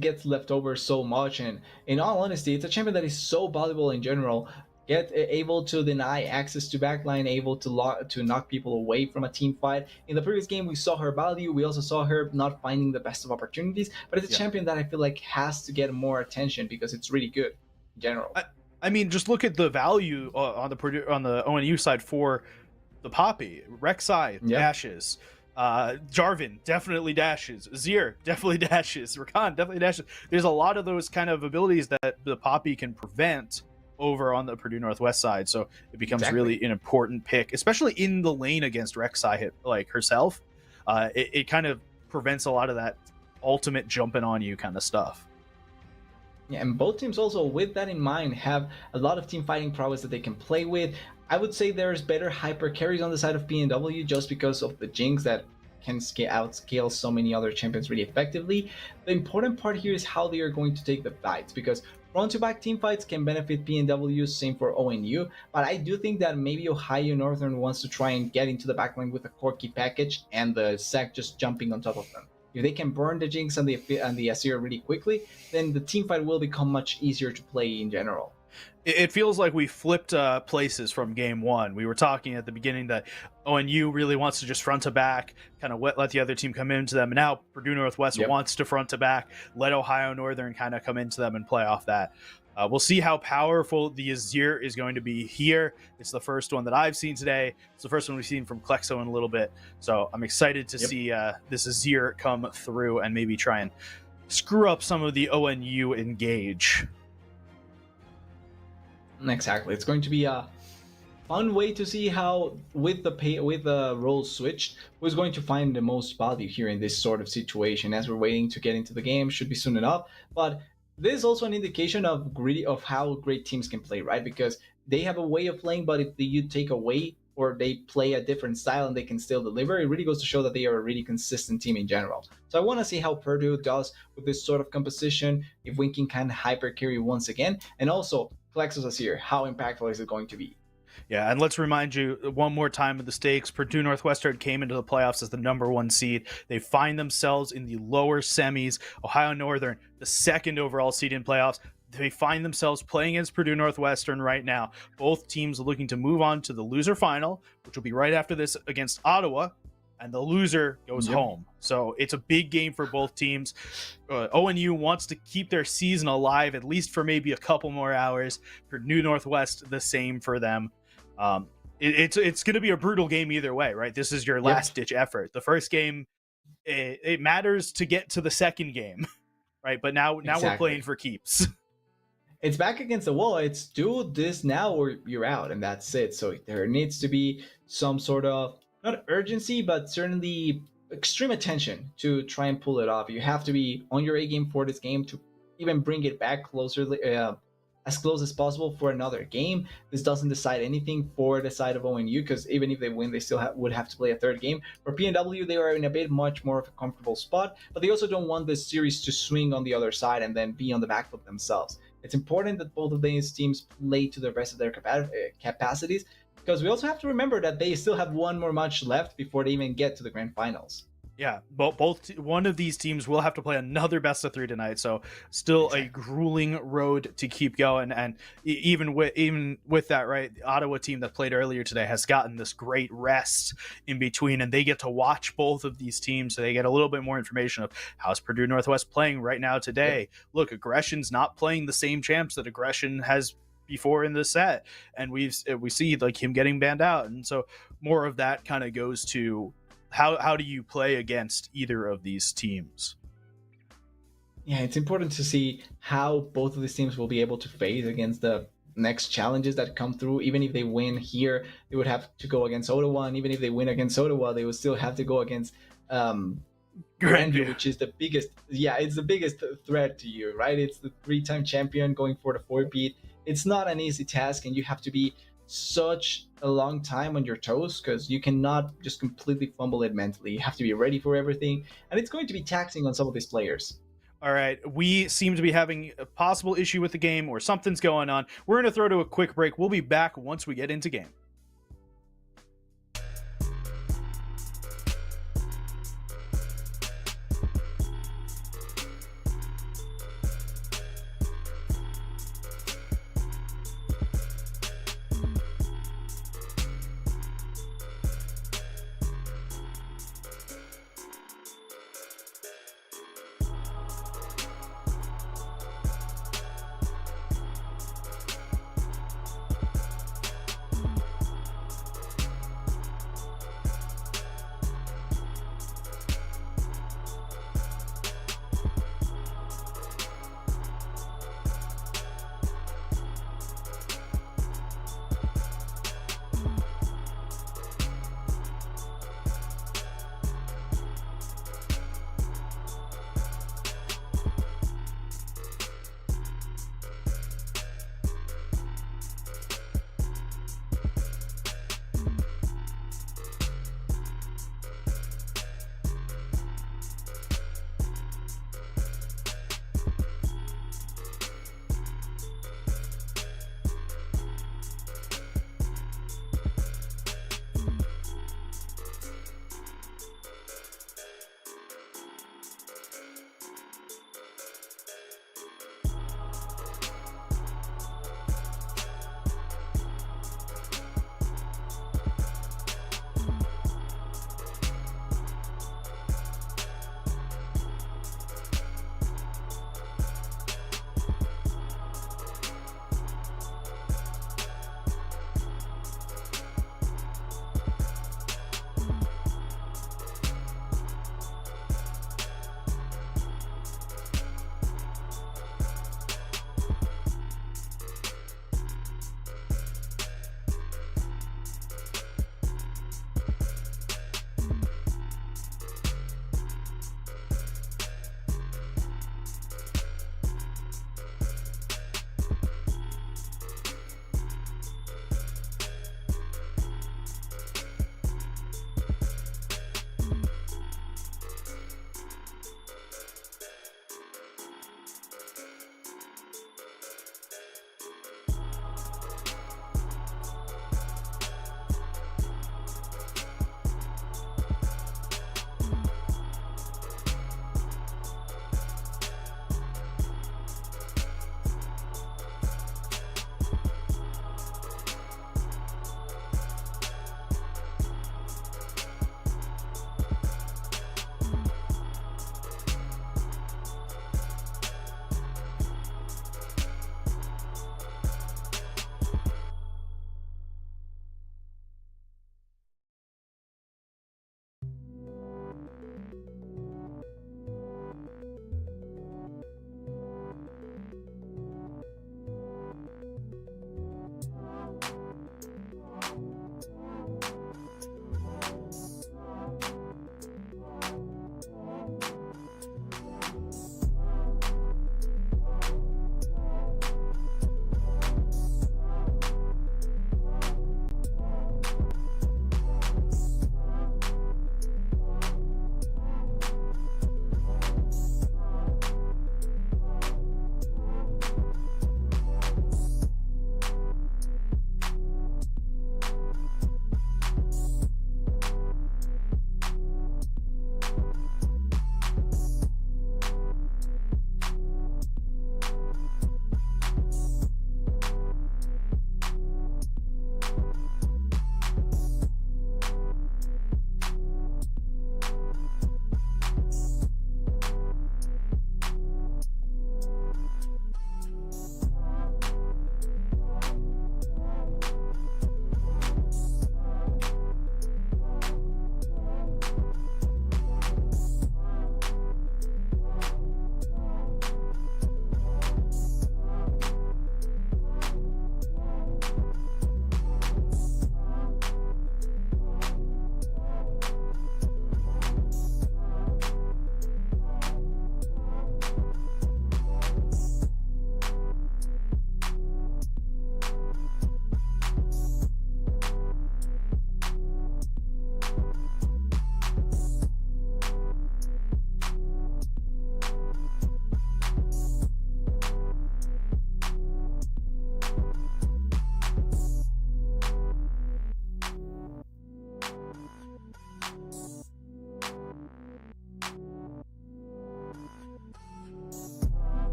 gets left over so much, and in all honesty, it's a champion that is so valuable in general. Able to deny access to backline, able to knock people away from a team fight. In the previous game, we saw her value. We also saw her not finding the best of opportunities, but it's a champion that I feel like has to get more attention because it's really good in general. I mean, just look at the value on the ONU side for the Poppy. Rek'Sai dashes. Jarvan definitely dashes. Azir definitely dashes. Rakan definitely dashes. There's a lot of those kind of abilities that the Poppy can prevent over on the Purdue Northwest side, so it becomes really an important pick, especially in the lane against Rek'Sai like herself. It kind of prevents a lot of that ultimate jumping on you kind of stuff. Yeah, and both teams also, with that in mind, have a lot of team fighting prowess that they can play with. I would say there's better hyper carries on the side of PNW just because of the Jinx that can outscale so many other champions really effectively. The important part here is how they are going to take the fights, because front-to-back team fights can benefit PNW, same for ONU, but I do think that maybe Ohio Northern wants to try and get into the backline with a Corki package and the Zac just jumping on top of them. If they can burn the Jinx and the Azir really quickly, then the team fight will become much easier to play in general. It feels like we flipped places from game one. We were talking at the beginning that ONU really wants to just front to back, kind of let the other team come into them. And now Purdue Northwest wants to front to back, let Ohio Northern kind of come into them and play off that. We'll see how powerful the Azir is going to be here. It's the first one that I've seen today. It's the first one we've seen from Klexo in a little bit. So I'm excited to see this Azir come through and maybe try and screw up some of the ONU engage. Exactly. It's going to be a fun way to see how, with the roles switched, who's going to find the most value here in this sort of situation. As we're waiting to get into the game, should be soon enough. But this is also an indication of how great teams can play, right? Because they have a way of playing, but if you take away or they play a different style and they can still deliver, it really goes to show that they are a really consistent team in general. So I want to see how Purdue does with this sort of composition, if Winking can hyper carry once again, and also Klexos Azir, how impactful is it going to be? Yeah, and let's remind you one more time of the stakes. Purdue Northwestern came into the playoffs as the #1 seed. They find themselves in the lower semis. Ohio Northern, the 2nd overall seed in playoffs. They find themselves playing against Purdue Northwestern right now. Both teams are looking to move on to the loser final, which will be right after this against Ottawa, and the loser goes home. So it's a big game for both teams. ONU wants to keep their season alive, at least for maybe a couple more hours. Purdue Northwest, the same for them. It's going to be a brutal game either way, right? This is your last-ditch effort. The first game, it matters to get to the second game, right? But now we're playing for keeps. It's back against the wall. It's do this now or you're out, and that's it. So there needs to be some sort of, not urgency, but certainly extreme attention to try and pull it off. You have to be on your A game for this game to even bring it back closer, as close as possible for another game. This doesn't decide anything for the side of ONU, because even if they win, they still would have to play a third game. For PNW, they are in a bit much more of a comfortable spot, but they also don't want this series to swing on the other side and then be on the back foot themselves. It's important that both of these teams play to the rest of their capacities, because we also have to remember that they still have one more match left before they even get to the grand finals. Yeah, one of these teams will have to play another best of 3 tonight, so still a grueling road to keep going. And even with that, right, the Ottawa team that played earlier today has gotten this great rest in between, and they get to watch both of these teams, so they get a little bit more information of how's Purdue Northwest playing right now today. Look, Aggression's not playing the same champs that Aggression has before in the set, and we see like him getting banned out, and so more of that kind of goes to how do you play against either of these teams. Yeah, it's important to see how both of these teams will be able to face against the next challenges that come through. Even if they win here, they would have to go against Ottawa, and even if they win against Ottawa, they would still have to go against Grandview, which is the biggest. Yeah, it's the biggest threat to you, right? It's the 3-time champion going for the 4-peat. It's not an easy task, and you have to be such a long time on your toes, because you cannot just completely fumble it mentally. You have to be ready for everything, and it's going to be taxing on some of these players. All right, we seem to be having a possible issue with the game, or something's going on. We're going to throw to a quick break. We'll be back once we get into game.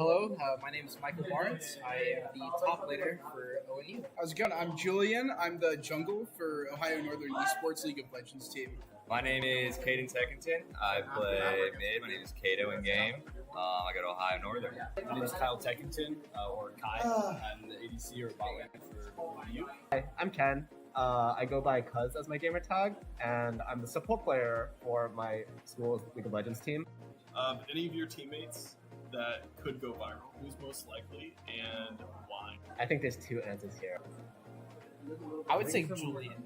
Hello, my name is Michael Barnes. I am the top laner for ONU. How's it going? I'm Julian. I'm the jungle for Ohio Northern Esports League of Legends team. My name is Caden Teckington. I play mid. My name is Kato in game. I go to Ohio Northern. My name is Kyle Teckington, or Kai. I'm the ADC or bot lane for ONU. Hi, I'm Ken. I go by Cuz as my gamer tag, and I'm the support player for my school's League of Legends team. Any of your teammates that could go viral? Who's most likely and why? I think there's two answers here. I would say Julian.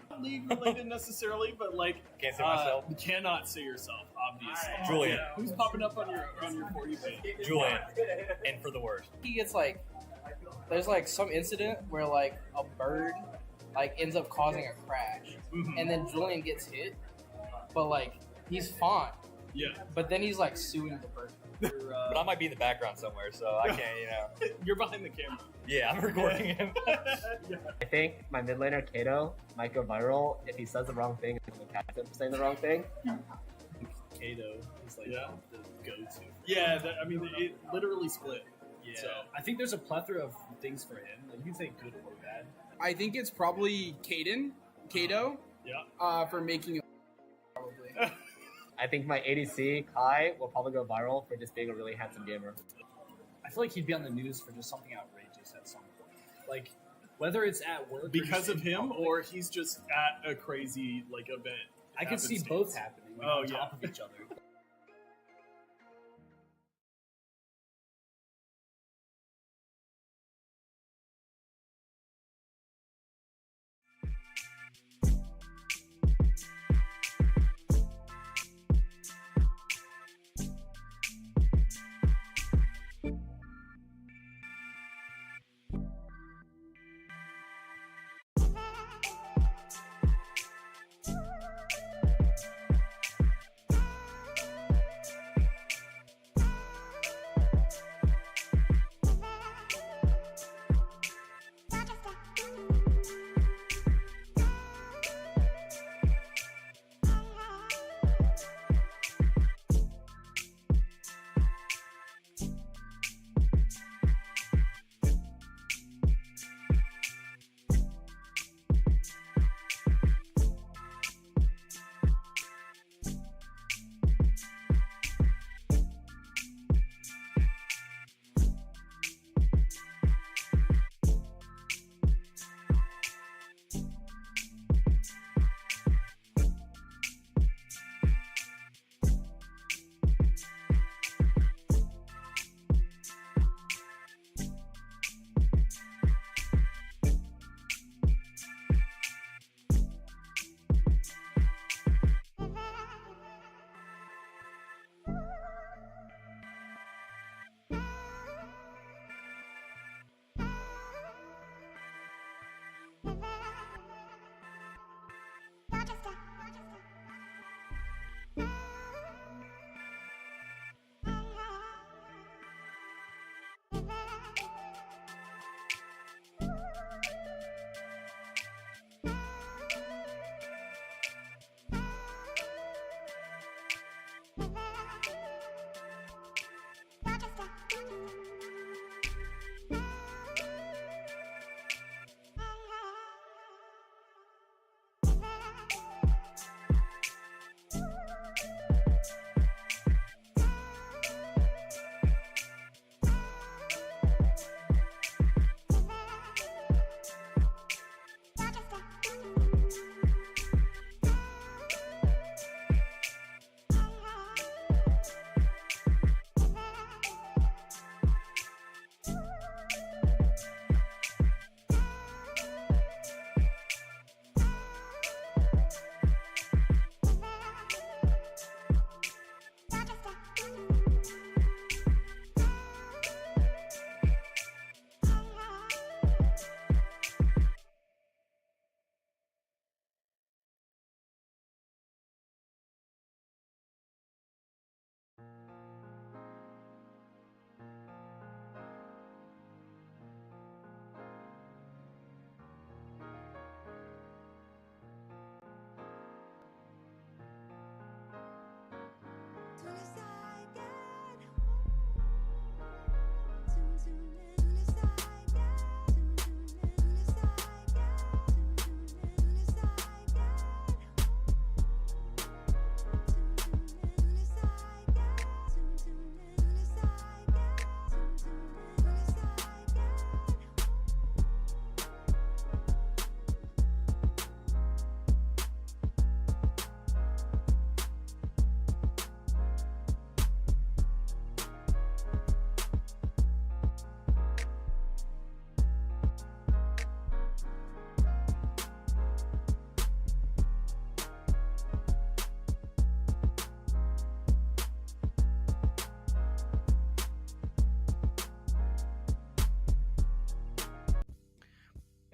Not league related necessarily, but like can't say myself. You cannot say yourself, obviously. Julian. Who's popping up on your For You page? Julian. And for the worst. He gets there's some incident where a bird ends up causing a crash, and then Julian gets hit, but he's fine. Yeah. But then he's suing the bird. But I might be in the background somewhere, so I can't, You're behind the camera. Yeah, I'm recording him. I think my mid laner, Kato, might go viral if he says the wrong thing and someone catches him for saying the wrong thing. Kato is the go-to. Yeah, it literally split. Yeah. So I think there's a plethora of things for him. You can say good or bad. I think it's probably Kato. Yeah. For making probably. I think my ADC, Kai, will probably go viral for just being a really handsome gamer. I feel like he'd be on the news for just something outrageous at some point. Whether it's at work because or of him, or he's just at a crazy event. I could see both happening on top of each other.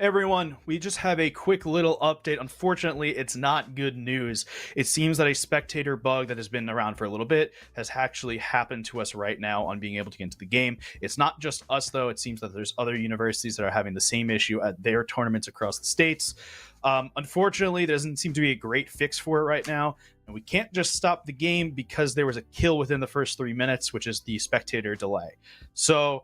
Everyone, we just have a quick little update. Unfortunately, it's not good news. It seems that a spectator bug that has been around for a little bit has actually happened to us right now on being able to get into the game. It's not just us, though. It seems that there's other universities that are having the same issue at their tournaments across the states. Unfortunately, there doesn't seem to be a great fix for it right now. And we can't just stop the game because there was a kill within the first 3 minutes, which is the spectator delay. So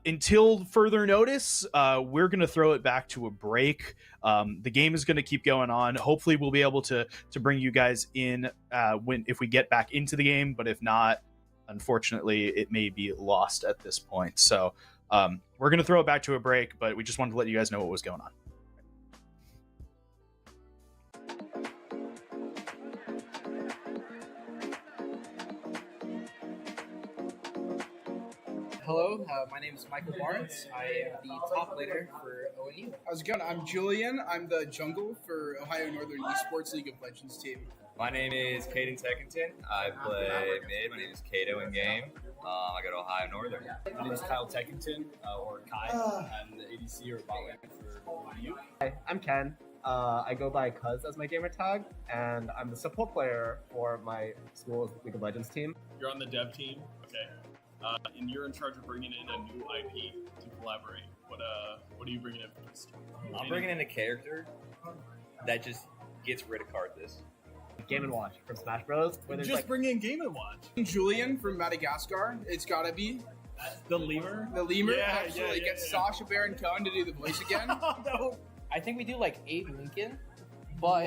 until further notice, we're going to throw it back to a break. The game is going to keep going on. Hopefully, we'll be able to bring you guys in if we get back into the game. But if not, unfortunately, it may be lost at this point. So we're going to throw it back to a break, but we just wanted to let you guys know what was going on. Hello, my name is Michael Barnes. I am the top laner for ONU. How's it going? I'm Julian. I'm the jungle for Ohio Northern Esports League of Legends team. My name is Caden Teckington. I play mid. My name is Kato in game. I go to Ohio Northern. My name is Kyle Teckington, or Kai. I'm the ADC or bot lane for ONU. Hi, I'm Ken. I go by Cuz as my gamer tag, and I'm the support player for my school's League of Legends team. You're on the dev team, okay? And you're in charge of bringing in a new IP to collaborate. What are you bringing in for this? I'm bringing in a character that just gets rid of Karthus. Game & Watch from Smash Bros. Just bring in Game & Watch. Julian from Madagascar. It's gotta be the lemur. The lemur. Yeah, absolutely. Get Sasha Baron Cohen to do the voice again. No. I think we do like Abe Lincoln, but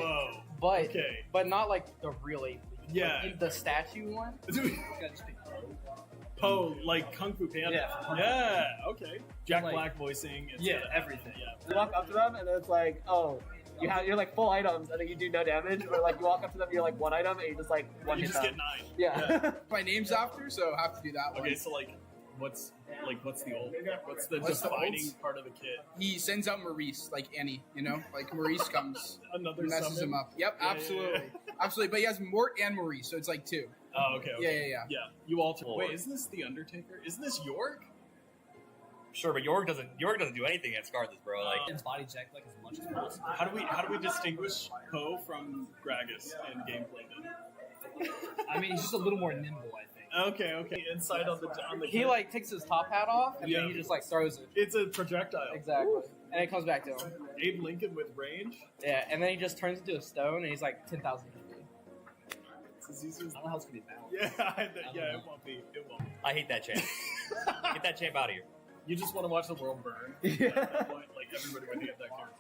not like the real Abe Lincoln. Yeah. Like, the statue one. Poe, like Kung Fu Panda. Yeah, okay. Jack Black voicing. Everything. Yeah. You walk up to them and then it's like, oh, you're like full items and then you do no damage, or like you walk up to them, you're like one item and you just like one You hit just them. get 9. Yeah. My name's after, so I have to do that one. Okay, so what's the old? What's the What's the defining olds? part of the kit? He sends out Maurice, like Annie, you know? Like Maurice comes Another and messes summon? him up. Yep, Yeah, yeah, absolutely. yeah. Absolutely. But he has Mort and Maurice, so it's like 2. Oh, okay. Yeah. Yeah, you alter. Wait, isn't this the Undertaker? Isn't this York? Sure, but York doesn't do anything against Karthus, bro. Like It's body check like as much as possible. How do we distinguish Poe from Gragas in gameplay then? I mean, he's just a little more nimble, I think. Okay. Inside on the He kit. like takes his top hat off and then he just like throws it. It's a projectile. Exactly. And it comes back to him. Abe Lincoln with range. Yeah, and then he just turns into a stone and he's like 10,000 HP. I don't know how it's gonna be balanced. It won't be. It won't. I hate that champ. Get that champ out of here. You just want to watch the world burn. At that point, like everybody would hate that character.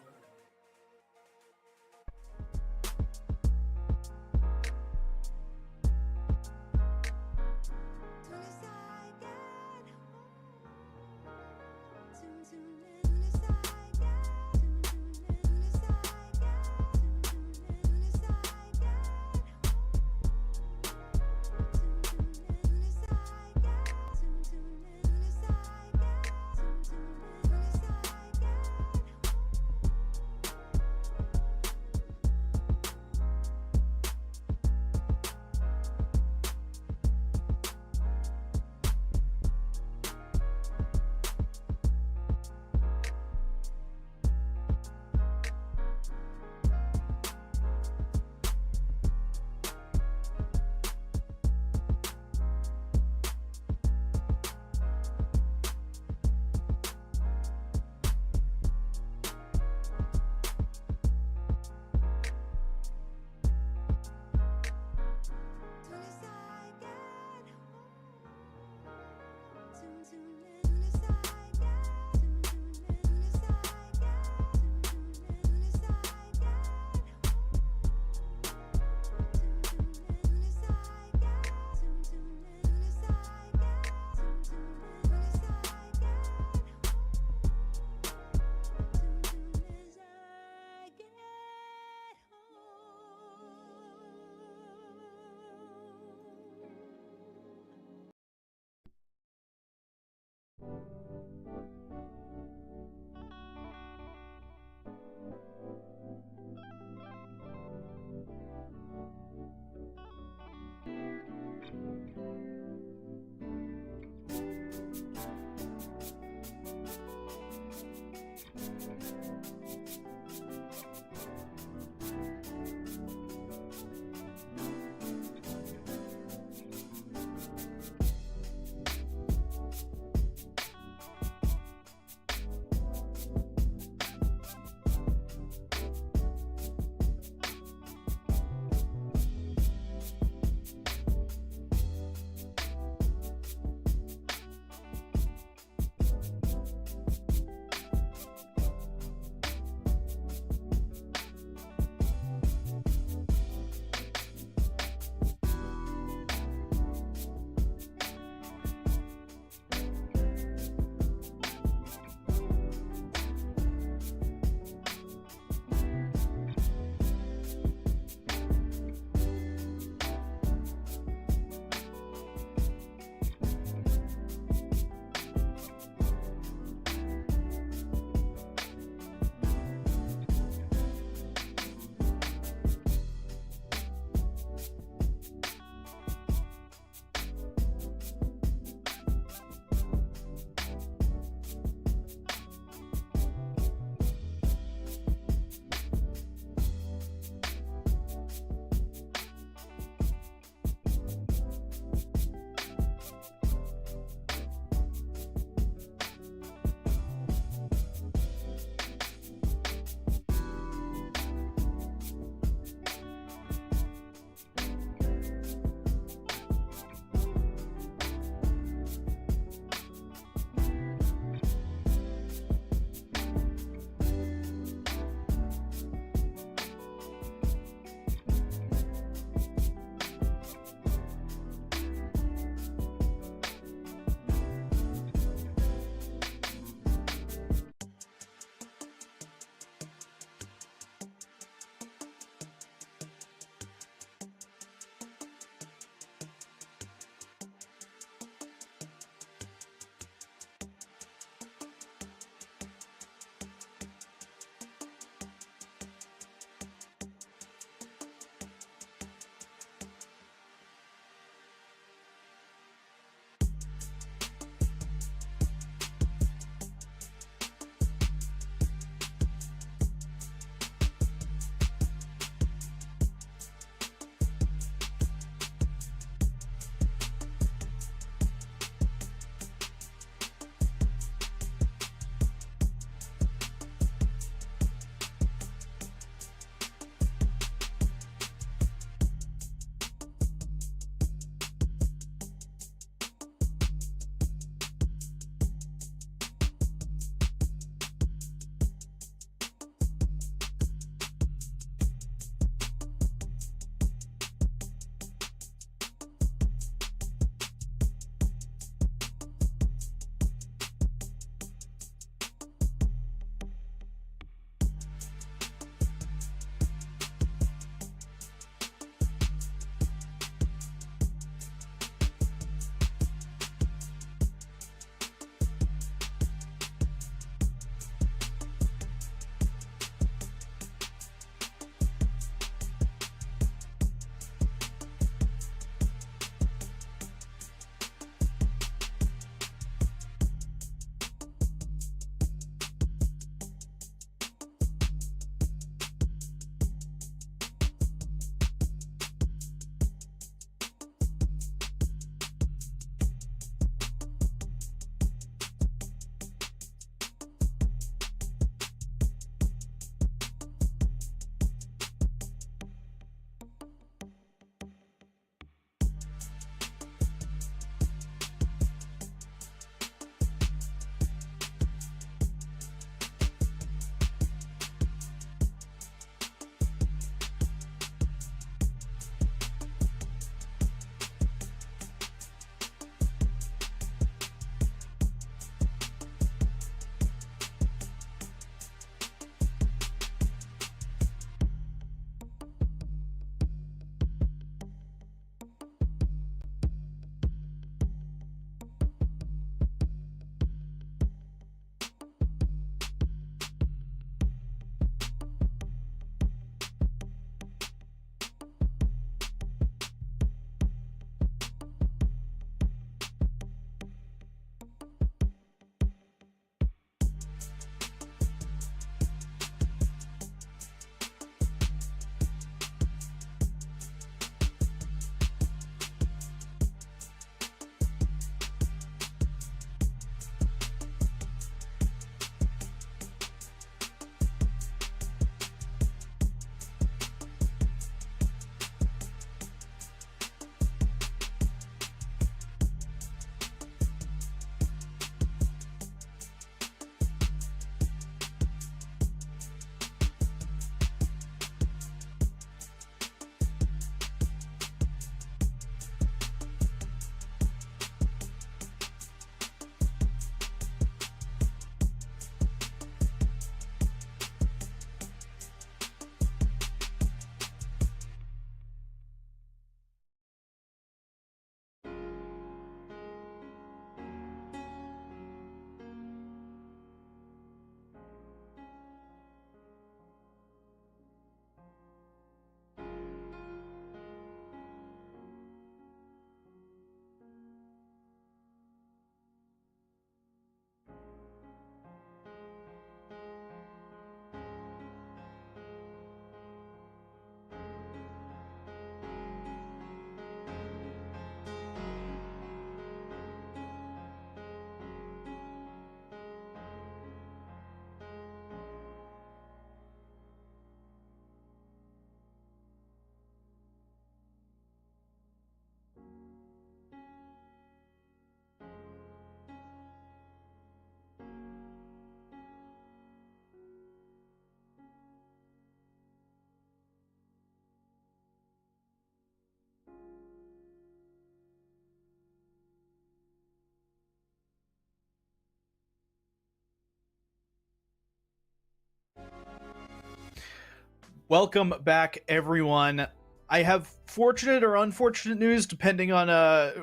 Welcome back, everyone. I have fortunate or unfortunate news depending on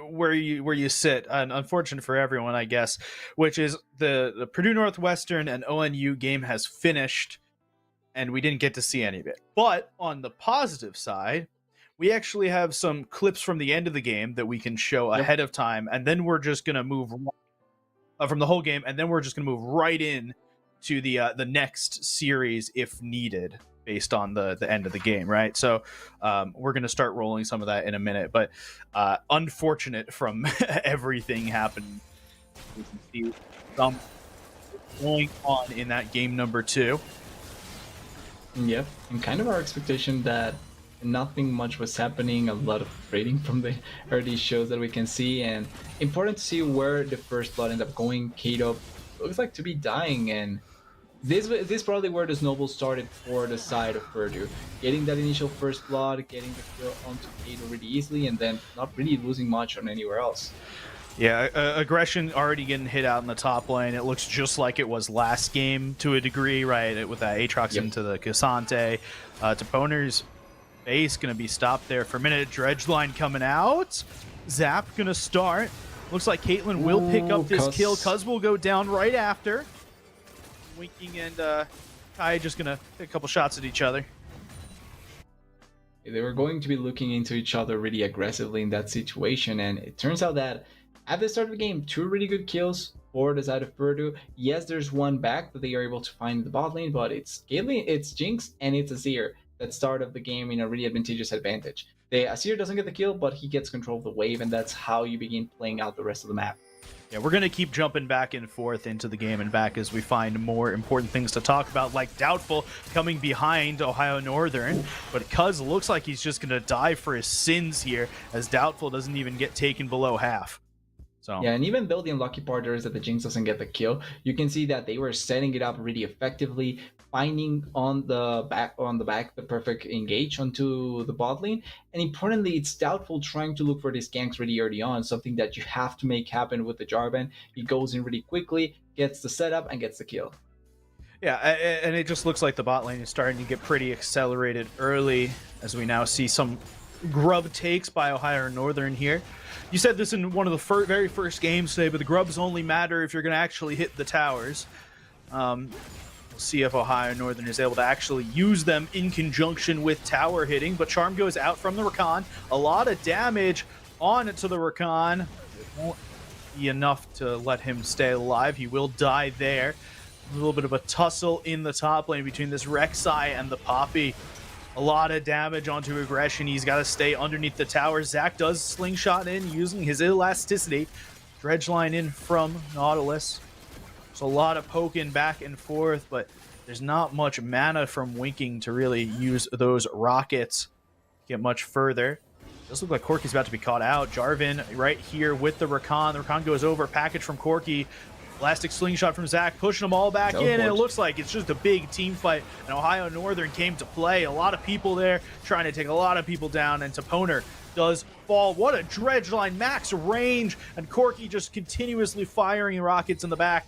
where you sit. And unfortunate for everyone, I guess, which is the Purdue Northwestern and ONU game has finished, and we didn't get to see any of it. But on the positive side, we actually have some clips from the end of the game that we can show ahead of time, and then we're just gonna move from the whole game, and then we're just gonna move right in to the next series if needed, based on the end of the game, right? So we're going to start rolling some of that in a minute, but unfortunate from everything happening. We can see some going on in that game number 2. Yep, and kind of our expectation that nothing much was happening, a lot of trading from the early shows that we can see, and important to see where the first blood ended up going. Kato looks like to be dying, and this probably where the snowball started for the side of Purdue. Getting that initial first blood, getting the kill onto Kato really easily, and then not really losing much on anywhere else. Yeah, aggression already getting hit out in the top lane. It looks just like it was last game to a degree, right? With that Aatrox into the Cassante. Toponer's base going to be stopped there for a minute. Dredge line coming out. Zap going to start. Looks like Caitlyn will pick up this kill. Cuz will go down right after. Winking and Kai just going to take a couple shots at each other. They were going to be looking into each other really aggressively in that situation, and it turns out that at the start of the game, 2 really good kills for the side of Purdue. Yes, there's one back that they are able to find in the bot lane, but it's Caitlyn, it's Jinx, and it's Azir that start of the game in a really advantageous advantage. Azir doesn't get the kill, but he gets control of the wave, and that's how you begin playing out the rest of the map. Yeah, we're going to keep jumping back and forth into the game and back as we find more important things to talk about, like Doubtful coming behind Ohio Northern. But Cuz looks like he's just going to die for his sins here, as Doubtful doesn't even get taken below half. So yeah, and even though the unlucky part there is that the Jinx doesn't get the kill, you can see that they were setting it up really effectively, finding on the back the perfect engage onto the bot lane. And importantly, it's Doubtful trying to look for these ganks really early on, something that you have to make happen with the Jarvan. He goes in really quickly, gets the setup, and gets the kill. Yeah, and it just looks like the bot lane is starting to get pretty accelerated early, as we now see some grub takes by Ohio Northern here. You said this in one of the very first games today, but the grubs only matter if you're going to actually hit the towers. We'll see if Ohio Northern is able to actually use them in conjunction with tower hitting, but Charm goes out from the Rakan. A lot of damage on to the Rakan. It won't be enough to let him stay alive. He will die there. A little bit of a tussle in the top lane between this Rek'Sai and the Poppy. A lot of damage onto aggression. He's got to stay underneath the tower. Zach does slingshot in using his elasticity. Dredge line in from Nautilus. There's a lot of poking back and forth, but there's not much mana from Winking to really use those rockets to get much further. Does look like Corki's about to be caught out. Jarvan right here with the Rakan. The Rakan goes over, package from Corki. Elastic slingshot from Zach, pushing them all back in, and it looks like it's just a big team fight, and Ohio Northern came to play. A lot of people there trying to take a lot of people down, and Toponer does fall. What a dredge line, max range, and Corki just continuously firing rockets in the back.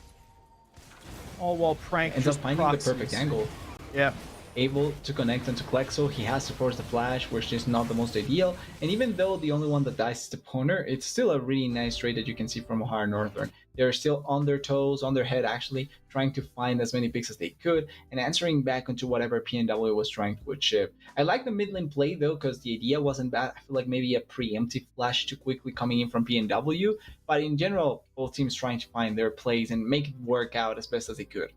All while Prank ends up finding the perfect angle. Yeah. Able to connect onto Klexo, he has to force the flash, which is not the most ideal. And even though the only one that dies is the Toponer, it's still a really nice trade that you can see from Ohio Northern. They're still on their toes, on their head actually, trying to find as many picks as they could, and answering back onto whatever PNW was trying to achieve. I like the mid lane play though, because the idea wasn't bad. I feel like maybe a preemptive flash too quickly coming in from PNW, but in general, both teams trying to find their plays and make it work out as best as they could.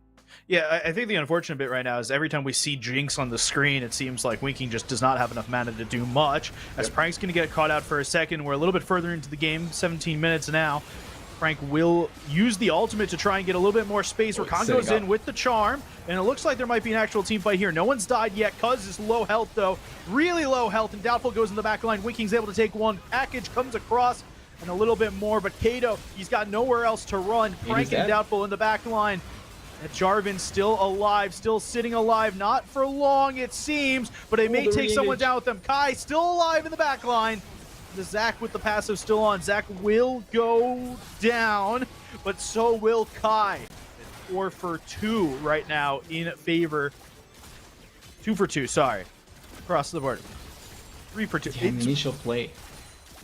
Yeah, I think the unfortunate bit right now is every time we see Jinx on the screen, it seems like Winking just does not have enough mana to do much. As Prank's going to get caught out for a second, we're a little bit further into the game, 17 minutes now. Frank will use the ultimate to try and get a little bit more space. Rakan goes in with the charm, and it looks like there might be an actual team fight here. No one's died yet. Cuz is low health, though. Really low health, and Doubtful goes in the back line. Winking's able to take one. Package comes across, and a little bit more, but Kato, he's got nowhere else to run. Frank and Doubtful in the back line. Jarvan still alive, still sitting alive. Not for long, it seems, but they may take someone down with them. Kai still alive in the back line. The Zach with the passive still on. Zach will go down, but so will Kai. 4 for 2 right now in favor 2 for 2, sorry. Across the board. 3 for 2. Yeah, initial play.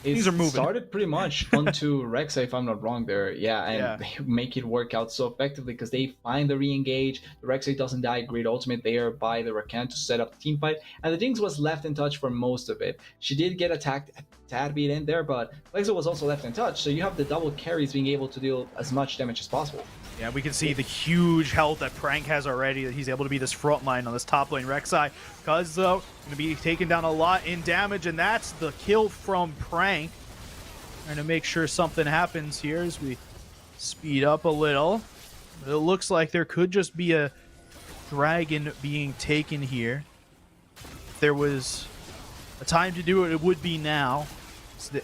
Things are moving. Started pretty much onto Rexa, if I'm not wrong there. Yeah, and they make it work out so effectively because they find the re-engage. The Rexa doesn't die. Great ultimate there by the Rakan to set up the team fight. And the Jinx was left in touch for most of it. She did get attacked a tad bit in there, but Lexa was also left in touch. So you have the double carries being able to deal as much damage as possible. Yeah, we can see the huge health that Prank has already, that he's able to be this front line on this top lane Rek'Sai. Cuz, though, going to be taking down a lot in damage, and that's the kill from Prank. Trying to make sure something happens here as we speed up a little. But it looks like there could just be a dragon being taken here. If there was a time to do it, it would be now,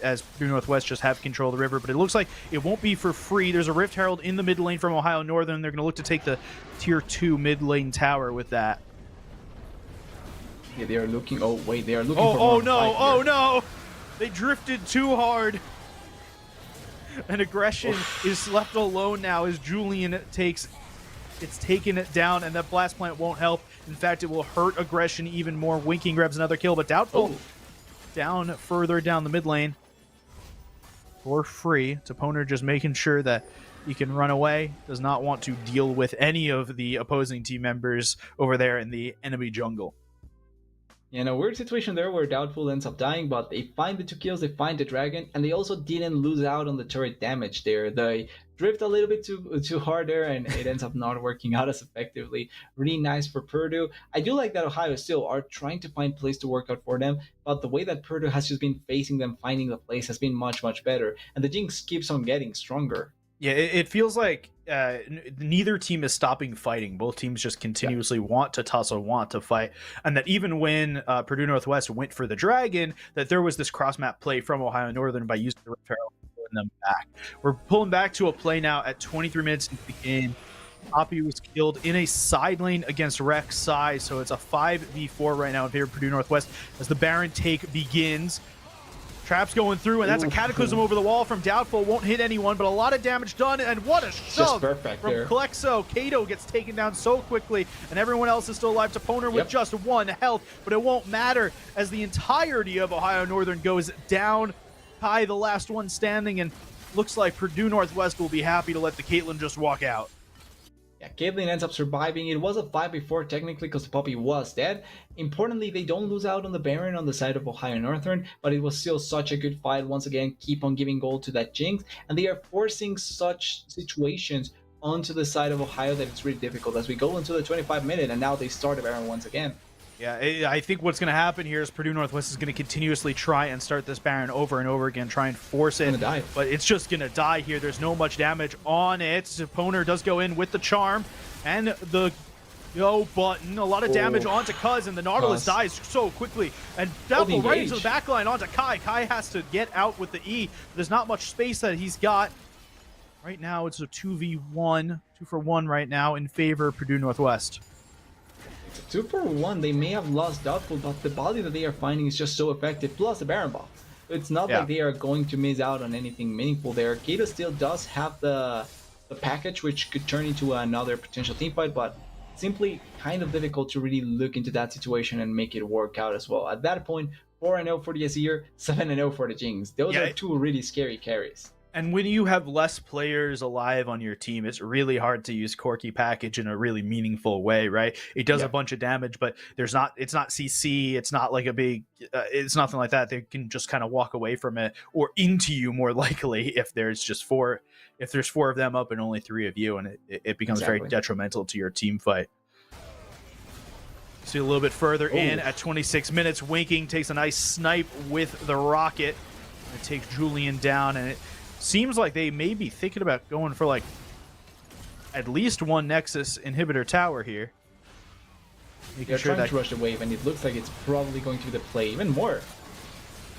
as Blue Northwest just have control of the river, but it looks like it won't be for free. There's a Rift Herald in the mid lane from Ohio Northern. They're going to look to take the tier 2 mid lane tower with that. Yeah, they are looking. Oh wait, they are looking for. Oh no! Oh no! They drifted too hard, and aggression is left alone now as Julian it's taken it down, and that blast plant won't help. In fact, it will hurt aggression even more. Winking grabs another kill, but Doubtful down further down the mid lane for free. Toponer just making sure that he can run away. Does not want to deal with any of the opposing team members over there in the enemy jungle. Yeah, in a weird situation there where Doubtful ends up dying, but they find the 2 kills, they find the dragon, and they also didn't lose out on the turret damage there. They drift a little bit too hard there, and it ends up not working out as effectively. Really nice for Purdue. I do like that Ohio still are trying to find plays to work out for them, but the way that Purdue has just been facing them, finding the place has been much, much better, and the Jinx keeps on getting stronger. Yeah, it feels like neither team is stopping fighting. Both teams just continuously want to tussle, want to fight. And that even when Purdue Northwest went for the dragon, that there was this cross-map play from Ohio Northern by using the Rift Herald and pulling them back. We're pulling back to a play now at 23 minutes into the game. Poppy was killed in a side lane against Rek'Sai, so it's a 5v4 right now in favor of Purdue Northwest as the Baron take begins. Traps going through, and that's a Cataclysm over the wall from Doubtful. Won't hit anyone, but a lot of damage done, and what a shove from Klexo. Kato gets taken down so quickly, and everyone else is still alive. Toponer with just 1 health, but it won't matter as the entirety of Ohio Northern goes down. Kai, the last one standing, and looks like Purdue Northwest will be happy to let the Caitlyn just walk out. Yeah, Caitlyn ends up surviving. It was a 5v4 technically because the Poppy was dead. Importantly, they don't lose out on the Baron on the side of Ohio Northern, but it was still such a good fight. Once again, keep on giving gold to that Jinx, and they are forcing such situations onto the side of Ohio that it's really difficult as we go into the 25-minute, and now they start the Baron once again. Yeah, I think what's going to happen here is Purdue Northwest is going to continuously try and start this Baron over and over again, try and force it. But it's just going to die here. There's no much damage on it. Toponer does go in with the charm and the go button. A lot of damage onto Cuz, and the Nautilus dies so quickly. And Doubtful right into the back line onto Kai. Kai has to get out with the E. There's not much space that he's got. Right now, it's a 2v1, 2 for 1 right now in favor of Purdue Northwest. 2 for 1, they may have lost Doubtful, but the body that they are finding is just so effective, plus the Baron box. It's not like they are going to miss out on anything meaningful there. Kato still does have the package, which could turn into another potential teamfight, but simply kind of difficult to really look into that situation and make it work out as well. At that point, 4-0 for the Azir, 7-0 for the Jinx. Those are 2 really scary carries. And when you have less players alive on your team, it's really hard to use Corki package in a really meaningful way, right? It does a bunch of damage, but it's not CC. It's not like a big, it's nothing like that. They can just kind of walk away from it or into you more likely if there's just 4 of them up and only 3 of you, and it becomes very detrimental to your team fight. See a little bit further in at 26 minutes, Winking takes a nice snipe with the rocket. It takes Julian down, and it seems like they may be thinking about going for like at least 1 Nexus inhibitor tower here. They're trying to rush the wave, and it looks like it's probably going to be the play even more.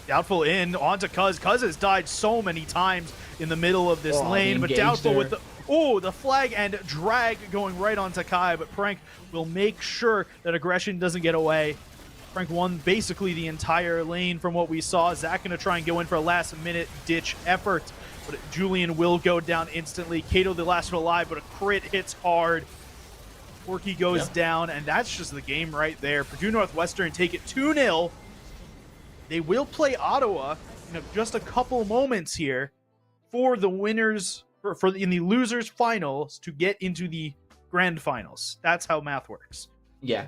Doubtful in onto Cuz. Cuz has died so many times in the middle of this lane, but Doubtful with the flag and drag going right onto Kai, but Prank will make sure that aggression doesn't get away. Prank won basically the entire lane from what we saw. Zach gonna try and go in for a last-minute ditch effort, but Julian will go down instantly. Kato the last one alive, but a crit hits hard. Porky goes down, and that's just the game right there. Purdue Northwestern take it 2-0. They will play Ottawa in just a couple moments here for the winners, in the losers finals to get into the grand finals. That's how math works. Yeah.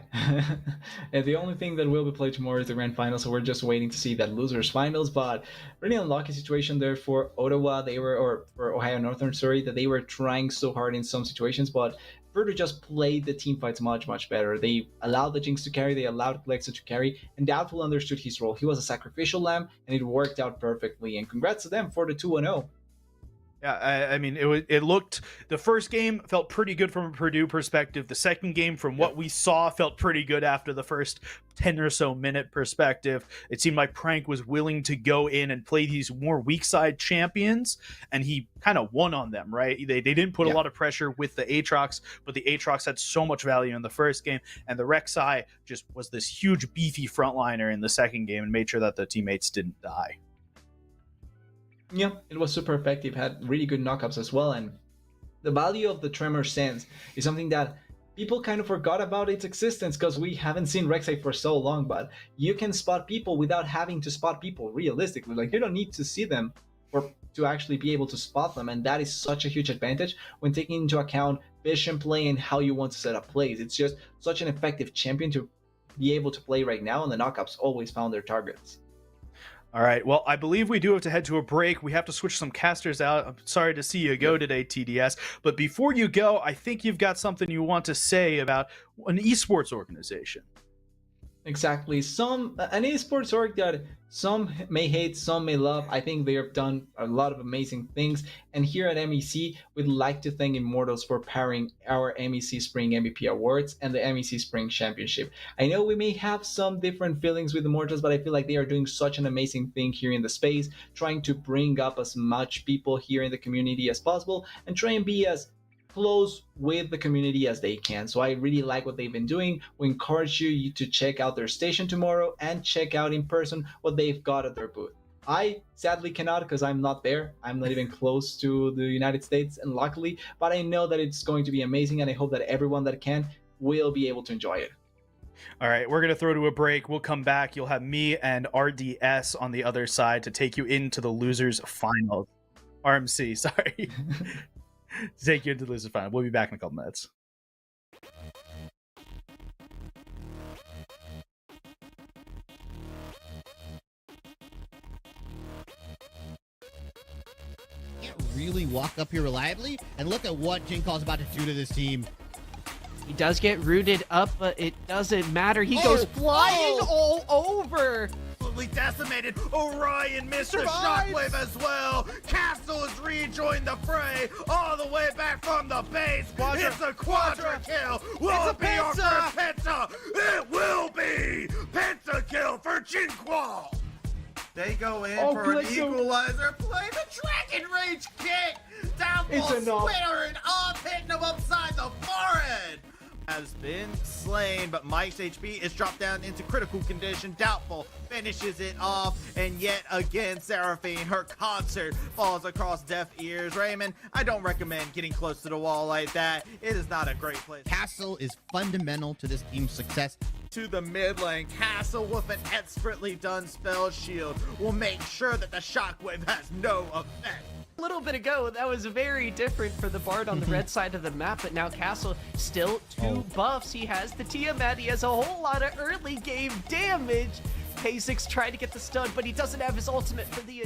And the only thing that will be played tomorrow is the grand final, so we're just waiting to see that losers finals. But really unlucky situation there for Ottawa. For Ohio Northern, sorry, that they were trying so hard in some situations, but Purdue just played the team fights much better. They allowed the Jinx to carry, they allowed Plexa to carry, and Doubtful understood his role. He was a sacrificial lamb, and it worked out perfectly. And congrats to them for the 2-0. Yeah, I mean, it looked, the first game felt pretty good from a Purdue perspective. The second game, from what we saw, felt pretty good after the first 10 or so minute perspective. It seemed like Prank was willing to go in and play these more weak side champions, and he kind of won on them, right? They didn't put a lot of pressure with the Aatrox, but the Aatrox had so much value in the first game, and the Rek'Sai just was this huge beefy frontliner in the second game and made sure that the teammates didn't die. Yeah, it was super effective, had really good knockups as well, and the value of the Tremor Sense is something that people kind of forgot about its existence because we haven't seen Rek'Sai for so long, but you can spot people without having to spot people realistically. Like, you don't need to see them to actually be able to spot them, and that is such a huge advantage when taking into account vision play and how you want to set up plays. It's just such an effective champion to be able to play right now, and the knockups always found their targets. All right, well, I believe we do have to head to a break. We have to switch some casters out. I'm sorry to see you go today, TDS. But before you go, I think you've got something you want to say about an esports organization. Exactly. An esports org that some may hate, some may love. I think they have done a lot of amazing things. And here at MEC, we'd like to thank Immortals for powering our MEC Spring MVP Awards and the MEC Spring Championship. I know we may have some different feelings with Immortals, but I feel like they are doing such an amazing thing here in the space, trying to bring up as much people here in the community as possible and try and be as close with the community as they can. So I really like what they've been doing. We encourage you to check out their station tomorrow and check out in person what they've got at their booth. I sadly cannot because I'm not there. I'm not even close to the United States, and luckily, but I know that it's going to be amazing, and I hope that everyone that can will be able to enjoy it. All right, we're going to throw to a break. We'll come back. You'll have me and RDS on the other side to take you into the losers finals. RMC, sorry. To take you into the losers final. We'll be back in a couple minutes. Can't really walk up here reliably, and look at what Jinkall's about to do to this team. He does get rooted up, but it doesn't matter. He goes flying all over. Absolutely decimated. Orion missed the shockwave as well. Castle has rejoined the fray all the way back from the base. It's a quadra kill. Will it be our first penta? It will be penta kill for Jinquall. They go in for an equalizer. Play the Dragon Rage kick. Downfall splittering up, hitting him upside the forehead. Has been slain, but Mike's HP is dropped down into critical condition. Doubtful finishes it off, and yet again, Seraphine, her concert falls across deaf ears. Raymond, I don't recommend getting close to the wall like that. It is not a great place. Castle is fundamental to this team's success. To the mid lane, Castle with an expertly done spell shield will make sure that the shockwave has no effect. A little bit ago, that was very different for the Bard on the red side of the map, but now Castle still 2 buffs. He has the Tiamat, he has a whole lot of early game damage. K6 tried to get the stun, but he doesn't have his ultimate for the...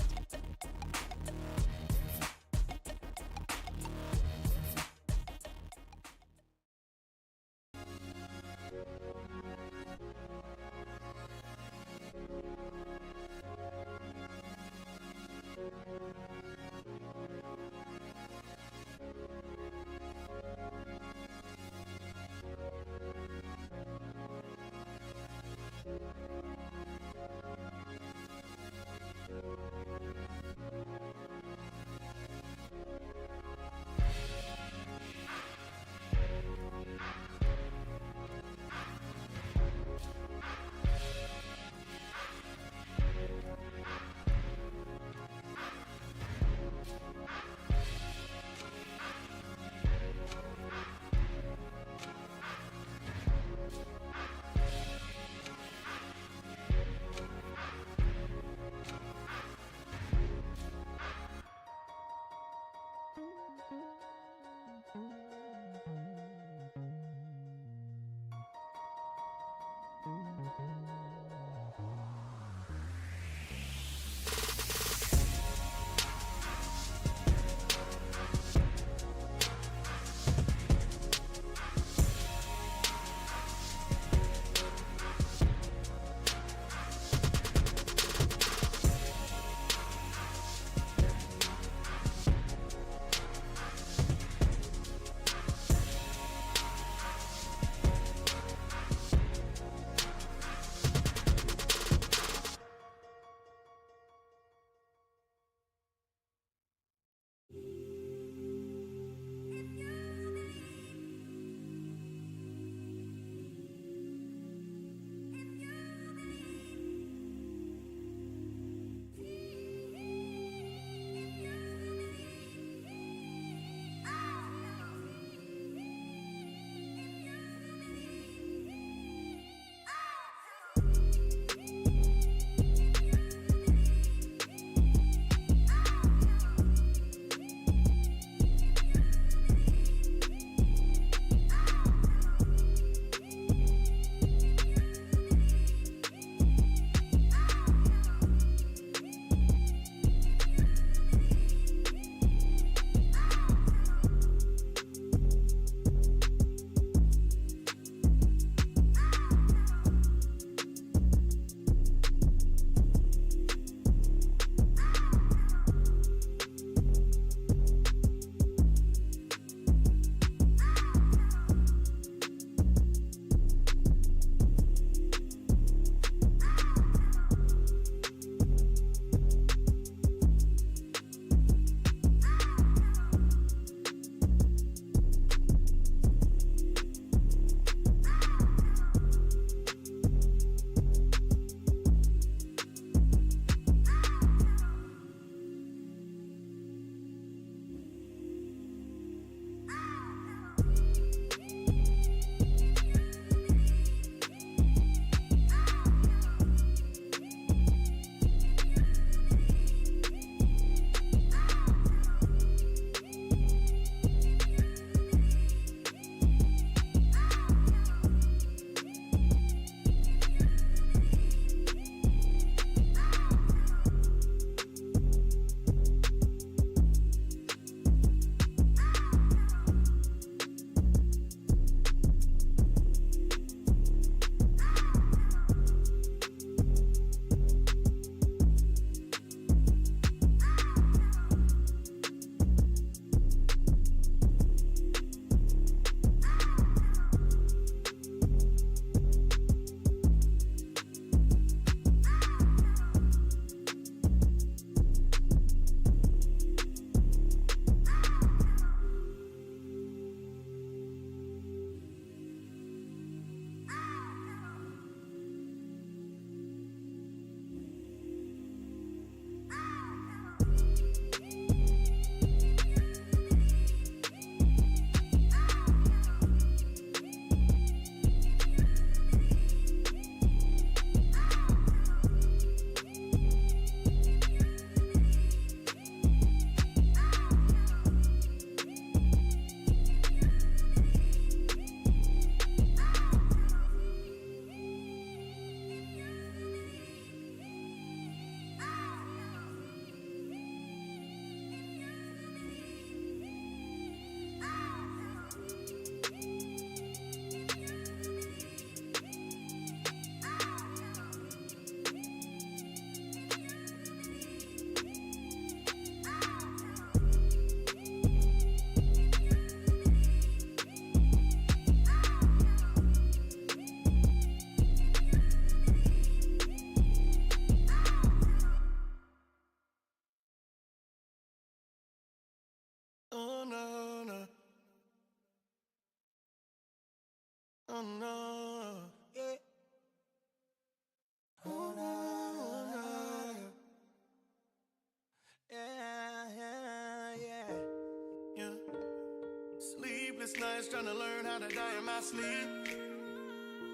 Sleepless nights trying to learn how to die in my sleep.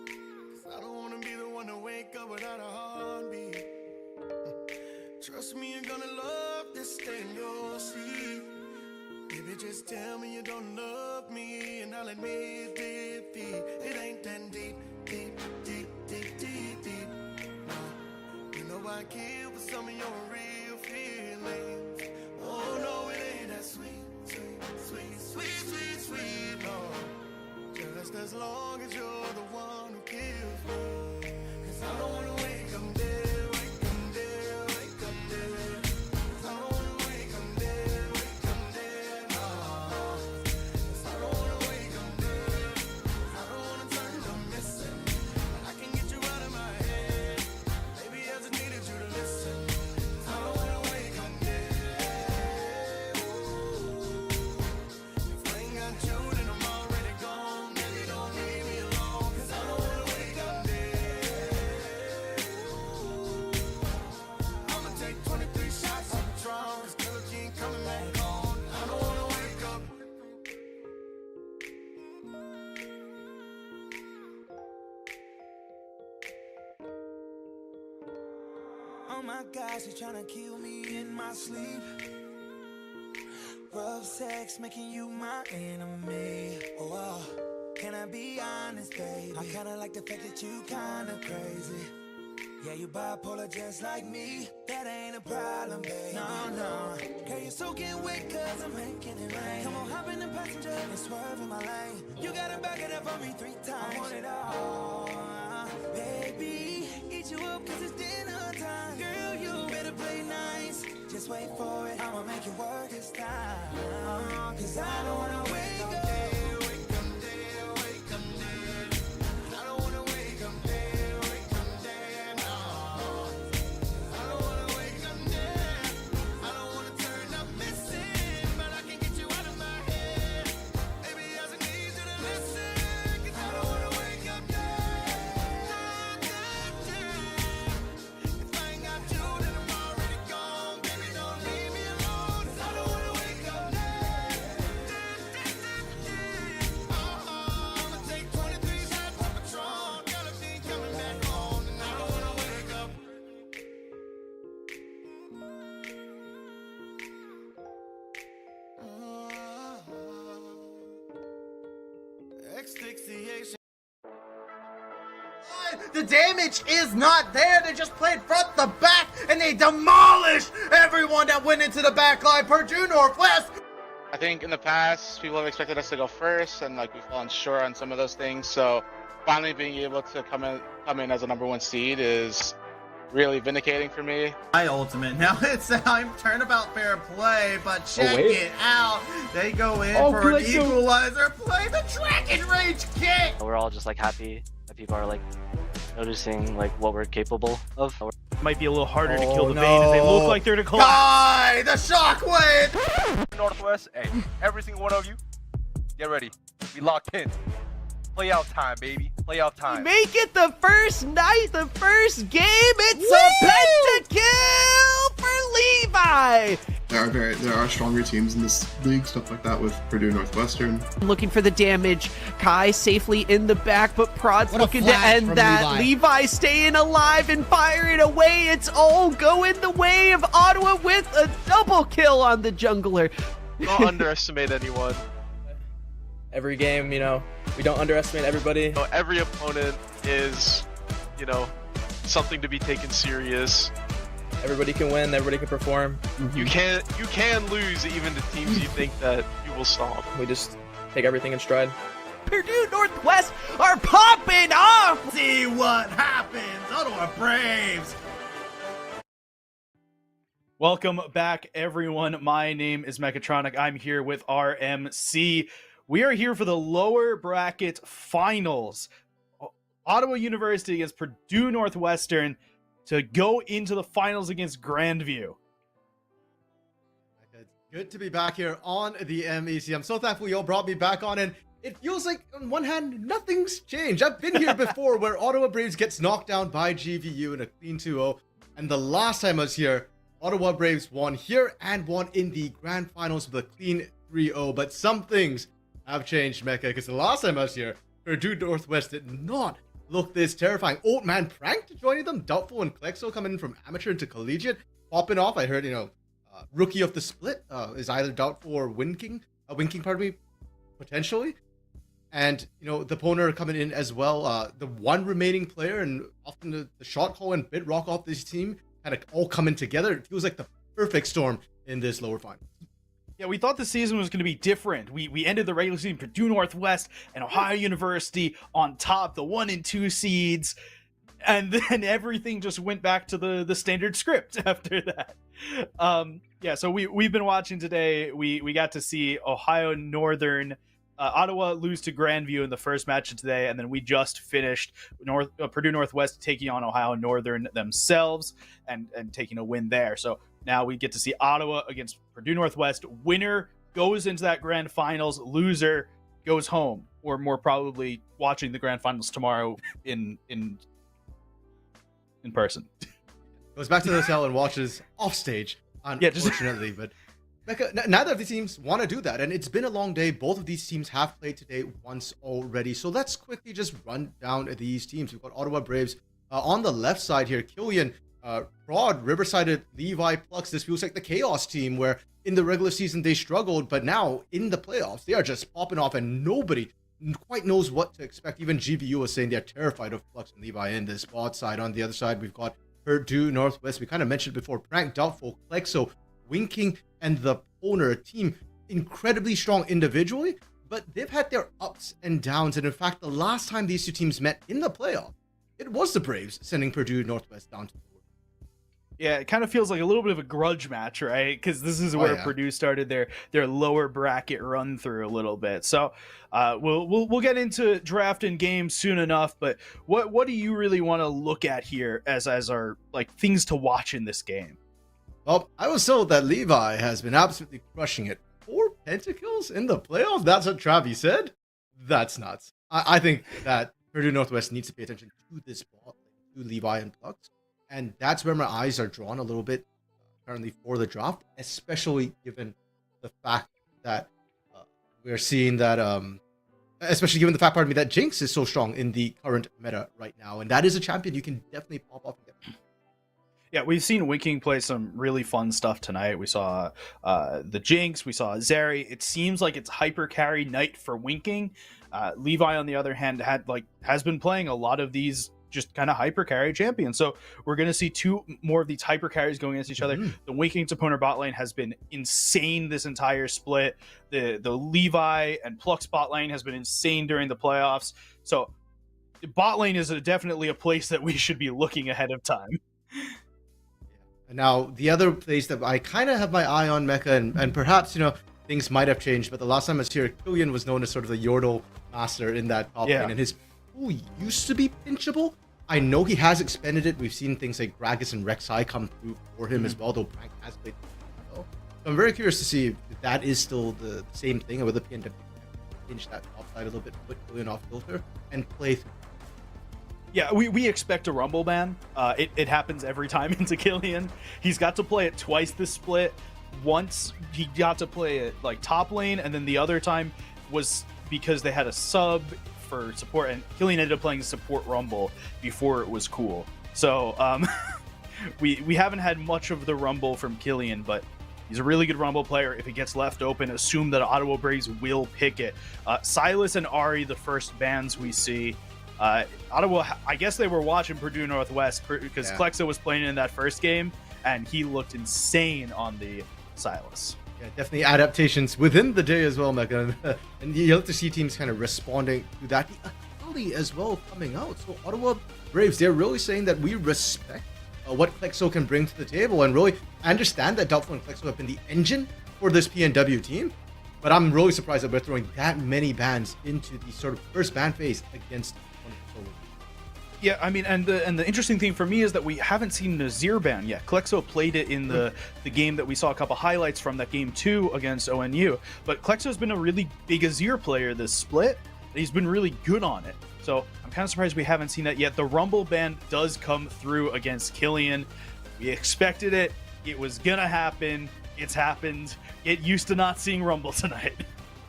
'Cause I don't want to be the one to wake up without a heartbeat. Trust me, you're gonna love this, stay in your seat. Baby, just tell me you don't love me, and I'll admit defeat. It ain't that deep, deep, deep, deep, deep, deep. No, you know I kill for some of your real feelings. Oh no, it ain't that sweet, sweet, sweet, sweet, sweet, sweet, no. Just as long as you're the one who kills me. 'Cause I don't wanna wake up dead, wake up dead, wake up dead. 'Cause I don't wanna wake up dead, wake up dead, no. 'Cause I don't wanna wake up dead. I don't wanna turn to missing. I can get you out of my head. Maybe I just needed you to listen. 'Cause I don't wanna wake up dead. Ooh. If I ain't got you, then I'm already gone. Baby, don't leave me alone. 'Cause I don't wanna wake up dead. Ooh. I'ma take 23 shots of Patron. 'Cause girl, you ain't coming back on. I don't wanna wake up. Oh my gosh, you're trying to kill me in my sleep. Rough sex making you my enemy. Oh, wow. Can I be honest, baby? I kinda like the fact that you kinda crazy. Yeah, you bipolar just like me. That ain't a problem, baby. No, no. Girl, you're soaking wet 'cause I'm making it rain. Come on, hop in the passenger and swerve in my lane. You gotta back it up for me 3 times. I want it all, baby. Eat you up 'cause it's dinner time. Girl, you better play nice. Just wait for it. I'ma make it work this time. 'Cause I don't wanna wake up. Asphyxiation. The damage is not there. They just played front to back, and they demolished everyone that went into the back line. Purdue Northwest. I think in the past, people have expected us to go first, and like we've fallen short on some of those things. So finally being able to come in as a #1 seed is really vindicating for me. My ultimate. Now it's time turnabout fair play, but check it out. They go in for an equalizer play, the Dragon Rage kick. We're all just like happy that people are like noticing like what we're capable of. Might be a little harder to kill the Vayne as they look like they're to collapse. Die! The shockwave! Northwest, hey, every single one of you, get ready. We locked in. Play out time, baby. Play out time. Make it the first night, the first game. It's a pentakill for Levi. There are stronger teams in this league, stuff like that with Purdue Northwestern. Looking for the damage. Kai safely in the back, but Prod's What a looking to flash end from that. Levi staying alive and firing away. It's all going the way of Ottawa with a double kill on the jungler. Don't underestimate anyone. Every game, you know, we don't underestimate everybody. Every opponent is, you know, something to be taken serious. Everybody can win, everybody can perform. You can lose even to teams you think that you will stomp. We just take everything in stride. Purdue Northwest are popping off! See what happens, Ottawa Braves! Welcome back, everyone. My name is Mechatronic. I'm here with RMC. We are here for the lower bracket finals. Ottawa University against Purdue Northwestern to go into the finals against Grandview. It's good to be back here on the MEC. I'm so thankful you all brought me back on, and it feels like on one hand, nothing's changed. I've been here before where Ottawa Braves gets knocked down by GVU in a clean 2-0. And the last time I was here, Ottawa Braves won here and won in the grand finals with a clean 3-0. But some things have changed, Mecha, because the last time I was here, Purdue Northwest did not look this terrifying. Old man Prank joining them. Doubtful and Klexo coming in from amateur into collegiate. Popping off. I heard, rookie of the split is either Doubtful or Winking, potentially. And, the Poner coming in as well. The one remaining player and often the shot call and Bitrock off this team kind of all coming together. It feels like the perfect storm in this lower final. Yeah, we thought the season was going to be different. We ended the regular season, Purdue Northwest and Ohio University on top, the 1 and 2 seeds. And then everything just went back to the standard script after that. So we've been watching today. We got to see Ohio Northern, Ottawa lose to Grandview in the first match of today, and then we just finished Purdue Northwest taking on Ohio Northern themselves and taking a win there. So now we get to see Ottawa against Purdue Northwest. Winner goes into that grand finals. Loser goes home, or more probably watching the grand finals tomorrow in person. Goes back to the hotel and watches off stage, unfortunately. But Becca, neither of these teams want to do that, and it's been a long day. Both of these teams have played today once already. So let's quickly just run down these teams. We've got Ottawa Braves on the left side here. Killian, Prod, Riverside, Levi, Plux. This feels like the Chaos team where in the regular season they struggled, but now in the playoffs they are just popping off and nobody quite knows what to expect. Even GVU was saying they're terrified of Plux and Levi in this spot side. On the other side, we've got Purdue Northwest. We kind of mentioned before, Prank, Doubtful, Klexo, Winking, and the Poner, a team incredibly strong individually, but they've had their ups and downs. And in fact, the last time these two teams met in the playoff, it was the Braves sending Purdue Northwest down to the board. Yeah, it kind of feels like a little bit of a grudge match, right? Because this is where Purdue started their lower bracket run through a little bit. So we'll get into draft and games soon enough. But what do you really want to look at here as our things to watch in this game? Well, I was told that Levi has been absolutely crushing it. 4 pentakills in the playoffs? That's what Travi said? That's nuts. I think that Purdue Northwest needs to pay attention to this ball, to Levi and Plux. And that's where my eyes are drawn a little bit currently for the draft, especially given the fact that we're seeing that, especially given the fact, that Jinx is so strong in the current meta right now. And that is a champion you can definitely pop off and get. Yeah, we've seen Winking play some really fun stuff tonight. We saw the Jinx, we saw Zeri. It seems like it's hyper carry night for Winking. Levi, on the other hand, has been playing a lot of these just kind of hyper carry champions. So we're going to see 2 more of these hyper carries going against each other. The Winking to Poner bot lane has been insane this entire split. The Levi and Plux bot lane has been insane during the playoffs. So bot lane is definitely a place that we should be looking ahead of time. Now, the other place that I kind of have my eye on, Mecha, and perhaps, things might have changed, but the last time I was here, Killian was known as sort of the Yordle master in that top lane, and his pool used to be pinchable. I know he has expanded it. We've seen things like Gragas and Rek'Sai come through for him as well, though Prank has played well. So I'm very curious to see if that is still the same thing, or whether PNW can pinch that top side a little bit, put Killian off filter, and play through. Yeah, we expect a Rumble ban. It happens every time into Killian. He's got to play it twice this split. Once he got to play it top lane, and then the other time was because they had a sub for support, and Killian ended up playing support Rumble before it was cool. So we haven't had much of the Rumble from Killian, but he's a really good Rumble player. If it gets left open, assume that Ottawa Braves will pick it. Silas and Ari, the first bans we see. Ottawa, I guess they were watching Purdue Northwest because Klexo was playing in that first game, and he looked insane on the Silas. Yeah, definitely adaptations within the day as well, Megan. And you have to see teams kind of responding to that. The Akali as well coming out. So Ottawa Braves, they're really saying that we respect what Klexo can bring to the table. And really, I understand that Doubtful and Klexo have been the engine for this PNW team. But I'm really surprised that we're throwing that many bans into the sort of first ban phase against one of the solo. Yeah, I mean, and the interesting thing for me is that we haven't seen Nazir ban yet. Klexo played it in the game that we saw a couple highlights from, that game 2 against ONU. But Klexo's been a really big Azir player this split, and he's been really good on it. So I'm kind of surprised we haven't seen that yet. The Rumble ban does come through against Killian. We expected it. It was gonna happen. It's happened. Get used to not seeing Rumble tonight.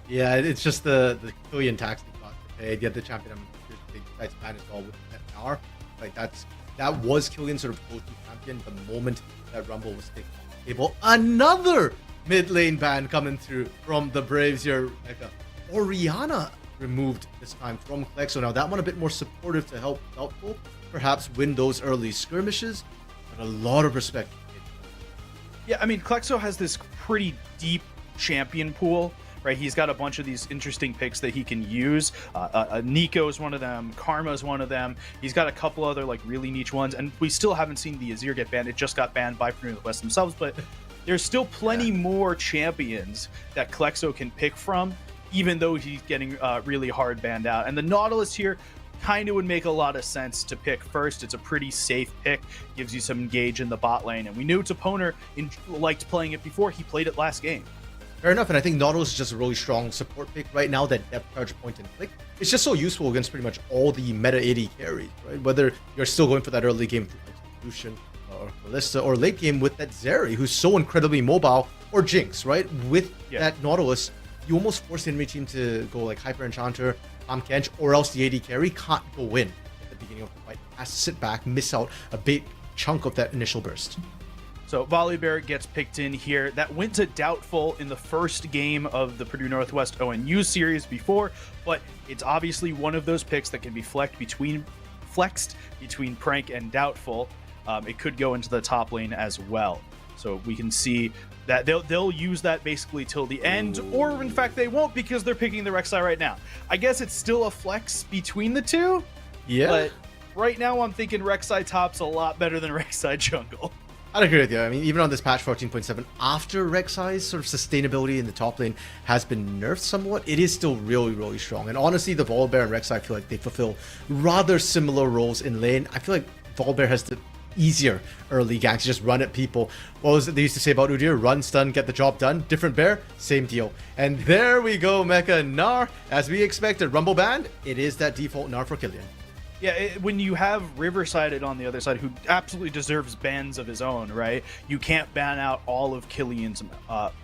Yeah, it's just the Killian tax they got to pay. Get the champion. That's ban as well with FNR. Like that was Killian's sort of go-to champion the moment that Rumble was taken off the table. Another mid lane ban coming through from the Braves here. Like Orianna removed this time from Klexo. Now that one a bit more supportive to help Doubtful perhaps win those early skirmishes, but a lot of respect. Yeah, I mean, Klexo has this pretty deep champion pool, right? He's got a bunch of these interesting picks that he can use. Nico is one of them. Karma is one of them. He's got a couple other like really niche ones, and we still haven't seen the Azir get banned. It just got banned by Purdue Northwest themselves, but there's still plenty more champions that Klexo can pick from, even though he's getting really hard banned out. And the Nautilus here kind of would make a lot of sense to pick first. It's a pretty safe pick, gives you some engage in the bot lane, and we knew Toponer liked playing it before. He played it last game. Fair enough, and I think Nautilus is just a really strong support pick right now. That depth charge point and click, it's just so useful against pretty much all the meta AD carries, right? Whether you're still going for that early game through Lucian or Ballista, or late game with that Zeri, who's so incredibly mobile, or Jinx, right? With that Nautilus, you almost force the enemy team to go like Hyper Enchanter, Kench, or else the AD carry can't go in at the beginning of the fight. Has to sit back, miss out a big chunk of that initial burst. So Volibear gets picked in here. That went to Doubtful in the first game of the Purdue Northwest ONU series before, but it's obviously one of those picks that can be flexed between Prank and Doubtful. It could go into the top lane as well. So we can see that they'll use that basically till the end, or in fact they won't, because they're picking the Rek'Sai right now. I guess it's still a flex between the two. Yeah. But right now I'm thinking Rek'Sai top's a lot better than Rek'Sai jungle. I'd agree with you. I mean, even on this patch 14.7, after Rek'Sai's sort of sustainability in the top lane has been nerfed somewhat, it is still really, really strong. And honestly, the Volibear and Rek'Sai, I feel like they fulfill rather similar roles in lane. I feel like Volibear has the easier early ganks, just run at people. What was it they used to say about Udyr? Run, stun, get the job done. Different bear, same deal. And there we go, Mecha Gnar. As we expected, Rumble banned. It is that default Gnar for Killian. Yeah, when you have Riverside on the other side, who absolutely deserves bans of his own, right? You can't ban out all of Killian's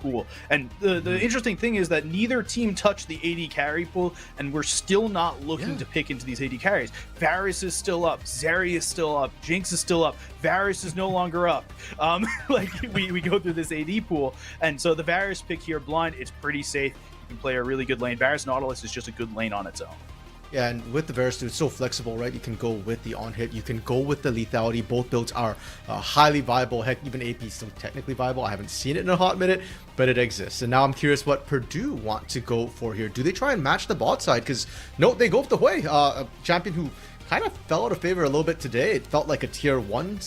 pool. And the interesting thing is that neither team touched the AD carry pool, and we're still not looking to pick into these AD carries. Varus is still up, Zeri is still up, Jinx is still up, Varus is no longer up. Like we go through this AD pool, and so the Varus pick here, blind, it's pretty safe. You can play a really good lane. Varus Nautilus is just a good lane on its own. Yeah, and with the Varus, it's so flexible, right? You can go with the on-hit, you can go with the lethality. Both builds are highly viable. Heck, even AP is still technically viable. I haven't seen it in a hot minute, but it exists. And now I'm curious what Purdue want to go for here. Do they try and match the bot side? Because, no, they go with the Hui, a champion who kind of fell out of favor a little bit today. It felt like a tier 1,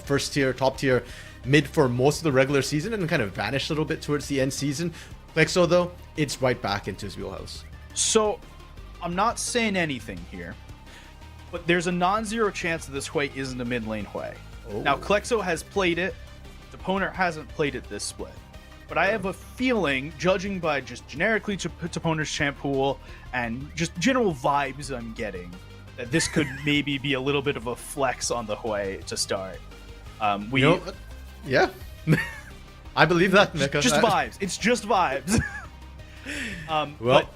first tier, top tier mid for most of the regular season, and kind of vanished a little bit towards the end season. Klexo, though, it's right back into his wheelhouse. So I'm not saying anything here, but there's a non-zero chance that this Hui isn't a mid lane Hui. Now, Klexo has played it. Toponer hasn't played it this split. But I have a feeling, judging by just generically Toponer's champ pool and just general vibes I'm getting, that this could maybe be a little bit of a flex on the Hui to start. Yeah. I believe that, Mecha. Just vibes. It's just vibes. But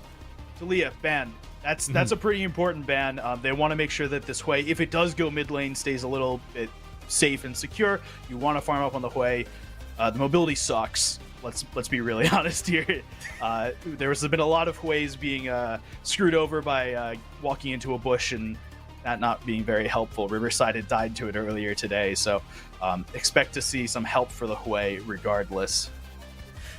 Talia, ban. That's a pretty important ban. They want to make sure that this Hui, if it does go mid lane, stays a little bit safe and secure. You want to farm up on the Hui. The mobility sucks. Let's be really honest here. There's been a lot of Huis being screwed over by walking into a bush and that not being very helpful. Riverside had died to it earlier today, so expect to see some help for the Hui regardless.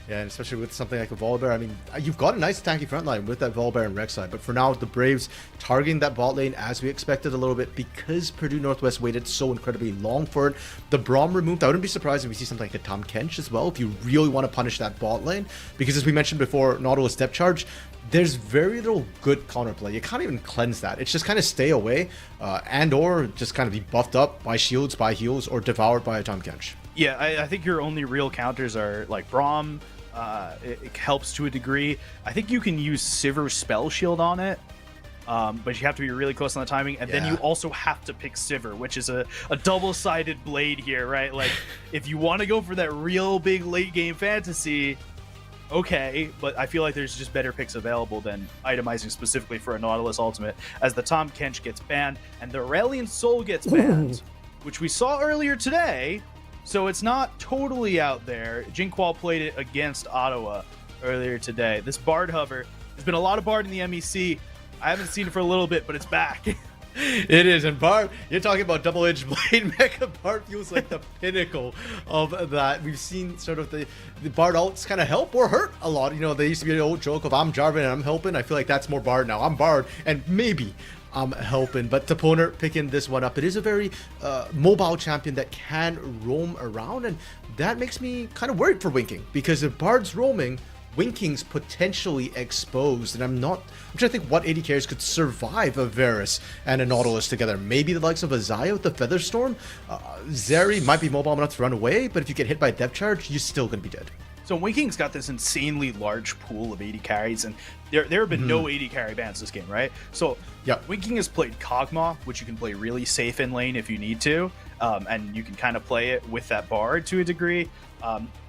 Yeah, and especially with something like a Volibear. I mean, you've got a nice tanky front line with that Volibear and Rek'Sai, but for now, the Braves targeting that bot lane as we expected a little bit because Purdue Northwest waited so incredibly long for it. The Braum removed. I wouldn't be surprised if we see something like a Tahm Kench as well if you really want to punish that bot lane, because as we mentioned before, Nautilus Depth Charge, there's very little good counterplay. You can't even cleanse that. It's just kind of stay away and or just kind of be buffed up by shields, by heals, or devoured by a Tahm Kench. Yeah, I think your only real counters are like Braum. It helps to a degree. I think you can use Sivir Spell Shield on it, but you have to be really close on the timing. And then you also have to pick Sivir, which is a double-sided blade here, right? Like, if you want to go for that real big late-game fantasy, okay, but I feel like there's just better picks available than itemizing specifically for a Nautilus Ultimate, as the Tahm Kench gets banned and the Aurelion Soul gets banned, which we saw earlier today. So it's not totally out there. Jinkwall played it against Ottawa earlier today. This Bard Hover, there's been a lot of Bard in the MEC. I haven't seen it for a little bit, but it's back. It is, and Bard, you're talking about double-edged blade mecha. Bard feels like the pinnacle of that. We've seen sort of the Bard ults kind of help or hurt a lot. You know, there used to be an old joke of I'm Jarvan and I'm helping. I feel like that's more Bard now. I'm Bard and maybe I'm helping, but Toponer picking this one up. It is a very mobile champion that can roam around, and that makes me kind of worried for Winking, because if Bard's roaming, Winking's potentially exposed, and I'm trying to think what AD carries could survive a Varus and a Nautilus together. Maybe the likes of a Xayah with the Featherstorm. Zeri might be mobile enough to run away, but if you get hit by a depth charge, you're still going to be dead. So Winking's got this insanely large pool of AD carries, and there have been no AD carry bans this game, right? So Winking has played Kog'Maw, which you can play really safe in lane if you need to, and you can kind of play it with that Bard to a degree.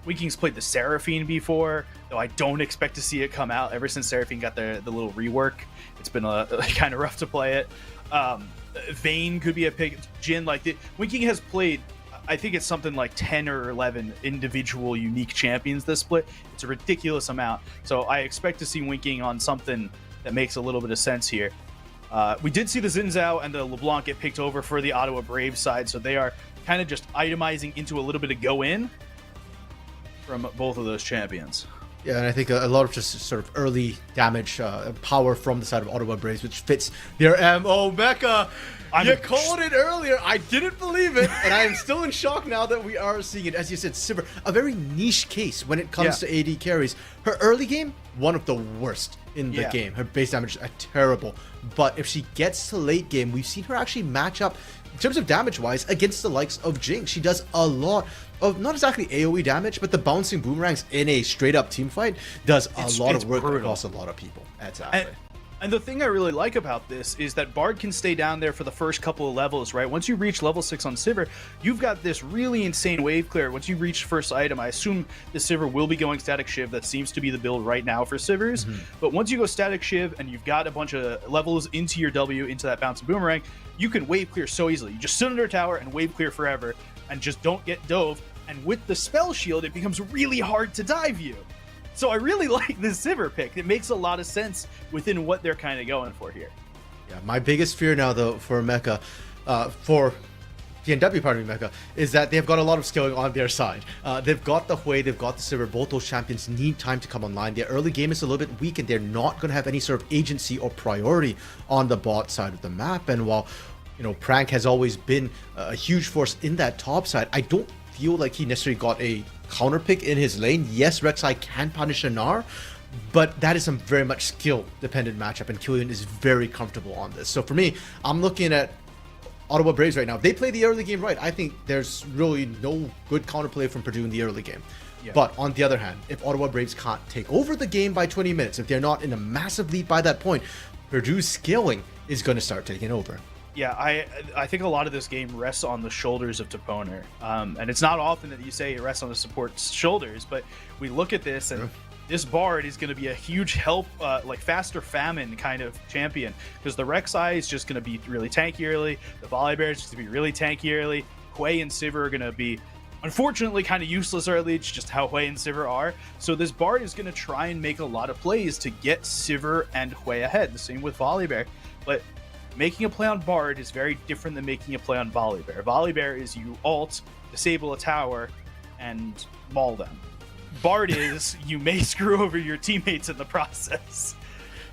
Winking's played the Seraphine before, though I don't expect to see it come out. Ever since Seraphine got the little rework, it's been kind of rough to play it. Vayne could be a pick. Jhin, Winking has played, I think it's something like 10 or 11 individual unique champions this split. It's a ridiculous amount. So I expect to see Winking on something that makes a little bit of sense here. We did see the Xin Zhao and the LeBlanc get picked over for the Ottawa Braves side, so they are kind of just itemizing into a little bit of go-in from both of those champions. Yeah, and I think a lot of just sort of early damage power from the side of Ottawa Braves, which fits their MO mecha. You called it earlier. I didn't believe it, and I am still in shock now that we are seeing it. As you said, Sivir, a very niche case when it comes to AD carries. Her early game, one of the worst in the game. Her base damage is terrible. But if she gets to late game, we've seen her actually match up in terms of damage-wise against the likes of Jinx. She does a lot of, not exactly AoE damage, but the bouncing boomerangs in a straight-up team fight does a lot of work across a lot of people. Exactly. And the thing I really like about this is that Bard can stay down there for the first couple of levels, right? Once you reach level 6 on Sivir, you've got this really insane wave clear. Once you reach first item, I assume the Sivir will be going Static Shiv. That seems to be the build right now for Sivers. But once you go Static Shiv and you've got a bunch of levels into your W, into that bouncing boomerang, you can wave clear so easily. You just sit under a tower and wave clear forever and just don't get dove. And with the spell shield, it becomes really hard to dive you. So I really like this Sivir pick. It makes a lot of sense within what they're kind of going for here. Yeah, my biggest fear now, though, for Mecha, for TNW part of Mecha, is that they've got a lot of skilling on their side. They've got the Hui, they've got the Sivir. Both those champions need time to come online. Their early game is a little bit weak, and they're not going to have any sort of agency or priority on the bot side of the map. And while, you know, Prank has always been a huge force in that top side, I don't feel like he necessarily got a counter pick in his lane. Yes, Rek'Sai can punish a Gnar, but that is a very much skill dependent matchup, and Killian is very comfortable on this. So for me, I'm looking at Ottawa Braves right now. If they play the early game right, I think there's really no good counterplay from Purdue in the early game. But on the other hand, if Ottawa Braves can't take over the game by 20 minutes, if they're not in a massive lead by that point, Purdue's scaling is going to start taking over. Yeah, I think a lot of this game rests on the shoulders of Toponer. And it's not often that you say it rests on the support's shoulders, but we look at this and this Bard is going to be a huge help, like faster famine kind of champion, because the Rek'Sai is just going to be really tanky early. The Volibear is just going to be really tanky early. Hui and Sivir are going to be, unfortunately, kind of useless early. It's just how Hui and Sivir are. So this Bard is going to try and make a lot of plays to get Sivir and Hui ahead. The same with Volibear. But making a play on Bard is very different than making a play on Volibear. Volibear is you ult, disable a tower, and maul them. Bard is, you may screw over your teammates in the process.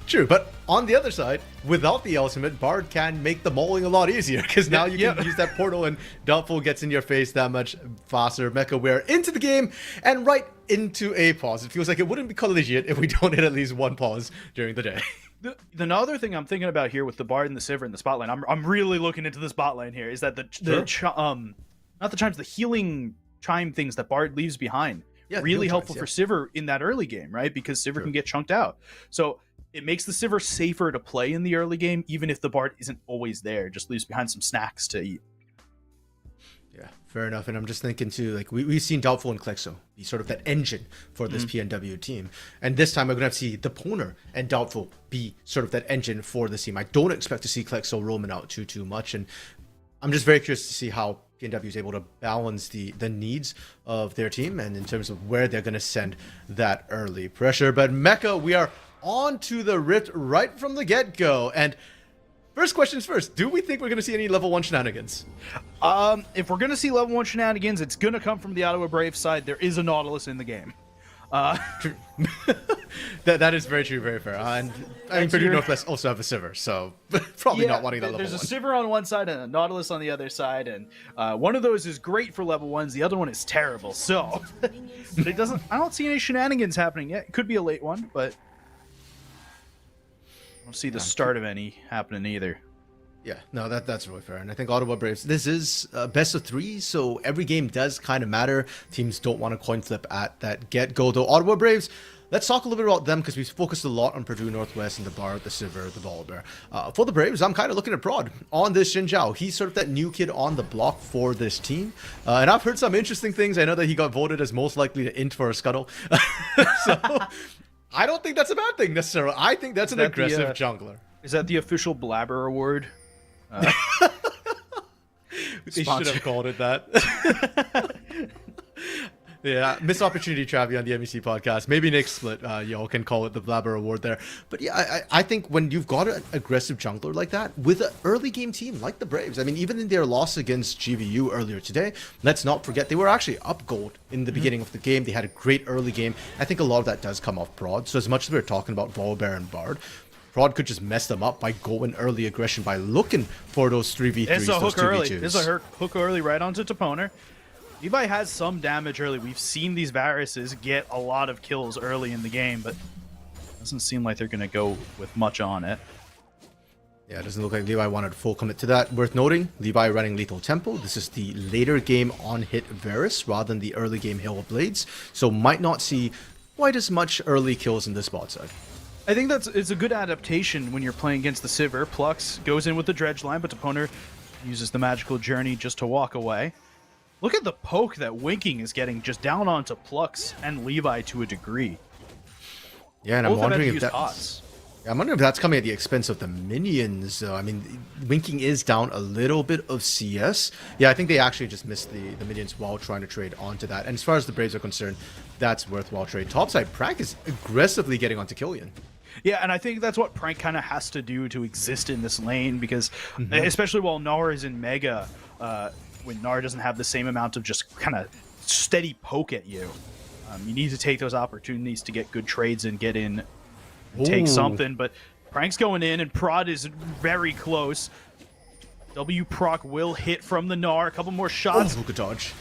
True, but on the other side, without the ultimate, Bard can make the mauling a lot easier because now you can use that portal and Doubtful gets in your face that much faster. Mecha, we're into the game and right into a pause. It feels like it wouldn't be collegiate if we don't hit at least one pause during the day. The other thing I'm thinking about here with the Bard and the Sivir and the spot lane, I'm really looking into the spot lane here, is that the healing chime things that Bard leaves behind. Really helpful for Sivir in that early game, right? Because Sivir can get chunked out. So it makes the Sivir safer to play in the early game, even if the Bard isn't always there. Just leaves behind some snacks to eat. Yeah, fair enough. And I'm just thinking too, like we've seen Doubtful and Klexo be sort of that engine for this PNW team. And this time we're going to see the Poner and Doubtful be sort of that engine for this team. I don't expect to see Klexo roaming out too much. And I'm just very curious to see how PNW is able to balance the needs of their team and in terms of where they're going to send that early pressure. But Mecha, we are on to the Rift right from the get-go. And first questions first, do we think we're going to see any level 1 shenanigans? If we're going to see level 1 shenanigans, it's going to come from the Ottawa Brave side. There is a Nautilus in the game. That is very true, very fair. And I mean, Purdue Northwest also have a Sivir, so probably not wanting that level 1. There's a Sivir on one side and a Nautilus on the other side, and one of those is great for level 1s, the other one is terrible. So, but it doesn't. I don't see any shenanigans happening yet. It could be a late one, but I don't see the start of any happening either. Yeah, no, that's really fair. And I think Ottawa Braves, this is best of 3, so every game does kind of matter. Teams don't want to coin flip at that get-go. Though Ottawa Braves, let's talk a little bit about them because we've focused a lot on Purdue Northwest and the Bard, the Sivir, the Volibear. For the Braves, I'm kind of looking at Prod on this Xin Zhao. He's sort of that new kid on the block for this team. And I've heard some interesting things. I know that he got voted as most likely to int for a scuttle. So I don't think that's a bad thing necessarily. I think that's an aggressive jungler. Is that the official Blabber Award? They should have called it that. Yeah, missed opportunity, Travi, on the MEC podcast. Maybe next split, y'all can call it the Blabber Award there. But yeah, I think when you've got an aggressive jungler like that, with an early game team like the Braves, I mean, even in their loss against GVU earlier today, let's not forget they were actually up gold in the beginning of the game. They had a great early game. I think a lot of that does come off Prod. So as much as we're talking about Volibear and Bard, Prod could just mess them up by going early aggression, by looking for those 3v3s, It's a those hook early. 2v2s. It's a hook early right onto Toponer. Levi has some damage early. We've seen these Varuses get a lot of kills early in the game, but it doesn't seem like they're going to go with much on it. Yeah, it doesn't look like Levi wanted full commit to that. Worth noting, Levi running Lethal Tempo. This is the later game on-hit Varus rather than the early game Hail of Blades, so might not see quite as much early kills in this bot side. I think it's a good adaptation when you're playing against the Sivir. Plux goes in with the dredge line, but Toponer uses the magical journey just to walk away. Look at the poke that Winking is getting just down onto Plux and Levi to a degree. Yeah, and Both I'm wondering have if used that's... Yeah, I'm wondering if that's coming at the expense of the minions, though. I mean, Winking is down a little bit of CS. Yeah, I think they actually just missed the minions while trying to trade onto that. And as far as the Braves are concerned, that's worthwhile trade. Topside, Prank is aggressively getting onto Killian. Yeah, and I think that's what Prank kind of has to do to exist in this lane, because especially while Gnar is in Mega, when Gnar doesn't have the same amount of just kind of steady poke at you, you need to take those opportunities to get good trades and get in and take something. But Prank's going in, and Prod is very close. W proc will hit from the Gnar. A couple more shots. Good dodge.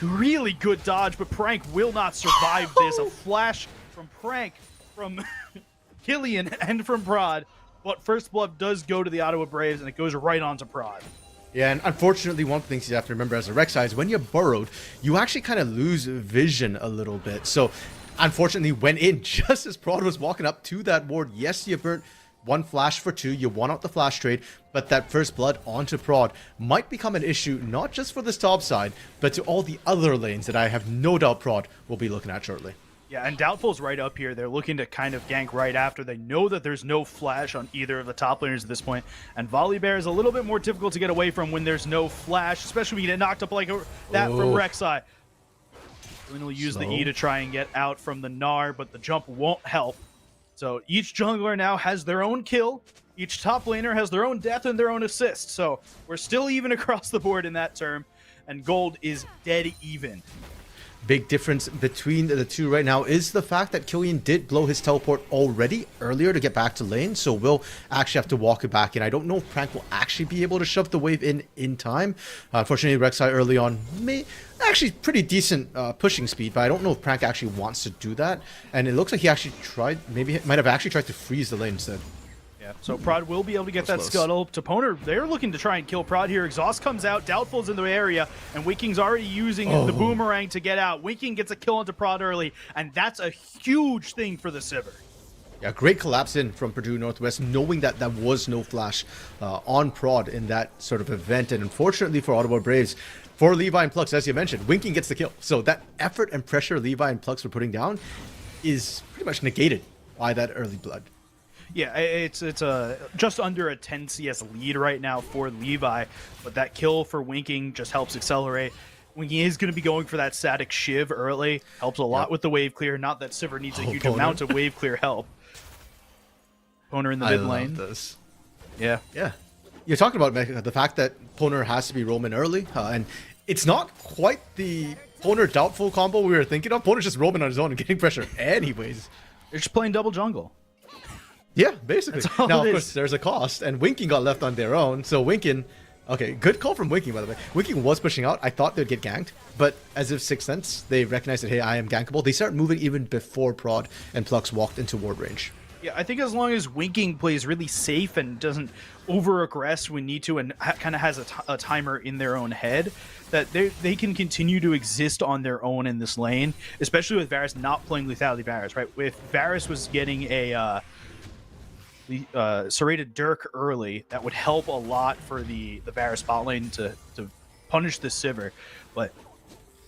Really good dodge, but Prank will not survive this. A flash from Prank, from Killian, and from Prod. But First Blood does go to the Ottawa Braves, and it goes right onto Prod. Yeah, and unfortunately, one of the things you have to remember as a Rek'Sai is when you're burrowed, you actually kind of lose vision a little bit. So, unfortunately, went in just as Prod was walking up to that ward. Yes, you burnt one flash for 2. You won out the flash trade, but that First Blood onto Prod might become an issue, not just for this top side, but to all the other lanes that I have no doubt Prod will be looking at shortly. Yeah, and Doubtful's right up here. They're looking to kind of gank right after. They know that there's no flash on either of the top laners at this point. And Volibear is a little bit more difficult to get away from when there's no flash, especially when you get knocked up like that from Rek'Sai. We'll use the E to try and get out from the Gnar, but the jump won't help. So each jungler now has their own kill. Each top laner has their own death and their own assist. So we're still even across the board in that term. And gold is dead even. big difference between the two right now is the fact that Killian did blow his teleport already earlier to get back to lane, so we'll actually have to walk it back in. I don't know if Prank will actually be able to shove the wave in time. Unfortunately, Rek'Sai early on may actually pretty decent pushing speed, but I don't know if Prank actually wants to do that. And it looks like he actually tried, maybe he might have actually tried to freeze the lane instead. Yeah, so Prod will be able to get that scuttle. Toponer, they're looking to try and kill Prod here. Exhaust comes out, Doubtful's in the area, and Winking's already using the boomerang to get out. Winking gets a kill onto Prod early, and that's a huge thing for the Sivir. Yeah, great collapse in from Purdue Northwest, knowing that there was no flash on Prod in that sort of event. And unfortunately for Ottawa Braves, for Levi and Plux, as you mentioned, Winking gets the kill. So that effort and pressure Levi and Plux were putting down is pretty much negated by that early blood. Yeah, it's a just under a 10 CS lead right now for Levi, but that kill for Winking just helps accelerate. Winking is going to be going for that static shiv early. Helps a lot with the wave clear. Not that Sivir needs a huge amount of wave clear help. Poner in the mid lane. This. Yeah. Yeah. You're talking about the fact that Poner has to be roaming early, and it's not quite the Poner Doubtful combo we were thinking of. Poner's just roaming on his own and getting pressure anyways. They're just playing double jungle. Yeah, basically. Now, of course, there's a cost, and Winking got left on their own. So Winking, okay, good call from Winking, by the way. Winking was pushing out. I thought they'd get ganked, but as if Sixth Sense, they recognized that, hey, I am gankable. They start moving even before Prod and Plux walked into ward range. Yeah, I think as long as Winking plays really safe and doesn't over-aggress when need to and kind of has a timer in their own head, that they can continue to exist on their own in this lane, especially with Varus not playing Lethality Varus, right? If Varus was getting a serrated Dirk early, that would help a lot for the Varus bot lane to punish the Sivir. But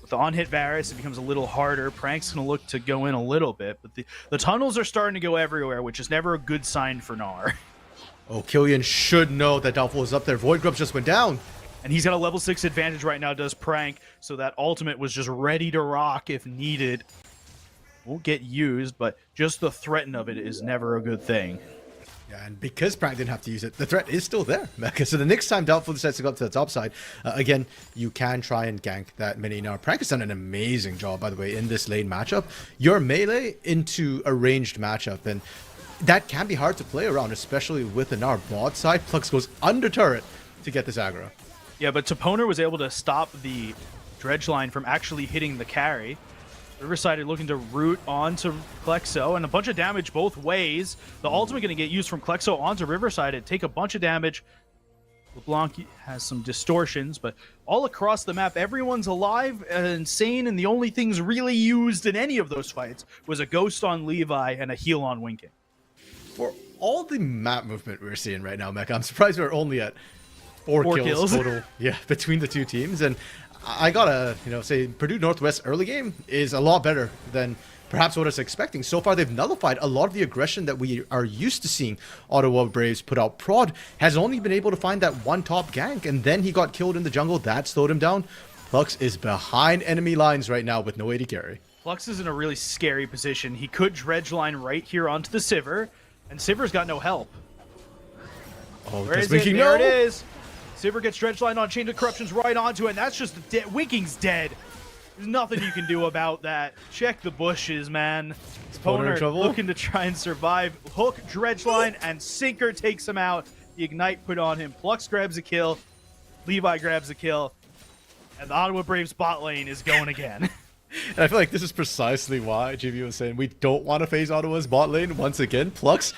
with the on-hit Varus, it becomes a little harder. Prank's going to look to go in a little bit, but the tunnels are starting to go everywhere, which is never a good sign for Gnar. Oh, Killian should know that Doubtful is up there. Void Grubs just went down. And he's got a level 6 advantage right now, does Prank, so that ultimate was just ready to rock if needed. Won't get used, but just the threat of it is never a good thing. Yeah, and because Prank didn't have to use it, the threat is still there, Mecha. So the next time Doubtful decides to go up to the top side, again, you can try and gank that mini. Now, Prank has done an amazing job, by the way, in this lane matchup. You're melee into a ranged matchup, and that can be hard to play around, especially with an Gnar bot side. Plux goes under turret to get this aggro. Yeah, but Toponer was able to stop the dredge line from actually hitting the carry. Riverside are looking to root onto Klexo, and a bunch of damage both ways. The ultimate going to get used from Klexo onto Riverside and take a bunch of damage. LeBlanc has some distortions, but all across the map, everyone's alive and sane, and the only things really used in any of those fights was a ghost on Levi and a heal on Winking. For all the map movement we're seeing right now, Mecha, I'm surprised we're only at four kills total. Yeah, between the two teams, and I gotta, say Purdue Northwest early game is a lot better than perhaps what I was expecting. So far, they've nullified a lot of the aggression that we are used to seeing Ottawa Braves put out. Prod has only been able to find that one top gank, and then he got killed in the jungle. That slowed him down. Plux is behind enemy lines right now with no AD carry. Plux is in a really scary position. He could dredge line right here onto the Sivir, and Sivir's got no help. Oh, where is it? There it is. Sivir gets dredge line on Chain of Corruptions right onto it, and that's just Winking's dead. There's nothing you can do about that. Check the bushes, man. Poner looking to try and survive. Hook, dredge line, and Sinker takes him out. The Ignite put on him. Plux grabs a kill. Levi grabs a kill. And the Ottawa Braves bot lane is going again. And I feel like this is precisely why GB was saying we don't want to phase Ottawa's bot lane once again. Plux,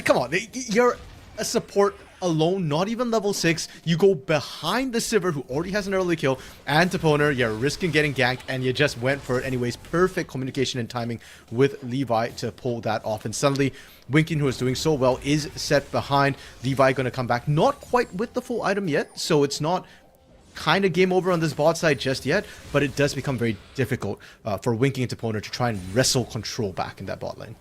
come on, you're a support alone, not even level 6. You go behind the Sivir, who already has an early kill, and Toponer, you're risking getting ganked, and you just went for it anyways. Perfect communication and timing with Levi to pull that off. And suddenly, Winking, who is doing so well, is set behind. Levi going to come back, not quite with the full item yet, so it's not kind of game over on this bot side just yet, but it does become very difficult for Winking and Toponer to try and wrestle control back in that bot lane.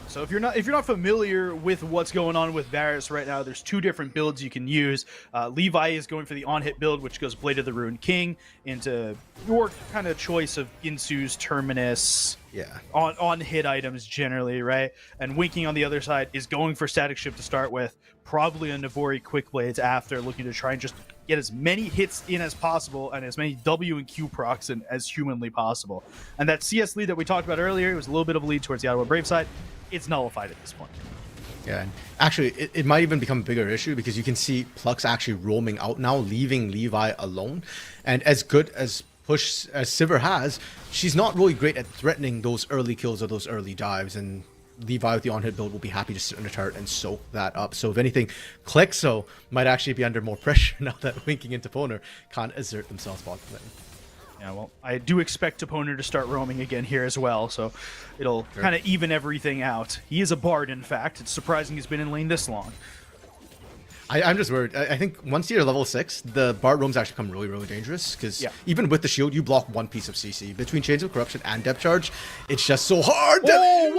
So if you're not familiar with what's going on with Varus right now, there's two different builds you can use. Levi is going for the on-hit build, which goes Blade of the Ruined King into your kind of choice of Ginsu's Terminus. Yeah. On-hit items generally, right? And Winking on the other side is going for Static Shift to start with, probably a Navori Quick Blades after, looking to try and just get as many hits in as possible and as many W and Q procs in as humanly possible. And that CS lead that we talked about earlier, it was a little bit of a lead towards the Ottawa Brave side. It's nullified at this point. Yeah, and actually, it might even become a bigger issue because you can see Plux actually roaming out now, leaving Levi alone. And as good as push as Sivir has, she's not really great at threatening those early kills or those early dives. And Levi with the on-hit build will be happy to sit on the turret and soak that up. So if anything, Klexo might actually be under more pressure now that Winking and Toponer can't assert themselves bottom lane. Yeah, well, I do expect Toponer to start roaming again here as well, so it'll kind of even everything out. He is a bard, in fact. It's surprising he's been in lane this long. I'm just worried. I think once you're level 6, the bard roams actually become really, really dangerous, because even with the shield, you block one piece of CC. Between Chains of Corruption and Depth Charge, it's just so hard. Oh,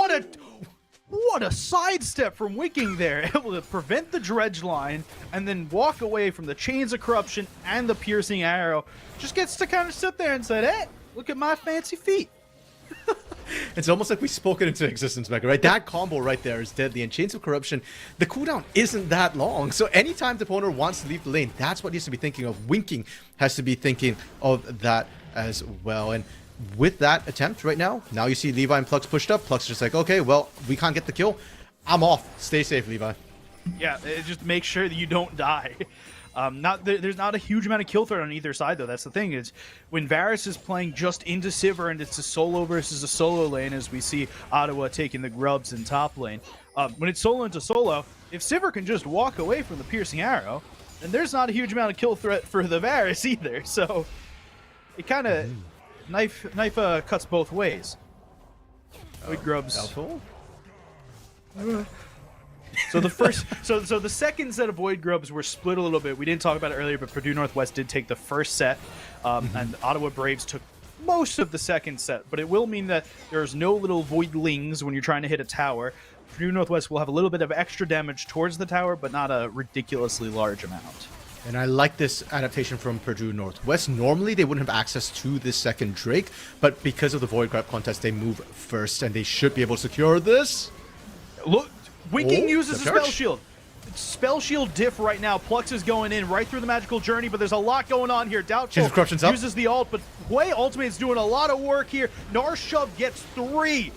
what a sidestep from Winking there, able to prevent the dredge line and then walk away from the Chains of Corruption and the Piercing Arrow. Just gets to kind of sit there and say, hey, look at my fancy feet. It's almost like we spoke it into existence, Mega, right? That combo right there is deadly. And Chains of Corruption, the cooldown isn't that long. So anytime the opponent wants to leave the lane, that's what he has to be thinking of. Winking has to be thinking of that as well. And with that attempt right now you see Levi and Plux pushed up. Plux just like, okay, well, we can't get the kill. I'm off. Stay safe, Levi. Yeah, just make sure that you don't die. There's not a huge amount of kill threat on either side, though. That's the thing, is when Varus is playing just into Sivir and it's a solo versus a solo lane, as we see Ottawa taking the grubs in top lane. When it's solo into solo, if Sivir can just walk away from the Piercing Arrow, then there's not a huge amount of kill threat for the Varus either. So it kind of knife cuts both ways. Void grubs. Doubtful. So the first, so the second set of Void Grubs were split a little bit. We didn't talk about it earlier, but Purdue Northwest did take the first set, and Ottawa Braves took most of the second set. But it will mean that there's no little Voidlings when you're trying to hit a tower. Purdue Northwest will have a little bit of extra damage towards the tower, but not a ridiculously large amount. And I like this adaptation from Purdue Northwest. Normally, they wouldn't have access to this second Drake, but because of the Void Grab contest, they move first, and they should be able to secure this. Look, Winking uses a Spell Shield. Spell Shield diff right now. Plux is going in right through the Magical Journey, but there's a lot going on here. Doubtful uses the ult, but Hwei Ultimate's doing a lot of work here. Narshove gets 3.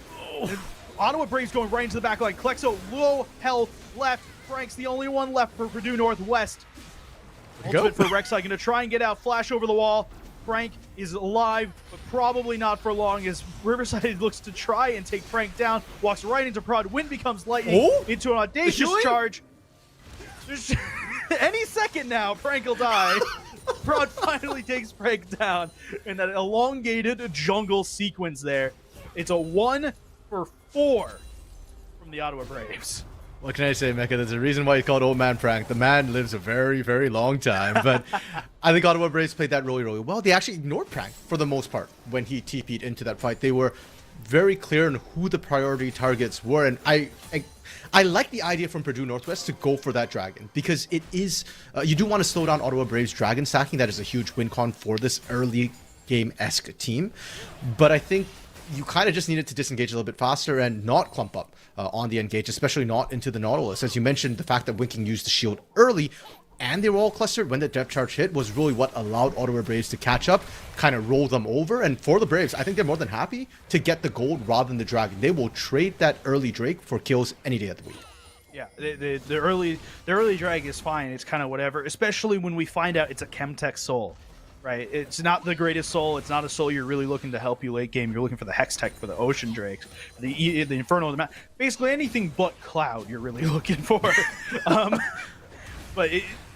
Ottawa Braves going right into the back line. Klexo, low health left. Frank's the only one left for Purdue Northwest. Ultimate for Rek'Sai, going to try and get out. Flash over the wall. Frank is alive, but probably not for long as Riverside looks to try and take Frank down. Walks right into Prod. Wind becomes lightning into an audacious charge. Any second now, Frank will die. Prod finally takes Frank down in that elongated jungle sequence there. It's a 1 for 4 from the Ottawa Braves. What can I say, Mecha? There's a reason why he's called Old Man Frank. The man lives a very, very long time. But I think Ottawa Braves played that really, really well. They actually ignored Frank for the most part when he TP'd into that fight. They were very clear on who the priority targets were. And I like the idea from Purdue Northwest to go for that dragon, because it is, you do want to slow down Ottawa Braves dragon stacking. That is a huge win con for this early game-esque team. But I think you kind of just needed to disengage a little bit faster and not clump up on the engage, especially not into the Nautilus. As you mentioned, the fact that Winking used the shield early and they were all clustered when the depth charge hit was really what allowed Ottawa Braves to catch up, kind of roll them over. And for the Braves, I think they're more than happy to get the gold rather than the dragon. They will trade that early Drake for kills any day of the week. Yeah, the early drag is fine. It's kind of whatever, especially when we find out it's a Chemtech soul. Right, it's not the greatest soul. It's not a soul you're really looking to help you late game. You're looking for the Hex Tech, for the Ocean Drakes, the Inferno, the basically anything but Cloud you're really looking for. But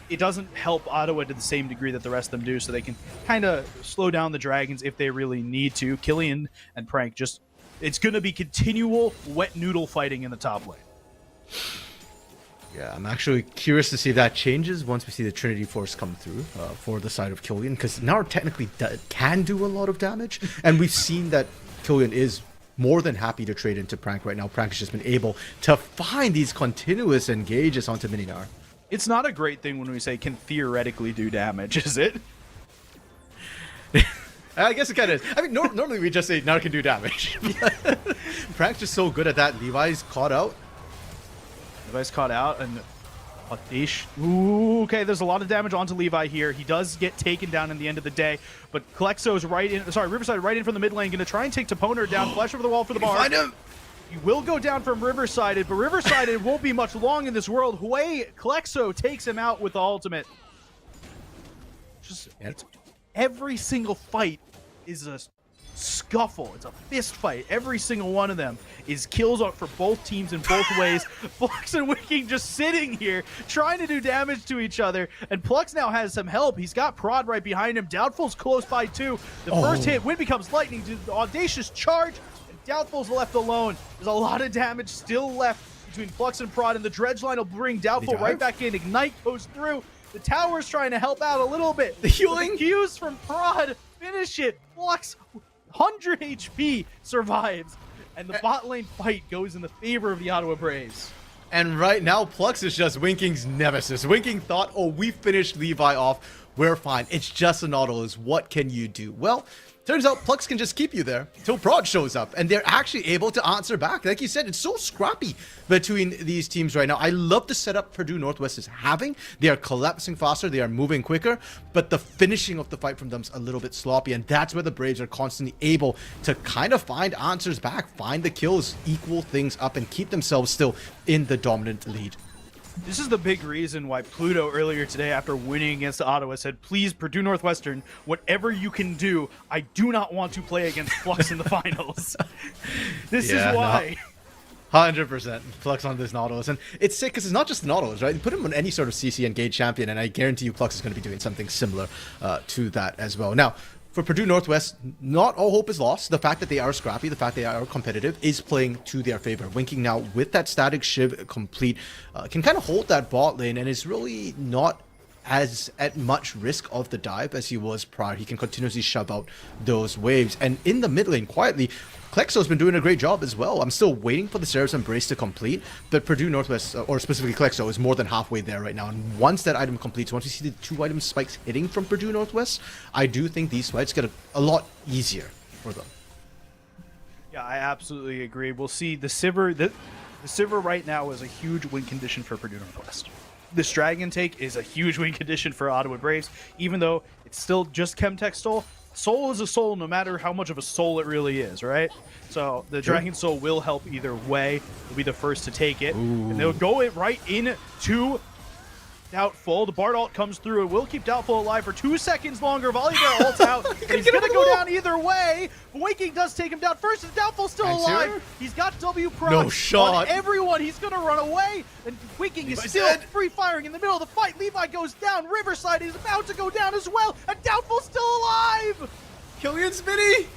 it doesn't help Ottawa to the same degree that the rest of them do, so they can kind of slow down the Dragons if they really need to. Killian and Prank it's going to be continual wet noodle fighting in the top lane. Yeah, I'm actually curious to see if that changes once we see the Trinity Force come through for the side of Killian, because now technically can do a lot of damage, and we've seen that Killian is more than happy to trade into Prank right now. Prank has just been able to find these continuous engages onto Mininar. It's not a great thing when we say can theoretically do damage, is it? I guess it kind of is. I mean, normally we just say now can do damage. Prank's just so good at that. Levi's caught out. Levi's caught out, and Ooh, okay, there's a lot of damage onto Levi here. He does get taken down in the end of the day, but Kalexo's right in. Sorry, Riverside right in from the mid lane, going to try and take Toponer down. Flash over the wall for the bar. Find him. He will go down from Riverside, but Riverside it won't be much long in this world. Kalexo takes him out with the ultimate. Just every single fight is a scuffle. It's a fist fight. Every single one of them is kills up for both teams in both ways. Plux and Winking just sitting here trying to do damage to each other, and Plux now has some help. He's got Prod right behind him. Doubtful's close by too. The first hit, Wind becomes lightning. The audacious charge, and Doubtful's left alone. There's a lot of damage still left between Plux and Prod, and the dredge line will bring Doubtful right back in. Ignite goes through. The tower's trying to help out a little bit. The healing cues from Prod finish it. Plux 100 HP survives, and the bot lane fight goes in the favor of the Ottawa Braves. And right now, Plux is just Winking's nemesis. Winking thought, oh, we finished Levi off. We're fine. It's just an Nautilus. What can you do? Well, turns out Plux can just keep you there until Prod shows up, and they're actually able to answer back. Like you said, it's so scrappy between these teams right now. I love the setup Purdue Northwest is having. They are collapsing faster, they are moving quicker, but the finishing of the fight from them is a little bit sloppy, and that's where the Braves are constantly able to kind of find answers back, find the kills, equal things up, and keep themselves still in the dominant lead. This is the big reason why Pluto earlier today, after winning against Ottawa, said, please, Purdue Northwestern, whatever you can do, I do not want to play against Flux in the finals. This is why. 100% Flux on this Nautilus. And it's sick because it's not just the Nautilus, right? You put him on any sort of CC engaged champion, and I guarantee you Flux is going to be doing something similar to that as well. Now, for Purdue Northwest, not all hope is lost. The fact that they are scrappy, the fact they are competitive is playing to their favor. Winking now with that static Shiv complete can kind of hold that bot lane and is really not as at much risk of the dive as he was prior. He can continuously shove out those waves. And in the mid lane, quietly, Kalexo's been doing a great job as well. I'm still waiting for the Seraph's Embrace to complete, but Purdue Northwest, or specifically Kalexo, is more than halfway there right now. And once that item completes, once we see the 2 item spikes hitting from Purdue Northwest, I do think these fights get a lot easier for them. Yeah, I absolutely agree. We'll see the Sivir. The Sivir right now is a huge win condition for Purdue Northwest. This Dragon take is a huge win condition for Ottawa Braves, even though it's still just Chemtech Soul. Soul is a soul no matter how much of a soul it really is, right? So the Dragon Soul will help either way. They'll be the first to take it. And they'll go it right into Doubtful. The Bard ult comes through. It will keep Doubtful alive for 2 seconds longer. Volibear ults out. But he's going to go down either way. Waking does take him down first, and Doubtful's still alive. He's got W proc on everyone. He's going to run away. And Waking is still free firing in the middle of the fight. Levi goes down. Riverside is about to go down as well. And Doubtful's still alive. Killian Smitty.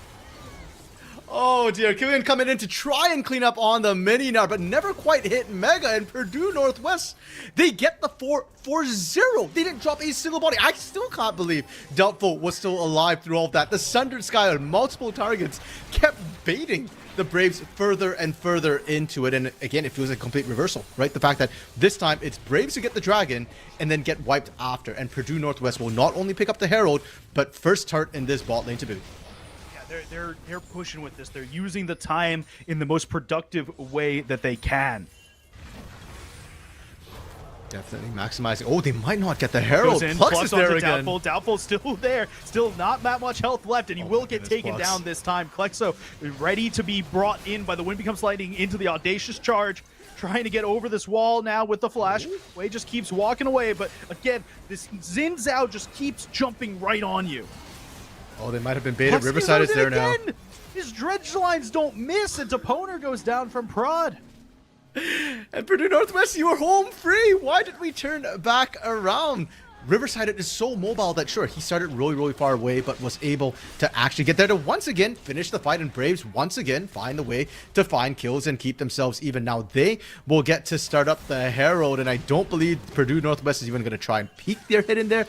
Oh dear, Killian coming in to try and clean up on the mini now, but never quite hit Mega. And Purdue Northwest, they get the 4-0. They didn't drop a single body. I still can't believe Doubtful was still alive through all of that. The Sundered Sky on multiple targets kept baiting the Braves further and further into it. And again, it feels like a complete reversal, right? The fact that this time it's Braves who get the Dragon and then get wiped after. And Purdue Northwest will not only pick up the Herald, but first turret in this bot lane to boot. They're pushing with this. They're using the time in the most productive way that they can. Definitely maximizing. Oh, they might not get the Herald. Plus is there again. Doubtful's still there. Still not that much health left, and he will get taken down this time. Kalexo ready to be brought in by the Wind Becomes Lightning into the audacious charge. Trying to get over this wall now with the flash. Wei just keeps walking away, but again, this Xin Zhao just keeps jumping right on you. Oh, they might have been baited. Riverside is there now. His dredge lines don't miss, and Toponer goes down from Prod. And Purdue Northwest, you were home free. Why did we turn back around? Riverside is so mobile that sure, he started really, really far away, but was able to actually get there to once again finish the fight, and Braves once again find the way to find kills and keep themselves even. Now they will get to start up the Herald, and I don't believe Purdue Northwest is even going to try and peek their head in there.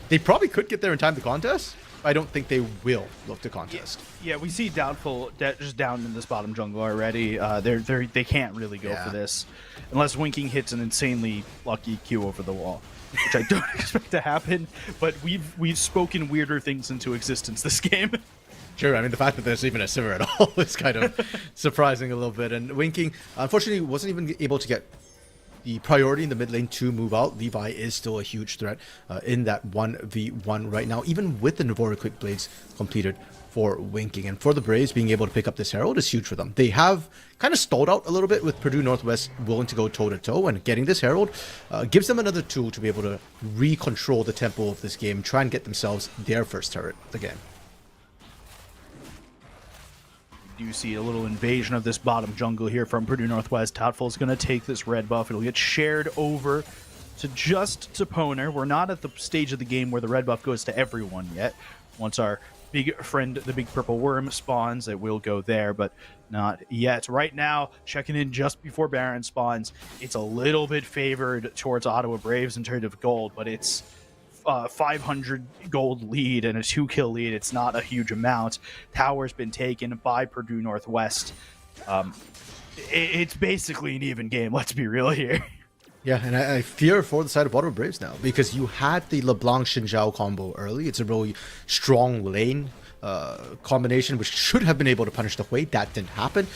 They probably could get there in time to contest. I don't think they will look to contest. Yeah, we see Doubtful just down in this bottom jungle already. They can't really go for this unless Winking hits an insanely lucky Q over the wall, which I don't expect to happen. But we've spoken weirder things into existence this game. Sure, I mean, the fact that there's even a Sivir at all is kind of surprising a little bit. And Winking, unfortunately, wasn't even able to get the priority in the mid lane to move out. Levi is still a huge threat in that 1v1 right now, even with the Navora Quick Blades completed for Winking. And for the Braves, being able to pick up this Herald is huge for them. They have kind of stalled out a little bit with Purdue Northwest willing to go toe-to-toe, and getting this Herald gives them another tool to be able to re-control the tempo of this game, try and get themselves their first turret of the game. You see a little invasion of this bottom jungle here from Purdue Northwest. Doubtful's going to take this red buff. It'll get shared over to just Toponer. We're not at the stage of the game where the red buff goes to everyone yet. Once our big friend, the big purple worm, spawns, it will go there, but not yet. Right now, checking in just before Baron spawns, it's a little bit favored towards Ottawa Braves in terms of gold, but it's 500 gold lead and a 2-kill lead. It's not a huge amount. Tower's been taken by Purdue Northwest. It's basically an even game, let's be real here. Yeah, and I fear for the side of Ottawa Braves now, because you had the LeBlanc Xinjiao combo early. It's a really strong lane combination, which should have been able to punish the Hui. That didn't happen.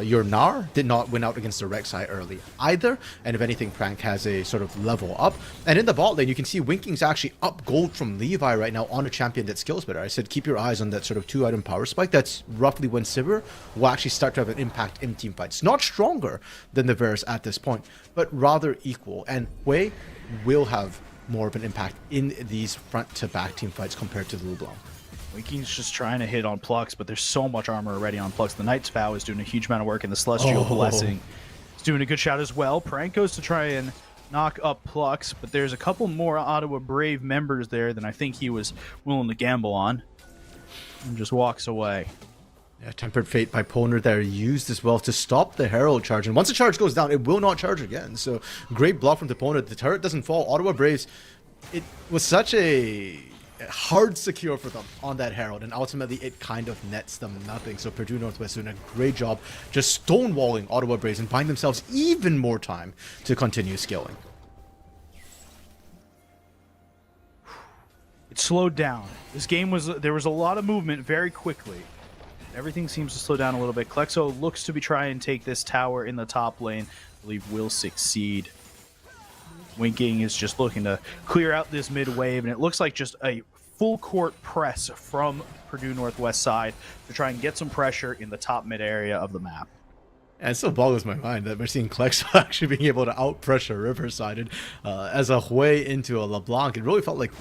Your Nar did not win out against the Rek'Sai early either, and if anything, Prank has a sort of level up. And in the bot lane, you can see Winking's actually up gold from Levi right now on a champion that skills better. I said keep your eyes on that sort of 2-item power spike. That's roughly when Sivir will actually start to have an impact in team fights. Not stronger than the Varus at this point, but rather equal. And Hui will have more of an impact in these front-to-back team fights compared to the LeBlanc. Winking's just trying to hit on Plux, but there's so much armor already on Plux. The Knight's Vow is doing a huge amount of work, and the Celestial Blessing is doing a good shot as well. Prank goes to try and knock up Plux, but there's a couple more Ottawa Brave members there than I think he was willing to gamble on, and just walks away. Yeah, Tempered Fate by Poner there used as well to stop the Herald charge. And once the charge goes down, it will not charge again. So great block from the Poner. The turret doesn't fall. Ottawa Braves, it was such a hard secure for them on that Herald, and ultimately it kind of nets them nothing. So Purdue Northwest doing a great job just stonewalling Ottawa Braves and buying themselves even more time to continue scaling. It slowed down. This game there was a lot of movement very quickly. Everything seems to slow down a little bit. Klexo looks to be trying to take this tower in the top lane. I believe will succeed. Winking is just looking to clear out this mid wave, and it looks like just a full court press from Purdue Northwest side to try and get some pressure in the top mid area of the map. And it still boggles my mind that we're seeing Klexo actually being able to out-pressure Riverside. And, as a way into a LeBlanc, it really felt like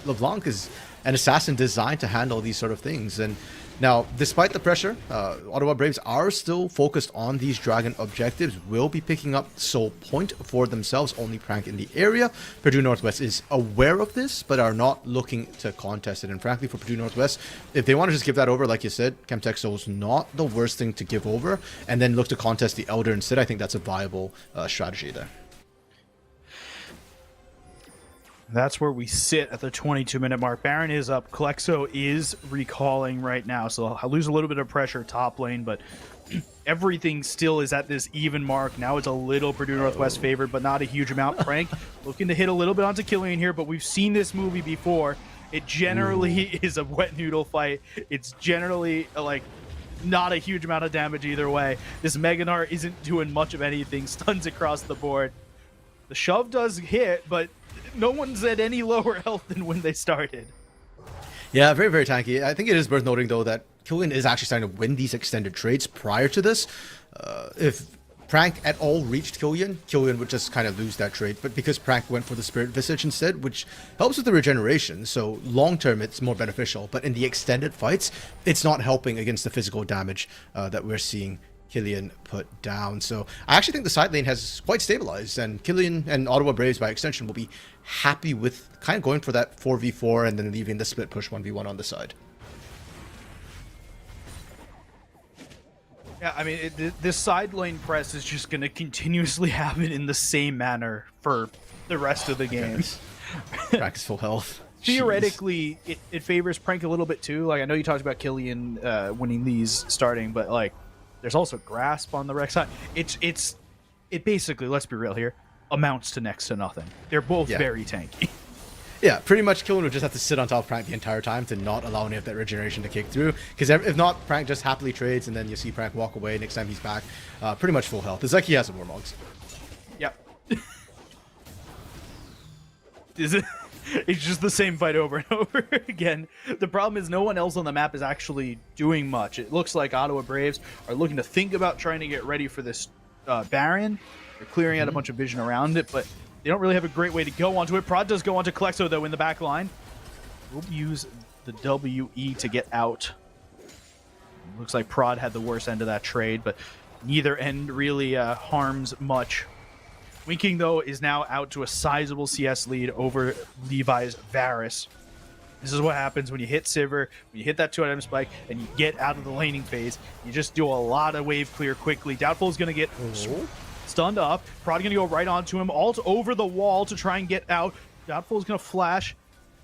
LeBlanc is an assassin designed to handle these sort of things. And now, despite the pressure, Ottawa Braves are still focused on these Dragon objectives, will be picking up Soul Point for themselves, only Prank in the area. Purdue Northwest is aware of this, but are not looking to contest it. And frankly, for Purdue Northwest, if they want to just give that over, like you said, Chemtech Soul is not the worst thing to give over, and then look to contest the Elder instead. I think that's a viable strategy there. That's where we sit at the 22-minute mark. Baron is up. Klexo is recalling right now, so I'll lose a little bit of pressure top lane, but everything still is at this even mark. Now it's a little Purdue Northwest favored, but not a huge amount. Prank looking to hit a little bit onto Killian here, but we've seen this movie before. It generally is a wet noodle fight. It's generally like not a huge amount of damage either way. This Meganar isn't doing much of anything. Stuns across the board. The shove does hit, but no one's at any lower health than when they started. Yeah, very, very tanky. I think it is worth noting, though, that Killian is actually starting to win these extended trades prior to this. If Prank at all reached Killian would just kind of lose that trade. But because Prank went for the Spirit Visage instead, which helps with the regeneration, so long-term it's more beneficial. But in the extended fights, it's not helping against the physical damage that we're seeing Killian put down. So I actually think the side lane has quite stabilized, and Killian and Ottawa Braves by extension will be happy with kind of going for that 4v4 and then leaving the split push 1v1 on the side. Yeah, I mean, this side lane press is just going to continuously happen in the same manner for the rest of the games. Prank's full health. Theoretically, it favors Prank a little bit too. Like, I know you talked about Killian winning these starting, but like, there's also Grasp on the Rex side. It basically, let's be real here, amounts to next to nothing. They're both very tanky. Yeah, pretty much Killian would just have to sit on top of Prank the entire time to not allow any of that regeneration to kick through. Because if not, Prank just happily trades, and then you see Prank walk away next time he's back. Pretty much full health. It's like he has a Warmogs. Yep. Is it? It's just the same fight over and over again. The problem is no one else on the map is actually doing much. It looks like Ottawa Braves are looking to think about trying to get ready for this Baron. They're clearing out a bunch of vision around it, but they don't really have a great way to go onto it. Prod does go onto Klexo, though, in the back line. We'll use the WE to get out. Looks like Prod had the worst end of that trade, but neither end really harms much. Winking, though, is now out to a sizable CS lead over Levi's Varus. This is what happens when you hit Sivir, when you hit that 2-item spike, and you get out of the laning phase. You just do a lot of wave clear quickly. Doubtful is going to get stunned up. Prod going to go right onto him. Ult over the wall to try and get out. Doubtful is going to flash.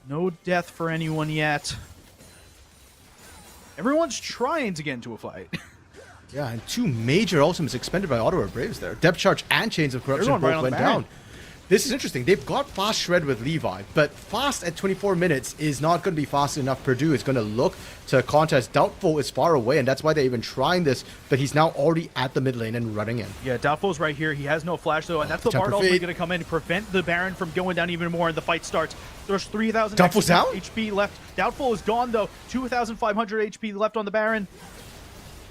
No death for anyone yet. Everyone's trying to get into a fight. Yeah, and 2 major ultimates expended by Ottawa Braves there. Depth Charge and Chains of Corruption both went down. This is interesting. They've got Fast Shred with Levi, but Fast at 24 minutes is not going to be fast enough. Purdue is going to look to contest. Doubtful is far away, and that's why they're even trying this, but he's now already at the mid lane and running in. Yeah, Doubtful's right here. He has no flash, though, and that's the Bard ultimate going to come in and prevent the Baron from going down even more, and the fight starts. There's 3,000 HP left. Doubtful is gone, though. 2,500 HP left on the Baron.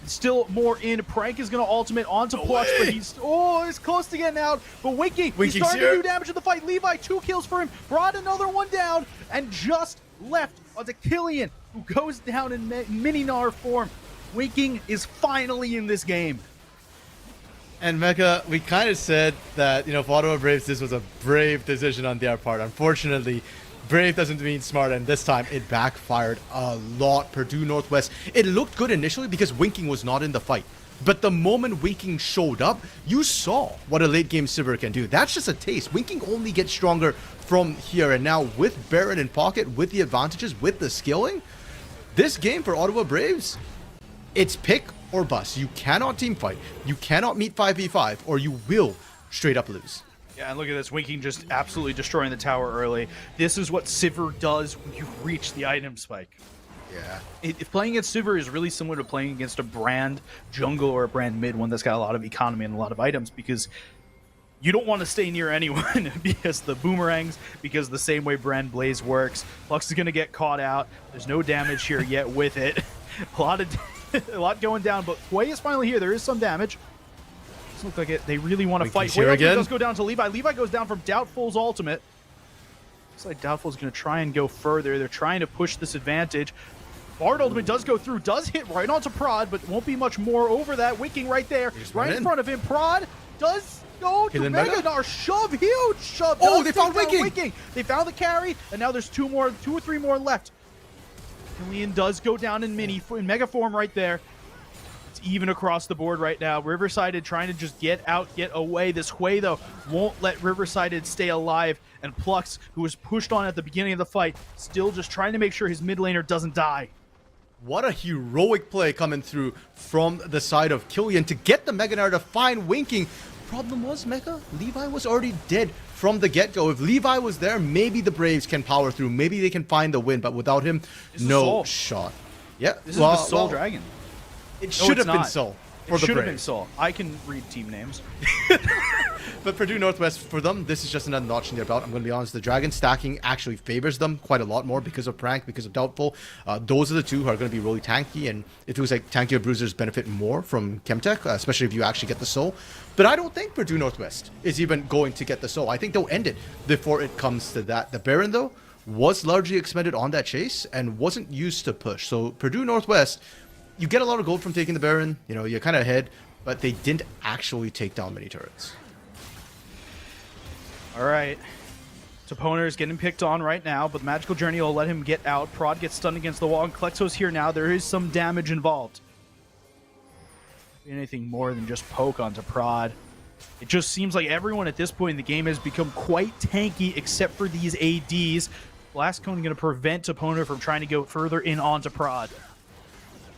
Still more in. Prank is going to ultimate onto Plush, but he's close to getting out. But Winking, he's starting to do damage in the fight. Levi, 2 kills for him. Brought another one down, and just left onto Killian, who goes down in mini-Gnar form. Winking is finally in this game. And Mecha, we kind of said that, for Ottawa Braves, this was a brave decision on their part. Unfortunately, brave doesn't mean smart, and this time it backfired a lot. Purdue Northwest, it looked good initially because Winking was not in the fight. But the moment Winking showed up, you saw what a late game Sivir can do. That's just a taste. Winking only gets stronger from here, and now with Baron in pocket, with the advantages, with the skilling, this game for Ottawa Braves, it's pick or bust. You cannot team fight. You cannot meet 5v5, or you will straight up lose. Yeah, and look at this. Winking just absolutely destroying the tower early. This is what Sivir does when you reach the item spike. Yeah. If playing against Sivir is really similar to playing against a brand jungle or a brand mid, one that's got a lot of economy and a lot of items, because you don't want to stay near anyone because the boomerangs, because the same way brand Blaze works. Lux is going to get caught out. There's no damage here yet with it. A lot going down, but Hwei is finally here. There is some damage. Doesn't look like it. They really want to fight. Hwei does go down to Levi. Levi goes down from Doubtful's ultimate. Looks like Doubtful's going to try and go further. They're trying to push this advantage. Bard ultimate does go through, does hit right onto Prod, but won't be much more over that. Winking right there, right in front of him. Prod does go to Mega Gnar. Shove, huge shove. Oh, they found Winking. They found the carry, and now there's 2 or 3 more left. Killian does go down in mega form right there. It's even across the board right now. Riverside trying to just get out, get away. This Hwei, though, won't let Riverside stay alive. And Plux, who was pushed on at the beginning of the fight, still just trying to make sure his mid laner doesn't die. What a heroic play coming through from the side of Killian to get the Mega Gnar to find Winking. Problem was, Mecha, Levi was already dead from the get-go. If Levi was there, maybe the Braves can power through. Maybe they can find the win, but without him, no shot. Yeah, this is the Soul Dragon. It should have been Soul for the Braves. It should have been Soul. I can read team names. But Purdue Northwest, for them, this is just another notch in their belt. I'm going to be honest, the Dragon stacking actually favors them quite a lot more because of Prank, because of Doubtful. Those are the 2 who are going to be really tanky, and it feels like tankier bruisers benefit more from Chemtech, especially if you actually get the Soul. But I don't think Purdue Northwest is even going to get the Soul. I think they'll end it before it comes to that. The Baron, though, was largely expended on that chase and wasn't used to push. So Purdue Northwest, you get a lot of gold from taking the Baron. You're kind of ahead, but they didn't actually take down many turrets. All right. Toponer is getting picked on right now, but Magical Journey will let him get out. Prod gets stunned against the wall, and Klexo's here now. There is some damage involved. Anything more than just poke onto Prod. It just seems like everyone at this point in the game has become quite tanky, except for these ADs. Blast Cone going to prevent Toponer from trying to go further in onto Prod.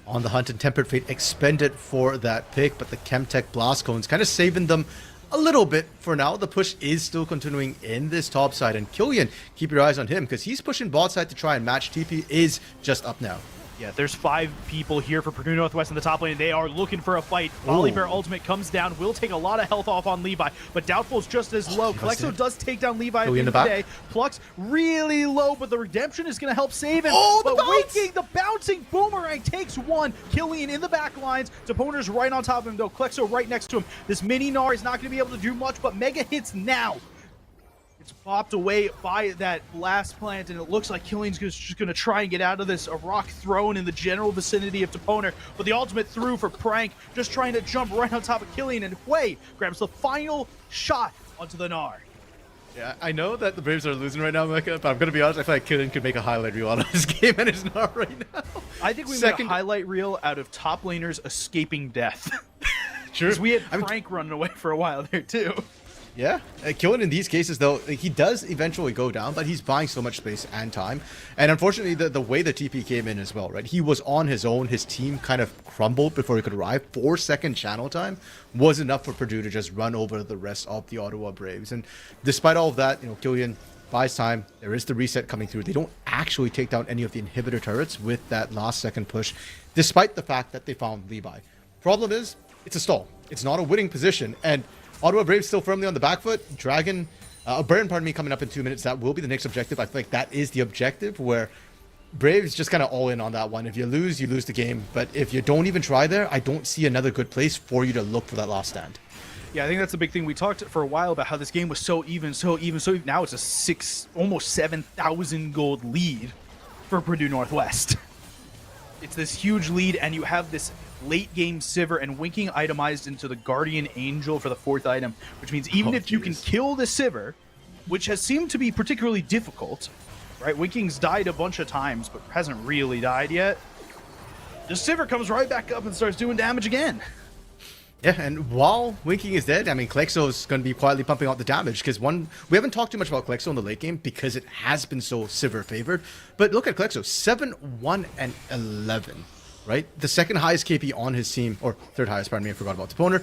On the hunt, and Tempered Fate expended for that pick, but the Chemtech Blast Cone's kind of saving them a little bit for now. The push is still continuing in this top side, and Killian, keep your eyes on him because he's pushing bot side to try and match. TP is just up now. Yeah, there's 5 people here for Purdue Northwest in the top lane. They are looking for a fight. Volley Bear ultimate comes down, will take a lot of health off on Levi, but Doubtful's just as low. Klexo does take down Levi at the end of the day. Plux really low, but the redemption is going to help save him. But Winking, the bouncing boomerang takes one. Killian in the back lines. Deponer's right on top of him, though. Klexo right next to him. This mini Gnar is not going to be able to do much, but mega hits now. It's popped away by that blast plant, and it looks like Killian's just going to try and get out of this. A rock thrown in the general vicinity of Deponer, but the ultimate through for Prank, just trying to jump right on top of Killian, and Hui grabs the final shot onto the Gnar. Yeah, I know that the Braves are losing right now, Mecca, but I'm going to be honest, I feel like Killian could make a highlight reel out of this game, and it's not right now. I think we made a highlight reel out of top laners escaping death. True. Because we had Frank running away for a while there, too. Yeah, Killian in these cases, though, he does eventually go down, but he's buying so much space and time. And unfortunately, the way the TP came in as well, right? He was on his own. His team kind of crumbled before he could arrive. 4-second channel time was enough for Purdue to just run over the rest of the Ottawa Braves. And despite all of that, Killian buys time. There is the reset coming through. They don't actually take down any of the inhibitor turrets with that last second push, despite the fact that they found Levi. Problem is, it's a stall. It's not a winning position. And Ottawa Braves still firmly on the back foot. Baron, coming up in 2 minutes. That will be the next objective. I feel like that is the objective, where Braves just kind of all in on that one. If you lose the game. But if you don't even try there, I don't see another good place for you to look for that last stand. Yeah, I think that's the big thing. We talked for a while about how this game was so even. Now it's a almost 7,000 gold lead for Purdue Northwest. It's this huge lead, and you have this late game Sivir and Winking itemized into the Guardian Angel for the 4th item, which means even if you can kill the Sivir, which has seemed to be particularly difficult, right? Winking's died a bunch of times, but hasn't really died yet. The Sivir comes right back up and starts doing damage again. Yeah, and while Winking is dead, I mean, Klexo's going to be quietly pumping out the damage, because we haven't talked too much about Klexo in the late game because it has been so Sivir favored. But look at Klexo, 7-1-11, right? The second highest KP on his team, or third highest, pardon me, I forgot about Deponer.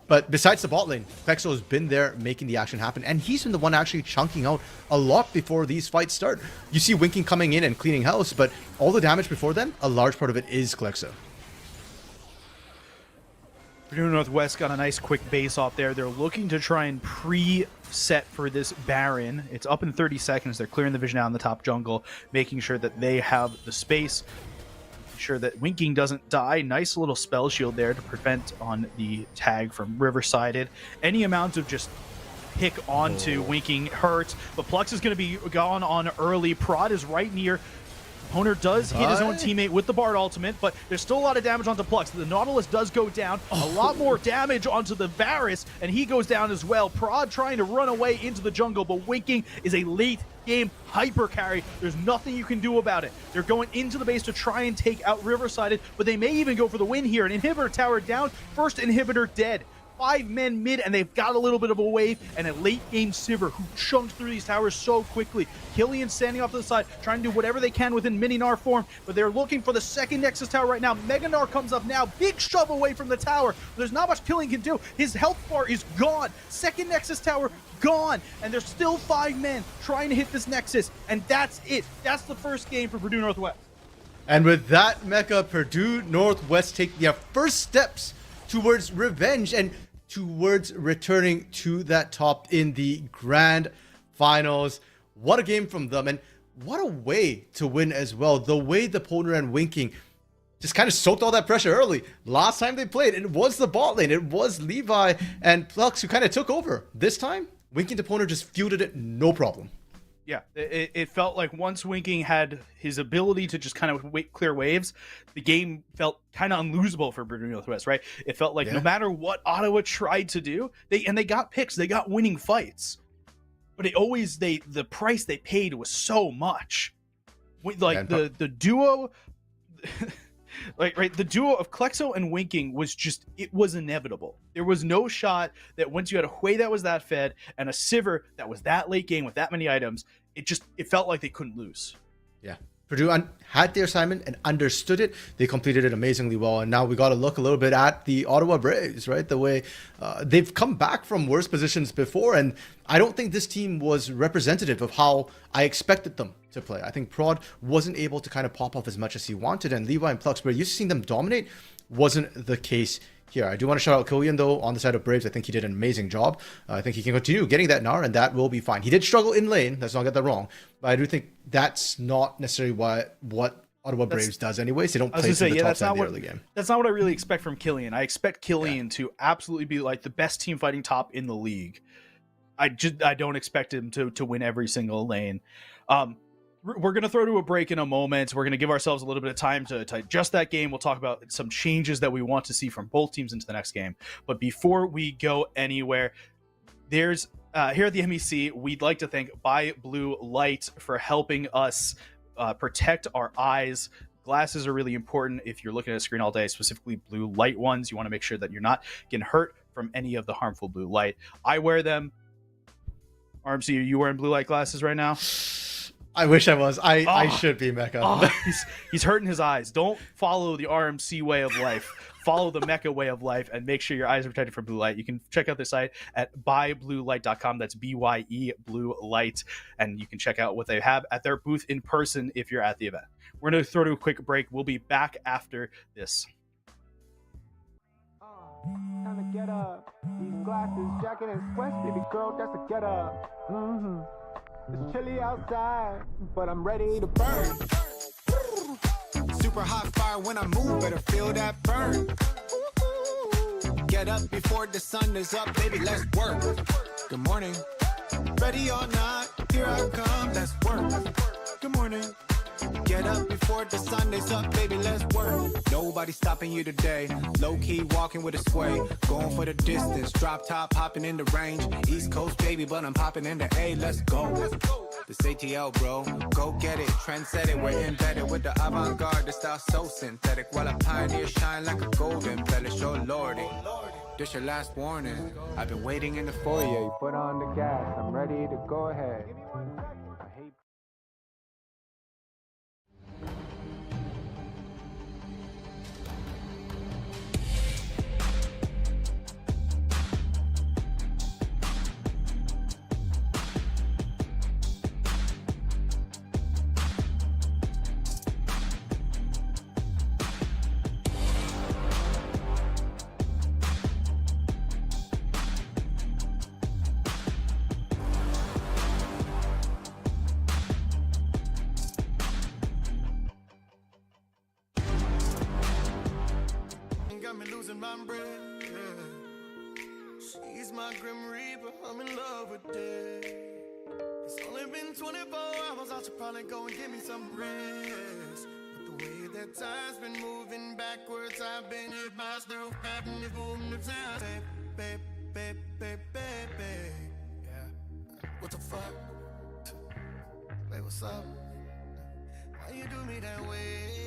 But besides the bot lane, Klexo's been there making the action happen, and he's been the one actually chunking out a lot before these fights start. You see Winking coming in and cleaning house, but all the damage before then, a large part of it is Klexo. Purdue Northwest got a nice quick base off there. They're looking to try and pre-set for this Baron. It's up in 30 seconds. They're clearing the vision out in the top jungle, making sure that they have the space, making sure that Winking doesn't die. Nice little spell shield there to prevent on the tag from Riversided. Any amount of just pick onto Winking hurts, but Plux is going to be gone on early. Prod is right near. Opponent does hit his own teammate with the Bard ultimate, but there's still a lot of damage onto Plux. The Nautilus does go down. A lot more damage onto the Varus, and he goes down as well. Prod trying to run away into the jungle, but Winking is a late game hyper carry. There's nothing you can do about it. They're going into the base to try and take out Riversided, but they may even go for the win here. An inhibitor tower down, first inhibitor dead. 5 men mid, and they've got a little bit of a wave, and a late game Sivir who chunks through these towers so quickly. Killian standing off to the side, trying to do whatever they can within mini Gnar form, but they're looking for the second Nexus tower right now. Mega Gnar comes up now, big shove away from the tower. There's not much Killian can do. His health bar is gone. Second Nexus tower gone, and there's still 5 men trying to hit this Nexus, and that's it. That's the first game for Purdue Northwest. And with that, Mecha, Purdue Northwest take their first steps towards revenge and towards returning to that top in the grand finals. What a game from them, and what a way to win as well. The way Deponer and Winking just kind of soaked all that pressure early. Last time they played, it was the bot lane. It was Levi and Plux who kind of took over. This time, Winking Deponer just fielded it, no problem. Yeah, it felt like once Winking had his ability to just kind of clear waves, the game felt kind of unlosable for Purdue Northwest, right? It felt like no matter what Ottawa tried to do, they got picks, they got winning fights, but the price they paid was so much. Like the duo, the duo of Klexo and Winking was it was inevitable. There was no shot that once you had a Hui that was that fed and a Sivir that was that late game with that many items, it felt like they couldn't lose. Yeah. Purdue had their assignment and understood it. They completed it amazingly well. And now we got to look a little bit at the Ottawa Braves, right? The way they've come back from worse positions before. And I don't think this team was representative of how I expected them to play. I think Prod wasn't able to kind of pop off as much as he wanted. And Levi and Plux, where you've seen them dominate, wasn't the case here. I do want to shout out Killian, though, on the side of Braves. I think he did an amazing job. I think he can continue getting that NAR, and that will be fine. He did struggle in lane. Let's not get that wrong. But I do think that's not necessarily what Ottawa Braves does anyways. They don't play to the top side of the early game. That's not what I really expect from Killian. I expect Killian to absolutely be like the best team fighting top in the league. I don't expect him to win every single lane. We're going to throw to a break in a moment. We're going to give ourselves a little bit of time to adjust that game. We'll talk about some changes that we want to see from both teams into the next game. But before we go anywhere, there's here at the MEC, we'd like to thank Buy Blue Light for helping us protect our eyes. Glasses are really important if you're looking at a screen all day, specifically blue light ones. You want to make sure that you're not getting hurt from any of the harmful blue light. I wear them. RMC, are you wearing blue light glasses right now? I wish I was. I should be, Mecca. He's hurting his eyes. Don't follow the RMC way of life. Follow the Mecca way of life and make sure your eyes are protected from blue light. You can check out their site at buybluelight.com. That's BYE Blue Light. And you can check out what they have at their booth in person if you're at the event. We're going to throw to a quick break. We'll be back after this. Time to get up. These glasses, jacket, and sweats, baby girl, that's a get up. It's chilly outside, but I'm ready to burn. Super hot fire when I move, better feel that burn. Get up before the sun is up, baby, let's work. Good morning. Ready or not, here I come, let's work. Good morning. Get up before the sun is up, baby, let's work. Nobody stopping you today. Low-key walking with a sway. Going for the distance, drop top, hopping in the range. East Coast, baby, but I'm popping in the A, let's go. This ATL, bro, go get it. Trend set it, we're embedded with the avant-garde. The style so synthetic, while a pioneer shine like a golden embellish, oh lordy. This your last warning. I've been waiting in the foyer. You put on the gas, I'm ready to go ahead. Got me losing my breath, yeah. She's my grim reaper, I'm in love with it. It's only been 24 hours, I should probably go and give me some rest. But the way that time's been moving backwards, I've been hit by still having this moving the time. Babe, babe, babe, babe, babe, yeah. What the fuck? Hey, what's up? Why you do me that way?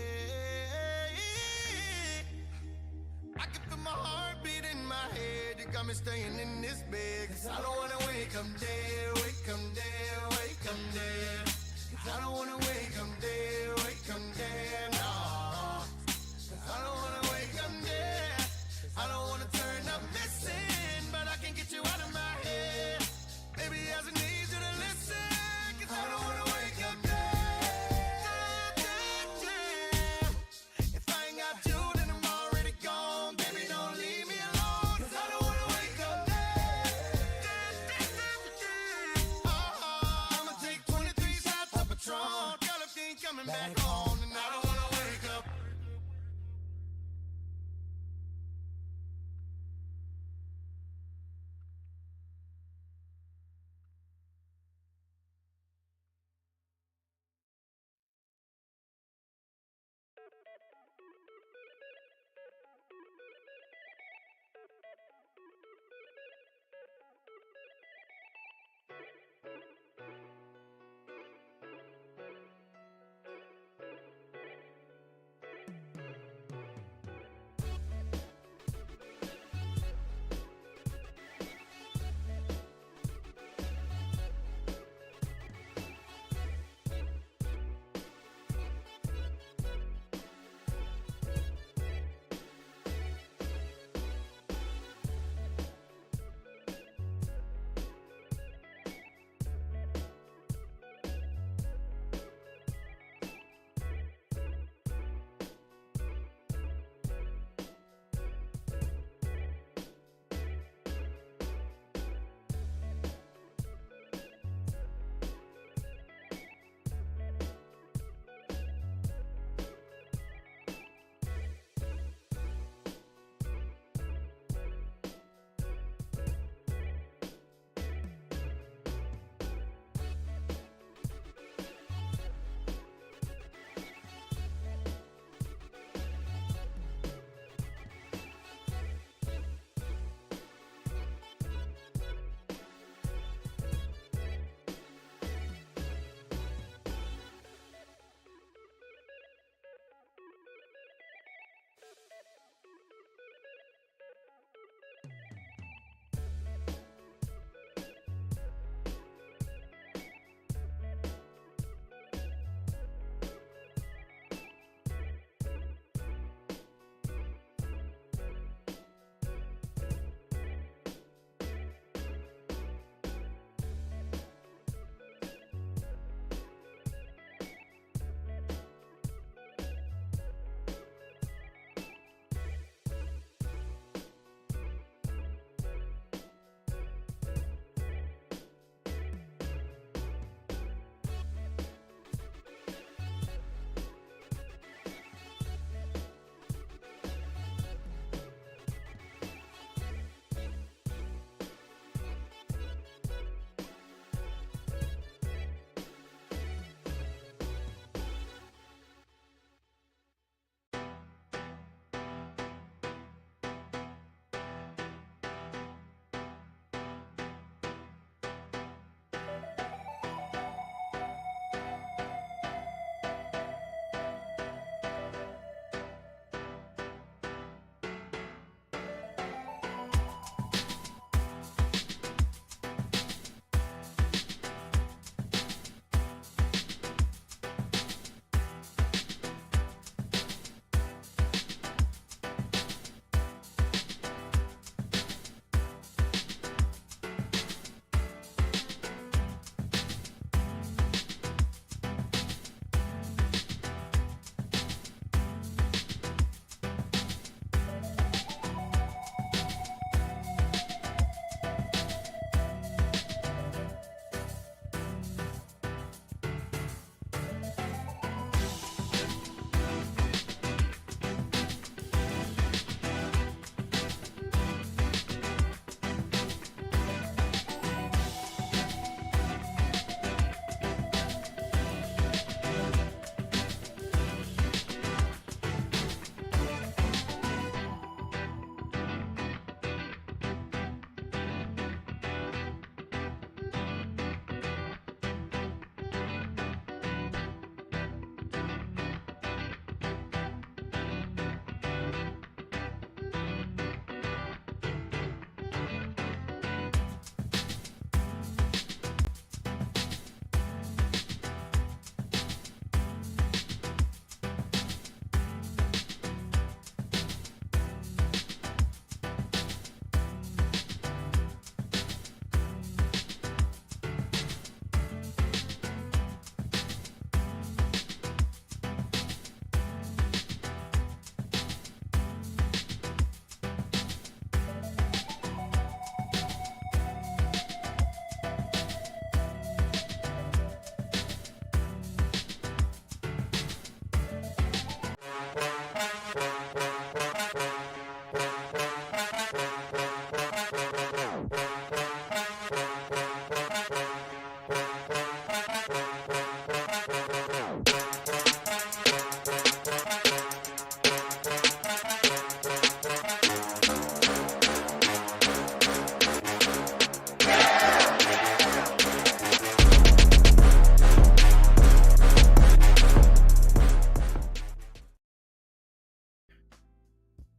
I can feel my heartbeat in my head. You got me staying in this bed. Cause I don't wanna wake up dead, wake up dead, wake up dead. Cause I don't wanna wake up dead, wake up dead, no. Cause I don't wanna wake up dead. I don't wanna turn up missing, but I can get you out of my head. Baby, I just need you to listen. Cause I don't wanna wake up dead. If I ain't got you, then I'm already gone. Baby, don't leave me alone. Cause I don't wanna wake up dead. I'ma take 23 shots of Patron. Girl, if you ain't coming back home, then I don't wanna wake up.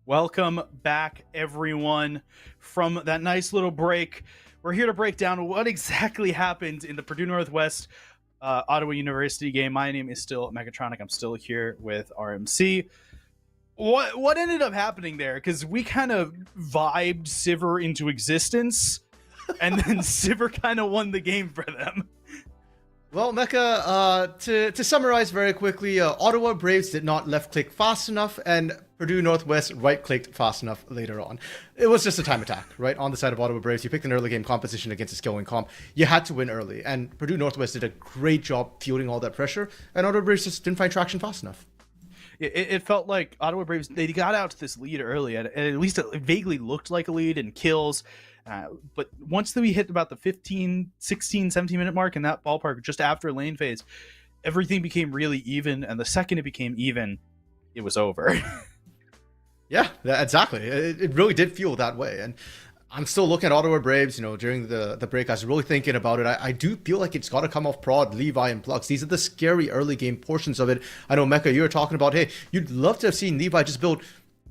Welcome back, everyone, from that nice little break. We're here to break down what exactly happened in the Purdue Northwest Ottawa University game. My name is still Mechatronic. I'm still here with RMC. What ended up happening there? Because we kind of vibed Sivir into existence, and then Sivir kind of won the game for them. Well, Mecha, to summarize very quickly, Ottawa Braves did not left-click fast enough, and Purdue Northwest right-clicked fast enough later on. It was just a time attack, right? On the side of Ottawa Braves, you picked an early game composition against a skill and comp. You had to win early, and Purdue Northwest did a great job fielding all that pressure, and Ottawa Braves just didn't find traction fast enough. It felt like Ottawa Braves, they got out to this lead early, and at least it vaguely looked like a lead in kills. But once we hit about the 15, 16, 17-minute mark in that ballpark, just after lane phase, everything became really even. And the second it became even, it was over. Yeah, exactly. It really did feel that way. And I'm still looking at Ottawa Braves, during the break. I was really thinking about it. I do feel like it's got to come off Prod, Levi, and Plux. These are the scary early game portions of it. I know, Mecha, you were talking about, hey, you'd love to have seen Levi just build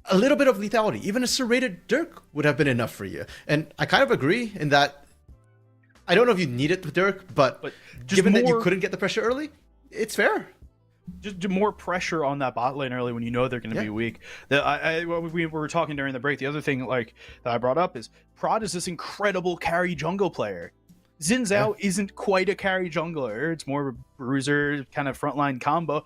a little bit of lethality. Even a serrated Dirk would have been enough for you. And I kind of agree in that I don't know if you need it with Dirk, but given that you couldn't get the pressure early, it's fair. Just more pressure on that bot lane early when you know they're going to be weak. We were talking during the break. The other thing that I brought up is Prod is this incredible carry jungle player. Xin Zhao isn't quite a carry jungler. It's more of a bruiser kind of frontline combo.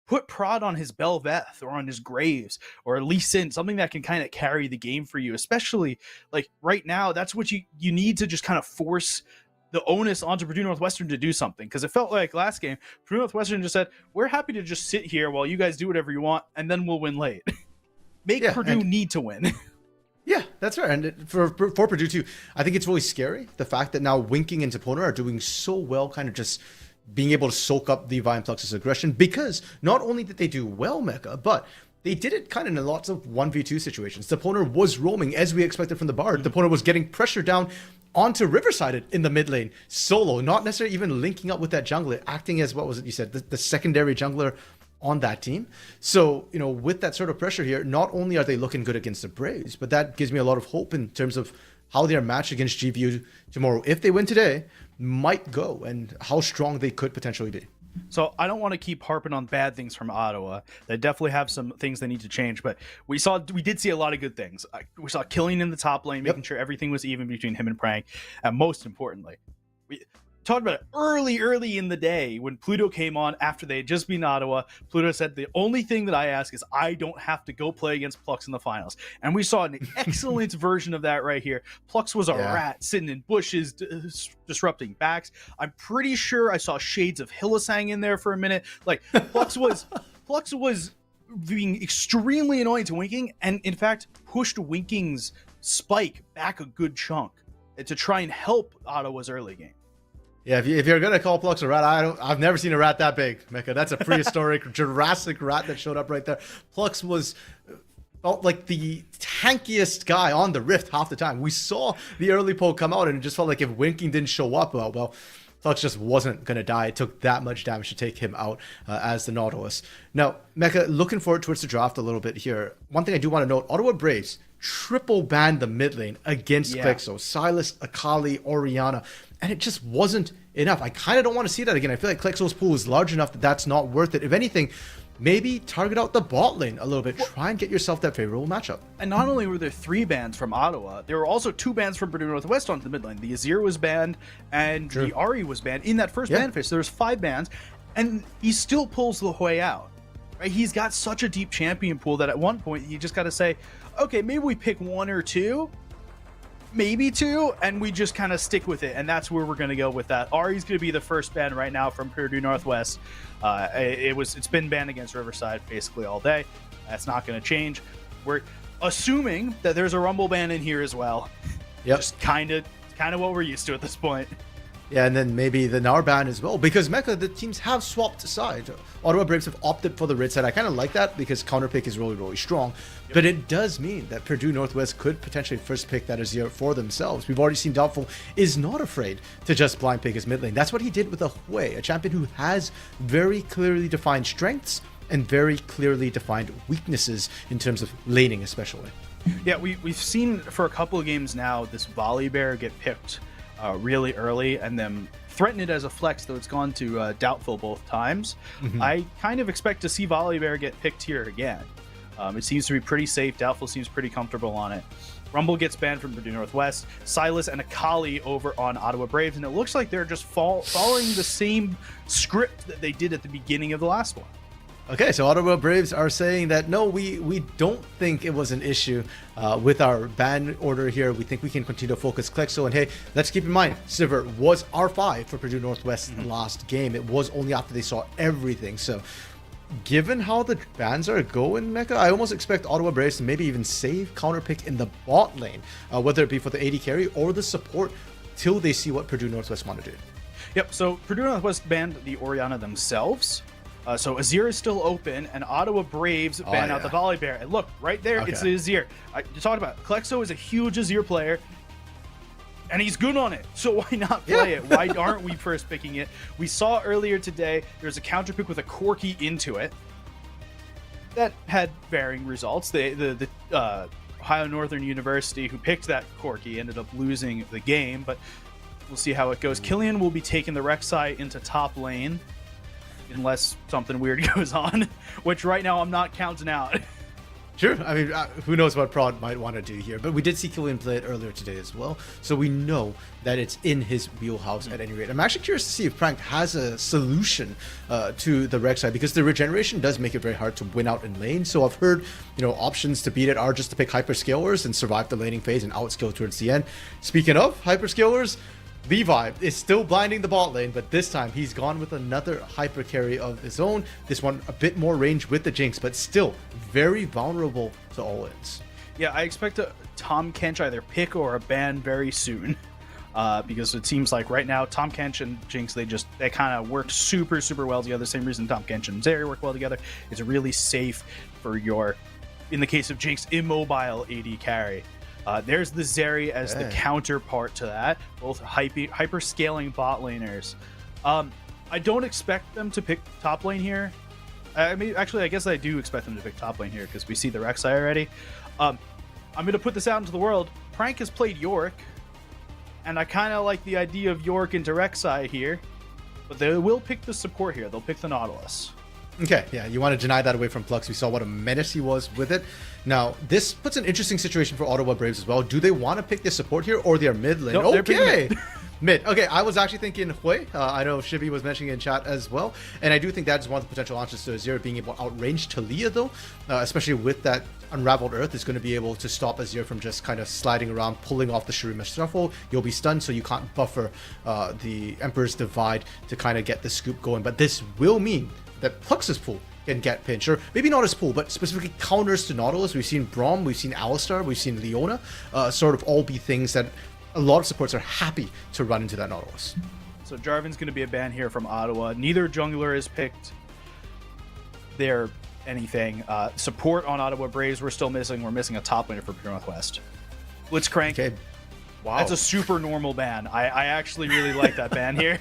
Put Prod on his Bel'Veth or on his Graves or Lee Sin, something that can kind of carry the game for you, especially like right now. That's what you need to just kind of force the onus onto Purdue Northwestern to do something, because it felt like last game Purdue Northwestern just said, we're happy to just sit here while you guys do whatever you want, and then we'll win late. Make Purdue need to win. Yeah, that's right. And for Purdue too, I think it's really scary, the fact that now Winking and Topona are doing so well, kind of just being able to soak up Levi and Plux's aggression, because not only did they do well, Mecha, but they did it kind of in lots of 1v2 situations. Topona was roaming as we expected from the Bard. Topona was getting pressure down onto Riverside in the mid lane, solo, not necessarily even linking up with that jungler, acting as, what was it you said, the secondary jungler on that team. So, with that sort of pressure here, not only are they looking good against the Braves, but that gives me a lot of hope in terms of how they are matched against GVU tomorrow. If they win today, might go, and how strong they could potentially be. So I don't want to keep harping on bad things from Ottawa. They definitely have some things they need to change, but we did see a lot of good things. We saw Killing in the top lane, making sure everything was even between him and Prang, and most importantly, we talked about it early in the day when Pluto came on after they had just beaten Ottawa. Pluto said, the only thing that I ask is I don't have to go play against Plux in the finals. And we saw an excellent version of that right here. Plux was a rat sitting in bushes, disrupting backs. I'm pretty sure I saw shades of Hillisang in there for a minute. Like, Plux was being extremely annoying to Winking, and in fact pushed Winking's spike back a good chunk to try and help Ottawa's early game. Yeah, if you're gonna call Plux a rat, I've never seen a rat that big, Mecha. That's a prehistoric Jurassic rat that showed up right there. Plux felt like the tankiest guy on the Rift half the time. We saw the early poll come out, and it just felt like if Winking didn't show up, well, Plux just wasn't gonna die. It took that much damage to take him out as the Nautilus. Now, Mecha, looking forward towards the draft a little bit here. One thing I do want to note: Ottawa Braves triple banned the mid lane against Plexo, Silas, Akali, Oriana. And it just wasn't enough. I kind of don't want to see that again. I feel like Klexo's pool is large enough that that's not worth it. If anything, maybe target out the bot lane a little bit. Try and get yourself that favorable matchup. And not only were there 3 bans from Ottawa, there were also 2 bans from Purdue Northwest onto the mid lane. The Azir was banned, and the Ahri was banned in that first ban phase. So there's 5 bans, and he still pulls the way out. Right? He's got such a deep champion pool that at one point you just got to say, okay, maybe we pick 1 or 2. Maybe 2, and we just kind of stick with it, and that's where we're going to go with that. Ahri's going to be the first ban right now from Purdue Northwest. It's been banned against Riverside basically all day. That's not going to change. We're assuming that there's a Rumble ban in here as well. Yep. Just kind of what we're used to at this point. Yeah, and then maybe the Nar ban as well, because Mecha, the teams have swapped sides. Ottawa Braves have opted for the Red side. I kind of like that because counterpick is really, really strong. Yep. But it does mean that Purdue Northwest could potentially first pick that Azir for themselves. We've already seen Doubtful is not afraid to just blind pick his mid lane. That's what he did with a Hui, a champion who has very clearly defined strengths and very clearly defined weaknesses in terms of laning especially. Yeah, we've seen for a couple of games now this Volley Bear get picked really early and then threaten it as a flex, though it's gone to Doubtful both times. I kind of expect to see Volley Bear get picked here again. It seems to be pretty safe. Doubtful seems pretty comfortable on it. Rumble gets banned from Purdue Northwest. Silas and Akali over on Ottawa Braves, and it looks like they're just following the same script that they did at the beginning of the last one. Okay, so Ottawa Braves are saying that no, we don't think it was an issue with our ban order here. We think we can continue to focus Klexo. And hey, let's keep in mind, Sivert was R5 for Purdue Northwest last game. It was only after they saw everything. So given how the bans are going, Mecha, I almost expect Ottawa Braves to maybe even save counterpick in the bot lane, whether it be for the AD carry or the support, till they see what Purdue Northwest want to do. Yep, so Purdue Northwest banned the Orianna themselves. So Azir is still open, and Ottawa Braves ban out the Volley Bear. And look, right there, it's the Azir. You talked about it. Klexo is a huge Azir player, and he's good on it. So why not play it? Why aren't we first picking it? We saw earlier today, there's a counter pick with a Corki into it. That had varying results. The Ohio Northern University, who picked that Corki, ended up losing the game, but we'll see how it goes. Killian will be taking the Rek'Sai into top lane, unless something weird goes on, which right now I'm not counting out. Sure. I mean, who knows what Prod might want to do here. But we did see Killian play it earlier today as well. So we know that it's in his wheelhouse at any rate. I'm actually curious to see if Prank has a solution to the Rek'Sai, because the regeneration does make it very hard to win out in lane. So I've heard, options to beat it are just to pick hyperscalers and survive the laning phase and outscale towards the end. Speaking of hyperscalers, Levi is still blinding the bot lane, but this time he's gone with another hyper carry of his own. This one a bit more range with the Jinx, but still very vulnerable to all-ins. Yeah, I expect a Tom Kench either pick or a ban very soon. Because it seems like right now Tom Kench and Jinx, they kind of work super well together. Same reason Tom Kench and Zeri work well together. It's really safe for your, in the case of Jinx, immobile AD carry. There's the Zeri as the counterpart to that, both hyper scaling bot laners. I don't expect them to pick top lane here. I mean, actually, I guess I do expect them to pick top lane here because we see the Rek'Sai already. I'm going to put this out into the world. Prank has played Yorick, and I kind of like the idea of Yorick into Rek'Sai here, but they will pick the support here. They'll pick the Nautilus. Okay, yeah, you want to deny that away from Plux. We saw what a menace he was with it. Now, this puts an interesting situation for Ottawa Braves as well. Do they want to pick their support here, or their mid lane? Nope, okay, mid. Okay, I was actually thinking Hui. I know Shivi was mentioning in chat as well, and I do think that's one of the potential answers to Azir being able to outrange Talia, though, especially with that Unraveled Earth is going to be able to stop Azir from just kind of sliding around, pulling off the Shurima Shuffle. You'll be stunned, so you can't buffer the Emperor's Divide to kind of get the scoop going. But this will mean that Plux's pool can get pinched, or maybe not his pool, but specifically counters to Nautilus. We've seen Braum, we've seen Alistar, we've seen Leona, sort of all be things that a lot of supports are happy to run into that Nautilus. So Jarvan's going to be a ban here from Ottawa. Neither jungler is picked their anything. Support on Ottawa Braves, we're still missing. We're missing a top laner for Pure Northwest. Blitzcrank. Okay. Wow. That's a super normal ban. I actually really like that ban here.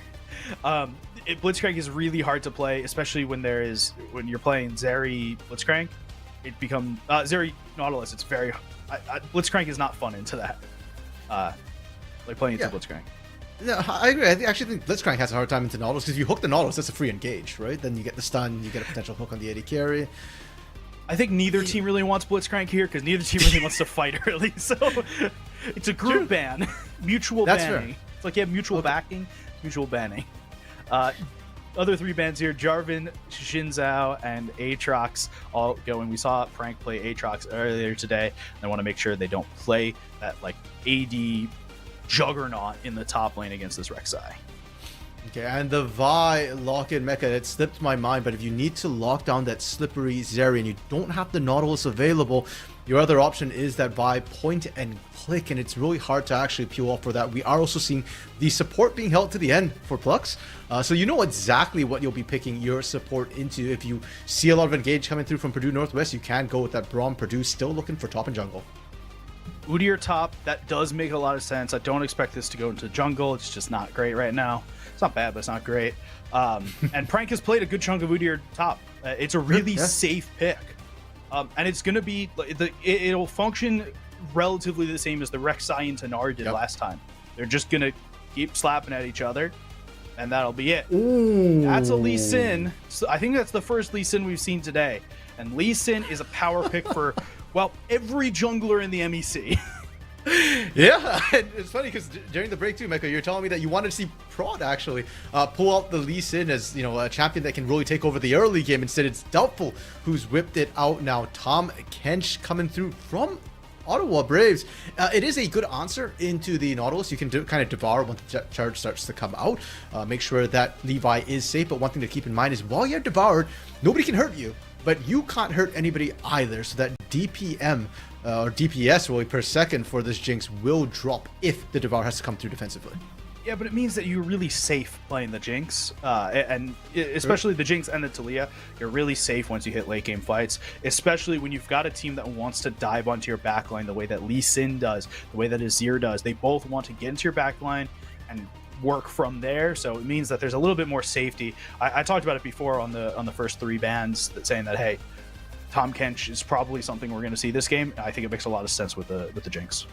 Blitzcrank is really hard to play, especially when you're playing Zeri Blitzcrank. It becomes Zeri Nautilus. It's very Blitzcrank is not fun into that. Like playing into Blitzcrank. Yeah, I agree. I actually think Blitzcrank has a hard time into Nautilus, because if you hook the Nautilus, that's a free engage, right? Then you get the stun, you get a potential hook on the AD carry. I think neither team really wants Blitzcrank here, because neither team really wants to fight early. So it's a group ban, mutual banning. Fair. It's like you have mutual backing, mutual banning. Other three bans here: Jarvan, Shinzao, and Aatrox all going. We saw Prank play Aatrox earlier today. I want to make sure they don't play that like AD juggernaut in the top lane against this Rek'Sai. Okay, and the Vi lock-in mecha, it slipped my mind, but if you need to lock down that slippery Zeri and you don't have the Nautilus available, your other option is that Vi point and click, and it's really hard to actually peel off for that. We are also seeing the support being held to the end for Plux, so you know exactly what you'll be picking your support into. If you see a lot of engage coming through from Purdue Northwest, you can go with that Braum. Purdue still looking for top and jungle. Udyr top, that does make a lot of sense. I don't expect this to go into jungle. It's just not great right now. It's not bad, but it's not great. And Prank has played a good chunk of Udyr top. It's a really safe pick. And it's going to be, it'll function relatively the same as the Rek'Sai and Tanar did last time. They're just going to keep slapping at each other, and that'll be it. Ooh. That's a Lee Sin. So I think that's the first Lee Sin we've seen today. And Lee Sin is a power pick for, well, every jungler in the MEC. Yeah, it's funny because during the break too, Mecha, you're telling me that you wanted to see Prod actually pull out the Lee Sin as, you know, a champion that can really take over the early game. Instead, it's Doubtful who's whipped it out now. Tahm Kench coming through from Ottawa Braves. It is a good answer into the Nautilus. You can kind of devour when the charge starts to come out. Make sure that Levi is safe, but one thing to keep in mind is while you're devoured, nobody can hurt you, but you can't hurt anybody either. So that DPM or DPS really per second for this Jinx will drop if the Devour has to come through defensively. Yeah, but it means that you're really safe playing the Jinx, and especially the Jinx and the Taliyah. You're really safe once you hit late game fights, especially when you've got a team that wants to dive onto your backline the way that Lee Sin does, the way that Azir does. They both want to get into your backline and work from there, so it means that there's a little bit more safety. I talked about it before on the first 3 bans, that saying that, hey, Tahm Kench is probably something we're going to see this game. I think it makes a lot of sense with the Jinx.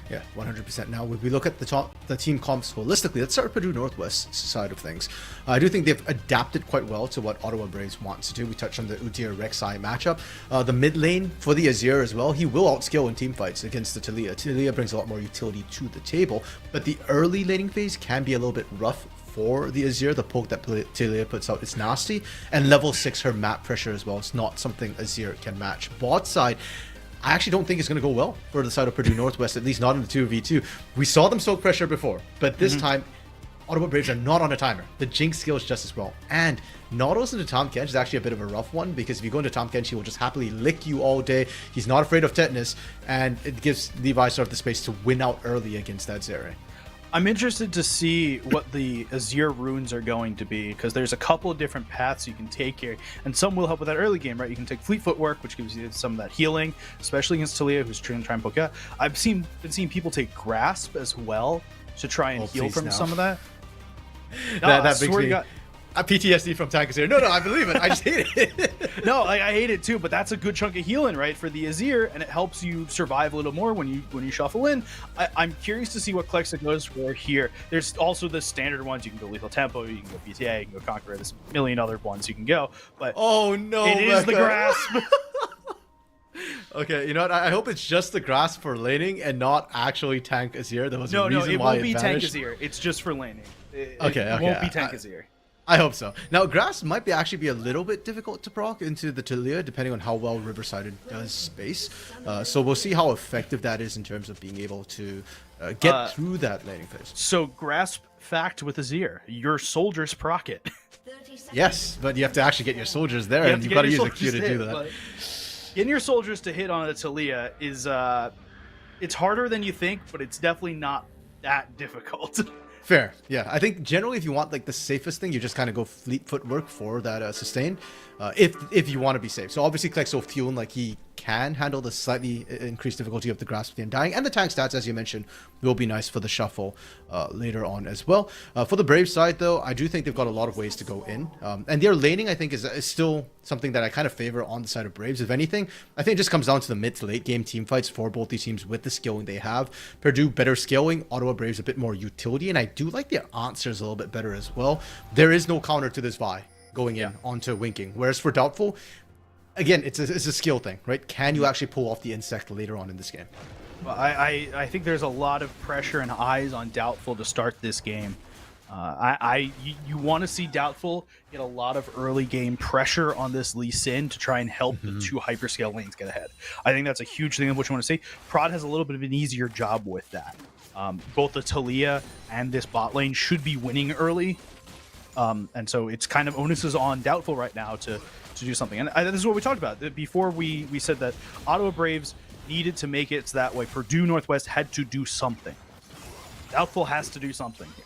Yeah, 100%. Now, when we look at the team comps holistically, let's start with Purdue Northwest side of things. I do think they've adapted quite well to what Ottawa Braves wants to do. We touched on the Udyr Rek'Sai matchup. The mid lane for the Azir as well, he will outscale in team fights against the Taliyah. Taliyah brings a lot more utility to the table, but the early laning phase can be a little bit rough for the Azir. The poke that Taliyah puts out is nasty, and level 6 her map pressure as well. It's not something Azir can match. Bot side, I actually don't think it's going to go well for the side of Purdue Northwest, at least not in the 2v2. We saw them soak pressure before, but this time, Ottawa Braves are not on a timer. The Jinx scales just as well. And Nautilus into Tahm Kench is actually a bit of a rough one, because if you go into Tahm Kench, he will just happily lick you all day. He's not afraid of tetanus, and it gives Levi sort of the space to win out early against that Zeri. I'm interested to see what the Azir runes are going to be, because there's a couple of different paths you can take here, and some will help with that early game, right? You can take Fleet Footwork, which gives you some of that healing, especially against Taliyah, who's trying to poke out. I've been seeing people take Grasp as well to try and heal from some of that. No, that makes me a PTSD from Tank Azir. No, I believe it. I just hate it. No, I hate it too, but that's a good chunk of healing, right, for the Azir, and it helps you survive a little more when you shuffle in. I'm curious to see what Klexa goes for here. There's also the standard ones. You can go Lethal Tempo, you can go BTA, you can go Conqueror. There's a million other ones you can go, but oh no, it is the Grasp. Okay, you know what? I hope it's just the Grasp for laning and not actually Tank Azir. There was a reason it why won't be Tank vanished. Azir. It's just for laning. It Okay. won't be Tank Azir. I hope so. Now, Grasp might actually be a little bit difficult to proc into the Taliyah, depending on how well Riverside does space. So we'll see how effective that is in terms of being able to get through that laning phase. So Grasp fact with Azir, your soldiers proc it. Yes, but you have to actually get your soldiers there, and you've got to use a Q to do that. Getting your soldiers to hit on a Taliyah is it's harder than you think, but it's definitely not that difficult. Fair, yeah. I think generally if you want like the safest thing, you just kind of go Fleet Footwork for that sustain, if you want to be safe. So obviously Klexo Fuel, like he can handle the slightly increased difficulty of the Grasp of the Undying, and the tank stats, as you mentioned, will be nice for the shuffle later on as well. For the Brave side, though, I do think they've got a lot of ways to go in, and their laning, I think, is still something that I kind of favor on the side of Braves. If anything, I think it just comes down to the mid to late game team fights for both these teams with the skilling they have. Purdue better skilling, Ottawa Braves a bit more utility, and I do like their answers a little bit better as well. There is no counter to this Vi going in onto Winking, whereas for Doubtful, again, it's a skill thing, right? Can you actually pull off the insect later on in this game? Well, I think there's a lot of pressure and eyes on Doubtful to start this game. You want to see Doubtful get a lot of early game pressure on this Lee Sin to try and help the two hyperscale lanes get ahead. I think that's a huge thing of what you want to see. Prod has a little bit of an easier job with that. Both the Taliyah and this bot lane should be winning early. And so it's kind of onus is on Doubtful right now to do something. And this is what we talked about. Before we said that Ottawa Braves needed to make it so that way Purdue Northwest had to do something. Doubtful has to do something here.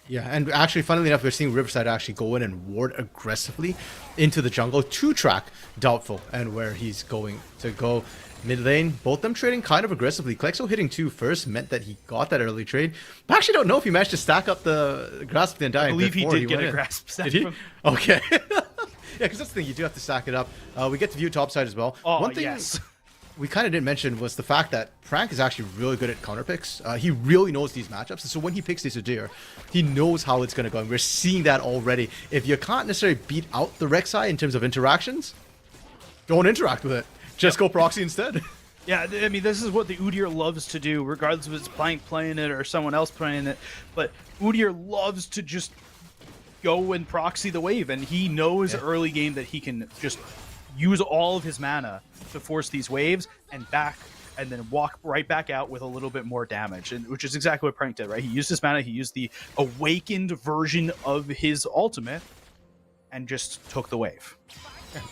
Yeah, and actually, funnily enough, we're seeing Riverside actually go in and ward aggressively into the jungle to track Doubtful and where he's going to go mid lane. Both of them trading kind of aggressively. Klexo hitting 2 first meant that he got that early trade. But I actually don't know if he managed to stack up the Grasp of the Undying. I believe he did get a in. Grasp stack. Did he? From... Okay. Yeah, because that's the thing, you do have to stack it up. We get to view topside as well. Oh, One thing yes. we kind of didn't mention was the fact that Frank is actually really good at counter picks. He really knows these matchups. So when he picks this Adir, he knows how it's going to go. And we're seeing that already. If you can't necessarily beat out the Rek'Sai in terms of interactions, don't interact with it. Just go proxy instead. Yeah, I mean, this is what the Udyr loves to do, regardless of it's Plank playing it or someone else playing it. But Udyr loves to just go and proxy the wave. And he knows early game that he can just use all of his mana to force these waves and then walk right back out with a little bit more damage, and which is exactly what Prank did, right? He used his mana, he used the awakened version of his ultimate and just took the wave.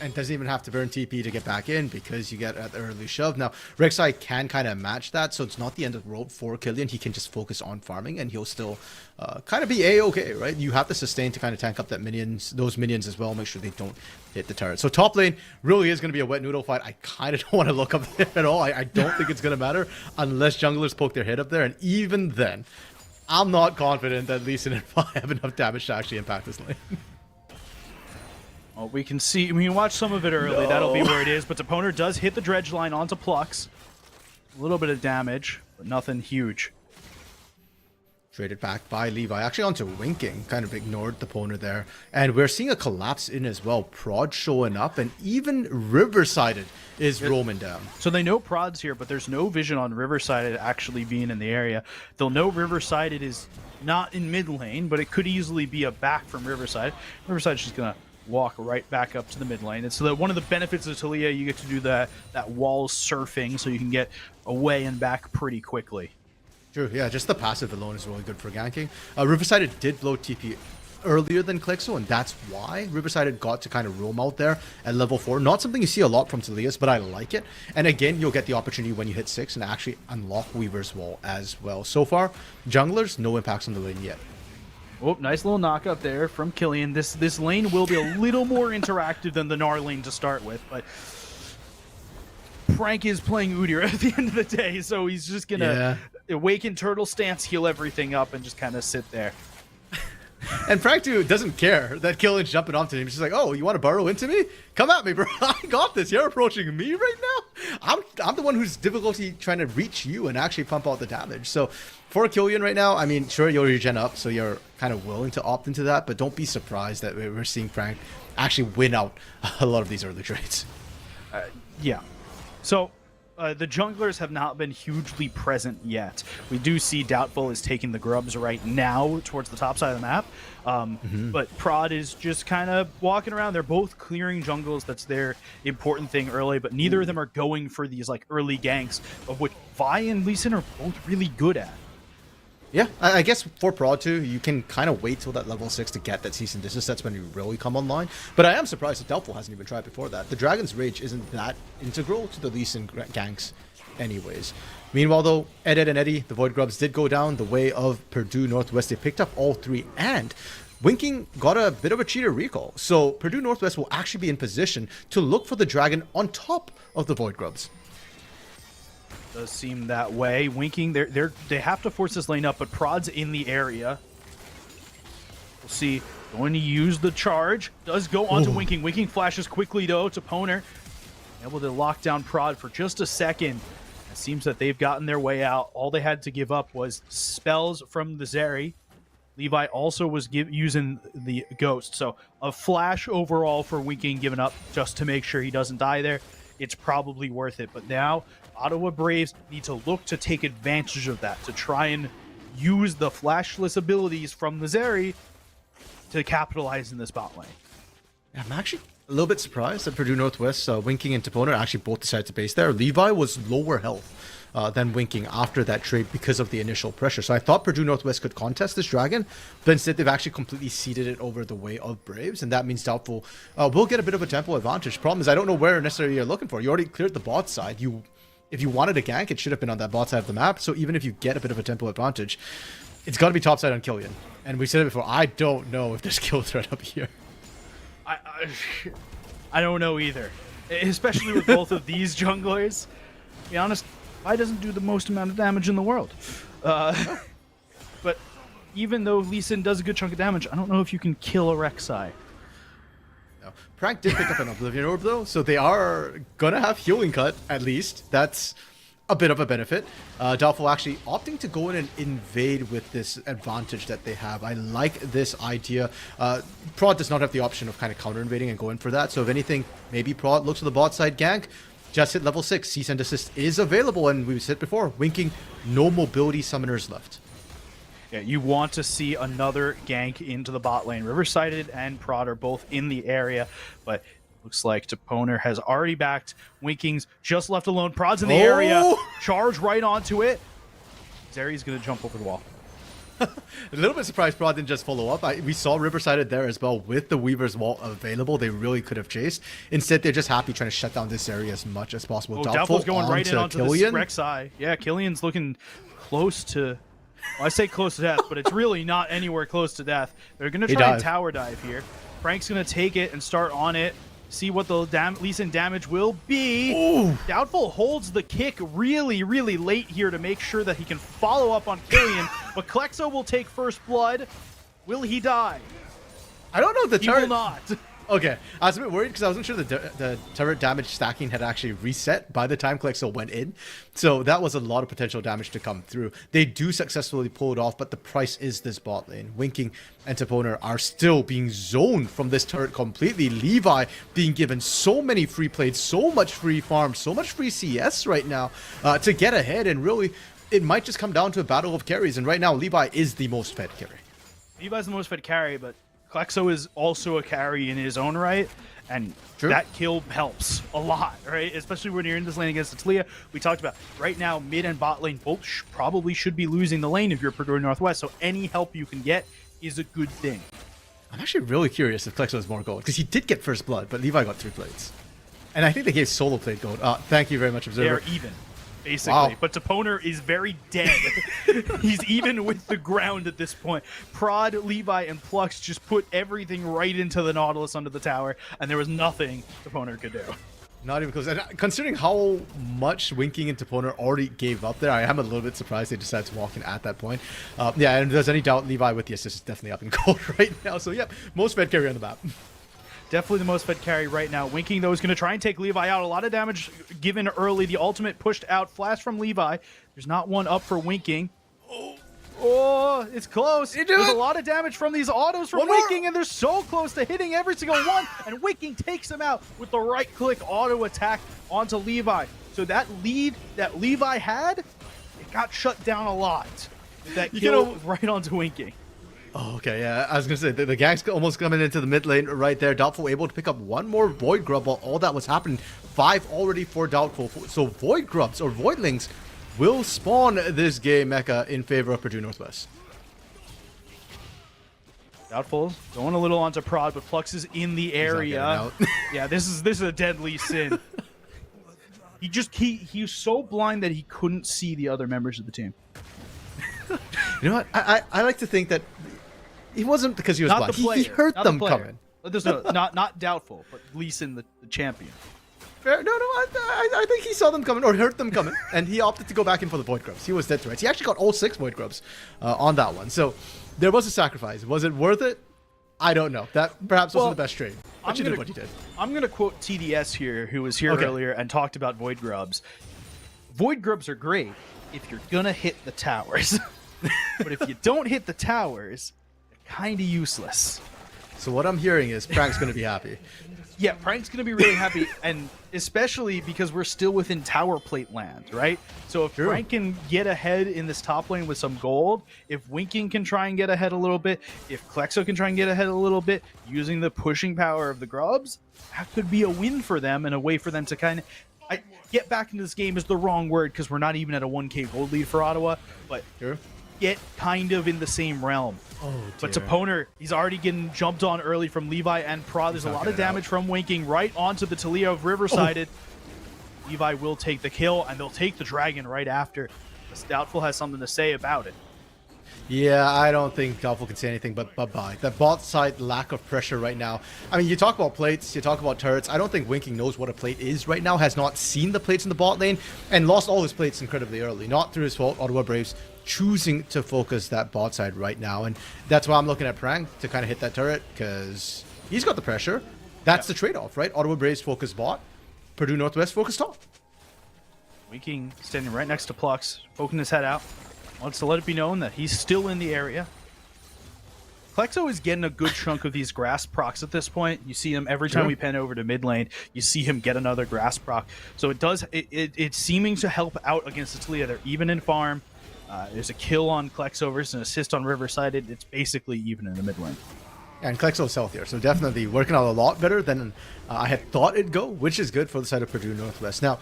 And doesn't even have to burn TP to get back in because you get an early shove. Now, Rek'Sai can kind of match that, so it's not the end of the road for Killian. He can just focus on farming and he'll still kind of be A-okay, right? You have to sustain to kind of tank up those minions as well, make sure they don't hit the turret. So top lane really is going to be a wet noodle fight. I kind of don't want to look up there at all. I don't think it's going to matter unless junglers poke their head up there, and even then, I'm not confident that Lee Sin and Vi have enough damage to actually impact this lane. Well, we can see, we can watch some of it early. No. That'll be where it is. But Deponer does hit the dredge line onto Plux. A little bit of damage, but nothing huge. Traded back by Levi, actually onto Winking, kind of ignored the Deponer there. And we're seeing a collapse in as well. Prod showing up, and even Riversided is roaming down. So they know Prod's here, but there's no vision on Riverside actually being in the area. They'll know Riverside is not in mid lane, but it could easily be a back from Riverside. Riverside's just going to walk right back up to the mid lane. And so that one of the benefits of Talia, you get to do that wall surfing, so you can get away and back pretty quickly. True, yeah, just the passive alone is really good for ganking. Riverside did blow TP earlier than Klexo, and that's why Riverside got to kind of roam out there at level 4. Not something you see a lot from Talia's, but I like it. And again, you'll get the opportunity when you hit 6 and actually unlock Weaver's Wall as well. So far, junglers, no impacts on the lane yet. Oh, nice little knock up there from Killian. This lane will be a little more interactive than the Gnar lane to start with, but Frank is playing Udyr at the end of the day, so he's just gonna awaken turtle stance, heal everything up, and just kind of sit there. And Frank too doesn't care that Killian's jumping onto him. He's just like, oh, you want to burrow into me? Come at me, bro. I got this. You're approaching me right now? I'm the one who's difficulty trying to reach you and actually pump out the damage. So for Killian right now, I mean, sure, you'll regen up, so you're kind of willing to opt into that, but don't be surprised that we're seeing Frank actually win out a lot of these early trades. Yeah. So the junglers have not been hugely present yet. We do see Doubtful is taking the grubs right now towards the top side of the map. But Prod is just kind of walking around. They're both clearing jungles. That's their important thing early, but neither of them are going for these like early ganks, of which Vi and Lee Sin are both really good at. Yeah, I guess for Prod too, you can kind of wait till that level 6 to get that cease and desist. That's when you really come online. But I am surprised that Doubtful hasn't even tried before that. The Dragon's Rage isn't that integral to the Lee Sin ganks anyways. Meanwhile though, Ed and Eddie, the Void Grubs, did go down the way of Purdue Northwest. They picked up all 3, and Winking got a bit of a cheater recall. So Purdue Northwest will actually be in position to look for the Dragon on top of the Void Grubs. Does seem that way. Winking, they have to force this lane up, but Prod's in the area. We'll see. Going to use the charge. Does go onto Winking. Winking flashes quickly though to Poner. Able to lock down Prod for just a second. It seems that they've gotten their way out. All they had to give up was spells from the Zeri. Levi also was using the Ghost. So a flash overall for Winking given up just to make sure he doesn't die there. It's probably worth it. But now Ottawa Braves need to look to take advantage of that, to try and use the flashless abilities from the Zeri to capitalize in this bot lane. I'm actually a little bit surprised that Purdue Northwest, Winking and Deponer actually both decided to base there. Levi was lower health than Winking after that trade because of the initial pressure. So I thought Purdue Northwest could contest this Dragon, but instead they've actually completely ceded it over the way of Braves, and that means Doubtful will get a bit of a tempo advantage. Problem is, I don't know where necessarily you're looking for. You already cleared the bot side. If you wanted a gank, it should have been on that bot side of the map. So even if you get a bit of a tempo advantage, It's got to be topside on Killian. And we said it before, I don't know if there's kill threat up here. I don't know either. Especially with both of these junglers. To be honest, Vi doesn't do the most amount of damage in the world. But even though Lee Sin does a good chunk of damage, I don't know if you can kill a Rek'Sai. No. Prank did pick up an Oblivion Orb though, so they are gonna have healing cut at least. That's a bit of a benefit. Doubtful actually opting to go in and invade with this advantage that they have. I like this idea. Prod does not have the option of kind of counter invading and going for that. So if anything, maybe Prod looks to the bot side gank. Just hit level 6. Cease and desist is available, and we've said before, winking, no mobility summoners left. Yeah, you want to see another gank into the bot lane. Riverside and Prod are both in the area, but looks like Toponer has already backed. Winking's just left alone. Prod's in the area. Charge right onto it. Zeri's going to jump over the wall. A little bit surprised Prod didn't just follow up. We saw Riverside there as well with the Weaver's Wall available. They really could have chased. Instead, they're just happy trying to shut down this area as much as possible. Doubtful's going right in onto Killian. This Rek'Sai. Yeah, Killian's looking close to... Well, I say close to death, but it's really not anywhere close to death. They're going to try and tower dive here. Frank's going to take it and start on it. See what the Lee Sin damage will be. Ooh. Doubtful holds the kick really, really late here to make sure that he can follow up on Killian. But Klexo will take first blood. Will he die? I don't know if the turret... He will not. Okay, I was a bit worried because I wasn't sure the turret damage stacking had actually reset by the time Klexo went in. So that was a lot of potential damage to come through. They do successfully pull it off, but the price is this bot lane. Winking and Toponer are still being zoned from this turret completely. Levi being given so many free plates, so much free farm, so much free CS right now to get ahead. And really, it might just come down to a battle of carries. And right now, Levi is the most fed carry. Levi's the most fed carry, but Klexo is also a carry in his own right, and that kill helps a lot, right? Especially when you're in this lane against the Talia. We talked about right now, mid and bot lane both probably should be losing the lane if you're Purdue Northwest, so any help you can get is a good thing. I'm actually really curious if Klexo has more gold, because he did get first blood, but Levi got 3 plates. And I think they gave solo plate gold. Thank you very much, Observer. They're even. Basically, but Toponer is very dead. He's even with the ground at this point. Prod, Levi, and Plux just put everything right into the Nautilus under the tower, and there was nothing Toponer could do. Not even close. And considering how much Winking and Toponer already gave up there, I am a little bit surprised they decided to walk in at that point. Yeah, and if there's any doubt, Levi with the assist is definitely up in gold right now. So, yep, most fed carry on the map. Definitely the most fed carry right now. Winking, though, is going to try and take Levi out. A lot of damage given early. The ultimate pushed out. Flash from Levi. There's not one up for Winking. Oh, it's close. There's a lot of damage from these autos from Winking, and they're so close to hitting every single one. And Winking takes him out with the right-click auto attack onto Levi. So that lead that Levi had, it got shut down a lot. That kill right onto Winking. Oh, okay, yeah, I was going to say, the gang's almost coming into the mid lane right there. Doubtful able to pick up one more Void Grub while all that was happening. 5 already for Doubtful. So Void Grubs or Voidlings will spawn this game, Mecha, in favor of Purdue Northwest. Doubtful going a little onto Prod, but Plux is in the area. Yeah, this is a deadly sin. He's so blind that he couldn't see the other members of the team. You know what? I like to think that he wasn't because he was blind. He heard them coming. Not Doubtful, but Lee Sin, the champion. Fair. No, I think he saw them coming or heard them coming, and he opted to go back in for the Void Grubs. He was dead to rights. He actually got all 6 Void Grubs on that one. So there was a sacrifice. Was it worth it? I don't know. That perhaps wasn't the best trade. But you did what you did. I'm going to quote TDS here, who was here earlier and talked about Void Grubs. Void Grubs are great if you're going to hit the towers. But if you don't hit the towers, they're kind of useless. So what I'm hearing is Prank's going to be happy. Yeah, Prank's going to be really happy, and especially because we're still within tower plate land, right? So if Prank can get ahead in this top lane with some gold, if Winking can try and get ahead a little bit, if Klexo can try and get ahead a little bit, using the pushing power of the Grubs, that could be a win for them and a way for them to kind of... get back into this game is the wrong word because we're not even at a 1k gold lead for Ottawa, but get kind of in the same realm. But Toponer, he's already getting jumped on early from Levi and Prod. There's a lot of damage from Winking right onto the Talia of Riverside. Levi will take the kill, and they'll take the dragon right after. Doubtful has something to say about it. Yeah, I don't think Doubtful can say anything but bye-bye. The bot side lack of pressure right now. I mean, you talk about plates, you talk about turrets. I don't think Winking knows what a plate is right now, has not seen the plates in the bot lane, and lost all his plates incredibly early. Not through his fault, Ottawa Braves choosing to focus that bot side right now. And that's why I'm looking at Prang to kind of hit that turret, because he's got the pressure. That's the trade-off, right? Ottawa Braves focus bot, Purdue Northwest focus top. Winking standing right next to Plux, poking his head out. Wants to let it be known that he's still in the area. Klexo is getting a good chunk of these grass procs at this point. You see him every time we pan over to mid lane. You see him get another grass proc. So it's seeming to help out against Italia. They're even in farm. There's a kill on Klexo versus an assist on Riverside. It's basically even in the mid lane. Yeah, and Klexo's healthier, so definitely working out a lot better than I had thought it'd go, which is good for the side of Purdue Northwest. Now,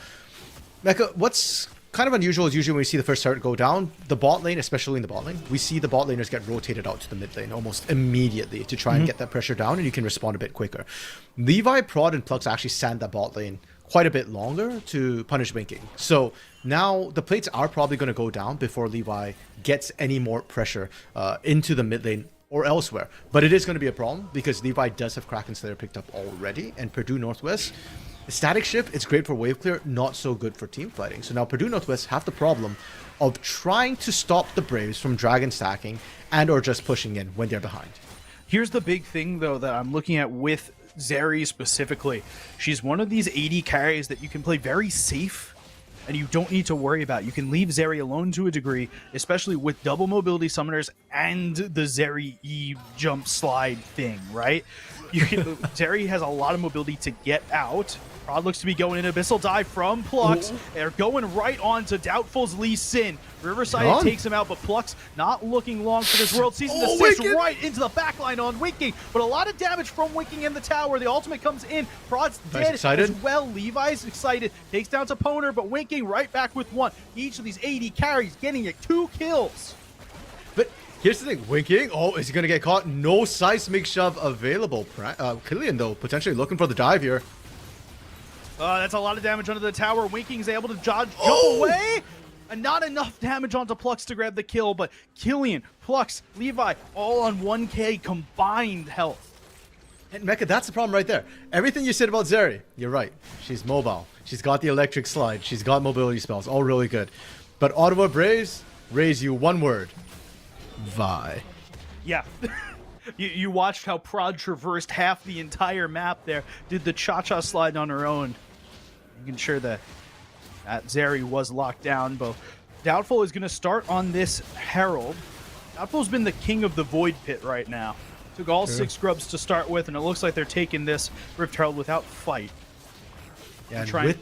Mecha, what's kind of unusual is usually when we see the first turret go down, the bot lane, especially in the bot lane, we see the bot laners get rotated out to the mid lane almost immediately to try and get that pressure down, and you can respond a bit quicker. Levi, Prod, and Plux actually stand that bot lane quite a bit longer to punish Winking. So now the plates are probably going to go down before Levi gets any more pressure into the mid lane or elsewhere. But it is going to be a problem because Levi does have Kraken Slayer picked up already, and Purdue Northwest, static shift, it's great for wave clear, not so good for team fighting. So now Purdue Northwest have the problem of trying to stop the Braves from dragon stacking and or just pushing in when they're behind. Here's the big thing, though, that I'm looking at with Zeri specifically. She's one of these AD carries that you can play very safe and you don't need to worry about. You can leave Zeri alone to a degree, especially with double mobility summoners and the Zeri E jump slide thing, right? Zeri has a lot of mobility to get out. Prod looks to be going in. Abyssal dive from Plux. They're going right on to Doubtful's Lee Sin. Riverside takes him out, but Plux not looking long for this World Season assist right into the backline on Winking. But a lot of damage from Winking in the tower. The ultimate comes in. Prod's dead as well. Levi's excited. Takes down Toponer, but Winking right back with one. Each of these AD carries getting it 2 kills. But here's the thing, Winking, is he going to get caught? No seismic shove available. Killian, though, potentially looking for the dive here. That's a lot of damage under the tower. Winking's able to jump away. And not enough damage onto Plux to grab the kill, but Killian, Plux, Levi, all on 1k combined health. And Mecha, that's the problem right there. Everything you said about Zeri, you're right. She's mobile. She's got the electric slide. She's got mobility spells. All really good. But Ottawa Braves raise you one word. Vi. Yeah. You watched how Prod traversed half the entire map there. Did the cha-cha slide on her own. Making sure that Zeri was locked down. But Doubtful is going to start on this Herald. Doubtful's been the king of the Void Pit right now. Took all 6 scrubs to start with, and it looks like they're taking this Rift Herald without fight. Yeah, and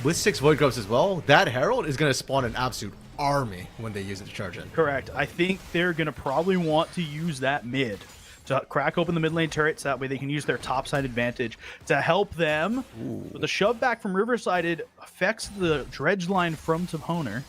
with 6 Void Grubs as well, that Herald is going to spawn an absolute army when they use it to charge in. Correct. I think they're going to probably want to use that mid to crack open the mid lane turrets. That way they can use their topside advantage to help them. But the shove back from Riverside, it affects the dredge line from Toponer.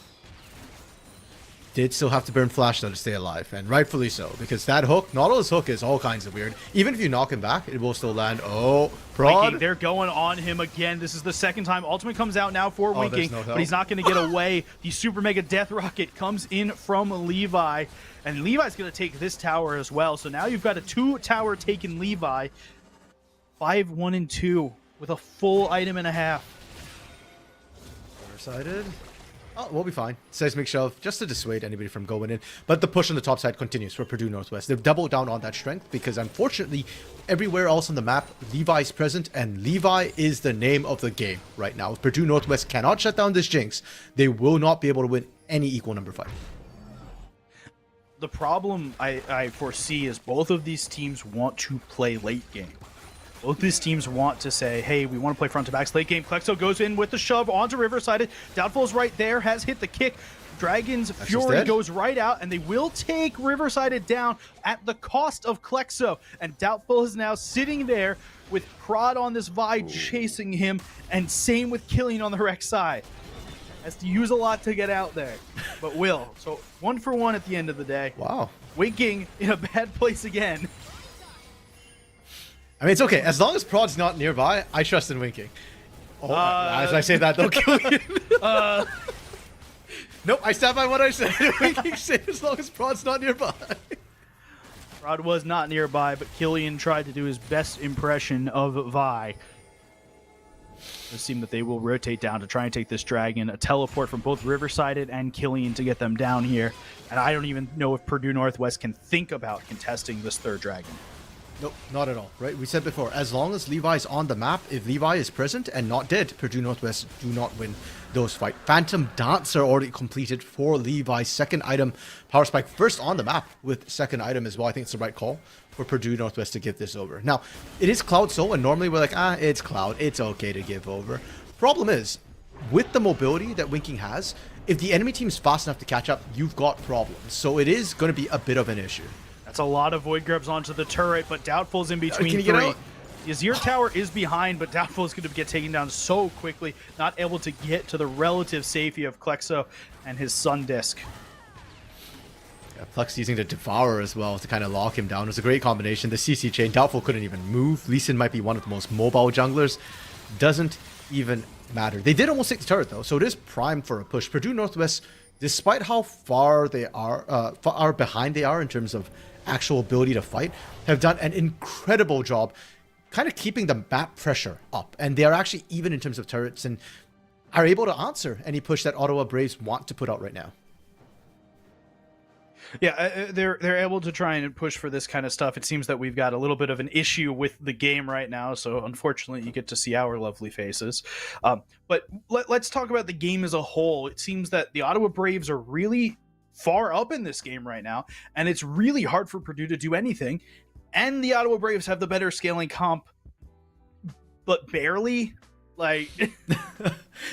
Did still have to burn Flash though to stay alive, and rightfully so, because that hook, Nautilus hook, is all kinds of weird. Even if you knock him back, it will still land. Oh, Prod. Winking, they're going on him again. This is the second time. Ultimate comes out now for Winking, but he's not going to get away. The Super Mega Death Rocket comes in from Levi, and Levi's going to take this tower as well. So now you've got a 2-tower taken Levi, 5, 1, and 2 with a full item and a half. Riverside. Oh, we'll be fine. Seismic shove, just to dissuade anybody from going in. But the push on the top side continues for Purdue Northwest. They've doubled down on that strength because, unfortunately, everywhere else on the map, Levi's present, and Levi is the name of the game right now. If Purdue Northwest cannot shut down this Jinx, they will not be able to win any equal number fight. The problem I foresee is both of these teams want to play late game. Both these teams want to say, hey, we want to play front to backs late game. Klexo goes in with the shove onto Riverside. Doubtful's right there, has hit the kick. Dragon's Fury goes right out, and they will take Riverside down at the cost of Klexo. And Doubtful is now sitting there with Prod on this Vi chasing him, and same with Killian on the Rex side. Has to use a lot to get out there, but will. So 1 for 1 at the end of the day. Wow. Winking in a bad place again. I mean, it's okay. As long as Prod's not nearby, I trust in Winking. Oh, as I say that, though, Killian. Nope, I stand by what I said. We can save as long as Prod's not nearby. Prod was not nearby, but Killian tried to do his best impression of Vi. It seems that they will rotate down to try and take this dragon. A teleport from both Riversided and Killian to get them down here. And I don't even know if Purdue Northwest can think about contesting this third dragon. Nope, not at all, right? We said before, as long as Levi's on the map, if Levi is present and not dead, Purdue Northwest do not win those fights. Phantom Dancer already completed for Levi's second item. Power Spike first on the map with second item as well. I think it's the right call for Purdue Northwest to give this over. Now, it is Cloud Soul, and normally we're like, it's Cloud. It's okay to give over. Problem is, with the mobility that Winking has, if the enemy team's fast enough to catch up, you've got problems. So it is going to be a bit of an issue. That's a lot of Void Grubs onto the turret, but Doubtful's in between Can you get three. out? The Azir Tower is behind, but Doubtful is going to get taken down so quickly, not able to get to the relative safety of Klexo and his Sun Disc. Yeah, Plex using the Devourer as well to kind of lock him down. It was a great combination. The CC chain, Doubtful couldn't even move. Lee Sin might be one of the most mobile junglers. Doesn't even matter. They did almost take the turret though, so it is primed for a push. Purdue Northwest, despite how far they are behind they are in terms of actual ability to fight, have done an incredible job kind of keeping the map pressure up. And they are actually even in terms of turrets and are able to answer any push that Ottawa Braves want to put out right now. Yeah, they're able to try and push for this kind of stuff. It seems that we've got a little bit of an issue with the game right now, so unfortunately you get to see our lovely faces. But let's talk about the game as a whole. It seems that the Ottawa Braves are really far up in this game right now, and it's really hard for Purdue to do anything. And the Ottawa Braves have the better scaling comp, but barely. Like,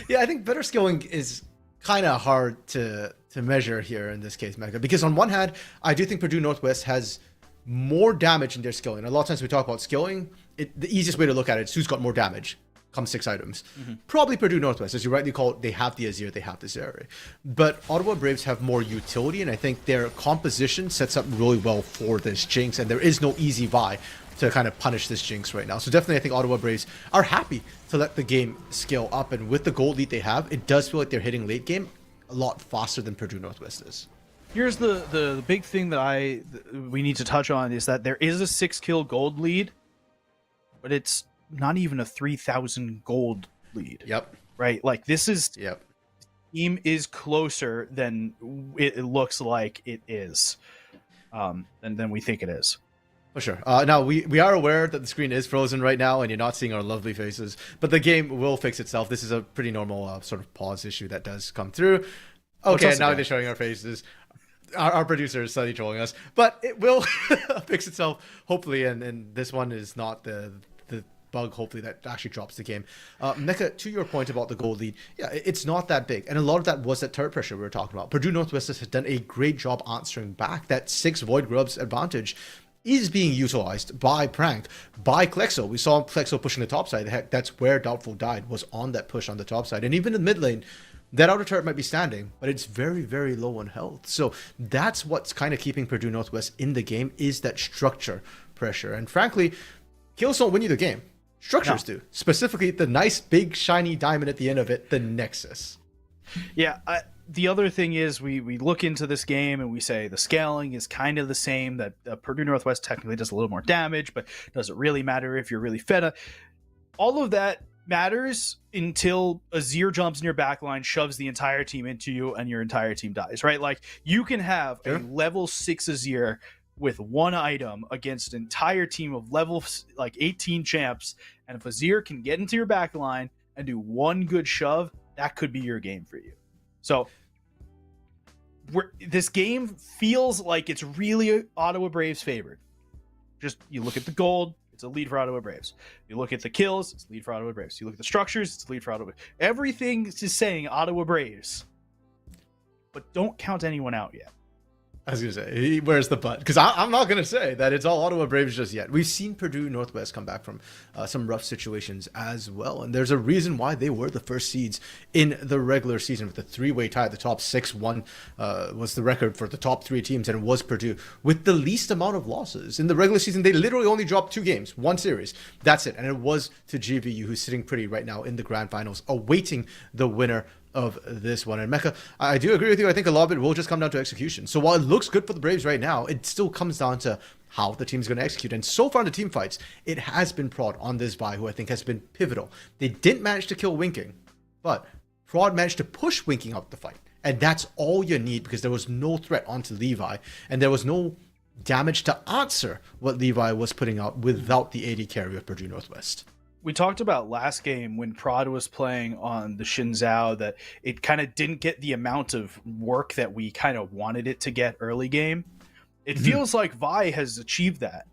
yeah, I think better scaling is kind of hard to measure here in this case, Mega, because on one hand, I do think Purdue Northwest has more damage in their skilling. A lot of times we talk about skilling, the easiest way to look at it is who's got more damage. Come 6 items. Probably Purdue Northwest, as you rightly call it. They have the Azir, they have the Zeri. But Ottawa Braves have more utility, and I think their composition sets up really well for this Jinx, and there is no easy Vi to kind of punish this Jinx right now. So definitely I think Ottawa Braves are happy to let the game scale up, and with the gold lead they have, it does feel like they're hitting late game a lot faster than Purdue Northwest is. Here's the big thing that we need to touch on is that there is a 6-kill gold lead, but it's not even a 3,000 gold lead. Yep. Right? Like, this is... Yep. Team is closer than it looks like it is. Than we think it is. For sure. Now, we are aware that the screen is frozen right now and you're not seeing our lovely faces, but the game will fix itself. This is a pretty normal sort of pause issue that does come through. Okay, now they're showing our faces. Our producer is slightly trolling us, but it will fix itself, hopefully, and this one is not the bug, hopefully, that actually drops the game. Mecha, to your point about the gold lead, yeah, it's not that big, and a lot of that was that turret pressure we were talking about. Purdue Northwest has done a great job answering back. That 6 Void Grubs advantage is being utilized by Prank, by Klexo. We saw Klexo pushing the top side. Heck, that's where Doubtful died, was on that push on the top side. And even in mid lane, that outer turret might be standing, but it's very, very low on health. So that's what's kind of keeping Purdue Northwest in the game, is that structure pressure. And frankly, kills don't win you the game. Structures do. Specifically, the nice, big, shiny diamond at the end of it, the Nexus. Yeah, the other thing is we look into this game and we say the scaling is kind of the same, that Purdue Northwest technically does a little more damage, but does it really matter if you're really feta? All of that matters until Azir jumps in your backline, shoves the entire team into you, and your entire team dies, right? Like, you can have a level 6 Azir with 1 item against an entire team of level 18 champs, and if Azir can get into your backline and do 1 good shove, that could be your game for you. So this game feels like it's really Ottawa Braves favored. Just, you look at the gold, it's a lead for Ottawa Braves. You look at the kills, it's a lead for Ottawa Braves. You look at the structures, it's a lead for Ottawa Braves. Everything is saying Ottawa Braves, but don't count anyone out yet. I was going to say, where's the but? Because I'm not going to say that it's all Ottawa Braves just yet. We've seen Purdue Northwest come back from some rough situations as well. And there's a reason why they were the first seeds in the regular season with a 3-way tie at the top. 6-1 was the record for the top 3 teams, and it was Purdue with the least amount of losses. In the regular season, they literally only dropped 2 games, 1 series. That's it. And it was to GVU, who's sitting pretty right now in the grand finals, awaiting the winner of this one. And Mecha, I do agree with you. I think a lot of it will just come down to execution. So while it looks good for the Braves right now, it still comes down to how the team's going to execute. And so far in the team fights, it has been Prod on this Vi, who I think has been pivotal. They didn't manage to kill Winking, but Prod managed to push Winking out the fight. And that's all you need, because there was no threat onto Levi, and there was no damage to answer what Levi was putting out without the AD carry of Purdue Northwest. We talked about last game when Prod was playing on the Shinzao that it kind of didn't get the amount of work that we kind of wanted it to get early game. It feels like Vi has achieved that.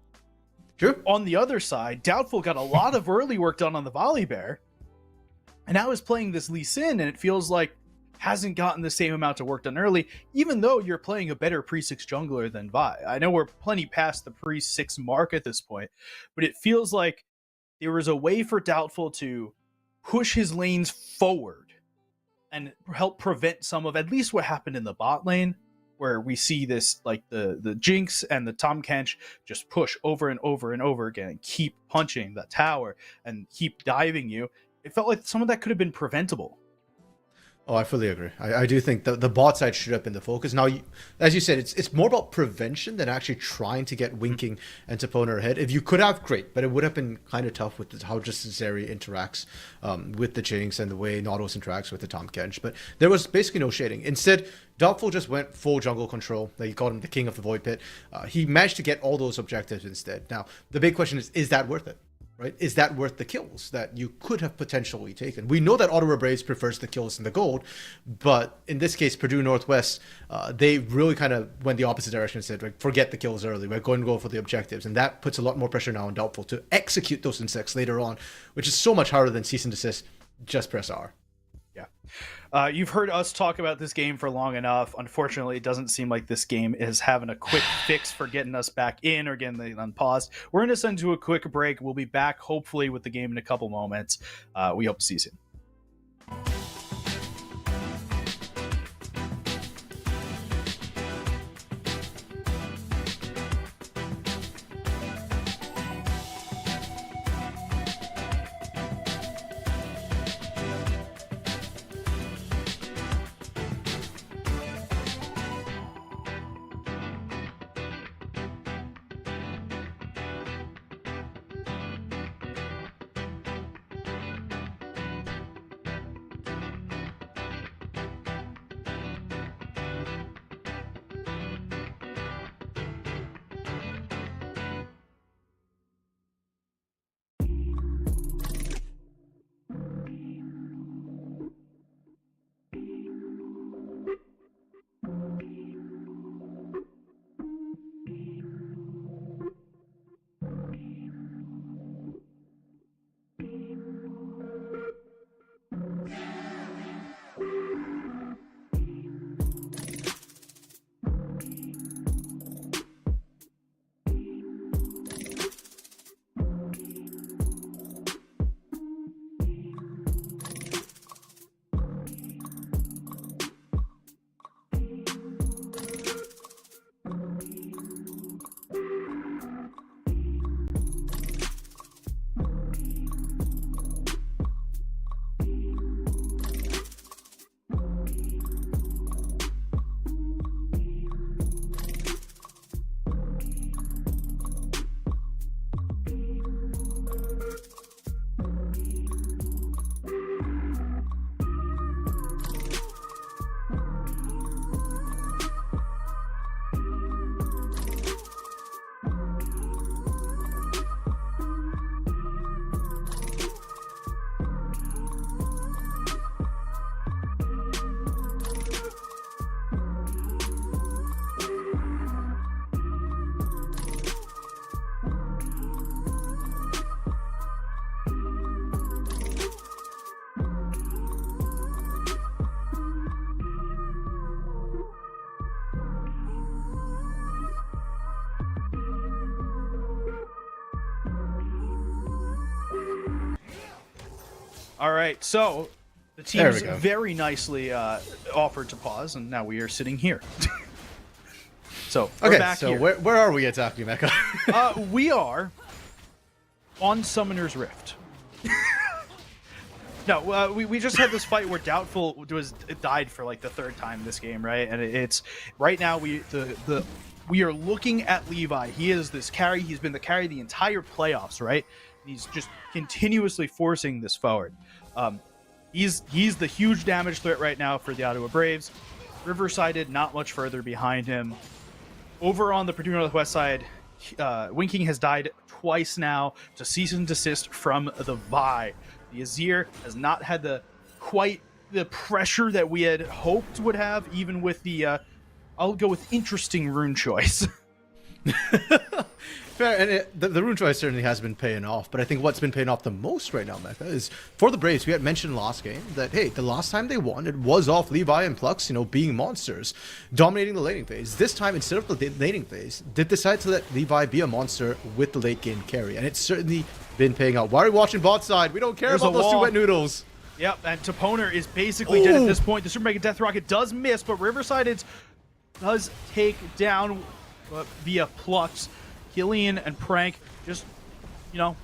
True. On the other side, Doubtful got a lot of early work done on the Volley Bear, and now is playing this Lee Sin, and it feels like hasn't gotten the same amount of work done early, even though you're playing a better pre-6 jungler than Vi. I know we're plenty past the pre-6 mark at this point, but it feels like there was a way for Doubtful to push his lanes forward and help prevent some of at least what happened in the bot lane, where we see this, like the Jinx and the Tahm Kench just push over and over and over again and keep punching the tower and keep diving you. It felt like some of that could have been preventable. Oh, I fully agree. I do think the bot side should have been the focus. Now, as you said, it's more about prevention than actually trying to get Winking and Tapona ahead. If you could have, great, but it would have been kind of tough with how just Zeri interacts with the Jinx and the way Nautilus interacts with the Tahm Kench. But there was basically no shading. Instead, Doubtful just went full jungle control. Like, you called him the king of the Void Pit. He managed to get all those objectives instead. Now, the big question is that worth it? Right? Is that worth the kills that you could have potentially taken? We know that Ottawa Braves prefers the kills and the gold, but in this case, Purdue Northwest, they really kind of went the opposite direction and said, like, forget the kills early. We're going to go for the objectives. And that puts a lot more pressure now on Doubtful to execute those insects later on, which is so much harder than cease and desist. Just press R. Yeah. You've heard us talk about this game for long enough. Unfortunately, it doesn't seem like this game is having a quick fix for getting us back in or getting it unpaused. We're going to send to a quick break. We'll be back, hopefully, with the game in a couple moments. We hope to see you soon. All right, so the team's very nicely offered to pause, and now we are sitting here. So we're back so here. Where are we exactly, Mecha? We are on Summoner's Rift. No, we just had this fight where Doubtful died for like the third time this game, right? And it's right now we are looking at Levi. He is this carry. He's been the carry the entire playoffs, right? He's just continuously forcing this forward. He's the huge damage threat right now for the Ottawa Braves. Riverside not much further behind him. Over on the Purdue Northwest side, Winking has died twice now to cease and desist from the Vi. The Azir has not had quite the pressure that we had hoped would have, even with the I'll go with interesting rune choice. Fair, and the rune choice certainly has been paying off, but I think what's been paying off the most right now, Mecca, is for the Braves. We had mentioned last game that, hey, the last time they won, it was off Levi and Plux, being monsters, dominating the laning phase. This time, instead of the laning phase, they decided to let Levi be a monster with the late game carry, and it's certainly been paying out. Why are we watching bot side? We don't care about those two wet noodles. Yep, and Toponer is basically dead at this point. The Super Mega Death Rocket does miss, but Riverside does take down via Plux. Killian and Prank, just,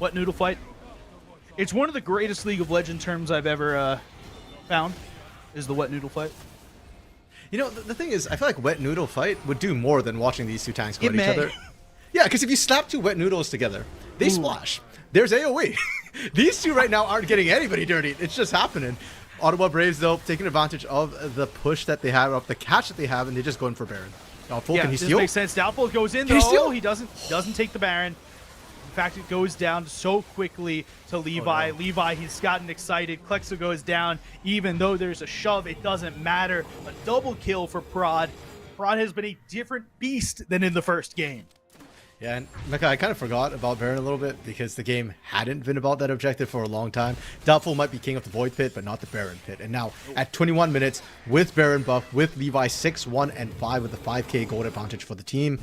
wet noodle fight. It's one of the greatest League of Legends terms I've ever found, is the wet noodle fight. The thing is, I feel like wet noodle fight would do more than watching these two tanks go at each may. other. Yeah, because if you slap two wet noodles together, they splash. There's AoE. These two right now aren't getting anybody dirty. It's just happening. Ottawa Braves, though, taking advantage of the push that they have, of the catch that they have, and they're just going for Baron. Doubtful, can he steal? This makes sense. Doubtful goes in, Can he steal? though. He doesn't take the Baron. In fact, it goes down so quickly to Levi. Oh, no. Levi, he's gotten excited. Klexo goes down. Even though there's a shove, it doesn't matter. A double kill for Prod. Prod has been a different beast than in the first game. Yeah, and Mecca, I kind of forgot about Baron a little bit because the game hadn't been about that objective for a long time. Doubtful might be king of the Void Pit, but not the Baron Pit. And now, at 21 minutes, with Baron buff, with Levi 6-1 and 5 with the 5k gold advantage for the team,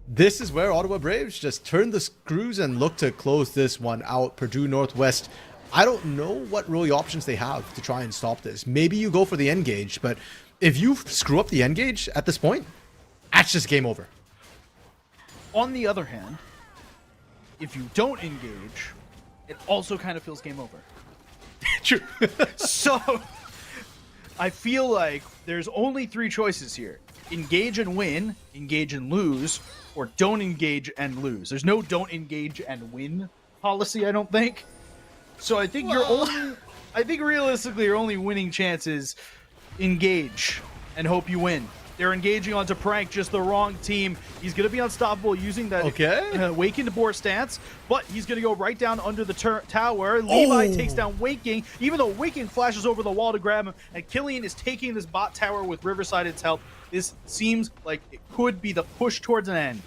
this is where Ottawa Braves just turn the screws and look to close this one out. Purdue Northwest, I don't know what really options they have to try and stop this. Maybe you go for the engage, but if you screw up the engage at this point, that's just game over. On the other hand, if you don't engage, it also kind of feels game over. True. So, I feel like there's only three choices here. Engage and win, engage and lose, or don't engage and lose. There's no don't engage and win policy, I don't think. So I think realistically your only winning chance is engage and hope you win. They're engaging onto Prank, just the wrong team. He's going to be unstoppable using that Wakened Boar stance, but he's going to go right down under the tower. Levi takes down Waking, even though Waking flashes over the wall to grab him, and Killian is taking this bot tower with Riverside's help. This seems like it could be the push towards an end.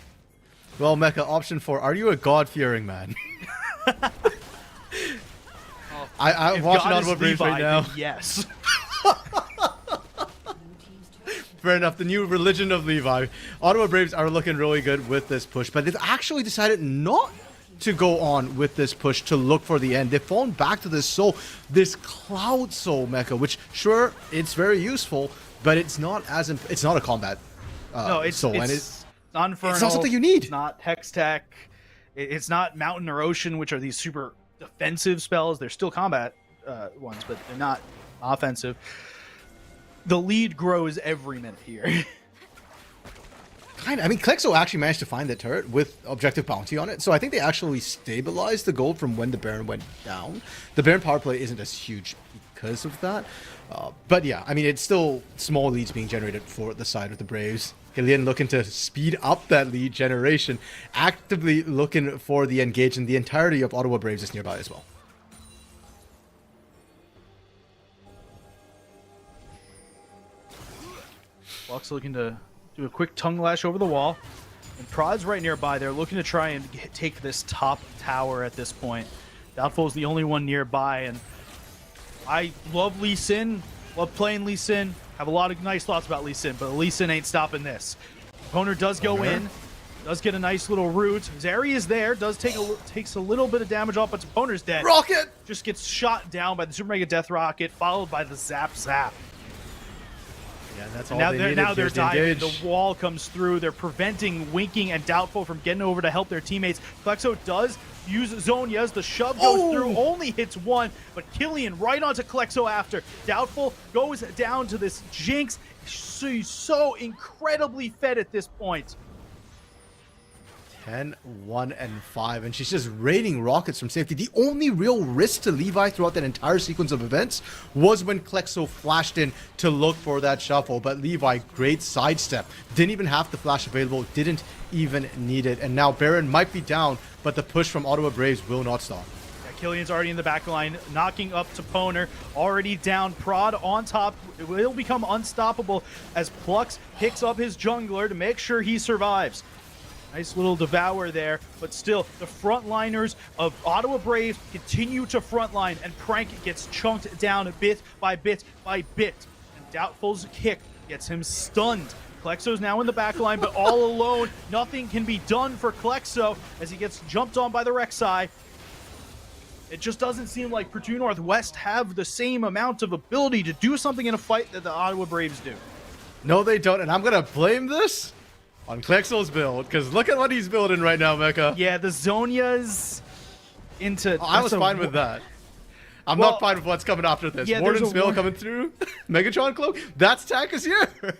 Well, Mecca, option 4, are you a God-fearing man? I'm watching Ottawa Braves right now. Yes. Fair enough, the new religion of Levi. Ottawa Braves are looking really good with this push, but they've actually decided not to go on with this push to look for the end. They've fallen back to this soul, this Cloud Soul Mecha, which, sure, it's very useful, but it's not a combat soul. It's not Infernal. It's not something you need. It's not Hextech. It's not Mountain or Ocean, which are these super defensive spells. They're still combat ones, but they're not offensive. The lead grows every minute here. Kind of. I mean, Klexo actually managed to find the turret with objective bounty on it, so I think they actually stabilized the gold from when the Baron went down. The Baron power play isn't as huge because of that. But yeah, I mean, it's still small leads being generated for the side of the Braves. Killian looking to speed up that lead generation, actively looking for the engage, and the entirety of Ottawa Braves is nearby as well. Fox looking to do a quick tongue lash over the wall. And Prod's right nearby. They're looking to try and take this top tower at this point. Doubtful is the only one nearby. And I love Lee Sin. Love playing Lee Sin. Have a lot of nice thoughts about Lee Sin, but Lee Sin ain't stopping this. Opponent does go in. Does get a nice little root. Zeri is there. Takes a little bit of damage off, but Opponent's dead. Rocket! Just gets shot down by the Super Mega Death Rocket, followed by the Zap Zap. Yeah, that's and all they needed. now they're Here's the diving. engage. The wall comes through. They're preventing Winking and Doubtful from getting over to help their teammates. Klexo does use Zonia's. The shove goes through, only hits one, but Killian right onto Klexo after. Doubtful goes down to this Jinx. She's so incredibly fed at this point. 10, 1, and 5, and she's just raiding rockets from safety. The only real risk to Levi throughout that entire sequence of events was when Klexo flashed in to look for that shuffle, but Levi, great sidestep. Didn't even have the flash available, didn't even need it, and now Baron might be down, but the push from Ottawa Braves will not stop. Killian's already in the back line, knocking up to Poner, already down. Prod on top. It will become unstoppable as Plux picks up his jungler to make sure he survives. Nice little devour there, but still, the frontliners of Ottawa Braves continue to frontline, and Prank gets chunked down bit by bit by bit. And Doubtful's kick gets him stunned. Klexo's now in the back line, but all alone. Nothing can be done for Klexo as he gets jumped on by the Rek'Sai. It just doesn't seem like Purdue Northwest have the same amount of ability to do something in a fight that the Ottawa Braves do. No, they don't, and I'm going to blame this on Klexo's build, because look at what he's building right now, Mecha. Yeah, the Zonia's into... I was fine with that. I'm not fine with what's coming after this. Yeah, Warden's Mill coming through. Megatron Cloak. That's Takis here.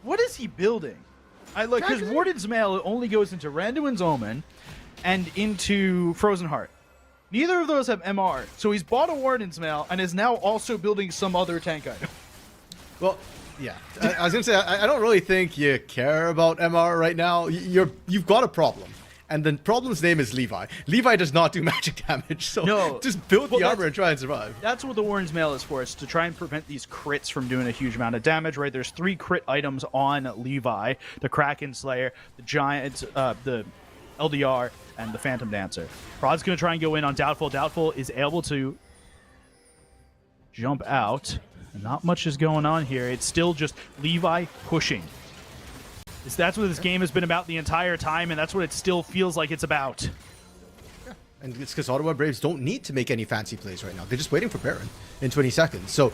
What is he building? Because Warden's Mail only goes into Randuin's Omen and into Frozen Heart. Neither of those have MR, so he's bought a Warden's Mail and is now also building some other tank item. Well, yeah. I was going to say, I don't really think you care about MR right now. You've got a problem. And the problem's name is Levi. Levi does not do magic damage, so just build the armor and try and survive. That's what the Warden's Mail is for. It's to try and prevent these crits from doing a huge amount of damage, right? There's 3 crit items on Levi. The Kraken Slayer, the Giant, the LDR, and the Phantom Dancer. Prod's going to try and go in on Doubtful. Doubtful is able to jump out. Not much is going on here. It's still just Levi pushing. That's what this game has been about the entire time, and that's what it still feels like it's about. Yeah. And it's because Ottawa Braves don't need to make any fancy plays right now. They're just waiting for Baron in 20 seconds. So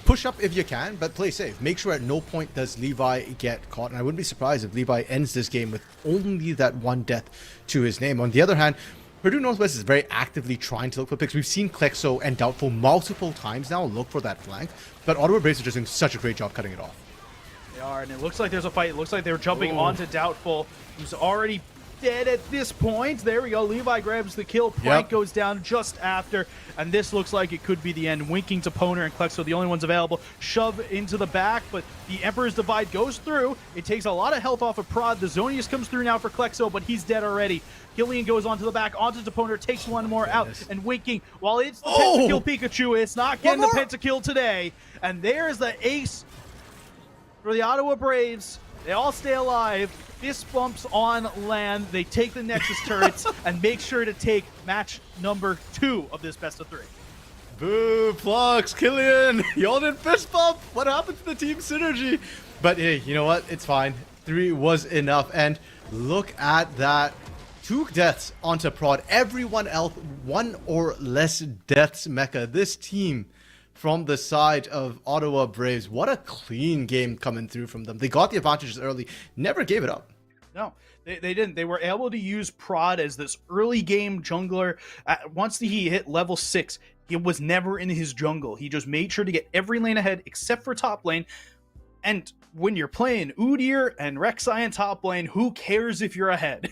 push up if you can, but play safe. Make sure at no point does Levi get caught. And I wouldn't be surprised if Levi ends this game with only that one death to his name. On the other hand, Purdue Northwest is very actively trying to look for picks. We've seen Klexo and Doubtful multiple times now look for that flank, but Ottawa Braves are just doing such a great job cutting it off. They are, and it looks like there's a fight. It looks like they're jumping onto Doubtful, who's already dead at this point. There we go. Levi grabs the kill. Prank goes down just after, and this looks like it could be the end. Winking to Poner and Klexo, the only ones available. Shove into the back, but the Emperor's Divide goes through. It takes a lot of health off of Prod. The Zonius comes through now for Klexo, but he's dead already. Killian goes onto the back, onto Poner, takes one more out, and Winking, while it's the pentakill Pikachu, it's not getting the pentakill today. And there's the ace for the Ottawa Braves. They all stay alive. Fist bumps on land. They take the Nexus turrets and make sure to take match number 2 of this best of 3. Boo, Plux, Killian, y'all did fist bump. What happened to the team synergy? But hey, you know what? It's fine. 3 was enough. And look at that. 2 deaths onto Prod. Everyone else, 1 or less deaths, Mecha. This team from the side of Ottawa Braves, what a clean game coming through from them. They got the advantages early, never gave it up. No, they didn't. They were able to use Prod as this early game jungler. Once he hit level 6, he was never in his jungle. He just made sure to get every lane ahead except for top lane. And when you're playing Udyr and Rek'Sai in top lane, who cares if you're ahead?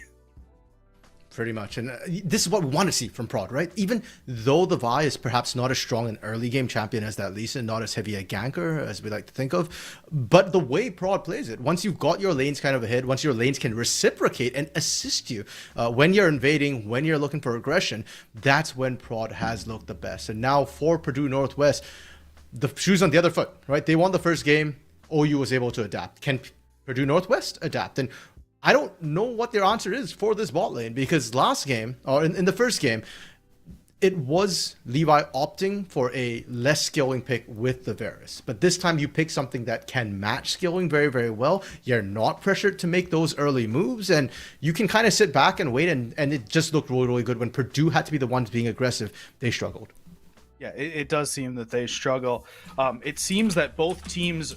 Pretty much. And this is what we want to see from Prod, right? Even though the Vi is perhaps not as strong an early game champion as that Lee Sin, not as heavy a ganker as we like to think of, but the way Prod plays it, once you've got your lanes kind of ahead, once your lanes can reciprocate and assist you when you're invading, when you're looking for aggression, that's when Prod has looked the best. And now for Purdue Northwest, the shoes on the other foot, right? They won the first game. OU was able to adapt. Can Purdue Northwest adapt? And I don't know what their answer is for this bot lane, because last game, or in the first game, it was Levi opting for a less skilling pick with the Varus. But this time you pick something that can match skilling very, very well. You're not pressured to make those early moves, and you can kind of sit back and wait, and it just looked really, really good. When Purdue had to be the ones being aggressive, they struggled. Yeah, it does seem that they struggle. It seems that both teams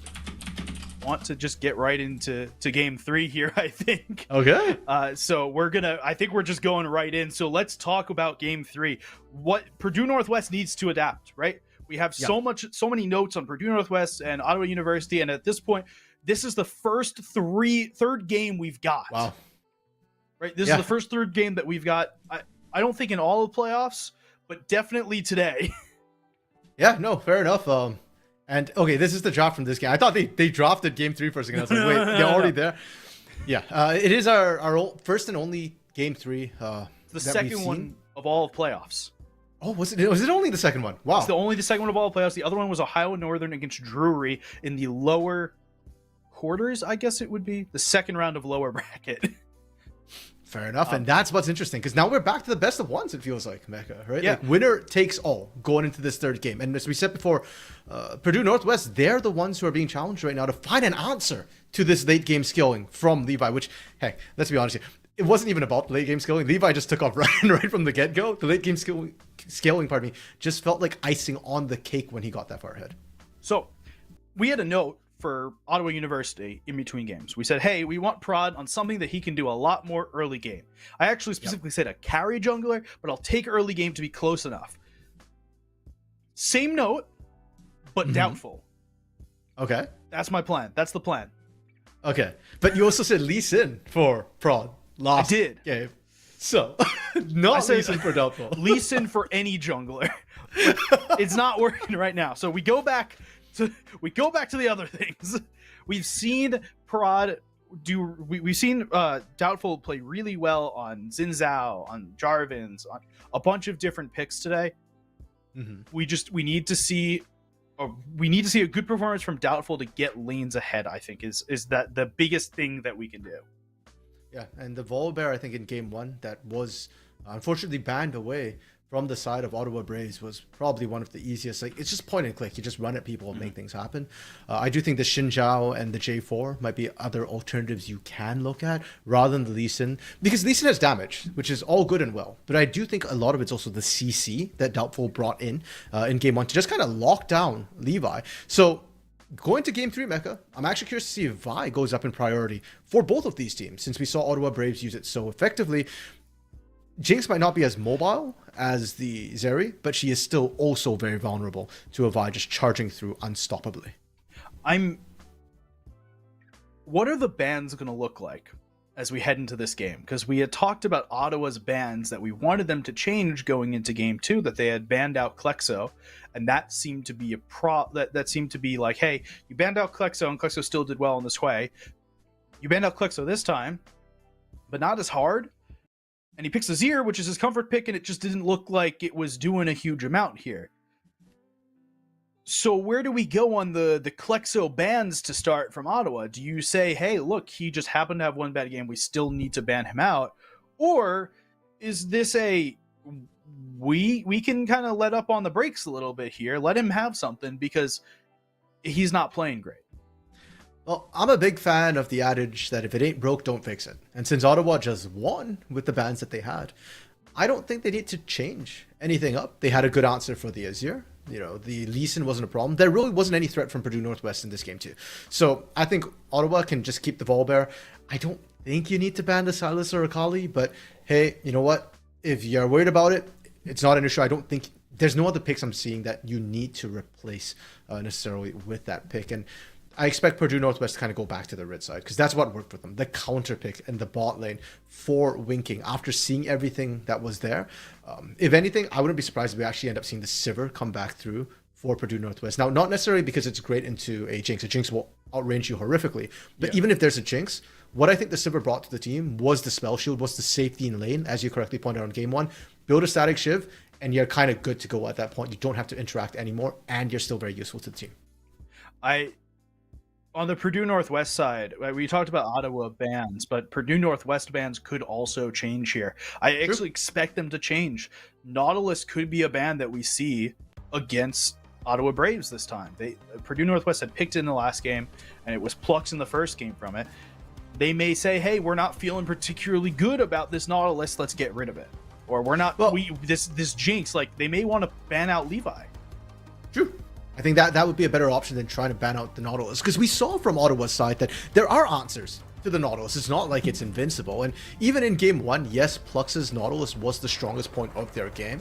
want to just get right into game 3 here, I think. Okay. So I think we're just going right in. So let's talk about game 3. What Purdue Northwest needs to adapt, right? We have so many notes on Purdue Northwest and Ottawa University, and at this point, this is the third game we've got. Wow. Right? This is the first third game that we've got. I don't think in all the playoffs, but definitely today. Yeah, no, fair enough. And okay, this is the drop from this game. I thought they drafted game 3 for a second. I was like, wait, they're already there. Yeah, it is our first and only game 3. The second one of all of playoffs. Oh, was it only the second one? Wow. It's only the second one of all playoffs. The other one was Ohio Northern against Drury in the lower quarters, I guess it would be. The second round of lower bracket. Fair enough. And that's what's interesting, because now we're back to the best of ones, it feels like, Mecca, right? Yeah. Like, winner takes all going into this third game. And as we said before, Purdue Northwest, they're the ones who are being challenged right now to find an answer to this late game skilling from Levi, which, hey, let's be honest here. It wasn't even about late game skilling. Levi just took off right from the get-go. The late game scaling, pardon me, just felt like icing on the cake when he got that far ahead. So we had a note for Ottawa University in between games. We said, hey, we want Prod on something that he can do a lot more early game. I actually specifically said a carry jungler, but I'll take early game to be close enough. Same note, but doubtful. Okay. That's my plan. That's the plan. Okay. But you also said Lee Sin for Prod last game. So, not Lee Sin for doubtful. Lee Sin for any jungler. It's not working right now. So we go back to the other things. We've seen Prod we've seen Doubtful play really well on Xin Zhao, on Jarvan's, on a bunch of different picks today. We need to see a good performance from Doubtful to get lanes ahead. I think is that the biggest thing that we can do. Yeah, and the Volibear, I think in game 1 that was unfortunately banned away from the side of Ottawa Braves was probably one of the easiest. Like, it's just point and click. You just run at people and make things happen. I do think the Xin Zhao and the J4 might be other alternatives you can look at rather than the Lee Sin, because Lee Sin has damage, which is all good and well. But I do think a lot of it's also the CC that Doubtful brought in game 1 to just kind of lock down Levi. So going to game 3, Mecca, I'm actually curious to see if Vi goes up in priority for both of these teams, since we saw Ottawa Braves use it so effectively. Jinx might not be as mobile as the Zeri, but she is still also very vulnerable to a Vi just charging through unstoppably. What are the bans going to look like as we head into this game? Because we had talked about Ottawa's bans that we wanted them to change going into game 2, that they had banned out Klexo, and that seemed to be that seemed to be like, hey, you banned out Klexo and Klexo still did well in this way. You banned out Klexo this time, but not as hard. And he picks Azir, which is his comfort pick, and it just didn't look like it was doing a huge amount here. So where do we go on the Klexo bans to start from Ottawa? Do you say, hey, look, he just happened to have one bad game, we still need to ban him out? Or is this we can kind of let up on the brakes a little bit here, let him have something because he's not playing great? Well, I'm a big fan of the adage that if it ain't broke, don't fix it. And since Ottawa just won with the bans that they had, I don't think they need to change anything up. They had a good answer for the Azir. You know, the Lee Sin wasn't a problem. There really wasn't any threat from Purdue Northwest in this game too. So I think Ottawa can just keep the Volibear. I don't think you need to ban the Silas or Akali, but hey, you know what? If you're worried about it, it's not an issue. I don't think there's no other picks I'm seeing that you need to replace necessarily with that pick. And I expect Purdue Northwest to kind of go back to the red side, because that's what worked with them. The counter pick and the bot lane for Winking after seeing everything that was there. If anything, I wouldn't be surprised if we actually end up seeing the Sivir come back through for Purdue Northwest. Now, not necessarily because it's great into a Jinx. A Jinx will outrange you horrifically. But even if there's a Jinx, what I think the Sivir brought to the team was the spell shield, was the safety in lane, as you correctly pointed out in game 1. Build a static Shiv, and you're kind of good to go at that point. You don't have to interact anymore, and you're still very useful to the team. On the Purdue Northwest side, we talked about Ottawa bans, but Purdue Northwest bans could also change here. I actually expect them to change. Nautilus could be a ban that we see against Ottawa Braves this time. Purdue Northwest had picked it in the last game, and it was plucked in the first game from it. They may say, hey, we're not feeling particularly good about this Nautilus, let's get rid of it. Or we're not, this Jinx, like, they may want to ban out Levi. True. I think that would be a better option than trying to ban out the Nautilus, because we saw from Ottawa's side that there are answers to the Nautilus. It's not like it's invincible. And even in game 1, yes, Plux's Nautilus was the strongest point of their game,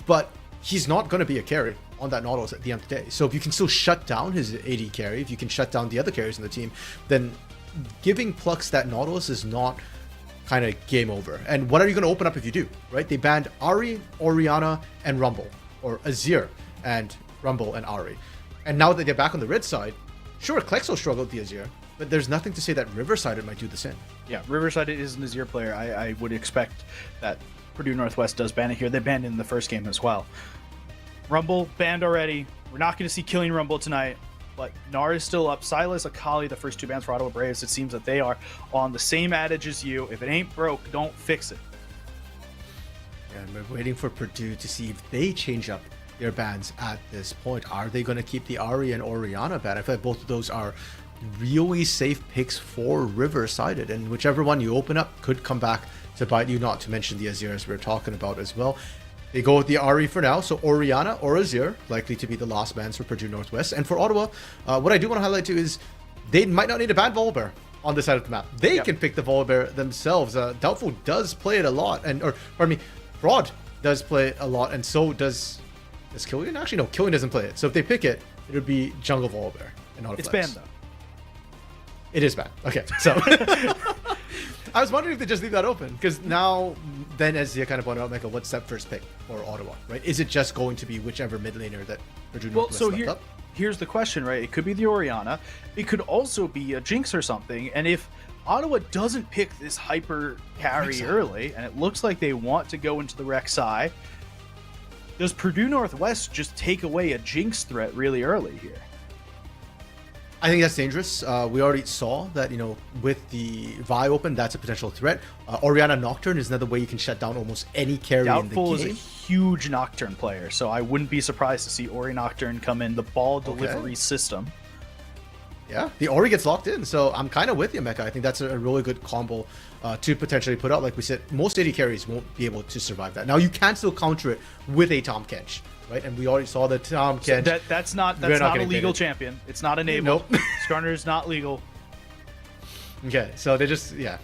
but he's not going to be a carry on that Nautilus at the end of the day. So if you can still shut down his AD carry, if you can shut down the other carries in the team, then giving Plux that Nautilus is not kind of game over. And what are you going to open up if you do, right? They banned Ahri, Orianna, and Rumble, or Azir and Rumble and Ahri. And now that they're back on the red side, sure, Klexo struggled with the Azir, but there's nothing to say that Riverside might do the same. Yeah, Riverside is an Azir player. I would expect that Purdue Northwest does ban it here. They banned it in the first game as well. Rumble banned already. We're not going to see Killing Rumble tonight, but Gnar is still up. Silas, Akali, the first 2 bans for Ottawa Braves, it seems that they are on the same adage as you. If it ain't broke, don't fix it. And we're waiting for Purdue to see if they change up their bans at this point. Are they going to keep the Ahri and Orianna ban? I feel like both of those are really safe picks for River-sided, and whichever one you open up could come back to bite you, not to mention the Azir as we're talking about as well. They go with the Ahri for now, so Orianna or Azir likely to be the last bans for Purdue Northwest. And for Ottawa, what I do want to highlight too is they might not need to ban Volibear on this side of the map. They can pick the Volibear themselves. Doubtful does play it a lot, Fraud does play it a lot, and so does Killian? Actually, no, Killian doesn't play it. So if they pick it, it would be Jungle Volibear and not a It's Flex. banned though. It is banned. Okay, so I was wondering if they just leave that open, because now, then as you kind of pointed out, Michael, what's that first pick for Ottawa, right? Is it just going to be whichever mid laner that Purdue Northwest left up? Here's the question, right? It could be the Orianna. It could also be a Jinx or something. And if Ottawa doesn't pick this hyper carry early, and it looks like they want to go into the Rek'Sai, does Purdue Northwest just take away a Jinx threat really early here? I think that's dangerous. We already saw that, with the Vi open, that's a potential threat. Orianna Nocturne is another way you can shut down almost any carry Doubtful in the is game. a huge Nocturne player, so I wouldn't be surprised to see Ori Nocturne come in the ball delivery system. Yeah, the Ori gets locked in, so I'm kind of with you, Mecha. I think that's a really good combo to potentially put out. Like we said, most AD carries won't be able to survive that. Now, you can still counter it with a Tahm Kench, right? And we already saw the Tahm Kench. So that's not a legal champion. It's not enabled. Nope. Skarner is not legal. Okay, so they just, Xin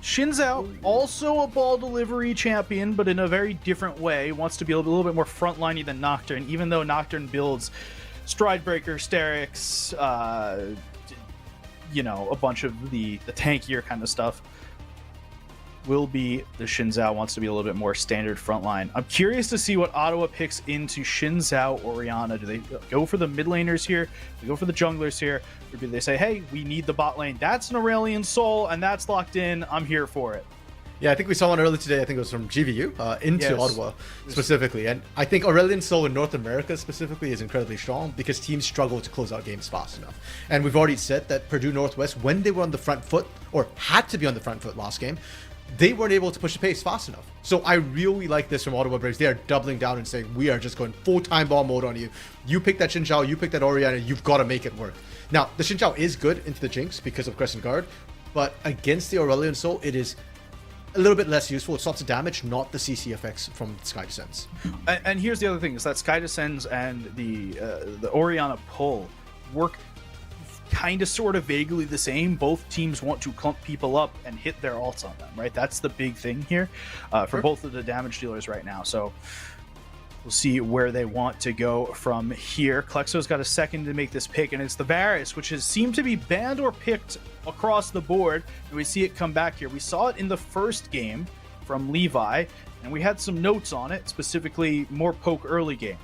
Zhao, also a ball delivery champion, but in a very different way. Wants to be a little bit more frontliney than Nocturne, even though Nocturne builds Stridebreaker, Sterix, a bunch of the tankier kind of stuff. Will be the Xin Zhao wants to be a little bit more standard frontline. I'm curious to see what Ottawa picks into Xin Zhao, Orianna. Do they go for the mid laners here? Do they go for the junglers here? Or do they say, hey, we need the bot lane? That's an Aurelion Soul, and that's locked in. I'm here for it. Yeah, I think we saw one earlier today. I think it was from GVU into Ottawa specifically. And I think Aurelion Soul in North America specifically is incredibly strong because teams struggle to close out games fast enough. And we've already said that Purdue Northwest, when they were on the front foot, or had to be on the front foot last game, they weren't able to push the pace fast enough. So I really like this from Ottawa Braves. They are doubling down and saying, we are just going full time ball mode on you. You pick that Xin Zhao, you pick that Orianna, you've got to make it work. Now, the Xin Zhao is good into the Jinx because of Crescent Guard, but against the Aurelion Soul, it is a little bit less useful. It stops the damage, not the CC effects from Sky Descents. And here's the other thing, is that Sky Descends and the Orianna pull work kind of sort of vaguely the same. Both teams want to clump people up and hit their ults on them, right? That's the big thing here for both of the damage dealers right now. So we'll see where they want to go from here. Klexo's got a second to make this pick, and it's the Varus, which has seemed to be banned or picked across the board, and we see it come back here. We saw it in the first game from Levi, and we had some notes on it, specifically more poke early game.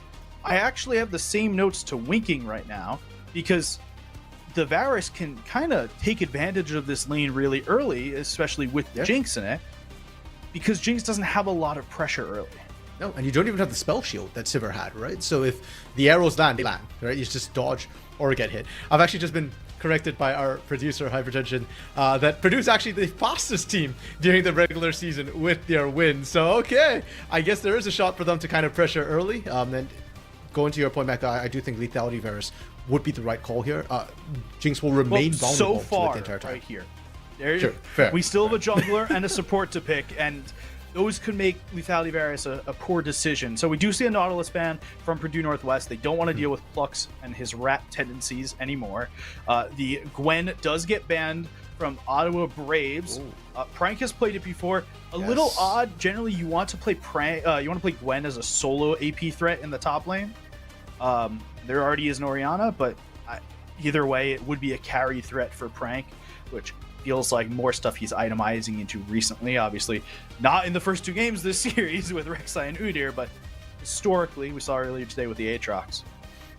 I actually have the same notes to Winking right now, because the Varus can kind of take advantage of this lane really early, especially with Jinx in it, because Jinx doesn't have a lot of pressure early. No, and you don't even have the spell shield that Sivir had, right? So if the arrows land, they land, right? You just dodge or get hit. I've actually just been corrected by our producer, Hypertension, that Purdue's actually the fastest team during the regular season with their win. So, okay, I guess there is a shot for them to kind of pressure early. And going to your point, Mecca, I do think Lethality Varus would be the right call here. Jinx will remain vulnerable so far to it the entire time. right here. There, sure, fair, we still have a jungler and a support to pick, and those could make Lethality Varus a poor decision. So we do see a Nautilus ban from Purdue Northwest. They don't want to deal with Plux and his rat tendencies anymore. The Gwen does get banned from Ottawa Braves. Prank has played it before. A little odd. Generally, you want to play you want to play Gwen as a solo AP threat in the top lane. There already is an Orianna, but either way, it would be a carry threat for Prank, which feels like more stuff he's itemizing into recently. Obviously, not in the first 2 games this series with Rek'Sai and Udyr, but historically, we saw earlier today with the Aatrox.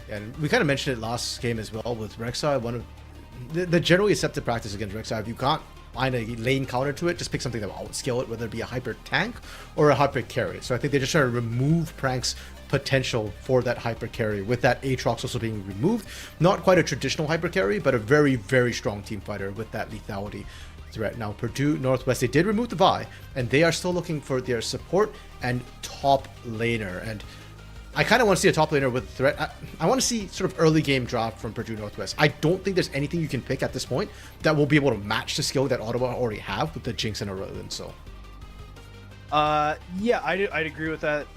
Yeah, and we kind of mentioned it last game as well with Rek'Sai. One of the generally accepted practice against Rek'Sai, if you can't find a lane counter to it, just pick something that will outscale it, whether it be a hyper tank or a hyper carry. So I think they're just trying to remove Prank's potential for that hyper carry, with that Aatrox also being removed. Not quite a traditional hyper carry, but a very, very strong team fighter with that lethality threat. Now, Purdue Northwest, they did remove the Vi, and they are still looking for their support and top laner. And I kind of want to see a top laner with threat. I want to see sort of early game draft from Purdue Northwest. I don't think there's anything you can pick at this point that will be able to match the skill that Ottawa already have with the Jinx and Aurelion. So, yeah, I'd agree with that.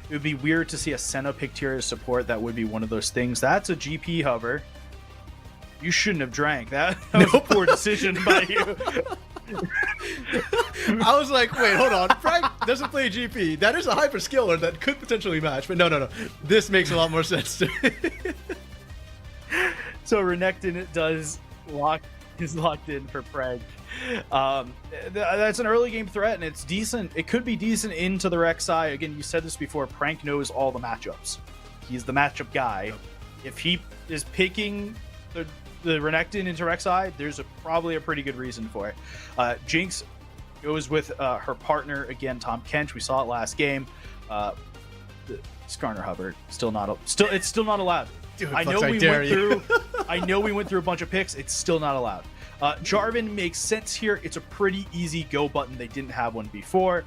It would be weird to see a Senna picked here as support. That would be one of those things. That's a GP hover. You shouldn't have drank that. That was a poor decision by you. I was like, wait, hold on. Frank doesn't play GP. That is a hyper skiller that could potentially match. But no. This makes a lot more sense to me. So Renekton is locked in for Preg. That's an early game threat, and it's decent. It could be decent into the Rek'Sai. Again, you said this before. Prank knows all the matchups. He's the matchup guy. Yep. If he is picking the Renekton into Rek'Sai, there's probably a pretty good reason for it. Jinx goes with her partner again, Tom Kench. We saw it last game. Skarner Hubbard it's still not allowed. Dude, I know we went through a bunch of picks. It's still not allowed. Jarvan makes sense here. It's a pretty easy go button. They didn't have one before.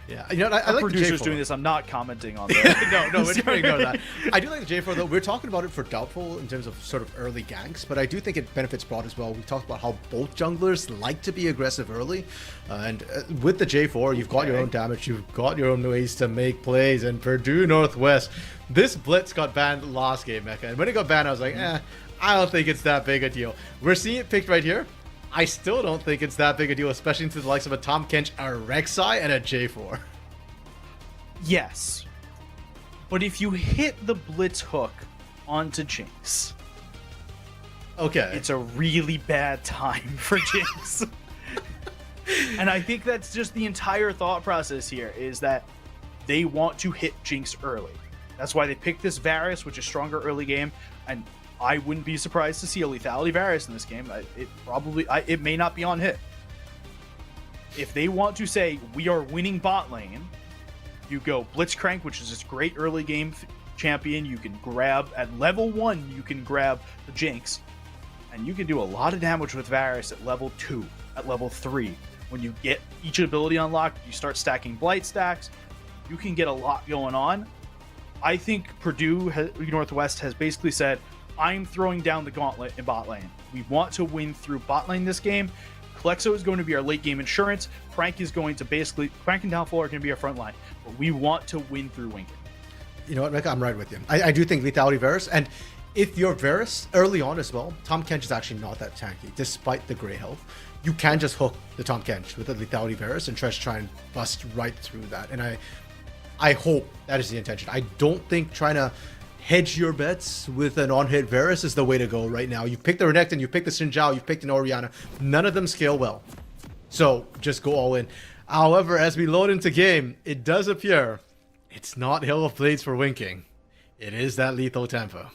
Yeah, you know, I like producers the J4 doing this. I'm not commenting on that. no, we're trying to ignore that. I do like the J4 though. We're talking about it for Doubtful in terms of sort of early ganks, but I do think it benefits Broad as well. We talked about how both junglers like to be aggressive early, and with the J4, you've got your own damage, you've got your own ways to make plays. And Purdue Northwest, this Blitz got banned last game, Mecha, and when it got banned, I was like, I don't think it's that big a deal. We're seeing it picked right here. I still don't think it's that big a deal, especially to the likes of a Tom Kench, a Rek'Sai, and a J4. Yes. But if you hit the Blitz hook onto Jinx, okay, it's a really bad time for Jinx. And I think that's just the entire thought process here, is that they want to hit Jinx early. That's why they picked this Varus, which is stronger early game, and I wouldn't be surprised to see a lethality Varus in this game. It may not be on hit. If they want to say, we are winning bot lane, you go Blitzcrank, which is this great early game champion. You can grab, at level 1, you can grab the Jinx, and you can do a lot of damage with Varus at level 2, at level 3. When you get each ability unlocked, you start stacking Blight stacks, you can get a lot going on. I think Purdue Northwest has basically said, I'm throwing down the gauntlet in bot lane. We want to win through bot lane this game. Kalexo is going to be our late game insurance. Prank is going to Prank and Downfall are going to be our front line. But we want to win through Winking. You know what, Mecha? I'm right with you. I do think lethality Varus, and if you're Varus early on as well, Tom Kench is actually not that tanky, despite the gray health. You can just hook the Tom Kench with the lethality Varus and try and bust right through that. And I hope that is the intention. I don't think trying to hedge your bets with an on-hit Varus is the way to go right now. You've picked the Renekton, you've picked the Xin Zhao, you've picked an Orianna. None of them scale well. So just go all in. However, as we load into game, it does appear it's not Hill of Blades for Winking. It is that lethal tempo.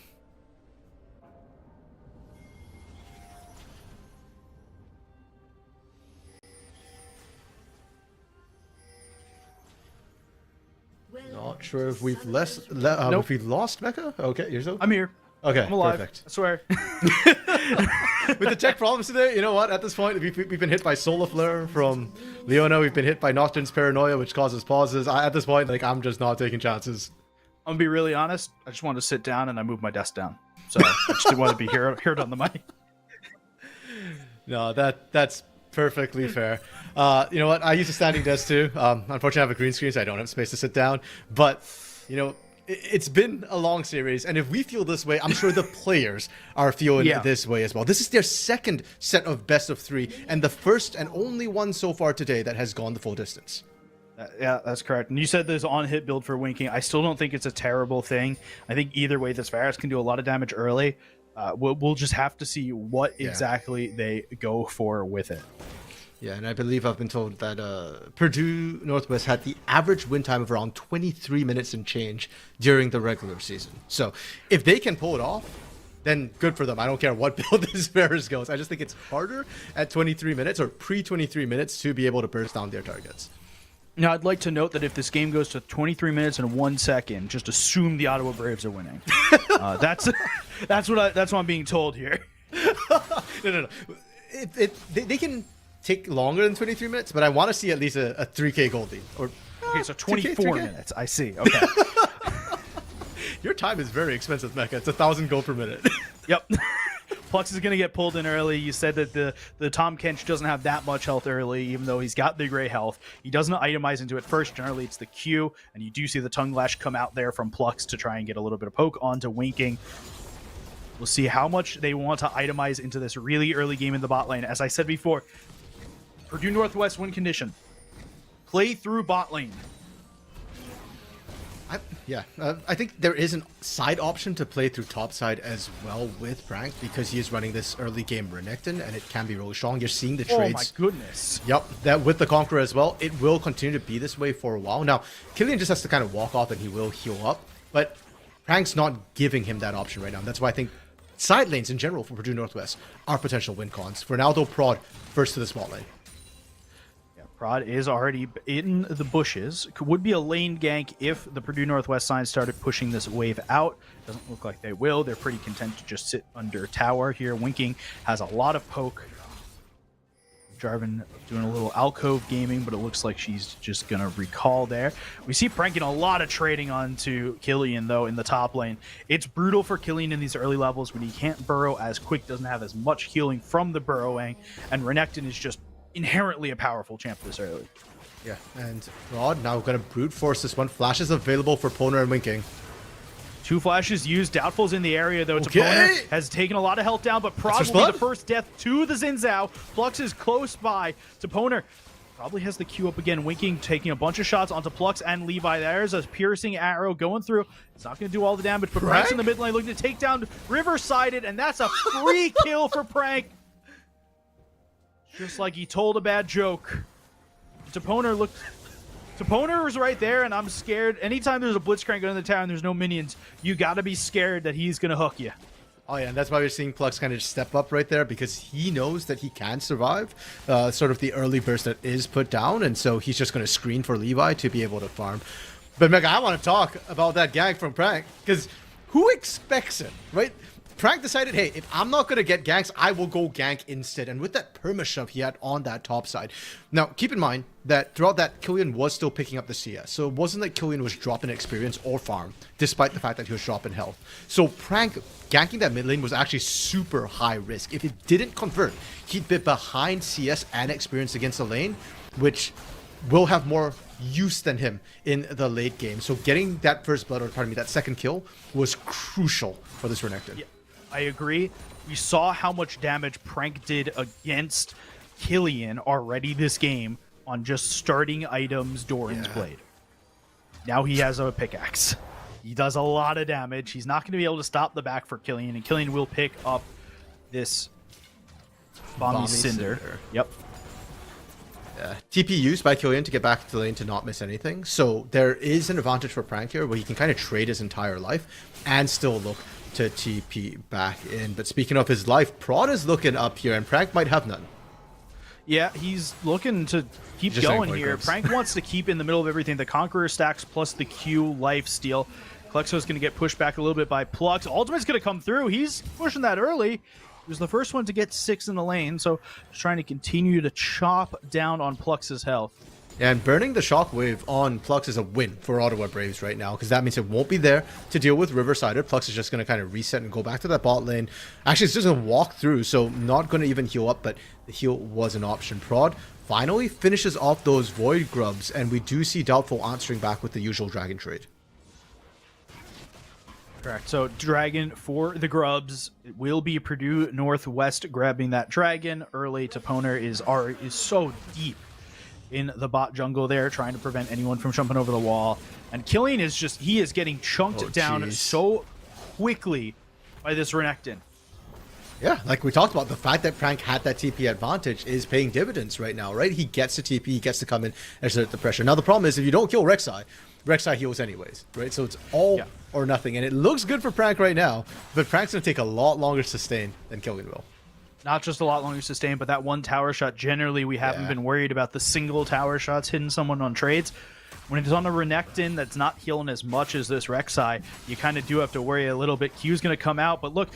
Not sure if we've lost Mecha. Okay, you're so. I'm here. Okay, I'm alive. perfect. I swear. With the tech problems today, you know what? At this point, we've been hit by Solar Flare from Leona. We've been hit by Nocturne's Paranoia, which causes pauses. At this point, I'm just not taking chances. I'm gonna be really honest. I just wanted to sit down and I moved my desk down, so I just didn't want to be heard on the mic. No, that's Perfectly fair. You know what? I use a standing desk too. Unfortunately, I have a green screen, so I don't have space to sit down. But, you know, it's been a long series, and if we feel this way, I'm sure the players are feeling this way as well. This is their second set of best of 3, and the first and only one so far today that has gone the full distance. Yeah, that's correct. And you said there's on-hit build for Winking. I still don't think it's a terrible thing. I think either way, this virus can do a lot of damage early. We'll just have to see what exactly they go for with it. Yeah, and I believe I've been told that Purdue Northwest had the average win time of around 23 minutes and change during the regular season. So if they can pull it off, then good for them. I don't care what build this Bears goes. I just think it's harder at 23 minutes or pre-23 minutes to be able to burst down their targets. Now, I'd like to note that if this game goes to 23 minutes and 1 second, just assume the Ottawa Braves are winning. That's what I'm being told here. No. They can take longer than 23 minutes, but I want to see at least a 3K goal lead. Okay, so 24 minutes. I see. Okay. Your time is very expensive, Mecha. It's 1,000 gold per minute. Yep. Plux is going to get pulled in early. You said that the Tom Kench doesn't have that much health early, even though he's got the gray health. He doesn't itemize into it first. Generally, it's the Q, and you do see the Tongue Lash come out there from Plux to try and get a little bit of poke onto Winking. We'll see how much they want to itemize into this really early game in the bot lane. As I said before, Purdue Northwest win condition. Play through bot lane. I think there is a side option to play through top side as well with Prank because he is running this early game Renekton and it can be really strong. You're seeing the trades. Oh my goodness. Yep, that with the Conqueror as well, it will continue to be this way for a while. Now, Killian just has to kind of walk off and he will heal up, but Prank's not giving him that option right now. That's why I think side lanes in general for Purdue Northwest are potential win cons. For now, though, Prod first to the small lane. Prod is already in the bushes. Would be a lane gank if the Purdue Northwest side started pushing this wave out. Doesn't look like they will. They're pretty content to just sit under tower here. Winking has a lot of poke. Jarvan doing a little alcove gaming, but it looks like she's just going to recall there. We see Prank getting a lot of trading onto Killian, though, in the top lane. It's brutal for Killian in these early levels when he can't burrow as quick, doesn't have as much healing from the burrowing, and Renekton is just inherently a powerful champ this early. Yeah, and Rod now going to brute force this one. Flashes available for Poner and Winking. 2 flashes used. Doubtful's in the area, though. Poner has taken a lot of health down, but Prod will be the first death to the Xin Zhao. Plux is close by. Poner probably has the Q up again. Winking taking a bunch of shots onto Plux and Levi. There's a piercing arrow going through. It's not going to do all the damage, but Prank's in the mid lane looking to take down River-sided, and that's a free kill for Prank. Just like he told a bad joke. Poner was right there, and I'm scared. Anytime there's a Blitzcrank going to the tower and there's no minions, you got to be scared that he's going to hook you. Oh yeah, and that's why we're seeing Plux kind of step up right there because he knows that he can survive sort of the early burst that is put down, and so he's just going to screen for Levi to be able to farm. But Mega, I want to talk about that gank from Prank because who expects it, right? Prank decided, hey, if I'm not going to get ganks, I will go gank instead. And with that perma-shove he had on that top side. Now, keep in mind that throughout that, Killian was still picking up the CS. So it wasn't like Killian was dropping experience or farm, despite the fact that he was dropping health. So Prank ganking that mid lane was actually super high risk. If it didn't convert, he'd be behind CS and experience against the lane, which will have more use than him in the late game. So getting that first blood, or pardon me, that second kill was crucial for this Renekton. Yeah. I agree. We saw how much damage Prank did against Killian already this game on just starting items Doran's Blade. Now he has a pickaxe. He does a lot of damage. He's not going to be able to stop the back for Killian, and Killian will pick up this Bomby Cinder. Yep. TP used by Killian to get back to the lane to not miss anything. So there is an advantage for Prank here where he can kind of trade his entire life and still look to TP back in. But speaking of his life, Prod is looking up here, and Prank might have none. Yeah, he's looking to keep going here. Prank wants to keep in the middle of everything. The Conqueror stacks plus the Q life steal. Klexo's going to get pushed back a little bit by Plux. Ultimate's going to come through. He's pushing that early. He was the first one to get 6 in the lane, so just trying to continue to chop down on Plux's health. And burning the Shockwave on Plux is a win for Ottawa Braves right now, because that means it won't be there to deal with Riverside. Plux is just going to kind of reset and go back to that bot lane. Actually, it's just going to walk through, so not going to even heal up, but the heal was an option. Prod finally finishes off those Void Grubs, and we do see Doubtful answering back with the usual Dragon trade. Correct. So Dragon for the Grubs. It will be Purdue Northwest grabbing that Dragon. Early Toponer is so deep in the bot jungle there, trying to prevent anyone from jumping over the wall. And Killian is just, he is getting chunked down so quickly by this Renekton. Yeah, like we talked about, the fact that Prank had that TP advantage is paying dividends right now, right? He gets the TP, he gets to come in and exert the pressure. Now the problem is, if you don't kill Rek'Sai, Rek'Sai heals anyways, right? So it's all or nothing. And it looks good for Prank right now, but Prank's going to take a lot longer to sustain than Killian will. Not just a lot longer to sustain, but that one tower shot, generally we haven't been worried about the single tower shots hitting someone on trades. When it's on a Renekton that's not healing as much as this Rek'Sai, you kind of do have to worry a little bit. Q's going to come out, but look,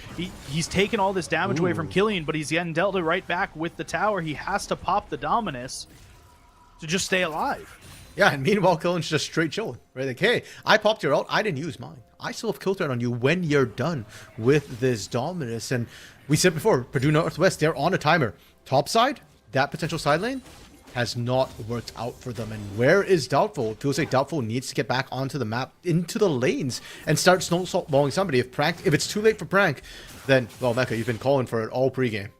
he's taken all this damage away from Killian, but he's getting dealt right back with the tower. He has to pop the Dominus to just stay alive. Yeah, and meanwhile, Killian's just straight chilling, right? Like, hey, I popped your ult, I didn't use mine. I still have kill threat on you when you're done with this Dominus. And we said before, Purdue Northwest, they're on a timer. Top side, that potential side lane has not worked out for them. And where is Doubtful? It feels like Doubtful needs to get back onto the map, into the lanes, and start snowballing somebody. If it's too late for Prank, then, well, Mecha, you've been calling for it all pregame.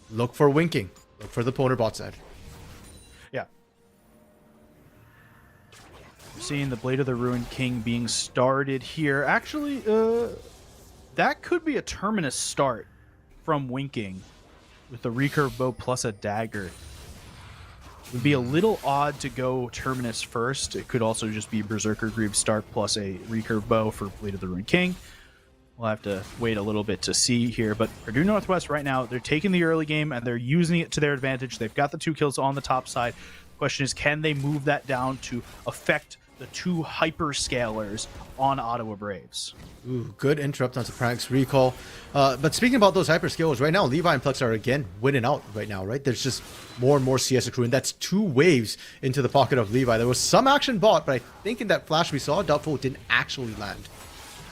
Look for winking. Look for the Poner bot side. Yeah. Seeing the Blade of the Ruined King being started here. Actually, that could be a Terminus start from winking with the recurve bow plus a dagger. It would be a little odd to go Terminus first. It could also just be Berserker Greaves start plus a recurve bow for Blade of the Ruined King. We'll have to wait a little bit to see here. But Purdue Northwest right now, they're taking the early game and they're using it to their advantage. They've got the 2 kills on the top side. The question is, can they move that down to affect the 2 hyperscalers on Ottawa Braves? Ooh, good interrupt onto Prank's recall. But speaking about those hyperscalers, right now, Levi and Plux are again winning out right now, right? There's just more and more CS accruing. That's 2 waves into the pocket of Levi. There was some action bought, but I think in that flash we saw, Doubtful didn't actually land.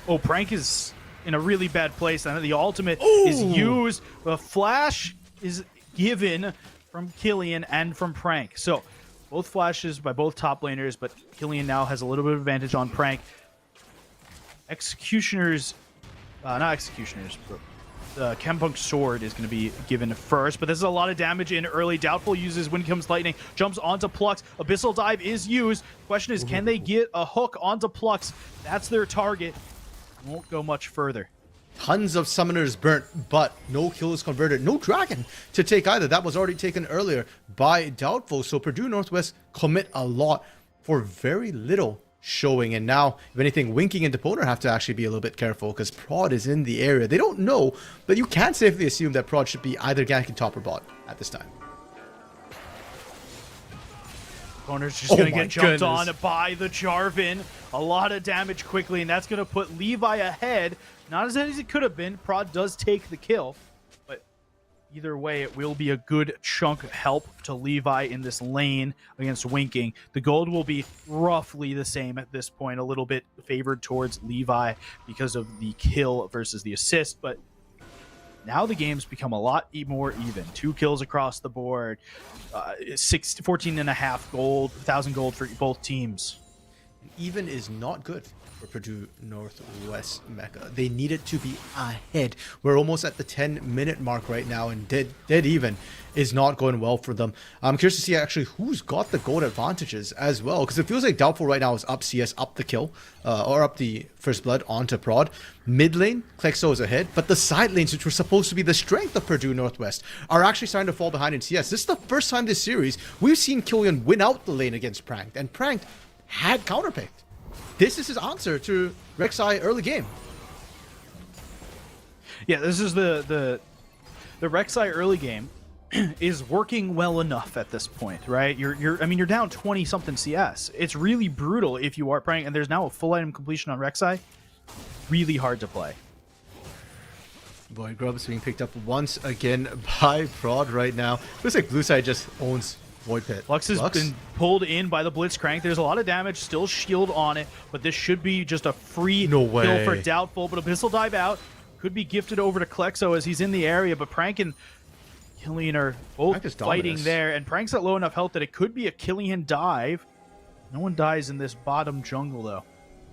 Oh, Prank is in a really bad place. And the ultimate is used. The flash is given from Killian and from Prank. So both flashes by both top laners, but Killian now has a little bit of advantage on Prank. Executioner's, not Executioner's, but the Chempunk Sword is going to be given first, but this is a lot of damage in early. Doubtful uses When Comes Lightning, jumps onto Plux. Abyssal Dive is used. Question is, can they get a hook onto Plux? That's their target. Won't go much further. Tons of summoners burnt, but no kills converted. No dragon to take either. That was already taken earlier by Doubtful. So Purdue Northwest commit a lot for very little showing. And now, if anything, Winking and Deponer have to actually be a little bit careful because Prod is in the area. They don't know, but you can safely assume that Prod should be either ganking top or bot at this time. Deponer's just going to get jumped on by the Jarvan. A lot of damage quickly, and that's going to put Levi ahead. Not as it could have been. Prod does take the kill, but either way, it will be a good chunk of help to Levi in this lane against Winking. The gold will be roughly the same at this point, a little bit favored towards Levi because of the kill versus the assist, but now the game's become a lot more even. 2 kills across the board, 14.5 gold, 1,000 gold for both teams. Even is not good for Purdue Northwest Mecha. They need it to be ahead. We're almost at the 10-minute mark right now, and dead even is not going well for them. I'm curious to see actually who's got the gold advantages as well, because it feels like Doubtful right now is up CS, up the kill, or up the first blood onto Prod. Mid lane, Klexo is ahead, but the side lanes, which were supposed to be the strength of Purdue Northwest, are actually starting to fall behind in CS. This is the first time this series we've seen Killian win out the lane against Pranked, and Pranked had counterpicked. This is his answer to Rek'Sai early game. Yeah, this is the Rek'Sai early game is working well enough at this point, right? You're down 20 something CS. It's really brutal if you are playing, and there's now a full item completion on Rek'Sai. Really hard to play. Void Grubs being picked up once again by Prod right now. Looks like Blue Side just owns Void Pit. Flux has been pulled in by the Blitzcrank. There's a lot of damage, still shield on it, but this should be just a free kill for Doubtful. But Abyssal Dive out. Could be gifted over to Klexo as he's in the area, but Prank and Killian are both fighting there. And Prank's at low enough health that it could be a Killian dive. No one dies in this bottom jungle, though.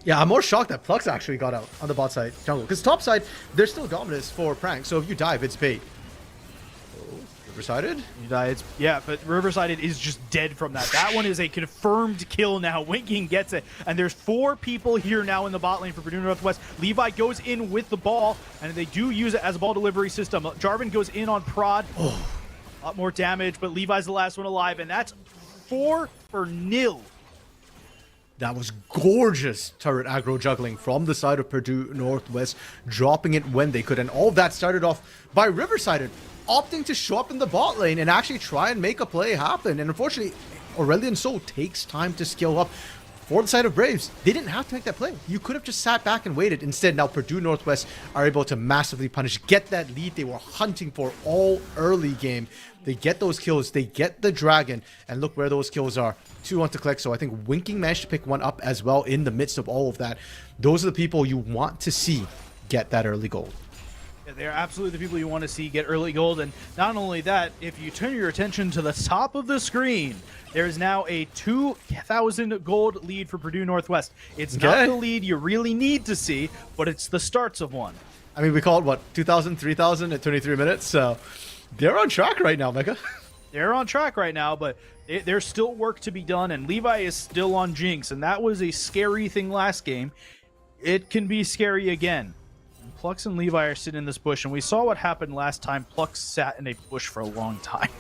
Yeah, I'm more shocked that Plux actually got out on the bot side jungle. Because top side, there's still dominance for Prank, so if you dive, it's bait. Riversided? You die, yeah, but Riversided is just dead from that. That one is a confirmed kill now. Winking gets it. And there's 4 people here now in the bot lane for Purdue Northwest. Levi goes in with the ball, and they do use it as a ball delivery system. Jarvan goes in on prod. A lot more damage, but Levi's the last one alive, and that's 4-0. That was gorgeous turret aggro juggling from the side of Purdue Northwest, dropping it when they could. And all of that started off by Riversided opting to show up in the bot lane and actually try and make a play happen. And unfortunately, Aurelion Sol takes time to skill up. For the side of Braves, they didn't have to make that play. You could have just sat back and waited. Instead, now Purdue Northwest are able to massively punish, get that lead they were hunting for all early game. They get those kills, they get the dragon, and look where those kills are. 2 onto Kleck, so I think Winking managed to pick one up as well in the midst of all of that. Those are the people you want to see get that early gold. Yeah, they're absolutely the people you want to see get early gold, and not only that, if you turn your attention to the top of the screen, there is now a 2,000 gold lead for Purdue Northwest. It's not the lead you really need to see, but it's the starts of one. I mean, we call it, what, 2,000, 3,000 at 23 minutes, so they're on track right now, Mecca. They're on track right now, but there's still work to be done, and Levi is still on Jinx, and that was a scary thing last game. It can be scary again. And Plux and Levi are sitting in this bush, and we saw what happened last time. Plux sat in a bush for a long time.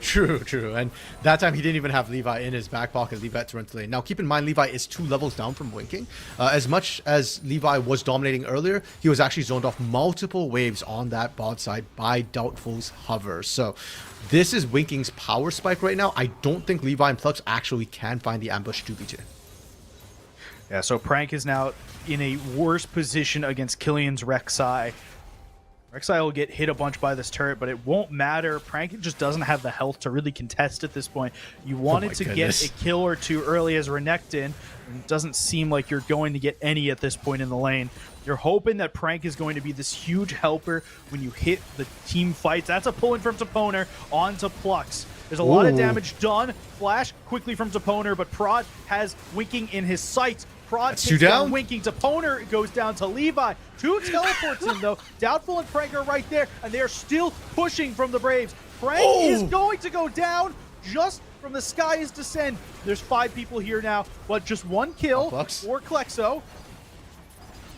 True. And that time he didn't even have Levi in his back pocket. Levi to run to lane. Now keep in mind, Levi is 2 levels down from Winking. As much as Levi was dominating earlier, he was actually zoned off multiple waves on that bot side by Doubtful's hover. So this is Winking's power spike right now. I don't think Levi and Plux actually can find the ambush 2v2. Yeah, so Prank is now in a worse position against Killian's Rek'Sai. Rek'Sai will get hit a bunch by this turret, but it won't matter. Prank just doesn't have the health to really contest at this point. You wanted to get a kill or two early as Renekton, and it doesn't seem like you're going to get any at this point in the lane. You're hoping that Prank is going to be this huge helper when you hit the team fights. That's a pull in from Toponer onto Plux. There's a lot of damage done. Flash quickly from Toponer, but Prod has Winking in his sights. Prod takes down Winking. Toponer goes down to Levi. 2 teleports in, though. Doubtful and Prank are right there, and they are still pushing from the Braves. Prank is going to go down just from the skies descend. There's 5 people here now, but just 1 kill for Klexo.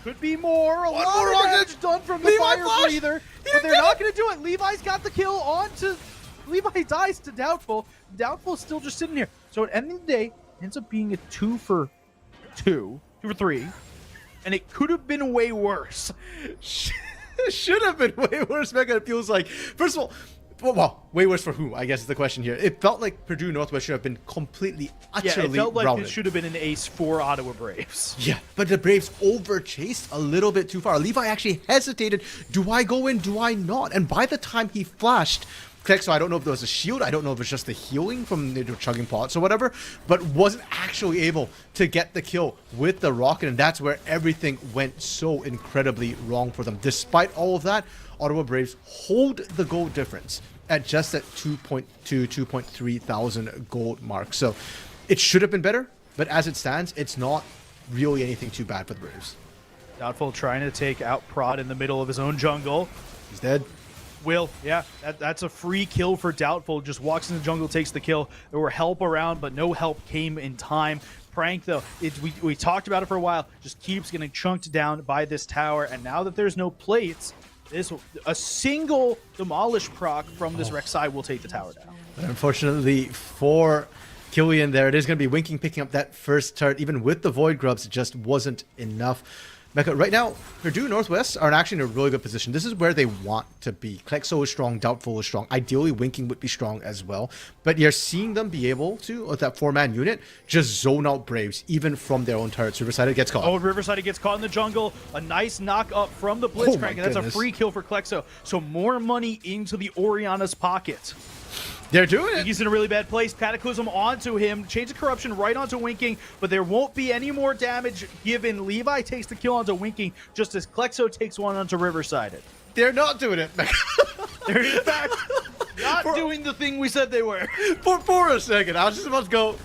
Could be more. A lot of damage done from the fire breather, but they're not going to do it. Levi's got the kill onto... Levi dies to Doubtful. Doubtful's still just sitting here. So at the end of the day, it ends up being a 2 for 3, and it could have been way worse. It should have been way worse, Mega. It feels like, first of all, well, way worse for who, I guess is the question here. It felt like Purdue Northwest should have been completely, utterly it felt like routed. It should have been an ace for Ottawa Braves. Yeah, but the Braves overchased a little bit too far. Levi actually hesitated. Do I go in? Do I not? And by the time he flashed, so I don't know if there was a shield, I don't know if it's just the healing from the chugging pots or whatever, but wasn't actually able to get the kill with the rocket, and that's where everything went so incredibly wrong for them. Despite all of that, Ottawa Braves hold the gold difference at just that 2.3 thousand gold mark. So it should have been better, but as it stands, it's not really anything too bad for the Braves. Doubtful trying to take out Prod in the middle of his own jungle. He's dead. Will, yeah, that's a free kill for Doubtful. Just walks in the jungle, takes the kill. There were help around, but no help came in time. Prank, though, we talked about it for a while, just keeps getting chunked down by this tower. And now that there's no plates, a single demolish proc from this Rek'Sai will take the tower down. But unfortunately for Killian there, it is going to be Winking picking up that first turret. Even with the Void Grubs, it just wasn't enough. Mecca, right now, Purdue Northwest are actually in a really good position. This is where they want to be. Klexo is strong, Doubtful is strong. Ideally, Winking would be strong as well. But you're seeing them be able to, with that 4-man unit, just zone out Braves, even from their own turrets. Riverside gets caught. Oh, Riverside gets caught in the jungle. A nice knock up from the Blitzcrank, and that's a free kill for Klexo. So more money into the Oriana's pocket. They're doing it. He's in a really bad place. Cataclysm onto him. Chains of Corruption right onto Winking, but there won't be any more damage given. Levi takes the kill onto Winking, just as Klexo takes one onto Riverside. They're not doing it. They're in fact not doing the thing we said they were. For a second, I was just about to go,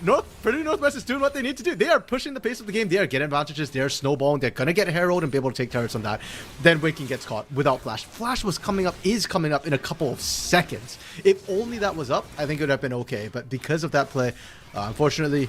Purdue Northwest is doing what they need to do. They are pushing the pace of the game. They are getting advantages. They are snowballing. They're going to get Herald and be able to take turrets on that. Then Winking gets caught without Flash. Flash is coming up in a couple of seconds. If only that was up, I think it would have been okay. But because of that play, unfortunately,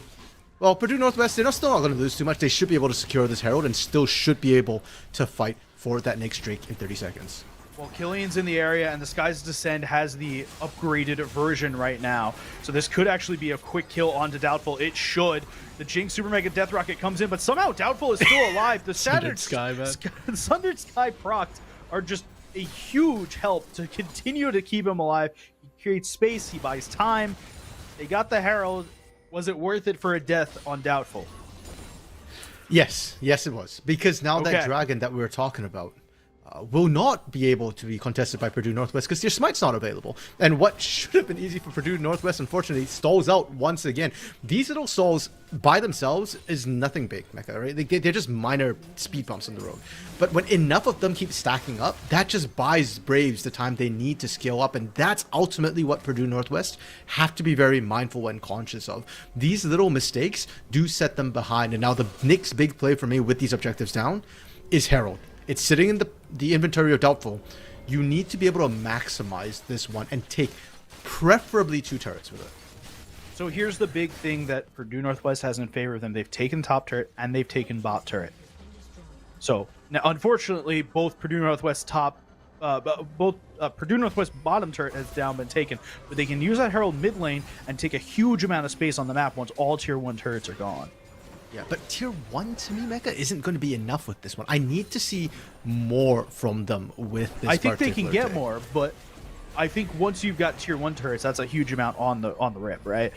well, Purdue Northwest, they're still not going to lose too much. They should be able to secure this Herald and still should be able to fight for that next streak in 30 seconds. Well, Killian's in the area, and the Skies Descend has the upgraded version right now. So this could actually be a quick kill onto Doubtful. It should. The Jinx Super Mega Death Rocket comes in, but somehow Doubtful is still alive. The Sundered Sky, man. Sundered Sky procs are just a huge help to continue to keep him alive. He creates space. He buys time. They got the Herald. Was it worth it for a death on Doubtful? Yes, it was. Because now that dragon that we were talking about will not be able to be contested by Purdue Northwest because their smite's not available. And what should have been easy for Purdue Northwest, unfortunately, stalls out once again. These little stalls by themselves is nothing big, Mecha, right? They're just minor speed bumps on the road. But when enough of them keep stacking up, that just buys Braves the time they need to scale up. And that's ultimately what Purdue Northwest have to be very mindful and conscious of. These little mistakes do set them behind. And now the next big play for me with these objectives down is Herald. It's sitting in the inventory of Doubtful. You need to be able to maximize this one and take preferably 2 turrets with it. So here's the big thing that Purdue Northwest has in favor of them. They've taken top turret and they've taken bot turret. So now, unfortunately, both Purdue Northwest Purdue Northwest bottom turret has down been taken, but they can use that Herald mid lane and take a huge amount of space on the map once all tier 1 turrets are gone. Yeah, but tier 1 to me, Mecha, isn't going to be enough with this one. I need to see more from them with this. I think they can get more, but I think once you've got tier 1 turrets, that's a huge amount on the rip, right?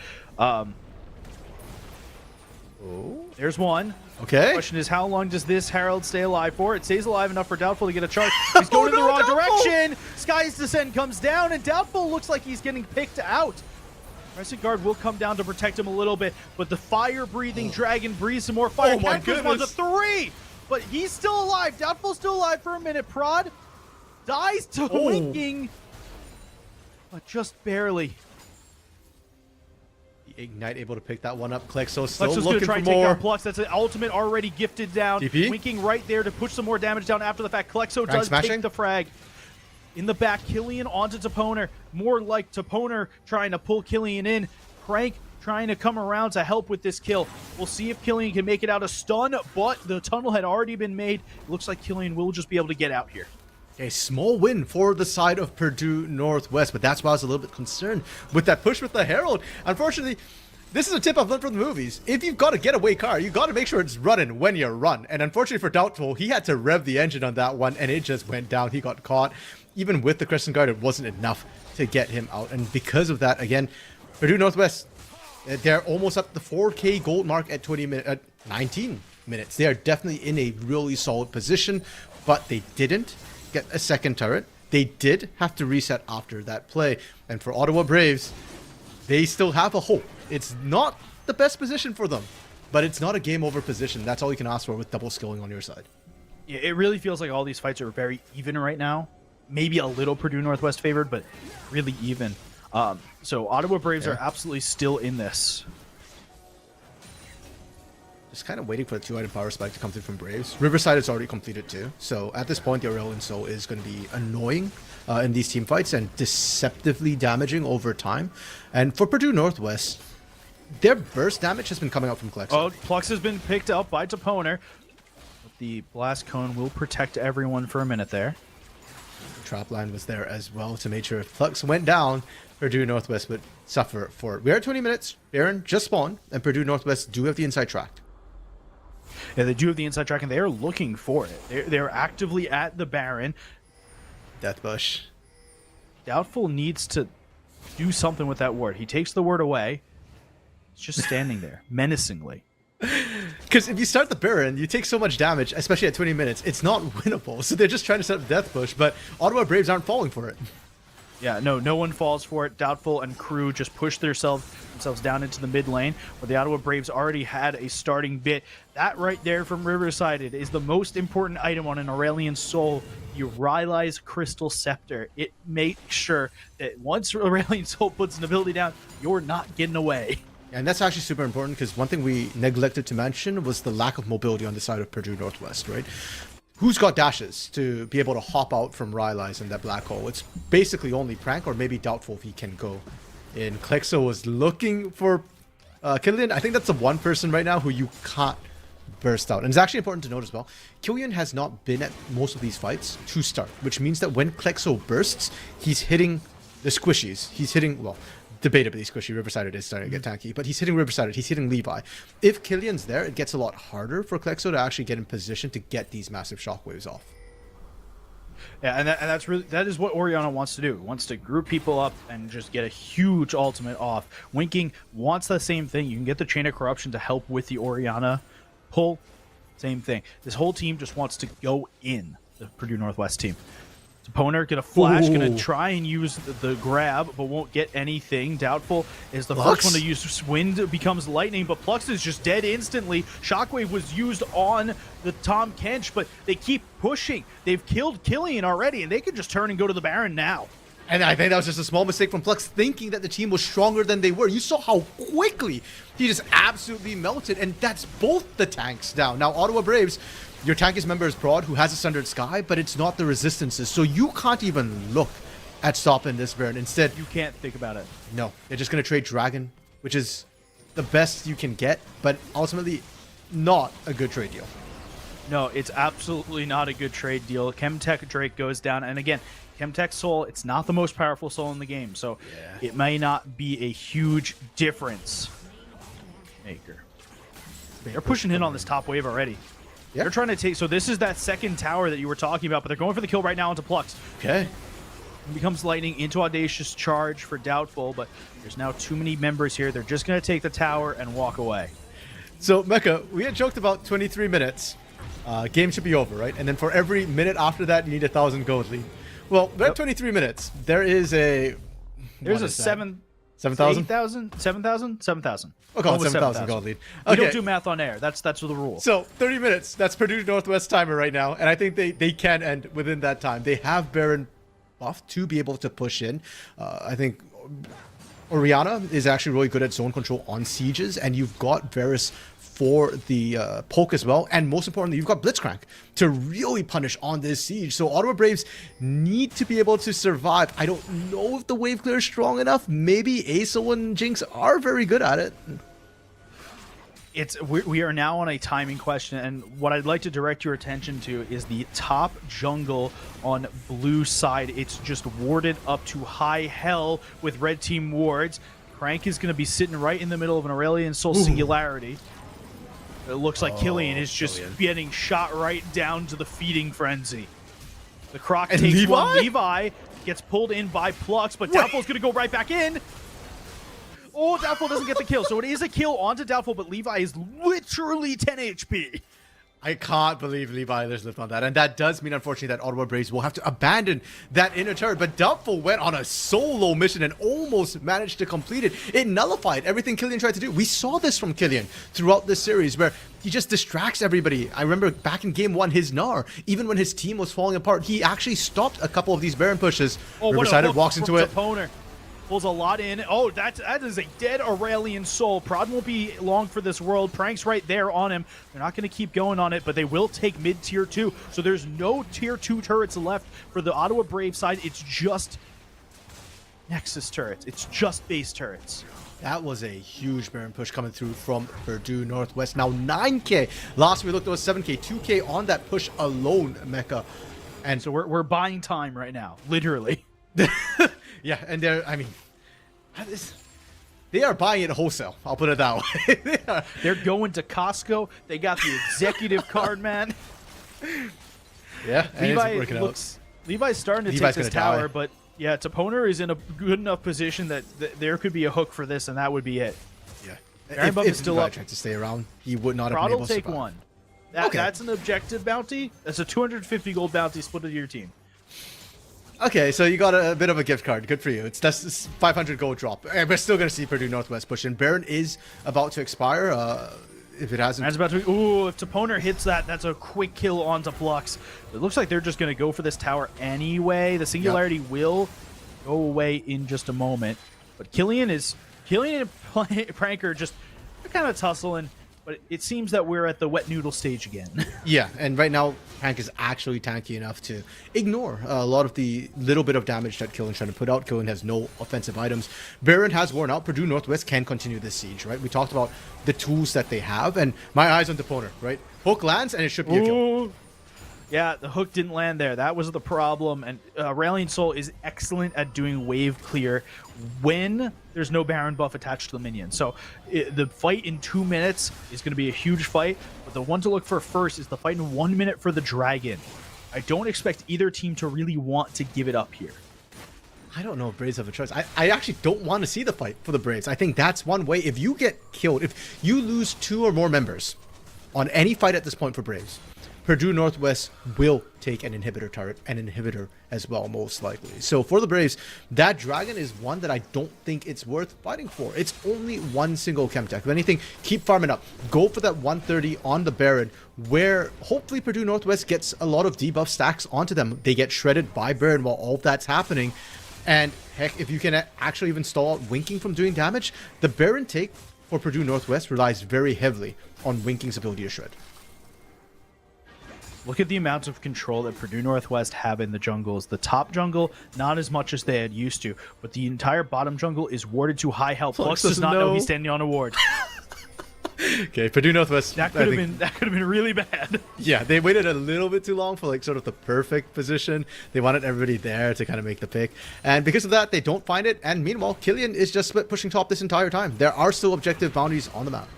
There's one. Okay. The question is, how long does this Herald stay alive for? It stays alive enough for Doubtful to get a charge. He's going in the wrong direction. Sky's Descent comes down, and Doubtful looks like he's getting picked out. Crescent Guard will come down to protect him a little bit, but the fire-breathing dragon breathes some more fire. Oh my goodness. A 3, but he's still alive. Doubtful's still alive for a minute. Prod dies to Winking, but just barely. The Ignite able to pick that one up. Klexo still Klexo's looking gonna try for and more. take out Plux. That's an ultimate already gifted down. TP? Winking right there to push some more damage down after the fact. Klexo does take the frag. In the back, Killian onto Toponer. More like Toponer trying to pull Killian in. Crank trying to come around to help with this kill. We'll see if Killian can make it out of stun, but the tunnel had already been made. It looks like Killian will just be able to get out here. A small win for the side of Purdue Northwest, but that's why I was a little bit concerned with that push with the Herald. Unfortunately, this is a tip I've learned from the movies. If you've got a getaway car, you got to make sure it's running when you run. And unfortunately for Doubtful, he had to rev the engine on that one, and it just went down. He got caught. Even with the Crescent Guard, it wasn't enough to get him out. And because of that, again, Purdue Northwest, they're almost up the 4K gold mark at 19 minutes. They are definitely in a really solid position, but they didn't get a second turret. They did have to reset after that play. And for Ottawa Braves, they still have a hope. It's not the best position for them, but it's not a game over position. That's all you can ask for with double skilling on your side. Yeah, it really feels like all these fights are very even right now. Maybe a little Purdue Northwest favored, but really even. So Ottawa Braves are absolutely still in this. Just kind of waiting for the 2-item power spike to come through from Braves. Riverside is already completed too. So at this point, the Aurelion Soul is going to be annoying in these team fights and deceptively damaging over time. And for Purdue Northwest, their burst damage has been coming out from Klexo. Oh, Plux has been picked up by Toponer. The Blast Cone will protect everyone for a minute there. The trap line was there as well to make sure if Plux went down, Purdue Northwest would suffer for it. We are at 20 minutes. Baron just spawned, and Purdue Northwest do have the inside track. Yeah, they do have the inside track, and they are looking for it. They're actively at the Baron. Deathbush. Doubtful needs to do something with that ward. He takes the ward away. It's just standing there, menacingly. Because if you start the Baron, you take so much damage, especially at 20 minutes, it's not winnable. So they're just trying to set up Deathbush, but Ottawa Braves aren't falling for it. Yeah, no one falls for it. Doubtful and Crew just push themselves down into the mid lane, where the Ottawa Braves already had a starting bit. That right there from Riverside is the most important item on an Aurelian Soul. You Rylai's Crystal Scepter. It makes sure that once Aurelian Soul puts an ability down, you're not getting away. And that's actually super important, because one thing we neglected to mention was the lack of mobility on the side of Purdue Northwest, right? Who's got dashes to be able to hop out from Rylai's in that black hole? It's basically only Prank, or maybe Doubtful if he can go. And Klexo was looking for Killian. I think that's the one person right now who you can't burst out. And it's actually important to note as well, Killian has not been at most of these fights to start, which means that when Klexo bursts, he's hitting the squishies. He's hitting, well, debatably squishy. Riverside is starting to get tanky, but he's hitting Riverside. He's hitting Levi. If Killian's there, it gets a lot harder for Klexo to actually get in position to get these massive shockwaves off. Yeah, and that is what Orianna wants to do. Wants to group people up and just get a huge ultimate off. Winking wants the same thing. You can get the Chain of Corruption to help with the Orianna pull. Same thing. This whole team just wants to go in, the Purdue Northwest team. Opponent gonna flash, gonna try and use the grab, but won't get anything. Doubtful is the first one to use. Wind becomes lightning, but Plux is just dead instantly. Shockwave was used on the Tom Kench, but they keep pushing. They've killed Killian already, and they can just turn and go to the Baron now. And I think that was just a small mistake from Plux, thinking that the team was stronger than they were. You saw how quickly he just absolutely melted, and that's both the tanks down. Now, Ottawa Braves, your tankiest member is Broad, who has a Sundered Sky, but it's not the resistances. So you can't even look at stopping this Baron. Instead, you can't think about it. No, they're just going to trade Dragon, which is the best you can get, but ultimately not a good trade deal. No, it's absolutely not a good trade deal. Chemtech Drake goes down, and again, Chemtech Soul, it's not the most powerful soul in the game, so it may not be a huge difference maker. They're pushing in on this top wave already. They're trying to take... So this is that second tower that you were talking about, but they're going for the kill right now into Plux. Okay. It becomes Lightning into Audacious Charge for Doubtful, but there's now too many members here. They're just going to take the tower and walk away. So, Mecha, we had joked about 23 minutes. Game should be over, right? And then for every minute after that, you need 1,000 gold lead. Well, we're at 23 minutes. There is a... There's a 7,000? 8,000? 7,000? 7,000. We'll call it 7,000 gold lead. We don't do math on air. That's the rule. So, 30 minutes. That's Purdue Northwest timer right now. And I think they can end within that time. They have Baron buff to be able to push in. I think Orianna is actually really good at zone control on sieges. And you've got Varus for the poke as well. And most importantly, you've got Blitzcrank to really punish on this siege. So Ottawa Braves need to be able to survive. I don't know if the wave clear is strong enough. Maybe Aso and Jinx are very good at it. We are now on a timing question, and what I'd like to direct your attention to is the top jungle on blue side. It's just warded up to high hell with red team wards. Crank is going to be sitting right in the middle of an Aurelian Soul Singularity. It looks like Killian is just getting shot right down to the feeding frenzy. The Croc takes Levi? one. Levi gets pulled in by Plux, but Doubtful's going to go right back in. Oh, Doubtful doesn't get the kill. So it is a kill onto Doubtful, but Levi is literally 10 HP. I can't believe Levi has lived on that. And that does mean, unfortunately, that Ottawa Braves will have to abandon that inner turret. But Doubtful went on a solo mission and almost managed to complete it. It nullified everything Killian tried to do. We saw this from Killian throughout this series, where he just distracts everybody. I remember back in game 1, his Gnar, even when his team was falling apart, he actually stopped a couple of these Baron pushes. Riverside walks into it. Pulls a lot in. Oh, that is a dead Aurelian Soul. Prod won't be long for this world. Prank's right there on him. They're not going to keep going on it, but they will take mid tier 2. So there's no tier 2 turrets left for the Ottawa Brave side. It's just Nexus turrets. It's just base turrets. That was a huge Baron push coming through from Purdue Northwest. Now 9k. Last we looked, it was 7k. 2k on that push alone, Mecha. And so we're buying time right now, literally. Yeah, and they are buying it wholesale. I'll put it that way. They're going to Costco. They got the executive card, man. Yeah, Levi's starting to take this tower, but yeah, Toponer is in a good enough position that there could be a hook for this, and that would be it. Yeah, if is still up. Tried to stay around, he would not have been able to take one. That's an objective bounty. That's a 250 gold bounty split to your team. Okay, so you got a bit of a gift card. Good for you. That's 500 gold drop. And we're still going to see Purdue Northwest push in. Baron is about to expire. If it hasn't. It's about to. Ooh, if Toponer hits that, that's a quick kill onto Flux. It looks like they're just going to go for this tower anyway. The Singularity will go away in just a moment. But Killian and Pranker just kind of tussling. But it seems that we're at the wet noodle stage again. Yeah, and right now, Prank is actually tanky enough to ignore a lot of the little bit of damage that Killian's trying to put out. Killian has no offensive items. Baron has worn out. Purdue Northwest can continue this siege, right? We talked about the tools that they have, and my eyes on Deponer, right? Hook lands, and it should be a kill. Yeah, the hook didn't land there. That was the problem. And Rallying Soul is excellent at doing wave clear when there's no Baron buff attached to the minion. So the fight in 2 minutes is going to be a huge fight. But the one to look for first is the fight in 1 minute for the Dragon. I don't expect either team to really want to give it up here. I don't know if Braves have a choice. I actually don't want to see the fight for the Braves. I think that's one way. If you get killed, if you lose 2 or more members on any fight at this point for Braves, Purdue Northwest will take an inhibitor turret, an inhibitor as well, most likely. So for the Braves, that Dragon is one that I don't think it's worth fighting for. It's only one single chem tech. If anything, keep farming up. Go for that 130 on the Baron, where hopefully Purdue Northwest gets a lot of debuff stacks onto them. They get shredded by Baron while all of that's happening. And heck, if you can actually even stall out Winking from doing damage, the Baron take for Purdue Northwest relies very heavily on Winking's ability to shred. Look at the amount of control that Purdue Northwest have in the jungles. The top jungle, not as much as they had used to, but the entire bottom jungle is warded to high health. Flux does not know he's standing on a ward. Okay, Purdue Northwest. That could have been really bad. Yeah, they waited a little bit too long for like sort of the perfect position. They wanted everybody there to kind of make the pick, and because of that, they don't find it. And meanwhile, Killian is just pushing top this entire time. There are still objective boundaries on the map.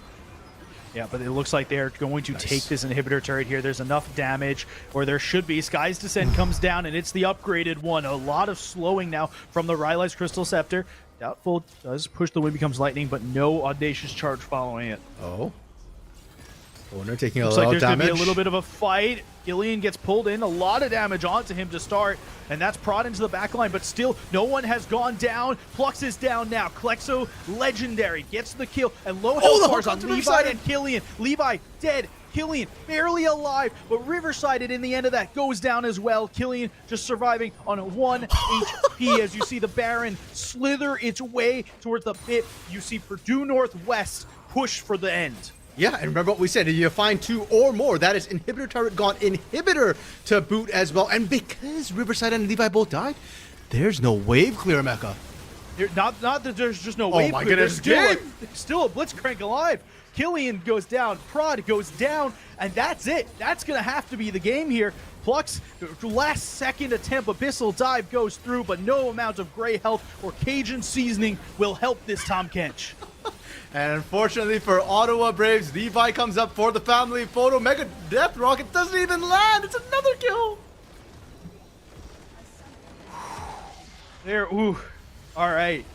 Yeah, but it looks like they're going to take this inhibitor turret here. There's enough damage, or there should be. Sky's Descent comes down, and it's the upgraded one. A lot of slowing now from the Rylai's Crystal Scepter. Doubtful does push the wind becomes lightning, but no audacious charge following it. Oh. Owner taking a Looks lot like of there's damage. Gonna be a little bit of a fight. Killian gets pulled in, a lot of damage onto him to start, and that's prod into the back line, but still, no one has gone down. Flux is down now. Klexo, legendary, gets the kill, and low health bars on Levi and Killian. Levi dead. Killian barely alive, but Riverside in the end of that goes down as well. Killian just surviving on 1 HP as you see the Baron slither its way towards the pit. You see Purdue Northwest push for the end. Yeah, and remember what we said, if you find 2 or more, that is inhibitor turret gone, inhibitor to boot as well. And because Riverside and Levi both died, there's no wave clear, Mecha. Not that there's just no wave clear. Oh my goodness, there's still a Blitzcrank alive. Killian goes down, Prod goes down, and that's it. That's going to have to be the game here. Flux, last second attempt, Abyssal Dive goes through, but no amount of gray health or Cajun seasoning will help this Tom Kench. And unfortunately for Ottawa Braves, Levi comes up for the family photo. Mega Death Rocket doesn't even land. It's another kill. There, ooh. All right.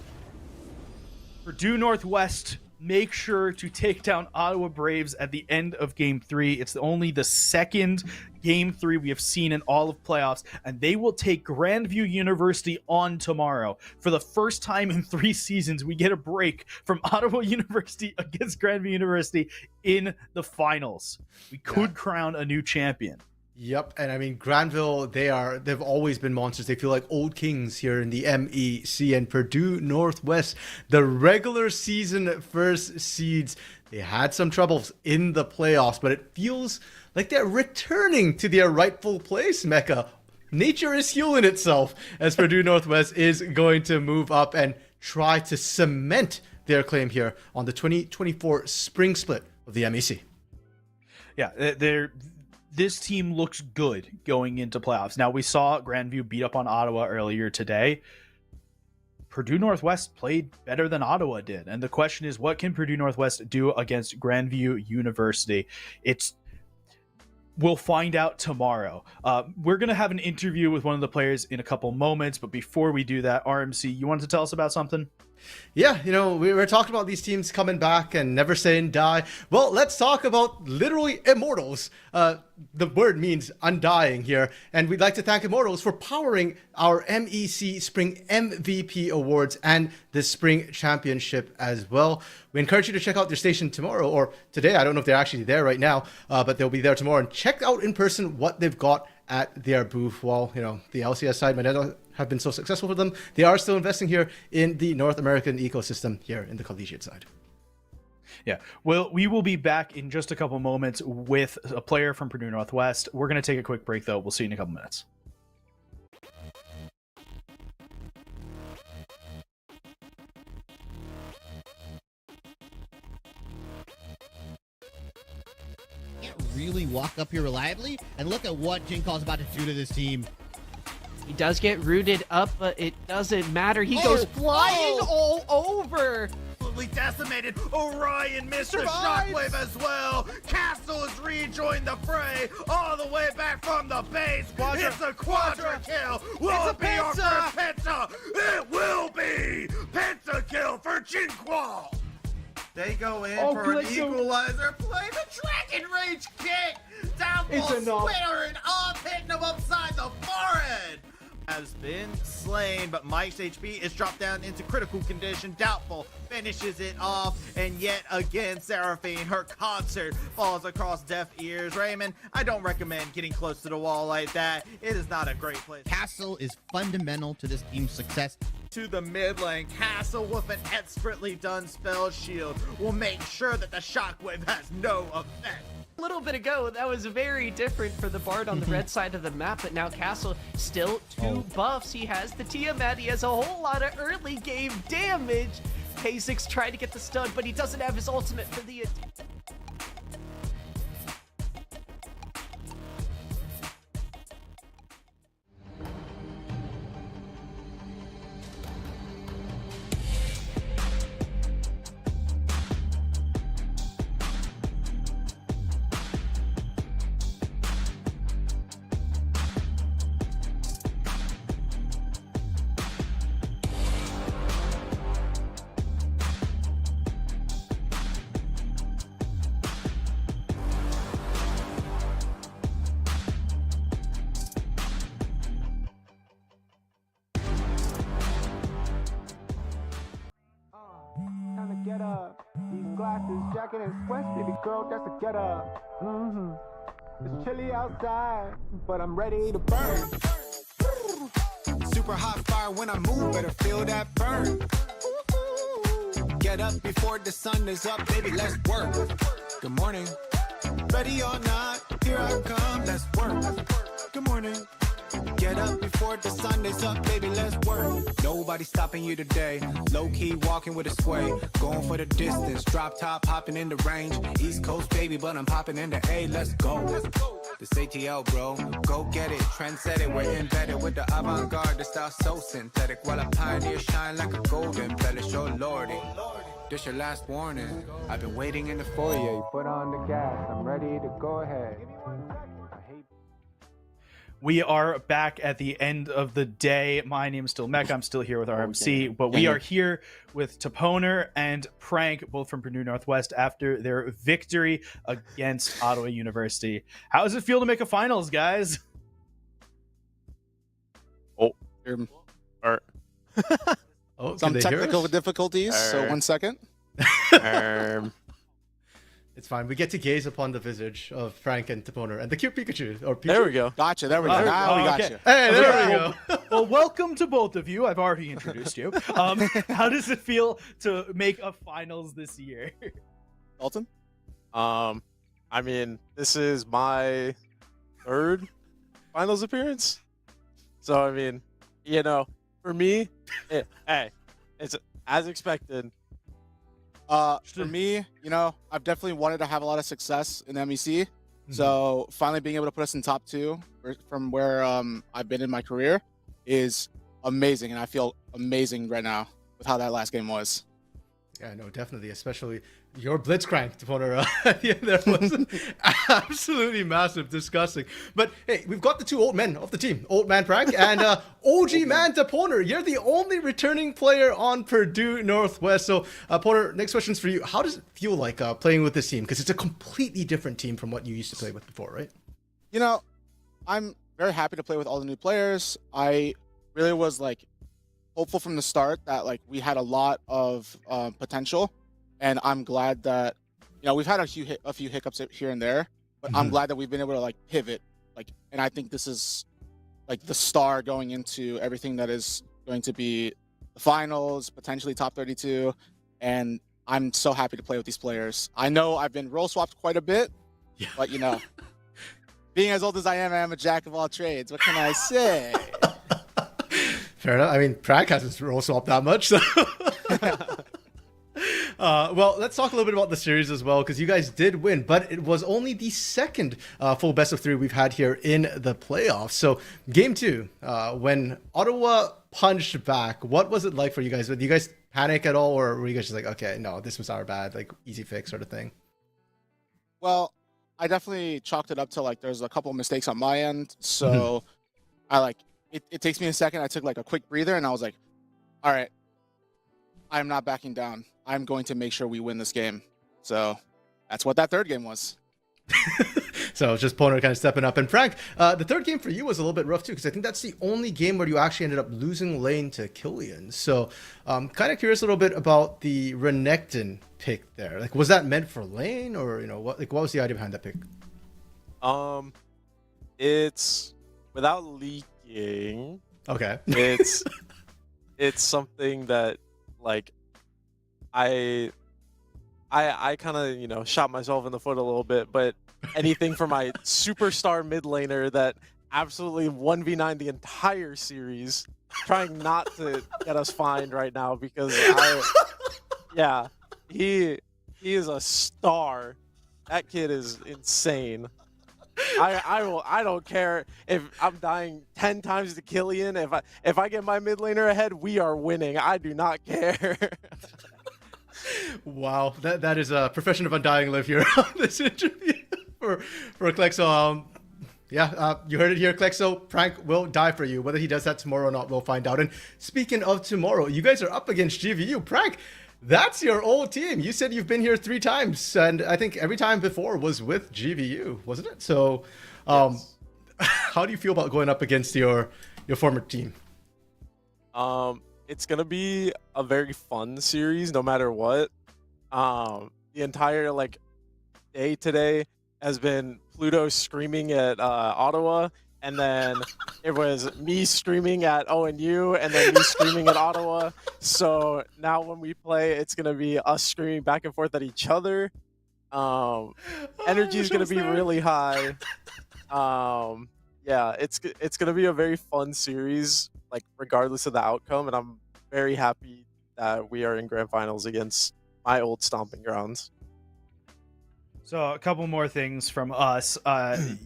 Purdue Northwest, make sure to take down Ottawa Braves at the end of Game 3. It's only the second Game 3 we have seen in all of playoffs, and they will take Grandview University on tomorrow. For the first time in 3 seasons, we get a break from Ottawa University against Grandview University in the finals. We could crown a new champion. Yep, and I mean Granville, they've always been monsters. They feel like old kings here in the MEC, and Purdue Northwest, the regular season first seeds. They had some troubles in the playoffs, but it feels like they're returning to their rightful place, Mecha. Nature is healing itself as Purdue Northwest is going to move up and try to cement their claim here on the 2024 spring split of the MEC. Yeah, this team looks good going into playoffs. Now, we saw Grandview beat up on Ottawa earlier today. Purdue Northwest played better than Ottawa did. And the question is, what can Purdue Northwest do against Grandview University? We'll find out tomorrow. We're going to have an interview with one of the players in a couple moments. But before we do that, RMC, you wanted to tell us about something? Yeah, we were talking about these teams coming back and never saying die. Well, let's talk about literally Immortals. The word means undying here. And we'd like to thank Immortals for powering our MEC Spring MVP Awards and the Spring Championship as well. We encourage you to check out their station tomorrow or today. I don't know if they're actually there right now, but they'll be there tomorrow. And check out in person what they've got at their booth. While, the LCS side might not have been so successful for them, they are still investing here in the North American ecosystem here in the collegiate side. Yeah, well, we will be back in just a couple moments with a player from Purdue Northwest. We're going to take a quick break, though. We'll see you in a couple minutes. Can't really walk up here reliably, and look at what Jin Call's about to do to this team. He does get rooted up, but it doesn't matter. He goes flying all over. Absolutely decimated. Orion missed the shockwave as well. Castle has rejoined the fray all the way back from the base. It's a quadra kill. Will it be our first penta? It will be penta kill for Jinqual. They go in for an equalizer. Play the Dragon Rage kick. Down ball splittering up, hitting him upside the forehead. Has been slain, but Mike's HP is dropped down into critical condition. Doubtful finishes it off, and yet again, Seraphine, her concert falls across deaf ears. Raymond, I don't recommend getting close to the wall like that. It is not a great place. Castle is fundamental to this team's success. To the mid lane, Castle with an expertly done spell shield will make sure that the shockwave has no effect. A little bit ago, that was very different for the Bard on the red side of the map, but now Castle still 2 buffs. He has the Tiamat, he has a whole lot of early game damage. K6 tried to get the stun, but he doesn't have his ultimate for the... Get up. These glasses, jacket and sweats, baby girl, that's a get up. It's chilly outside, but I'm ready to burn. Super hot fire when I move, better feel that burn. Get up before the sun is up, baby, let's work. Good morning. Ready or not, here I come, let's work. Good morning. Get up before the sun is up, baby, let's work. Nobody stopping you today. Low-key walking with a sway. Going for the distance, drop top, hopping in the range. East Coast, baby, but I'm popping in the A, let's go. This ATL, bro, go get it. Trend set it, we're embedded with the avant-garde. The style so synthetic, while I pioneer shine like a golden embellish, oh lordy. This your last warning. I've been waiting in the foyer. You put on the gas, I'm ready to go ahead. We are back at the end of the day. My name is still MEC. I'm still here with RMC, but we are here with Toponer and Prank, both from Purdue Northwest, after their victory against Ottawa University. How does it feel to make a finals, guys? Some technical difficulties, so 1 second. It's fine. We get to gaze upon the visage of Frank and Toponer and the cute Pikachu. Or Pikachu. There we go. Gotcha. There we go. Now we got you. Hey, there we go. Well, welcome to both of you. I've already introduced you. How does it feel to make a finals this year? Dalton? I mean, this is my 3rd finals appearance. So, I mean, for me, it's as expected. For me, I've definitely wanted to have a lot of success in MEC. So finally being able to put us in top 2 from where I've been in my career is amazing. And I feel amazing right now with how that last game was. Yeah, no, definitely, especially your blitzcrank opponent at the end there was absolutely massive, disgusting. But hey, we've got the two old men off the team, Old Man Prank and OG Man Poner. You're the only returning player on Purdue Northwest. So, Poner, next question's for you. How does it feel like playing with this team? Because it's a completely different team from what you used to play with before, right? You know, I'm very happy to play with all the new players. I really was like hopeful from the start that like we had a lot of potential, and I'm glad that we've had a few hiccups here and there, but I'm glad that we've been able to like pivot, like, and I think this is like the star going into everything that is going to be the finals, potentially top 32, and I'm so happy to play with these players. I know I've been role swapped quite a bit, but being as old as I am a jack of all trades. What can I say? Fair enough. I mean, Prank hasn't role swapped that much. So. Well, let's talk a little bit about the series as well, because you guys did win, but it was only the second full best of 3 we've had here in the playoffs. So game 2, when Ottawa punched back, what was it like for you guys? Did you guys panic at all, or were you guys just like, okay, no, this was our bad, like easy fix sort of thing? Well, I definitely chalked it up to like there's a couple mistakes on my end. So I like it takes me a second. I took like a quick breather and I was like, all right, I'm not backing down. I'm going to make sure we win this game. So that's what that third game was. So it's just Poner kind of stepping up. And Frank, the third game for you was a little bit rough too, because I think that's the only game where you actually ended up losing lane to Killian. So kind of curious a little bit about the Renekton pick there. Like, was that meant for lane, or what was the idea behind that pick? It's without leaking. Okay. It's something that like I kind of shot myself in the foot a little bit, but anything for my superstar mid laner that absolutely 1v9 the entire series, trying not to get us fined right now because he is a star. That kid is insane. I don't care if I'm dying 10 times to Killian. If I get my mid laner ahead, we are winning. I do not care. Wow, that is a profession of undying live here on this interview for Klexo. You heard it here, Klexo. Prank will die for you. Whether he does that tomorrow or not, we'll find out. And speaking of tomorrow, you guys are up against GVU. Prank, that's your old team. You said you've been here 3 times, and I think every time before was with GVU, wasn't it? So, yes. How do you feel about going up against your former team? It's gonna be a very fun series, no matter what. The entire day today has been Pluto screaming at Ottawa, and then it was me screaming at ONU, and then me screaming at Ottawa. So now when we play, it's gonna be us screaming back and forth at each other. Energy is gonna be really high. Yeah, it's gonna be a very fun series, like regardless of the outcome, and I'm very happy that we are in grand finals against my old stomping grounds. So a couple more things from us. As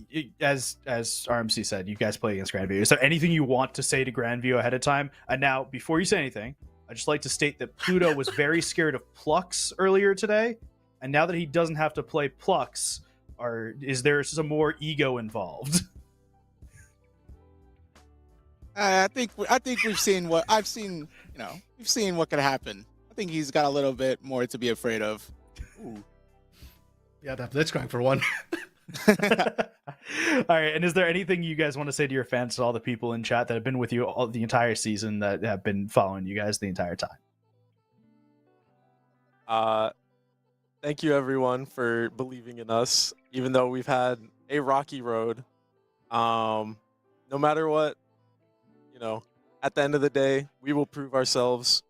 RMC said, you guys play against Grandview. Is there anything you want to say to Grandview ahead of time? And now, before you say anything, I'd just like to state that Pluto was very scared of Plux earlier today, and now that he doesn't have to play Plux, is there some more ego involved? I think we've seen what I've seen. We've seen what could happen. I think he's got a little bit more to be afraid of. Ooh. Yeah, that Blitzcrank for one. All right, and is there anything you guys want to say to your fans, to all the people in chat that have been with you all the entire season, that have been following you guys the entire time? Thank you everyone for believing in us, even though we've had a rocky road. No matter what, at the end of the day, we will prove ourselves,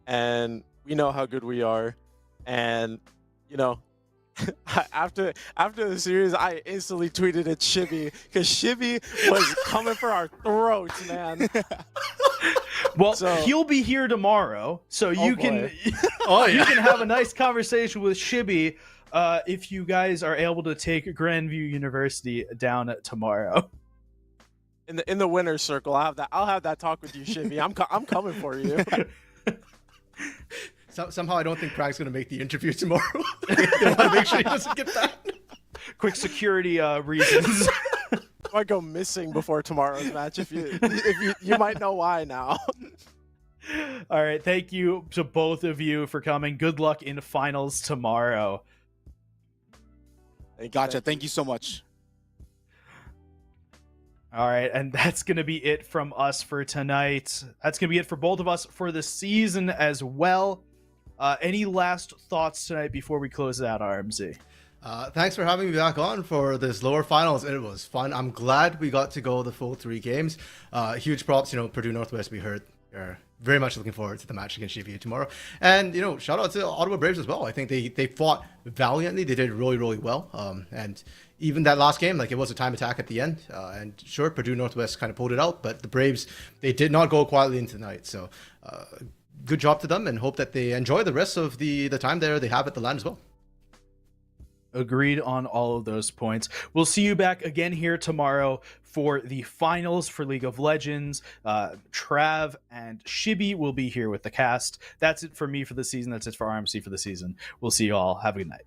and we know how good we are. And after the series, I instantly tweeted at Shibby, because Shibby was coming for our throats, man. Well, he'll be here tomorrow, so you can you can have a nice conversation with Shibby if you guys are able to take Grandview University down tomorrow. In the winner's circle, I'll have that talk with you, Shibby. I'm coming for you. Somehow I don't think Craig's going to make the interview tomorrow. They want to make sure he doesn't get back. Quick security reasons. Might go missing before tomorrow's match if you might know why now. All right, thank you to both of you for coming. Good luck in finals tomorrow. Gotcha. Thank you so much. All right, and that's going to be it from us for tonight. That's going to be it for both of us for the season as well. Any last thoughts tonight before we close it out, RMZ? Thanks for having me back on for this lower finals. It was fun. I'm glad we got to go the full 3 games. Huge props, Purdue Northwest, we heard. They're very much looking forward to the match against GVU tomorrow. And, shout out to Ottawa Braves as well. I think they fought valiantly. They did really, really well. And even that last game, it was a time attack at the end. And sure, Purdue Northwest kind of pulled it out, but the Braves, they did not go quietly into the night. So good job to them, and hope that they enjoy the rest of the time there they have at the LAN as well. Agreed on all of those points. We'll see you back again here tomorrow for the finals for League of Legends. Trav and Shibi will be here with the cast. That's it for me for the season. That's it for RMC for the season. We'll see you all. Have a good night.